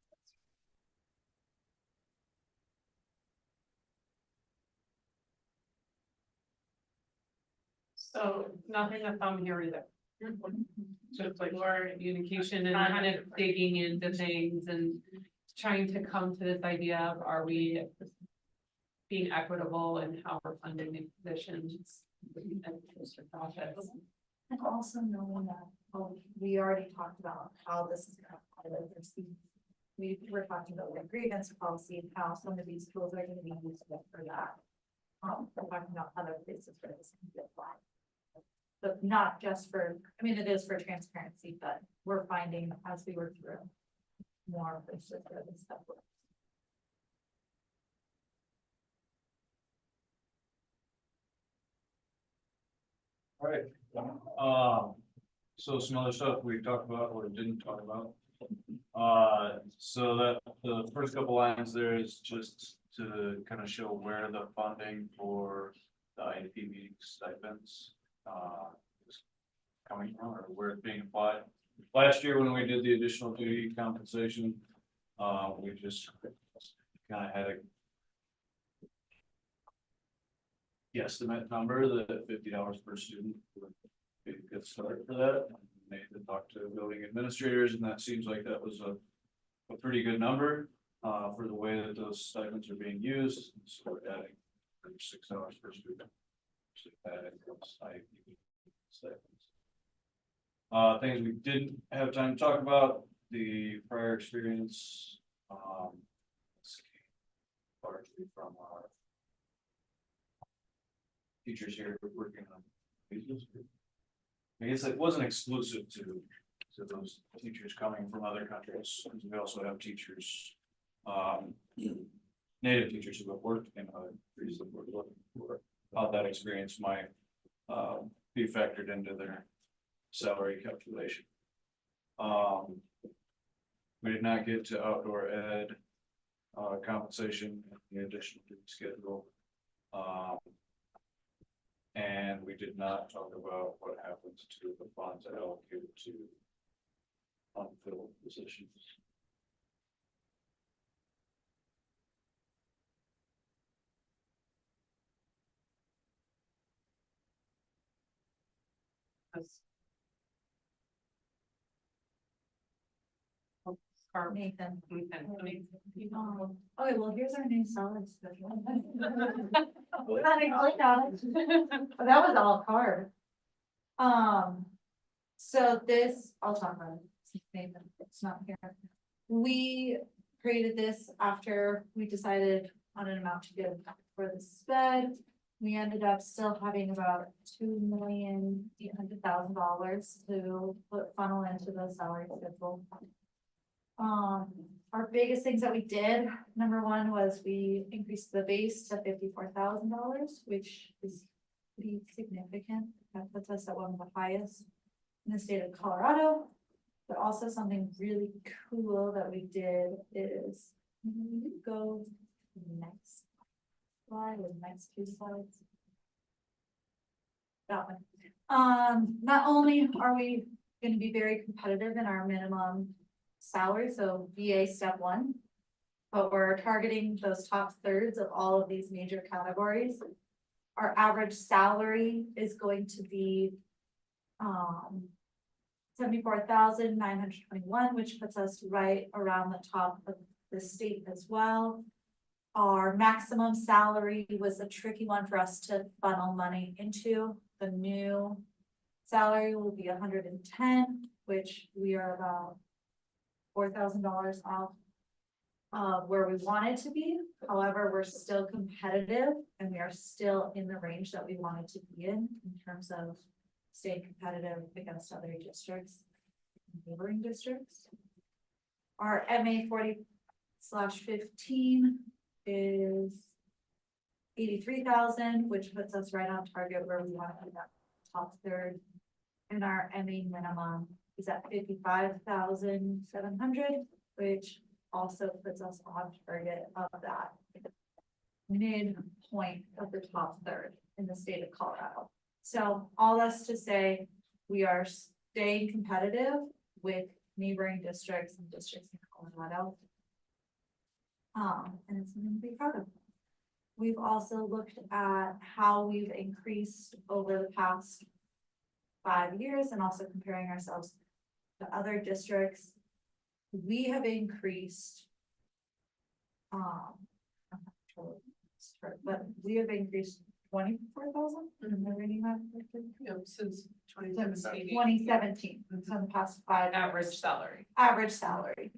So nothing that's on here either. Just like more communication and kind of digging into things and trying to come to this idea of, are we being equitable and how we're funding the positions and the process. And also knowing that, we already talked about how this is gonna apply to their students. We were talking about the grievance policy and how some of these tools are gonna be useful for that. we're talking about other places where this can be applied. But not just for, I mean, it is for transparency, but we're finding as we work through more places where this stuff works. All right, so some other stuff we talked about or didn't talk about. So that the first couple lines there is just to kind of show where the funding for the IEP meeting stipends, is coming from or where it's being applied. Last year when we did the additional duty compensation, we just kind of had a guesstimate number that $50 per student would be a good start for that. Nathan talked to building administrators, and that seems like that was a pretty good number for the way that those stipends are being used. So we're adding $6 per student. So adding those IEP stipends. Things we didn't have time to talk about, the prior experience, largely from our teachers here working on visas. I guess it wasn't exclusive to those teachers coming from other countries. We also have teachers, native teachers who have worked in other countries that we're looking for how that experience might be factored into their salary calculation. We did not get to outdoor ed compensation in the additional duty schedule. And we did not talk about what happens to the funds allocated to unfilled positions. Nathan. Okay, well, here's our new salary schedule. That was all card. So this, I'll talk about it. Nathan, it's not here. We created this after we decided on an amount to give for the sped. We ended up still having about $2,800,000 to funnel into the salary schedule. Our biggest things that we did, number one was we increased the base to $54,000, which is pretty significant. That puts us at one of the highest in the state of Colorado. But also something really cool that we did is, go to the next slide or the next two slides. That one. Not only are we going to be very competitive in our minimum salary, so VA step 1, but we're targeting those top thirds of all of these major categories. Our average salary is going to be $74,921, which puts us right around the top of the state as well. Our maximum salary was a tricky one for us to funnel money into. The new salary will be 110, which we are about $4,000 off where we wanted to be. However, we're still competitive and we are still in the range that we wanted to be in terms of staying competitive against other districts, neighboring districts. Our MA 40/15 is 83,000, which puts us right on target where we want to be, that top third. And our MA minimum is at 55,700, which also puts us on target of that midpoint of the top third in the state of Colorado. So all that's to say, we are staying competitive with neighboring districts and districts in Colorado. And it's something to be proud of. We've also looked at how we've increased over the past 5 years and also comparing ourselves to other districts. We have increased, but we have increased 24,000. Since 2017. 2017, so in the past 5 Average salary. average salary.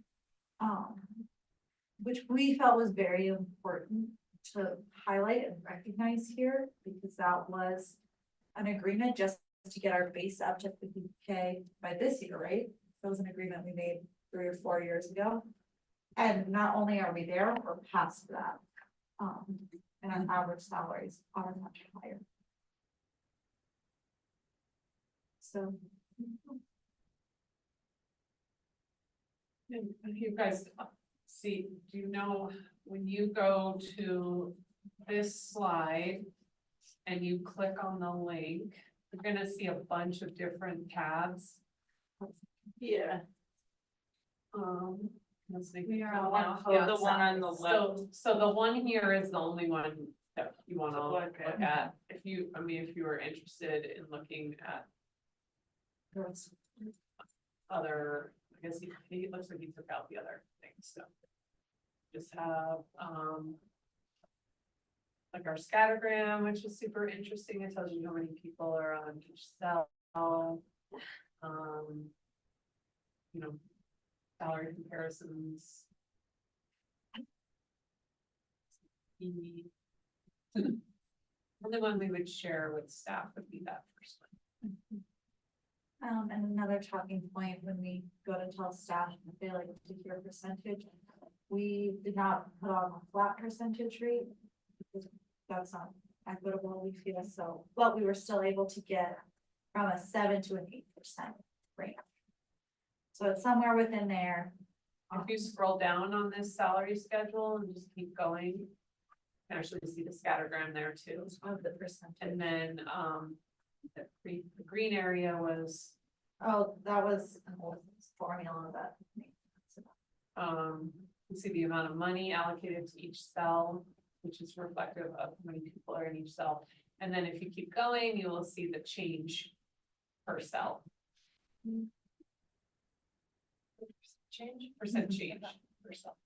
Which we felt was very important to highlight and recognize here, because that was an agreement just to get our base up to 50K by this year, right? That was an agreement we made 3 or 4 years ago. And not only are we there, we're past that. And our average salaries are much higher. So. And you guys see, do you know, when you go to this slide and you click on the link, you're gonna see a bunch of different tabs. Yeah. Let's see. We are Yeah, on the one on the So the one here is the only one that you wanna To look look at. at, if you, I mean, if you were interested in looking at other, I guess he looks like he took out the other things, so. Just have, like our scattergram, which is super interesting. It tells you how many people are on each cell. You know, salary comparisons. The only one we would share with staff would be that first one. And another talking point when we go to tell staff if they like to hear percentage, we did not put on a flat percentage rate. Because that's not equitable, we feel so, but we were still able to get from a 7 to an 8% rate. So it's somewhere within there. If you scroll down on this salary schedule and just keep going, you can actually see the scattergram there too. Of the percentage. And then, the green area was, Oh, that was an old formula that. you see the amount of money allocated to each cell, which is reflective of how many people are in each cell. And then if you keep going, you will see the change per cell. Percent change per cell.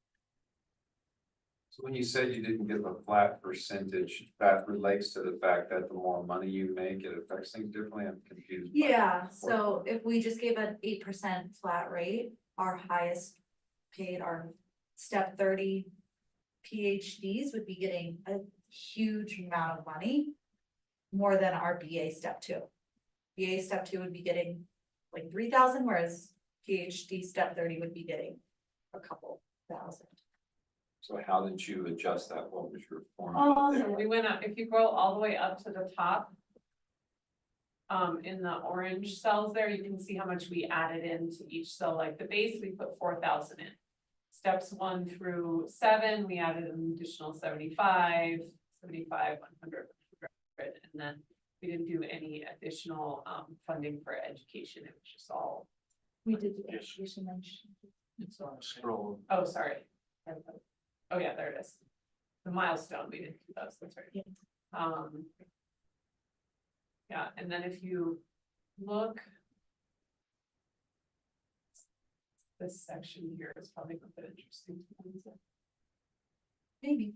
So when you said you didn't give a flat percentage, that relates to the fact that the more money you make, it affects things differently. I'm confused. by Yeah, that. so if we just gave an 8% flat rate, our highest paid, our step 30 PhDs would be getting a huge amount of money. More than our BA step 2. BA step 2 would be getting like 3,000, whereas PhD step 30 would be getting a couple thousand. So how did you adjust that? What was your So formula? we went up, if you go all the way up to the top. In the orange cells there, you can see how much we added into each cell, like the base, we put 4,000 in. Steps 1 through 7, we added an additional 75, 100, and then we didn't do any additional funding for education. It was just all. We did the education mention. It's on a scroll. Oh, sorry. Oh, yeah, there it is. The milestone, we didn't do those, that's right. Yeah, and then if you look. This section here is probably a bit interesting. Maybe.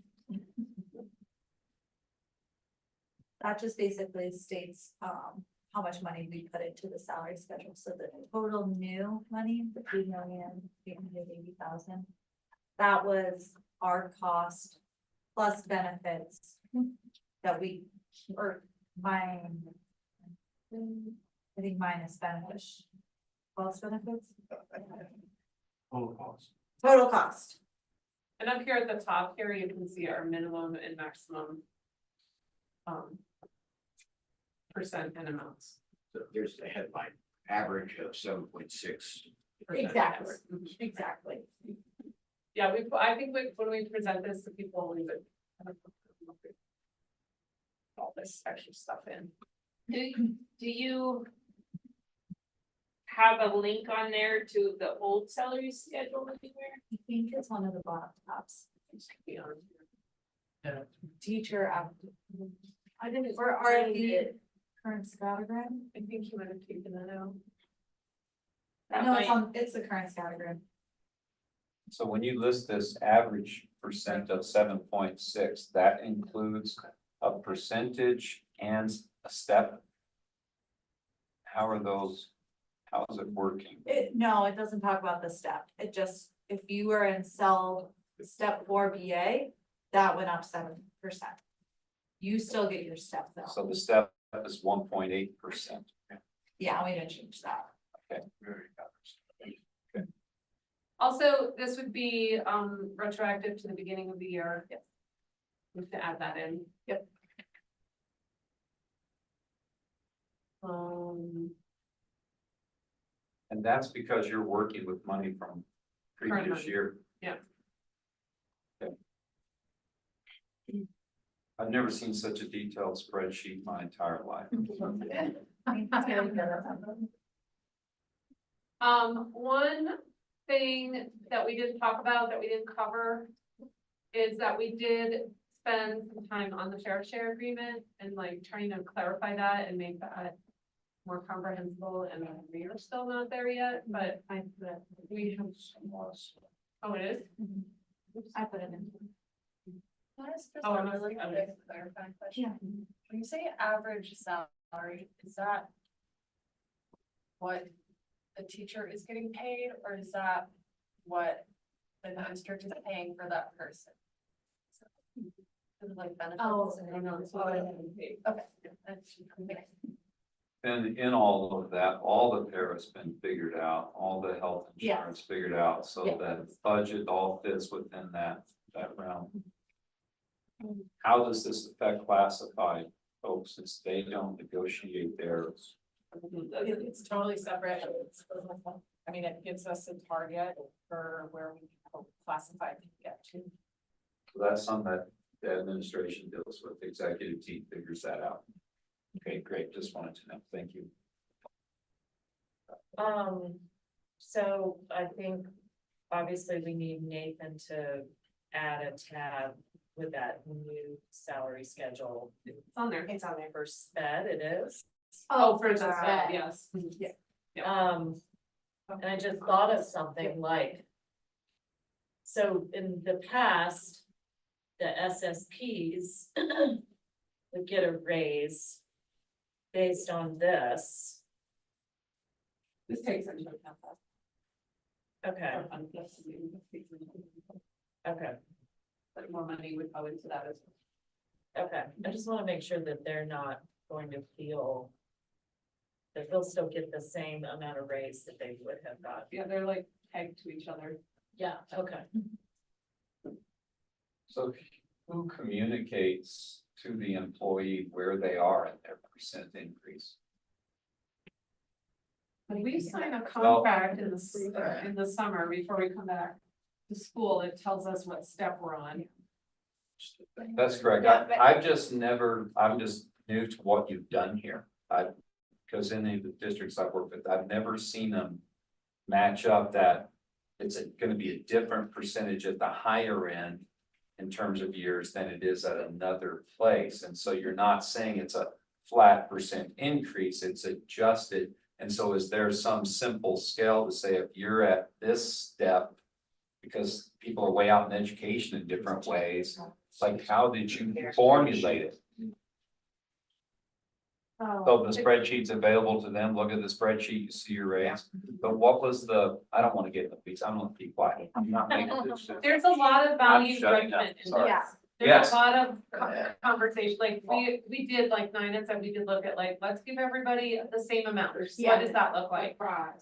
That just basically states how much money we put into the salary schedule, so the total new money, the 3,880,000. That was our cost plus benefits that we, or I think minus benefits. Plus benefits? Total cost. Total cost. And up here at the top here, you can see our minimum and maximum. Percent and amounts. So there's the headline, average of 7.6. Exactly, exactly. Yeah, I think when we present this to people, we would. All this extra stuff in. Do you have a link on there to the old salary schedule anywhere? I think it's one of the bottom tops. It should be on Yeah. Teacher, I didn't. for RFP, current scattergram. I think you might have taken that out. No, it's on, it's the current scattergram. So when you list this average percent of 7.6, that includes a percentage and a step? How are those, how is it working? No, it doesn't talk about the step. It just, if you were in cell step 4 BA, that went up 7%. You still get your step though. So the step is 1.8%. Yeah, we didn't change that. Okay. Also, this would be retroactive to the beginning of the year. Yes. We have to add that in. Yep. And that's because you're working with money from Current previous money. year. Yeah. Okay. I've never seen such a detailed spreadsheet my entire life. One thing that we didn't talk about, that we didn't cover, is that we did spend some time on the fair share agreement and like trying to clarify that and make that more comprehensible, and we are still not there yet, but we have. Oh, it is? I put it in. Can I ask just Oh, a I'm not- really I'm quick clarifying question? Yeah. When you say average salary, is that what the teacher is getting paid, or is that what the district is paying for that person? Is it like benefits? Oh, and- I don't know, it's Oh, what I okay. haven't paid. That's- okay. And in all of that, all the para's been figured out, all the health Yes. insurance figured out, so Yeah. that budget all fits within that realm. How does this affect classified folks since they don't negotiate theirs? It's totally separate. I mean, it gives us a target for where we hope classified can get to. So that's something that the administration deals with, the executive team figures that out. Okay, great, just wanted to know, thank you. So I think obviously we need Nathan to add a tab with that new salary schedule. It's on there. It's on there for sped, it is. Oh, for the that. sped, yes. And I just thought of something like. So in the past, the SSPs would get a raise based on this. This takes into account that. Okay, okay, But more money would go into that as well. okay. I just want to make sure that they're not going to feel that they'll still get the same amount of raise that they would have got. Yeah, they're like pegged to each other. Yeah, okay. So who communicates to the employee where they are in their percent increase? We sign a contract in the summer before we come back to school. It tells us what step we're on. That's correct. I've just never, I'm just new to what you've done here. Because in the districts I've worked with, I've never seen them match up that it's gonna be a different percentage at the higher end in terms of years than it is at another place. And so you're not saying it's a flat percent increase, it's adjusted. And so is there some simple scale to say if you're at this step, because people are way out in education in different ways, it's like, how did you formulate it? So the spreadsheet's available to them, look at the spreadsheet, you see your raise, but what was I don't wanna get in the weeds, I'm gonna be quiet. I'm not making this. There's a lot of value I'm shutting up, judgment in sorry. this. There's Yes. a lot of conversation, like we did, like Nina said, we did look at like, let's give everybody the same amount. What does that look like?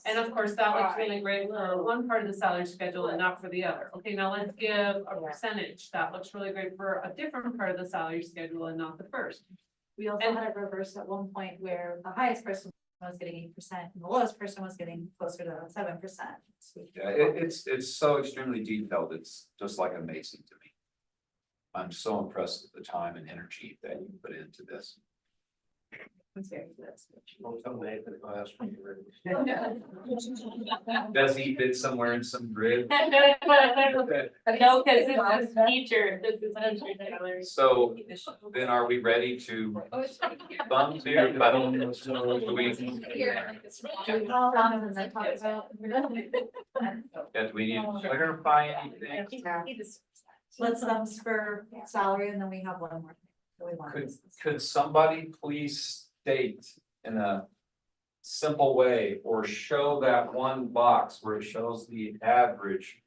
And of course, that looks really great for one part of the salary schedule and not for the other. Okay, now let's give a percentage. That looks really great for a different part of the salary schedule and not the first. We also had it reversed at one point where the highest person was getting 8% and the lowest person was getting closer to 7%. Yeah, it's so extremely detailed, it's just like amazing to me. I'm so impressed with the time and energy that you put into this. Don't tell Nathan to ask for you. Does he fit somewhere in some grid? No, because this is teacher, this is entry salary. So then are we ready to bump here? But do we, do we need to clarify anything? Let's for salary and then we have one more thing that we want to discuss. Could somebody please state in a simple way or show that one box where it shows the average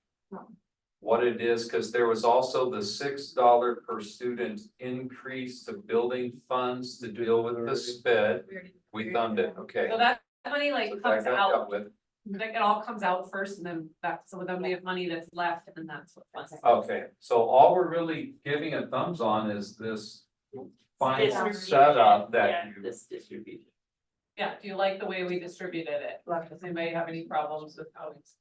what it is, because there was also the $6 per student increase to building funds to deal with the sped. We thumbed it, okay. So that money like So that comes got out, dealt with. like it all comes out first and then that, so then we have money that's left and then that's what funds. Okay, so all we're really giving a thumbs on is this final Distribution. setup that you. This distribution. Yeah, do you like the way we distributed it? Does anybody have any problems with how it's?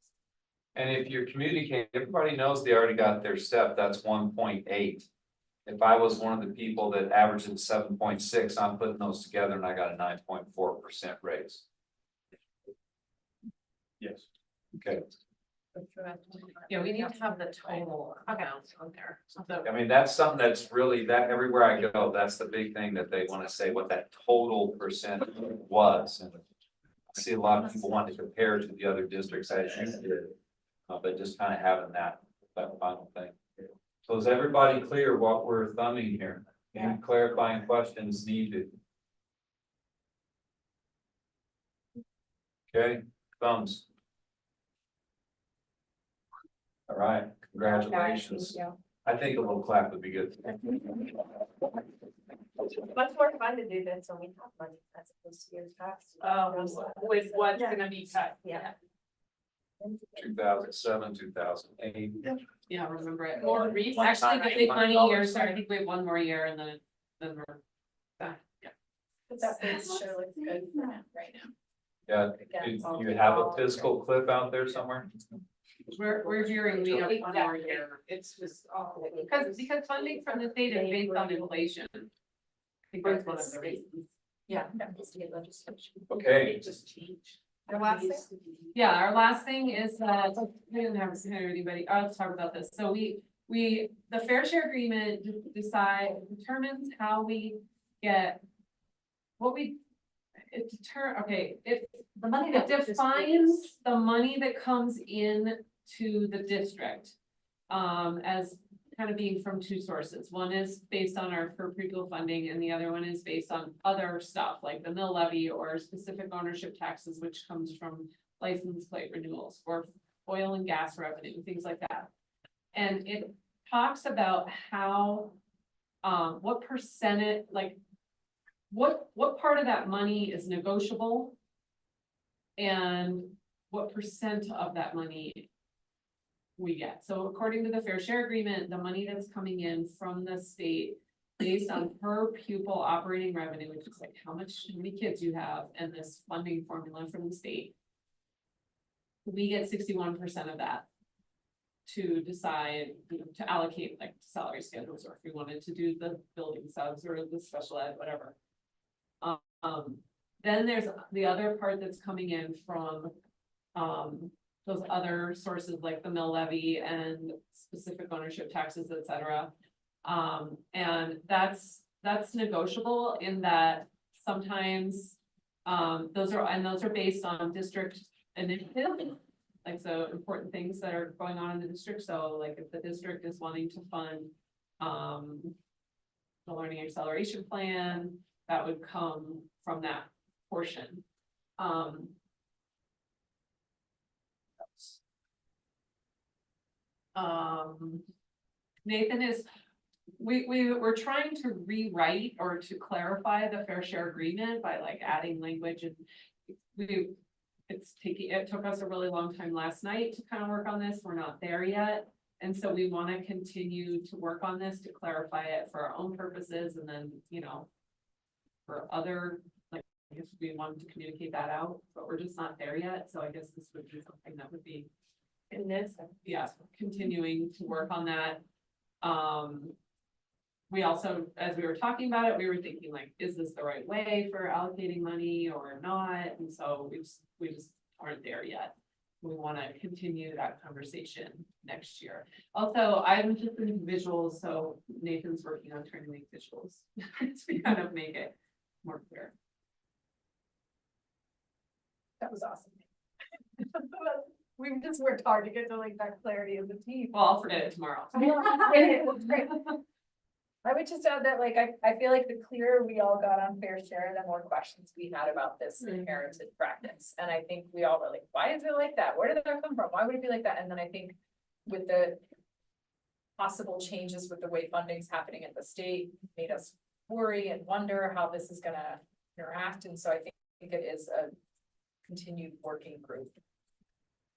And if you're communicating, everybody knows they already got their step, that's 1.8. If I was one of the people that averaged at 7.6, I'm putting those together and I got a 9.4% raise. Yes. Okay, Yeah, we need to have the total amount on there. So I mean, that's something that's really, that everywhere I go, that's the big thing that they want to say, what that total percent was. And I see a lot of people want to compare to the other districts as you did, but just kind of having that final thing. So is everybody clear what we're thumbing here? Any clarifying questions needed? Okay, thumbs. All right, congratulations. I think a little clap would be good. Much more fun to do this when we have money as opposed to years past. with what's gonna be cut. Yeah. 2007, 2008. Yeah, remember it. Or actually, the big money year, so I think we have one more year and then we're back. Yeah. But that base sure looks good right now. Yeah, do you have a fiscal cliff out there somewhere? We're hearing we have one more year. It's just awful because funding from the state is based on inflation. I think that's one of the reasons. Yeah. Okay. Our last thing? Yeah, our last thing is that, we didn't have anybody, I'll talk about this, so the fair share agreement determines how we get. What we, it The money it that. defines the money that comes in to the district. As kind of being from two sources, one is based on our per pupil funding and the other one is based on other stuff like the mill levy or specific ownership taxes, which comes from license plate renewals or oil and gas revenue, things like that. And it talks about how, what percentage, like, what part of that money is negotiable? And what percent of that money we get. So according to the fair share agreement, the money that's coming in from the state based on per pupil operating revenue, which is like how many kids you have and this funding formula from the state. We get 61% of that to decide, to allocate like salary schedules, or if we wanted to do the building subs or the special ed, whatever. Then there's the other part that's coming in from those other sources like the mill levy and specific ownership taxes, et cetera. And that's negotiable in that sometimes those are based on district initiative. Like, so important things that are going on in the district. So like if the district is wanting to fund the learning acceleration plan, that would come from that portion. Nathan is, we're trying to rewrite or to clarify the fair share agreement by like adding language, and it took us a really long time last night to kind of work on this. We're not there yet. And so we want to continue to work on this to clarify it for our own purposes, and then, for other, like, I guess we wanted to communicate that out, but we're just not there yet. So I guess this would be something that would be in this, yeah, continuing to work on that. We also, as we were talking about it, we were thinking like, is this the right way for allocating money or not? And so we just aren't there yet. We want to continue that conversation next year. Also, I'm just in visuals, so Nathan's working on trying to make visuals to kind of make it more clear. That was awesome. We just worked hard to get to like that clarity of the team. Well, I'll forget it tomorrow. It was great. I would just add that, like, I feel like the clearer we all got on fair share, the more questions we had about this inherited practice. And I think we all were like, why is it like that? Where did that come from? Why would it be like that? And then I think with the possible changes with the way funding's happening at the state made us worry and wonder how this is gonna interact, and so I think it is a continued working group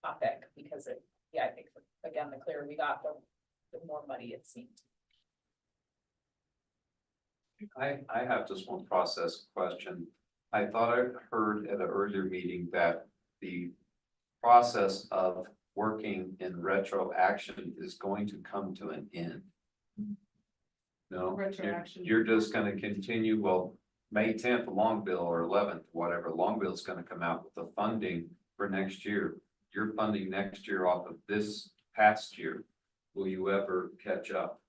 topic, because I think, again, the clearer we got, the more muddy it seemed. I have just one process question. I thought I heard at an earlier meeting that the process of working in retro action is going to come to an end. No, Retroaction. you're just gonna continue, well, May 10th, long bill, or 11th, whatever, long bill's gonna come out with the funding for next year. You're funding next year off of this past year. Will you ever catch up?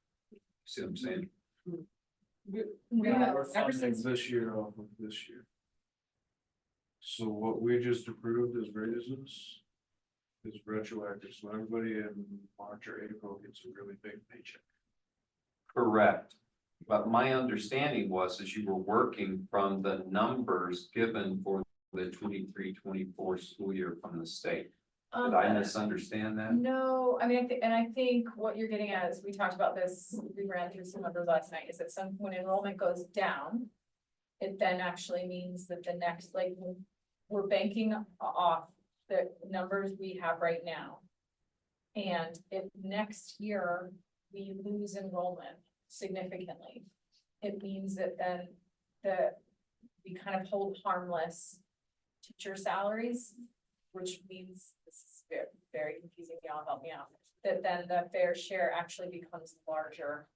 See what I'm saying? We have, We're ever funding since, this year off of this year. So what we just approved as raises is retroactive, so everybody in March or April gets a really big paycheck. Correct. But my understanding was that you were working from the numbers given for the 23-24 school year from the state. Did I misunderstand that? No, I mean, I think what you're getting at is, we talked about this, we ran through some numbers last night, is that when enrollment goes down, it then actually means that the next, like, we're banking off the numbers we have right now. And if next year we lose enrollment significantly, it means that then we kind of hold harmless teacher salaries, which means, this is very, very confusing, y'all help me out, that then the fair share actually becomes larger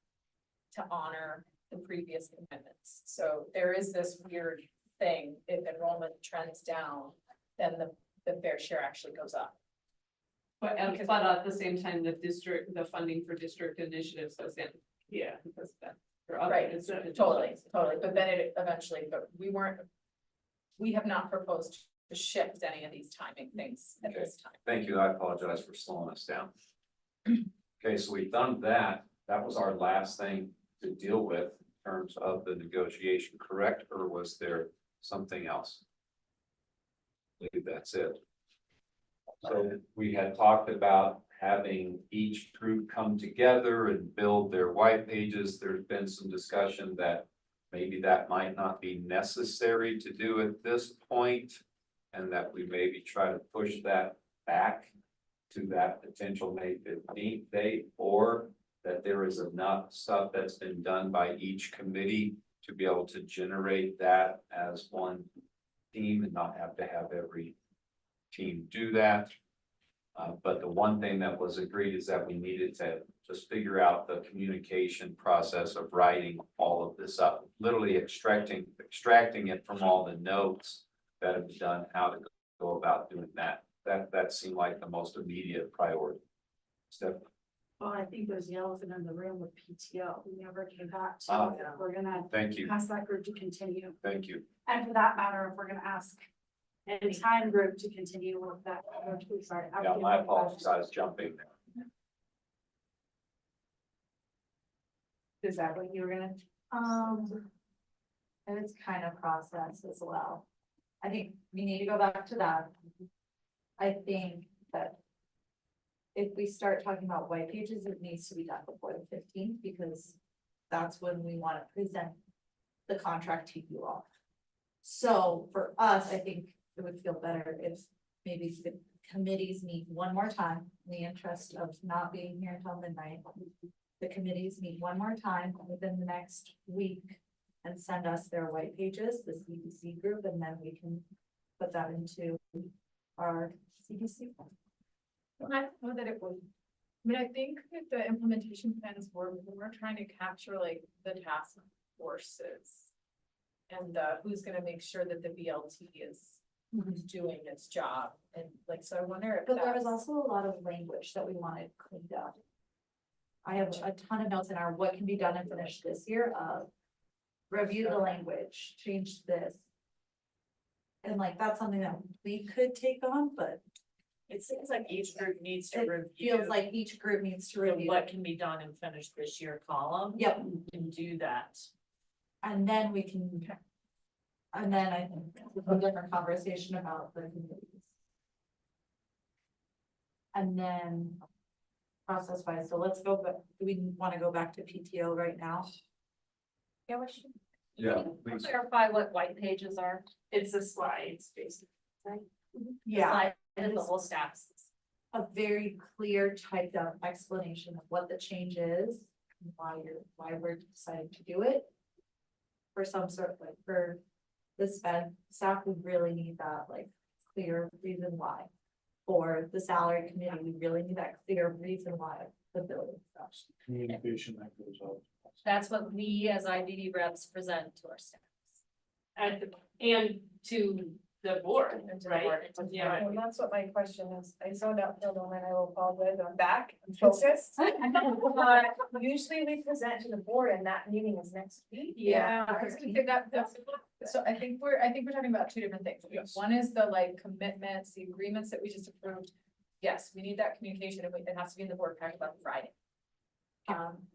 to honor the previous commitments. So there is this weird thing, if enrollment trends down, then the fair share actually goes up. But at the same time, the funding for district initiatives goes in. Yeah. Because of that. For other Right, initiatives. totally, but then it eventually, but we have not proposed to shift any of these timing things at this time. Thank you. I apologize for slowing us down. Okay, so we've done that. That was our last thing to deal with in terms of the negotiation, correct? Or was there something else? I believe that's it. So we had talked about having each group come together and build their white pages. There's been some discussion that maybe that might not be necessary to do at this point, and that we maybe try to push that back to that potential May 15th date, or that there is enough stuff that's been done by each committee to be able to generate that as one team and not have to have every team do that. But the one thing that was agreed is that we needed to just figure out the communication process of writing all of this up, literally extracting it from all the notes that have been done, how to go about doing that. That seemed like the most immediate priority. Stephanie? Well, I think there's the elephant in the room with PTO. We never came back Ah, to, if we're gonna Thank you. ask that group to continue. Thank you. And for that matter, if we're gonna ask the time group to continue with that, sorry. Yeah, my apologies. I was jumping there. Is that what you were gonna? And it's kind of process as well. I think we need to go back to that. I think that if we start talking about white pages, it needs to be done before the 15th, because that's when we want to present the contract to you all. So for us, I think it would feel better if maybe the committees meet one more time, in the interest of not being here until midnight. The committees meet one more time within the next week and send us their white pages, the CDC group, and then we can put that into our CDC. I don't know that it would, I mean, I think that the implementation plans were trying to capture like the task forces. And who's gonna make sure that the BLT is doing its job, and like, so I wonder if. But there was also a lot of language that we wanted cleaned up. I have a ton of notes in our what can be done and finished this year of review the language, change this. And like, that's something that we could take on, but It seems like each group needs to it review. feels like each group needs to the review. what can be done and finished this year column. Yep. And do that. And then we can. And then I think a different conversation about the committees. And then process wise, so let's go, but do we wanna go back to PTO right now? Yeah, we should Yeah, please. clarify what white pages are. It's the slides, basically. Yeah, And the whole staff. a very clear typed out explanation of what the change is, and why we're deciding to do it. For some sort of like, for the sped staff, we really need that like clear reason why. For the salary committee, we really need that clear reason why the building stuff. Communication that goes out. That's what we as IBB reps present to our staff. And to the board, right? Yeah. Well, that's what my question is. I zoned out for a moment. I will apologize. I'm back. I'm focused. Usually we present to the board and that meeting is next week. Yeah. So I think we're talking about two different things. One is the like commitments, the agreements that we just approved. Yes, we need that communication and it has to be in the board pack by Friday.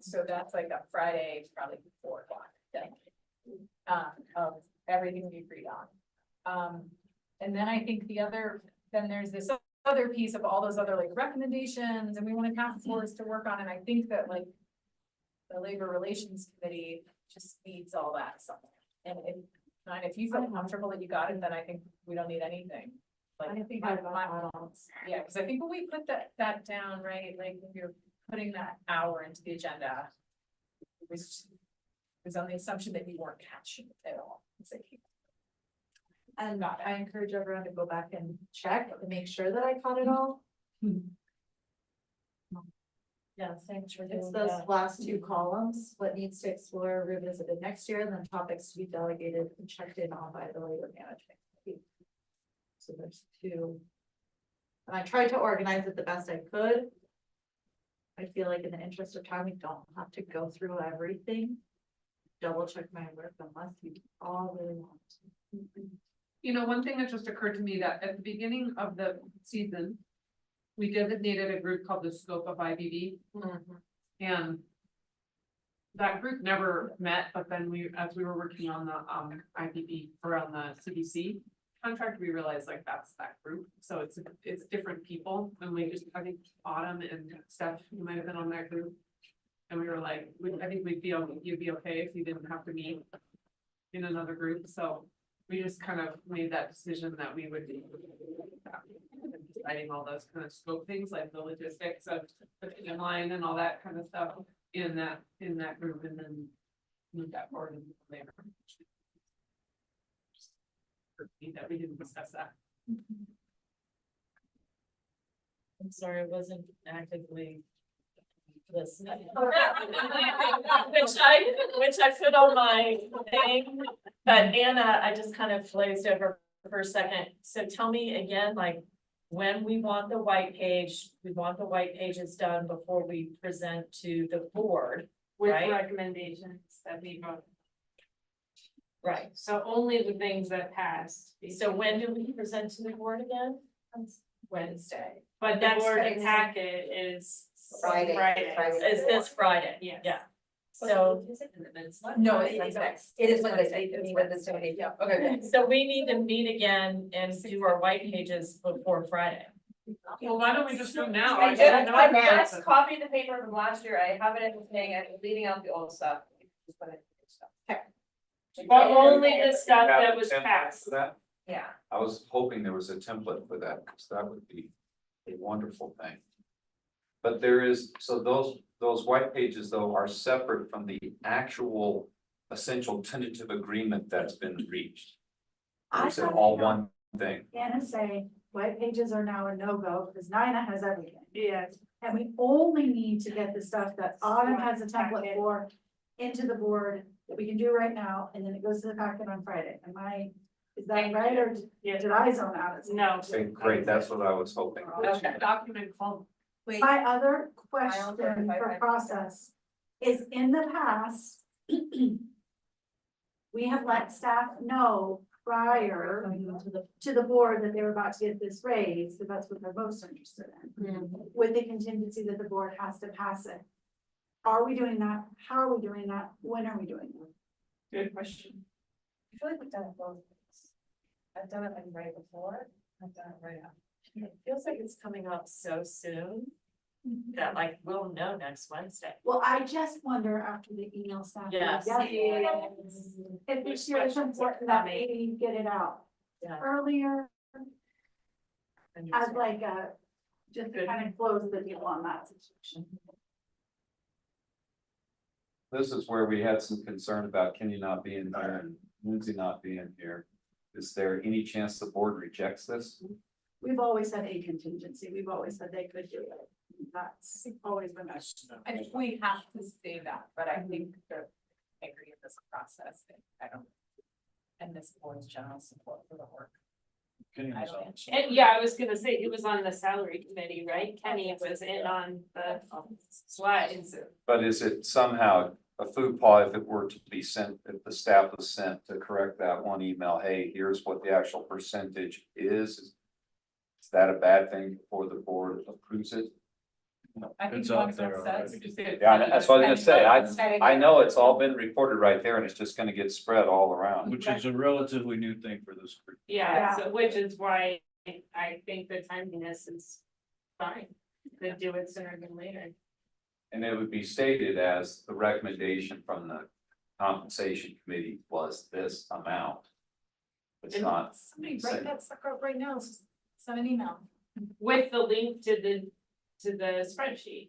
So that's like a Friday, probably 4 o'clock. Of everything we agreed on. And then I think then there's this other piece of all those other like recommendations and we want a task force to work on, and I think that like. The Labor Relations Committee just needs all that stuff. And if you feel comfortable that you got it, then I think we don't need anything. Like, I think I got yeah, because I think when we put that down, right, like when you're putting that hour into the agenda. It was on the assumption that you weren't catching it at all. It's like, And I encourage everyone to go back and check and make sure that I caught it all. Yeah, thanks for It's doing those that. last two columns, what needs to explore, revisited next year, and then topics to be delegated and checked in on by the labor management committee. So there's two. And I tried to organize it the best I could. I feel like in the interest of time, we don't have to go through everything. Double check my work unless you all really want to. You know, one thing that just occurred to me that at the beginning of the season, we designated a group called the Scope of IBB. And that group never met, but then as we were working on the IBB or on the CDC contract, we realized like that's that group. So it's different people, and I think Autumn and Steph, you might have been on that group. And we were like, I think you'd be okay if you didn't have to meet in another group, so we just kind of made that decision that we would be deciding all those kind of scope things, like the logistics of the timeline and all that kind of stuff in that group, and then move that forward in later. That we didn't discuss that. I'm sorry, I wasn't actively listening. Which I put on my thing, but Anna, I just kind of glazed over for a second. So tell me again, like, when we want the white page, we want the white pages done before we present to the board, With right? recommendations that we vote. Right. So only the things that passed. So when do we present to the board again? Wednesday. But The that's board the- packet is Friday. Is this Friday? Yes. Yeah. So, No, it is next. It is Wednesday. It's Wednesday. yeah, okay, so we need to meet again and do our white pages before Friday. Well, why don't we just do now? I didn't know I that. just copied the paper from last year. I have it in the thing and leaving out the old stuff. Just put it in the stuff. But only the stuff Have that a was template passed. for that? Yeah. I was hoping there was a template for that, because that would be a wonderful thing. But there is, so those white pages though are separate from the actual essential tentative agreement that's been reached. I It's thought all one thing. Anna say, white pages are now a no-go, because Nina has everything. Yes. And we only need to get the stuff that Autumn has a template for into the board that we can do right now, and then it goes to the packet on Friday. Is that right, or did I zone out? No. Okay, great, that's what I was hoping. Document called. My other question I'll verify for that. process is in the past, we have let staff know prior to the board that they were about to get this raise, because that's what they're most interested in. With the contingency that the board has to pass it. Are we doing that? How are we doing that? When are we doing that? Good question. I feel like we've done it both ways. I've done it like right before. I've done it right after. It feels like it's coming up so soon that like, we'll know next Wednesday. Well, I just wonder after the email stuff. Yes. If this year is important that maybe get it out Yeah. earlier as like a, just to kind of close the deal on that situation. This is where we had some concern about Kenny not being here and Lindsay not being here. Is there any chance the board rejects this? We've always had a contingency. We've always said they could do it. That's always been us. I think we have to say that, but I think that I agree with this process, I don't. And this board's general support for the work. I don't. And yeah, I was gonna say, he was on the salary committee, right? Kenny was in on the slides. But is it somehow a food paw if it were to be sent, if the staff was sent to correct that one email, hey, here's what the actual percentage is? Is that a bad thing before the board approves it? I think It's as long out as there it says. already. just say- Yeah, that's what I was gonna say. I know it's all been recorded right there and it's just gonna get spread all around. Which is a relatively new thing for this group. Yeah, so which is why I think the timeliness is fine. Could do it sooner than later. And it would be stated as the recommendation from the compensation committee was this amount. It's And not. Somebody write that sucker up right now. Send an email. With the link to the spreadsheet.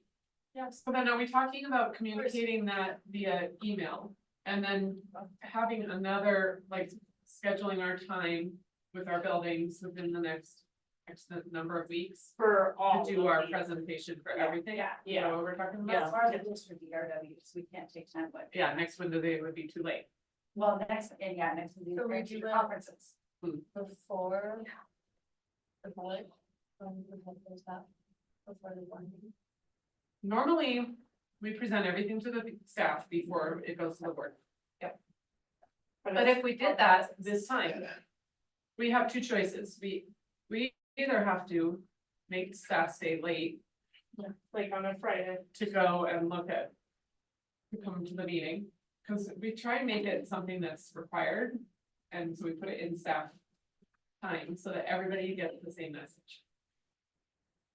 Yes, but then are we talking about communicating that via email and then having another, like, scheduling our time with our buildings within the next X number of weeks For all. to do of our these. presentation for everything? Yeah. You know what we're talking Yeah, about? as far as it is for DRWs, we can't take time, but. Yeah, next Wednesday would be too late. Well, next, and yeah, next will be So we the do it- conferences. Before the board, the board does that, before the board meeting. Normally, we present everything to the staff before it goes to the board. Yep. But if we did that this time, we have two choices. We either have to make staff stay late Like on a Friday. to go and look at, to come to the meeting, because we try and make it something that's required. And so we put it in staff time so that everybody gets the same message.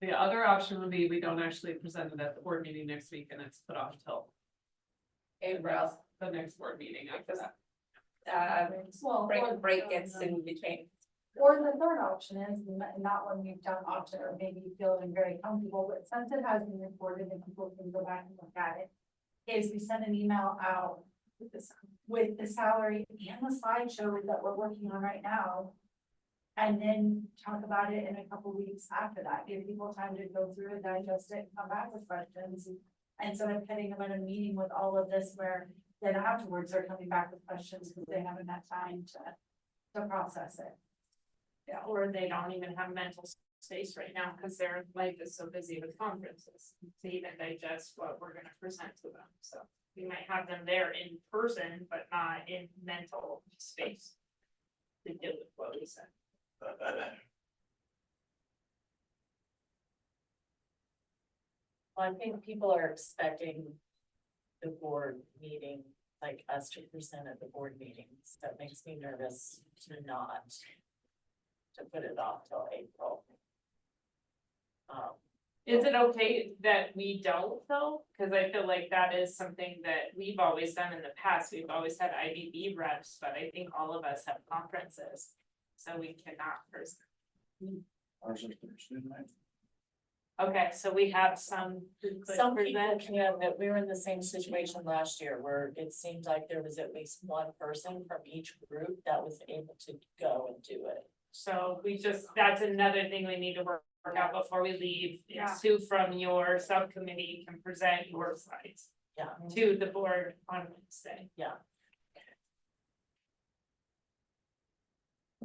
The other option would be we don't actually present it at the board meeting next week and it's put off till April, the next board meeting after that. Well, break gets in between. or the third option is, not when you've done option or maybe feeling very comfortable, but since it has been recorded and people can go back and look at it. Is we send an email out with the salary and the slideshow that we're working on right now. And then talk about it in a couple weeks after that, give people time to go through it, digest it, and come back with questions. Instead of hitting them in a meeting with all of this where then afterwards they're coming back with questions because they haven't had time to process it. Yeah, or they don't even have mental space right now because their life is so busy with conferences to even digest what we're gonna present to them, so. We might have them there in person, but not in mental space to deal with what we said. Well, I think people are expecting the board meeting, like us to present at the board meetings. That makes me nervous to not. To put it off till April. Is it okay that we don't though? Cause I feel like that is something that we've always done in the past. We've always had IBB reps, but I think all of us have conferences. So we cannot person. Ours is Thursday night. Okay, so we have some. Some people can, but we were in the same situation last year where it seemed like there was at least one person from each group that was able to go and do it. So we just, that's another thing we need to work out before we leave. Yeah. Is who from your subcommittee can present your slides Yeah, to the board on Wednesday. yeah.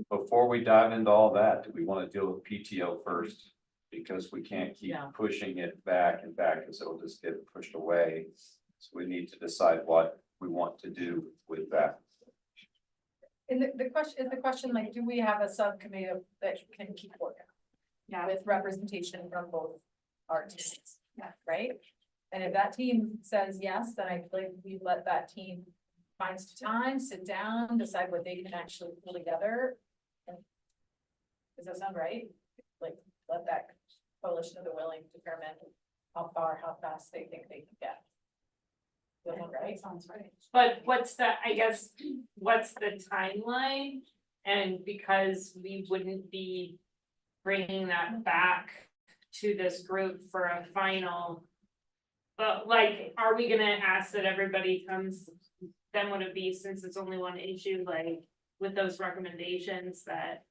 Before we dive into all that, do we want to deal with PTO first? Because we can't keep Yeah. pushing it back and back because it'll just get pushed away. So we need to decide what we want to do with that. And the question, like, do we have a subcommittee that can keep working? Yeah, with representation from both our teams, right? And if that team says yes, then I feel like we let that team find some time, sit down, decide what they can actually pull together. And does that sound right? Like, let that coalition of the willing determine how far, how fast they think they can get. Feels right? Sounds right. But what's the, I guess, what's the timeline? And because we wouldn't be bringing that back to this group for a final. But like, are we gonna ask that everybody comes, then would it be, since it's only one issue, like, with those recommendations that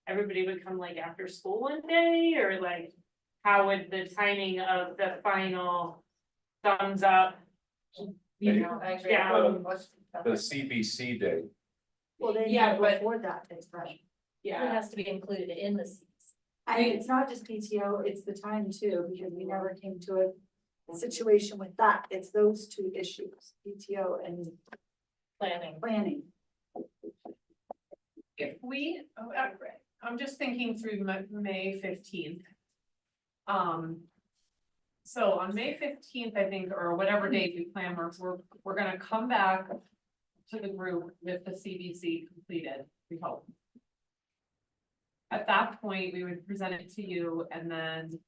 everybody would come like after school one day, or like, how would the timing of the final thumbs up? You know, I agree. down, The CBC day. Well, then, Yeah, yeah, but- before that, it's fresh. It yeah, has to be included in the seats. I mean, it's not just PTO, it's the time too, because we never came to a situation with that. It's those two issues, PTO and planning. If we, I'm just thinking through May 15th. So on May 15th, I think, or whatever date we plan, we're gonna come back to the group with the CBC completed, we hope. At that point, we would present it to you and then,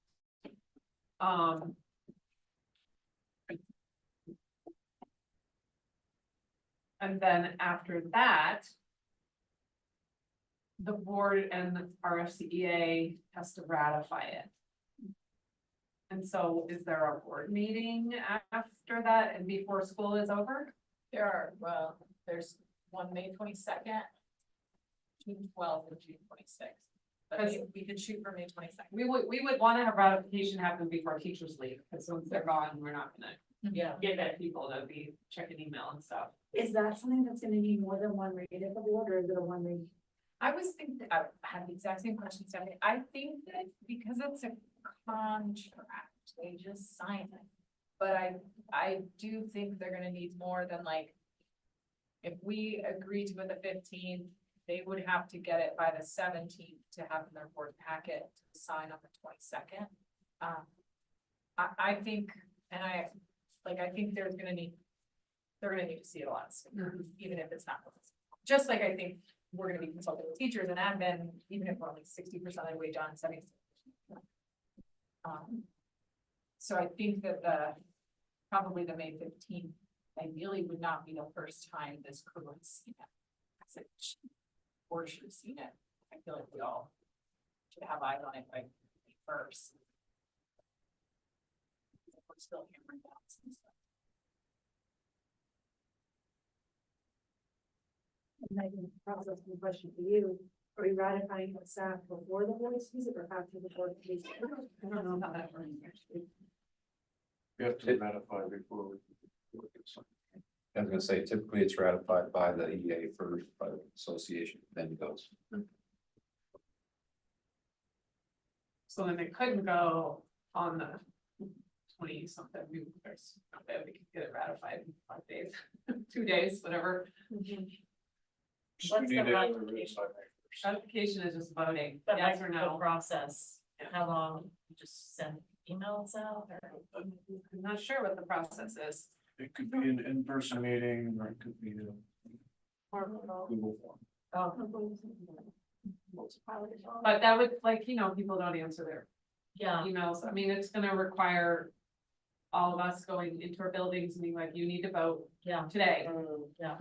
and then after that, the board and the RFCEA has to ratify it. And so is there a board meeting after that and before school is over? There are, well, there's one May 22nd, June 12th, and June 26th. But we could shoot for May 22nd. We would wanna have ratification happen before teachers leave, because once they're gone, we're not gonna Yeah. get at people to be checking email and stuff. Is that something that's gonna need more than one read at the board, or is it a one read? I was thinking, I had the exact same question, Stephanie. I think that because it's a contract, they just sign it. But I do think they're gonna need more than like, if we agree to it the 15th, they would have to get it by the 17th to have in their board packet to sign on the 22nd. I think, and I think they're gonna need to see it a lot sooner, even if it's not. Just like I think we're gonna be consulting with teachers and admin, even if we're only 60% of the way done, 70%. So I think that probably the May 15th, ideally would not be the first time this crew has seen it. Or should have seen it. I feel like we all should have eyes on it by May 1st. We're still hammering down some stuff. And I can process the question for you, are we ratifying the staff before the board sees it or after the board sees it? I don't know how that works actually. We have to ratify before we. I was gonna say typically it's ratified by the EA first, by the association, then it goes. So then it couldn't go on the 20 something, there's not that we could get it ratified in 5 days, 2 days, whatever. What's the ratification? Ratification is just voting, But yes like or the no. process, how long, you just send emails out or? I'm not sure what the process is. It could be an in-person meeting, or it could be a Google form. Oh, But that would, like, people don't answer their yeah, emails. I mean, it's gonna require all of us going into our buildings and being like, you need to vote yeah, today. yeah.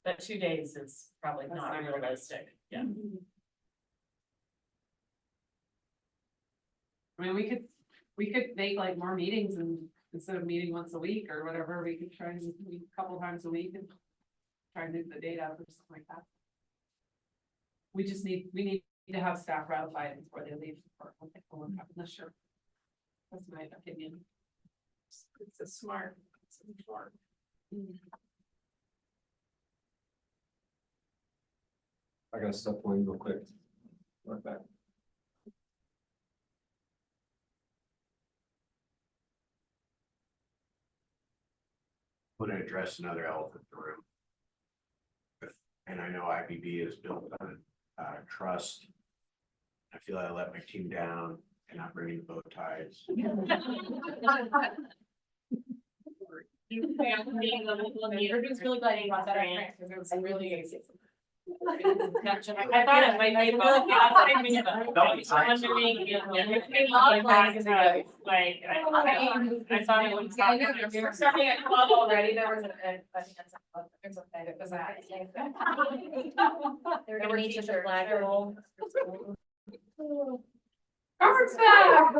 But 2 days is probably That's not not gonna realistic, yeah. I mean, we could make like more meetings and instead of meeting once a week or whatever, we could try and meet a couple times a week and try and move the date up or something like that. We need to have staff ratified before they leave. I'm not sure. That's my opinion. It's a smart. I gotta step away real quick. Right back. Want to address another elephant in the room. And I know IBB is built on trust. I feel I let my team down and not bringing bow ties. We're just really glad you brought that up, because it was really easy. I thought it might be about. I thought it was. We were starting at 12 already, there was it's okay, it was that. They're gonna meet with the flag roll. Robert's back.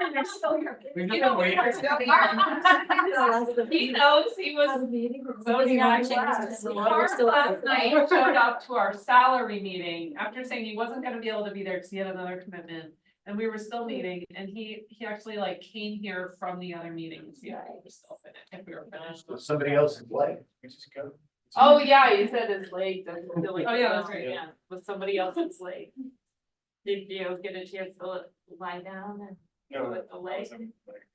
We've just been waiting. He knows he was voting on changes. Last night showed up to our salary meeting after saying he wasn't gonna be able to be there because he had another commitment. And we were still meeting and he actually like came here from the other meeting to see if we were still finished, if we were finished. Somebody else's leg. We just go. Oh, yeah, you said his leg, oh, yeah, that's right, yeah, with somebody else's leg. Did you get a chance to lie down and No, with the leg? that was like,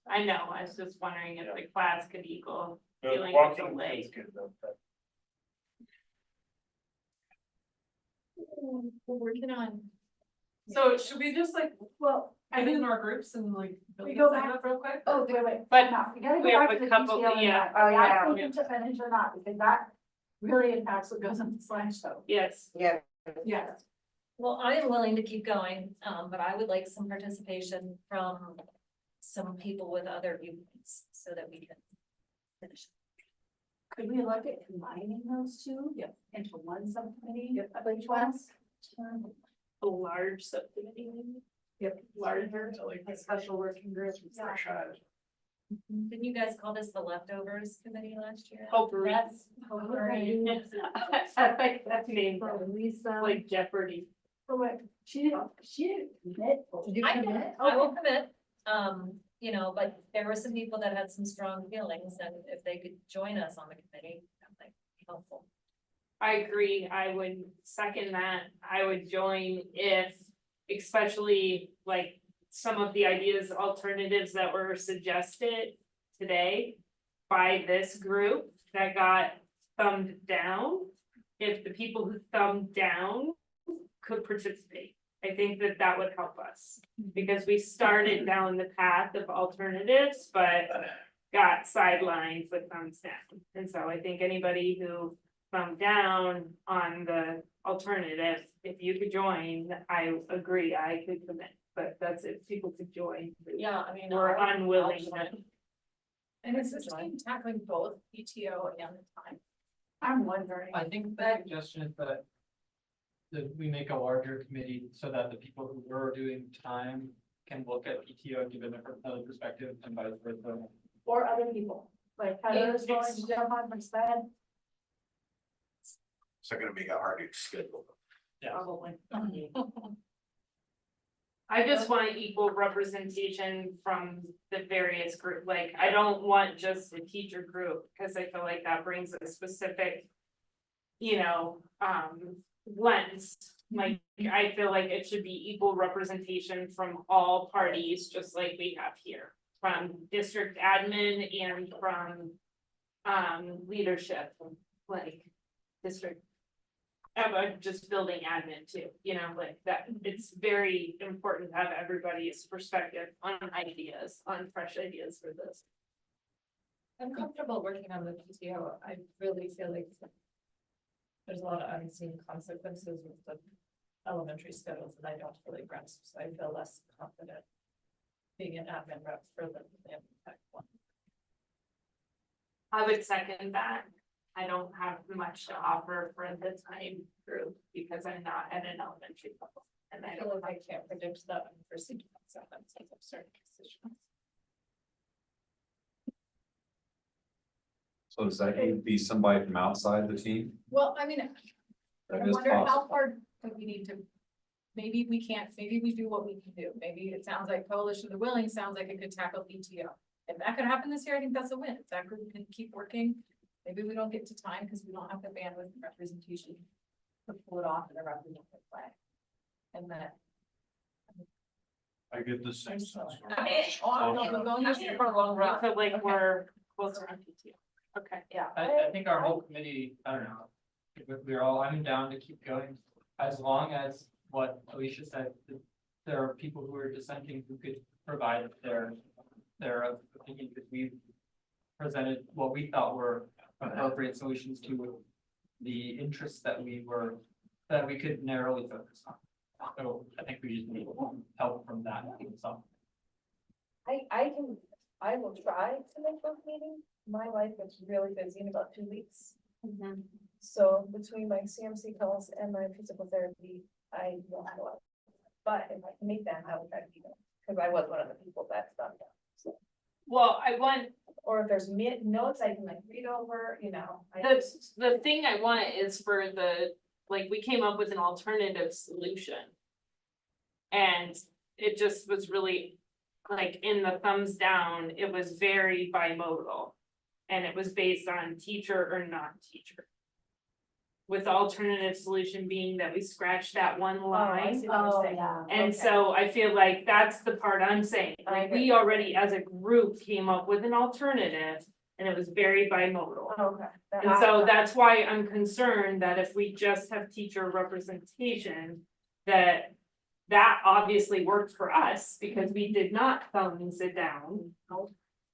I know, I was just wondering if the class could equal no, feeling with the walking leg. is good though, but We're working on. So should we just like, Well, I think in our groups and like. We go sign back- up real quick? oh, wait, But no, we gotta we go have back a to the couple- PTO and yeah. that. Oh, yeah. I'm thinking to finish or not, because that really impacts what goes on the slideshow. Yes. Yeah. Yes. Well, I am willing to keep going, but I would like some participation from some people with other viewpoints so that we can finish. Could we look at combining those two? Yep. Into one subcommittee? Yep, which ones? A large subcommittee, maybe? Yep. Larger. A special working group? Didn't you guys call this the leftovers committee last year? Potpourri. That's I think that's named Lisa. like Jeopardy. Oh, wait, she didn't commit. Did you I commit? can, I will commit, you know, but there were some people that had some strong feelings, and if they could join us on the committee, that might be helpful. I agree, I would second that, I would join if, especially like some of the ideas, alternatives that were suggested today by this group that got thumbed down. If the people who thumbed down could participate, I think that that would help us. Because we started down the path of alternatives, but got sidelined with thumbs down. And so I think anybody who thumbed down on the alternative, if you could join, I agree, I could commit. But that's if people could join. Yeah, I mean. We're I'll- unwilling. I'll join. And is this team tackling both PTO and time? I'm wondering. I think the suggestion is that we make a larger committee so that the people who were doing time can look at PTO and give it another perspective and vice versa. Or other people, like Heather's willing to jump on from SPED. So gonna make it hard to schedule. Probably. I just want equal representation from the various group, like, I don't want just a teacher group, because I feel like that brings a specific. You know, lens, like, I feel like it should be equal representation from all parties, just like we have here. From district admin and from, leadership, like, district. Just building admin too, you know, like that, it's very important to have everybody's perspective on ideas, on fresh ideas for this. I'm comfortable working on the PTO, I really feel like. There's a lot of unseen consequences with the elementary schedules that I don't fully grasp, so I feel less confident. Being an admin rep for the impact one. I would second that. I don't have much to offer for the time group because I'm not at an elementary level. And I I feel don't, like I can't predict that for senior concepts, I'm certain decisions. So does that need to be somebody from outside the team? Well, I mean, That I is wonder how possible. hard do we need to. Maybe we can't, maybe we do what we can do, maybe it sounds like Coalition of the Willing sounds like it could tackle PTO. If that could happen this year, I think that's a win, if that group can keep working, maybe we don't get to time because we don't have the bandwidth and representation. To pull it off in a representative way. And then. I get the same sense. We're going this year for a long run. I feel like we're closer on PTO. Okay. Yeah. I think our whole committee, I don't know, we're all, I'm down to keep going, as long as what Alicia said, that there are people who are dissenting who could provide their opinion, because we've presented what we thought were appropriate solutions to the interests that we could narrowly focus on. So I think we just need help from that, so. I will try to make those meetings. My life is really busy in about 2 weeks. So between my CMC calls and my physical therapy, I won't go out. But if I can make them, I will try to be there, because I was one of the people that stopped out. So, Well, I want, or if there's notes I can like read over, you know. the thing I want is for like, we came up with an alternative solution. And it just was really, like, in the thumbs down, it was very bimodal. And it was based on teacher or non-teacher. With the alternative solution being that we scratched that one line. And so I feel like that's the part I'm saying, like, we already as a group came up with an alternative. And it was very bimodal. Okay. And so that's why I'm concerned that if we just have teacher representation, that obviously worked for us because we did not come and sit down.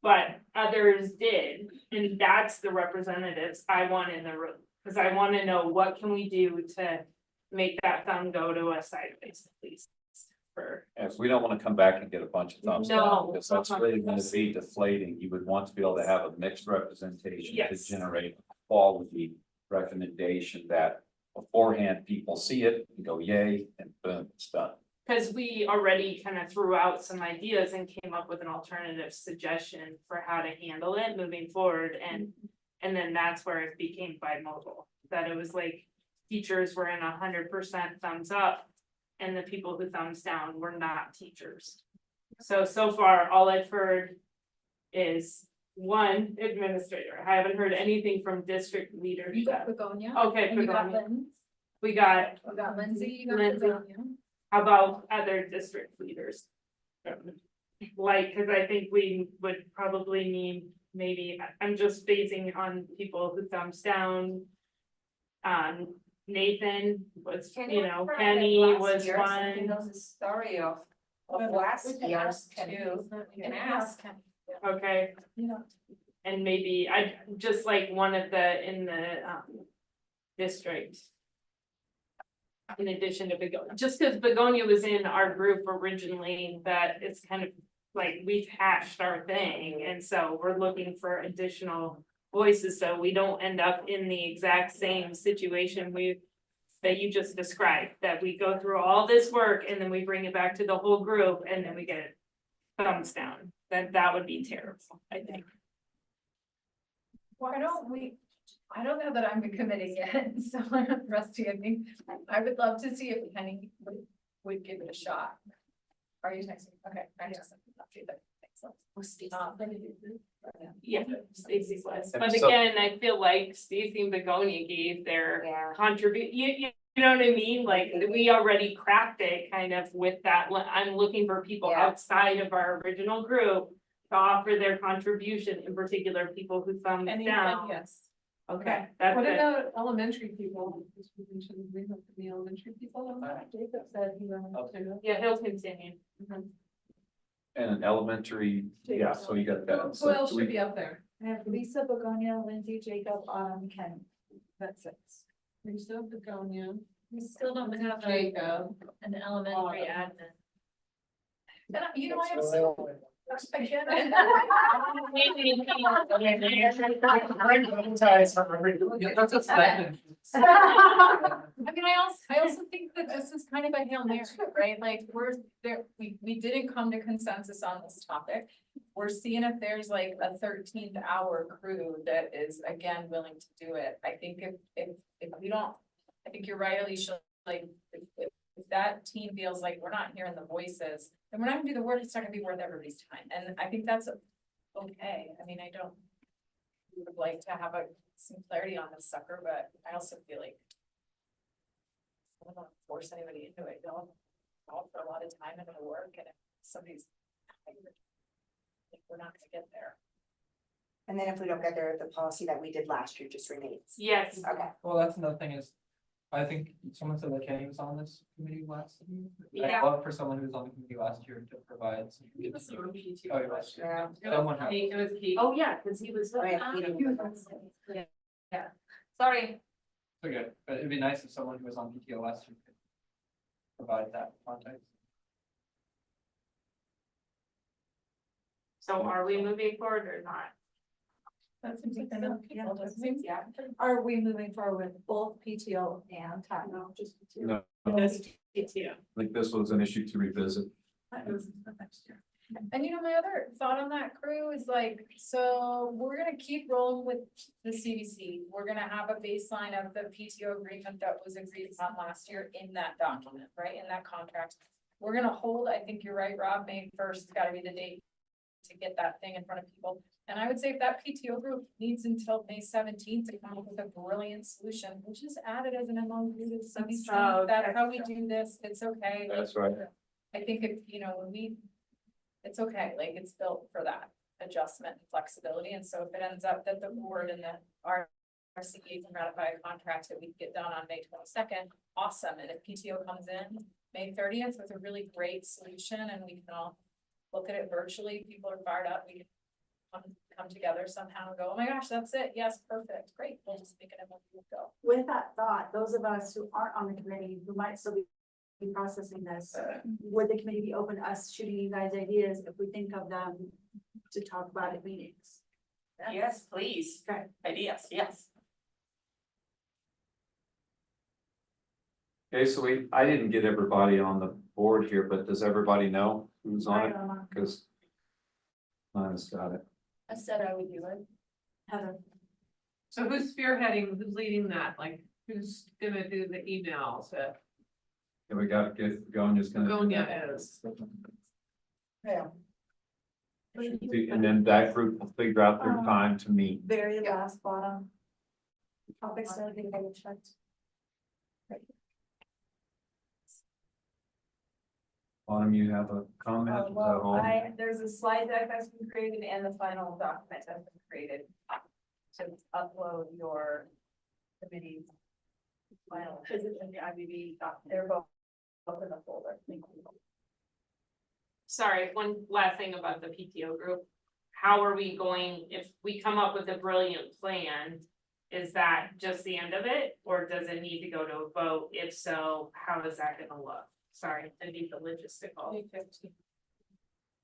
But others did, and that's the representatives I want in the room, because I want to know what can we do to make that thumb go to a sideways, at least. For, If we don't want to come back and get a bunch of thumbs No. down, because that's really going to be deflating. You would want to be able to have a mixed representation to Yes. generate a quality recommendation that beforehand people see it and go yay, and boom, it's done. because we already kind of threw out some ideas and came up with an alternative suggestion for how to handle it moving forward, and then that's where it became bimodal. That it was like teachers were in 100% thumbs up, and the people who thumbs down were not teachers. So far, all I've heard is one administrator. I haven't heard anything from district leadership. Begonia. Okay, And you got Begonia. Lynn, We got, you got Lindsay, you got Lindsay. Begonia. how about other district leaders? Like, cause I think we would probably need, maybe, I'm just phasing on people who thumbs down. Nathan was, you know, Kenny was one. knows the story of last year's too. You can ask. Okay. And maybe I just like one of the in the district. In addition to Begonia, just because Begonia was in our group originally, that it's kind of like we've hashed our thing, and so we're looking for additional voices, so we don't end up in the exact same situation that you just described, that we go through all this work and then we bring it back to the whole group and then we get thumbs down. That would be terrible, I think. Why don't we, I don't know that I'm the committee yet, so I'm rusty. I think I would love to see if Penny would give it a shot. Are you next? Okay, I just. Yeah, Stacy was, And but so- again, I feel like Stacy and Begonia gave their you know what I mean? Like, we already cracked it kind of with that, I'm looking for people outside of our original group to offer their contribution, in particular, people who thumbs down. Yes. Okay, that's What it. about elementary people? The elementary people. Jacob said he wanted to. Yeah, he'll continue. And an elementary, yeah, so you got that. So do we- up there? I have Lisa, Begonia, Lindsay, Jacob, Ken. That's it. Lisa, Begonia. We still don't have Jacob. an elementary admin. You know, I am so. Again. I mean, I also think that this is kind of a Hail Mary, right? Like, we're there, we didn't come to consensus on this topic. We're seeing if there's like a 13th hour crew that is again willing to do it. I think if we don't, I think you're right, Alicia, like, if that team feels like we're not hearing the voices, then we're not gonna do the work, it's not gonna be worth everybody's time. And I think that's okay. I mean, I don't would like to have some clarity on this sucker, but I also feel like I don't want to force anybody into it. They'll all put a lot of time into the work, and if somebody's tired, we're not gonna get there. And then if we don't get there, the policy that we did last year just remains. Yes. Okay. Well, that's another thing is, I think someone said that Kenny was on this committee last year. Yeah. I'd love for someone who was on the committee last year to provide some. Oh, he was. Someone had- It was Kate. Oh, yeah, because he was. Oh, yeah, he was. Yeah. Sorry. Okay, but it'd be nice if someone who was on PTO last year could provide that context. So are we moving forward or not? That seems like enough people, doesn't it? Yeah. Are we moving forward with both PTO and time? No, just PTO. No, Just PTO. I think this was an issue to revisit. That goes into next year. And you know, my other thought on that crew is like, so we're gonna keep rolling with the CDC. We're gonna have a baseline of the PTO agreement that was agreed upon last year in that document, right, in that contract. We're gonna hold, I think you're right, Rob, May 1st has gotta be the date to get that thing in front of people. And I would say if that PTO group needs until May 17th to come up with a brilliant solution, which is added as an MOU to the CDC, that's how we do this, it's okay. That's right. I think if, you know, when it's okay, like it's built for that adjustment and flexibility, and so if it ends up that the board and the RCA can ratify a contract that we can get done on May 22nd, awesome, and if PTO comes in May 30th with a really great solution and we can all look at it virtually, people are fired up, we can come together somehow and go, oh my gosh, that's it, yes, perfect, great, we'll just make it and we'll go. With that thought, those of us who aren't on the committee, who might still be processing this, would the committee be open to us shooting you guys ideas if we think of them to talk about at meetings? Yes, please. Okay. Ideas, yes. Okay, so I didn't get everybody on the board here, but does everybody know who's on it? Because Lana's got it. I said I would do it. Heather. So who's spearheading, who's leading that, like, who's gonna do the emails that Yeah, we got to get going, just gonna. Gonya is? Yeah. And then that group will figure out their time to meet. Very last bottom. Topics that I think I would checked. Autumn, you have a comment? Is that Well, all? there's a slide deck that's been created and the final document that's been created to upload your committee's final, is it in the IBB document? They're both in the folder. Thank you. Sorry, one last thing about the PTO group. How are we going, if we come up with a brilliant plan, is that just the end of it? Or does it need to go to a vote? If so, how is that gonna look? Sorry, I need the logistical.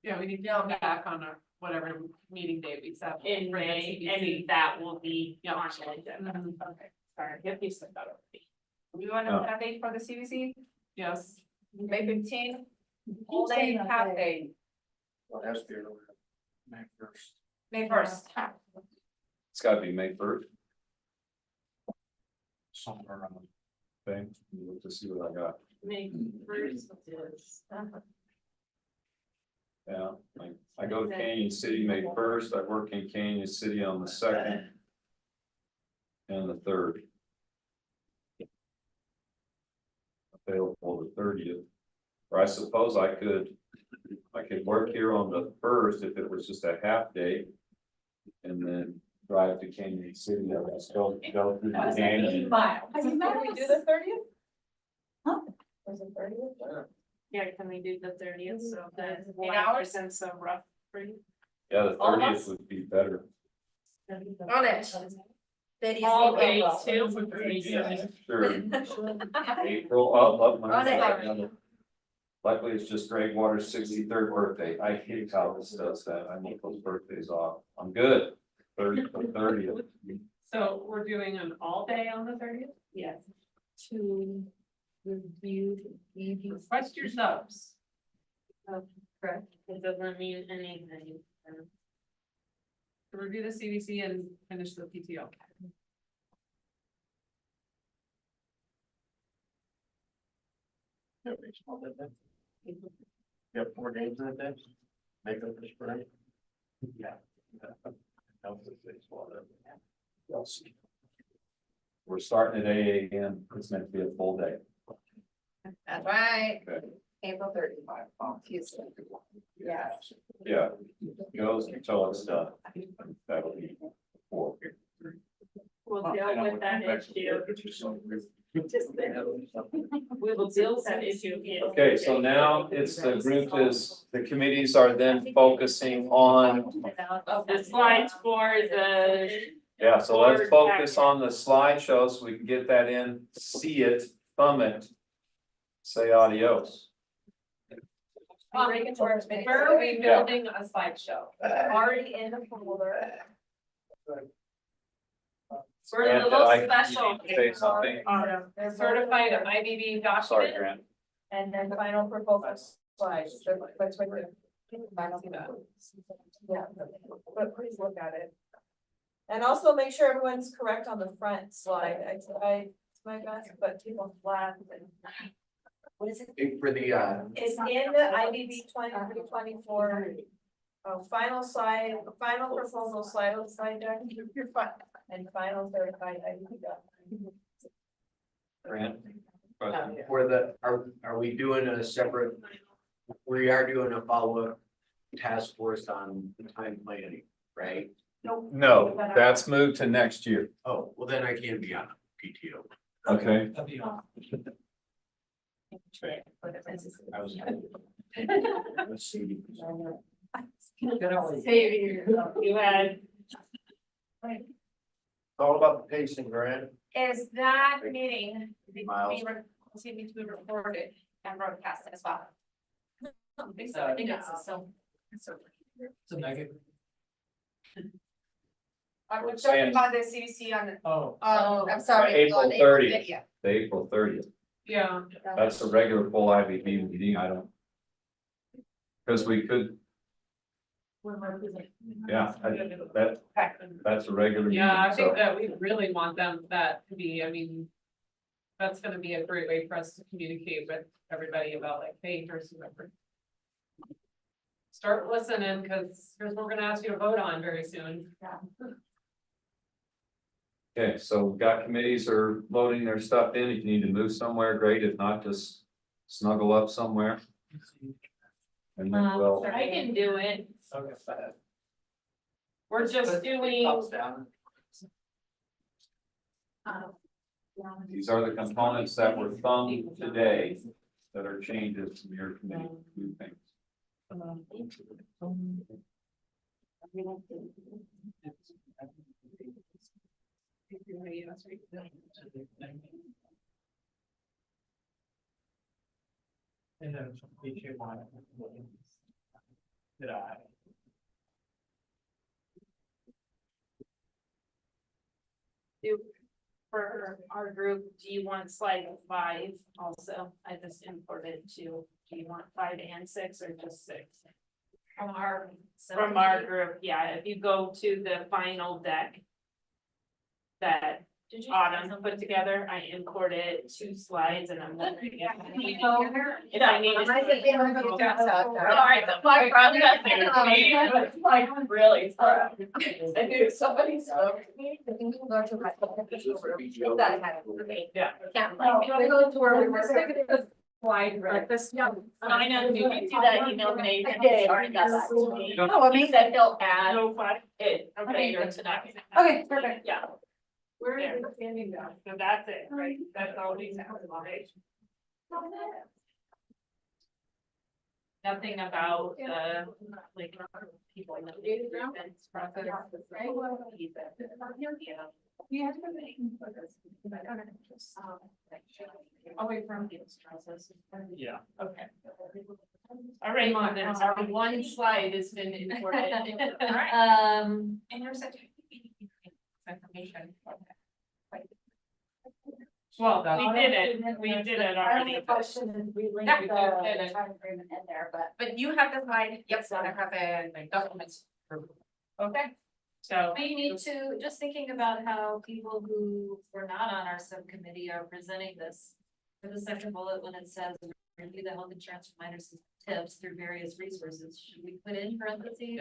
Yeah, we need to go back on our whatever meeting date we set. In for the May, CBC. and that will be Yeah. on the agenda. Okay, sorry, get me stuck out of me. We want to have date for the CBC, Yes. May 15th, all day, half day, Well, it has to be May 1st. May 1st. It's gotta be May 1st. Somewhere around. Okay, we'll just see what I got. May first is. Yeah, like, I go to Canyon City May 1st, I work in Canyon City on the 2nd. And the 3rd. Available the 30th, or I suppose I could work here on the 1st if it was just a half day. And then drive to Canyon City, I just go through the canyon. Can we do the 30th? Huh? Was it 30th? Yeah, can we do the 30th, so that's 8 hours? isn't so rough for you? Yeah, the All of 30th us? would be better. On it. All days April. too. Sure. April, up my. On it. Luckily, it's just Greg Waters' 63rd birthday. I hate how this does that. I need those birthdays off. I'm good. 30th. So we're doing an all day on the 30th? Yes. To review, request your subs. Correct. It doesn't mean anything. To review the CBC and finish the PTO. Yep, 4 days in a day. Make up the spring. Yeah. We're starting at 8 AM. It's meant to be a full day. That's right. Okay. April 35 on Tuesday. Yeah. Yeah, goes until it's done. That'll be 4. We'll deal with that issue. We will deal with that issue. Okay, so now it's the group the committees are then focusing on. The slides for the Yeah, so let's focus on the slideshow so we can get that in, see it, thumb it. Say adios. Where are we building a slideshow? Already in the folder. We're Grant, a little I- special. Say something. Certified IBB Sorry, document. Grant. And then final proposal slides, that's right there. Final. Yeah, but please look at it. And also make sure everyone's correct on the front slide, I tried my best, but people flat and. What is it? For the, It's in the IBB 23-24. Final slide, final proposal slide deck. You're fine. And final certified IBB document. Grant. for the, are we doing a separate? We are doing a follow-up task force on the time planning, right? No, that's moved to next year. Oh, well, then I can't be on PTO. Okay. I was. Let's see. You had. It's all about the pacing, Grant. Is that meeting, Miles. to be recorded and broadcast as well? I think so, I I think it's so. It's a negative. I was talking about the CDC on the, Oh. I'm sorry. April on 30th. video. The April 30th. Yeah. That's a regular full IBB meeting. I don't. Because we could, yeah, that's a regular. Yeah, I meeting, think so. that we really want them, that to be, I mean. That's gonna be a great way for us to communicate with everybody about like, hey, here's whoever. Start listening, cause here's what we're gonna ask you to vote on very soon. Okay, so we've got committees are loading their stuff in. If you need to move somewhere, great. If not, just snuggle up somewhere. And then we'll, I can do it. Okay. We're just doing. Thumbs down. these are the components that were thumbed today that are changes from your committee. New things. And then each one. Did I? For our group, do you want slide 5 also? I just imported 2. Do you want 5 and 6 or just 6? From our group, yeah, if you go to the final deck. That Autumn put together, I imported 2 slides and I'm wondering if I need Alright, the flag it's like really. I knew somebody spoke. Yeah. Go to where we were. Slide, right, this, Yeah. I know, you can see that email me. I did. Already got that to me. Oh, amazing. He said he'll add it later tonight. Okay, perfect. Yeah. Where is it standing down? So that's it, right? That's all these have. Nothing about like people in the events process, right? Away from this process. Yeah. Okay. All right, then our one slide has been imported. And there's such information. Well, we did it already. Question is we linked Yeah, the we did it. time agreement in there, but. You have the slide, yep, so I have the documents. Okay, so. We need to, just thinking about how people who were not on our subcommittee are presenting this. For the second bullet, when it says review the health insurance providers tips through various resources, should we put in parentheses?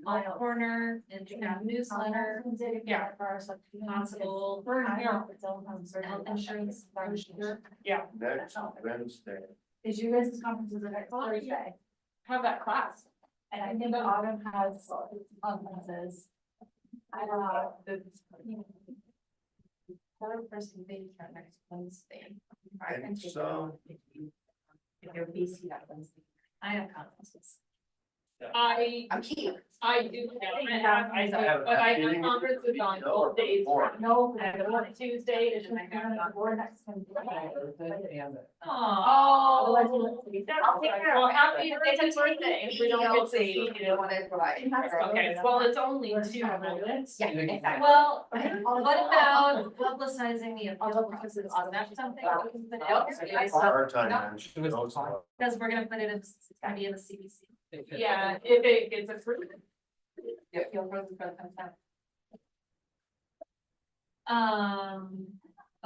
On corner and newsletter, Yeah. possible health insurance. Yeah. Next Wednesday. Is you guys' conference is the next Thursday? Have that class. And I think Autumn has conferences. I don't know. Third person being for next Wednesday. And so- If you're busy that Wednesday. I have conferences. I'm here. I do, I have conferences on both days. No. I have one Tuesday and then I have on board next time. Oh. Well, happy birthday. If we don't get to see you. Okay, well, it's only 2 minutes. Yeah, exactly. Well, what about publicizing the appeal process? Is that something that we can put out? Our time, man, she knows a lot. Because we're gonna put it in, it's gonna be in the CBC. Yeah, if it gets approved.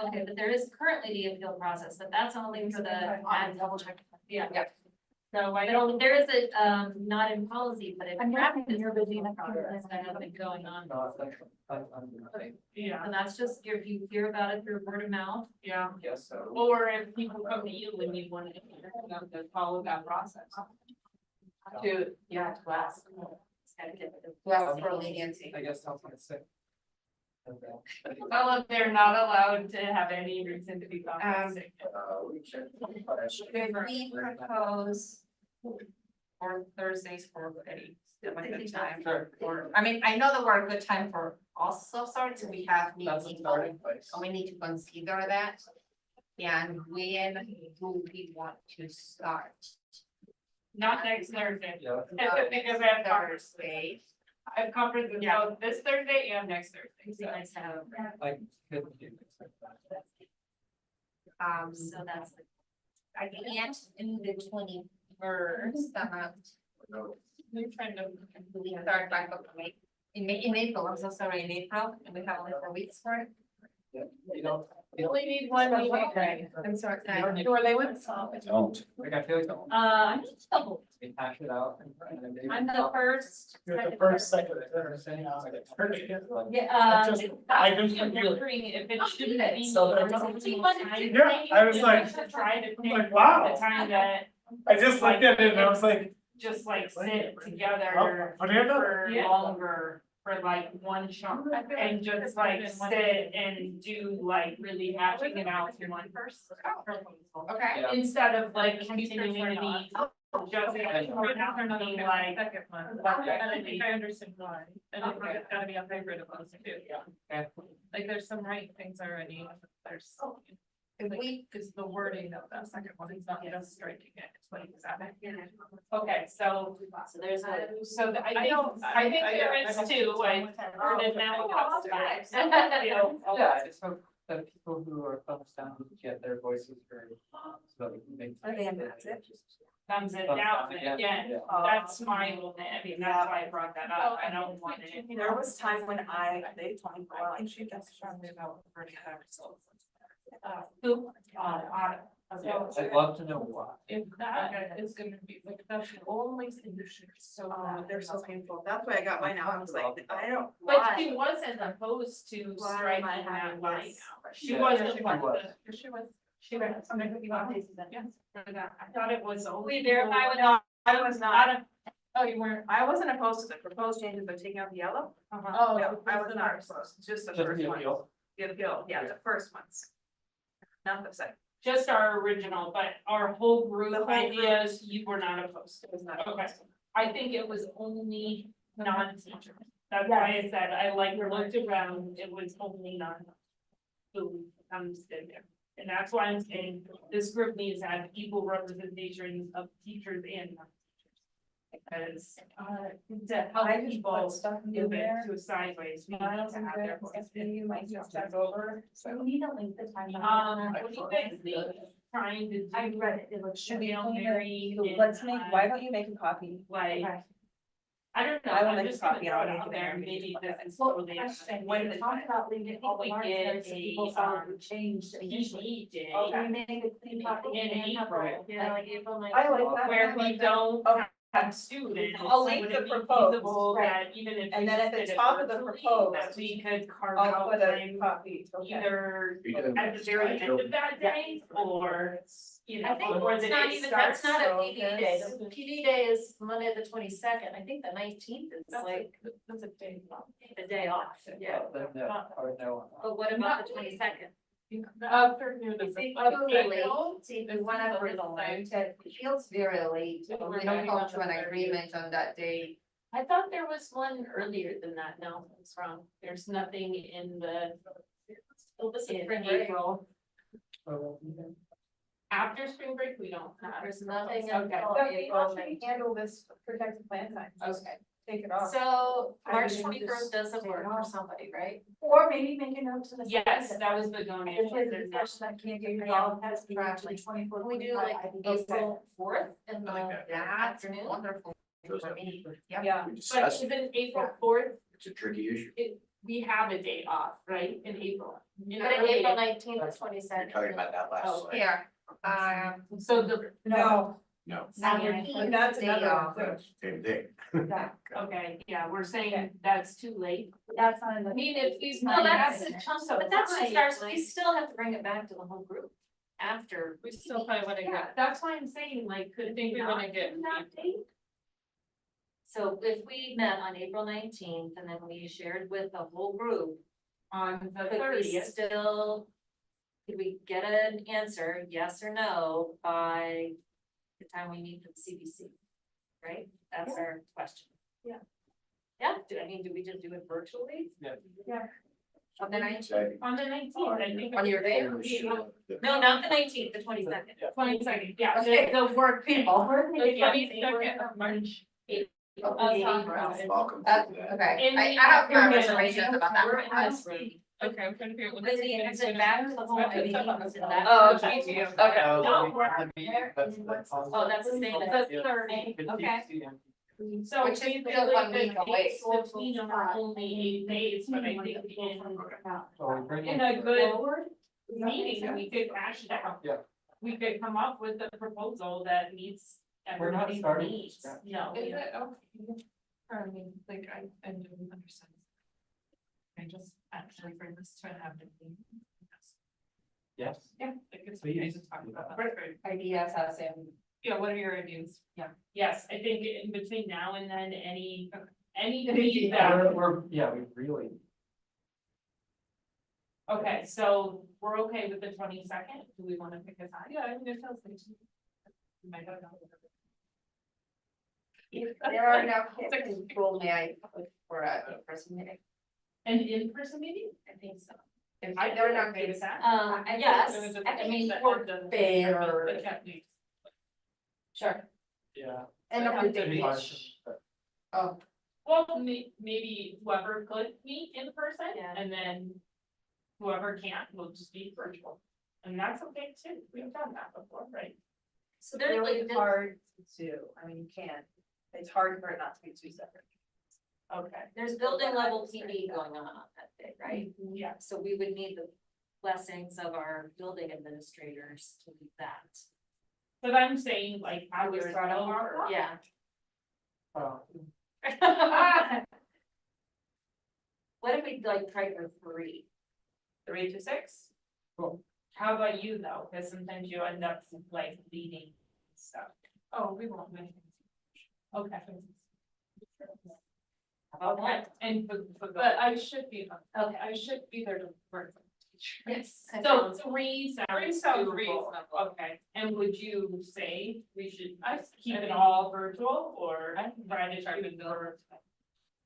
Okay, but there is currently the appeal process, but that's only for the. Double check. Yeah. So I There is a, not in policy, but in I'm practice, wrapping your busy enough. process that have been going on. yeah, And that's just, if you hear about it through word of mouth. yeah. Yes, so. Or if people come to you and you want to follow that process. To ask. To ask for leniency. I guess I'll put it sick. Well, if they're not allowed to have any reason to be compensated. We can. Could we propose Or Thursdays for any. a good time? Sure. I mean, I know the word good time for also sorts, we have That's a meetings, starting place. and we need to consider that. And when do we want to start? Not next Thursday. Yeah. Because I have conference. Thursday. I have conferences both this Thursday and next Thursday. It'd be nice to have. Like, good. So that's. I can't do the 21st, We're trying to. we start back up in April, I'm so sorry, in April, and we have only 4 weeks for it. You don't. We only need one meeting. I'm sorry. Who are they with? Don't. Like, I feel like. I'm just double. We hash it out. and then I'm the first. You're the first, second, third, Yeah, I just- I'm wondering if it shouldn't be. So a that's- routine time. Yeah, I was like- We should try to pick like, wow. the time that I just looked at it and I was like, just like sit together what do you know? for longer, for like one chunk. And just like sit and do like really hashing it out in one person. Okay. Yeah. Instead of like continuing to be just being like. I think I understand why, and it's gotta be a hybrid of those two. Okay. Like there's some right things already, there's. If we, Because the wording of that second one is not just striking it, it's what exactly. Okay, so. so there's a. So I think there is too, like, heard it now. Yeah, I just hope that people who are thumbs down get their voices heard. So that we can make. Are they in Madison? Comes in Thumbs now, down, yeah, again, yeah. that's my limit, I mean, that's why I brought that up, I don't want it. There was time when they told me, well, I should just try to about. Who? Yeah, I'd love to know why. If that is gonna be, like, that's the only solution, so. They're so painful. That's why I got mine out. I was like, I don't. But she wasn't opposed to Why am striking I that having line this? out. She Yeah, wasn't. she was. She was, yes, for that. I thought it was only. We verify with No, I was not. Oh, you weren't. I wasn't opposed to the proposed changes, but taking out the yellow. Oh, No, I was not opposed, just the Just first the one. appeal. The appeal, yeah, the first ones. Not the second. Just our original, but our whole group The whole ideas, you were not opposed to. It was not Okay, opposed. I think it was only non-teachers. That's why I said, I like looked around, it was only non. Who comes in there, and that's why I'm saying this group needs to have equal representation of teachers and non-teachers. Because, to help people move it to a sideways, we need to have their voice. You might just check over, so we need to link the time. What do you guys think? Trying to do. I read it, it looks. Should we all marry? Let's make, why don't you make a copy? Like, I don't know, I will I'm make just a gonna copy, throw I'll it make out it there, there. maybe this is Well, totally. question, When when we talk about leaving all we marks, get there's people thought we changed initially. PD day. We make a clean copy In and have April. it, yeah, like April ninth. I like that. Where we don't have students. I'll link would it the be proposed, feasible right. that even if. And we then at just the did it top of the virtually, proposed, that we could carve I'll out put a time copy, okay. either You can- at the very end of that day or, you know, I think before the it's not day even, starts. that's not a so PD day, there's- the PD day is Monday, the 22nd. I think the 19th is That's like That's a day. the day off, yeah. Then, I would know. But what about the 22nd? After near the. It's really late, see, we wanna present it, it feels very late, we don't come to an agreement on that day. I thought there was one earlier than that, no, it's wrong, there's nothing in the. In April, after spring break, we don't have. There's nothing Okay. until April. Handle this protected plan time. Okay, take it off. So March I mean, 23rd just doesn't take work it for off. somebody, right? Or maybe make a note to the. Yes, that was the donation. If there's a discussion that can't get resolved, has to be moved to the 24th. Can we do like April 4th in the That's afternoon? wonderful for me, yep. Yeah, We but discussed it. even April 4th, It's a tricky issue. we have a day off, right, in April. In But early April April. 19th to You're 22nd. talking about that last Oh, slide. Yeah, So the, No. No, That's another. same thing. okay, yeah, we're saying that's too late. That's not in the. I mean, if we. No, that's a chunk But that's just ours, we still have to bring it back to the whole group after. We still probably wanna get, that's why I'm saying, like, could we wanna get that date? So if we met on April 19th and then we shared with the whole group, On the could we 30th, still, could we get an answer, yes or no, by the time we meet with CBC? Right? That's our question. Yeah. Yeah, do we just do it virtually? yeah, on the 19th. on the 19th, I think. On your day? No, not the 19th, the 22nd. 22nd, yeah, Okay. the work people. People. The 22nd of March. Welcome. Okay, In I the have my afternoon. reservations about that. We're in this room. Okay, I'm trying to figure out what. Lindsay, is it back to the whole meeting? Is it back? Oh, to the okay. whole- Okay. No, we're- Oh, that's the same. That's 30, okay. So Which is basically, still 1 the week away. dates between them are only 8 days, but I think in In a good meeting, we could hash it out. Yeah. We could come up with a proposal that meets We're not everybody's starting from needs. scratch. No, Is we- it okay? I mean, like, I didn't understand. I just actually bring this to have it. Yes. yeah, like it's. Please. I just talked about that. Perfect. Ideas as in. Yeah, what are your ideas? Yeah, yes, I think in between now and then, any Anything feedback. We really. Okay, so we're okay with the 22nd, do we wanna pick a time? Yeah, I mean, it sounds like. You might not know. If there are no people, may I put for a in-person meeting? An in-person meeting? I think so. If there are no Okay with kids. that. Yes, It was just- I mean, for fair. The techniques. Sure. Yeah. And of the day. Oh, Well, maybe whoever could meet in person, Yeah. and then whoever can't will just be virtual. And that's okay too, we've done that before, right? so there's Really like, hard to do, I mean, you can't, it's hard for it not to be two separate. Okay. there's building level PD going on that day, right? Yeah, So we would need the blessings of our building administrators to do that. but I'm saying like, I was Yours thought no? over. Yeah. What if we like try for 3? 3 to 6? Cool. How about you though, because sometimes you end up like leading stuff. Oh, we won't mention. Okay. Okay, and but I should be, okay, I should be there to work. with the teacher. Yes. So 3 Three sounds sounds doable, reasonable. okay, and would you say we should keep it all virtual or try to keep it more?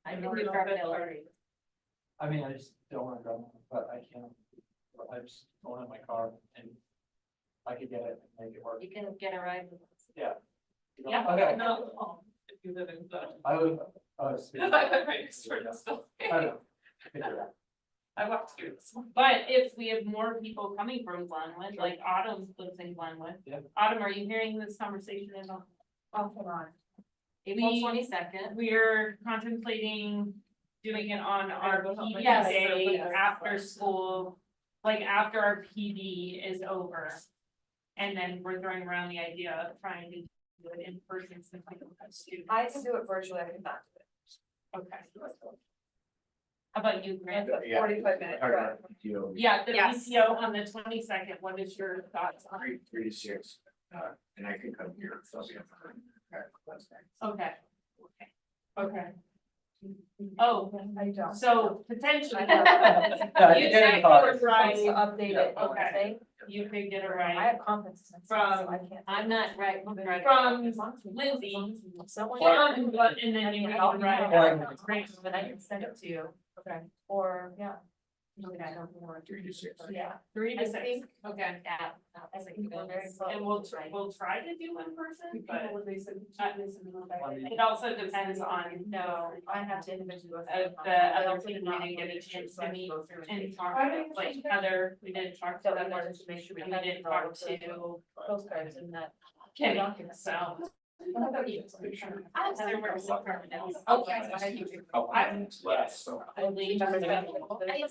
I think we probably already. I mean, I just don't wanna go, but I can't. I just go in my car and I could get it and make it work. You can get a ride with us. Yeah. Yeah, Okay. no, if you live in the. I would, Right, sort of still. I know. Figure it out. I walked through this one. But if we have more people coming from Glenwood, like Autumn lives in Glenwood. Yeah. Autumn, are you hearing this conversation in the? Off and on. April We- 22nd. We're contemplating doing it on our PD Yes. day after school, like after our PD is over. And then we're throwing around the idea of trying to do it in person since we don't have students. I can do it virtually, I can not do it. Okay. How about you, Grant? It's a 45-minute drive. Yeah, the Yes. PTO on the 22nd, what is your thoughts on? 3 to 6, and I can come here, so I'll be up. Okay. Okay. Oh, I don't. so potentially. Yeah, You get can it caught. get a ride, Update it, Okay. okay? you could get a I ride have confidence. in myself, so From- I can't. I'm not right. from Lindsay, Someone. and then you get a ride. But I can send it to you. Okay. Or, yeah. Yeah. 3 to I 6, think- okay. Yeah. I think we're very close. And we'll try to do in person, but It it also depends on, No, I have to individually. the other people we didn't get a chance to meet and talk, like Heather, we didn't talk to Heather, to make sure we didn't talk to postcards and that. Kenny, so. There were some permanents. Okay. I leave. Okay.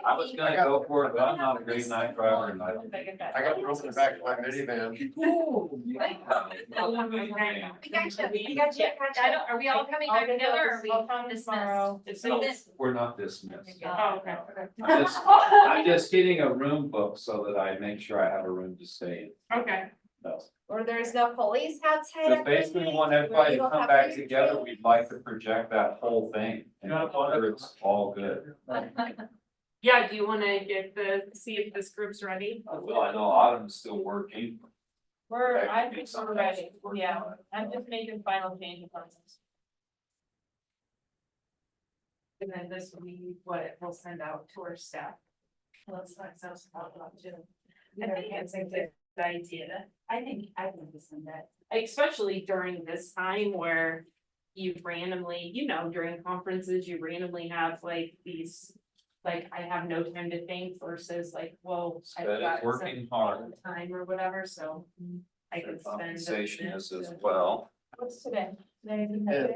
I was gonna go for it, but I'm not a great night driver and I don't. I got room in the back of my minivan. We got you. Are we all coming back together or are we dismissed? We're not dismissed. Oh, okay. I'm just getting a room booked so that I make sure I have a room to stay in. Okay. No. Or there's no police outside. But basically, we want everybody to come back together, we'd like to project that whole thing, and whether it's all good. Yeah, do you wanna see if this group's ready? Well, I know Autumn's still working. I think we're ready, yeah, I'm just making final changes on this. And then this will be what it will send out to our staff. Well, it's not so small, but Jim. I think it's a good idea, I think listen that. especially during this time where you randomly, during conferences, you randomly have like these. Like, I have no time to think versus like, well, I've That is got working some hard. time or whatever, so. I can spend. Compensation is as well. What's today? Today is Yeah.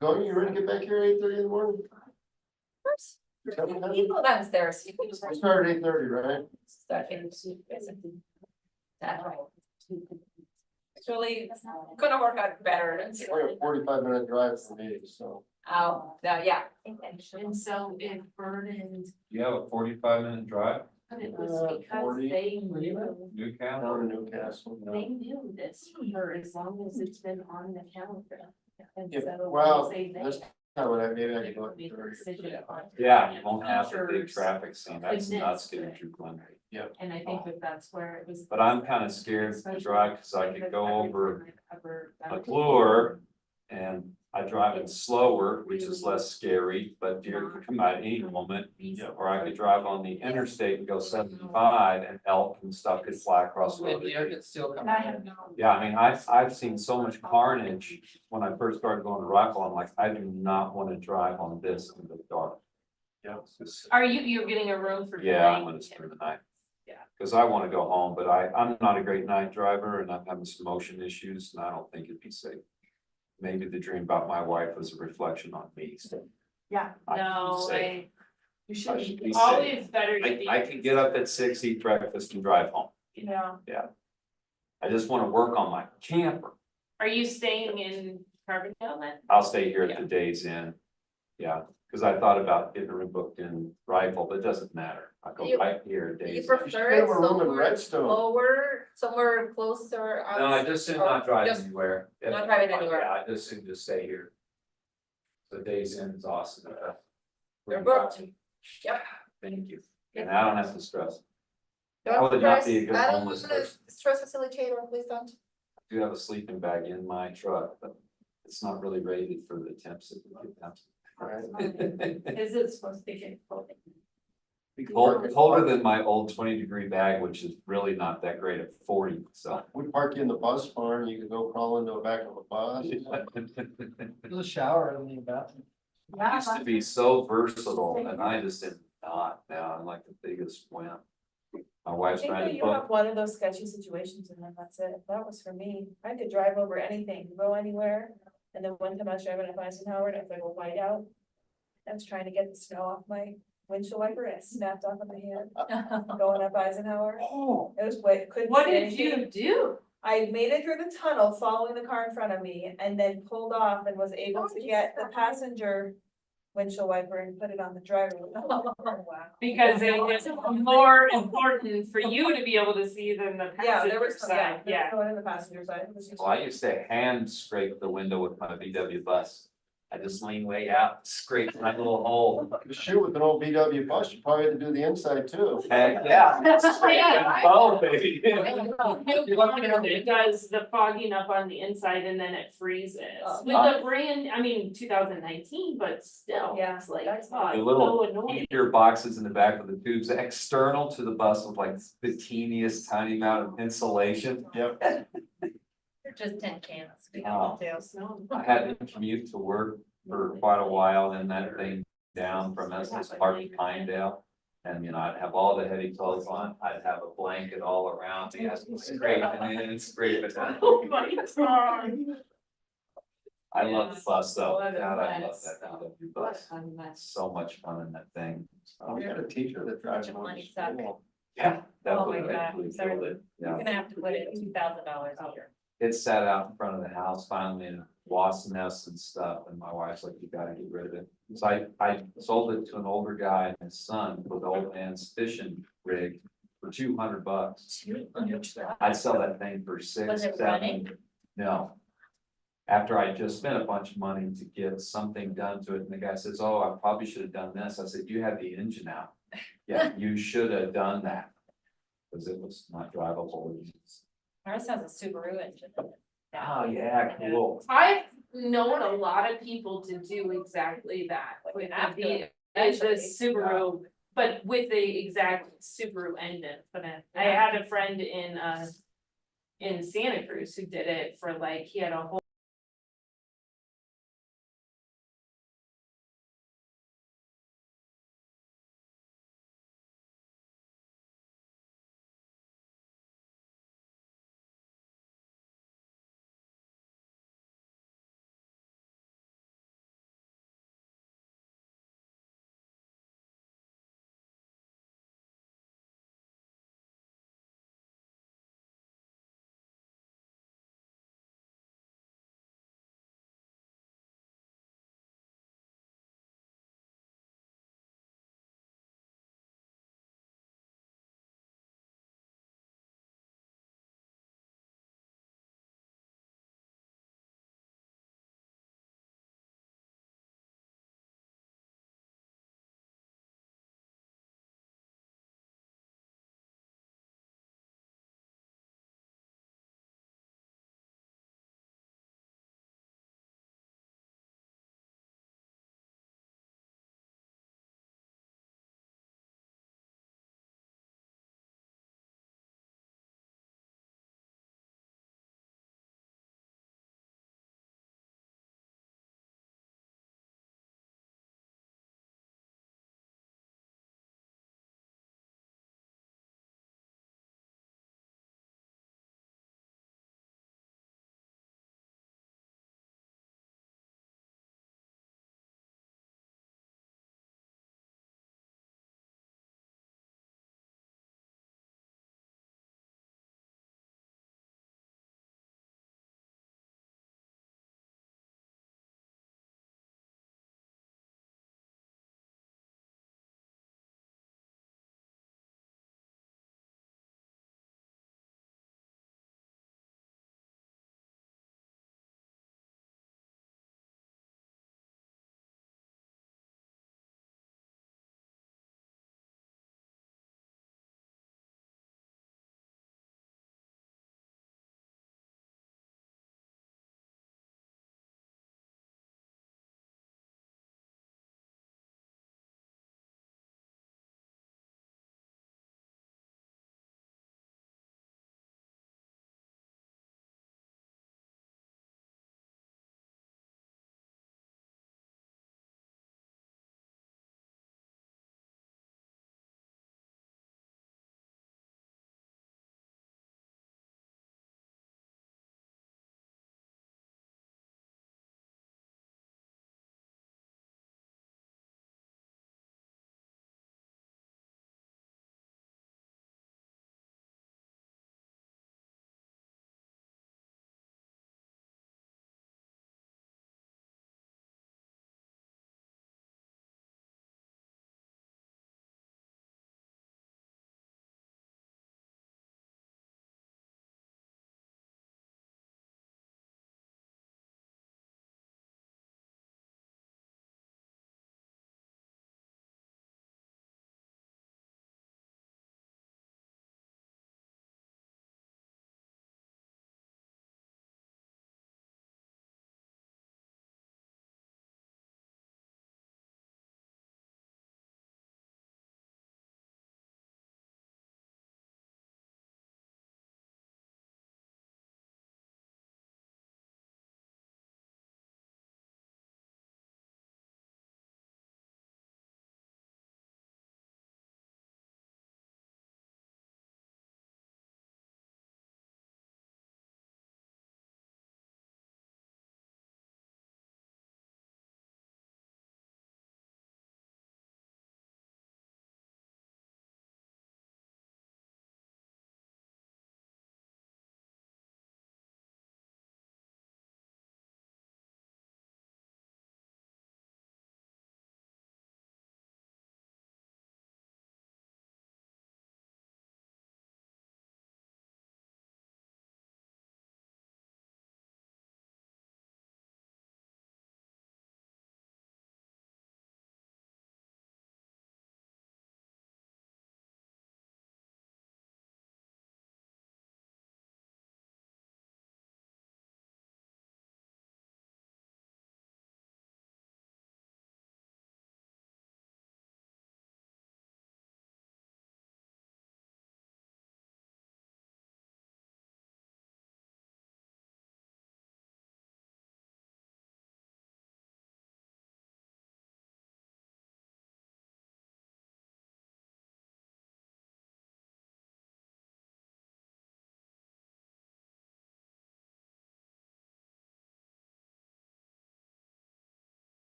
Tony, you ready to get back here at 8:30 in the morning? People downstairs. We start at 8:30, right? It's really gonna work out better. It's only a 45-minute drive for me, so. Oh, yeah. And so it burdened, You have a 45-minute drive, but it was because 40. they knew. Newcastle? Down to Newcastle. They knew this for as long as it's been on the calendar. And Yeah, so well, they say this they- time, maybe I can go at Make a 30. decision on Yeah, you won't have the big teachers. traffic scene, that's Goodness. nuts getting through Glen. And I think that that's where it was. But I'm kind of scared to drive, cause I could go over a McClure. And I drive it slower, which is less scary, but deer can come out any moment. Or I could drive on the interstate and go 75 and elk and stuff could fly across the road. still I have no. Yeah, I mean, I've seen so much carnage when I first started going to Rockwell, I'm like, I do not wanna drive on this in the dark. Yeah. You're getting a room for? Yeah, I'm tonight? gonna spend the night. Yeah. Cause I wanna go home, but I'm not a great night driver and I'm having some motion issues and I don't think it'd be safe. Maybe the dream about my wife was a reflection on me, so. Yeah. I should be No, safe. You I should should be. be safe. always better to be. I can get up at 6, eat breakfast and drive home. Yeah. I just wanna work on my camper. Are you staying in Carbondale then? I'll stay here at the Days Inn. Yeah, cause I thought about getting a room booked in Rifle, but it doesn't matter. I go You- right here at You Days Inn. prefer We it have a room in somewhere Redstone. lower, somewhere closer? No, I just soon not drive Just- anywhere. not driving anywhere. Yeah, I just soon just stay here. The Days Inn is awesome. They're booked. Yep. Thank you. And I don't have to stress. I Don't would not stress. be a good I don't homeless wanna person. stress facilitator, please don't. I do have a sleeping bag in my truck, but it's not really rated for the temps that we get down. Is it supposed to get cold? Colder than my old 20-degree bag, which is really not that great at 40, so. We park you in the bus barn, you can go crawl into the back of a bus. There's a shower in the bathroom. Used to be so versatile and I just did not, now I'm like the biggest wimp. My I wife's think trying that to you book, have one of those sketchy situations and then that's it. That was for me. I could drive over anything, go anywhere. And then one time I was driving up Eisenhower and I was like a whiteout. I was trying to get the snow off my windshield wiper and it snapped off of my hand going up Eisenhower. Oh, It was wet, couldn't. what see did anything. you do? I made it through the tunnel following the car in front of me and then pulled off and was able to get the passenger windshield wiper and put it on the driver. Because it was more important for you to be able to see than the Yeah, there passenger was, yeah, side, there yeah. was no one in the passenger side. It was just- Well, I used to hand scrape the window with my VW bus. I just lean way out, scrape my little hole. Shoot, with an old VW bus, you probably had to do the inside too. Heck, yeah. Oh, baby. It does the fogging up on the inside and then it freezes. With the brand, I mean, 2019, but still, Yeah, it's like, that's oh, The it's little so annoying. heater boxes in the back of the tubes, external to the bus with like the teeniest tiny amount of insulation. Yep. They're just tin cans. We Oh. have to. I had to commute to work for quite a while and that thing down from Estes Park to Pinedale. And I'd have all the heavy clothes on, I'd have a blanket all around me, I'd scrape it in and scrape it out. Oh my god. I love the bus though, What a God, I love mess. that VW bus, so much fun in that thing. We had a teacher that drives Bunch of one money to suck. school. Yeah. That Oh would my God, eventually sorry. kill it, You're yeah. gonna have to put it $2,000 a year. It sat out in front of the house finally in wasp nests and stuff, and my wife's like, you gotta get rid of it. So I sold it to an older guy and his son with old man's fishing rig for $200. I'd sell that thing for six, Was it seven. running? No. After I just spent a bunch of money to get something done to it, and the guy says, oh, I probably should have done this. I said, you had the engine out. Yeah, you should have done that. Cause it was not drivable. Ours has a Subaru engine. Oh, yeah, cool. I've known a lot of people to do exactly that with the Subaru, but with the exact Subaru engine. But I had a friend in Santa Cruz who did it for like, he had a whole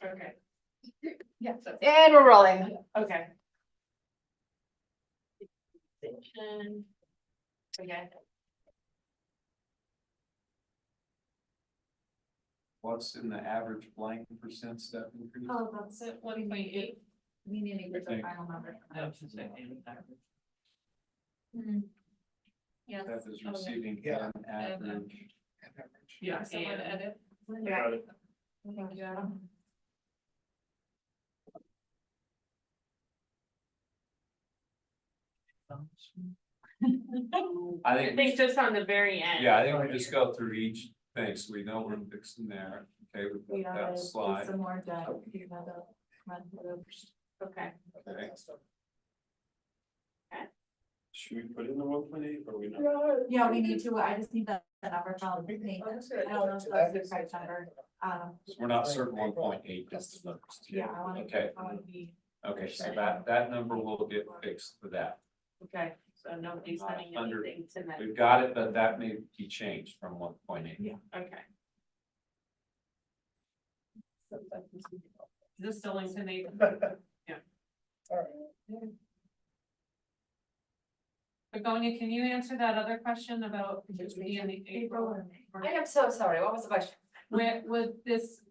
Okay, Yeah, and we're rolling. okay. Okay. What's in the average blank percent step increase? Oh, that's it, 1.8. We need to get the Okay. final number. Yes. That is Oh, yeah. receiving Yeah. an average. Yeah, Someone and edit. Got it. Thank you, Adam. I I think, think just on the very end. yeah, I think we just go through each thing, so we know we're fixing there. Okay, we've We got gotta that do slide. some more data. You gotta run through. Okay. Okay. Should we put in the 1.8 or we not? Yeah, we need to, I just need the number from Nate. I don't know if that's the right number. So we're not certain 1.8 is the number. Yeah, I wanna. Okay. I wanna be. Okay, so that number will get fixed for that. Okay, so nobody's sending Under- anything tonight. We've got it, but that may be changed from 1.8. Yeah, okay. Is this still linked to Nathan? Yeah. Begonia, can you answer that other question about the in the April? I am so sorry, what was the question? With this,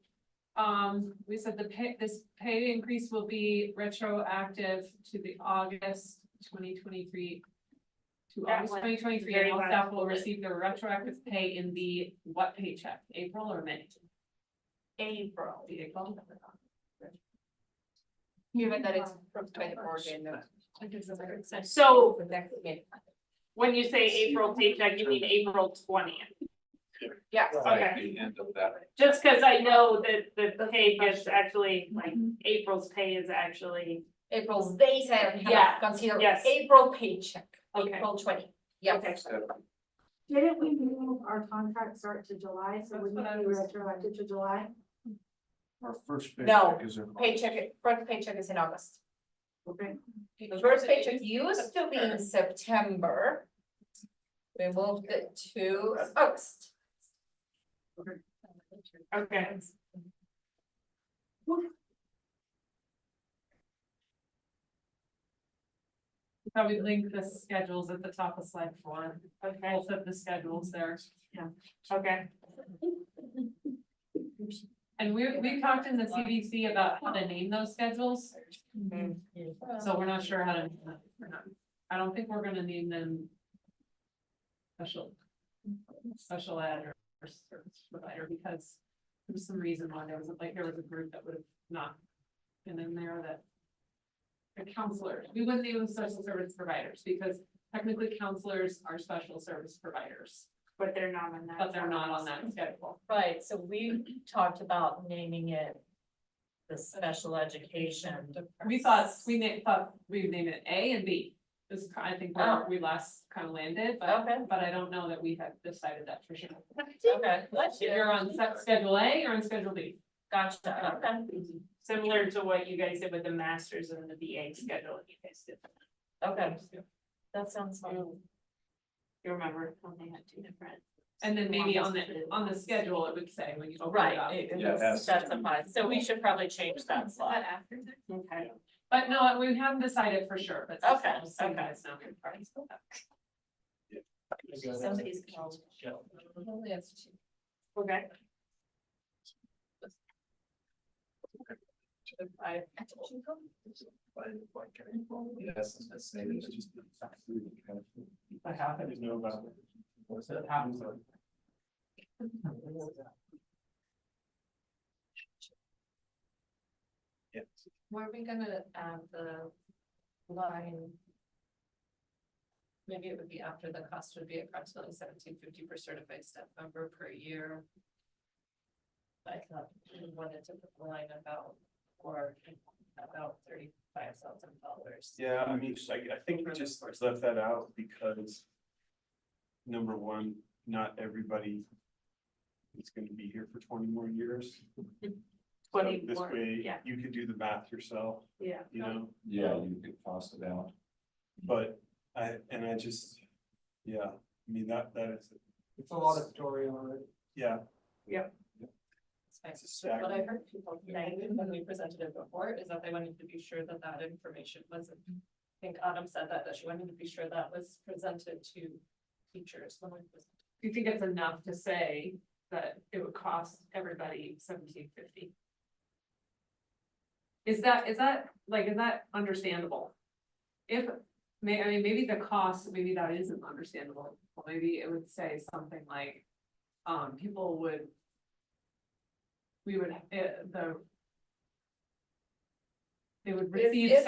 we said this pay increase will be retroactive to the August 2023. To That August one, 2023, very and all last staff will bullet. receive the retroactive pay in the what paycheck, April or May? April. The April. Given that it's from 24 again. So The next meeting. when you say April paycheck, you mean April 20th? Yeah. Right, the end of that. Just because I know that the pay gets actually, like, April's pay is actually. April's days and Yeah, consider yes. April paycheck, Okay. April 20. Yeah. Okay. Didn't we move our contract start to July, so That's wouldn't what I it be was- retroactive to July? Our first No, paycheck is in. Paycheck, first paycheck is in August. Okay. The first paycheck used to be in September. We moved it to August. Okay. Probably link the schedules at the top of slide 4. Okay, I'll set the schedules there. Yeah. Okay. And we talked in the CBC about how to name those schedules. So we're not sure how to, I don't think we're gonna name them special ed or service provider, because there's some reason why there was a group that would have not been in there that. The counselors, we wouldn't name them special service providers, because technically counselors are special service providers, But they're not on that. but they're not on that schedule. Right, so we talked about naming it the special education. We thought we would name it A and B. This is, I think, where Oh. we last kind of landed, Okay. but I don't know that we have decided that for sure. Okay, If you're on schedule A or on schedule B. gotcha, okay, Similar to what you guys did with the masters and the BA schedule, you guys did. okay. That sounds fun. You remember when they had 2 different. And then maybe on the schedule, it would say when you open it up. Right, Yeah, that's a fine, so we should probably change that slide. Okay, but no, we haven't decided for sure, but. Okay, just so you okay. guys know. Somebody's. Okay. Yes, let's say it's just. I happen to know about it. What's that happens? Yes. Were we gonna add the line? Maybe it would be after the cost would be approximately $17.50 per certified staff member per year. I thought we wanted to put the line about $35,000. Yeah, I mean, I think we just left that out because. Number one, not everybody. Is gonna be here for 20 more years. So 20 this more, way, yeah. you could do the math yourself, Yeah. you know, Yeah, you could cost it out. but I just, yeah, I mean, that is, It's a lot of story on it. yeah. Yep. What I heard people saying when we presented it before is that they wanted to be sure that that information wasn't. I think Autumn said that she wanted to be sure that was presented to teachers when we presented. Do you think it's enough to say that it would cost everybody $17.50? Is that understandable? I mean, maybe the cost, maybe that isn't understandable, well, maybe it would say something like, people would. They would receive if we-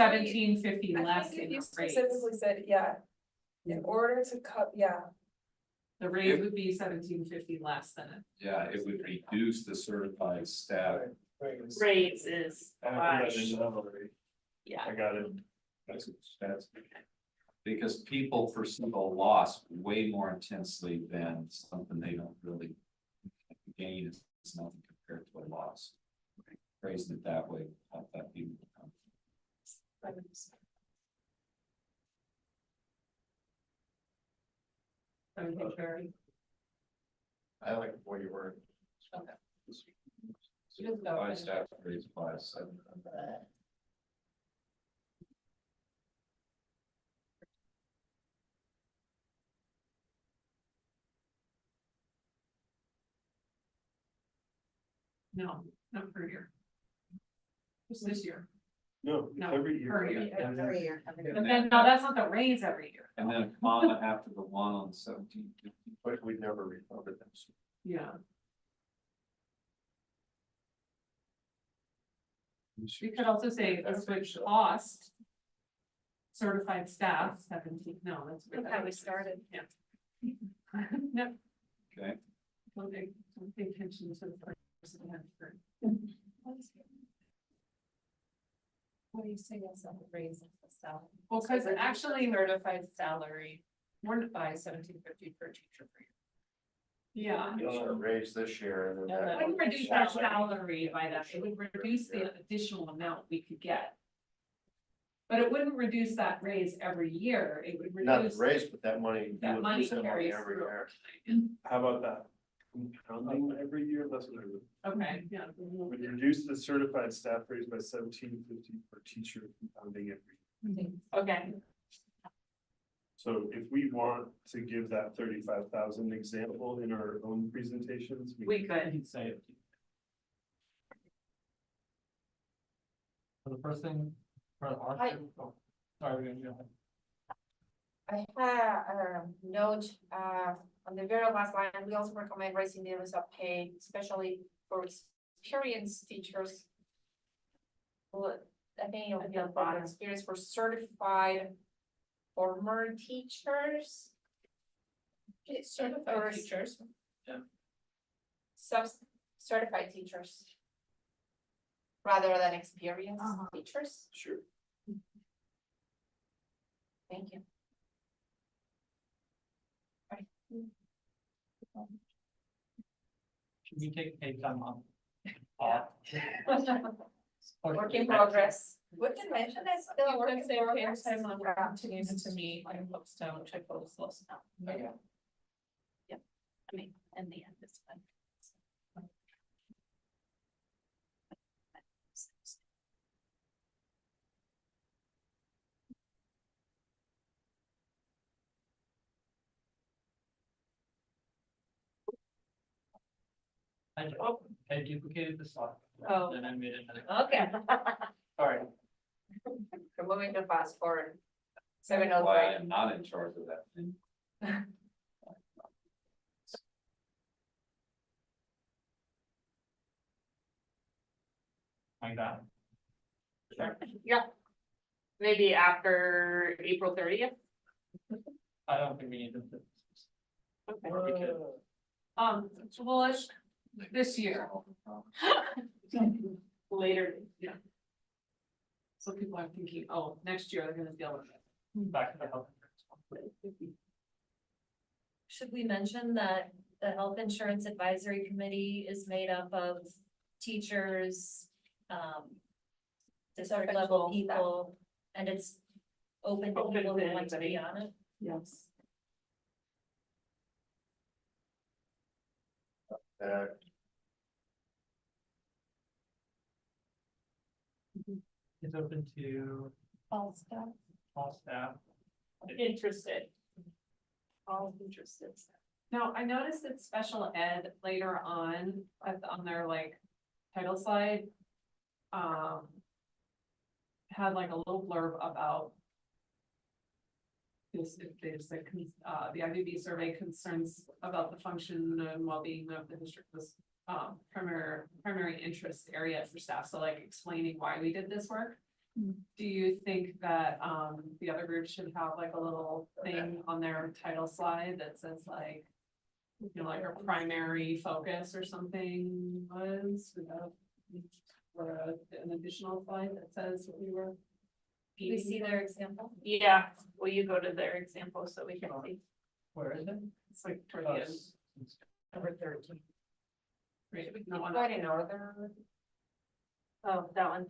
$17.50 I less think in if you the raise. specifically said, yeah, in order to cut, yeah, The raise would be $17.50 less than it. Yeah, it would reduce the certified staff. Raise is. I have that in already. Yeah. I got it. That's because people perceive a loss way more intensely than something they don't really gain. It's nothing compared to a loss. Phrasing it that way, help that people come. I like the way you were. Okay. Certified staff raised by 7. No, not per year. Just this year. No, No, every year. per year. Every year. And then, no, that's not the raise every year. And then a comma after the 1 on 1750. But we never refunded them. Yeah. We could also say a switch cost. Certified staff 17, no, that's. Look how we started. Yeah. No. Okay. Don't pay attention to the person who had to. What do you say that's not a raise of the salary? Well, because actually, Certified salary, we're by $17.50 per teacher per year. yeah. You'll have a raise this year and then. It that- wouldn't reduce our salary by that, it would reduce the additional amount we could get. But it wouldn't reduce that raise every year, it would Not the reduce. raise, but that money. you That would money lose that money carries every through. year. How about that? Compounding every year, that's what I would. Okay, yeah. Would reduce the certified staff raise by $17.50 per teacher, compounding every. Okay, So if we want to give that 35,000 example in our own presentations. we could. Say it. So the first thing, for our, oh, sorry, we're gonna go ahead. I had a note, on the very last line, we also recommend raising the levels of pay, especially for experienced teachers. Well, I think it'll be a lot of experience for certified former teachers. It's certified teachers. Yeah. Certified teachers. Rather than experienced teachers. Sure. Thank you. Can we take paid time off? Work in progress. What did mention is still a You work could in say progress. paid time on will continue to meet and post out, check those lists now. Okay. Yeah, I mean, in the end, it's fine. I duplicated the slide. Oh. And I made it. Okay. Sorry. We're moving to fast forward. That's why I am not in charge of that thing. Like that. Yeah. Maybe after April 30th. I don't think we need to. Or we could. Well, this year. Later, yeah. So people are thinking, oh, next year they're gonna deal with it. Back to the health. Should we mention that the Health Insurance Advisory Committee is made up of teachers, district level people, and it's open to Open people to who want to be anybody. on it? Yes. It's open to All stuff. all staff. Interested. All interested. Now, I noticed that special ed later on, on their like title slide. Had like a little blurb about. This, if there's the IBB survey concerns about the function and well-being of the district was. Primary interest area for staff, so like explaining why we did this work. Do you think that the other groups should have like a little thing on their title slide that says like, you know, like our primary focus or something was, or an additional slide that says what we were. Do we see their example? Yeah, will you go to their example so we can see? Where is it? It's like toward the end. Number 13. Right, No, no, Friday Northern. Oh, that one.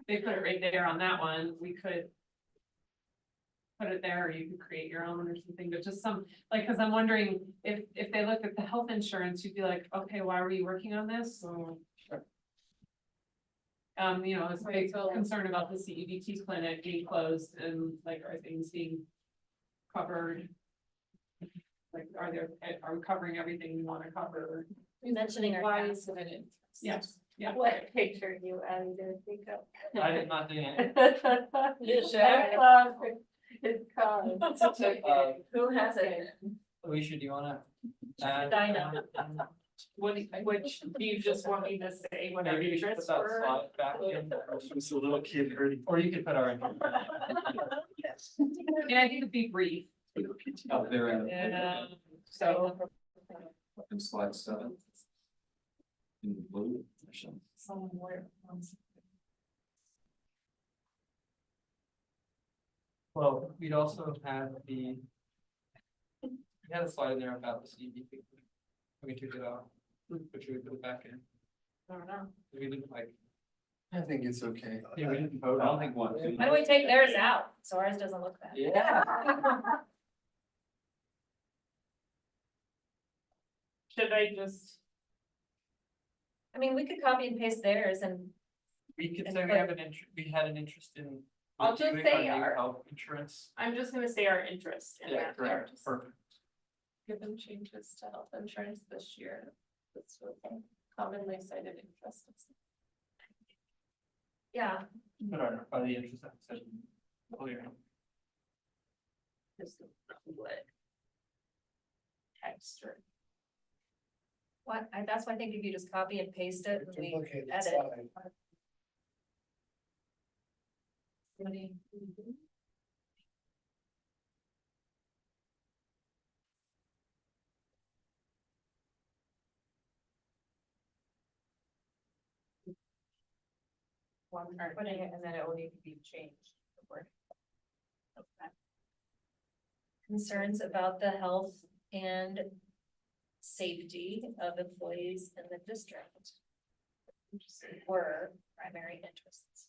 they put it right there on that one, we could. Put it there, or you could create your own or something, but just some, like, cause I'm wondering if they looked at the health insurance, you'd be like, okay, why were you working on this? Sure. You know, it's a big concern about the CEBT clinic being closed and like, are things being covered? Like, are we covering everything we wanna cover? Mentioning our. Why past. is it in? Yes, yeah. What picture you added there, think of? I did not do it. I love his card. Who has it? Alicia, do you wanna? Dinah. Which do you just want me to say what our Maybe you should put interests that were? slide back in. She was a little kid hurting. Or you could put our. Yes. And I think it'd be brief. Up there Yeah, so. in slide 7. In blue. Somewhere. Well, we'd also have the. We had a slide in there about the CDP. We took it out, but you would put it back in. I don't know. We didn't like. I think it's okay. Yeah, we didn't vote. I don't think one. Why do we take theirs out? So ours doesn't look bad. Yeah. Should I just? I mean, we could copy and paste theirs and. We could say we have an we had an interest in. I'll just doing say new our- health insurance. I'm just gonna say our interest in Yeah, that. correct, perfect. Given changes to health insurance this year, this was a commonly cited interest. Yeah. But our, by the interest that said. Earlier. Just what? Text or. What, that's why I think if you just copy and paste it, and we Duplicate the edit. slide. One, or putting it, and then it will need to be changed. Before. Okay. Concerns about the health and safety of employees in the district were primary interests.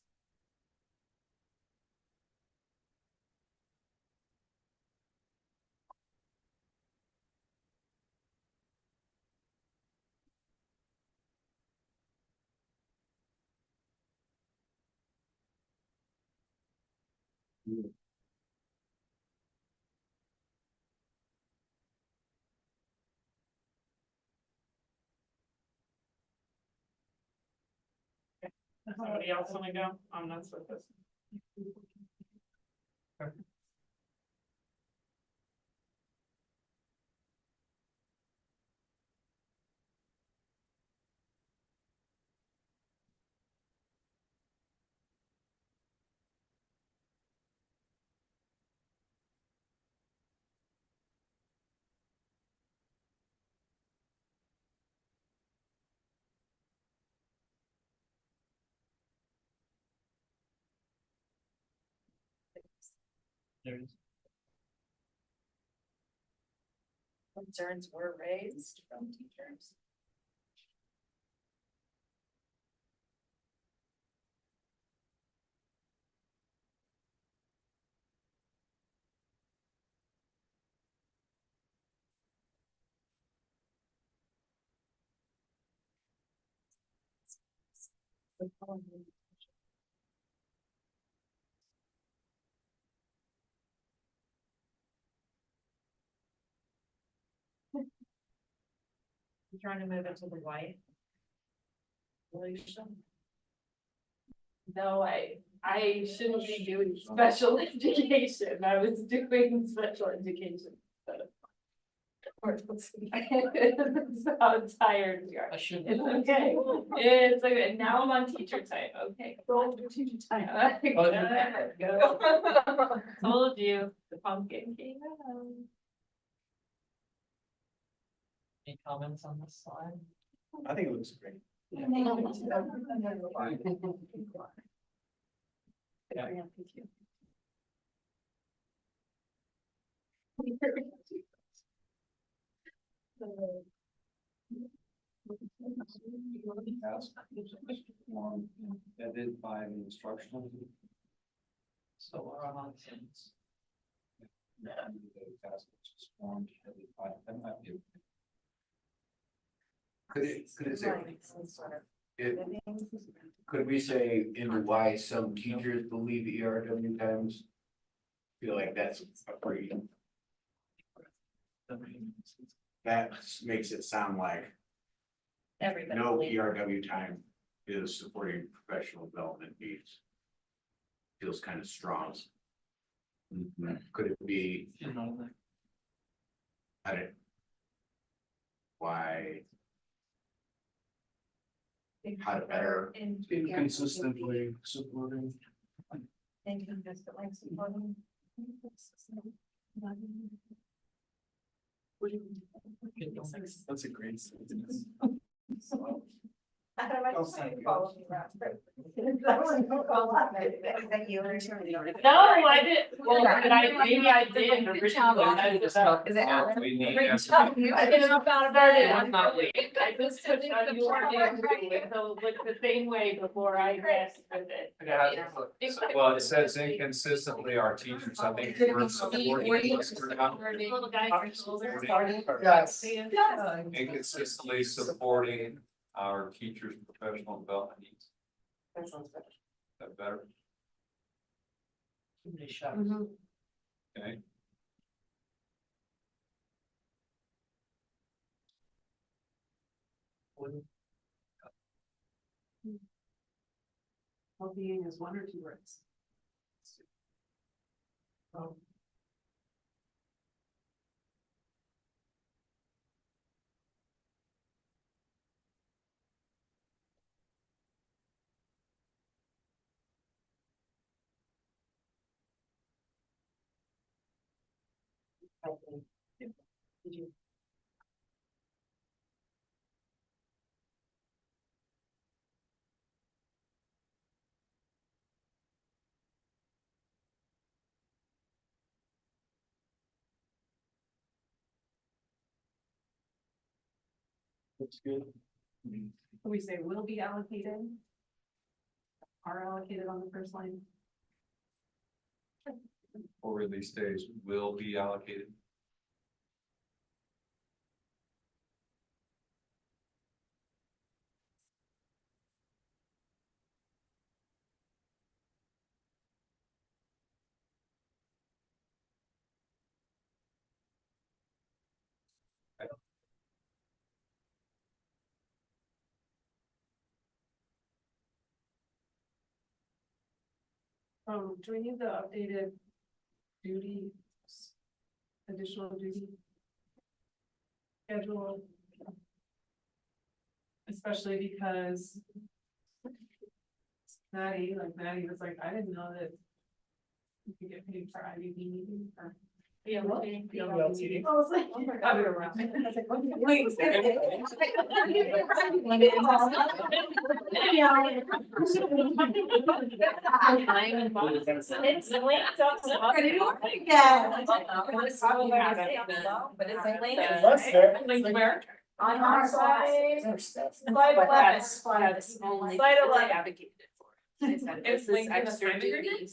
Somebody else wanna go? I'm not with this. There it is. Concerns were raised from teachers. You trying to move it to the white? Relation? No, I shouldn't be doing special education. I was doing special education. So tired we are. I should. It's okay. It's okay. Now I'm on teacher time. Okay. Go to teacher time. Told you, the pumpkin came out. Any comments on this slide? I think it looks great. Yeah. Edited by the instructional. So we're on things. Could we say into why some teachers believe ERW times? Feel like that's a pretty, that makes it sound like Everybody. no believes. ERW time is supporting professional development needs. Feels kind of strong. Could it be, I don't. Why? How to better. Inconsistently supporting. Inconsistently supporting. That's a great sentence. I don't like Oh, to sorry. follow me around. That you were showing me. No, I didn't. Well, but maybe I did originally. Is it Alex? We need. Great job, you. I didn't know about it. I'm not late. I just took on you with the same way before I messed with it. Well, it says inconsistently, our teachers, I think. we're supporting this or not. Little guys. Yes. Inconsistently supporting our teachers' professional development needs. That sounds better. Is that better? Too many shots. Okay. Well-being is one or two words. Did you? Looks good. Can we say will be allocated? Are allocated on the first line? Over these days will be allocated. Do we need the updated duty? Additional duty? Schedule? Especially because. Maddie was like, I didn't know that. You could get paid for IBB meeting or. Yeah, PLT. I was like, other around. Please. It's linked up to. Good morning again. But it's a link. What's there? Linked where? On our side. Slide 11. Slide 11. It's linked in the assignment agreement?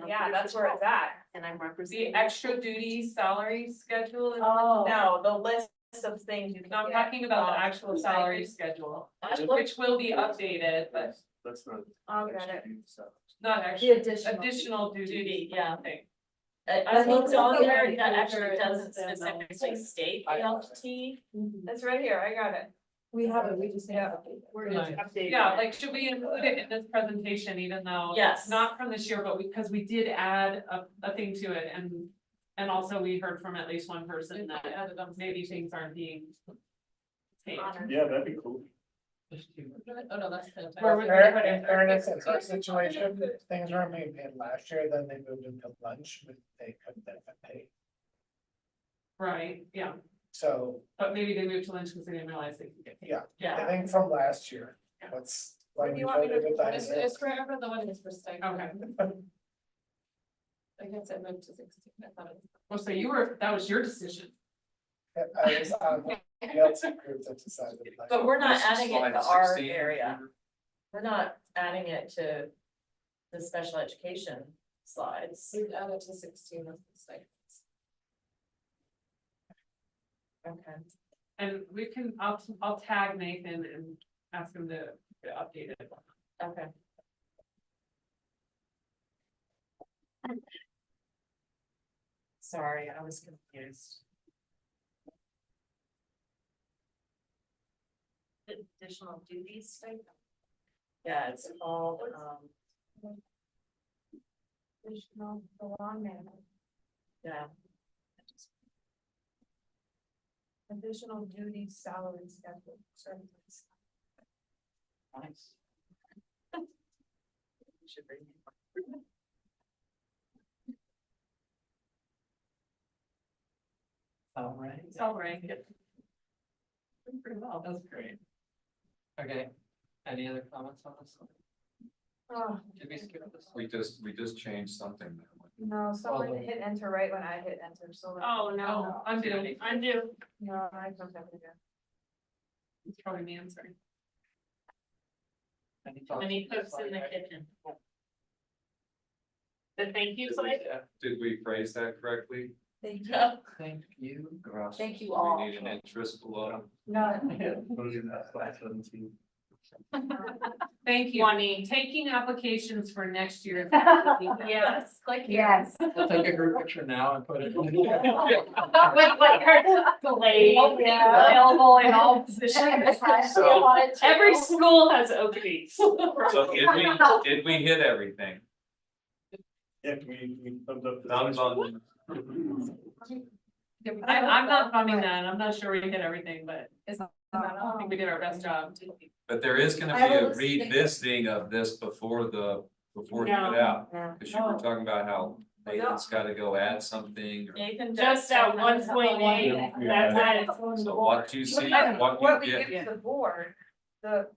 Yeah, that's where it's at. And I'm representing. The extra duty salary schedule is. No, the list of things you can. No, I'm get. talking about the actual salary schedule, which will be updated, but That's not. I'll get it. not The actually, additional. additional duty, yeah, okay. I think That's on okay. there that actually doesn't specifically state BLT. That's right here, I got it. We have it, we just. Yeah. We're just updating. Yeah, like, should we include it in this presentation, even though? Yes. It's not from this year, but because we did add a thing to it, and also we heard from at least one person that maybe things aren't being paid. Yeah, that'd be cool. Oh, no, that's fantastic. Where would In fairness, in our situation, things weren't being paid last year, then they moved into lunch, but they couldn't benefit pay. Right, yeah, So, but maybe they moved to lunch because they didn't realize they could get paid. yeah, I think from last year, that's why Where do we you want me voted with to, that. it's forever the one is for stipend. Okay, I guess it moved to 16, I thought it was. well, so that was your decision. I was on the LT group that decided. like- But we're not This is adding it slide to our 16. area. We're not adding it to the special education slides. We've added to 16 of the stipends. Okay. And we can, I'll tag Nathan and ask him to update it. Okay. Sorry, I was confused. Additional duties stipend. Yeah, it's called, Additional belong management. yeah, Additional duties, salary schedule, services. nice. Should bring it. All right. It's all right. Pretty well, that's great. Okay, any other comments on this? Oh, Did we skip this? We just changed something there. no, someone hit enter right when I hit enter, so. Oh, no, undo. No, I don't have to do. It's probably me, I'm sorry. Any cooks in the kitchen? The thank you slide? Did we phrase that correctly? Thank you. Thank you. Thank you Do all. we need an interest below? No. Thank you. Juanine. Taking applications for next year. Yes, click here. Yes. We'll take a group picture now and put it. With like her delayed, available in all positions. So- Every school has openings. So did we hit everything? Yeah, we thumbs up. the Thumbs session. on. I'm not bumming that, I'm not sure we hit everything, but I think we did our best job. But there is gonna I be have a a list. revisiting of this before you put it out. No. Cause you were talking about how Nathan's gotta go add something. or- Nathan just at 1.8, that's it. So what you see, What what we you give get. to the board, the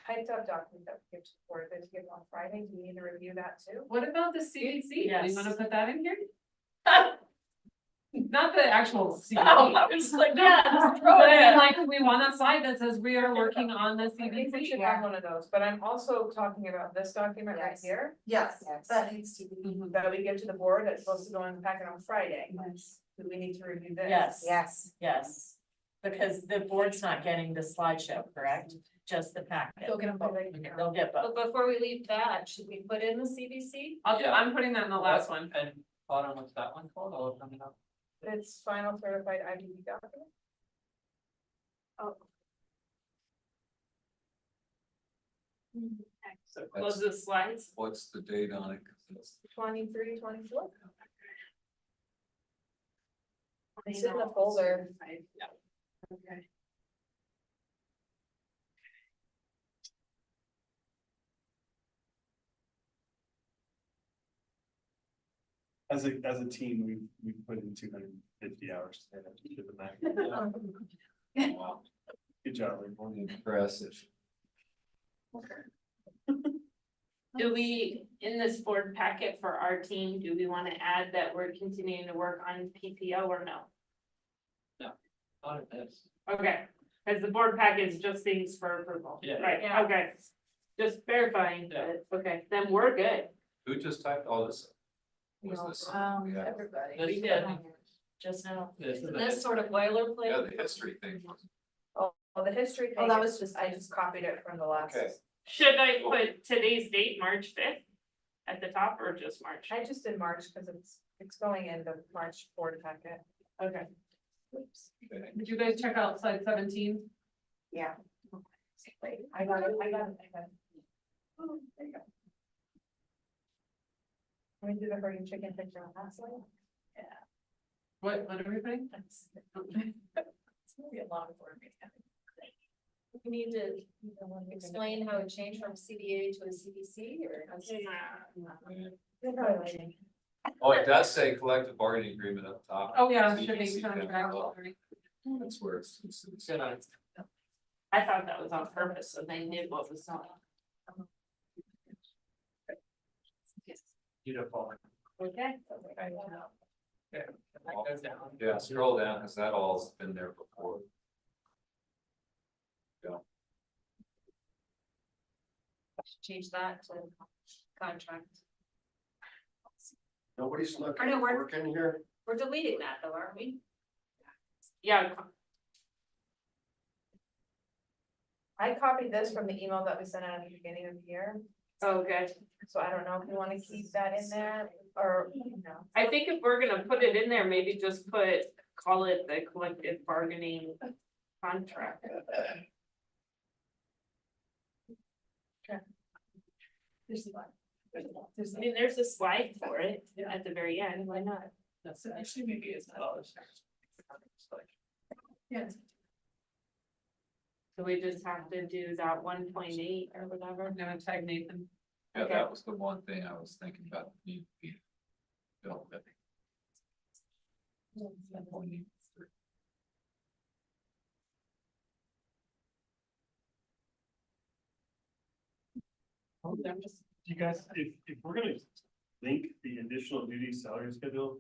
typed up document that we give to the board, that's given on Friday, do we need to review that too? What about the CBC? Do Yes. you wanna put that in here? Not the actual CBC. Oh, I was like, yeah, just throw But it I mean, in. like, we want a slide that says we are working on the I think we CBC. should have one of those, but I'm also talking about this document right Yes. here, Yes, Yes. that needs to be. that we give to the board, that's supposed to go in the packet on Friday. Yes. Do we need to review this? Yes. Yes. Yes, because the board's not getting the slideshow, correct? Just the packet. They'll get them by Okay, they'll get both. But before we leave that, should we put in the CBC? I'm putting that in the last one. And bottom, what's that one called? I'll open it up. It's final certified IDB document. So close the slides. What's the date on it? 'Cause it's- 23, 24. It's in the folder. Okay. As a team, we put in 250 hours today to the max. Wow, Good job, everyone. impressive. Do we, in this board packet for our team, do we want to add that we're continuing to work on PPO or no? Not in this. Okay, because the board packet is just things for approval. Yeah. Right, okay. Just verifying, that okay, then we're good. Who just typed all this? Was this? Yeah. Everybody. This We is- did, just now. This is This sort of boilerplate. Yeah, the history thing. Oh, the history thing. Oh, that was I just copied it from the last. Okay. Should I put today's date, March 5th? at the top or just March? I just did March because it's going in the March board packet. Okay. Did you guys check out slide 17? Yeah. I got it. Oh, there you go. Can we do the herding chicken picture on that slide? Yeah. What everything? It's gonna be a long board meeting. We need to explain how it changed from CDA to a CDC or. They're probably waiting. Oh, it does say collective bargaining agreement up top. Oh, yeah, So you can shipping see that contract. well. That's where it's. Good on. I thought that was on purpose, so they knew what was on. Beautiful. Okay. Okay. That goes down. Yeah, scroll down, because that all's been there before. Change that to contract. Nobody's looking I know, at we're- working here. We're deleting that though, aren't we? Yeah, I copied this from the email that we sent out at the beginning of the year, okay. so I don't know if you want to keep that in there or, no. I think if we're gonna put it in there, maybe just call it the collective bargaining contract. I mean, there's a slide for it at the very end, why not? That's actually maybe it's $1. Yes. So we just have to do that 1.8 or whatever. I'm gonna tag Nathan. Yeah, Okay. that was the one thing I was thinking about. Bill, that- You guys, if we're gonna link the additional duty salary schedule,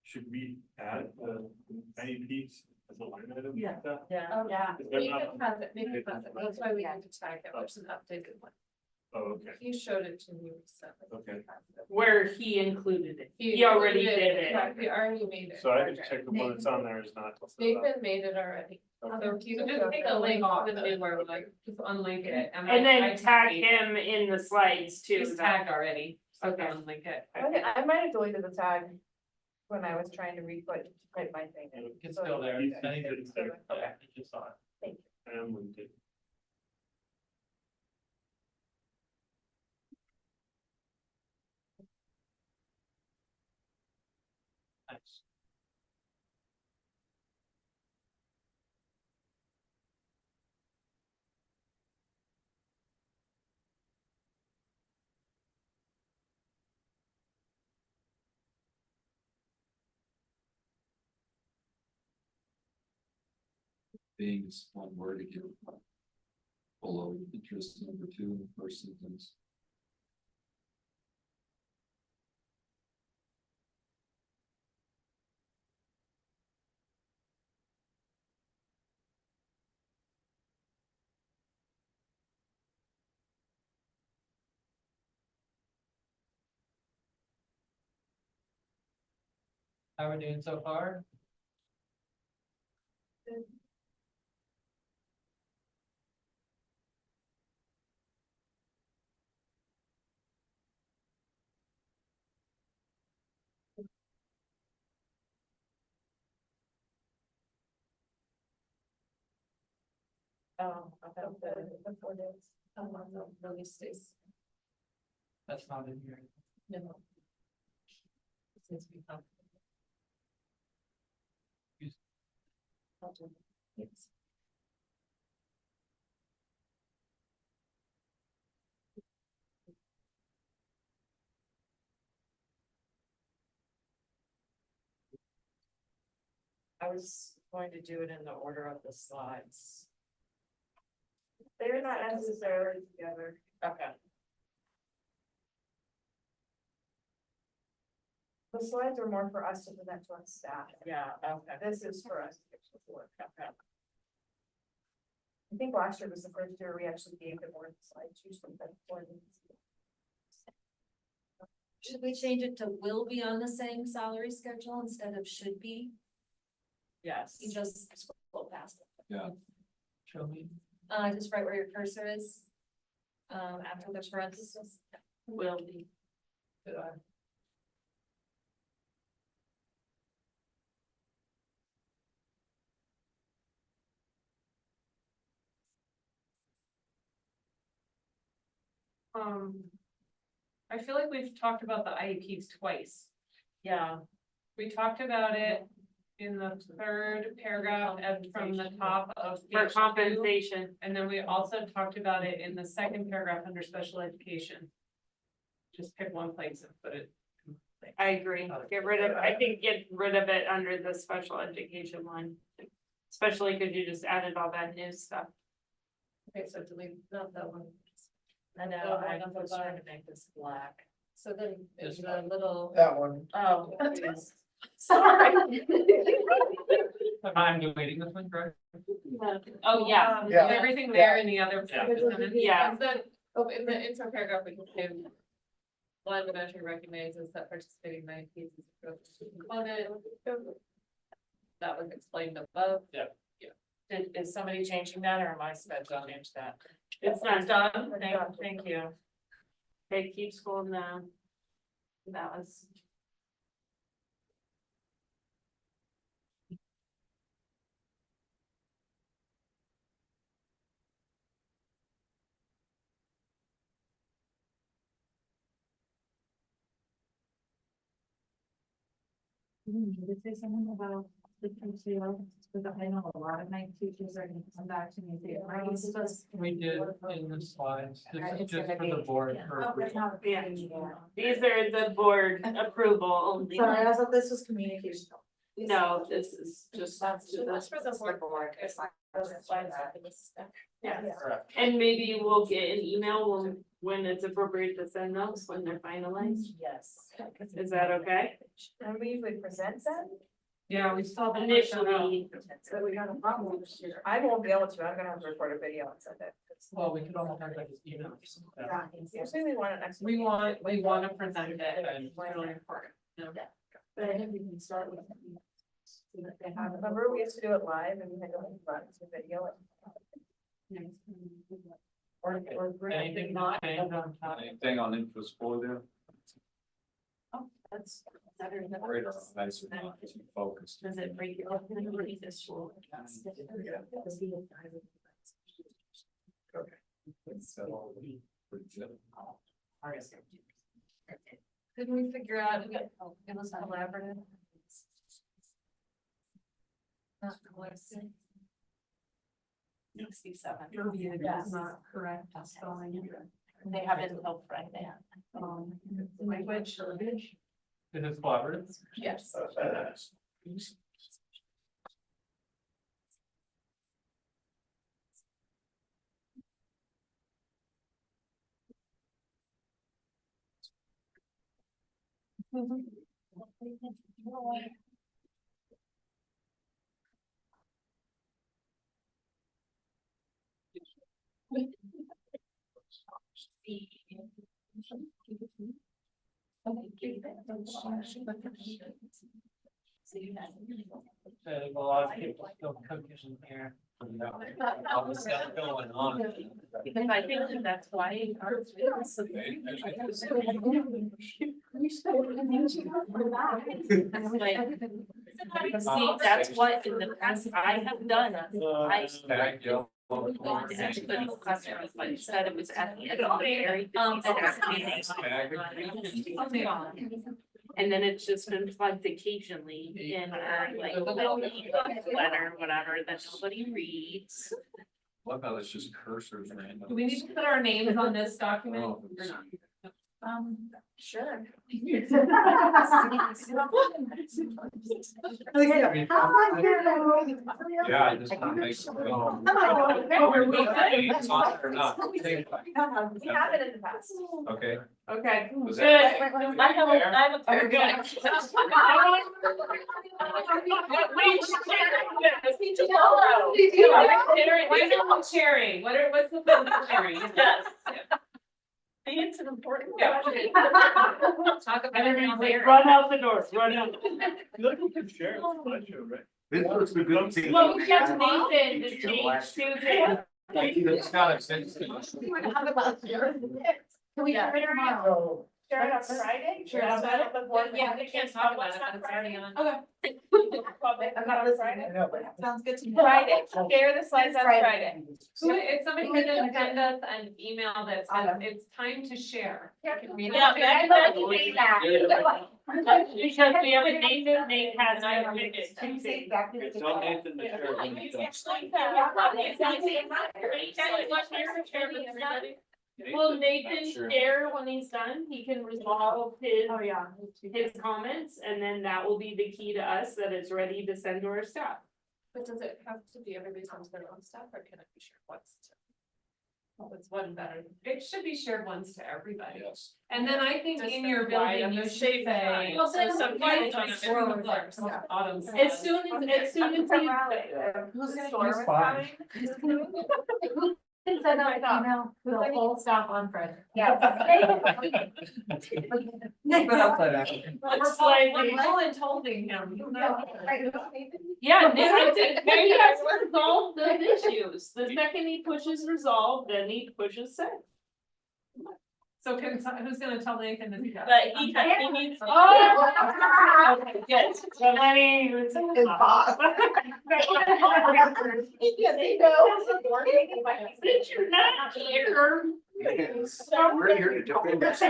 should we add the IEPs as a line item? Yeah. like that? Yeah. Yeah. Is there Nathan not- has it, Nathan has it, that's why we had to tag it, there's an updated one. Oh, okay, He showed it to me. recently. okay. Where he included it. He already included did it. Yeah, he already made it. So I just checked the one that's on there is not. Nathan made it already. Okay. So you just take a link off the new where like, just unlink it. And I then tag him in the slides too. He's tagged already. So Okay. unlink it. I might have deleted the tag when I was trying to type my thing in. It's still there. I think it's there. Okay. I just saw it. Thank you. I am linked it. Nice. Being is one word again. Below interest number 2 in the first sentence. How are we doing so far? I thought the 4 days. No, release days. That's not in here. No. Since we have. Yes. I was going to do it in the order of the slides. They're not necessarily together. Okay. The slides are more for us to present to our staff. Yeah, okay. This is for us to get to work. Okay. I think last year was the first year we actually gave the board the slides, usually the board. Should we change it to will be on the same salary schedule instead of should be? Yes. You just scroll past it. Yeah. Show me. Just right where your cursor is. After the parentheses. Will be. I feel like we've talked about the IEPs twice. Yeah. We talked about it in the third paragraph and from the top of. For page 2, compensation. And then we also talked about it in the second paragraph under special education. Just pick one place and put it. I agree. Get rid of, I think get rid of it under the special education one. Especially because you just added all that new stuff. Okay, so delete not that one. I know, I was trying to make this black. So then Is the little. That one. Oh. Sorry. I'm waiting this one, correct? Oh, yeah. Yeah. Everything there in the other. Yeah. In the intro paragraph, we can say. One elementary recognizes that participating in IEPs is a critical component. That was explained above. Yeah. Is somebody changing that or am I supposed to change that? It's not Done, thank you. Okay, keep scrolling down. That was. Did it say something about the PTO? Because I know a lot of my teachers are gonna come back to me and say, are you supposed? We did in the slides, this is It's just gonna for the be- board. yeah. for Oh, it's approval. not a Yeah. big deal. These are the board approval only. Sorry, I thought this was communication. No, this is just. That's the- for the board. It's like, those slides are for this stuff. Yeah. Correct. And maybe we'll get an email when it's appropriate to send those, when they're finalized. Yes. Is that okay? And we usually present them, Yeah, we still. have to Initially, so we got a problem this year. I won't be able to, I'm gonna have to record a video and send it. Well, we could almost have like this email. Usually we want it next. We week. want to present it, and it's really important. But I think we can start with. Remember, we used to do it live and we had to run to video. Anything not change on top? Anything on info school there? that's. Great, nice, nice, focused. Does it break your read this school? Couldn't we figure out, it was collaborative? Not collaborative. 67. That's not correct spelling. They have it until Friday. Language. Is it collaborative? Yes. There's a lot of people still cooking in here. All the stuff going on. Because I think that that's why. See, that's what in the past I have done. I. Customers, but instead it was at the end of the very. And then it's just been plugged occasionally in our like little letter, whatever, that nobody reads. What about it's just cursors random? Do we need to put our names on this document or not? Sure. Yeah, I just want to make some. No. It's on or not? We have it in the past. Okay. Okay, Was good. that- I have a. Good. Cherry, what's the fun cherry? Yes. I think it's an important. Yeah. Talk about it. Run out the doors, run out. Look, you can share it, slideshow, right? This was the good thing. Well, we kept Nathan to change Tuesday. It's not a sense. Can we get rid of tomorrow? Share it on Friday? Sure. That's not the board Yeah, meeting. we can't talk about it, but it's already on. Okay. Public I'm not on Friday? listening. Sounds good to me. Friday, share the slides on Friday. Who, if somebody can send us an email that says it's time to share. Yeah, I'd love to see that. Because we have a Nathan, Nate has. Can you say exactly what Tell Nathan to share when he's done. Will Nathan Sure. share when he's done? He can resolve his, Oh, yeah. his comments, and then that will be the key to us that it's ready to send to our staff. But does it have to be everybody sends their own stuff, or can it be shared once to? Well, it's one better. It should be shared once to everybody. Yes. And then I think Just in the your wide building, of you the should same say. time. Well, then some why people don't don't you have forward like some Autumn said. As soon as Who's you. gonna That's fine. Send out an email to the whole staff on Friday. Yeah. We're slightly. Roland's holding him. Yeah, Nathan, you guys resolve those issues. The second he pushes resolve, then he pushes send. So who's gonna tell Nathan to do that? But he needs. Oh. Okay, good. So let me. His boss. Yes, he knows. Since you're not here. We're here to defend us.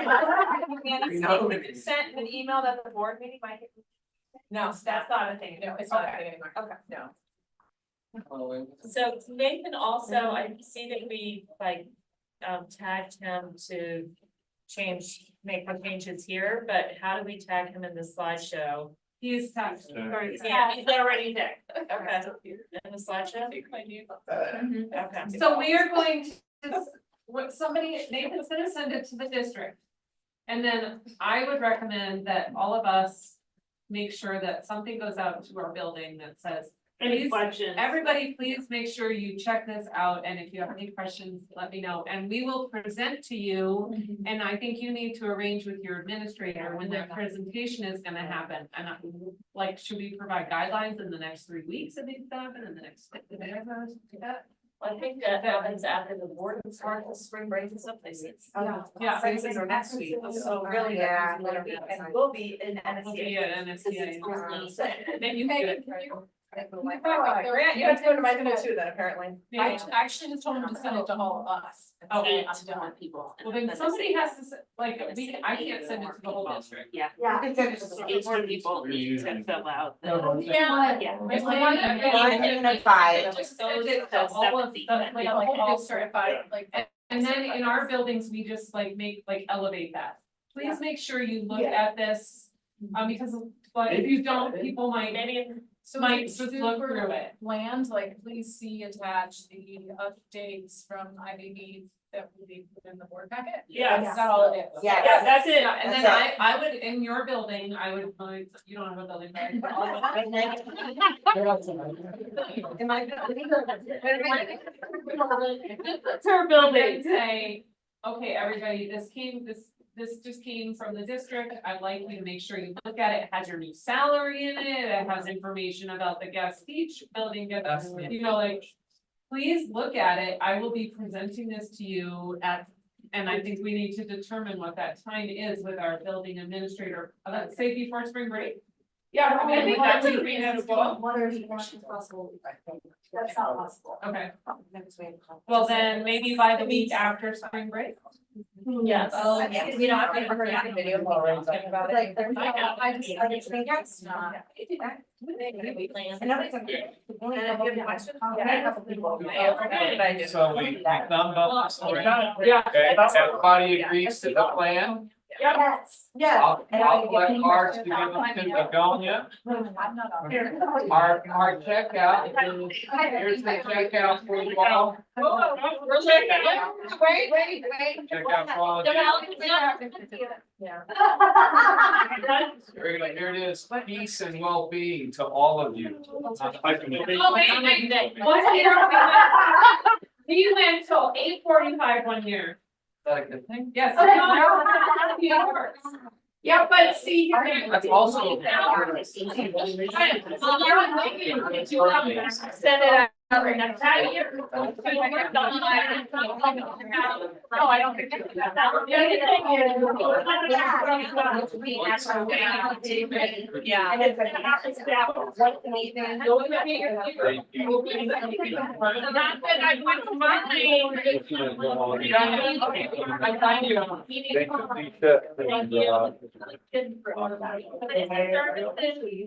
You know? Sent an email that the board meeting might. No, that's not a thing. No, it's not a thing anymore. Okay. No. So Nathan also, I see that we tagged him to make the changes here, but how do we tag him in the slideshow? He's tagged. Yeah, he's already there. Okay. In the slideshow? Okay. So we are going to, Nathan's gonna send it to the district. And then I would recommend that all of us make sure that something goes out to our building that says, Any please, questions? everybody, please make sure you check this out, and if you have any questions, let me know, and we will present to you. And I think you need to arrange with your administrator when that presentation is gonna happen, and should we provide guidelines in the next 3 weeks it needs to happen, in the next? I think that happens after the board starts the spring break and stuff, they see. Yeah. Things are next week, so really. Yeah. And will be in NSDA. Yeah, NSTA. Then you Megan, can. can you? Grant, you have to go to my school too then, apparently. Yeah. I actually just told him to send it to all of us. Oh, To different people. well, then somebody has to, I can't send it to the whole district. Yeah. Yeah. Eight more people to fill out. Yeah. Yeah. There's one And 5. Just send it to all of the, like, the whole district. Like. And then in our buildings, we just elevate that. Please make sure you look at this, because, but if you don't, people might just look through it. Land, please see attached the updates from IBB that will be put in the board packet. Yeah. Is that all it is? Yes. Yeah, that's it. And then I would, in your building, I would, you don't have a building, right? In my It's her building. say, okay, everybody, this just came from the district. I'd like you to make sure you look at it. It has your new salary in it. It has information about the guest speech building, please look at it. I will be presenting this to you and I think we need to determine what that time is with our building administrator, let's say before spring break. Yeah, I mean, would that be reasonable? What are the options possible? That's not possible. Okay, well then, maybe by the week after spring break. Yes. Oh, yeah, we don't have to ever have a video call talking about it. Like, I just think that's not. And nobody's. And if you have questions, Yeah, I have a couple people. So we thumbed up the story. Yeah. Okay, everybody agrees to the plan? Yes. Yeah. I'll collect cards to give them to Begonia. Our checkout, here's the checkout for you all. We're checking out. Wait. Checkout for all of you. Yeah. Here it is, peace and well-being to all of you. Oh, wait. We went till 8:45 one year. Is that a good thing? Yes. Yeah, but see. That's also. Send it out. Next time you're- No, I don't think. Yeah. And it's an not that I want to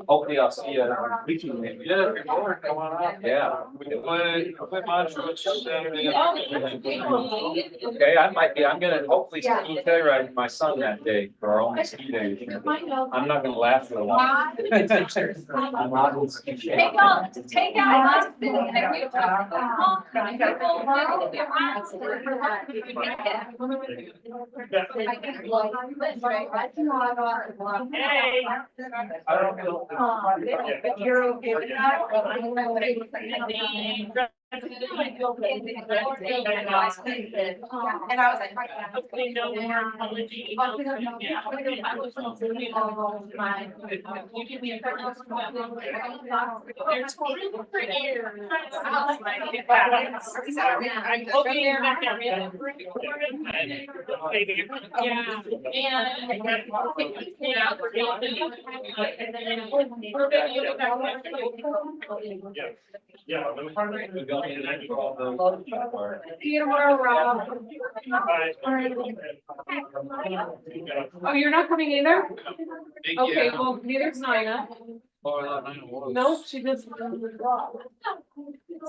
Hopefully I'll see you. Yeah, yeah. We can play Montrose Saturday. Okay, I might be, I'm gonna hopefully ski ride with my son that day for our own ski day. I'm not gonna laugh for a while. I'm not gonna ski. Take out. Hey. I don't know. But you're okay with that? And I was like. Hopefully no more apology. You give me a They're totally for you. I'm hoping you're not gonna be able to yeah, See you tomorrow, Rob. Oh, you're not coming either? Okay, well, neither's Nina. No, she just.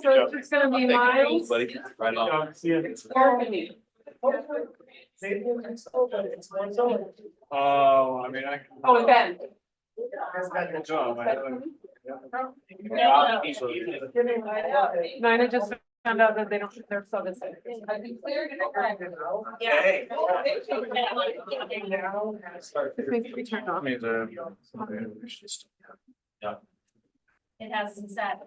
So it's just gonna be Miles. Right on. Harmony. Oh, I mean, Oh, and Ben. Nina just found out that they don't, they're so the same. Yeah. This needs to be turned off. Yeah. It has some sad.